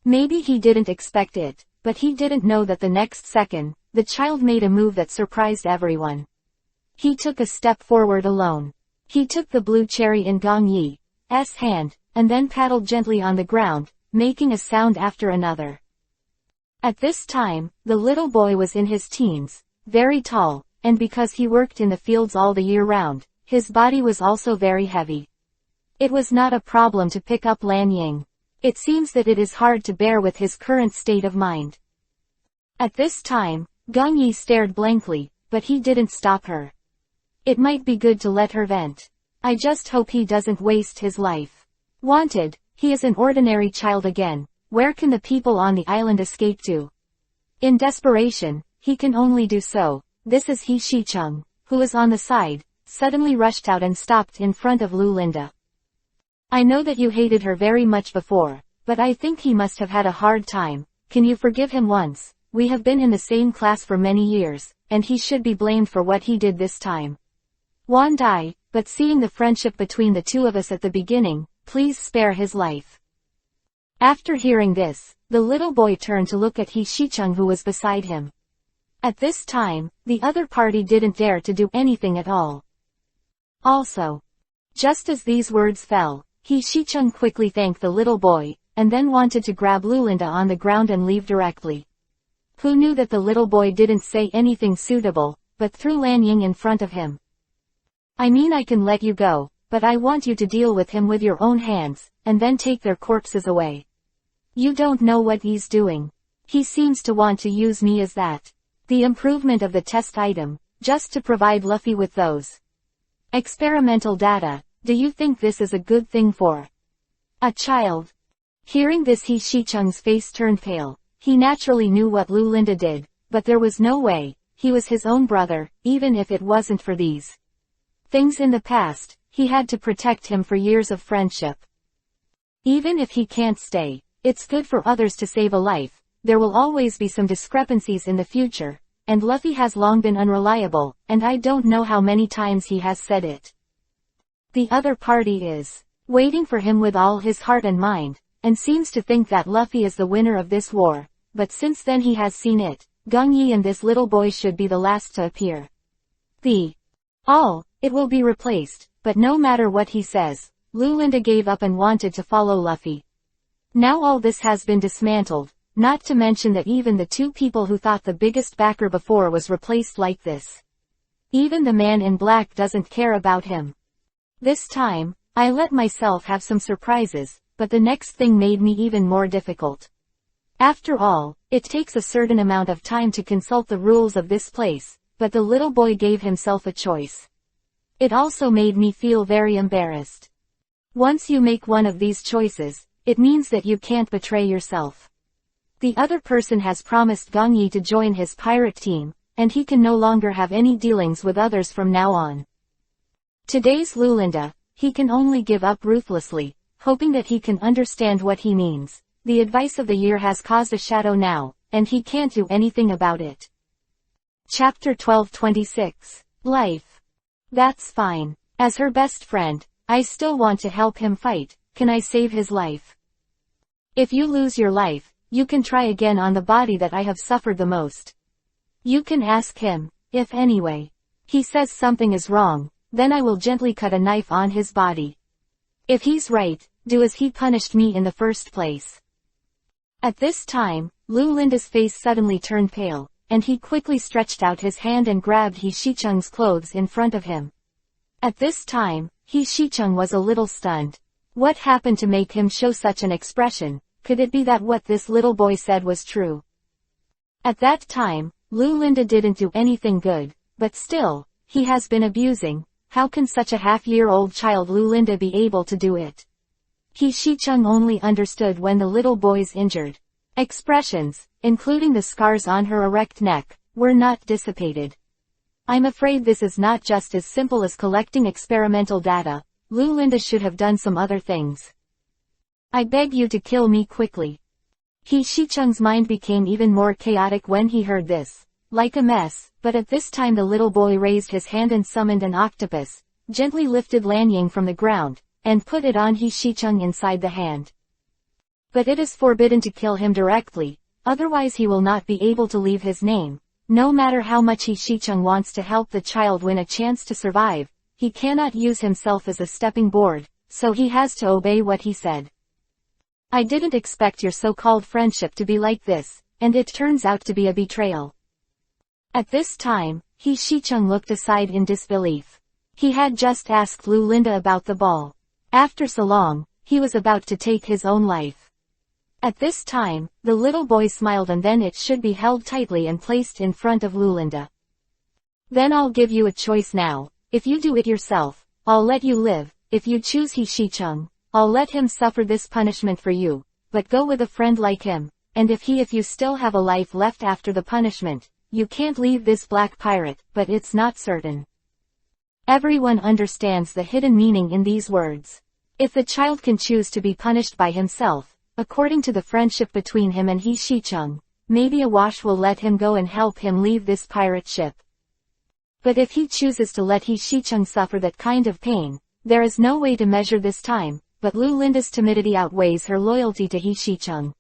Maybe he didn't expect it, but he didn't know that the next second, the child made a move that surprised everyone. He took a step forward alone. He took the blue cherry in Gong Yi's hand, and then paddled gently on the ground, making a sound after another. At this time, the little boy was in his teens, very tall, and because he worked in the fields all the year round, his body was also very heavy. It was not a problem to pick up Lan Ying. It seems that it is hard to bear with his current state of mind. At this time, Gong Yi stared blankly, but he didn't stop her. It might be good to let her vent. I just hope he doesn't waste his life. Wanted, he is an ordinary child again. Where can the people on the island escape to? In desperation, he can only do so. This is He Shicheng, who is on the side, suddenly rushed out and stopped in front of Lu Linda. I know that you hated her very much before, but I think he must have had a hard time. Can you forgive him once? We have been in the same class for many years, and he should be blamed for what he did this time. Wan Dai, but seeing the friendship between the two of us at the beginning, please spare his life. After hearing this, the little boy turned to look at He Shicheng who was beside him. At this time, the other party didn't dare to do anything at all. Also, just as these words fell, He Shicheng quickly thanked the little boy, and then wanted to grab Lulinda on the ground and leave directly. Who knew that the little boy didn't say anything suitable, but threw Lan Ying in front of him. I mean, I can let you go, but I want you to deal with him with your own hands, and then take their corpses away. You don't know what he's doing. He seems to want to use me as that. The improvement of the test item, just to provide Luffy with those experimental data. Do you think this is a good thing for a child? Hearing this, He Shicheng's face turned pale. He naturally knew what Lu Linda did, but there was no way. He was his own brother, even if it wasn't for these things in the past. He had to protect him for years of friendship. Even if he can't stay, it's good for others to save a life. There will always be some discrepancies in the future, and Luffy has long been unreliable, and I don't know how many times he has said it. The other party is waiting for him with all his heart and mind, and seems to think that Luffy is the winner of this war, but since then he has seen it. Gong Yi and this little boy should be the last to appear. It will be replaced, but no matter what he says, Lu Linda gave up and wanted to follow Luffy. Now all this has been dismantled, not to mention that even the two people who thought the biggest backer before was replaced like this. Even the man in black doesn't care about him. This time, I let myself have some surprises, but the next thing made me even more difficult. After all, it takes a certain amount of time to consult the rules of this place, but the little boy gave himself a choice. It also made me feel very embarrassed. Once you make one of these choices, it means that you can't betray yourself. The other person has promised Gong Yi to join his pirate team, and he can no longer have any dealings with others from now on. Today's Lulinda, he can only give up ruthlessly, hoping that he can understand what he means. The advice of the year has caused a shadow now, and he can't do anything about it. Chapter 12:26. Life. That's fine. As her best friend, I still want to help him fight. Can I save his life? If you lose your life, you can try again on the body that I have suffered the most. You can ask him. If anyway he says something is wrong, then I will gently cut a knife on his body. If he's right, do as he punished me in the first place. At this time, Lu Linda's face suddenly turned pale, and he quickly stretched out his hand and grabbed He Shicheng's clothes in front of him. At this time, He Shicheng was a little stunned. What happened to make him show such an expression? Could it be that what this little boy said was true? At that time, Lu Linda didn't do anything good, but still, he has been abusing. How can such a half-year-old child Lu Linda be able to do it? He Shicheng only understood when the little boy's injured expressions, including the scars on her erect neck, were not dissipated. I'm afraid this is not just as simple as collecting experimental data. Lu Linda should have done some other things. I beg you to kill me quickly. He Shichung's mind became even more chaotic when he heard this. Like a mess, but at this time the little boy raised his hand and summoned an octopus, gently lifted Lanying from the ground, and put it on He Shichung inside the hand. But it is forbidden to kill him directly, otherwise he will not be able to leave his name. No matter how much He Shichung wants to help the child win a chance to survive, he cannot use himself as a stepping board, so he has to obey what he said. I didn't expect your so-called friendship to be like this, and it turns out to be a betrayal. At this time, He Shichung looked aside in disbelief. He had just asked Lu Linda about the ball. After so long, he was about to take his own life. At this time, the little boy smiled and then it should be held tightly and placed in front of Lu Linda. Then I'll give you a choice now. If you do it yourself, I'll let you live. If you choose He Shichung, I'll let him suffer this punishment for you, but go with a friend like him, and if you still have a life left after the punishment, you can't leave this black pirate, but it's not certain. Everyone understands the hidden meaning in these words. If the child can choose to be punished by himself, according to the friendship between him and He Shichung, maybe a wash will let him go and help him leave this pirate ship. But if he chooses to let He Shichung suffer that kind of pain, there is no way to measure this time, but Lu Linda's timidity outweighs her loyalty to He Shichung.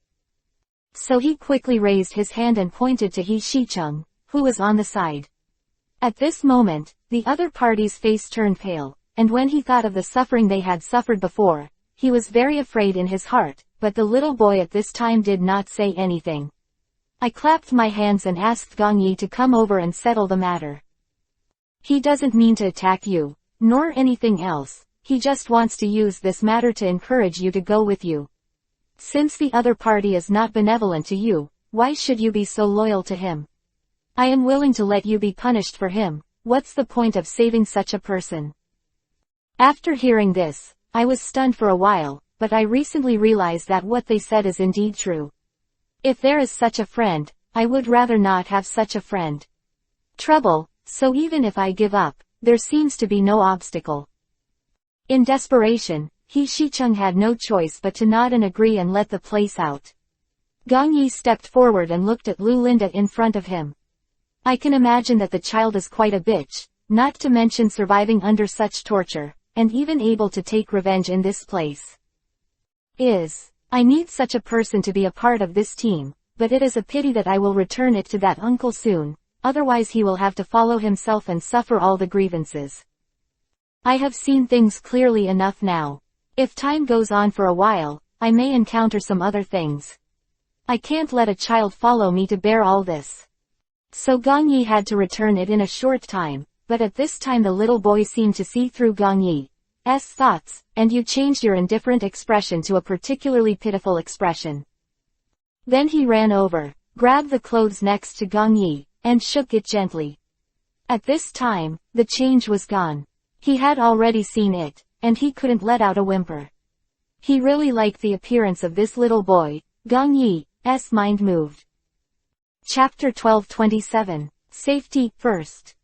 So he quickly raised his hand and pointed to He Shichung, who was on the side. At this moment, the other party's face turned pale, and when he thought of the suffering they had suffered before, he was very afraid in his heart, but the little boy at this time did not say anything. I clapped my hands and asked Gong Yi to come over and settle the matter. He doesn't mean to attack you, nor anything else. He just wants to use this matter to encourage you to go with you. Since the other party is not benevolent to you, why should you be so loyal to him? I am willing to let you be punished for him. What's the point of saving such a person? After hearing this, I was stunned for a while, but I recently realized that what they said is indeed true. If there is such a friend, I would rather not have such a friend. Trouble, so even if I give up, there seems to be no obstacle. In desperation, He Shichung had no choice but to nod and agree and let the place out. Gong Yi stepped forward and looked at Lu Linda in front of him. I can imagine that the child is quite a bitch, not to mention surviving under such torture, and even able to take revenge in this place. I need such a person to be a part of this team, but it is a pity that I will return it to that uncle soon, otherwise he will have to follow himself and suffer all the grievances. I have seen things clearly enough now. If time goes on for a while, I may encounter some other things. I can't let a child follow me to bear all this. So Gong Yi had to return it in a short time, but at this time the little boy seemed to see through Gong Yi's thoughts, and you changed your indifferent expression to a particularly pitiful expression. Then he ran over, grabbed the clothes next to Gong Yi, and shook it gently. At this time, the change was gone. He had already seen it, and he couldn't let out a whimper. He really liked the appearance of this little boy. Gong Yi's mind moved. Chapter 12:27. Safety first.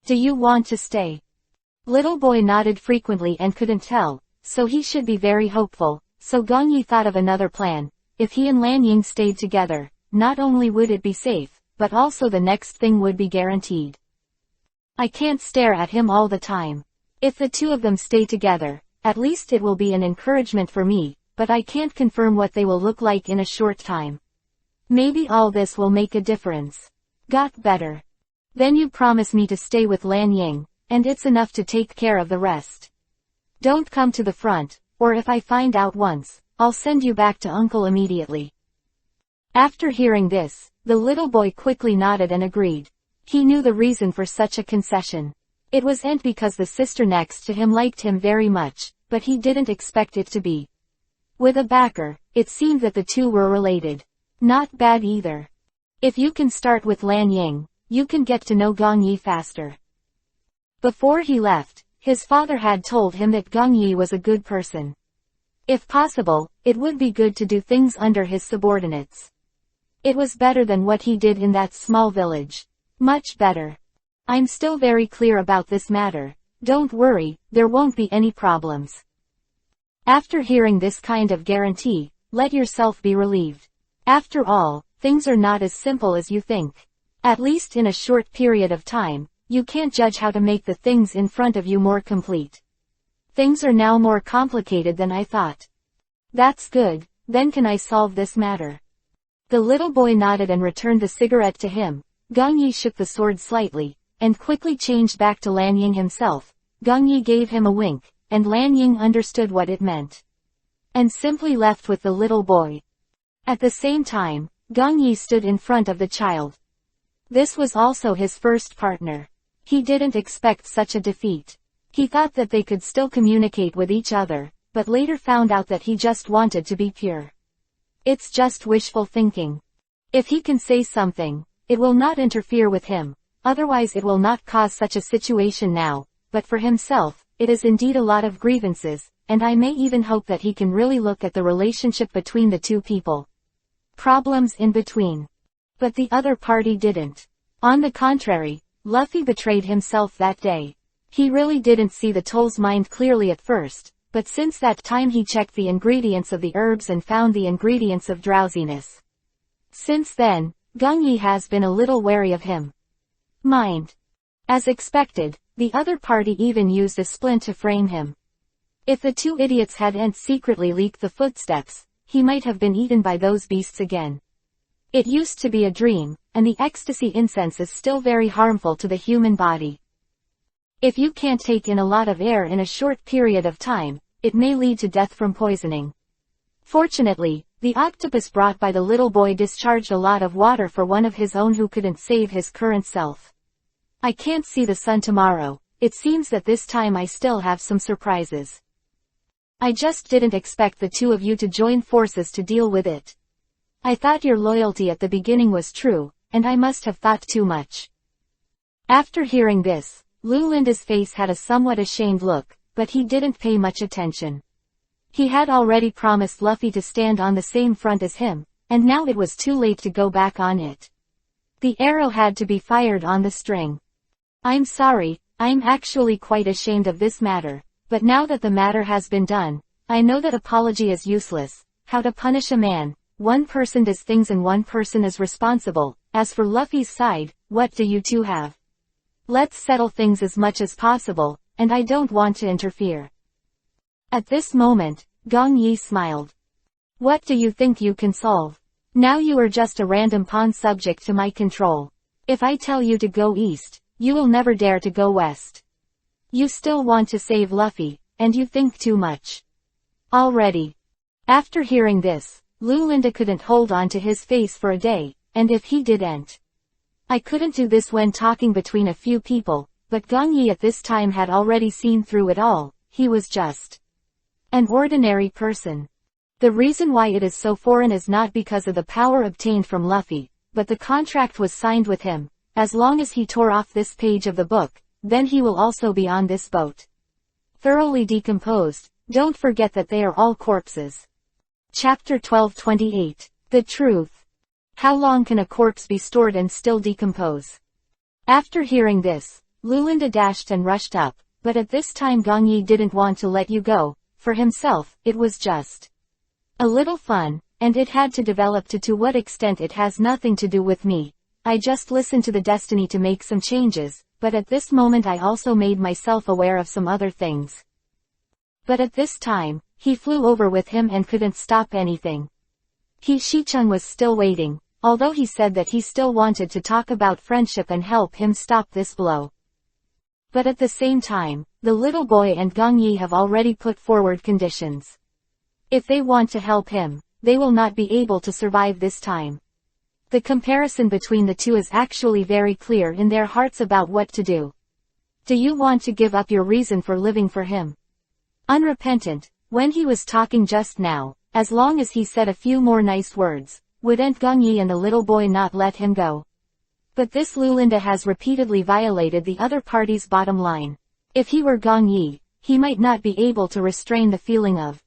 Do you want to stay? Little boy nodded frequently and couldn't tell, so he should be very hopeful, so Gong Yi thought of another plan. If he and Lanying stayed together, not only would it be safe, but also the next thing would be guaranteed. I can't stare at him all the time. If the two of them stay together, at least it will be an encouragement for me, but I can't confirm what they will look like in a short time. Maybe all this will make a difference. Got better. Then you promise me to stay with Lanying, and it's enough to take care of the rest. Don't come to the front, or if I find out once, I'll send you back to Uncle immediately. After hearing this, the little boy quickly nodded and agreed. He knew the reason for such a concession. It wasn't because the sister next to him liked him very much, but he didn't expect it to be. With a backer, it seemed that the two were related. Not bad either. If you can start with Lanying, you can get to know Gong Yi faster. Before he left, his father had told him that Gong Yi was a good person. If possible, it would be good to do things under his subordinates. It was better than what he did in that small village. Much better. I'm still very clear about this matter. Don't worry, there won't be any problems. After hearing this kind of guarantee, let yourself be relieved. After all, things are not as simple as you think. At least in a short period of time, you can't judge how to make the things in front of you more complete. Things are now more complicated than I thought. That's good, then can I solve this matter? The little boy nodded and returned the cigarette to him. Gong Yi shook the sword slightly, and quickly changed back to Lan Ying himself. Gong Yi gave him a wink, and Lan Ying understood what it meant. And simply left with the little boy. At the same time, Gong Yi stood in front of the child. This was also his first partner. He didn't expect such a defeat. He thought that they could still communicate with each other, but later found out that he just wanted to be pure. It's just wishful thinking. If he can say something, it will not interfere with him, otherwise it will not cause such a situation now, but for himself, it is indeed a lot of grievances, and I may even hope that he can really look at the relationship between the two people. Problems in between. But the other party didn't. On the contrary, Luffy betrayed himself that day. He really didn't see the Toll's mind clearly at first, but since that time he checked the ingredients of the herbs and found the ingredients of drowsiness. Since then, Gong Yi has been a little wary of him. Mind. As expected, the other party even used a splint to frame him. If the two idiots hadn't secretly leaked the footsteps, he might have been eaten by those beasts again. It used to be a dream, and the ecstasy incense is still very harmful to the human body. If you can't take in a lot of air in a short period of time, it may lead to death from poisoning. Fortunately, the octopus brought by the little boy discharged a lot of water for one of his own who couldn't save his current self. I can't see the sun tomorrow. It seems that this time I still have some surprises. I just didn't expect the two of you to join forces to deal with it. I thought your loyalty at the beginning was true, and I must have thought too much. After hearing this, Lulinda's face had a somewhat ashamed look, but he didn't pay much attention. He had already promised Luffy to stand on the same front as him, and now it was too late to go back on it. The arrow had to be fired on the string. I'm sorry, I'm actually quite ashamed of this matter, but now that the matter has been done, I know that apology is useless. How to punish a man? One person does things and one person is responsible. As for Luffy's side, what do you two have? Let's settle things as much as possible, and I don't want to interfere. At this moment, Gong Yi smiled. What do you think you can solve? Now you are just a random pawn subject to my control. If I tell you to go east, you will never dare to go west. You still want to save Luffy, and you think too much. Already. After hearing this, Lulinda couldn't hold on to his face for a day, and if he didn't. I couldn't do this when talking between a few people, but Gong Yi at this time had already seen through it all. He was just an ordinary person. The reason why it is so foreign is not because of the power obtained from Luffy, but the contract was signed with him. As long as he tore off this page of the book, then he will also be on this boat. Thoroughly decomposed, don't forget that they are all corpses. Chapter 1228. The Truth. How long can a corpse be stored and still decompose? After hearing this, Lulinda dashed and rushed up, but at this time Gong Yi didn't want to let you go. For himself, it was just a little fun, and it had to develop to what extent it has nothing to do with me. I just listened to the destiny to make some changes, but at this moment I also made myself aware of some other things. But at this time, he flew over with him and couldn't stop anything. Shicheng was still waiting, although he said that he still wanted to talk about friendship and help him stop this blow. But at the same time, the little boy and Gong Yi have already put forward conditions. If they want to help him, they will not be able to survive this time. The comparison between the two is actually very clear in their hearts about what to do. Do you want to give up your reason for living for him? Unrepentant, when he was talking just now, as long as he said a few more nice words, wouldn't Gong Yi and the little boy not let him go? But this Lulinda has repeatedly violated the other party's bottom line. If he were Gong Yi, he might not be able to restrain the feeling of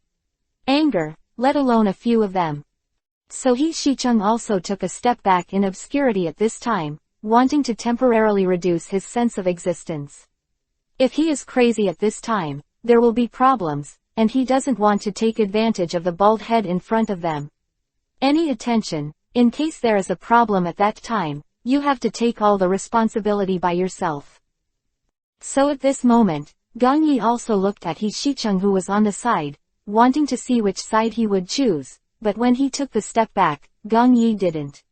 anger, let alone a few of them. So Shicheng also took a step back in obscurity at this time, wanting to temporarily reduce his sense of existence. If he is crazy at this time, there will be problems, and he doesn't want to take advantage of the bald head in front of them. Any attention, in case there is a problem at that time, you have to take all the responsibility by yourself. So at this moment, Gong Yi also looked at He Shicheng, who was on the side, wanting to see which side he would choose, but when he took the step back, Gong Yi didn't.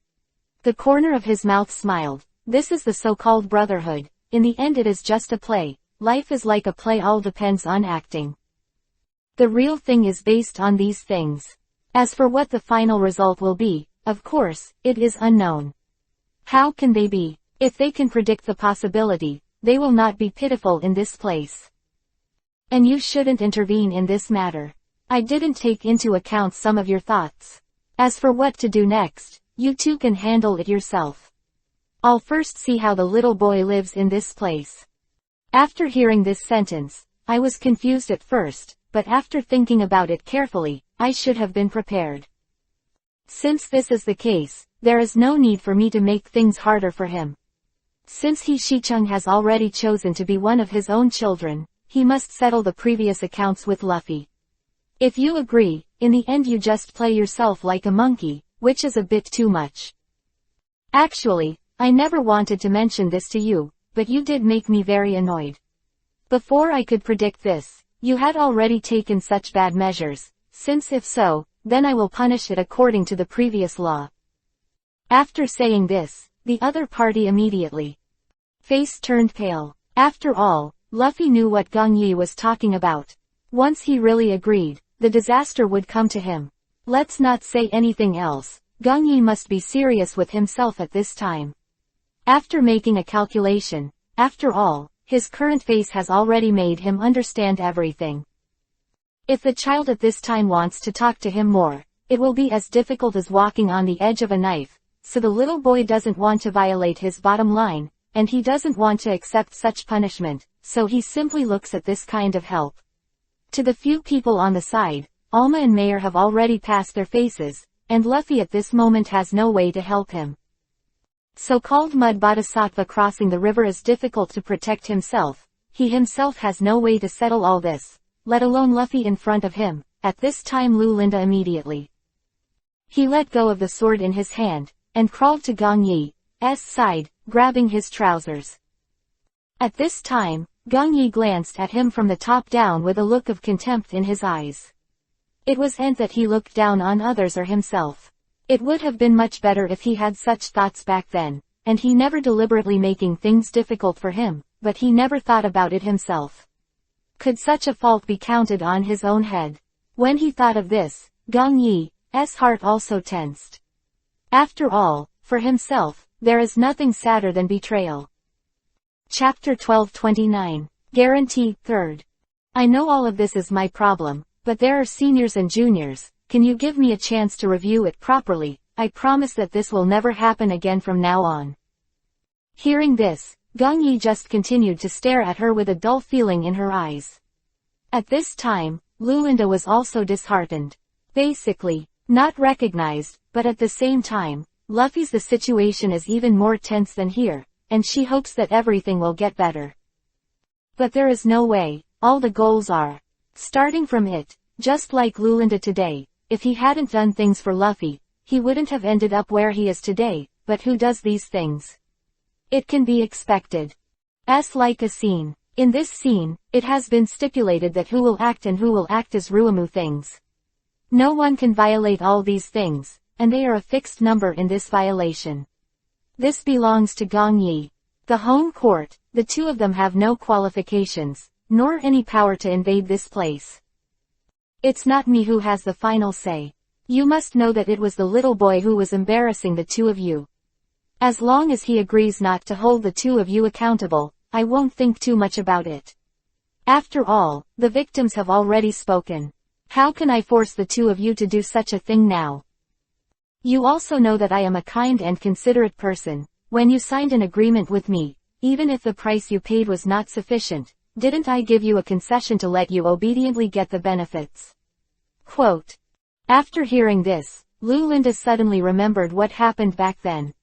The corner of his mouth smiled. This is the so-called brotherhood. In the end it is just a play. Life is like a play, all depends on acting. The real thing is based on these things. As for what the final result will be, of course, it is unknown. How can they be? If they can predict the possibility, they will not be pitiful in this place. And you shouldn't intervene in this matter. I didn't take into account some of your thoughts. As for what to do next, you two can handle it yourself. I'll first see how the little boy lives in this place. After hearing this sentence, I was confused at first, but after thinking about it carefully, I should have been prepared. Since this is the case, there is no need for me to make things harder for him. Since He Shicheng has already chosen to be one of his own children, he must settle the previous accounts with Luffy. If you agree, in the end you just play yourself like a monkey, which is a bit too much. Actually, I never wanted to mention this to you, but you did make me very annoyed. Before I could predict this, you had already taken such bad measures, since if so, then I will punish it according to the previous law. After saying this, the other party immediately face turned pale. After all, Luffy knew what Gong Yi was talking about. Once he really agreed, the disaster would come to him. Let's not say anything else, Gong Yi must be serious with himself at this time. After making a calculation, after all, his current face has already made him understand everything. If the child at this time wants to talk to him more, it will be as difficult as walking on the edge of a knife, so the little boy doesn't want to violate his bottom line, and he doesn't want to accept such punishment, so he simply looks at this kind of help. To the few people on the side, Alma and Mayer have already passed their faces, and Luffy at this moment has no way to help him. So-called Mud Bodhisattva crossing the river is difficult to protect himself. He himself has no way to settle all this, let alone Luffy in front of him. At this time Lu Linda immediately. He let go of the sword in his hand, and crawled to Gong Yi's side, grabbing his trousers. At this time, Gong Yi glanced at him from the top down with a look of contempt in his eyes. It was meant that he looked down on others or himself. It would have been much better if he had such thoughts back then, and he never deliberately making things difficult for him, but he never thought about it himself. Could such a fault be counted on his own head? When he thought of this, Gong Yi's heart also tensed. After all, for himself, there is nothing sadder than betrayal. Chapter 12:29. Guaranteed third. I know all of this is my problem, but there are seniors and juniors. Can you give me a chance to review it properly? I promise that this will never happen again from now on. Hearing this, Gong Yi just continued to stare at her with a dull feeling in her eyes. At this time, Lu Linda was also disheartened. Basically, not recognized, but at the same time, Luffy's the situation is even more tense than here, and she hopes that everything will get better. But there is no way, all the goals are starting from it, just like Lu Linda today. If he hadn't done things for Luffy, he wouldn't have ended up where he is today, but who does these things? It can be expected. As like a scene. In this scene, it has been stipulated that who will act and who will act as Ruamu things. No one can violate all these things, and they are a fixed number in this violation. This belongs to Gong Yi. The home court, the two of them have no qualifications, nor any power to invade this place. It's not me who has the final say. You must know that it was the little boy who was embarrassing the two of you. As long as he agrees not to hold the two of you accountable, I won't think too much about it. After all, the victims have already spoken. How can I force the two of you to do such a thing now? You also know that I am a kind and considerate person. When you signed an agreement with me, even if the price you paid was not sufficient, didn't I give you a concession to let you obediently get the benefits? Quote. After hearing this, Lu Linda suddenly remembered what happened back then.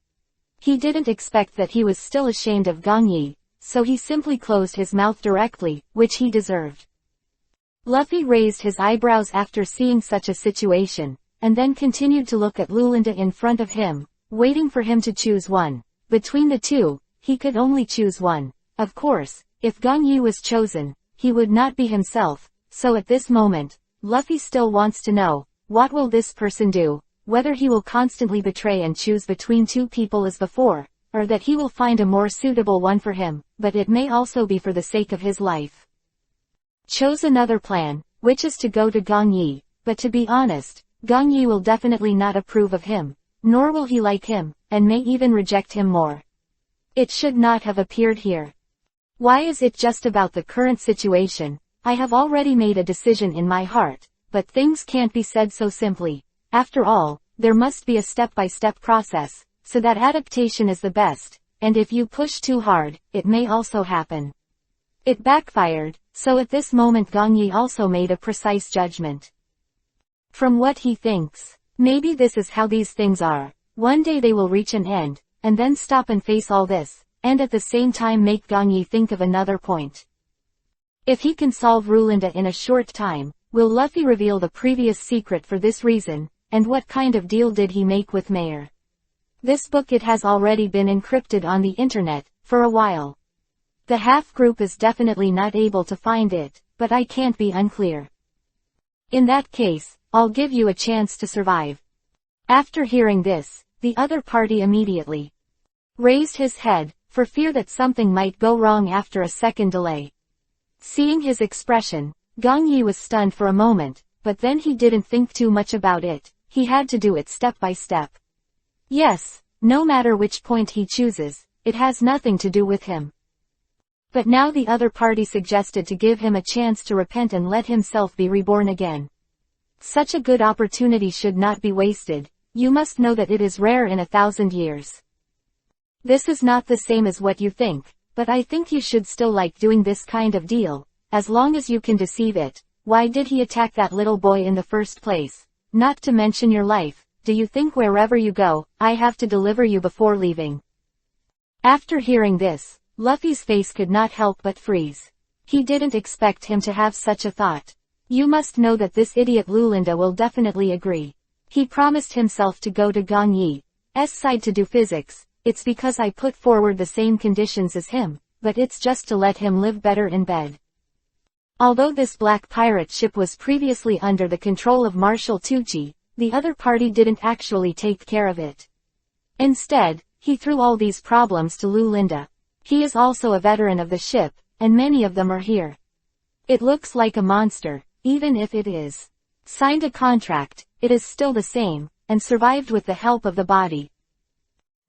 He didn't expect that he was still ashamed of Gong Yi, so he simply closed his mouth directly, which he deserved. Luffy raised his eyebrows after seeing such a situation, and then continued to look at Lulinda in front of him, waiting for him to choose one. Between the two, he could only choose one. Of course, if Gong Yi was chosen, he would not be himself, so at this moment, Luffy still wants to know, what will this person do, whether he will constantly betray and choose between two people as before, or that he will find a more suitable one for him, but it may also be for the sake of his life. Chose another plan, which is to go to Gong Yi, but to be honest, Gong Yi will definitely not approve of him, nor will he like him, and may even reject him more. It should not have appeared here. Why is it just about the current situation? I have already made a decision in my heart, but things can't be said so simply. After all, there must be a step-by-step process, so that adaptation is the best, and if you push too hard, it may also happen. It backfired, so at this moment Gong Yi also made a precise judgment. From what he thinks, maybe this is how these things are. One day they will reach an end, and then stop and face all this, and at the same time make Gong Yi think of another point. If he can solve Rulinda in a short time, will Luffy reveal the previous secret for this reason, and what kind of deal did he make with Mayor? This book it has already been encrypted on the internet, for a while. The half group is definitely not able to find it, but I can't be unclear. In that case, I'll give you a chance to survive. After hearing this, the other party immediately raised his head, for fear that something might go wrong after a second delay. Seeing his expression, Gong Yi was stunned for a moment, but then he didn't think too much about it. He had to do it step by step. Yes, no matter which point he chooses, it has nothing to do with him. But now the other party suggested to give him a chance to repent and let himself be reborn again. Such a good opportunity should not be wasted. You must know that it is rare in 1,000 years. This is not the same as what you think, but I think you should still like doing this kind of deal, as long as you can deceive it. Why did he attack that little boy in the first place? Not to mention your life. Do you think wherever you go, I have to deliver you before leaving? After hearing this, Luffy's face could not help but freeze. He didn't expect him to have such a thought. You must know that this idiot Lulinda will definitely agree. He promised himself to go to Gong Yi's side to do physics. It's because I put forward the same conditions as him, but it's just to let him live better in bed. Although this black pirate ship was previously under the control of Marshal Tucci, the other party didn't actually take care of it. Instead, he threw all these problems to Lulinda. He is also a veteran of the ship, and many of them are here. It looks like a monster, even if it is signed a contract, it is still the same, and survived with the help of the body.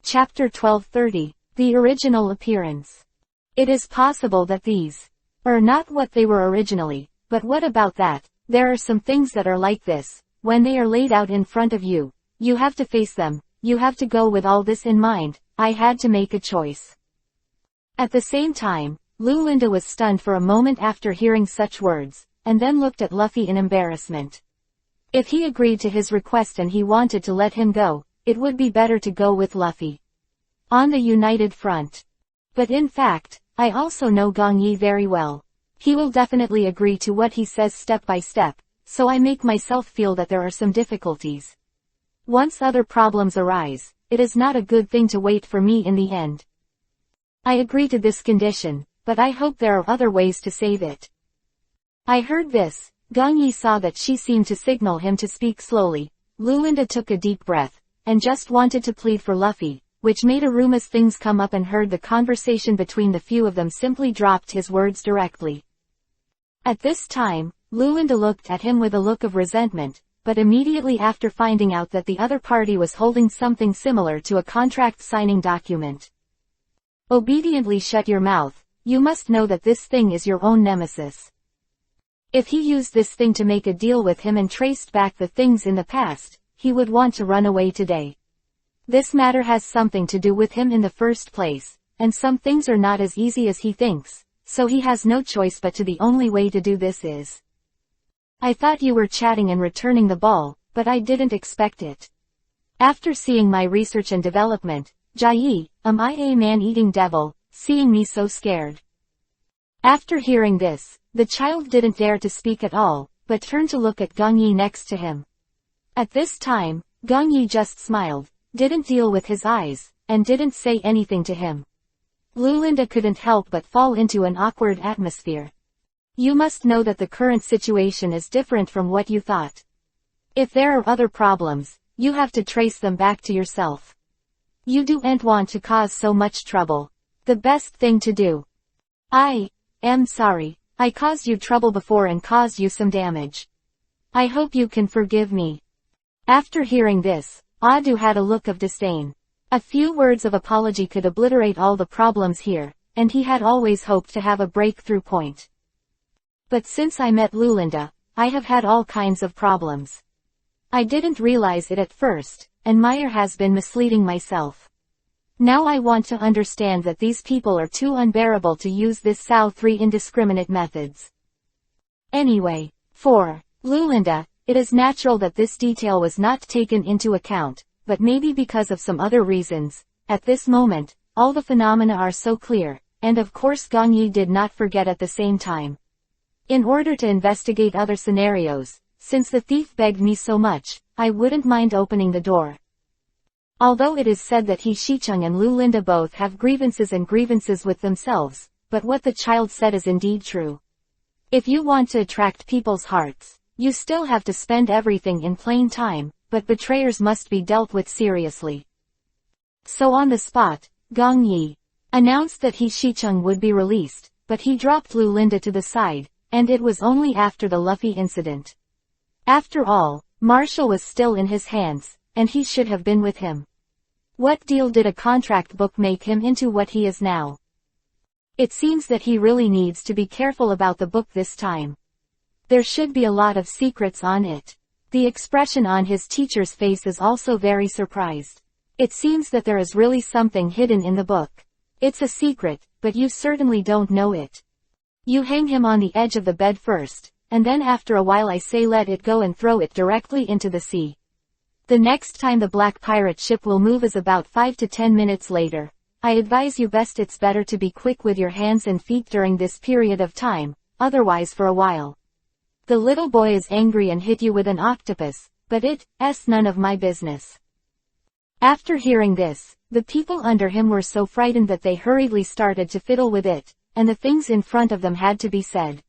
Chapter 1230, The Original Appearance. It is possible that these are not what they were originally, but what about that? There are some things that are like this. When they are laid out in front of you, you have to face them. You have to go with all this in mind. I had to make a choice. At the same time, Lulinda was stunned for a moment after hearing such words, and then looked at Luffy in embarrassment. If he agreed to his request and he wanted to let him go, it would be better to go with Luffy on the united front. But in fact, I also know Gong Yi very well. He will definitely agree to what he says step by step, so I make myself feel that there are some difficulties. Once other problems arise, it is not a good thing to wait for me in the end. I agree to this condition, but I hope there are other ways to save it. I heard this. Gong Yi saw that she seemed to signal him to speak slowly. Lulinda took a deep breath, and just wanted to plead for Luffy, which made a room as things come up and heard the conversation between the few of them simply dropped his words directly. At this time, Lulinda looked at him with a look of resentment, but immediately after finding out that the other party was holding something similar to a contract signing document. Obediently shut your mouth. You must know that this thing is your own nemesis. If he used this thing to make a deal with him and traced back the things in the past, he would want to run away today. This matter has something to do with him in the first place, and some things are not as easy as he thinks, so he has no choice but to the only way to do this is. I thought you were chatting and returning the ball, but I didn't expect it. After seeing my research and development, Jai, am I a man-eating devil, seeing me so scared? After hearing this, The child didn't dare to speak at all, but turned to look at Gong Yi next to him. At this time, Gong Yi just smiled, didn't deal with his eyes, and didn't say anything to him. Lulinda couldn't help but fall into an awkward atmosphere. You must know that the current situation is different from what you thought. If there are other problems, you have to trace them back to yourself. You don't want to cause so much trouble. The best thing to do. I am sorry, I caused you trouble before and caused you some damage. I hope you can forgive me. After hearing this, Adu had a look of disdain. A few words of apology could obliterate all the problems here, and he had always hoped to have a breakthrough point. But since I met Lulinda, I have had all kinds of problems. I didn't realize it at first, and Meyer has been misleading myself. Now I want to understand that these people are too unbearable to use this Sao 3 indiscriminate methods. Anyway, for Lulinda, it is natural that this detail was not taken into account, but maybe because of some other reasons. At this moment, all the phenomena are so clear, and of course Gong Yi did not forget at the same time. In order to investigate other scenarios, since the thief begged me so much, I wouldn't mind opening the door. Although it is said that he Shicheng and Lulinda both have grievances with themselves, but what the child said is indeed true. If you want to attract people's hearts, you still have to spend everything in plain time, but betrayers must be dealt with seriously. So on the spot, Gong Yi announced that he Shicheng would be released, but he dropped Lulinda to the side, and it was only after the Luffy incident. After all, Marshall was still in his hands, and he should have been with him. What deal did a contract book make him into what he is now? It seems that he really needs to be careful about the book this time. There should be a lot of secrets on it. The expression on his teacher's face is also very surprised. It seems that there is really something hidden in the book. It's a secret, but you certainly don't know it. You hang him on the edge of the bed first, and then after a while I say let it go and throw it directly into the sea. The next time the black pirate ship will move is about 5 to 10 minutes later. I advise you best it's better to be quick with your hands and feet during this period of time, otherwise for a while. The little boy is angry and hit you with an octopus, but it's none of my business. After hearing this, the people under him were so frightened that they hurriedly started to fiddle with it, and the things in front of them had to be said.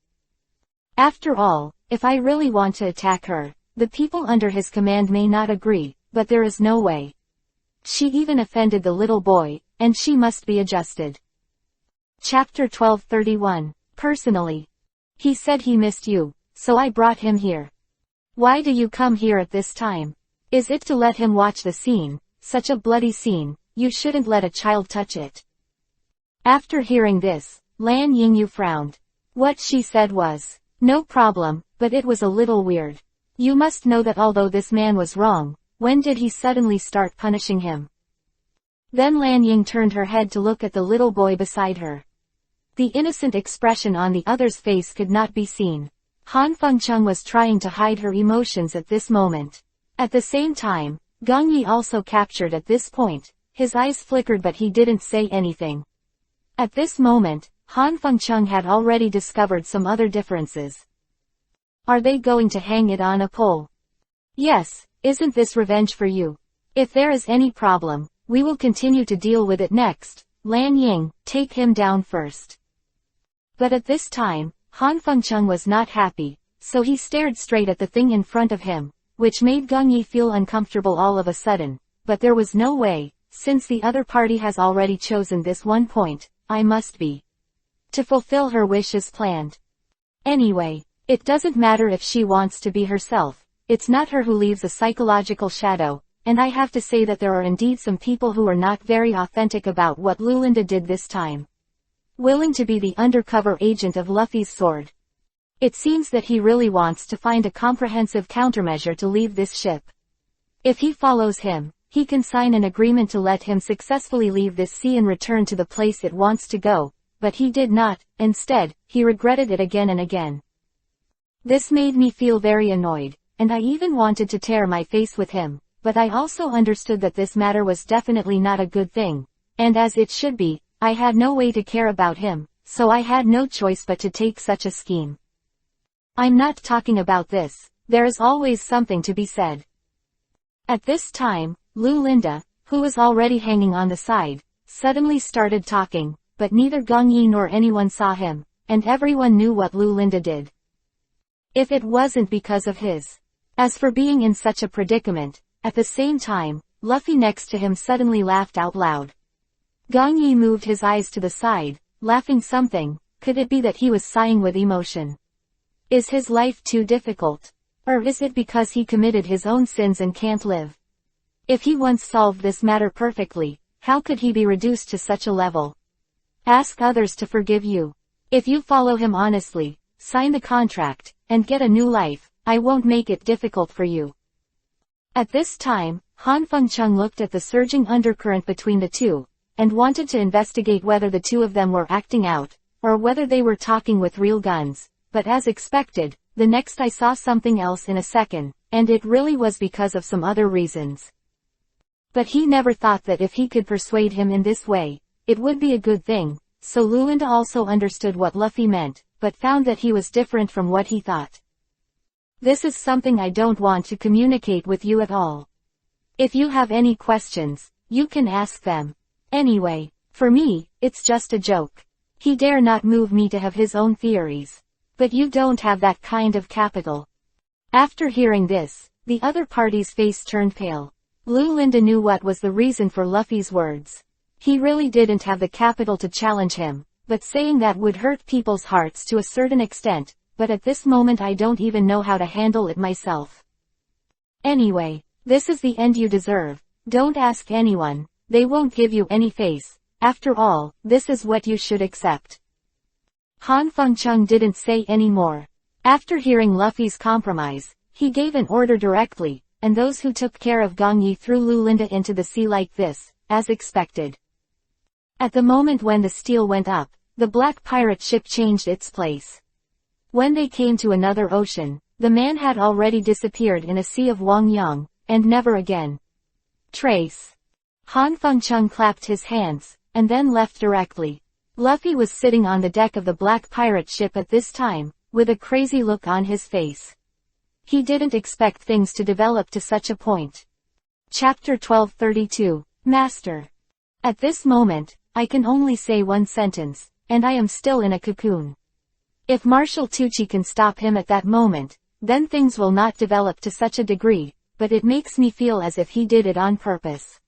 After all, if I really want to attack her, the people under his command may not agree, but there is no way. She even offended the little boy, and she must be adjusted. Chapter 1231. Personally. He said he missed you, so I brought him here. Why do you come here at this time? Is it to let him watch the scene? Such a bloody scene, you shouldn't let a child touch it. After hearing this, Lan Yingyu frowned. What she said was, no problem, but it was a little weird. You must know that although this man was wrong, when did he suddenly start punishing him? Then Lan Ying turned her head to look at the little boy beside her. The innocent expression on the other's face could not be seen. Han Fengcheng was trying to hide her emotions at this moment. At the same time, Gong Yi also captured at this point. His eyes flickered but he didn't say anything. At this moment, Han Fengcheng had already discovered some other differences. Are they going to hang it on a pole? Yes, isn't this revenge for you? If there is any problem, we will continue to deal with it next. Lan Ying, take him down first. But at this time, Han Fengcheng was not happy, so he stared straight at the thing in front of him, which made Gong Yi feel uncomfortable all of a sudden, but there was no way, since the other party has already chosen this one point, I must be. To fulfill her wish as planned. Anyway, it doesn't matter if she wants to be herself, it's not her who leaves a psychological shadow, and I have to say that there are indeed some people who are not very authentic about what Lulinda did this time. Willing to be the undercover agent of Luffy's sword. It seems that he really wants to find a comprehensive countermeasure to leave this ship. If he follows him, he can sign an agreement to let him successfully leave this sea and return to the place it wants to go, but he did not. Instead, he regretted it again and again. This made me feel very annoyed, and I even wanted to tear my face with him, but I also understood that this matter was definitely not a good thing, and as it should be, I had no way to care about him, so I had no choice but to take such a scheme. I'm not talking about this, there is always something to be said. At this time, Linda, who was already hanging on the side, suddenly started talking, but neither Gong Yi nor anyone saw him, and everyone knew what Linda did. If it wasn't because of his. As for being in such a predicament, at the same time, Luffy next to him suddenly laughed out loud. Gong Yi moved his eyes to the side, laughing something. Could it be that he was sighing with emotion? Is his life too difficult? Or is it because he committed his own sins and can't live? If he once solved this matter perfectly, how could he be reduced to such a level? Ask others to forgive you. If you follow him honestly, sign the contract, and get a new life, I won't make it difficult for you. At this time, Han Fengcheng looked at the surging undercurrent between the two, and wanted to investigate whether the two of them were acting out, or whether they were talking with real guns, but as expected, the next I saw something else in a second, and it really was because of some other reasons. But he never thought that if he could persuade him in this way, it would be a good thing, so Linda also understood what Luffy meant, but found that he was different from what he thought. This is something I don't want to communicate with you at all. If you have any questions, you can ask them. Anyway, for me, it's just a joke. He dare not move me to have his own theories. But you don't have that kind of capital. After hearing this, the other party's face turned pale. Linda knew what was the reason for Luffy's words. He really didn't have the capital to challenge him, but saying that would hurt people's hearts to a certain extent, but at this moment I don't even know how to handle it myself. Anyway, this is the end you deserve. Don't ask anyone, they won't give you any face. After all, this is what you should accept. Han Fengcheng didn't say any more. After hearing Luffy's compromise, he gave an order directly, and those who took care of Gong Yi threw Linda into the sea like this, as expected. At the moment when the steel went up, the black pirate ship changed its place. When they came to another ocean, the man had already disappeared in a sea of Wang Yang, and never again. Trace. Han Fengcheng clapped his hands, and then left directly. Luffy was sitting on the deck of the black pirate ship at this time, with a crazy look on his face. He didn't expect things to develop to such a point. Chapter 1232, Master. At this moment, I can only say one sentence, and I am still in a cocoon. If Marshal Tucci can stop him at that moment, then things will not develop to such a degree, but it makes me feel as if he did it on purpose.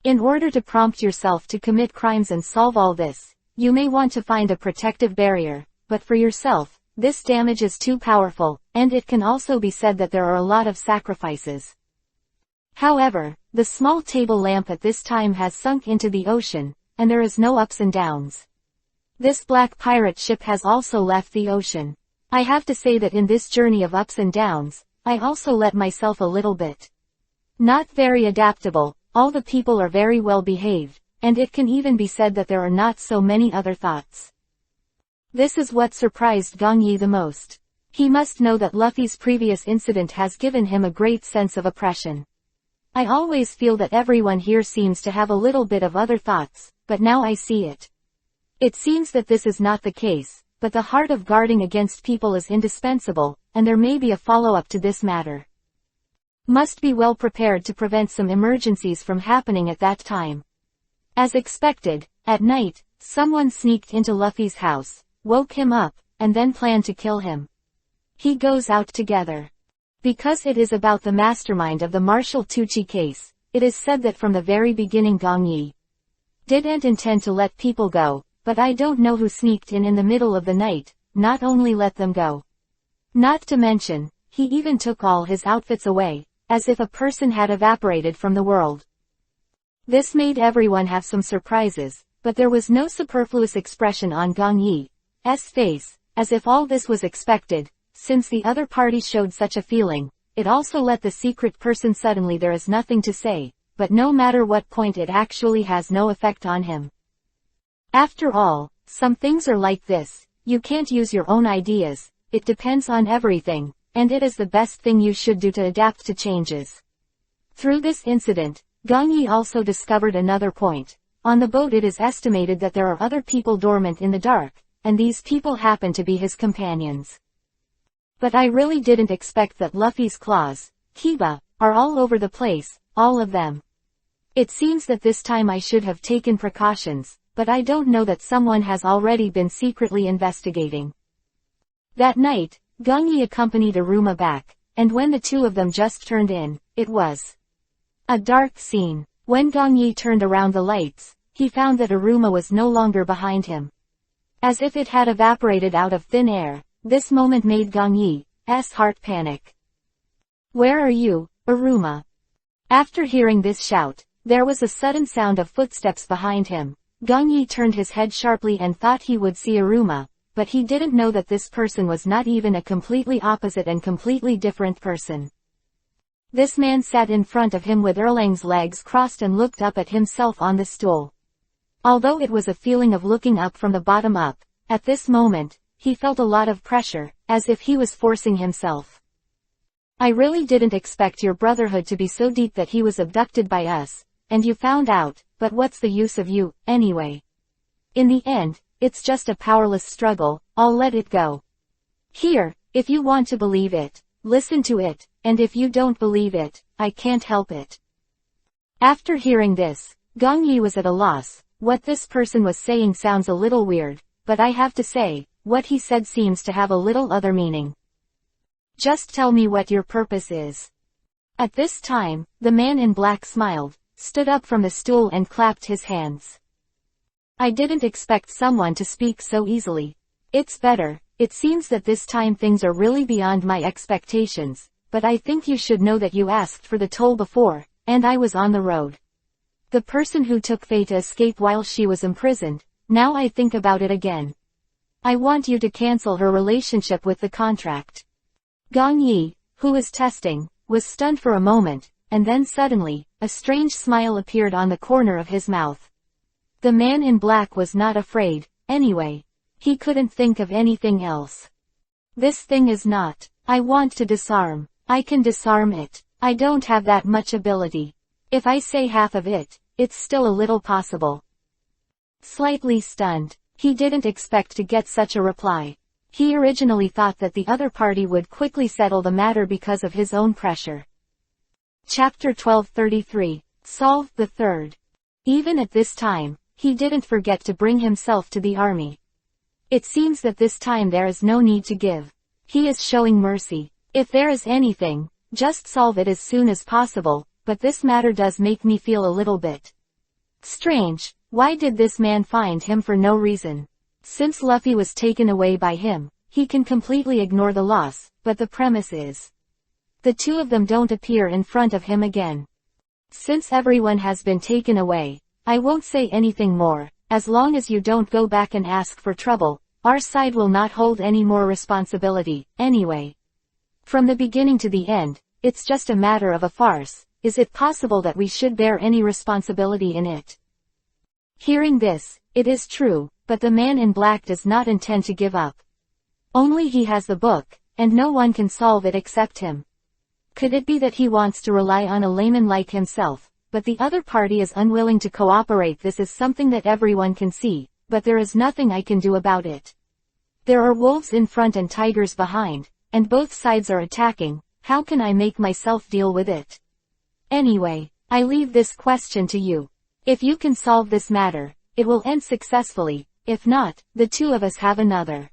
In order to prompt yourself to commit crimes and solve all this, you may want to find a protective barrier, but for yourself, this damage is too powerful, and it can also be said that there are a lot of sacrifices. However, the small table lamp at this time has sunk into the ocean, and there is no ups and downs. This black pirate ship has also left the ocean. I have to say that in this journey of ups and downs, I also let myself a little bit. Not very adaptable. All the people are very well behaved, and it can even be said that there are not so many other thoughts. This is what surprised Gong Yi the most. He must know that Luffy's previous incident has given him a great sense of oppression. I always feel that everyone here seems to have a little bit of other thoughts, but now I see it. It seems that this is not the case, but the heart of guarding against people is indispensable, and there may be a follow-up to this matter. Must be well prepared to prevent some emergencies from happening at that time. As expected, at night, someone sneaked into Luffy's house, woke him up, and then planned to kill him. He goes out together. Because it is about the mastermind of the Marshal Tucci case, it is said that from the very beginning Gong Yi didn't intend to let people go, but I don't know who sneaked in the middle of the night, not only let them go. Not to mention, he even took all his outfits away, as if a person had evaporated from the world. This made everyone have some surprises, but there was no superfluous expression on Gong Yi's face, as if all this was expected. Since the other party showed such a feeling, it also let the secret person suddenly there is nothing to say, but no matter what point it actually has no effect on him. After all, some things are like this, you can't use your own ideas, it depends on everything. And it is the best thing you should do to adapt to changes. Through this incident, Gong Yi also discovered another point. On the boat it is estimated that there are other people dormant in the dark, and these people happen to be his companions. But I really didn't expect that Luffy's claws, Kiba, are all over the place, all of them. It seems that this time I should have taken precautions, but I don't know that someone has already been secretly investigating. That night, Gongyi accompanied Aruma back, and when the two of them just turned in, it was a dark scene. When Gongyi turned around the lights, he found that Aruma was no longer behind him. As if it had evaporated out of thin air, this moment made Gongyi's heart panic. "Where are you, Aruma?" After hearing this shout, there was a sudden sound of footsteps behind him. Gongyi turned his head sharply and thought he would see Aruma, but he didn't know that this person was not even a completely opposite and completely different person. This man sat in front of him with Erlang's legs crossed and looked up at himself on the stool. Although it was a feeling of looking up from the bottom up, at this moment, he felt a lot of pressure, as if he was forcing himself. "I really didn't expect your brotherhood to be so deep that he was abducted by us, and you found out, but what's the use of you, anyway? In the end, it's just a powerless struggle, I'll let it go. Here, if you want to believe it, listen to it, and if you don't believe it, I can't help it." After hearing this, Gongyi was at a loss. What this person was saying sounds a little weird, but I have to say, what he said seems to have a little other meaning. "Just tell me what your purpose is." At this time, the man in black smiled, stood up from the stool and clapped his hands. "I didn't expect someone to speak so easily. It's better. It seems that this time things are really beyond my expectations, but I think you should know that you asked for the toll before, and I was on the road. The person who took Faye to escape while she was imprisoned, now I think about it again. I want you to cancel her relationship with the contract." Gongyi, who was testing, was stunned for a moment, and then suddenly, a strange smile appeared on the corner of his mouth. The man in black was not afraid, anyway. He couldn't think of anything else. "This thing is not. I want to disarm. I can disarm it. I don't have that much ability. If I say half of it, it's still a little possible." Slightly stunned, he didn't expect to get such a reply. He originally thought that the other party would quickly settle the matter because of his own pressure. Chapter 1233, Solve the Third. Even at this time, he didn't forget to bring himself to the army. It seems that this time there is no need to give. He is showing mercy. If there is anything, just solve it as soon as possible, but this matter does make me feel a little bit strange. Why did this man find him for no reason? Since Luffy was taken away by him, he can completely ignore the loss, but the premise is the two of them don't appear in front of him again. Since everyone has been taken away, I won't say anything more. As long as you don't go back and ask for trouble, our side will not hold any more responsibility, anyway. From the beginning to the end, it's just a matter of a farce. Is it possible that we should bear any responsibility in it? Hearing this, it is true, but the man in black does not intend to give up. Only he has the book, and no one can solve it except him. Could it be that he wants to rely on a layman like himself, but the other party is unwilling to cooperate? This is something that everyone can see, but there is nothing I can do about it. There are wolves in front and tigers behind, and both sides are attacking. How can I make myself deal with it? Anyway, I leave this question to you. If you can solve this matter, it will end successfully. If not, the two of us have another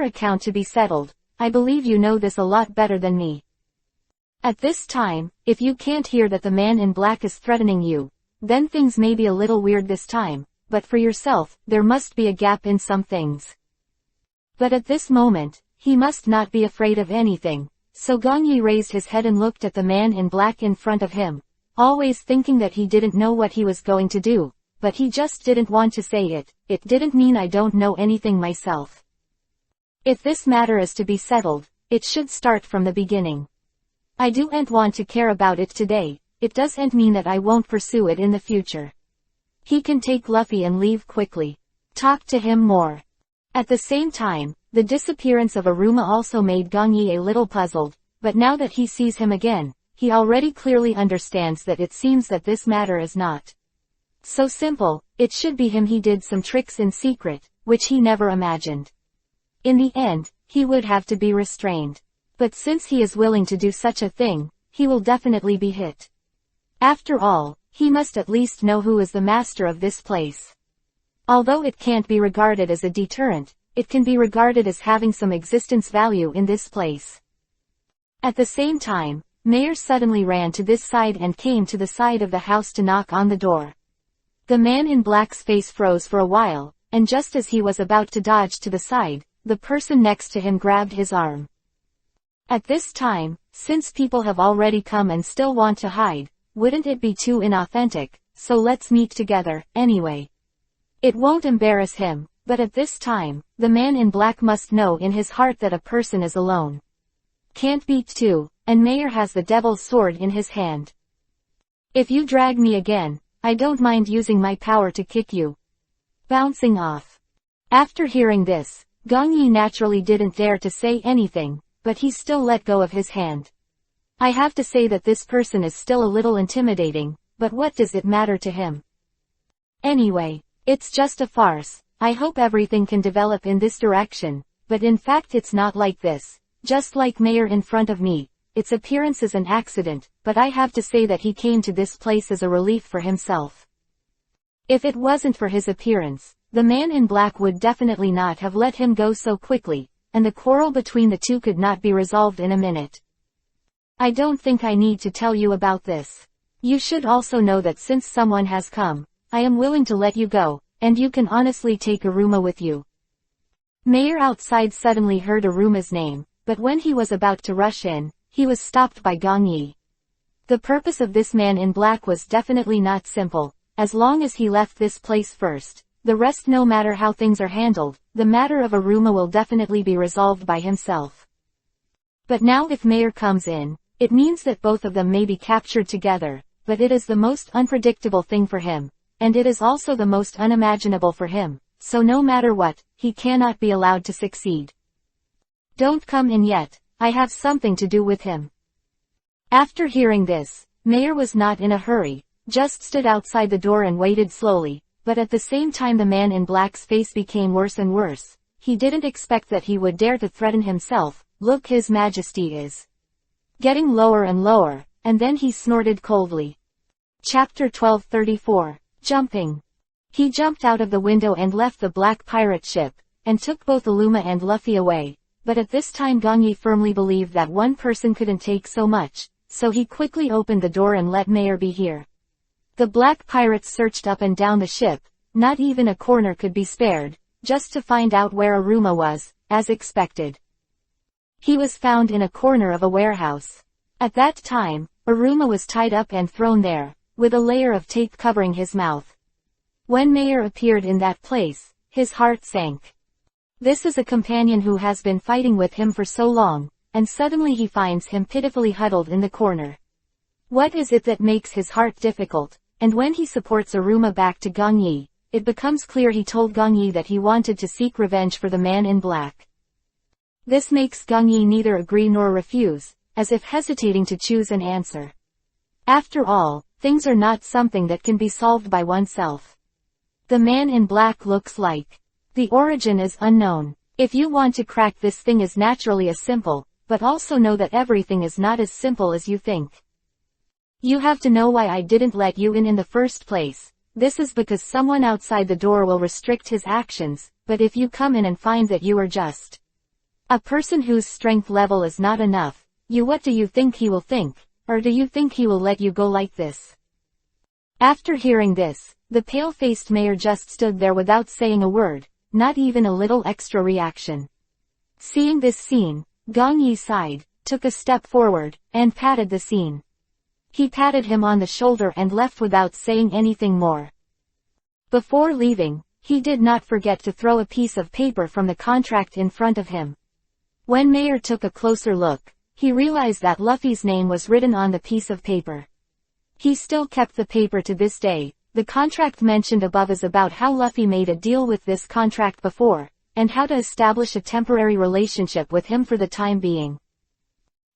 account to be settled. I believe you know this a lot better than me. At this time, if you can't hear that the man in black is threatening you, then things may be a little weird this time, but for yourself, there must be a gap in some things. But at this moment, he must not be afraid of anything. So Gongyi raised his head and looked at the man in black in front of him, always thinking that he didn't know what he was going to do, but he just didn't want to say it. It didn't mean I don't know anything myself. If this matter is to be settled, it should start from the beginning. I don't want to care about it today. It doesn't mean that I won't pursue it in the future. He can take Luffy and leave quickly. Talk to him more. At the same time, the disappearance of Aruma also made Gongyi a little puzzled, but now that he sees him again, he already clearly understands that it seems that this matter is not so simple. It should be him. He did some tricks in secret, which he never imagined. In the end, he would have to be restrained. But since he is willing to do such a thing, he will definitely be hit. After all, he must at least know who is the master of this place. Although it can't be regarded as a deterrent, it can be regarded as having some existence value in this place. At the same time, Mayer suddenly ran to this side and came to the side of the house to knock on the door. The man in black's face froze for a while, and just as he was about to dodge to the side, the person next to him grabbed his arm. At this time, since people have already come and still want to hide, wouldn't it be too inauthentic, so let's meet together, anyway. It won't embarrass him, but at this time, the man in black must know in his heart that a person is alone. Can't be two, and Mayer has the devil's sword in his hand. If you drag me again, I don't mind using my power to kick you. Bouncing off. After hearing this, Gong Yi naturally didn't dare to say anything, but he still let go of his hand. I have to say that this person is still a little intimidating, but what does it matter to him? Anyway, it's just a farce. I hope everything can develop in this direction, but in fact it's not like this. Just like Mayer in front of me, its appearance is an accident, but I have to say that he came to this place as a relief for himself. If it wasn't for his appearance, the man in black would definitely not have let him go so quickly, and the quarrel between the two could not be resolved in a minute. I don't think I need to tell you about this. You should also know that since someone has come, I am willing to let you go, and you can honestly take Aruma with you. Mayer outside suddenly heard Aruma's name, but when he was about to rush in, he was stopped by Gong Yi. The purpose of this man in black was definitely not simple. As long as he left this place first, the rest, no matter how things are handled, the matter of Aruma will definitely be resolved by himself. But now if Mayer comes in, it means that both of them may be captured together, but it is the most unpredictable thing for him, and it is also the most unimaginable for him, so no matter what, he cannot be allowed to succeed. Don't come in yet, I have something to do with him. After hearing this, Mayer was not in a hurry, just stood outside the door and waited slowly, but at the same time the man in black's face became worse and worse. He didn't expect that he would dare to threaten himself. Look, His Majesty is getting lower and lower, and then he snorted coldly. Chapter 1234. Jumping. He jumped out of the window and left the black pirate ship, and took both Aluma and Luffy away, but at this time Gong Yi firmly believed that one person couldn't take so much, so he quickly opened the door and let Mayer be here. The black pirates searched up and down the ship, not even a corner could be spared, just to find out where Aruma was, as expected. He was found in a corner of a warehouse. At that time, Aruma was tied up and thrown there, with a layer of tape covering his mouth. When Mayer appeared in that place, his heart sank. This is a companion who has been fighting with him for so long, and suddenly he finds him pitifully huddled in the corner. What is it that makes his heart difficult? And when he supports Aruma back to Gong Yi, it becomes clear he told Gong Yi that he wanted to seek revenge for the man in black. This makes Gong Yi neither agree nor refuse, as if hesitating to choose an answer. After all, things are not something that can be solved by oneself. The man in black looks like. The origin is unknown. If you want to crack this thing is naturally as simple, but also know that everything is not as simple as you think. You have to know why I didn't let you in the first place. This is because someone outside the door will restrict his actions, but if you come in and find that you are just a person whose strength level is not enough, what do you think he will think? Or do you think he will let you go like this? After hearing this, the pale-faced Mayer just stood there without saying a word, not even a little extra reaction. Seeing this scene, Gong Yi sighed, took a step forward, and patted the scene. He patted him on the shoulder and left without saying anything more. Before leaving, he did not forget to throw a piece of paper from the contract in front of him. When Mayer took a closer look, he realized that Luffy's name was written on the piece of paper. He still kept the paper to this day. The contract mentioned above is about how Luffy made a deal with this contract before, and how to establish a temporary relationship with him for the time being.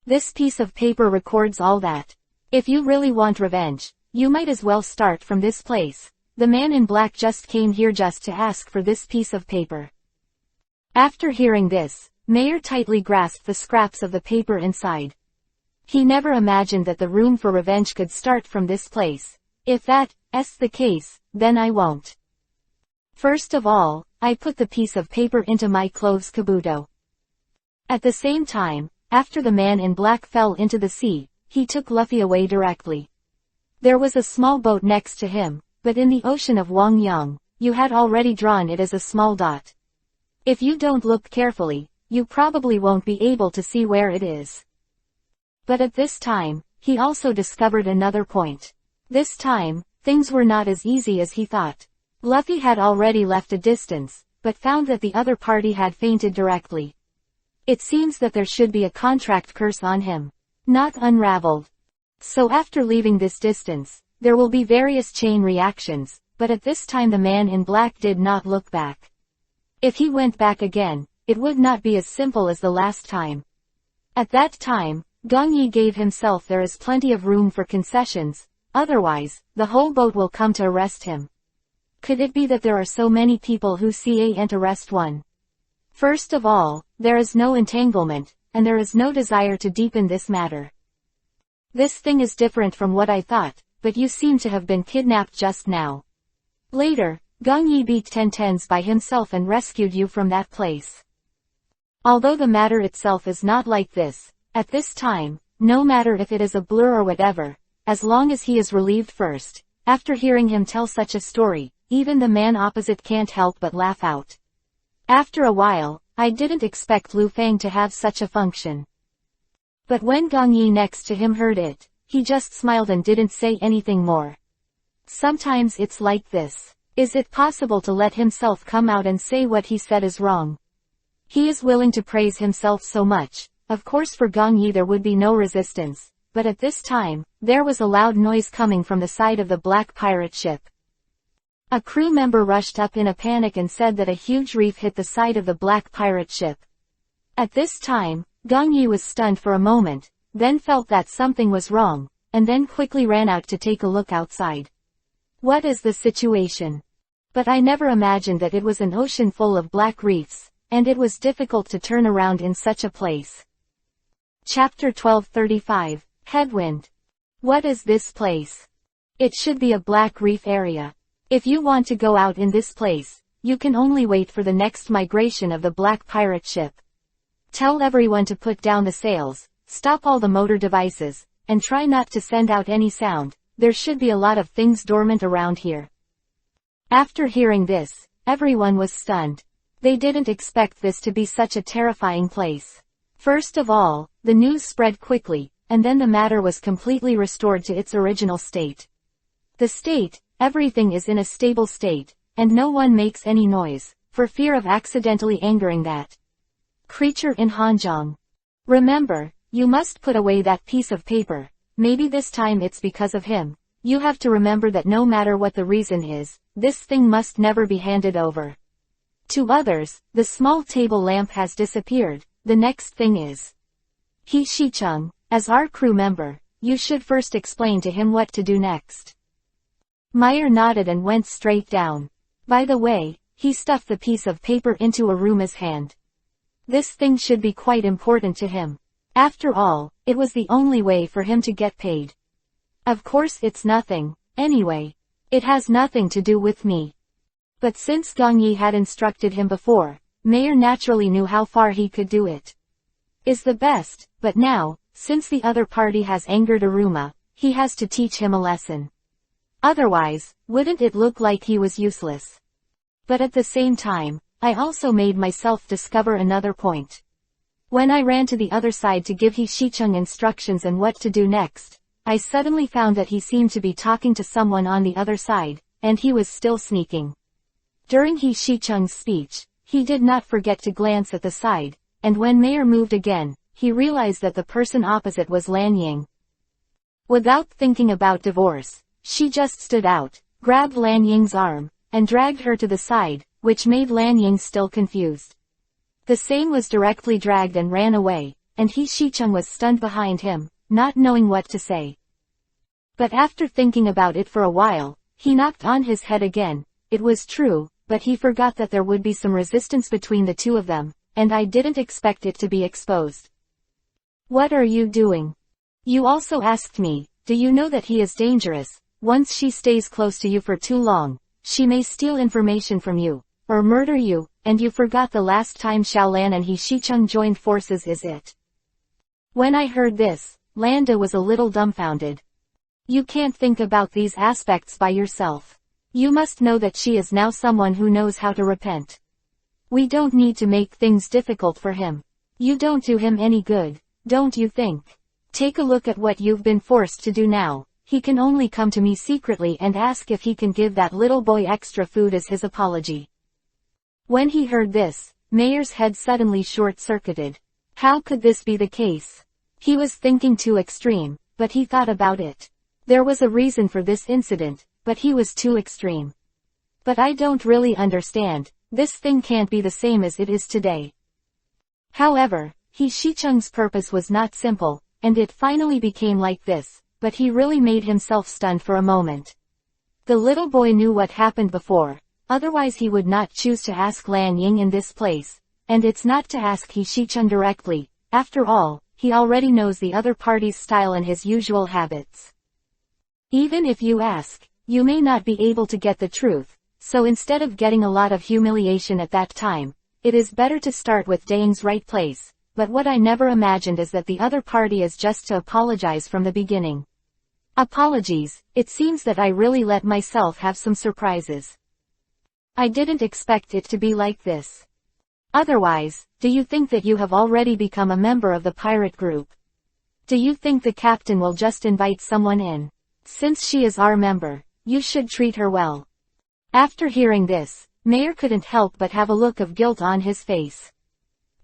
This piece of paper records all that. If you really want revenge, you might as well start from this place. The man in black just came here just to ask for this piece of paper. After hearing this, Mayer tightly grasped the scraps of the paper inside. He never imagined that the room for revenge could start from this place. If that's the case, then I won't. First of all, I put the piece of paper into my clothes kabuto. At the same time, after the man in black fell into the sea, he took Luffy away directly. There was a small boat next to him, but in the ocean of Wang Yang, you had already drawn it as a small dot. If you don't look carefully, you probably won't be able to see where it is. But at this time, he also discovered another point. This time, things were not as easy as he thought. Luffy had already left a distance, but found that the other party had fainted directly. It seems that there should be a contract curse on him. Not unraveled. So after leaving this distance, there will be various chain reactions, but at this time the man in black did not look back. If he went back again, it would not be as simple as the last time. At that time, Gong Yi gave himself there is plenty of room for concessions, otherwise, the whole boat will come to arrest him. Could it be that there are so many people who can't arrest one? First of all, there is no entanglement, and there is no desire to deepen this matter. This thing is different from what I thought, but you seem to have been kidnapped just now. Later, Gong Yi beat Tentens by himself and rescued you from that place. Although the matter itself is not like this, at this time, no matter if it is a blur or whatever, as long as he is relieved first, after hearing him tell such a story, even the man opposite can't help but laugh out. After a while, I didn't expect Lu Fang to have such a function. But when Gong Yi next to him heard it, he just smiled and didn't say anything more. Sometimes it's like this. Is it possible to let himself come out and say what he said is wrong? He is willing to praise himself so much. Of course for Gong Yi there would be no resistance, but at this time, there was a loud noise coming from the side of the black pirate ship. A crew member rushed up in a panic and said that a huge reef hit the side of the black pirate ship. At this time, Gong Yi was stunned for a moment, then felt that something was wrong, and then quickly ran out to take a look outside. What is the situation? But I never imagined that it was an ocean full of black reefs, and it was difficult to turn around in such a place. Chapter 1235, Headwind. What is this place? It should be a black reef area. If you want to go out in this place, you can only wait for the next migration of the black pirate ship. Tell everyone to put down the sails, stop all the motor devices, and try not to send out any sound. There should be a lot of things dormant around here. After hearing this, everyone was stunned. They didn't expect this to be such a terrifying place. First of all, the news spread quickly, and then the matter was completely restored to its original state. The state, everything is in a stable state, and no one makes any noise, for fear of accidentally angering that creature in Hanjiang. Remember, you must put away that piece of paper. Maybe this time it's because of him. You have to remember that no matter what the reason is, this thing must never be handed over. To others, the small table lamp has disappeared. The next thing is He Shicheng, as our crew member, you should first explain to him what to do next. Meyer nodded and went straight down. By the way, he stuffed the piece of paper into Aruma's hand. This thing should be quite important to him. After all, it was the only way for him to get paid. Of course it's nothing, anyway. It has nothing to do with me. But since Gong Yi had instructed him before, Meyer naturally knew how far he could do it. Is the best, but now, since the other party has angered Aruma, he has to teach him a lesson. Otherwise, wouldn't it look like he was useless? But at the same time, I also made myself discover another point. When I ran to the other side to give He Shicheng instructions and what to do next, I suddenly found that he seemed to be talking to someone on the other side, and he was still sneaking. During He Shicheng's speech, he did not forget to glance at the side, and when Meyer moved again, he realized that the person opposite was Lan Ying. Without thinking about divorce, she just stood out, grabbed Lan Ying's arm, and dragged her to the side, which made Lan Ying still confused. The same was directly dragged and ran away, and He Shicheng was stunned behind him, not knowing what to say. But after thinking about it for a while, he knocked on his head again. It was true, but he forgot that there would be some resistance between the two of them, and I didn't expect it to be exposed. What are you doing? You also asked me, do you know that he is dangerous? Once she stays close to you for too long, she may steal information from you, or murder you, and you forgot the last time Xiaolan and he Shicheng joined forces, is it? When I heard this, Landa was a little dumbfounded. You can't think about these aspects by yourself. You must know that she is now someone who knows how to repent. We don't need to make things difficult for him. You don't do him any good, don't you think? Take a look at what you've been forced to do now. He can only come to me secretly and ask if he can give that little boy extra food as his apology. When he heard this, Mayer's head suddenly short-circuited. How could this be the case? He was thinking too extreme, but he thought about it. There was a reason for this incident, but he was too extreme. But I don't really understand, this thing can't be the same as it is today. However, he Shicheng's purpose was not simple, and it finally became like this, but he really made himself stunned for a moment. The little boy knew what happened before, otherwise he would not choose to ask Lan Ying in this place, and it's not to ask he Shicheng directly, after all, he already knows the other party's style and his usual habits. Even if you ask, you may not be able to get the truth, so instead of getting a lot of humiliation at that time, it is better to start with Dang's right place, but what I never imagined is that the other party is just to apologize from the beginning. Apologies, it seems that I really let myself have some surprises. I didn't expect it to be like this. Otherwise, do you think that you have already become a member of the pirate group? Do you think the captain will just invite someone in? Since she is our member, you should treat her well. After hearing this, Mayer couldn't help but have a look of guilt on his face.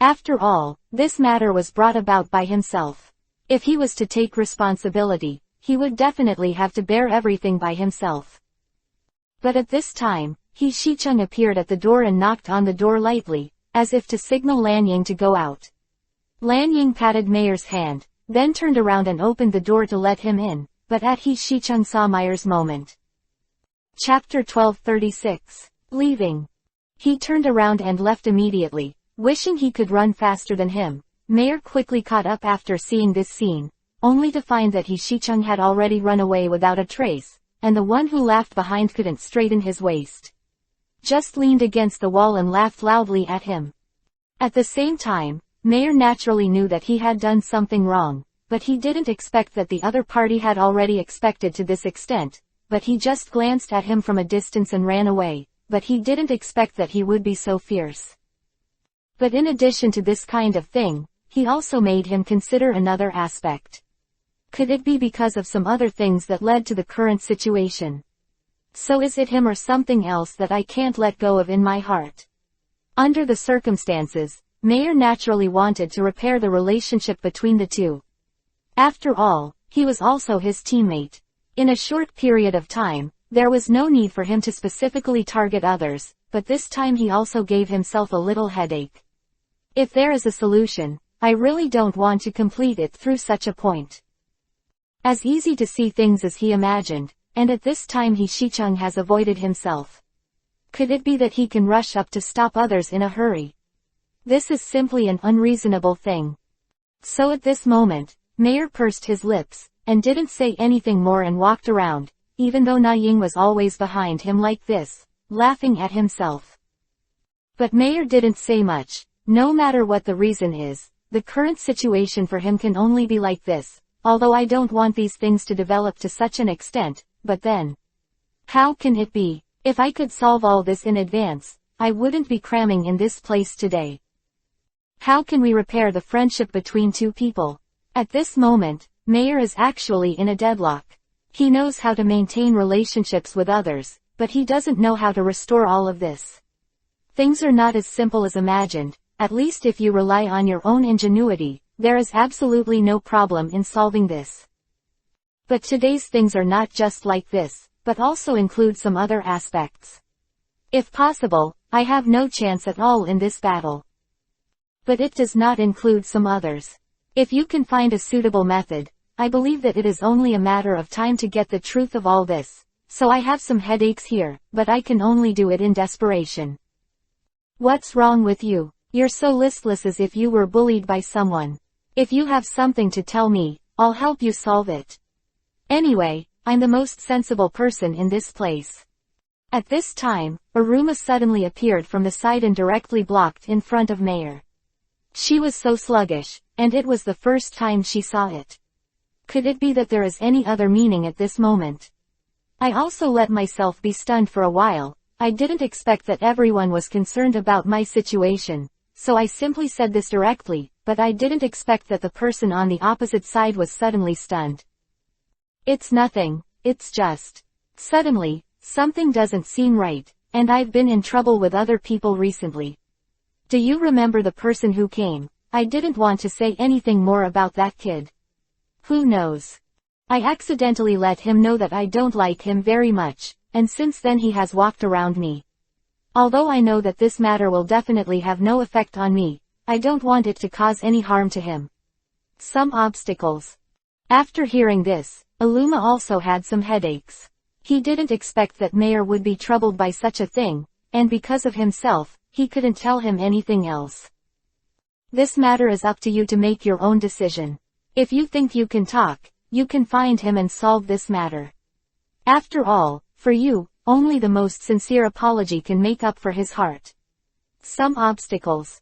After all, this matter was brought about by himself. If he was to take responsibility, he would definitely have to bear everything by himself. But at this time, he Shicheng appeared at the door and knocked on the door lightly, as if to signal Lan Ying to go out. Lan Ying patted Mayer's hand, then turned around and opened the door to let him in, but at he Shicheng saw Mayer's moment. Chapter 1236. Leaving. He turned around and left immediately, wishing he could run faster than him. Mayer quickly caught up after seeing this scene, only to find that he Shicheng had already run away without a trace, and the one who laughed behind couldn't straighten his waist. Just leaned against the wall and laughed loudly at him. At the same time, Mayer naturally knew that he had done something wrong, but he didn't expect that the other party had already expected to this extent, but he just glanced at him from a distance and ran away, but he didn't expect that he would be so fierce. But in addition to this kind of thing, he also made him consider another aspect. Could it be because of some other things that led to the current situation? So is it him or something else that I can't let go of in my heart? Under the circumstances, Mayer naturally wanted to repair the relationship between the two. After all, he was also his teammate. In a short period of time, there was no need for him to specifically target others, but this time he also gave himself a little headache. If there is a solution, I really don't want to complete it through such a point. As easy to see things as he imagined, and at this time he Shicheng has avoided himself. Could it be that he can rush up to stop others in a hurry? This is simply an unreasonable thing. So at this moment, Mayer pursed his lips, and didn't say anything more and walked around, even though Na Ying was always behind him like this, laughing at himself. But Mayer didn't say much. No matter what the reason is, the current situation for him can only be like this, although I don't want these things to develop to such an extent, but then. How can it be? If I could solve all this in advance, I wouldn't be cramming in this place today. How can we repair the friendship between two people? At this moment, Mayer is actually in a deadlock. He knows how to maintain relationships with others, but he doesn't know how to restore all of this. Things are not as simple as imagined, at least if you rely on your own ingenuity, there is absolutely no problem in solving this. But today's things are not just like this, but also include some other aspects. If possible, I have no chance at all in this battle. But it does not include some others. If you can find a suitable method, I believe that it is only a matter of time to get the truth of all this, so I have some headaches here, but I can only do it in desperation. What's wrong with you? You're so listless as if you were bullied by someone. If you have something to tell me, I'll help you solve it. Anyway, I'm the most sensible person in this place. At this time, Aruma suddenly appeared from the side and directly blocked in front of Mayor. She was so sluggish, and it was the first time she saw it. Could it be that there is any other meaning at this moment? I also let myself be stunned for a while. I didn't expect that everyone was concerned about my situation, so I simply said this directly, but I didn't expect that the person on the opposite side was suddenly stunned. It's nothing, it's just. Suddenly, something doesn't seem right, and I've been in trouble with other people recently. Do you remember the person who came? I didn't want to say anything more about that kid. Who knows? I accidentally let him know that I don't like him very much, and since then he has walked around me. Although I know that this matter will definitely have no effect on me, I don't want it to cause any harm to him. Some obstacles. After hearing this, Aluma also had some headaches. He didn't expect that Mayor would be troubled by such a thing, and because of himself, he couldn't tell him anything else. This matter is up to you to make your own decision. If you think you can talk, you can find him and solve this matter. After all, for you, only the most sincere apology can make up for his heart. Some obstacles.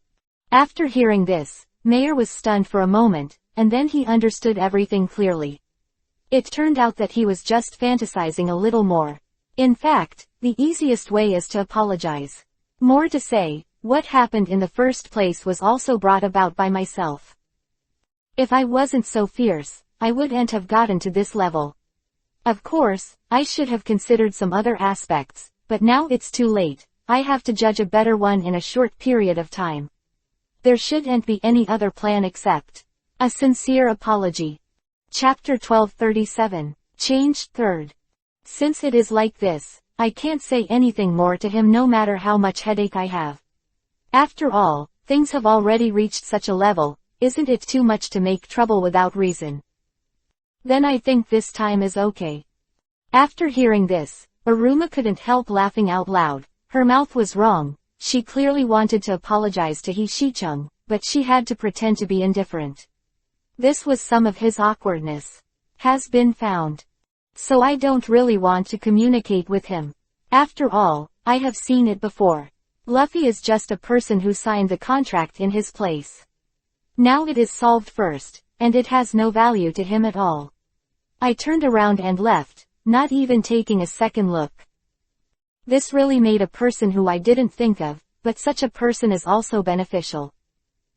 After hearing this, Mayor was stunned for a moment, and then he understood everything clearly. It turned out that he was just fantasizing a little more. In fact, the easiest way is to apologize. More to say, what happened in the first place was also brought about by myself. If I wasn't so fierce, I wouldn't have gotten to this level. Of course, I should have considered some other aspects, but now it's too late. I have to judge a better one in a short period of time. There shouldn't be any other plan except a sincere apology. Chapter 1237. Changed third. Since it is like this, I can't say anything more to him no matter how much headache I have. After all, things have already reached such a level, isn't it too much to make trouble without reason? Then I think this time is okay. After hearing this, Aruma couldn't help laughing out loud. Her mouth was wrong. She clearly wanted to apologize to Hishichung, but she had to pretend to be indifferent. This was some of his awkwardness. Has been found. So I don't really want to communicate with him. After all, I have seen it before. Luffy is just a person who signed the contract in his place. Now it is solved first, and it has no value to him at all. I turned around and left, not even taking a second look. This really made a person who I didn't think of, but such a person is also beneficial.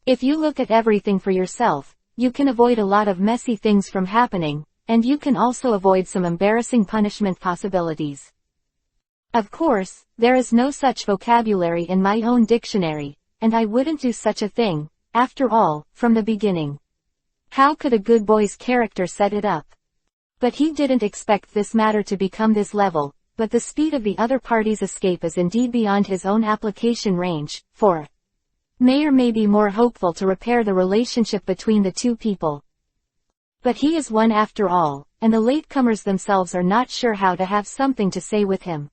If you look at everything for yourself, you can avoid a lot of messy things from happening, and you can also avoid some embarrassing punishment possibilities. Of course, there is no such vocabulary in my own dictionary, and I wouldn't do such a thing, after all, from the beginning. How could a good boy's character set it up? But he didn't expect this matter to become this level, but the speed of the other party's escape is indeed beyond his own application range, for Mayor may be more hopeful to repair the relationship between the two people. But he is one after all, and the latecomers themselves are not sure how to have something to say with him.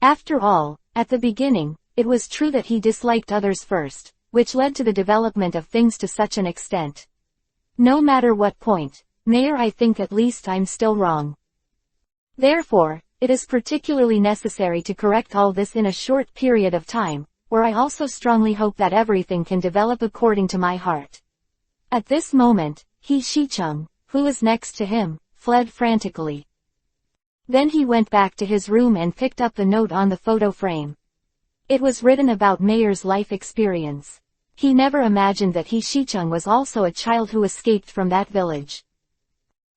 After all, at the beginning, it was true that he disliked others first, which led to the development of things to such an extent. No matter what point, Mayor, I think at least I'm still wrong. Therefore, it is particularly necessary to correct all this in a short period of time, where I also strongly hope that everything can develop according to my heart. At this moment, Hishichung, who was next to him, fled frantically. Then he went back to his room and picked up the note on the photo frame. It was written about Mayor's life experience. He never imagined that Hishichung was also a child who escaped from that village.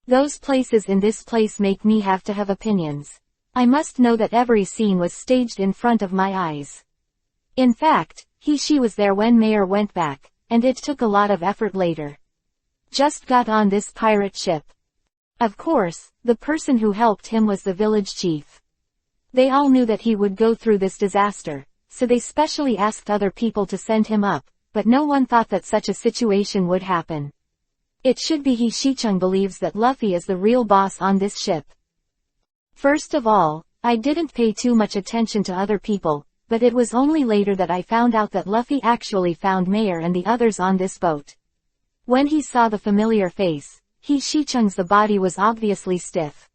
Those places in this place make me have to have opinions. I must know that every scene was staged in front of my eyes. In fact, she was there when Mayor went back, and it took a lot of effort later. Just got on this pirate ship. Of course, the person who helped him was the village chief. They all knew that he would go through this disaster, so they specially asked other people to send him up, but no one thought that such a situation would happen. It should be Hishichung believes that Luffy is the real boss on this ship. First of all, I didn't pay too much attention to other people, but it was only later that I found out that Luffy actually found Mayer and the others on this boat. When he saw the familiar face, Shichung's the body was obviously stiff.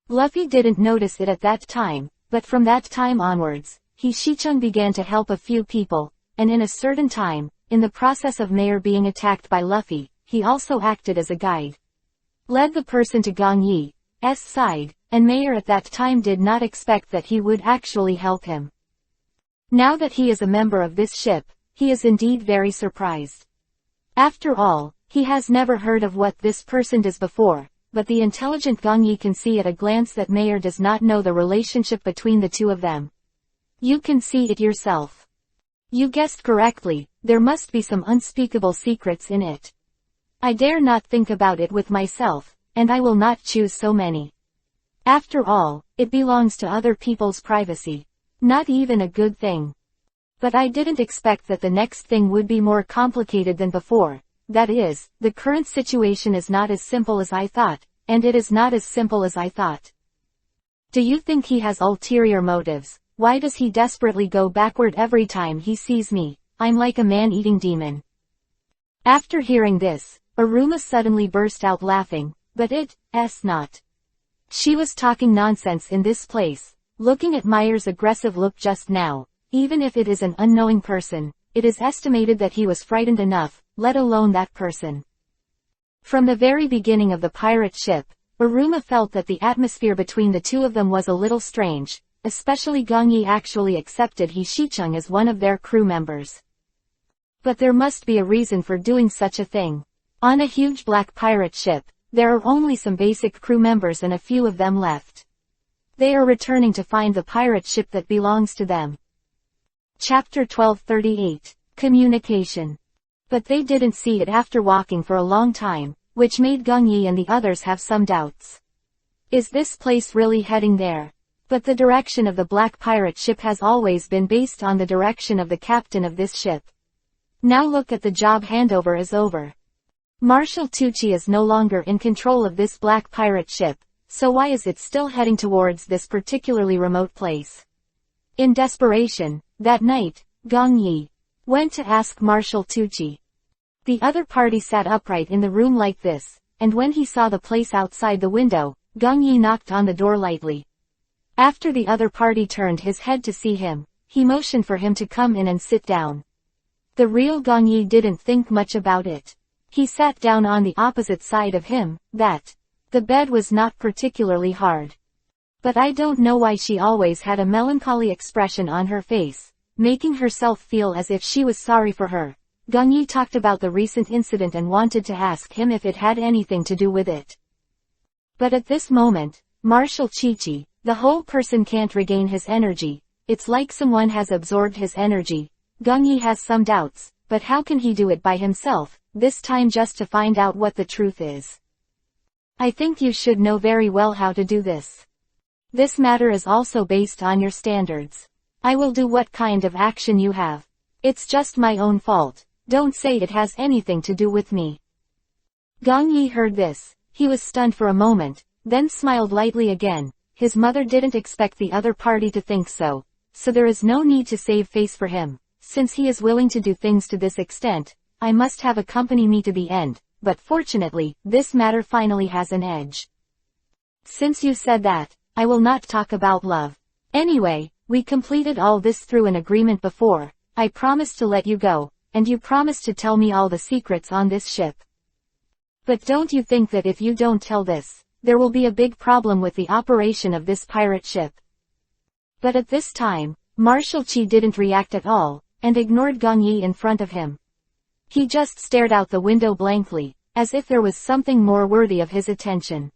Luffy didn't notice it at that time, but from that time onwards, Shichung began to help a few people, and in a certain time, in the process of Mayer being attacked by Luffy, he also acted as a guide. Led the person to Gong Yi's side, and Mayer at that time did not expect that he would actually help him. Now that he is a member of this ship, he is indeed very surprised. After all, he has never heard of what this person does before, but the intelligent Gong Yi can see at a glance that Mayer does not know the relationship between the two of them. You can see it yourself. You guessed correctly, there must be some unspeakable secrets in it. I dare not think about it with myself, and I will not choose so many. After all, it belongs to other people's privacy. Not even a good thing. But I didn't expect that the next thing would be more complicated than before. That is, the current situation is not as simple as I thought, and it is not as simple as I thought. Do you think he has ulterior motives? Why does he desperately go backward every time he sees me? I'm like a man-eating demon. After hearing this, Aruma suddenly burst out laughing, but it's not. She was talking nonsense in this place. Looking at Mayer's aggressive look just now, even if it is an unknowing person, it is estimated that he was frightened enough, let alone that person. From the very beginning of the pirate ship, Aruma felt that the atmosphere between the two of them was a little strange, especially Gong Yi actually accepted Shichung as one of their crew members. But there must be a reason for doing such a thing. On a huge black pirate ship, there are only some basic crew members and a few of them left. They are returning to find the pirate ship that belongs to them. Chapter 1238. Communication. But they didn't see it after walking for a long time, which made Gong Yi and the others have some doubts. Is this place really heading there? But the direction of the black pirate ship has always been based on the direction of the captain of this ship. Now look at the job handover is over. Marshal Tucci is no longer in control of this black pirate ship. So why is it still heading towards this particularly remote place? In desperation, that night, Gong Yi went to ask Marshal Tucci. The other party sat upright in the room like this, and when he saw the place outside the window, Gong Yi knocked on the door lightly. After the other party turned his head to see him, he motioned for him to come in and sit down. The real Gong Yi didn't think much about it. He sat down on the opposite side of him, The bed was not particularly hard. But I don't know why she always had a melancholy expression on her face, making herself feel as if she was sorry for her. Gong Yi talked about the recent incident and wanted to ask him if it had anything to do with it. But at this moment, Marshal Chi-Chi, the whole person can't regain his energy. It's like someone has absorbed his energy. Gong Yi has some doubts, but how can he do it by himself, this time just to find out what the truth is? I think you should know very well how to do this. This matter is also based on your standards. I will do what kind of action you have. It's just my own fault. Don't say it has anything to do with me. Gong Yi heard this. He was stunned for a moment, then smiled lightly again. His mother didn't expect the other party to think so there is no need to save face for him. Since he is willing to do things to this extent, I must have accompany me to the end. But fortunately, this matter finally has an edge. Since you said that, I will not talk about love. Anyway, we completed all this through an agreement before. I promised to let you go, and you promised to tell me all the secrets on this ship. But don't you think that if you don't tell this, there will be a big problem with the operation of this pirate ship? But at this time, Marshal Chi didn't react at all, and ignored Gong Yi in front of him. He just stared out the window blankly, as if there was something more worthy of his attention.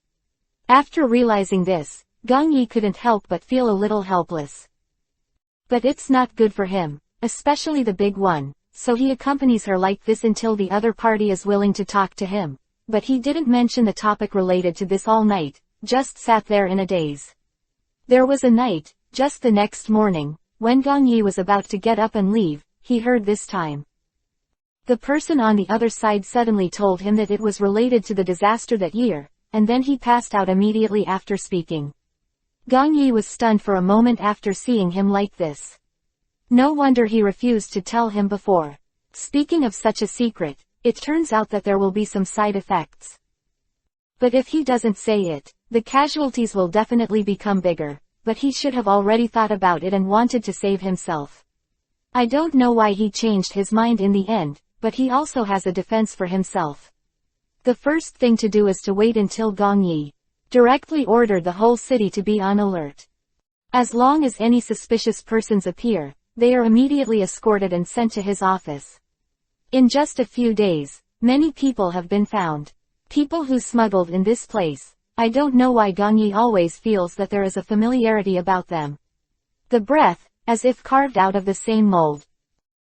After realizing this, Gong Yi couldn't help but feel a little helpless. But it's not good for him, especially the big one, so he accompanies her like this until the other party is willing to talk to him. But he didn't mention the topic related to this all night, just sat there in a daze. There was a night, just the next morning, when Gong Yi was about to get up and leave, he heard this time. The person on the other side suddenly told him that it was related to the disaster that year, and then he passed out immediately after speaking. Gong Yi was stunned for a moment after seeing him like this. No wonder he refused to tell him before. Speaking of such a secret, it turns out that there will be some side effects. But if he doesn't say it, the casualties will definitely become bigger, but he should have already thought about it and wanted to save himself. I don't know why he changed his mind in the end, but he also has a defense for himself. The first thing to do is to wait until Gong Yi directly ordered the whole city to be on alert. As long as any suspicious persons appear, they are immediately escorted and sent to his office. In just a few days, many people have been found. People who smuggled in this place. I don't know why Gong Yi always feels that there is a familiarity about them. The breath, as if carved out of the same mold.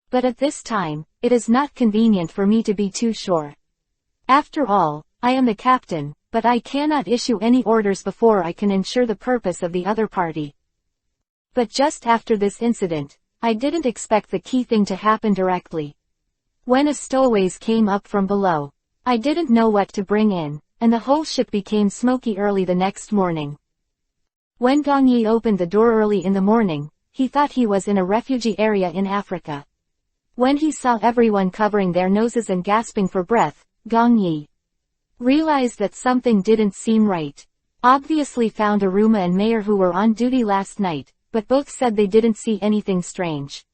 But at this time, it is not convenient for me to be too sure. After all, I am the captain, but I cannot issue any orders before I can ensure the purpose of the other party. But just after this incident, I didn't expect the key thing to happen directly. When a stowaways came up from below, I didn't know what to bring in, and the whole ship became smoky early the next morning. When Gong Yi opened the door early in the morning, he thought he was in a refugee area in Africa. When he saw everyone covering their noses and gasping for breath, Gong Yi realized that something didn't seem right. Obviously found Aruma and Mayor who were on duty last night, but both said they didn't see anything strange.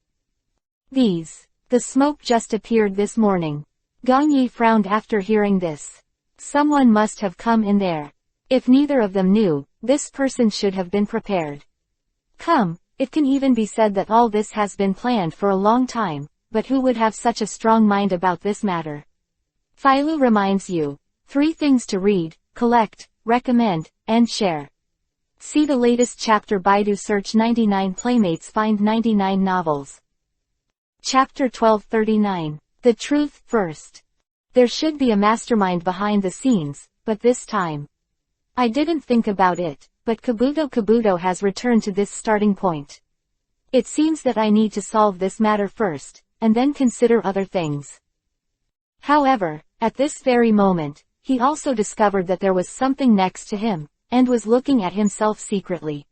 The smoke just appeared this morning. Gong Yi frowned after hearing this. Someone must have come in there. If neither of them knew, this person should have been prepared. Come, it can even be said that all this has been planned for a long time, but who would have such a strong mind about this matter? Philo reminds you. 3 things to read, collect, recommend, and share. See the latest chapter. Baidu search 99 playmates find 99 novels. Chapter 1239. The truth first. There should be a mastermind behind the scenes, but this time I didn't think about it, but Kabuto has returned to this starting point. It seems that I need to solve this matter first, and then consider other things. However, at this very moment, he also discovered that there was something next to him, and was looking at himself secretly.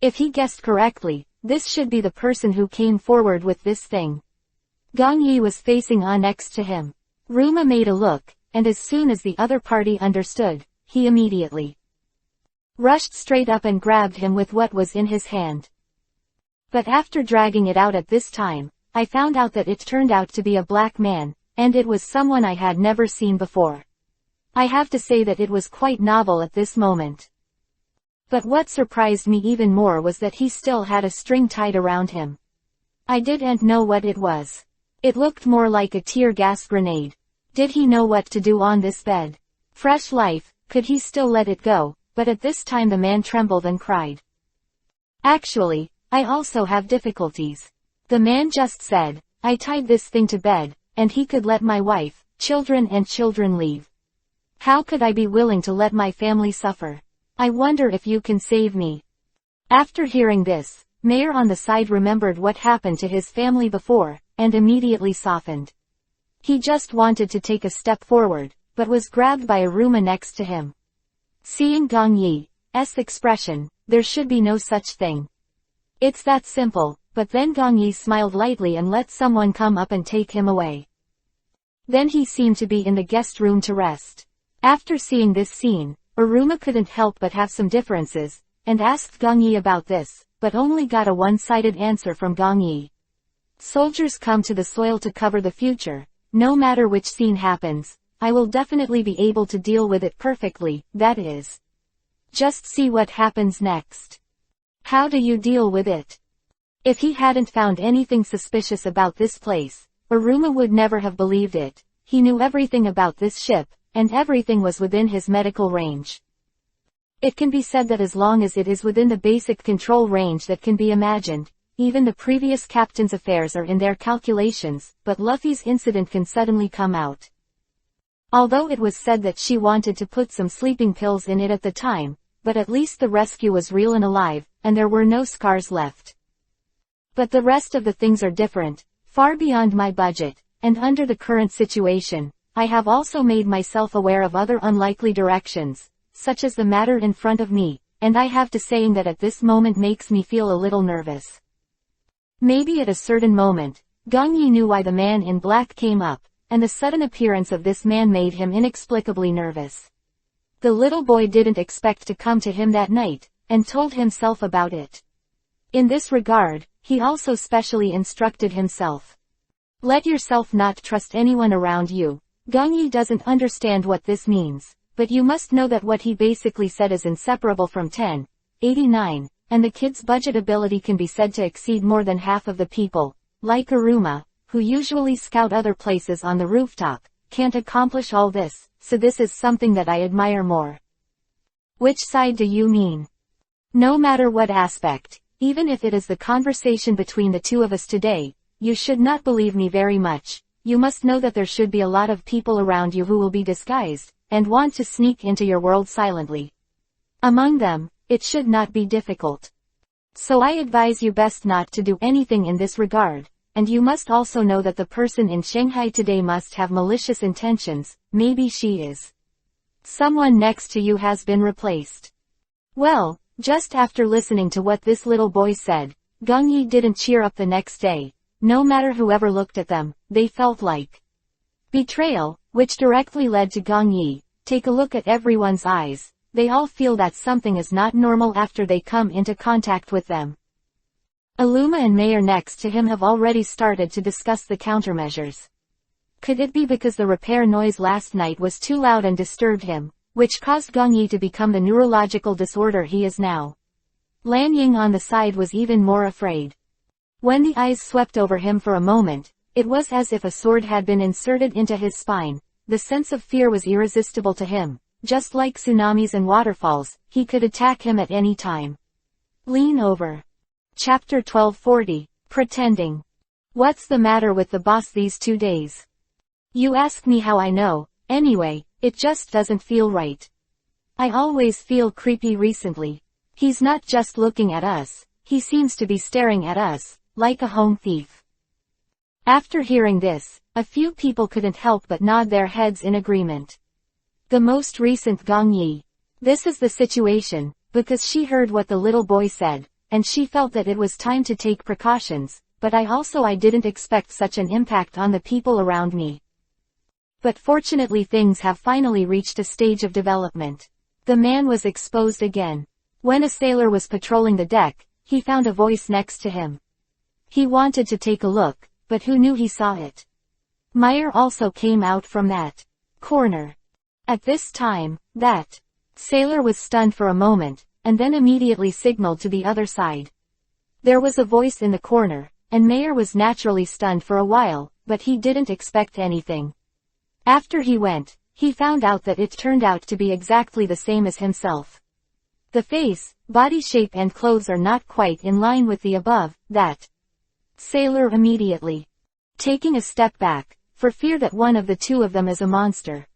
If he guessed correctly, this should be the person who came forward with this thing. Gong Yi was facing on next to him. Ruma made a look, and as soon as the other party understood, he immediately rushed straight up and grabbed him with what was in his hand. But after dragging it out at this time, I found out that it turned out to be a black man, and it was someone I had never seen before. I have to say that it was quite novel at this moment. But what surprised me even more was that he still had a string tied around him. I didn't know what it was. It looked more like a tear gas grenade. Did he know what to do on this bed? Fresh life, could he still let it go? But at this time the man trembled and cried. Actually, I also have difficulties. The man just said, I tied this thing to bed, and he could let my wife, children leave. How could I be willing to let my family suffer? I wonder if you can save me. After hearing this, Mayor on the side remembered what happened to his family before, and immediately softened. He just wanted to take a step forward, but was grabbed by Aruma next to him. Seeing Gong Yi's expression, there should be no such thing. It's that simple, but then Gong Yi smiled lightly and let someone come up and take him away. Then he seemed to be in the guest room to rest. After seeing this scene, Aruma couldn't help but have some differences, and asked Gong Yi about this, but only got a one-sided answer from Gong Yi. Soldiers come to the soil to cover the future. No matter which scene happens, I will definitely be able to deal with it perfectly, that is. Just see what happens next. How do you deal with it? If he hadn't found anything suspicious about this place, Aruma would never have believed it. He knew everything about this ship, and everything was within his medical range. It can be said that as long as it is within the basic control range that can be imagined, even the previous captain's affairs are in their calculations, but Luffy's incident can suddenly come out. Although it was said that she wanted to put some sleeping pills in it at the time, but at least the rescue was real and alive, and there were no scars left. But the rest of the things are different, far beyond my budget, and under the current situation, I have also made myself aware of other unlikely directions, such as the matter in front of me, and I have to saying that at this moment makes me feel a little nervous. Maybe at a certain moment, Gong Yi knew why the man in black came up, and the sudden appearance of this man made him inexplicably nervous. The little boy didn't expect to come to him that night, and told himself about it. In this regard, he also specially instructed himself. Let yourself not trust anyone around you. Gong Yi doesn't understand what this means, but you must know that what he basically said is inseparable from 1089, and the kid's budget ability can be said to exceed more than half of the people, like Aruma, who usually scout other places on the rooftop, can't accomplish all this, so this is something that I admire more. Which side do you mean? No matter what aspect, even if it is the conversation between the two of us today, you should not believe me very much. You must know that there should be a lot of people around you who will be disguised, and want to sneak into your world silently. Among them, it should not be difficult. So I advise you best not to do anything in this regard, and you must also know that the person in Shanghai today must have malicious intentions. Maybe she is. Someone next to you has been replaced. Well, just after listening to what this little boy said, Gong Yi didn't cheer up the next day. No matter whoever looked at them, they felt like betrayal, which directly led to Gong Yi. Take a look at everyone's eyes. They all feel that something is not normal after they come into contact with them. Aluma and Mayer next to him have already started to discuss the countermeasures. Could it be because the repair noise last night was too loud and disturbed him, which caused Gong Yi to become the neurological disorder he is now? Lan Ying on the side was even more afraid. When the eyes swept over him for a moment, it was as if a sword had been inserted into his spine. The sense of fear was irresistible to him. Just like tsunamis and waterfalls, he could attack him at any time. Lean over. Chapter 1240, Pretending. What's the matter with the boss these 2 days? You ask me how I know. Anyway, it just doesn't feel right. I always feel creepy recently. He's not just looking at us, he seems to be staring at us, like a home thief. After hearing this, a few people couldn't help but nod their heads in agreement. The most recent Gong Yi. This is the situation, because she heard what the little boy said, and she felt that it was time to take precautions, but I didn't expect such an impact on the people around me. But fortunately things have finally reached a stage of development. The man was exposed again. When a sailor was patrolling the deck, he found a voice next to him. He wanted to take a look, but who knew he saw it? Meyer also came out from that corner. At this time, that sailor was stunned for a moment, and then immediately signaled to the other side. There was a voice in the corner, and Meyer was naturally stunned for a while, but he didn't expect anything. After he went, he found out that it turned out to be exactly the same as himself. The face, body shape and clothes are not quite in line with the above. That sailor immediately taking a step back, for fear that one of the two of them is a monster.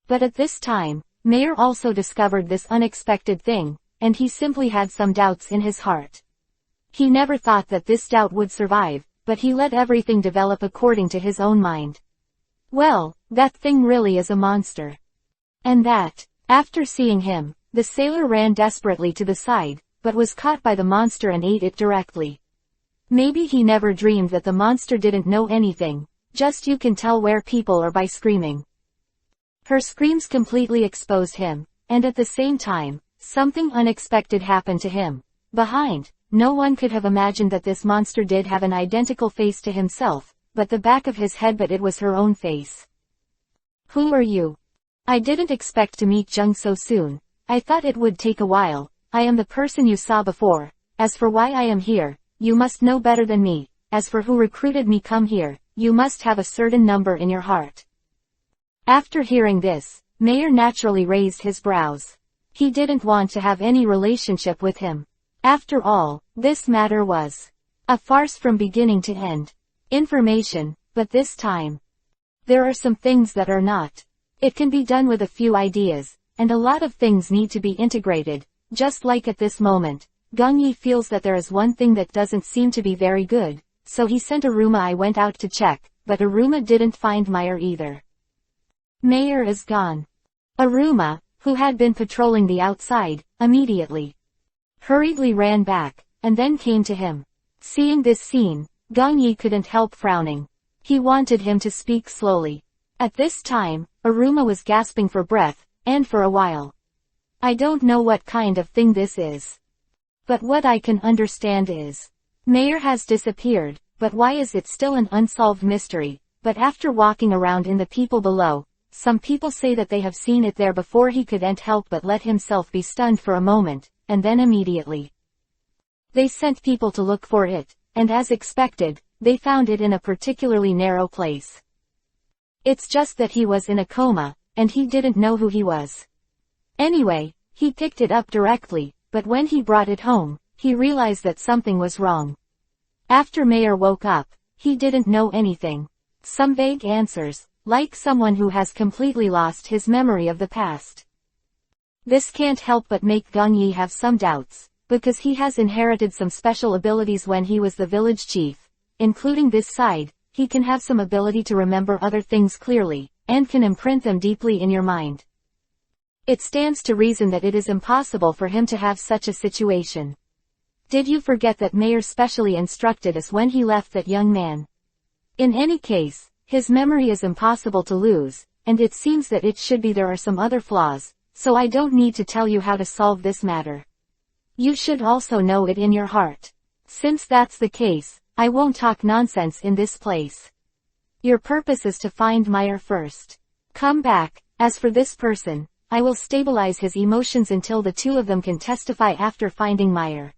But at this time, Meyer also discovered this unexpected thing, and he simply had some doubts in his heart. He never thought that this doubt would survive, but he let everything develop according to his own mind. Well, that thing really is a monster. And that, after seeing him, the sailor ran desperately to the side, but was caught by the monster and ate it directly. Maybe he never dreamed that the monster didn't know anything, just you can tell where people are by screaming. Her screams completely exposed him, and at the same time, something unexpected happened to him. Behind, no one could have imagined that this monster did have an identical face to himself, but the back of his head, but it was her own face. Who are you? I didn't expect to meet Jung so soon. I thought it would take a while. I am the person you saw before. As for why I am here, you must know better than me. As for who recruited me come here, you must have a certain number in your heart. After hearing this, Meyer naturally raised his brows. He didn't want to have any relationship with him. After all, this matter was a farce from beginning to end. Information, but this time, there are some things that are not. It can be done with a few ideas, and a lot of things need to be integrated. Just like at this moment, Gong Yi feels that there is one thing that doesn't seem to be very good, so he sent Aruma. I went out to check, but Aruma didn't find Meyer either. Meyer is gone. Aruma, who had been patrolling the outside, immediately hurriedly ran back, and then came to him. Seeing this scene, Gong Yi couldn't help frowning. He wanted him to speak slowly. At this time, Aruma was gasping for breath, and for a while. I don't know what kind of thing this is. But what I can understand is, Mayor has disappeared, but why is it still an unsolved mystery? But after walking around in the people below, some people say that they have seen it there before. He couldn't help but let himself be stunned for a moment, and then immediately. They sent people to look for it, and as expected, they found it in a particularly narrow place. It's just that he was in a coma, and he didn't know who he was. Anyway, he picked it up directly, but when he brought it home, he realized that something was wrong. After Mayor woke up, he didn't know anything. Some vague answers, like someone who has completely lost his memory of the past. This can't help but make Gong Yi have some doubts, because he has inherited some special abilities when he was the village chief. Including this side, he can have some ability to remember other things clearly, and can imprint them deeply in your mind. It stands to reason that it is impossible for him to have such a situation. Did you forget that Mayor specially instructed us when he left that young man? In any case, his memory is impossible to lose, and it seems that it should be there are some other flaws, so I don't need to tell you how to solve this matter. You should also know it in your heart. Since that's the case, I won't talk nonsense in this place. Your purpose is to find Meyer first. Come back. As for this person, I will stabilize his emotions until the two of them can testify after finding Meyer.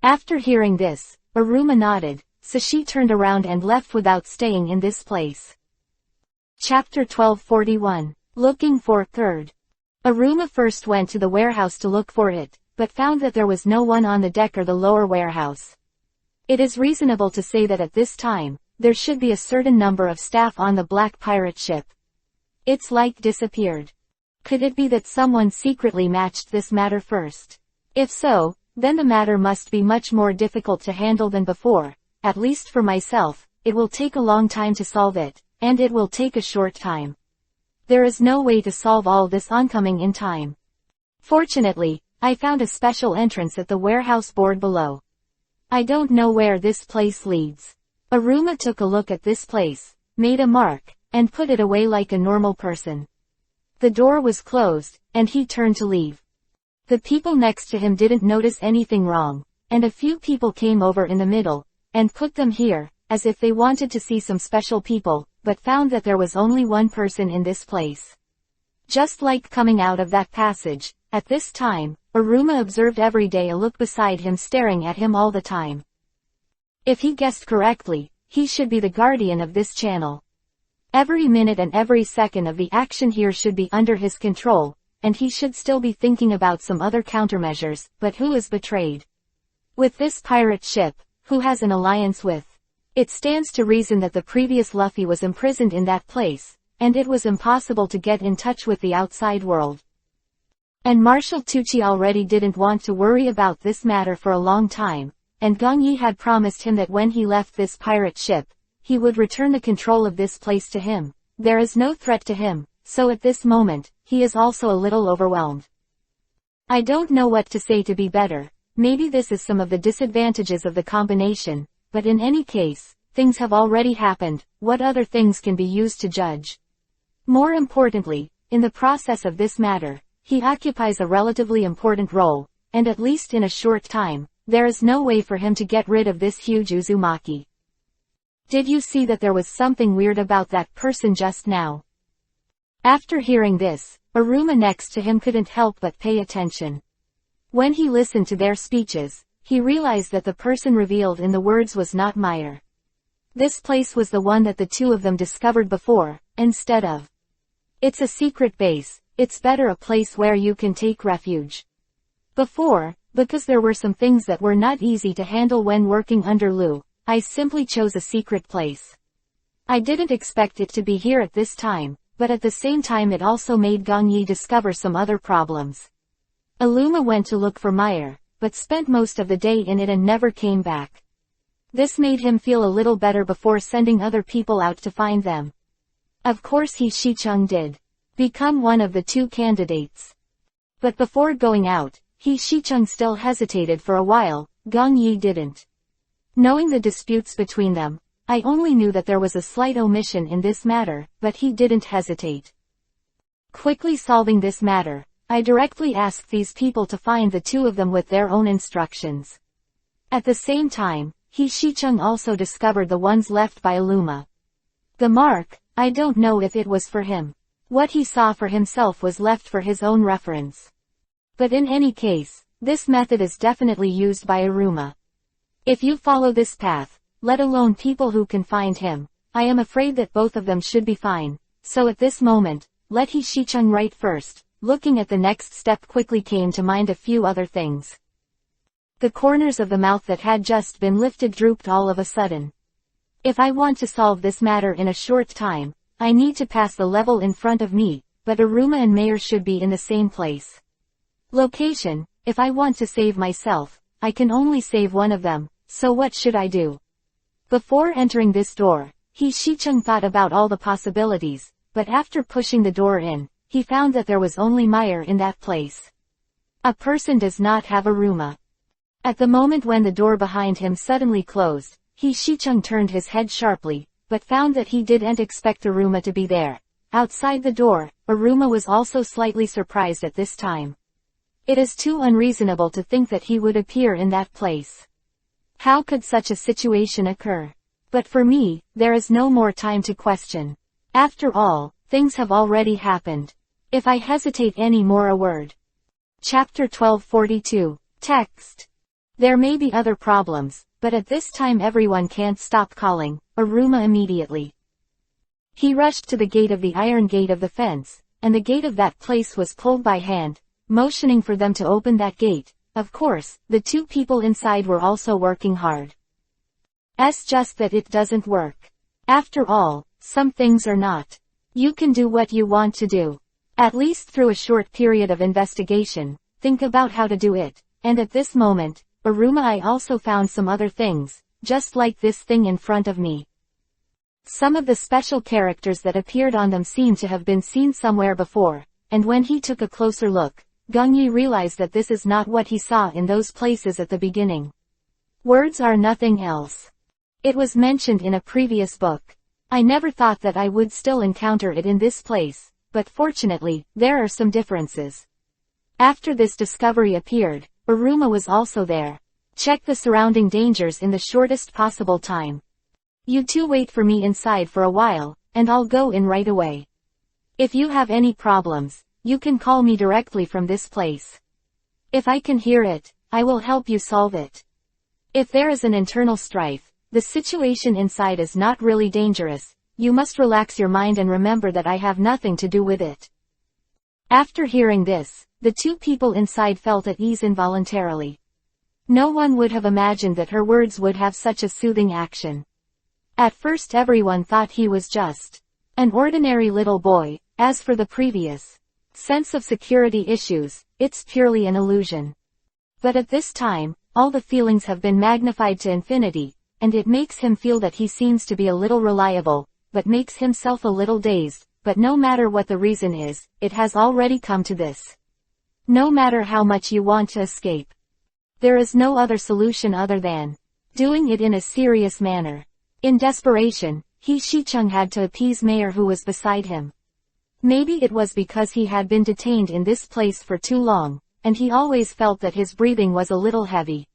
After hearing this, Aruma nodded, so she turned around and left without staying in this place. Chapter 1241. Looking for third. Aruma first went to the warehouse to look for it, but found that there was no one on the deck or the lower warehouse. It is reasonable to say that at this time, there should be a certain number of staff on the black pirate ship. It's like disappeared. Could it be that someone secretly matched this matter first? If so, then the matter must be much more difficult to handle than before. At least for myself, it will take a long time to solve it, and it will take a short time. There is no way to solve all this oncoming in time. Fortunately, I found a special entrance at the warehouse board below. I don't know where this place leads. Aruma took a look at this place, made a mark, and put it away like a normal person. The door was closed, and he turned to leave. The people next to him didn't notice anything wrong, and a few people came over in the middle, and put them here, as if they wanted to see some special people, but found that there was only one person in this place. Just like coming out of that passage, at this time, Aruma observed every day a look beside him staring at him all the time. If he guessed correctly, he should be the guardian of this channel. Every minute and every second of the action here should be under his control, and he should still be thinking about some other countermeasures, but who is betrayed? With this pirate ship, who has an alliance with? It stands to reason that the previous Luffy was imprisoned in that place, and it was impossible to get in touch with the outside world. And Marshal Tucci already didn't want to worry about this matter for a long time, and Gong Yi had promised him that when he left this pirate ship, he would return the control of this place to him. There is no threat to him, so at this moment, he is also a little overwhelmed. I don't know what to say to be better. Maybe this is some of the disadvantages of the combination, but in any case, things have already happened. What other things can be used to judge? More importantly, in the process of this matter, he occupies a relatively important role, and at least in a short time, there is no way for him to get rid of this huge Uzumaki. Did you see that there was something weird about that person just now? After hearing this, Aruma next to him couldn't help but pay attention. When he listened to their speeches, he realized that the person revealed in the words was not Meyer. This place was the one that the two of them discovered before, instead of. It's a secret base, it's better a place where you can take refuge. Before, because there were some things that were not easy to handle when working under Lu, I simply chose a secret place. I didn't expect it to be here at this time, but at the same time it also made Gong Yi discover some other problems. Aluma went to look for Meyer, but spent most of the day in it and never came back. This made him feel a little better before sending other people out to find them. Of course he Shicheng did become one of the two candidates. But before going out, he Shicheng still hesitated for a while. Gong Yi didn't. Knowing the disputes between them, I only knew that there was a slight omission in this matter, but he didn't hesitate. Quickly solving this matter, I directly asked these people to find the two of them with their own instructions. At the same time, Shicheng also discovered the ones left by Aluma. The mark, I don't know if it was for him. What he saw for himself was left for his own reference. But in any case, this method is definitely used by Aruma. If you follow this path, let alone people who can find him, I am afraid that both of them should be fine, so at this moment, let Shicheng write first. Looking at the next step quickly came to mind a few other things. The corners of the mouth that had just been lifted drooped all of a sudden. If I want to solve this matter in a short time, I need to pass the level in front of me, but Aruma and Mayor should be in the same place. Location, if I want to save myself, I can only save one of them, so what should I do? Before entering this door, Shicheng thought about all the possibilities, but after pushing the door in, he found that there was only Meyer in that place. A person does not have Aruma. At the moment when the door behind him suddenly closed, Shicheng turned his head sharply, but found that he didn't expect Aruma to be there. Outside the door, Aruma was also slightly surprised at this time. It is too unreasonable to think that he would appear in that place. How could such a situation occur? But for me, there is no more time to question. After all, things have already happened. If I hesitate any more a word. Chapter 1242. Text. There may be other problems, but at this time everyone can't stop calling Aruma immediately. He rushed to the gate of the iron gate of the fence, and the gate of that place was pulled by hand, motioning for them to open that gate. Of course, the two people inside were also working hard. It's just that it doesn't work. After all, some things are not. You can do what you want to do. At least through a short period of investigation, think about how to do it, and at this moment, Aruma, I also found some other things, just like this thing in front of me. Some of the special characters that appeared on them seemed to have been seen somewhere before, and when he took a closer look, Gongyi realized that this is not what he saw in those places at the beginning. Words are nothing else. It was mentioned in a previous book. I never thought that I would still encounter it in this place, but fortunately, there are some differences. After this discovery appeared, Aruma was also there. Check the surrounding dangers in the shortest possible time. You two wait for me inside for a while, and I'll go in right away. If you have any problems, you can call me directly from this place. If I can hear it, I will help you solve it. If there is an internal strife, the situation inside is not really dangerous. You must relax your mind and remember that I have nothing to do with it. After hearing this, the two people inside felt at ease involuntarily. No one would have imagined that her words would have such a soothing action. At first everyone thought he was just an ordinary little boy. As for the previous sense of security issues, it's purely an illusion. But at this time, all the feelings have been magnified to infinity, and it makes him feel that he seems to be a little reliable, but makes himself a little dazed. But no matter what the reason is, it has already come to this. No matter how much you want to escape, there is no other solution other than doing it in a serious manner. In desperation, Shicheng had to appease Mayor who was beside him. Maybe it was because he had been detained in this place for too long, and he always felt that his breathing was a little heavy.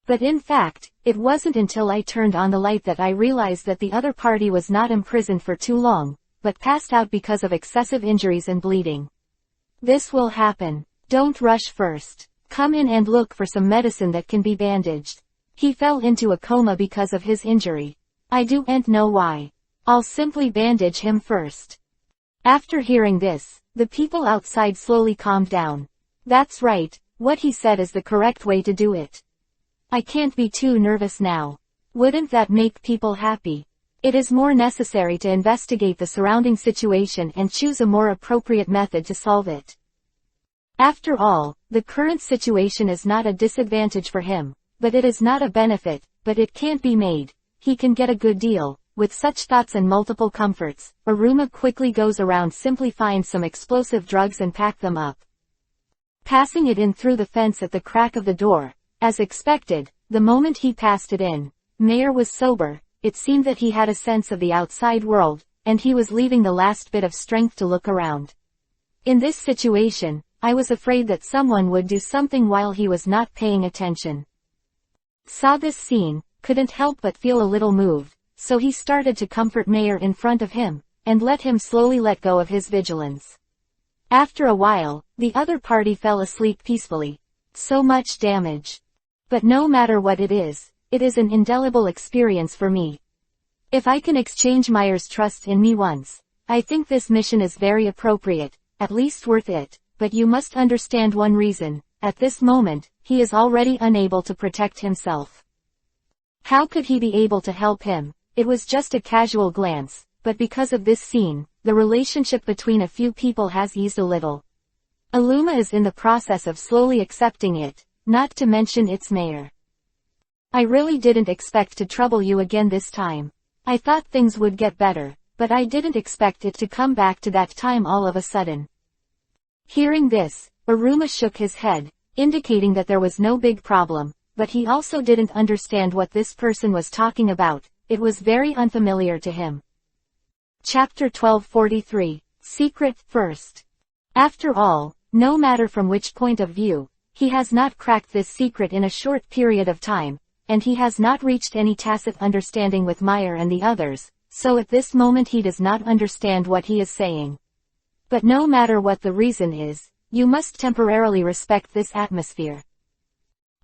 But in fact, it wasn't until I turned on the light that I realized that the other party was not imprisoned for too long, but passed out because of excessive injuries and bleeding. This will happen. Don't rush first. Come in and look for some medicine that can be bandaged. He fell into a coma because of his injury. I don't know why. I'll simply bandage him first. After hearing this, the people outside slowly calmed down. That's right, what he said is the correct way to do it. I can't be too nervous now. Wouldn't that make people happy? It is more necessary to investigate the surrounding situation and choose a more appropriate method to solve it. After all, the current situation is not a disadvantage for him, but it is not a benefit, but it can't be made. He can get a good deal. With such thoughts and multiple comforts, Aruma quickly goes around, simply finds some explosive drugs and pack them up. Passing it in through the fence at the crack of the door. As expected, the moment he passed it in. Mayer was sober, it seemed that he had a sense of the outside world, and he was leaving the last bit of strength to look around. In this situation, I was afraid that someone would do something while he was not paying attention. Saw this scene, couldn't help but feel a little moved, so he started to comfort Mayer in front of him, and let him slowly let go of his vigilance. After a while, the other party fell asleep peacefully. So much damage. But no matter what it is an indelible experience for me. If I can exchange Mayer's trust in me once, I think this mission is very appropriate, at least worth it, but you must understand one reason. At this moment, he is already unable to protect himself. How could he be able to help him? It was just a casual glance, but because of this scene, the relationship between a few people has eased a little. Illuma is in the process of slowly accepting it, not to mention its mayor. I really didn't expect to trouble you again this time. I thought things would get better, but I didn't expect it to come back to that time all of a sudden. Hearing this, Iruma shook his head, indicating that there was no big problem, but he also didn't understand what this person was talking about. It was very unfamiliar to him. Chapter 1243, Secret First. After all, no matter from which point of view, he has not cracked this secret in a short period of time, and he has not reached any tacit understanding with Mayer and the others, so at this moment he does not understand what he is saying. But no matter what the reason is, you must temporarily respect this atmosphere.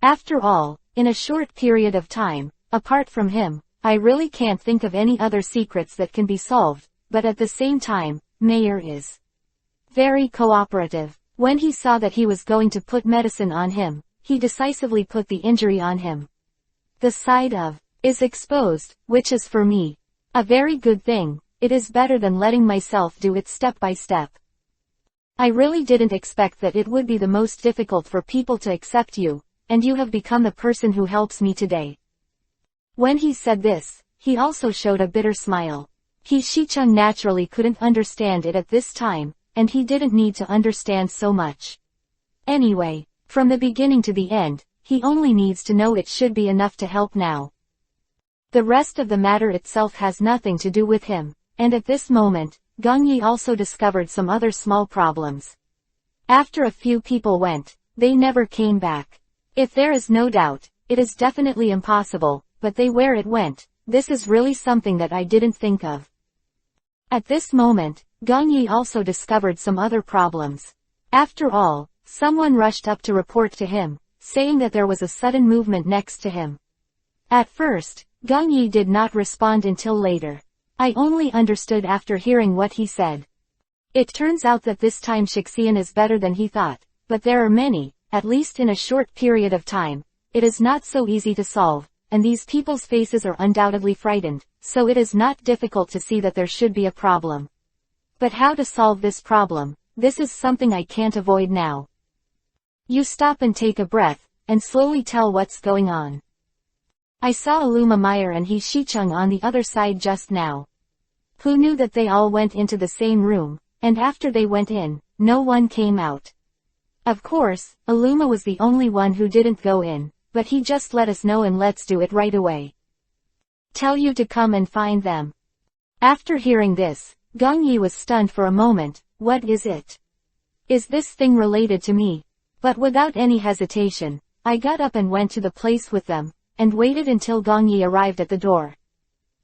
After all, in a short period of time, apart from him, I really can't think of any other secrets that can be solved, but at the same time, Mayer is very cooperative. When he saw that he was going to put medicine on him, he decisively put the injury on him. The side of is exposed, which is for me a very good thing. It is better than letting myself do it step by step. I really didn't expect that it would be the most difficult for people to accept you, and you have become the person who helps me today. When he said this, he also showed a bitter smile. Shicheng naturally couldn't understand it at this time, and he didn't need to understand so much. Anyway, from the beginning to the end, he only needs to know it should be enough to help now. The rest of the matter itself has nothing to do with him, and at this moment, Gong Yi also discovered some other small problems. After a few people went, they never came back. If there is no doubt, it is definitely impossible, but where it went, this is really something that I didn't think of. At this moment, Gong Yi also discovered some other problems. After all, someone rushed up to report to him, saying that there was a sudden movement next to him. At first, Gong Yi did not respond until later. I only understood after hearing what he said. It turns out that this time Shixian is better than he thought, but there are many, at least in a short period of time. It is not so easy to solve, and these people's faces are undoubtedly frightened, so it is not difficult to see that there should be a problem. But how to solve this problem? This is something I can't avoid now. You stop and take a breath, and slowly tell what's going on. I saw Illuma Mayer and Shicheng on the other side just now. Who knew that they all went into the same room, and after they went in, no one came out. Of course, Illuma was the only one who didn't go in, but he just let us know and let's do it right away. Tell you to come and find them. After hearing this, Gong Yi was stunned for a moment. What is it? Is this thing related to me? But without any hesitation, I got up and went to the place with them, and waited until Gong Yi arrived at the door.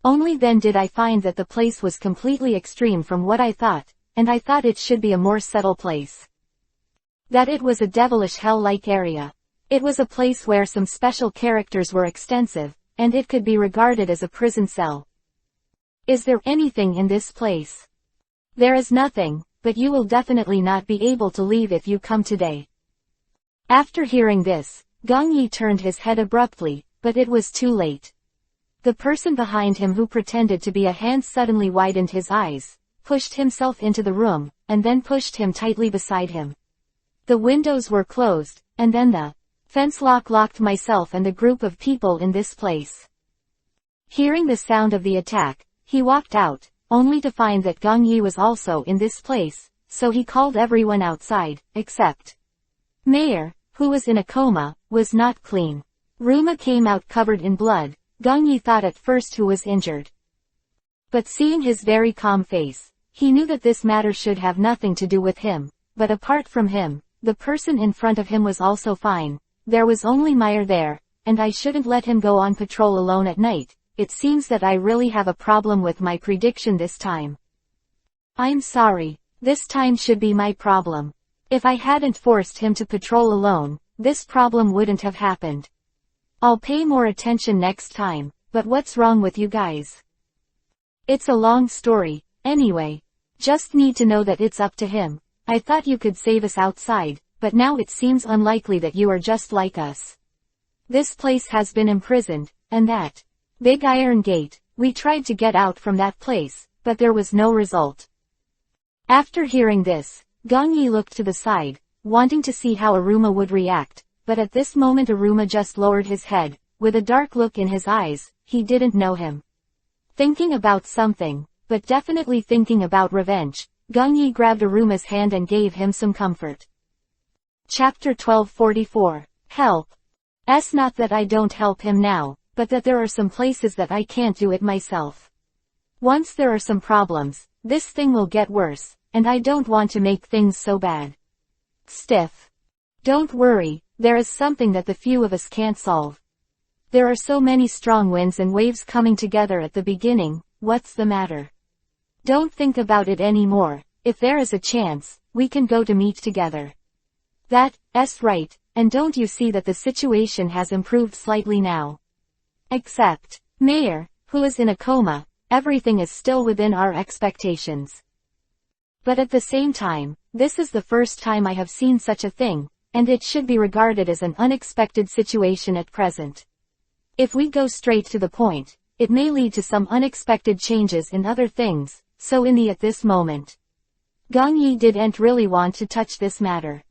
Only then did I find that the place was completely extreme from what I thought, and I thought it should be a more subtle place. That it was a devilish hell-like area. It was a place where some special characters were extensive, and it could be regarded as a prison cell. Is there anything in this place? There is nothing, but you will definitely not be able to leave if you come today. After hearing this, Gong Yi turned his head abruptly, but it was too late. The person behind him who pretended to be a hand suddenly widened his eyes, pushed himself into the room, and then pushed him tightly beside him. The windows were closed, and then the fence locked myself and the group of people in this place. Hearing the sound of the attack, he walked out, only to find that Gong Yi was also in this place, so he called everyone outside, except Mayer, who was in a coma, was not clean. Ruma came out covered in blood. Gongyi thought at first who was injured. But seeing his very calm face, he knew that this matter should have nothing to do with him. But apart from him, the person in front of him was also fine. There was only Meyer there, and I shouldn't let him go on patrol alone at night. It seems that I really have a problem with my prediction this time. I'm sorry. This time should be my problem. If I hadn't forced him to patrol alone, this problem wouldn't have happened. I'll pay more attention next time, but what's wrong with you guys? It's a long story, anyway. Just need to know that it's up to him. I thought you could save us outside, but now it seems unlikely that you are just like us. This place has been imprisoned, and that big iron gate, we tried to get out from that place, but there was no result. After hearing this, Gongyi looked to the side, wanting to see how Aruma would react, but at this moment Aruma just lowered his head, with a dark look in his eyes. He didn't know him. Thinking about something, but definitely thinking about revenge, Gongyi grabbed Aruma's hand and gave him some comfort. Chapter 1244. Help. Not that I don't help him now, but that there are some places that I can't do it myself. Once there are some problems, this thing will get worse, and I don't want to make things so bad. Stiff. Don't worry, there is something that the few of us can't solve. There are so many strong winds and waves coming together at the beginning. What's the matter? Don't think about it anymore. If there is a chance, we can go to meet together. That's right, and don't you see that the situation has improved slightly now? Except Meyer, who is in a coma, everything is still within our expectations. But at the same time, this is the first time I have seen such a thing, and it should be regarded as an unexpected situation at present. If we go straight to the point, it may lead to some unexpected changes in other things, so at this moment. Gongyi didn't really want to touch this matter.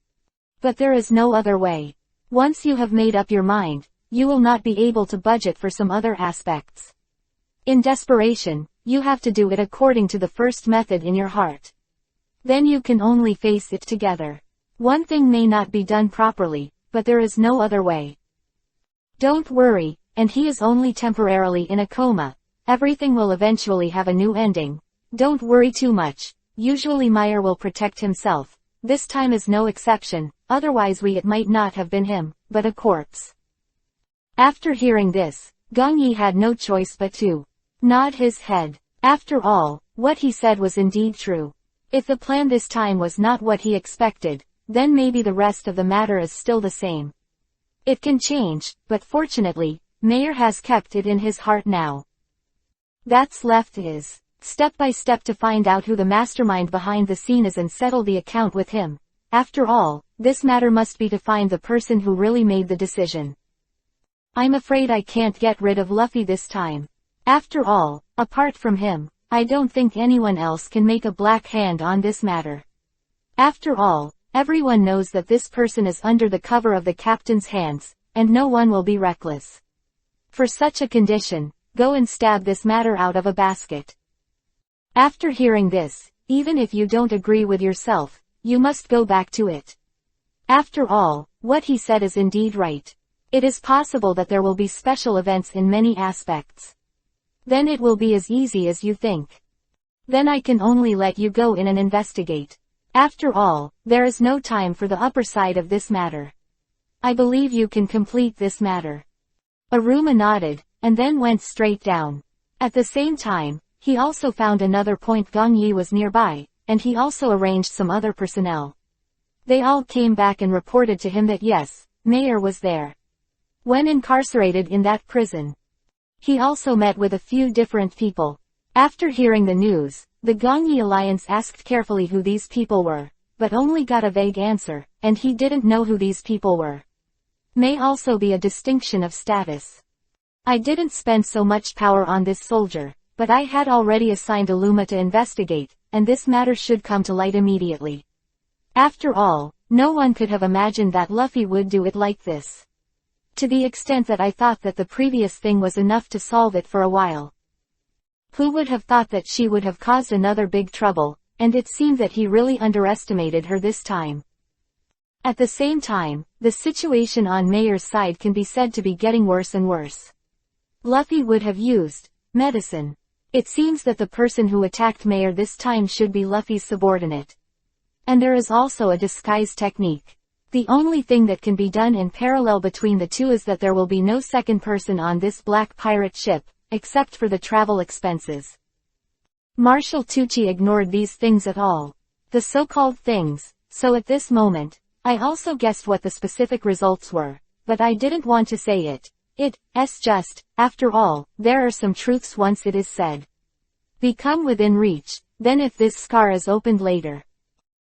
But there is no other way. Once you have made up your mind, you will not be able to budget for some other aspects. In desperation, you have to do it according to the first method in your heart. Then you can only face it together. One thing may not be done properly, but there is no other way. Don't worry, and he is only temporarily in a coma. Everything will eventually have a new ending. Don't worry too much. Usually Meyer will protect himself. This time is no exception, otherwise it might not have been him, but a corpse. After hearing this, Gongyi had no choice but to nod his head. After all, what he said was indeed true. If the plan this time was not what he expected, then maybe the rest of the matter is still the same. It can change, but fortunately, Meyer has kept it in his heart now. That's left is step by step to find out who the mastermind behind the scene is and settle the account with him. After all, this matter must be to find the person who really made the decision. I'm afraid I can't get rid of Luffy this time. After all, apart from him, I don't think anyone else can make a black hand on this matter. After all, everyone knows that this person is under the cover of the captain's hands, and no one will be reckless. For such a condition, go and stab this matter out of a basket. After hearing this, even if you don't agree with yourself, you must go back to it. After all, what he said is indeed right. It is possible that there will be special events in many aspects. Then it will be as easy as you think. Then I can only let you go in and investigate. After all, there is no time for the upper side of this matter. I believe you can complete this matter. Aruma nodded, and then went straight down. At the same time, he also found another point. Gongyi was nearby, and he also arranged some other personnel. They all came back and reported to him that yes, Meyer was there. When incarcerated in that prison, he also met with a few different people. After hearing the news, the Gongyi Alliance asked carefully who these people were, but only got a vague answer, and he didn't know who these people were. May also be a distinction of status. I didn't spend so much power on this soldier, but I had already assigned Aluma to investigate, and this matter should come to light immediately. After all, no one could have imagined that Luffy would do it like this. To the extent that I thought that the previous thing was enough to solve it for a while. Who would have thought that she would have caused another big trouble, and it seemed that he really underestimated her this time. At the same time, the situation on Mayer's side can be said to be getting worse and worse. Luffy would have used medicine. It seems that the person who attacked Mayer this time should be Luffy's subordinate. And there is also a disguise technique. The only thing that can be done in parallel between the two is that there will be no second person on this black pirate ship, except for the travel expenses. Marshal Tucci ignored these things at all. The so-called things, so at this moment, I also guessed what the specific results were, but I didn't want to say it. It's just, after all, there are some truths once it is said. Become within reach, then if this scar is opened later.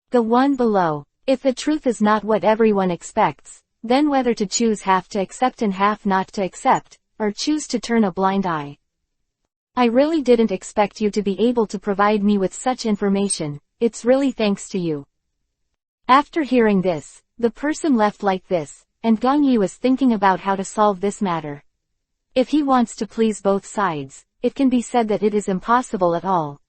The one below. If the truth is not what everyone expects, then whether to choose half to accept and half not to accept, or choose to turn a blind eye. I really didn't expect you to be able to provide me with such information, it's really thanks to you. After hearing this, the person left like this, and Gong Yi was thinking about how to solve this matter. If he wants to please both sides, it can be said that it is impossible at all.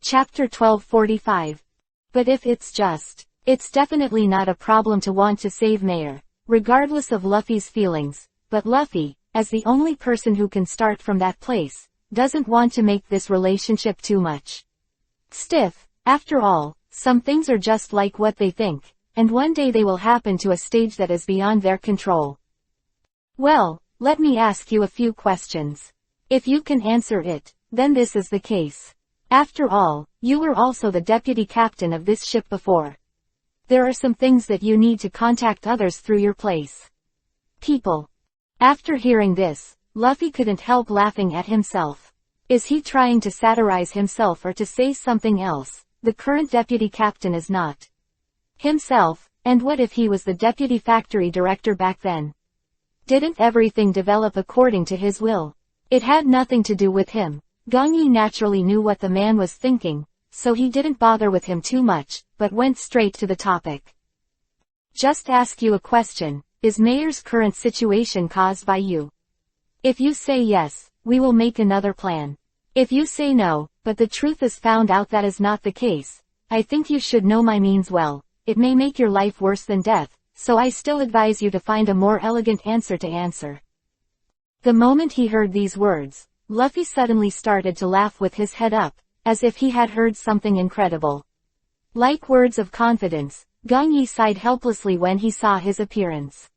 Chapter 1245. But if it's definitely not a problem to want to save Mayer, regardless of Luffy's feelings, but Luffy, as the only person who can start from that place, doesn't want to make this relationship too much stiff. After all, some things are just like what they think, and one day they will happen to a stage that is beyond their control. Well, let me ask you a few questions. If you can answer it, then this is the case. After all, you were also the deputy captain of this ship before. There are some things that you need to contact others through your place. People. After hearing this, Luffy couldn't help laughing at himself. Is he trying to satirize himself or to say something else? The current deputy captain is not himself, and what if he was the deputy factory director back then? Didn't everything develop according to his will? It had nothing to do with him. Gong Yi naturally knew what the man was thinking, so he didn't bother with him too much, but went straight to the topic. Just ask you a question, is Mayer's current situation caused by you? If you say yes, we will make another plan. If you say no, but the truth is found out that is not the case, I think you should know my means well, it may make your life worse than death, so I still advise you to find a more elegant answer to answer. The moment he heard these words, Luffy suddenly started to laugh with his head up, as if he had heard something incredible. Like words of confidence, Gong Yi sighed helplessly when he saw his appearance.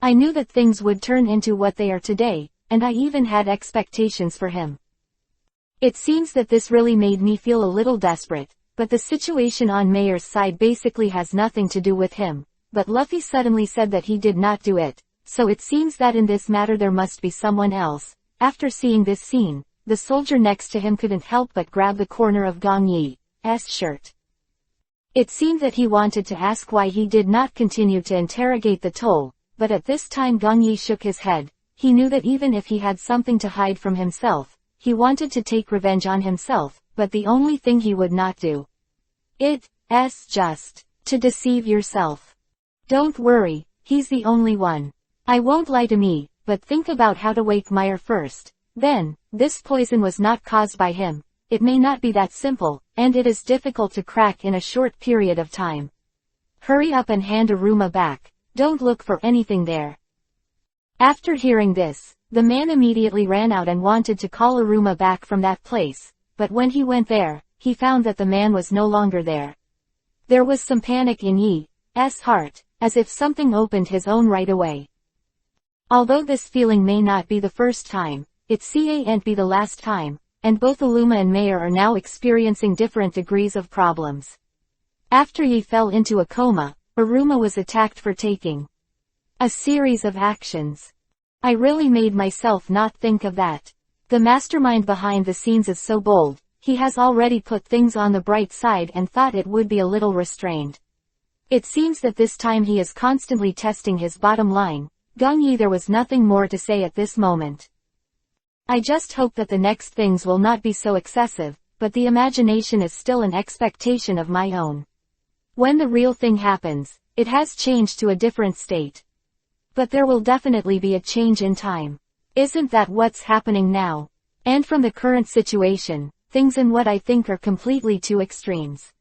I knew that things would turn into what they are today, and I even had expectations for him. It seems that this really made me feel a little desperate, but the situation on Mayer's side basically has nothing to do with him, but Luffy suddenly said that he did not do it, so it seems that in this matter there must be someone else. After seeing this scene, the soldier next to him couldn't help but grab the corner of Gong Yi's shirt. It seemed that he wanted to ask why he did not continue to interrogate the toll, but at this time Gong Yi shook his head. He knew that even if he had something to hide from himself, he wanted to take revenge on himself, but the only thing he would not do. It's just to deceive yourself. Don't worry, he's the only one. I won't lie to me, but think about how to wake Meyer first. Then, this poison was not caused by him. It may not be that simple, and it is difficult to crack in a short period of time. Hurry up and hand Aruma back. Don't look for anything there. After hearing this, the man immediately ran out and wanted to call Aruma back from that place, but when he went there, he found that the man was no longer there. There was some panic in Yi's heart, as if something opened his own right away. Although this feeling may not be the first time, it can't be the last time, and both Aruma and Mayer are now experiencing different degrees of problems. After Yi fell into a coma, Aruma was attacked for taking a series of actions. I really made myself not think of that. The mastermind behind the scenes is so bold, he has already put things on the bright side and thought it would be a little restrained. It seems that this time he is constantly testing his bottom line. Gong Yi, there was nothing more to say at this moment. I just hope that the next things will not be so excessive, but the imagination is still an expectation of my own. When the real thing happens, it has changed to a different state. But there will definitely be a change in time. Isn't that what's happening now? And from the current situation, things in what I think are completely two extremes.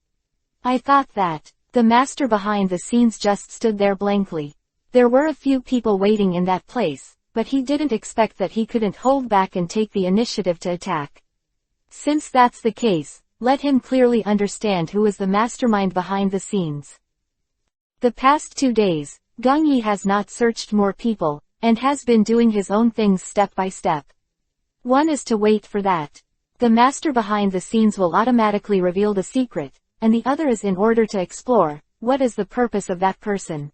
I thought that The master behind the scenes just stood there blankly. There were a few people waiting in that place, but he didn't expect that he couldn't hold back and take the initiative to attack. Since that's the case, let him clearly understand who is the mastermind behind the scenes. The past 2 days, Gong Yi has not searched more people, and has been doing his own things step by step. One is to wait for that. The master behind the scenes will automatically reveal the secret, and the other is in order to explore, what is the purpose of that person.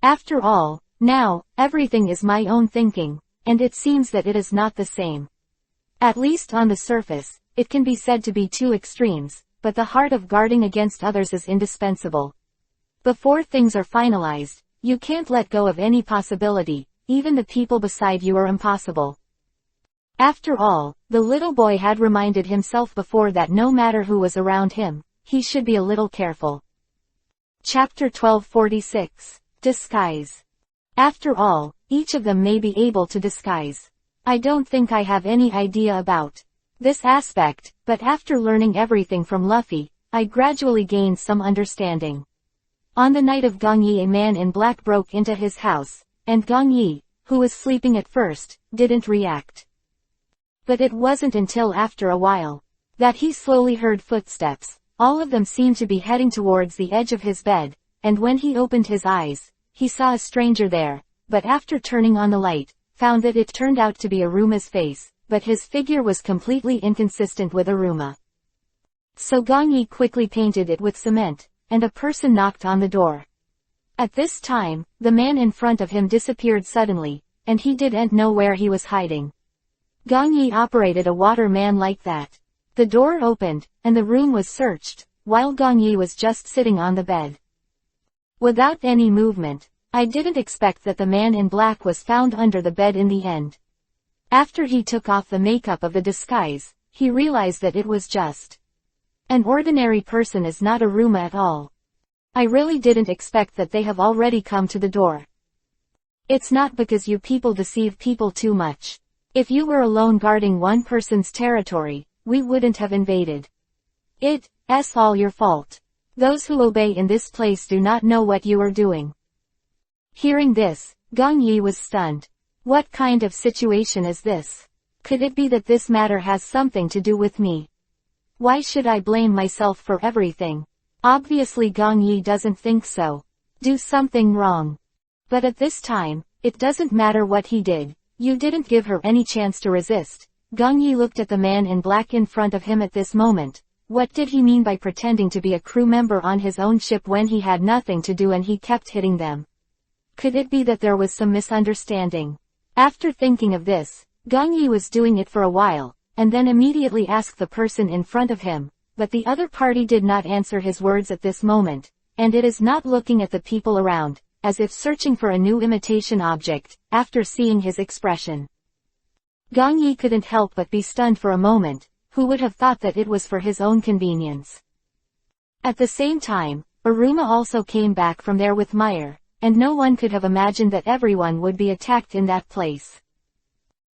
After all, now, everything is my own thinking, and it seems that it is not the same. At least on the surface, it can be said to be two extremes, but the heart of guarding against others is indispensable. Before things are finalized, you can't let go of any possibility, even the people beside you are impossible. After all, the little boy had reminded himself before that no matter who was around him, he should be a little careful. Chapter 1246. Disguise. After all, each of them may be able to disguise. I don't think I have any idea about this aspect, but after learning everything from Luffy, I gradually gained some understanding. On the night of Gong Yi, a man in black broke into his house, and Gong Yi, who was sleeping at first, didn't react. But it wasn't until after a while that he slowly heard footsteps. All of them seemed to be heading towards the edge of his bed, and when he opened his eyes, he saw a stranger there, but after turning on the light, found that it turned out to be Aruma's face, but his figure was completely inconsistent with Aruma. So Gong Yi quickly painted it with cement, and a person knocked on the door. At this time, the man in front of him disappeared suddenly, and he didn't know where he was hiding. Gong Yi operated a water man like that. The door opened, and the room was searched, while Gong Yi was just sitting on the bed. Without any movement, I didn't expect that the man in black was found under the bed in the end. After he took off the makeup of the disguise, he realized that it was just an ordinary person, is not Aruma at all. I really didn't expect that they have already come to the door. It's not because you people deceive people too much. If you were alone guarding one person's territory, we wouldn't have invaded. It's all your fault. Those who obey in this place do not know what you are doing. Hearing this, Gong Yi was stunned. What kind of situation is this? Could it be that this matter has something to do with me? Why should I blame myself for everything? Obviously Gong Yi doesn't think so. Do something wrong. But at this time, it doesn't matter what he did. You didn't give her any chance to resist. Gong Yi looked at the man in black in front of him at this moment. What did he mean by pretending to be a crew member on his own ship when he had nothing to do and he kept hitting them? Could it be that there was some misunderstanding? After thinking of this, Gong Yi was doing it for a while, and then immediately asked the person in front of him, but the other party did not answer his words at this moment, and it is not looking at the people around, as if searching for a new imitation object, after seeing his expression. Gong Yi couldn't help but be stunned for a moment. Who would have thought that it was for his own convenience? At the same time, Aruma also came back from there with Meyer, and no one could have imagined that everyone would be attacked in that place.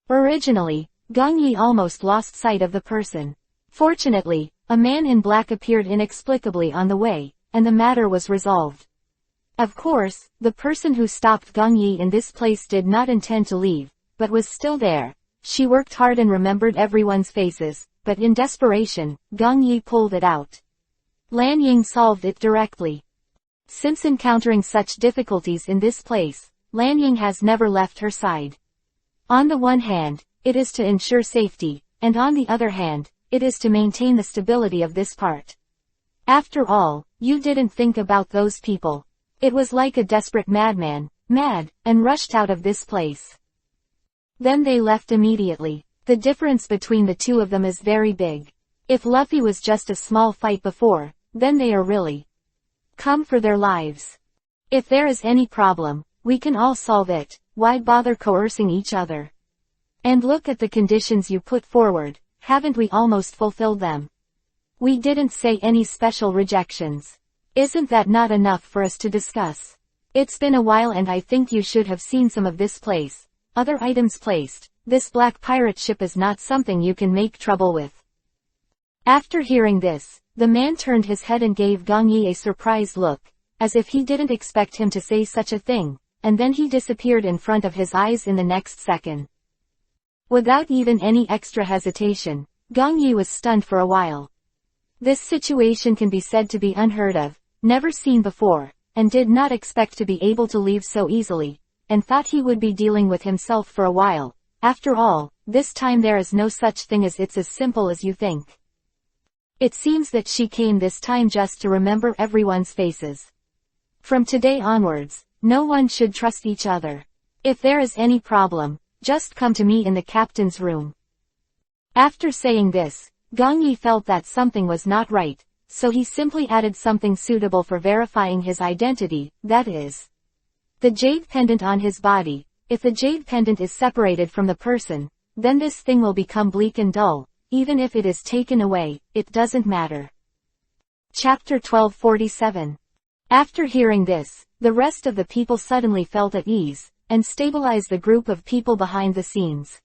Originally, Gong Yi almost lost sight of the person. Fortunately, a man in black appeared inexplicably on the way, and the matter was resolved. Of course, the person who stopped Gong Yi in this place did not intend to leave, but was still there. She worked hard and remembered everyone's faces, but in desperation, Gong Yi pulled it out. Lan Ying solved it directly. Since encountering such difficulties in this place, Lan Ying has never left her side. On the one hand, it is to ensure safety, and on the other hand, it is to maintain the stability of this part. After all, you didn't think about those people. It was like a desperate madman, and rushed out of this place. Then they left immediately. The difference between the two of them is very big. If Luffy was just a small fight before, then they are really come for their lives. If there is any problem, we can all solve it. Why bother coercing each other? And look at the conditions you put forward, haven't we almost fulfilled them? We didn't say any special rejections. Isn't that not enough for us to discuss? It's been a while and I think you should have seen some of this place. Other items placed. This black pirate ship is not something you can make trouble with. After hearing this, The man turned his head and gave Gong Yi a surprised look, as if he didn't expect him to say such a thing, and then he disappeared in front of his eyes in the next second. Without even any extra hesitation, Gong Yi was stunned for a while. This situation can be said to be unheard of, never seen before, and did not expect to be able to leave so easily, and thought he would be dealing with himself for a while. After all, this time there is no such thing as it's as simple as you think. It seems that she came this time just to remember everyone's faces. From today onwards, no one should trust each other. If there is any problem, just come to me in the captain's room. After saying this, Gong Yi felt that something was not right, so he simply added something suitable for verifying his identity, that is, the jade pendant on his body. If the jade pendant is separated from the person, then this thing will become bleak and dull. Even if it is taken away, it doesn't matter. Chapter 1247. After hearing this, the rest of the people suddenly felt at ease, and stabilized the group of people behind the scenes.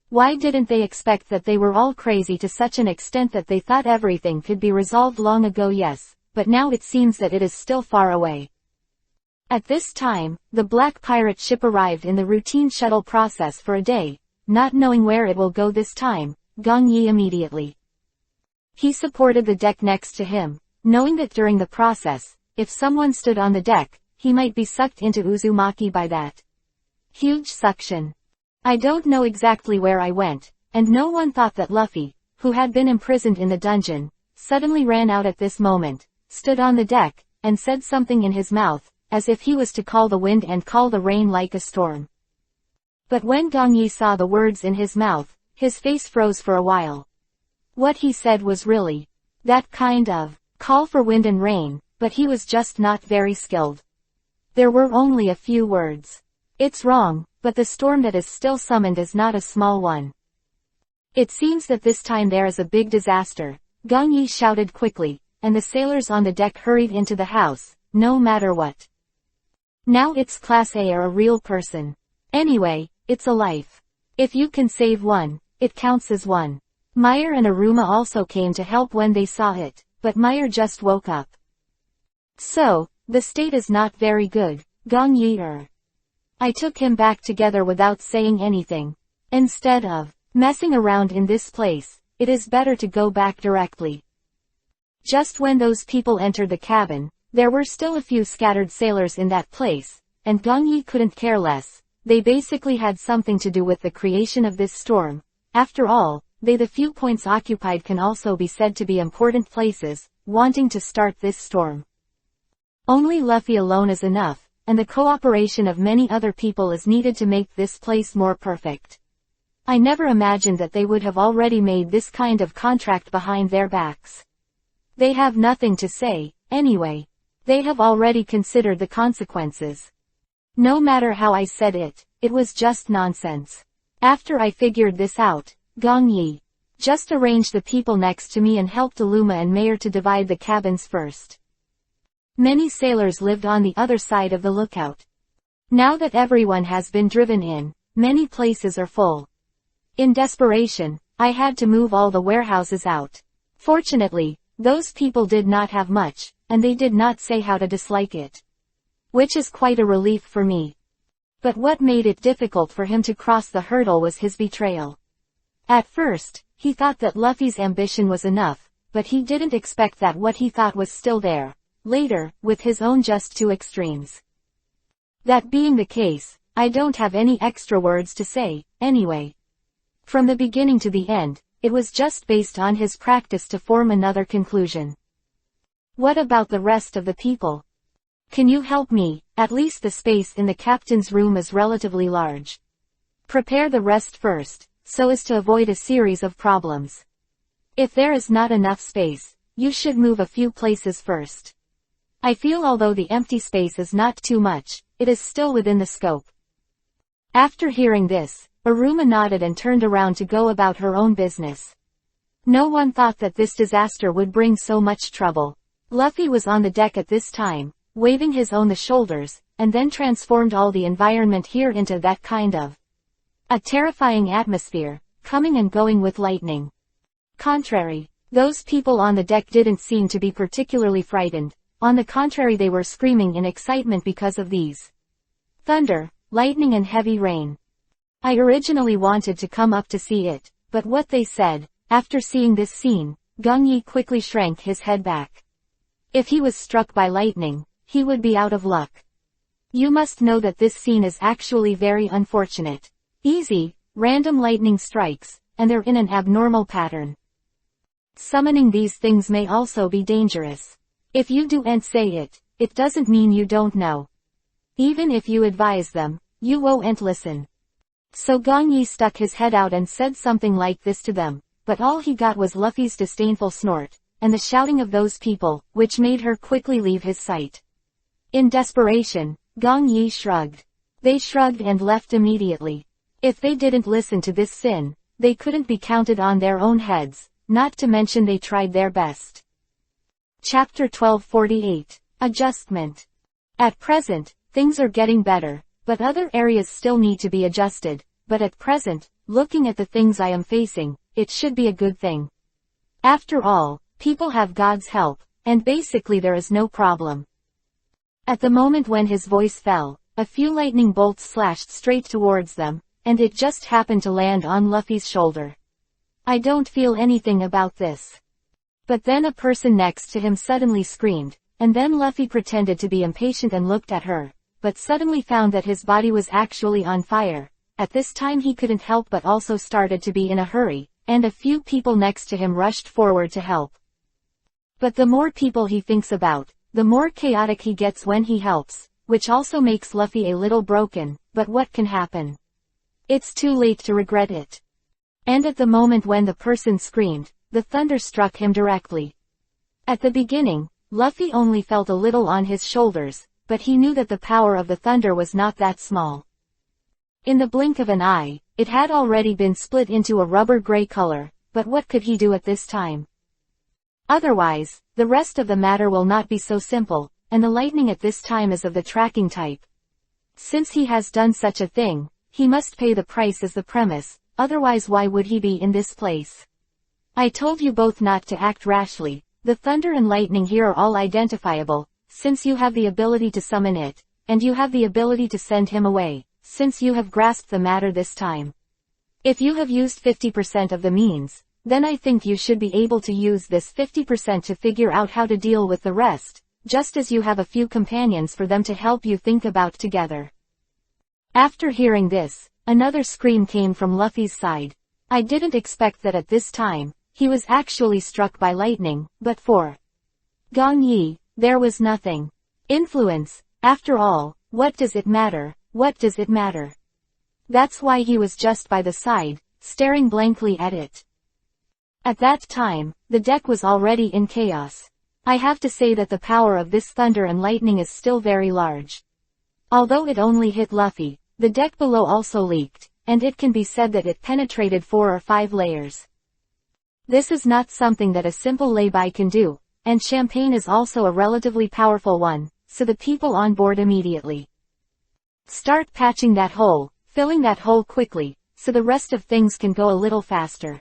Why didn't they expect that they were all crazy to such an extent that they thought everything could be resolved long ago? Yes, but now it seems that it is still far away. At this time, the black pirate ship arrived in the routine shuttle process for a day, not knowing where it will go this time. Gong Yi immediately. He supported the deck next to him, knowing that during the process, if someone stood on the deck, he might be sucked into Uzumaki by that huge suction. I don't know exactly where I went, and no one thought that Luffy, who had been imprisoned in the dungeon, suddenly ran out at this moment, stood on the deck, and said something in his mouth, as if he was to call the wind and call the rain like a storm. But when Gong Yi saw the words in his mouth, his face froze for a while. What he said was really that kind of call for wind and rain, but he was just not very skilled. There were only a few words. It's wrong, but the storm that is still summoned is not a small one. It seems that this time there is a big disaster, Gong Yi shouted quickly, and the sailors on the deck hurried into the house, no matter what. Now it's Class A or a real person. Anyway, it's a life. If you can save one, it counts as one. Meyer and Aruma also came to help when they saw it, but Meyer just woke up. So, the state is not very good, Gong Yi. I took him back together without saying anything. Instead of messing around in this place, it is better to go back directly. Just when those people entered the cabin, there were still a few scattered sailors in that place, and Gong Yi couldn't care less. They basically had something to do with the creation of this storm. After all, the few points occupied can also be said to be important places, wanting to start this storm. Only Luffy alone is enough, and the cooperation of many other people is needed to make this place more perfect. I never imagined that they would have already made this kind of contract behind their backs. They have nothing to say, anyway. They have already considered the consequences. No matter how I said it, it was just nonsense. After I figured this out, Gong Yi just arranged the people next to me and helped Aluma and Mayer to divide the cabins first. Many sailors lived on the other side of the lookout. Now that everyone has been driven in, many places are full. In desperation, I had to move all the warehouses out. Fortunately, those people did not have much, and they did not say how to dislike it. Which is quite a relief for me. But what made it difficult for him to cross the hurdle was his betrayal. At first, he thought that Luffy's ambition was enough, but he didn't expect that what he thought was still there. Later, with his own just two extremes. That being the case, I don't have any extra words to say, anyway. From the beginning to the end, it was just based on his practice to form another conclusion. What about the rest of the people? Can you help me? At least the space in the captain's room is relatively large. Prepare the rest first, so as to avoid a series of problems. If there is not enough space, you should move a few places first. I feel although the empty space is not too much, it is still within the scope. After hearing this, Aruma nodded and turned around to go about her own business. No one thought that this disaster would bring so much trouble. Luffy was on the deck at this time, waving his own the shoulders, and then transformed all the environment here into that kind of a terrifying atmosphere, coming and going with lightning. Contrary. Those people on the deck didn't seem to be particularly frightened. On the contrary, they were screaming in excitement because of these thunder, lightning and heavy rain. I originally wanted to come up to see it, but what they said, after seeing this scene, Gong Yi quickly shrank his head back. If he was struck by lightning, he would be out of luck. You must know that this scene is actually very unfortunate. Easy, random lightning strikes, and they're in an abnormal pattern. Summoning these things may also be dangerous. If you do and say it, it doesn't mean you don't know. Even if you advise them, you won't listen. So Gong Yi stuck his head out and said something like this to them, but all he got was Luffy's disdainful snort, and the shouting of those people, which made her quickly leave his sight. In desperation, Gong Yi shrugged. They shrugged and left immediately. If they didn't listen to this sin, they couldn't be counted on their own heads, not to mention they tried their best. Chapter 1248. Adjustment. At present, things are getting better, but other areas still need to be adjusted, but at present, looking at the things I am facing, it should be a good thing. After all, people have God's help, and basically there is no problem. At the moment when his voice fell, a few lightning bolts slashed straight towards them, and it just happened to land on Luffy's shoulder. I don't feel anything about this. But then a person next to him suddenly screamed, and then Luffy pretended to be impatient and looked at her, but suddenly found that his body was actually on fire. At this time he couldn't help but also started to be in a hurry, and a few people next to him rushed forward to help. But the more people he thinks about, the more chaotic he gets when he helps, which also makes Luffy a little broken, but what can happen? It's too late to regret it. And at the moment when the person screamed, the thunder struck him directly. At the beginning, Luffy only felt a little on his shoulders, but he knew that the power of the thunder was not that small. In the blink of an eye, it had already been split into a rubber gray color, but what could he do at this time? Otherwise, the rest of the matter will not be so simple, and the lightning at this time is of the tracking type. Since he has done such a thing, he must pay the price as the premise, otherwise why would he be in this place? I told you both not to act rashly. The thunder and lightning here are all identifiable, since you have the ability to summon it, and you have the ability to send him away, since you have grasped the matter this time. If you have used 50% of the means, then I think you should be able to use this 50% to figure out how to deal with the rest, just as you have a few companions for them to help you think about together. After hearing this, another scream came from Luffy's side. I didn't expect that at this time, he was actually struck by lightning, but for Gong Yi, there was nothing. Influence, after all, what does it matter, what does it matter? That's why he was just by the side, staring blankly at it. At that time, the deck was already in chaos. I have to say that the power of this thunder and lightning is still very large. Although it only hit Luffy, the deck below also leaked, and it can be said that it penetrated 4 or 5 layers. This is not something that a simple lay-by can do, and champagne is also a relatively powerful one, so the people on board immediately start patching that hole, filling that hole quickly, so the rest of things can go a little faster.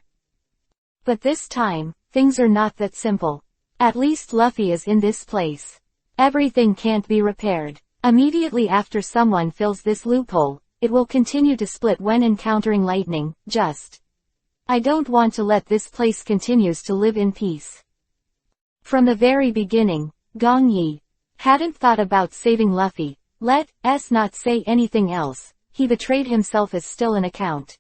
But this time, things are not that simple. At least Luffy is in this place. Everything can't be repaired. Immediately after someone fills this loophole, it will continue to split when encountering lightning, I don't want to let this place continues to live in peace. From the very beginning, Gong Yi hadn't thought about saving Luffy. Let's not say anything else, he betrayed himself as still an account.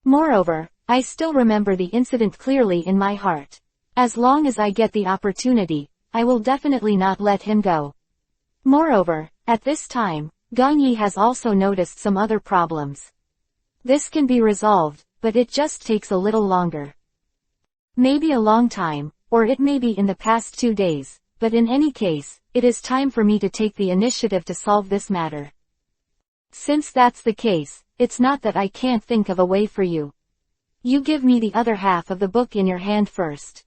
Moreover, I still remember the incident clearly in my heart. As long as I get the opportunity, I will definitely not let him go. Moreover, at this time, Gong Yi has also noticed some other problems. This can be resolved, but it just takes a little longer. Maybe a long time, or it may be in the past 2 days, but in any case, it is time for me to take the initiative to solve this matter. Since that's the case, it's not that I can't think of a way for you. You give me the other half of the book in your hand first.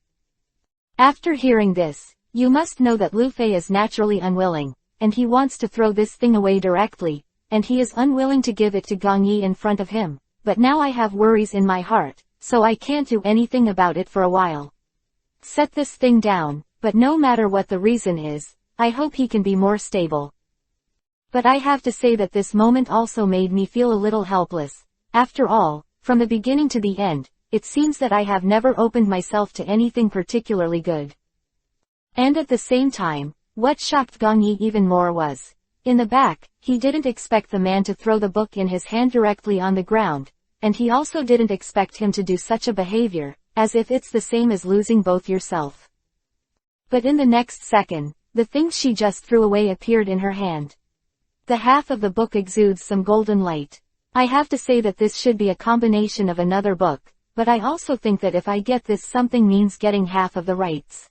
After hearing this, you must know that Luffy is naturally unwilling, and he wants to throw this thing away directly, and he is unwilling to give it to Gong Yi in front of him. But now I have worries in my heart, so I can't do anything about it for a while. set this thing down, but no matter what the reason is, I hope he can be more stable. But I have to say that this moment also made me feel a little helpless. After all, from the beginning to the end, it seems that I have never opened myself to anything particularly good. And at the same time, what shocked Gong Yi even more was, in the back, he didn't expect the man to throw the book in his hand directly on the ground, and he also didn't expect him to do such a behavior, as if it's the same as losing both yourself. But in the next second, the thing she just threw away appeared in her hand. The half of the book exudes some golden light. I have to say that this should be a combination of another book, but I also think that if I get this something means getting half of the rights.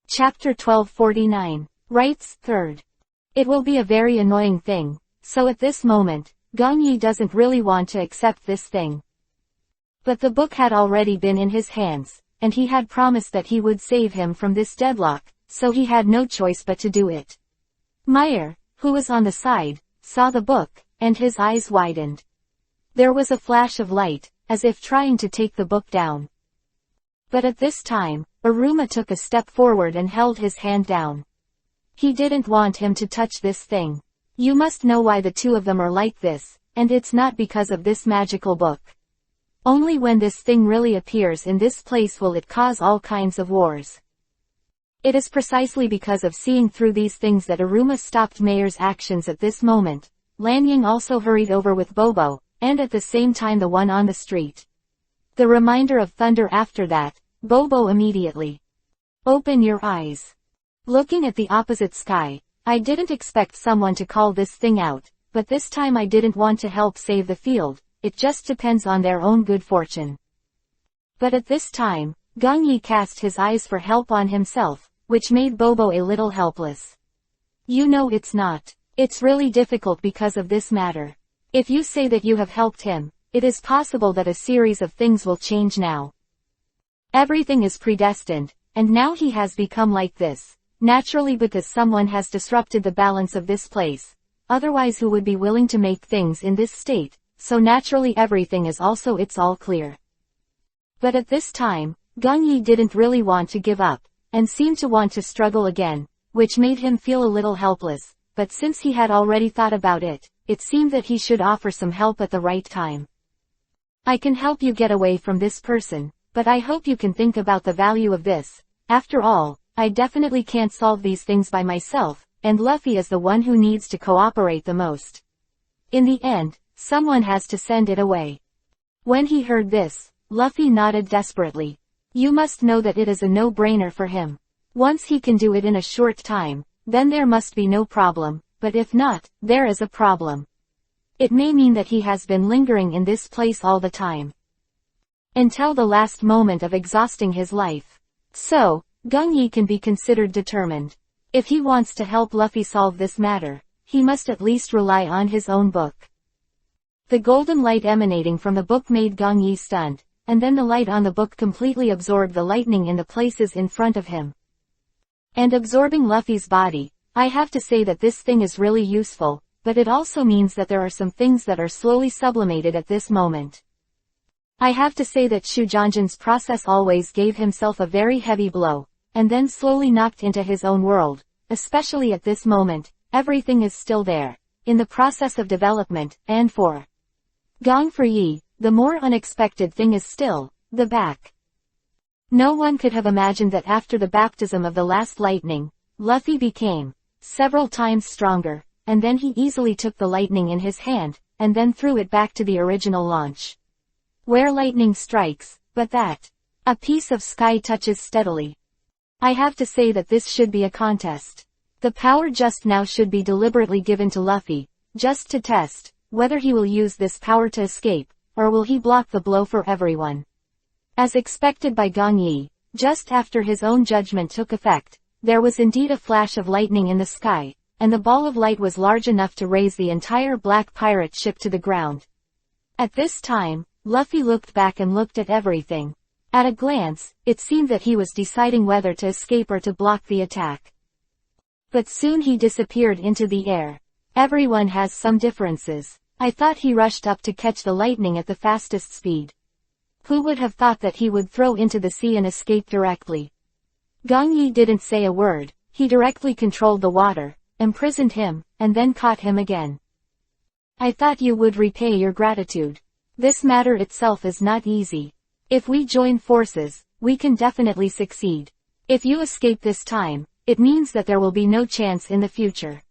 Chapter 1249. Rights, 3rd. It will be a very annoying thing, so at this moment, Gong Yi doesn't really want to accept this thing. But the book had already been in his hands, and he had promised that he would save him from this deadlock, so he had no choice but to do it. Meyer, who was on the side, saw the book, and his eyes widened. There was a flash of light, as if trying to take the book down. But at this time, Aruma took a step forward and held his hand down. He didn't want him to touch this thing. You must know why the two of them are like this, and it's not because of this magical book. Only when this thing really appears in this place will it cause all kinds of wars. It is precisely because of seeing through these things that Aruma stopped Meyer's actions at this moment. Lanying also hurried over with Bobo, and at the same time the one on the street. The reminder of thunder after that, Bobo immediately. Open your eyes. Looking at the opposite sky, I didn't expect someone to call this thing out, but this time I didn't want to help save the field, it just depends on their own good fortune. But at this time, Gong Yi cast his eyes for help on himself, which made Bobo a little helpless. You know it's not. It's really difficult because of this matter. If you say that you have helped him, it is possible that a series of things will change now. Everything is predestined, and now he has become like this, naturally because someone has disrupted the balance of this place. Otherwise who would be willing to make things in this state, so naturally everything is also it's all clear. But at this time, Gong Yi didn't really want to give up, and seemed to want to struggle again, which made him feel a little helpless. But since he had already thought about it, it seemed that he should offer some help at the right time. I can help you get away from this person, but I hope you can think about the value of this. After all, I definitely can't solve these things by myself, and Luffy is the one who needs to cooperate the most. In the end, someone has to send it away. When he heard this, Luffy nodded desperately. You must know that it is a no-brainer for him. Once he can do it in a short time, then there must be no problem, but if not, there is a problem. It may mean that he has been lingering in this place all the time. Until the last moment of exhausting his life. So, Gong Yi can be considered determined. If he wants to help Luffy solve this matter, he must at least rely on his own book. The golden light emanating from the book made Gong Yi stunned, and then the light on the book completely absorbed the lightning in the places in front of him. And absorbing Luffy's body, I have to say that this thing is really useful, but it also means that there are some things that are slowly sublimated at this moment. I have to say that Shujanjin's process always gave himself a very heavy blow, and then slowly knocked into his own world, especially at this moment, everything is still there, in the process of development, and for Gong for Yi, the more unexpected thing is still, the back. No one could have imagined that after the baptism of the last lightning, Luffy became several times stronger, and then he easily took the lightning in his hand, and then threw it back to the original launch. Where lightning strikes, but that a piece of sky touches steadily. I have to say that this should be a contest. The power just now should be deliberately given to Luffy, just to test whether he will use this power to escape, or will he block the blow for everyone. As expected by Gong Yi, just after his own judgment took effect, there was indeed a flash of lightning in the sky, and the ball of light was large enough to raise the entire black pirate ship to the ground. At this time, Luffy looked back and looked at everything. At a glance, it seemed that he was deciding whether to escape or to block the attack. But soon he disappeared into the air. Everyone has some differences. I thought he rushed up to catch the lightning at the fastest speed. Who would have thought that he would throw into the sea and escape directly? Gong Yi didn't say a word, he directly controlled the water, imprisoned him, and then caught him again. I thought you would repay your gratitude. This matter itself is not easy. If we join forces, we can definitely succeed. If you escape this time, it means that there will be no chance in the future.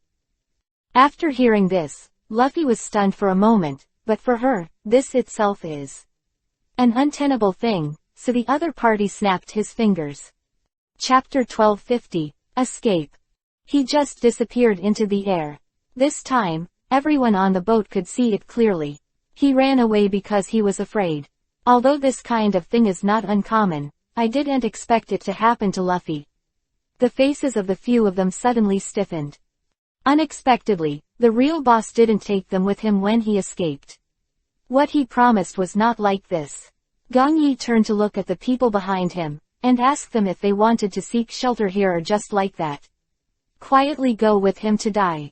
After hearing this, Luffy was stunned for a moment, but for her, this itself is an untenable thing, so the other party snapped his fingers. Chapter 1250, Escape. He just disappeared into the air. This time, everyone on the boat could see it clearly. He ran away because he was afraid. Although this kind of thing is not uncommon, I didn't expect it to happen to Luffy. The faces of the few of them suddenly stiffened. Unexpectedly, the real boss didn't take them with him when he escaped. What he promised was not like this. Gong Yi turned to look at the people behind him, and asked them if they wanted to seek shelter here or just like that. Quietly go with him to die.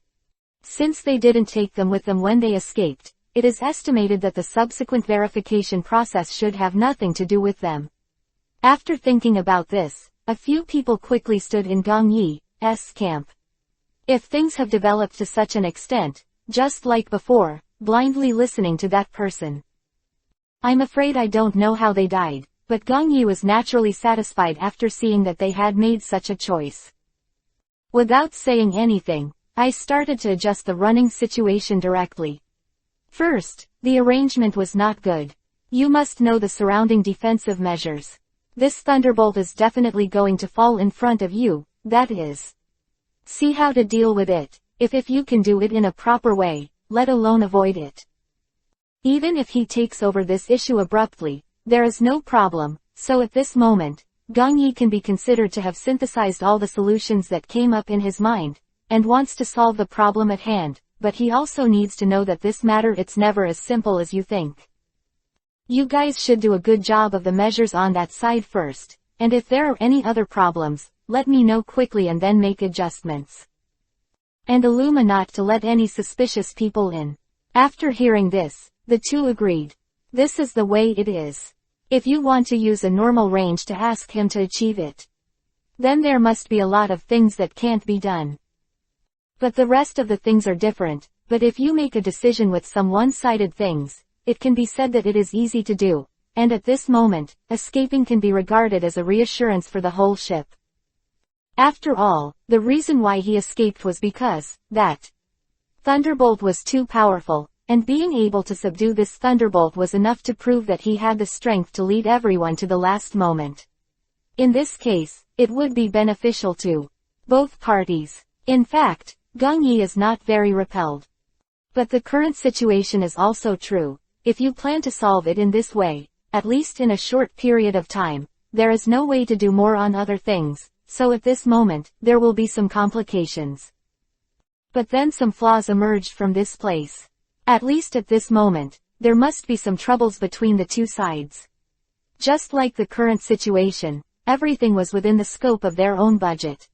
Since they didn't take them with them when they escaped, it is estimated that the subsequent verification process should have nothing to do with them. After thinking about this, a few people quickly stood in Gong Yi's camp. If things have developed to such an extent, just like before, blindly listening to that person. I'm afraid I don't know how they died, but Gong Yi was naturally satisfied after seeing that they had made such a choice. Without saying anything, I started to adjust the running situation directly. First, the arrangement was not good. You must know the surrounding defensive measures. This thunderbolt is definitely going to fall in front of you, that is. See how to deal with it, if you can do it in a proper way, let alone avoid it. Even if he takes over this issue abruptly, there is no problem, so at this moment, Gong Yi can be considered to have synthesized all the solutions that came up in his mind, and wants to solve the problem at hand, but he also needs to know that this matter it's never as simple as you think. You guys should do a good job of the measures on that side first, and if there are any other problems, let me know quickly and then make adjustments. And Illuma not to let any suspicious people in. After hearing this, the two agreed. This is the way it is. If you want to use a normal range to ask him to achieve it, then there must be a lot of things that can't be done. But the rest of the things are different, but if you make a decision with some one-sided things, it can be said that it is easy to do, and at this moment, escaping can be regarded as a reassurance for the whole ship. After all, the reason why he escaped was because, that thunderbolt was too powerful, and being able to subdue this thunderbolt was enough to prove that he had the strength to lead everyone to the last moment. In this case, it would be beneficial to both parties. In fact, Gong Yi is not very repelled. But the current situation is also true. If you plan to solve it in this way, at least in a short period of time, there is no way to do more on other things, so at this moment, there will be some complications. But then some flaws emerged from this place. At least at this moment, there must be some troubles between the two sides. Just like the current situation, everything was within the scope of their own budget.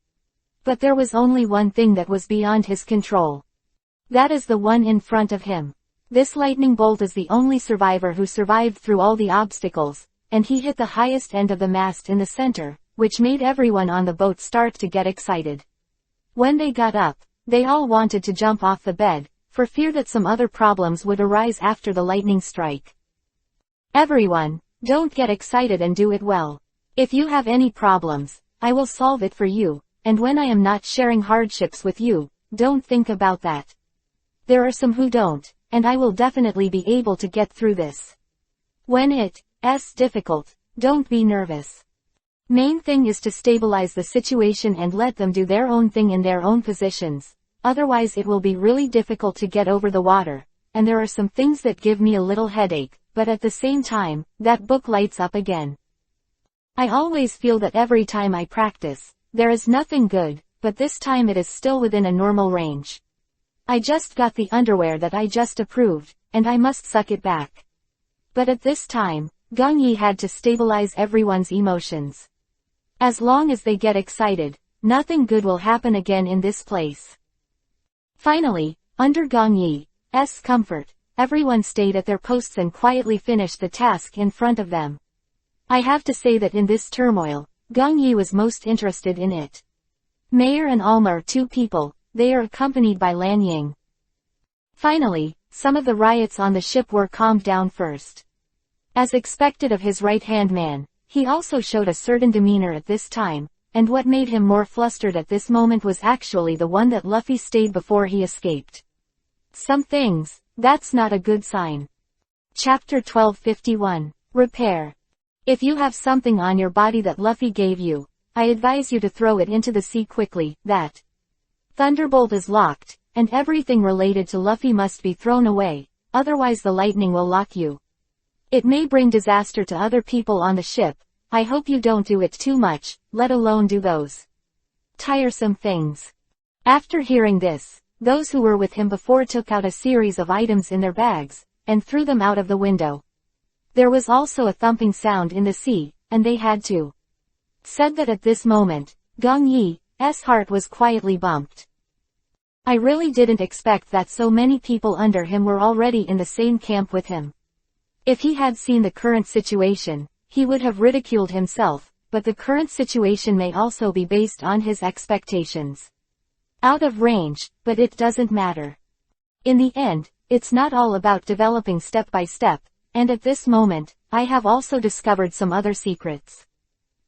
But there was only one thing that was beyond his control. That is the one in front of him. This lightning bolt is the only survivor who survived through all the obstacles, and he hit the highest end of the mast in the center, which made everyone on the boat start to get excited. When they got up, they all wanted to jump off the bed, for fear that some other problems would arise after the lightning strike. Everyone, don't get excited and do it well. If you have any problems, I will solve it for you, and when I am not sharing hardships with you, don't think about that. There are some who don't, and I will definitely be able to get through this. When it's difficult, don't be nervous. Main thing is to stabilize the situation and let them do their own thing in their own positions. Otherwise it will be really difficult to get over the water, and there are some things that give me a little headache, but at the same time, that book lights up again. I always feel that every time I practice, there is nothing good, but this time it is still within a normal range. I just got the underwear that I just approved, and I must suck it back. But at this time, Gong Yi had to stabilize everyone's emotions. As long as they get excited, nothing good will happen again in this place. Finally, under Gong Yi's comfort, everyone stayed at their posts and quietly finished the task in front of them. I have to say that in this turmoil, Gong Yi was most interested in it. Mayor and Alma are two people, they are accompanied by Lan Ying. Finally, some of the riots on the ship were calmed down first. As expected of his right-hand man, he also showed a certain demeanor at this time, and what made him more flustered at this moment was actually the one that Luffy stayed before he escaped. Some things, that's not a good sign. Chapter 1251. Repair. If you have something on your body that Luffy gave you, I advise you to throw it into the sea quickly. That thunderbolt is locked, and everything related to Luffy must be thrown away, otherwise the lightning will lock you. It may bring disaster to other people on the ship. I hope you don't do it too much, let alone do those tiresome things. After hearing this, those who were with him before took out a series of items in their bags, and threw them out of the window. There was also a thumping sound in the sea, and they had to said that at this moment, Gong Yi's heart was quietly bumped. I really didn't expect that so many people under him were already in the same camp with him. If he had seen the current situation, he would have ridiculed himself, but the current situation may also be based on his expectations. Out of range, but it doesn't matter. In the end, it's not all about developing step by step, and at this moment, I have also discovered some other secrets.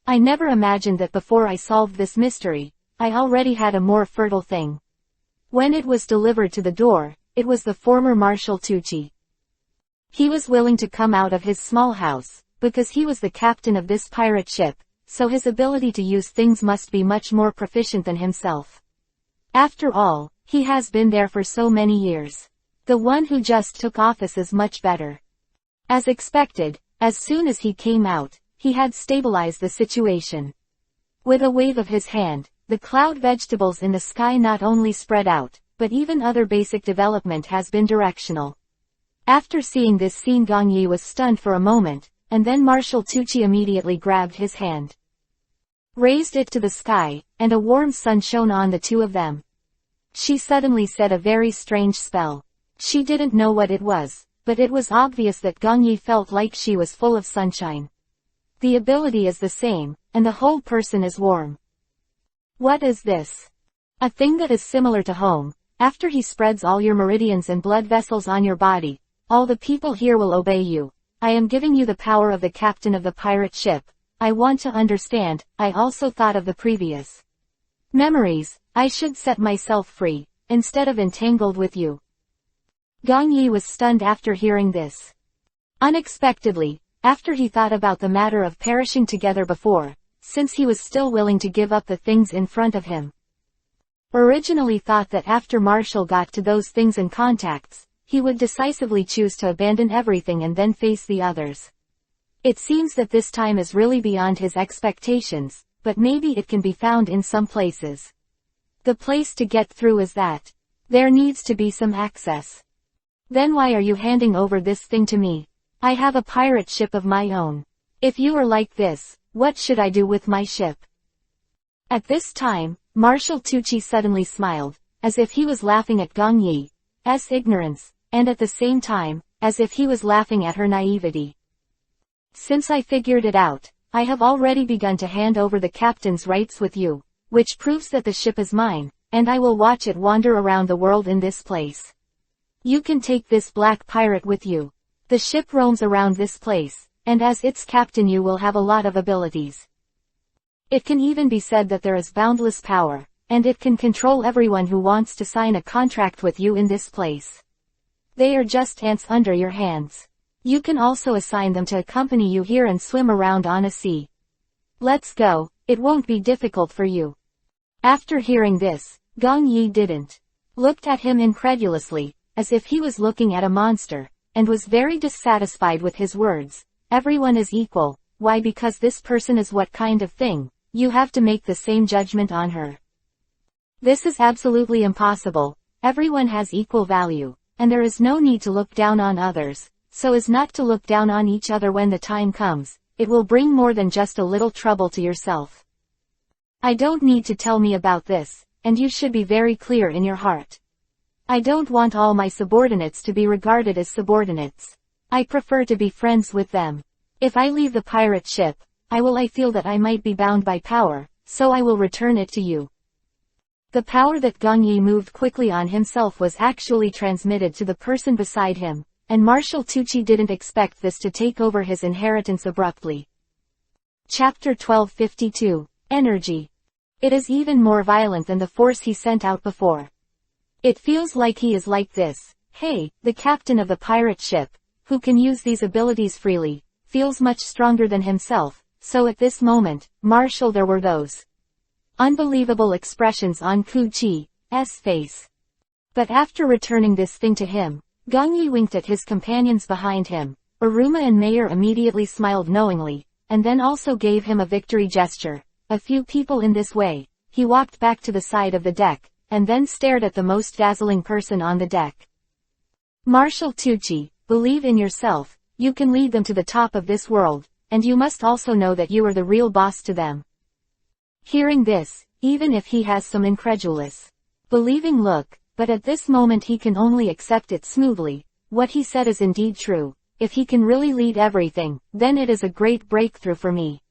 I never imagined that before I solved this mystery, I already had a more fertile thing. When it was delivered to the door, it was the former Marshal Tucci. He was willing to come out of his small house, because he was the captain of this pirate ship, so his ability to use things must be much more proficient than himself. After all, he has been there for so many years. The one who just took office is much better. As expected, as soon as he came out, he had stabilized the situation. With a wave of his hand, the cloud vegetables in the sky not only spread out, but even other basic development has been directional. After seeing this scene, Gong Yi was stunned for a moment, and then Marshal Tucci immediately grabbed his hand, raised it to the sky, and a warm sun shone on the two of them. She suddenly said a very strange spell. She didn't know what it was, but it was obvious that Gong Yi felt like she was full of sunshine. The ability is the same, and the whole person is warm. What is this? A thing that is similar to home. After he spreads all your meridians and blood vessels on your body, all the people here will obey you. I am giving you the power of the captain of the pirate ship. I want to understand. I also thought of the previous memories. I should set myself free, instead of entangled with you. Gong Yi was stunned after hearing this. Unexpectedly, after he thought about the matter of perishing together before, since he was still willing to give up the things in front of him. Originally thought that after Marshall got to those things and contacts, he would decisively choose to abandon everything and then face the others. It seems that this time is really beyond his expectations, but maybe it can be found in some places. The place to get through is that there needs to be some access. Then why are you handing over this thing to me? I have a pirate ship of my own. If you are like this, what should I do with my ship? At this time, Marshal Tucci suddenly smiled, as if he was laughing at Gong Yi's ignorance, and at the same time, as if he was laughing at her naivety. Since I figured it out, I have already begun to hand over the captain's rights with you, which proves that the ship is mine, and I will watch it wander around the world in this place. You can take this black pirate with you. The ship roams around this place, and as its captain you will have a lot of abilities. It can even be said that there is boundless power, and it can control everyone who wants to sign a contract with you in this place. They are just ants under your hands. You can also assign them to accompany you here and swim around on a sea. Let's go, it won't be difficult for you. After hearing this, Gong Yi looked at him incredulously, as if he was looking at a monster, and was very dissatisfied with his words. Everyone is equal. Why? Because this person is what kind of thing? You have to make the same judgment on her. This is absolutely impossible. Everyone has equal value, and there is no need to look down on others, so as not to look down on each other when the time comes. It will bring more than just a little trouble to yourself. I don't need to tell me about this, and you should be very clear in your heart. I don't want all my subordinates to be regarded as subordinates. I prefer to be friends with them. If I leave the pirate ship, I feel that I might be bound by power, so I will return it to you. The power that Gong Yi moved quickly on himself was actually transmitted to the person beside him, and Marshal Tucci didn't expect this to take over his inheritance abruptly. Chapter 1252. Energy. It is even more violent than the force he sent out before. It feels like he is like this. Hey, the captain of the pirate ship, who can use these abilities freely, feels much stronger than himself, so at this moment, Marshal, there were those unbelievable expressions on Ku Chi's face. But after returning this thing to him, Gong Yi winked at his companions behind him. Aruma and Mayer immediately smiled knowingly, and then also gave him a victory gesture. A few people in this way, he walked back to the side of the deck, and then stared at the most dazzling person on the deck. Marshal Tucci, believe in yourself, you can lead them to the top of this world, and you must also know that you are the real boss to them. Hearing this, even if he has some incredulous, believing look, but at this moment he can only accept it smoothly. What he said is indeed true. If he can really lead everything, then it is a great breakthrough for me.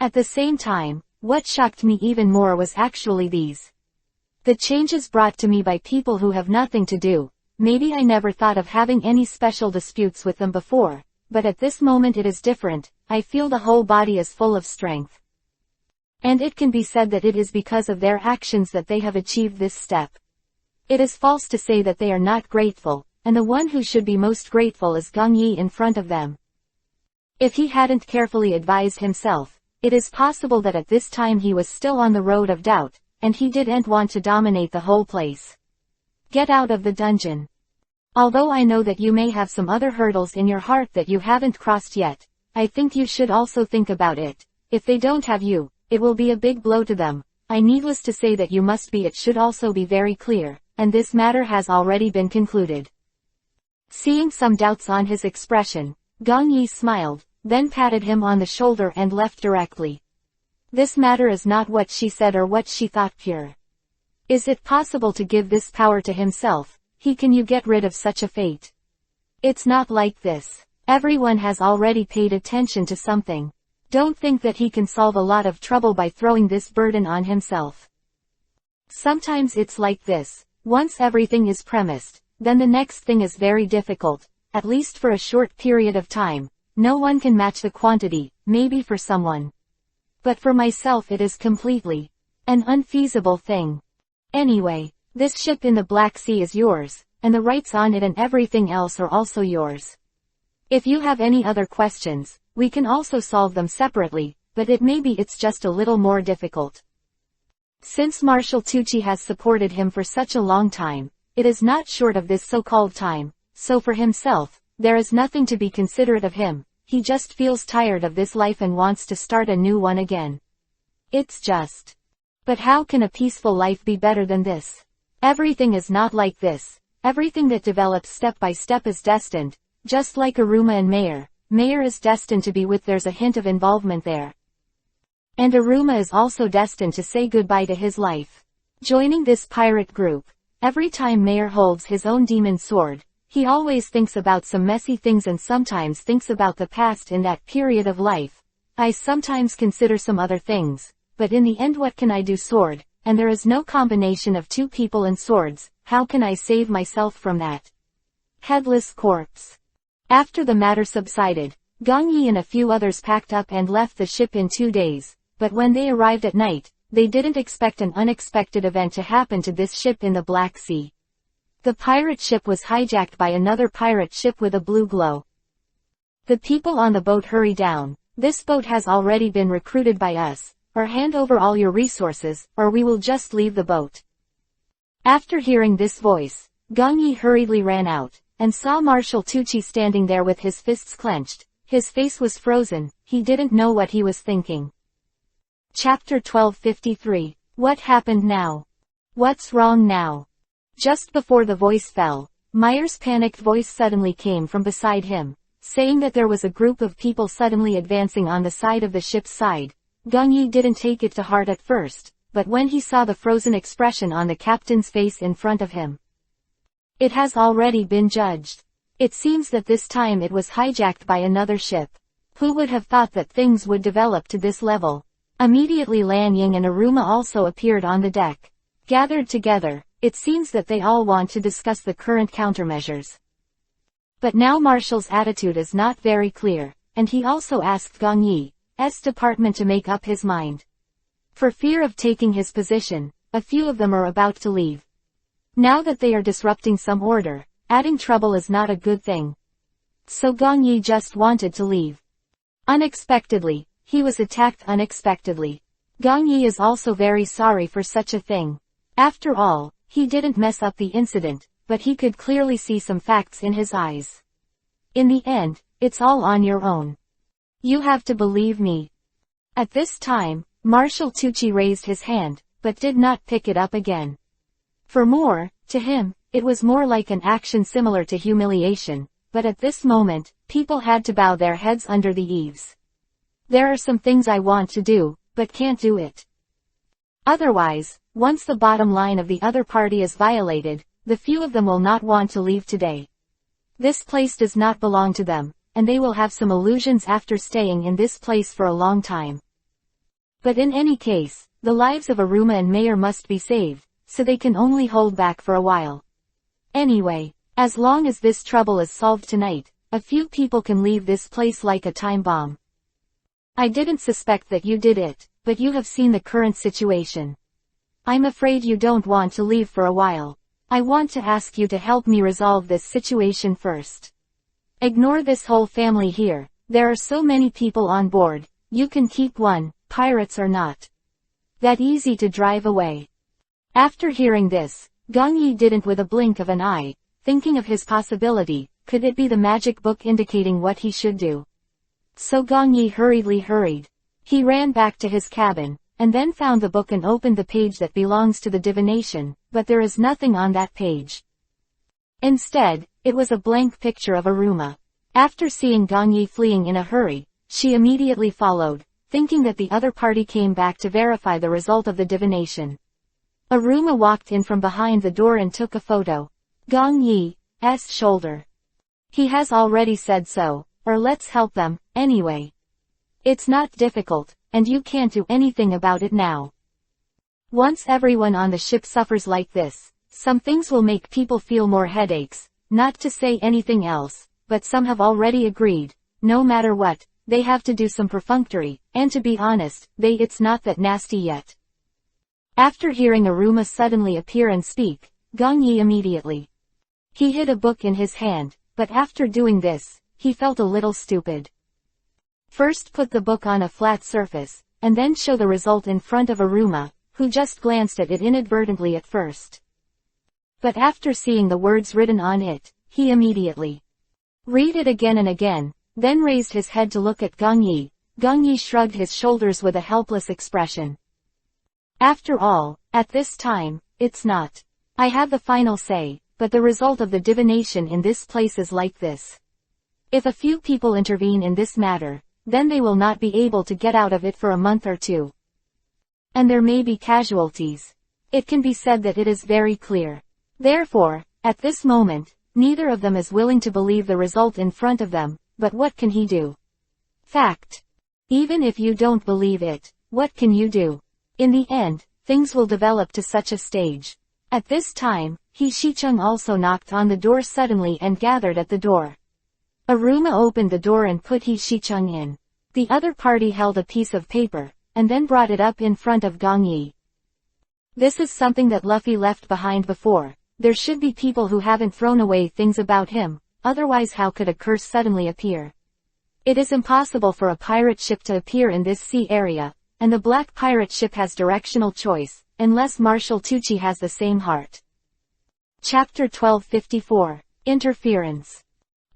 At the same time, what shocked me even more was actually these. The changes brought to me by people who have nothing to do. Maybe I never thought of having any special disputes with them before, but at this moment it is different. I feel the whole body is full of strength. And it can be said that it is because of their actions that they have achieved this step. It is false to say that they are not grateful, and the one who should be most grateful is Gong Yi in front of them. If he hadn't carefully advised himself, it is possible that at this time he was still on the road of doubt, and he didn't want to dominate the whole place. Get out of the dungeon. Although I know that you may have some other hurdles in your heart that you haven't crossed yet, I think you should also think about it. If they don't have you, it will be a big blow to them. Needless to say that you must be, it should also be very clear, and this matter has already been concluded. Seeing some doubts on his expression, Gong Yi smiled, then patted him on the shoulder and left directly. This matter is not what she said or what she thought pure. Is it possible to give this power to himself? Can you get rid of such a fate? It's not like this. Everyone has already paid attention to something. Don't think that he can solve a lot of trouble by throwing this burden on himself. Sometimes it's like this. Once everything is premised, then the next thing is very difficult, at least for a short period of time. No one can match the quantity, maybe for someone. But for myself it is completely an unfeasible thing. Anyway, this ship in the Black Sea is yours, and the rights on it and everything else are also yours. If you have any other questions, we can also solve them separately, but it's just a little more difficult. Since Marshal Tucci has supported him for such a long time, it is not short of this so-called time, so for himself, there is nothing to be considerate of him. He just feels tired of this life and wants to start a new one again. It's just. But how can a peaceful life be better than this? Everything is not like this. Everything that develops step by step is destined, just like Aruma and Mayer. Mayer is destined to be with, there's a hint of involvement there. And Aruma is also destined to say goodbye to his life. Joining this pirate group, every time Mayer holds his own demon sword, he always thinks about some messy things and sometimes thinks about the past in that period of life. I sometimes consider some other things, but in the end what can I do? Sword, and there is no combination of two people and swords. How can I save myself from that headless corpse? After the matter subsided, Gong Yi and a few others packed up and left the ship in 2 days, but when they arrived at night, they didn't expect an unexpected event to happen to this ship in the Black Sea. The pirate ship was hijacked by another pirate ship with a blue glow. The people on the boat hurry down. This boat has already been recruited by us, or hand over all your resources, or we will just leave the boat. After hearing this voice, Gong Yi hurriedly ran out, and saw Marshal Tucci standing there with his fists clenched. His face was frozen, he didn't know what he was thinking. Chapter 1253. What happened now? What's wrong now? Just before the voice fell, Mayer's panicked voice suddenly came from beside him, saying that there was a group of people suddenly advancing on the side of the ship's side. Gong Yi didn't take it to heart at first, but when he saw the frozen expression on the captain's face in front of him, It has already been judged. It seems that this time it was hijacked by another ship. Who would have thought that things would develop to this level? Immediately Lan Ying and Aruma also appeared on the deck. Gathered together, it seems that they all want to discuss the current countermeasures. But now Marshall's attitude is not very clear, and he also asked Gong Yi's department to make up his mind. For fear of taking his position, a few of them are about to leave. Now that they are disrupting some order, adding trouble is not a good thing. So Gong Yi just wanted to leave. Unexpectedly, he was attacked unexpectedly. Gong Yi is also very sorry for such a thing. After all, he didn't mess up the incident, but he could clearly see some facts in his eyes. In the end, it's all on your own. You have to believe me. At this time, Marshal Tucci raised his hand, but did not pick it up again. For more, to him, it was more like an action similar to humiliation, but at this moment, people had to bow their heads under the eaves. There are some things I want to do, but can't do it. Otherwise, once the bottom line of the other party is violated, the few of them will not want to leave today. This place does not belong to them, and they will have some illusions after staying in this place for a long time. But in any case, the lives of Aruma and Mayor must be saved, so they can only hold back for a while. Anyway, as long as this trouble is solved tonight, a few people can leave this place like a time bomb. I didn't suspect that you did it, but you have seen the current situation. I'm afraid you don't want to leave for a while. I want to ask you to help me resolve this situation first. Ignore this whole family here, there are so many people on board, you can keep one, pirates or not. That easy to drive away. After hearing this, Gong Yi didn't with a blink of an eye, thinking of his possibility, could it be the magic book indicating what he should do? So Gong Yi hurried. He ran back to his cabin, and then found the book and opened the page that belongs to the divination, but there is nothing on that page. Instead, it was a blank picture of Aruma. After seeing Gong Yi fleeing in a hurry, she immediately followed, thinking that the other party came back to verify the result of the divination. Aruma walked in from behind the door and took a photo. Gong Yi's shoulder. He has already said so, or let's help them, anyway. It's not difficult, and you can't do anything about it now. Once everyone on the ship suffers like this, some things will make people feel more headaches, not to say anything else, but some have already agreed, no matter what, they have to do some perfunctory, and to be honest, it's not that nasty yet. After hearing Aruma suddenly appear and speak, Gong Yi immediately. He hid a book in his hand, but after doing this, he felt a little stupid. First put the book on a flat surface, and then show the result in front of Aruma, who just glanced at it inadvertently at first. But after seeing the words written on it, he immediately read it again and again, then raised his head to look at Gong Yi. Gong Yi shrugged his shoulders with a helpless expression. After all, at this time, it's not. I have the final say, but the result of the divination in this place is like this. If a few people intervene in this matter, then they will not be able to get out of it for a month or two. And there may be casualties. It can be said that it is very clear. Therefore, at this moment, neither of them is willing to believe the result in front of them, but what can he do? Fact. Even if you don't believe it, what can you do? In the end, things will develop to such a stage. At this time, He Shicheng also knocked on the door suddenly and gathered at the door. Aruma opened the door and put He Shicheng in. The other party held a piece of paper, and then brought it up in front of Gong Yi. This is something that Luffy left behind before. There should be people who haven't thrown away things about him, otherwise how could a curse suddenly appear? It is impossible for a pirate ship to appear in this sea area, and the black pirate ship has directional choice, unless Marshal Tucci has the same heart. Chapter 1254. Interference.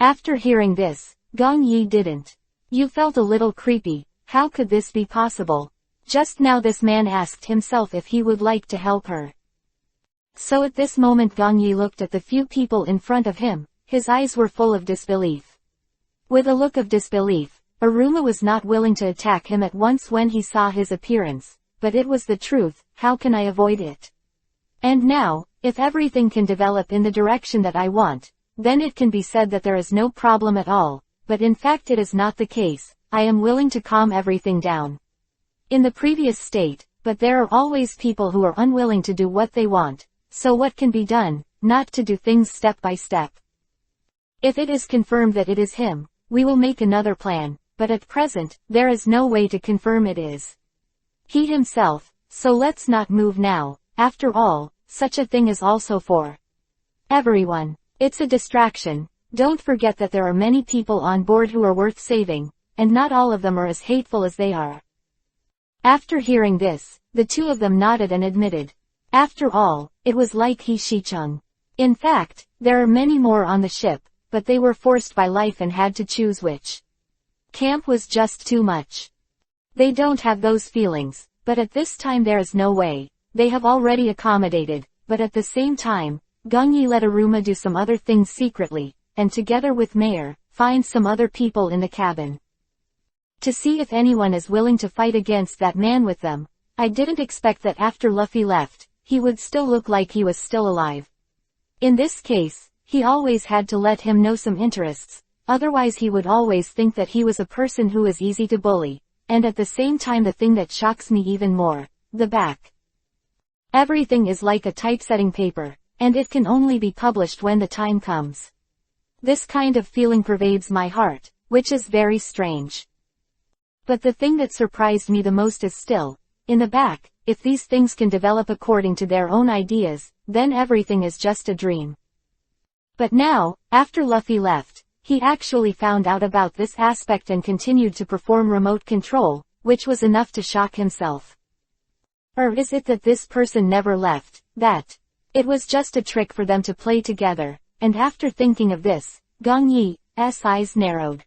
After hearing this, Gong Yi didn't. You felt a little creepy. How could this be possible? Just now this man asked himself if he would like to help her. So at this moment Gong Yi looked at the few people in front of him, his eyes were full of disbelief. With a look of disbelief, Aruma was not willing to attack him at once when he saw his appearance, but it was the truth, how can I avoid it? And now, if everything can develop in the direction that I want, then it can be said that there is no problem at all, but in fact it is not the case. I am willing to calm everything down in the previous state, but there are always people who are unwilling to do what they want, so what can be done? Not to do things step by step. If it is confirmed that it is him, we will make another plan, but at present, there is no way to confirm it is he himself, so let's not move now. After all, such a thing is also for everyone. It's a distraction. Don't forget that there are many people on board who are worth saving, and not all of them are as hateful as they are. After hearing this, the two of them nodded and admitted. After all, it was like he Shicheng. In fact, there are many more on the ship, but they were forced by life and had to choose which camp was just too much. They don't have those feelings, but at this time there is no way. They have already accommodated, but at the same time, Gongyi let Aruma do some other things secretly, and together with Mayor, find some other people in the cabin to see if anyone is willing to fight against that man with them. I didn't expect that after Luffy left, he would still look like he was still alive. In this case, he always had to let him know some interests, otherwise he would always think that he was a person who is easy to bully, and at the same time the thing that shocks me even more, the back. Everything is like a typesetting paper, and it can only be published when the time comes. This kind of feeling pervades my heart, which is very strange. But the thing that surprised me the most is still, in the back, if these things can develop according to their own ideas, then everything is just a dream. But now, after Luffy left, he actually found out about this aspect and continued to perform remote control, which was enough to shock himself. Or is it that this person never left, that it was just a trick for them to play together? And after thinking of this, Gong Yi's eyes narrowed.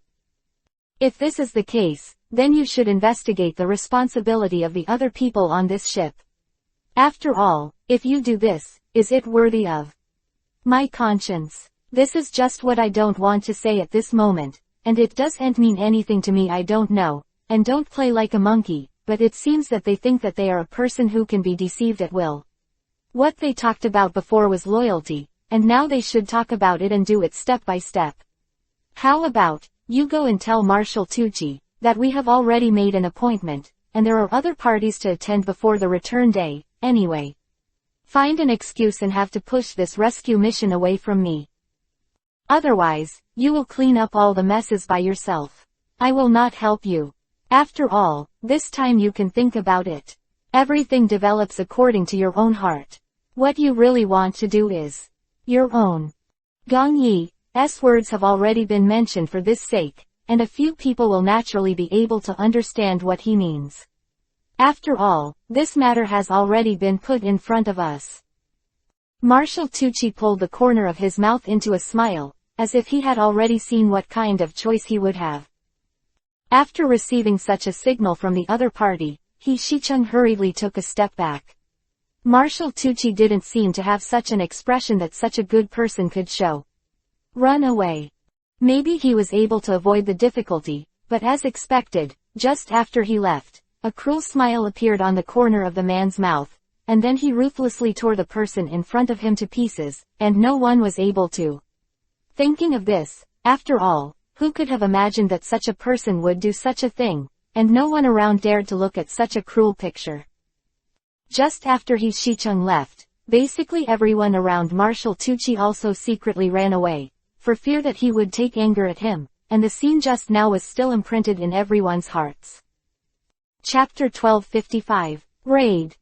If this is the case, then you should investigate the responsibility of the other people on this ship. After all, if you do this, is it worthy of my conscience? This is just what I don't want to say at this moment, and it doesn't mean anything to me. I don't know, and don't play like a monkey, but it seems that they think that they are a person who can be deceived at will. What they talked about before was loyalty, and now they should talk about it and do it step by step. How about, you go and tell Marshal Tucci that we have already made an appointment, and there are other parties to attend before the return day, anyway. Find an excuse and have to push this rescue mission away from me. Otherwise, you will clean up all the messes by yourself. I will not help you. After all, this time you can think about it. Everything develops according to your own heart. What you really want to do is your own. Gong Yi's words have already been mentioned for this sake, and a few people will naturally be able to understand what he means. After all, this matter has already been put in front of us. Marshal Tucci pulled the corner of his mouth into a smile, as if he had already seen what kind of choice he would have. After receiving such a signal from the other party, Shicheng hurriedly took a step back. Marshal Tucci didn't seem to have such an expression that such a good person could show. Run away. Maybe he was able to avoid the difficulty, but as expected, just after he left, a cruel smile appeared on the corner of the man's mouth, and then he ruthlessly tore the person in front of him to pieces, and no one was able to. Thinking of this, after all, who could have imagined that such a person would do such a thing, and no one around dared to look at such a cruel picture. Just after Shicheng left, basically everyone around Marshal Tucci also secretly ran away, for fear that he would take anger at him, and the scene just now was still imprinted in everyone's hearts. Chapter 1255, Raid.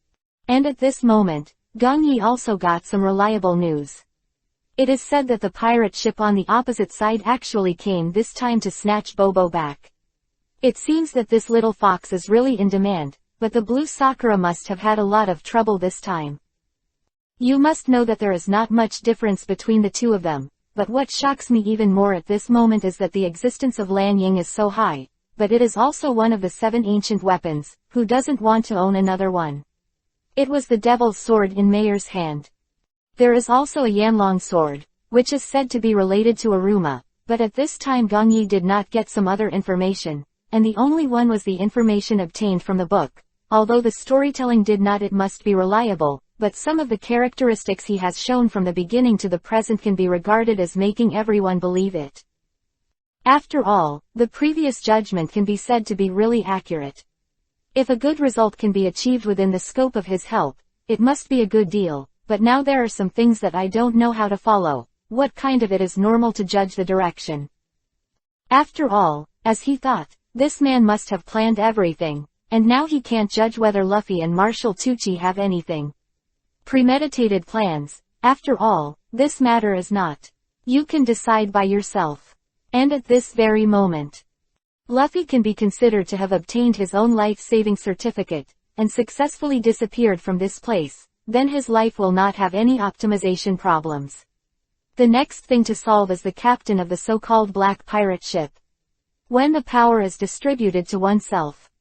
And at this moment, Gong Yi also got some reliable news. It is said that the pirate ship on the opposite side actually came this time to snatch Bobo back. It seems that this little fox is really in demand, but the blue Sakura must have had a lot of trouble this time. You must know that there is not much difference between the two of them. But what shocks me even more at this moment is that the existence of Lan Ying is so high, but it is also one of the 7 ancient weapons. Who doesn't want to own another one? It was the devil's sword in Mayor's hand. There is also a Yanlong sword, which is said to be related to Aruma, but at this time Gong Yi did not get some other information, and the only one was the information obtained from the book. Although the storytelling did not, it must be reliable, but some of the characteristics he has shown from the beginning to the present can be regarded as making everyone believe it. After all, the previous judgment can be said to be really accurate. If a good result can be achieved within the scope of his help, it must be a good deal, but now there are some things that I don't know how to follow. What kind of it is normal to judge the direction? After all, as he thought, this man must have planned everything, and now he can't judge whether Luffy and Marshall Tucci have anything. Premeditated plans. After all, this matter is not. You can decide by yourself. And at this very moment, Luffy can be considered to have obtained his own life-saving certificate, and successfully disappeared from this place, then his life will not have any optimization problems. The next thing to solve is the captain of the so-called Black Pirate ship. When the power is distributed to oneself,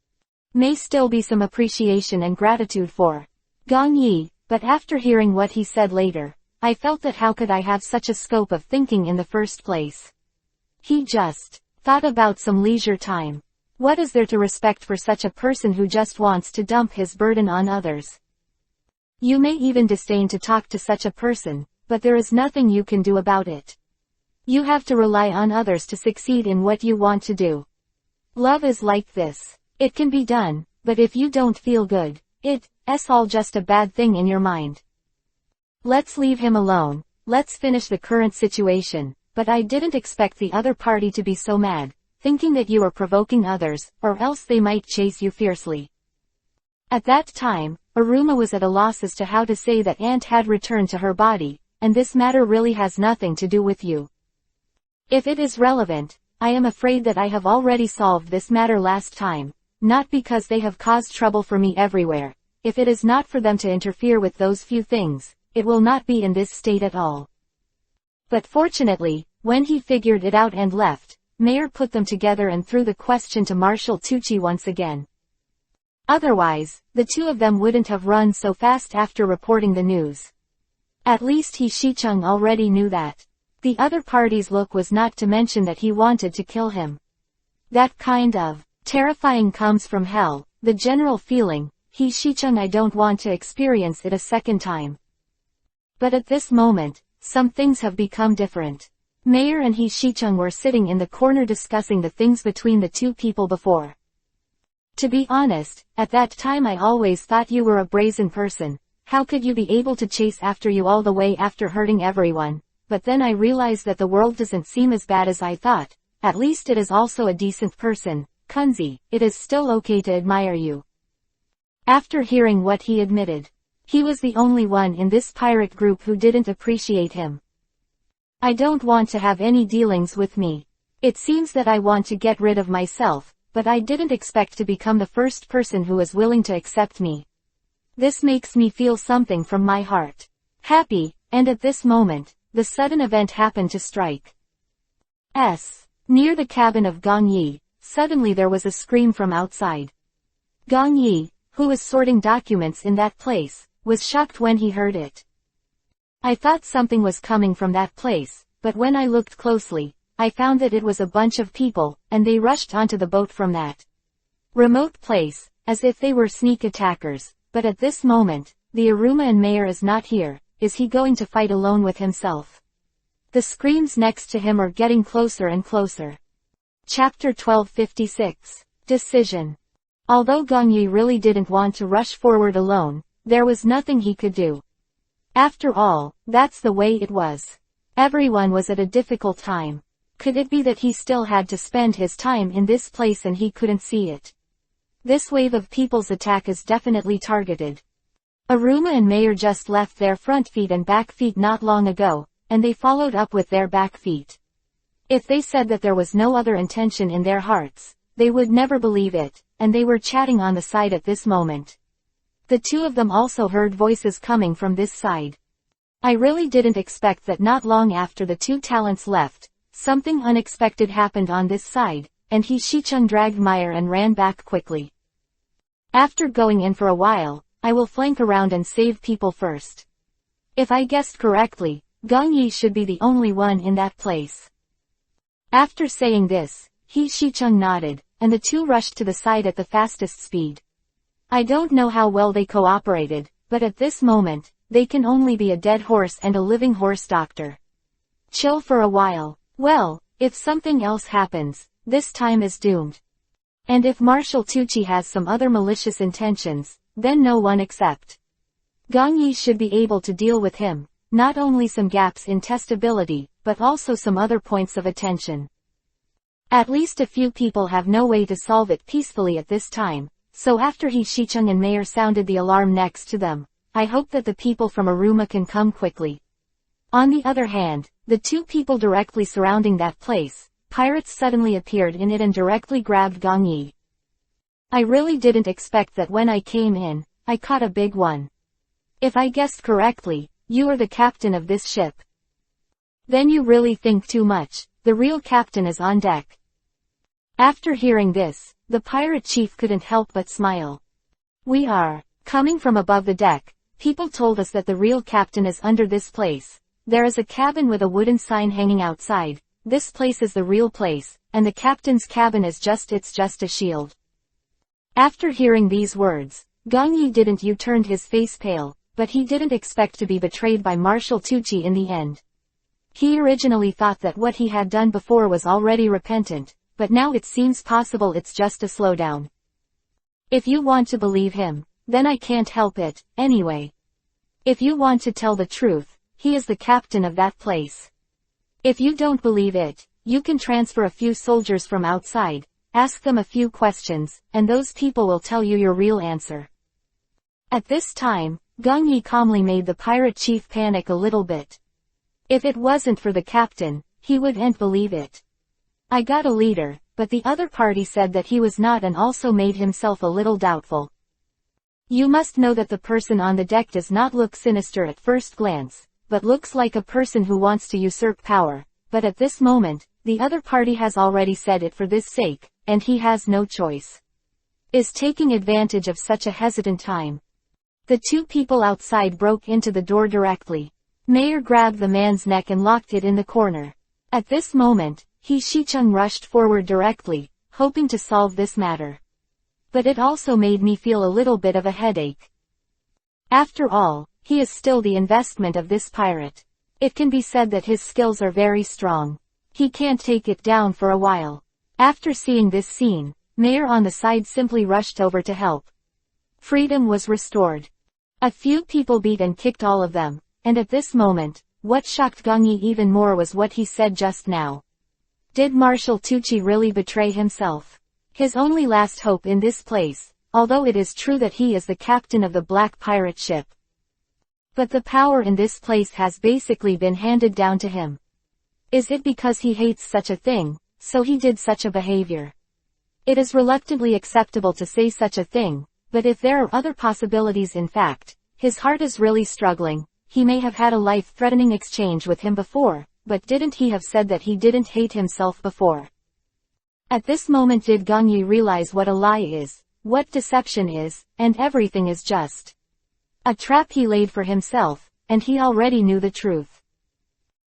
may still be some appreciation and gratitude for Gong Yi, but after hearing what he said later, I felt that how could I have such a scope of thinking in the first place? He just thought about some leisure time. What is there to respect for such a person who just wants to dump his burden on others? You may even disdain to talk to such a person, but there is nothing you can do about it. You have to rely on others to succeed in what you want to do. Love is like this. It can be done, but if you don't feel good, it's all just a bad thing in your mind. Let's leave him alone. Let's finish the current situation. But I didn't expect the other party to be so mad, thinking that you are provoking others, or else they might chase you fiercely. At that time, Aruma was at a loss as to how to say that Ant had returned to her body, and this matter really has nothing to do with you. If it is relevant, I am afraid that I have already solved this matter last time, not because they have caused trouble for me everywhere. If it is not for them to interfere with those few things, it will not be in this state at all. But fortunately, when he figured it out and left, Mayer put them together and threw the question to Marshall Tucci once again. Otherwise, the two of them wouldn't have run so fast after reporting the news. At least he Shicheng already knew that. The other party's look was not to mention that he wanted to kill him. That kind of terrifying comes from hell, the general feeling, he Shicheng I don't want to experience it a second time. But at this moment, some things have become different. Mayer and he Shicheng were sitting in the corner discussing the things between the two people before. To be honest, at that time I always thought you were a brazen person. How could you be able to chase after you all the way after hurting everyone? But then I realized that the world doesn't seem as bad as I thought. At least it is also a decent person. Kunzi, it is still okay to admire you. After hearing what he admitted, he was the only one in this pirate group who didn't appreciate him. I don't want to have any dealings with me. It seems that I want to get rid of myself, but I didn't expect to become the first person who is willing to accept me. This makes me feel something from my heart. Happy, and at this moment, the sudden event happened to strike. Near the cabin of Gong Yi, suddenly there was a scream from outside. Gong Yi, who was sorting documents in that place, was shocked when he heard it. I thought something was coming from that place, but when I looked closely, I found that it was a bunch of people, and they rushed onto the boat from that remote place, as if they were sneak attackers. But at this moment, the Aruma and Mayer is not here. Is he going to fight alone with himself? The screams next to him are getting closer and closer. Chapter 1256. Decision. Although Gong Yi really didn't want to rush forward alone, there was nothing he could do. After all, that's the way it was. Everyone was at a difficult time. Could it be that he still had to spend his time in this place and he couldn't see it? This wave of people's attack is definitely targeted. Aruma and Mayer just left their front feet and back feet not long ago, and they followed up with their back feet. If they said that there was no other intention in their hearts, they would never believe it, and they were chatting on the side at this moment. The two of them also heard voices coming from this side. I really didn't expect that not long after the two talents left, something unexpected happened on this side, and he Shicheng dragged Mayer and ran back quickly. After going in for a while, I will flank around and save people first. If I guessed correctly, Gong Yi should be the only one in that place. After saying this, he Shicheng nodded, and the two rushed to the side at the fastest speed. I don't know how well they cooperated, but at this moment, they can only be a dead horse and a living horse doctor. Chill for a while. Well, if something else happens, this time is doomed. And if Marshal Tucci has some other malicious intentions, then no one except Gong Yi should be able to deal with him, not only some gaps in testability, but also some other points of attention. At least a few people have no way to solve it peacefully at this time, so after he Shicheng and Mayor sounded the alarm next to them, I hope that the people from Aruma can come quickly. On the other hand, the two people directly surrounding that place, pirates suddenly appeared in it and directly grabbed Gong Yi. I really didn't expect that when I came in, I caught a big one. If I guessed correctly, you are the captain of this ship. Then you really think too much, the real captain is on deck. After hearing this, the pirate chief couldn't help but smile. We are coming from above the deck. People told us that the real captain is under this place. There is a cabin with a wooden sign hanging outside. This place is the real place, and the captain's cabin is just a shield. After hearing these words, Gong Yi turned his face pale, but he didn't expect to be betrayed by Marshal Tucci in the end. He originally thought that what he had done before was already repentant, but now it seems possible it's just a slowdown. If you want to believe him, then I can't help it, anyway. If you want to tell the truth, he is the captain of that place. If you don't believe it, you can transfer a few soldiers from outside, ask them a few questions, and those people will tell you your real answer. At this time, Gong Yi calmly made the pirate chief panic a little bit. If it wasn't for the captain, he wouldn't believe it. I got a leader, but the other party said that he was not and also made himself a little doubtful. You must know that the person on the deck does not look sinister at first glance, but looks like a person who wants to usurp power, but at this moment, the other party has already said it for this sake, and he has no choice. Is taking advantage of such a hesitant time. The two people outside broke into the door directly. Mayor grabbed the man's neck and locked it in the corner. At this moment, He Shicheng rushed forward directly, hoping to solve this matter. But it also made me feel a little bit of a headache. After all, he is still the investment of this pirate. It can be said that his skills are very strong. He can't take it down for a while. After seeing this scene, Mayor on the side simply rushed over to help. Freedom was restored. A few people beat and kicked all of them, and at this moment, what shocked Gong Yi even more was what he said just now. Did Marshal Tucci really betray himself? His only last hope in this place, although it is true that he is the captain of the black pirate ship. But the power in this place has basically been handed down to him. Is it because he hates such a thing, so he did such a behavior? It is reluctantly acceptable to say such a thing, but if there are other possibilities in fact, his heart is really struggling. He may have had a life-threatening exchange with him before, but didn't he have said that he didn't hate himself before? At this moment did Gong Yi realize what a lie is, what deception is, and everything is just a trap he laid for himself, and he already knew the truth.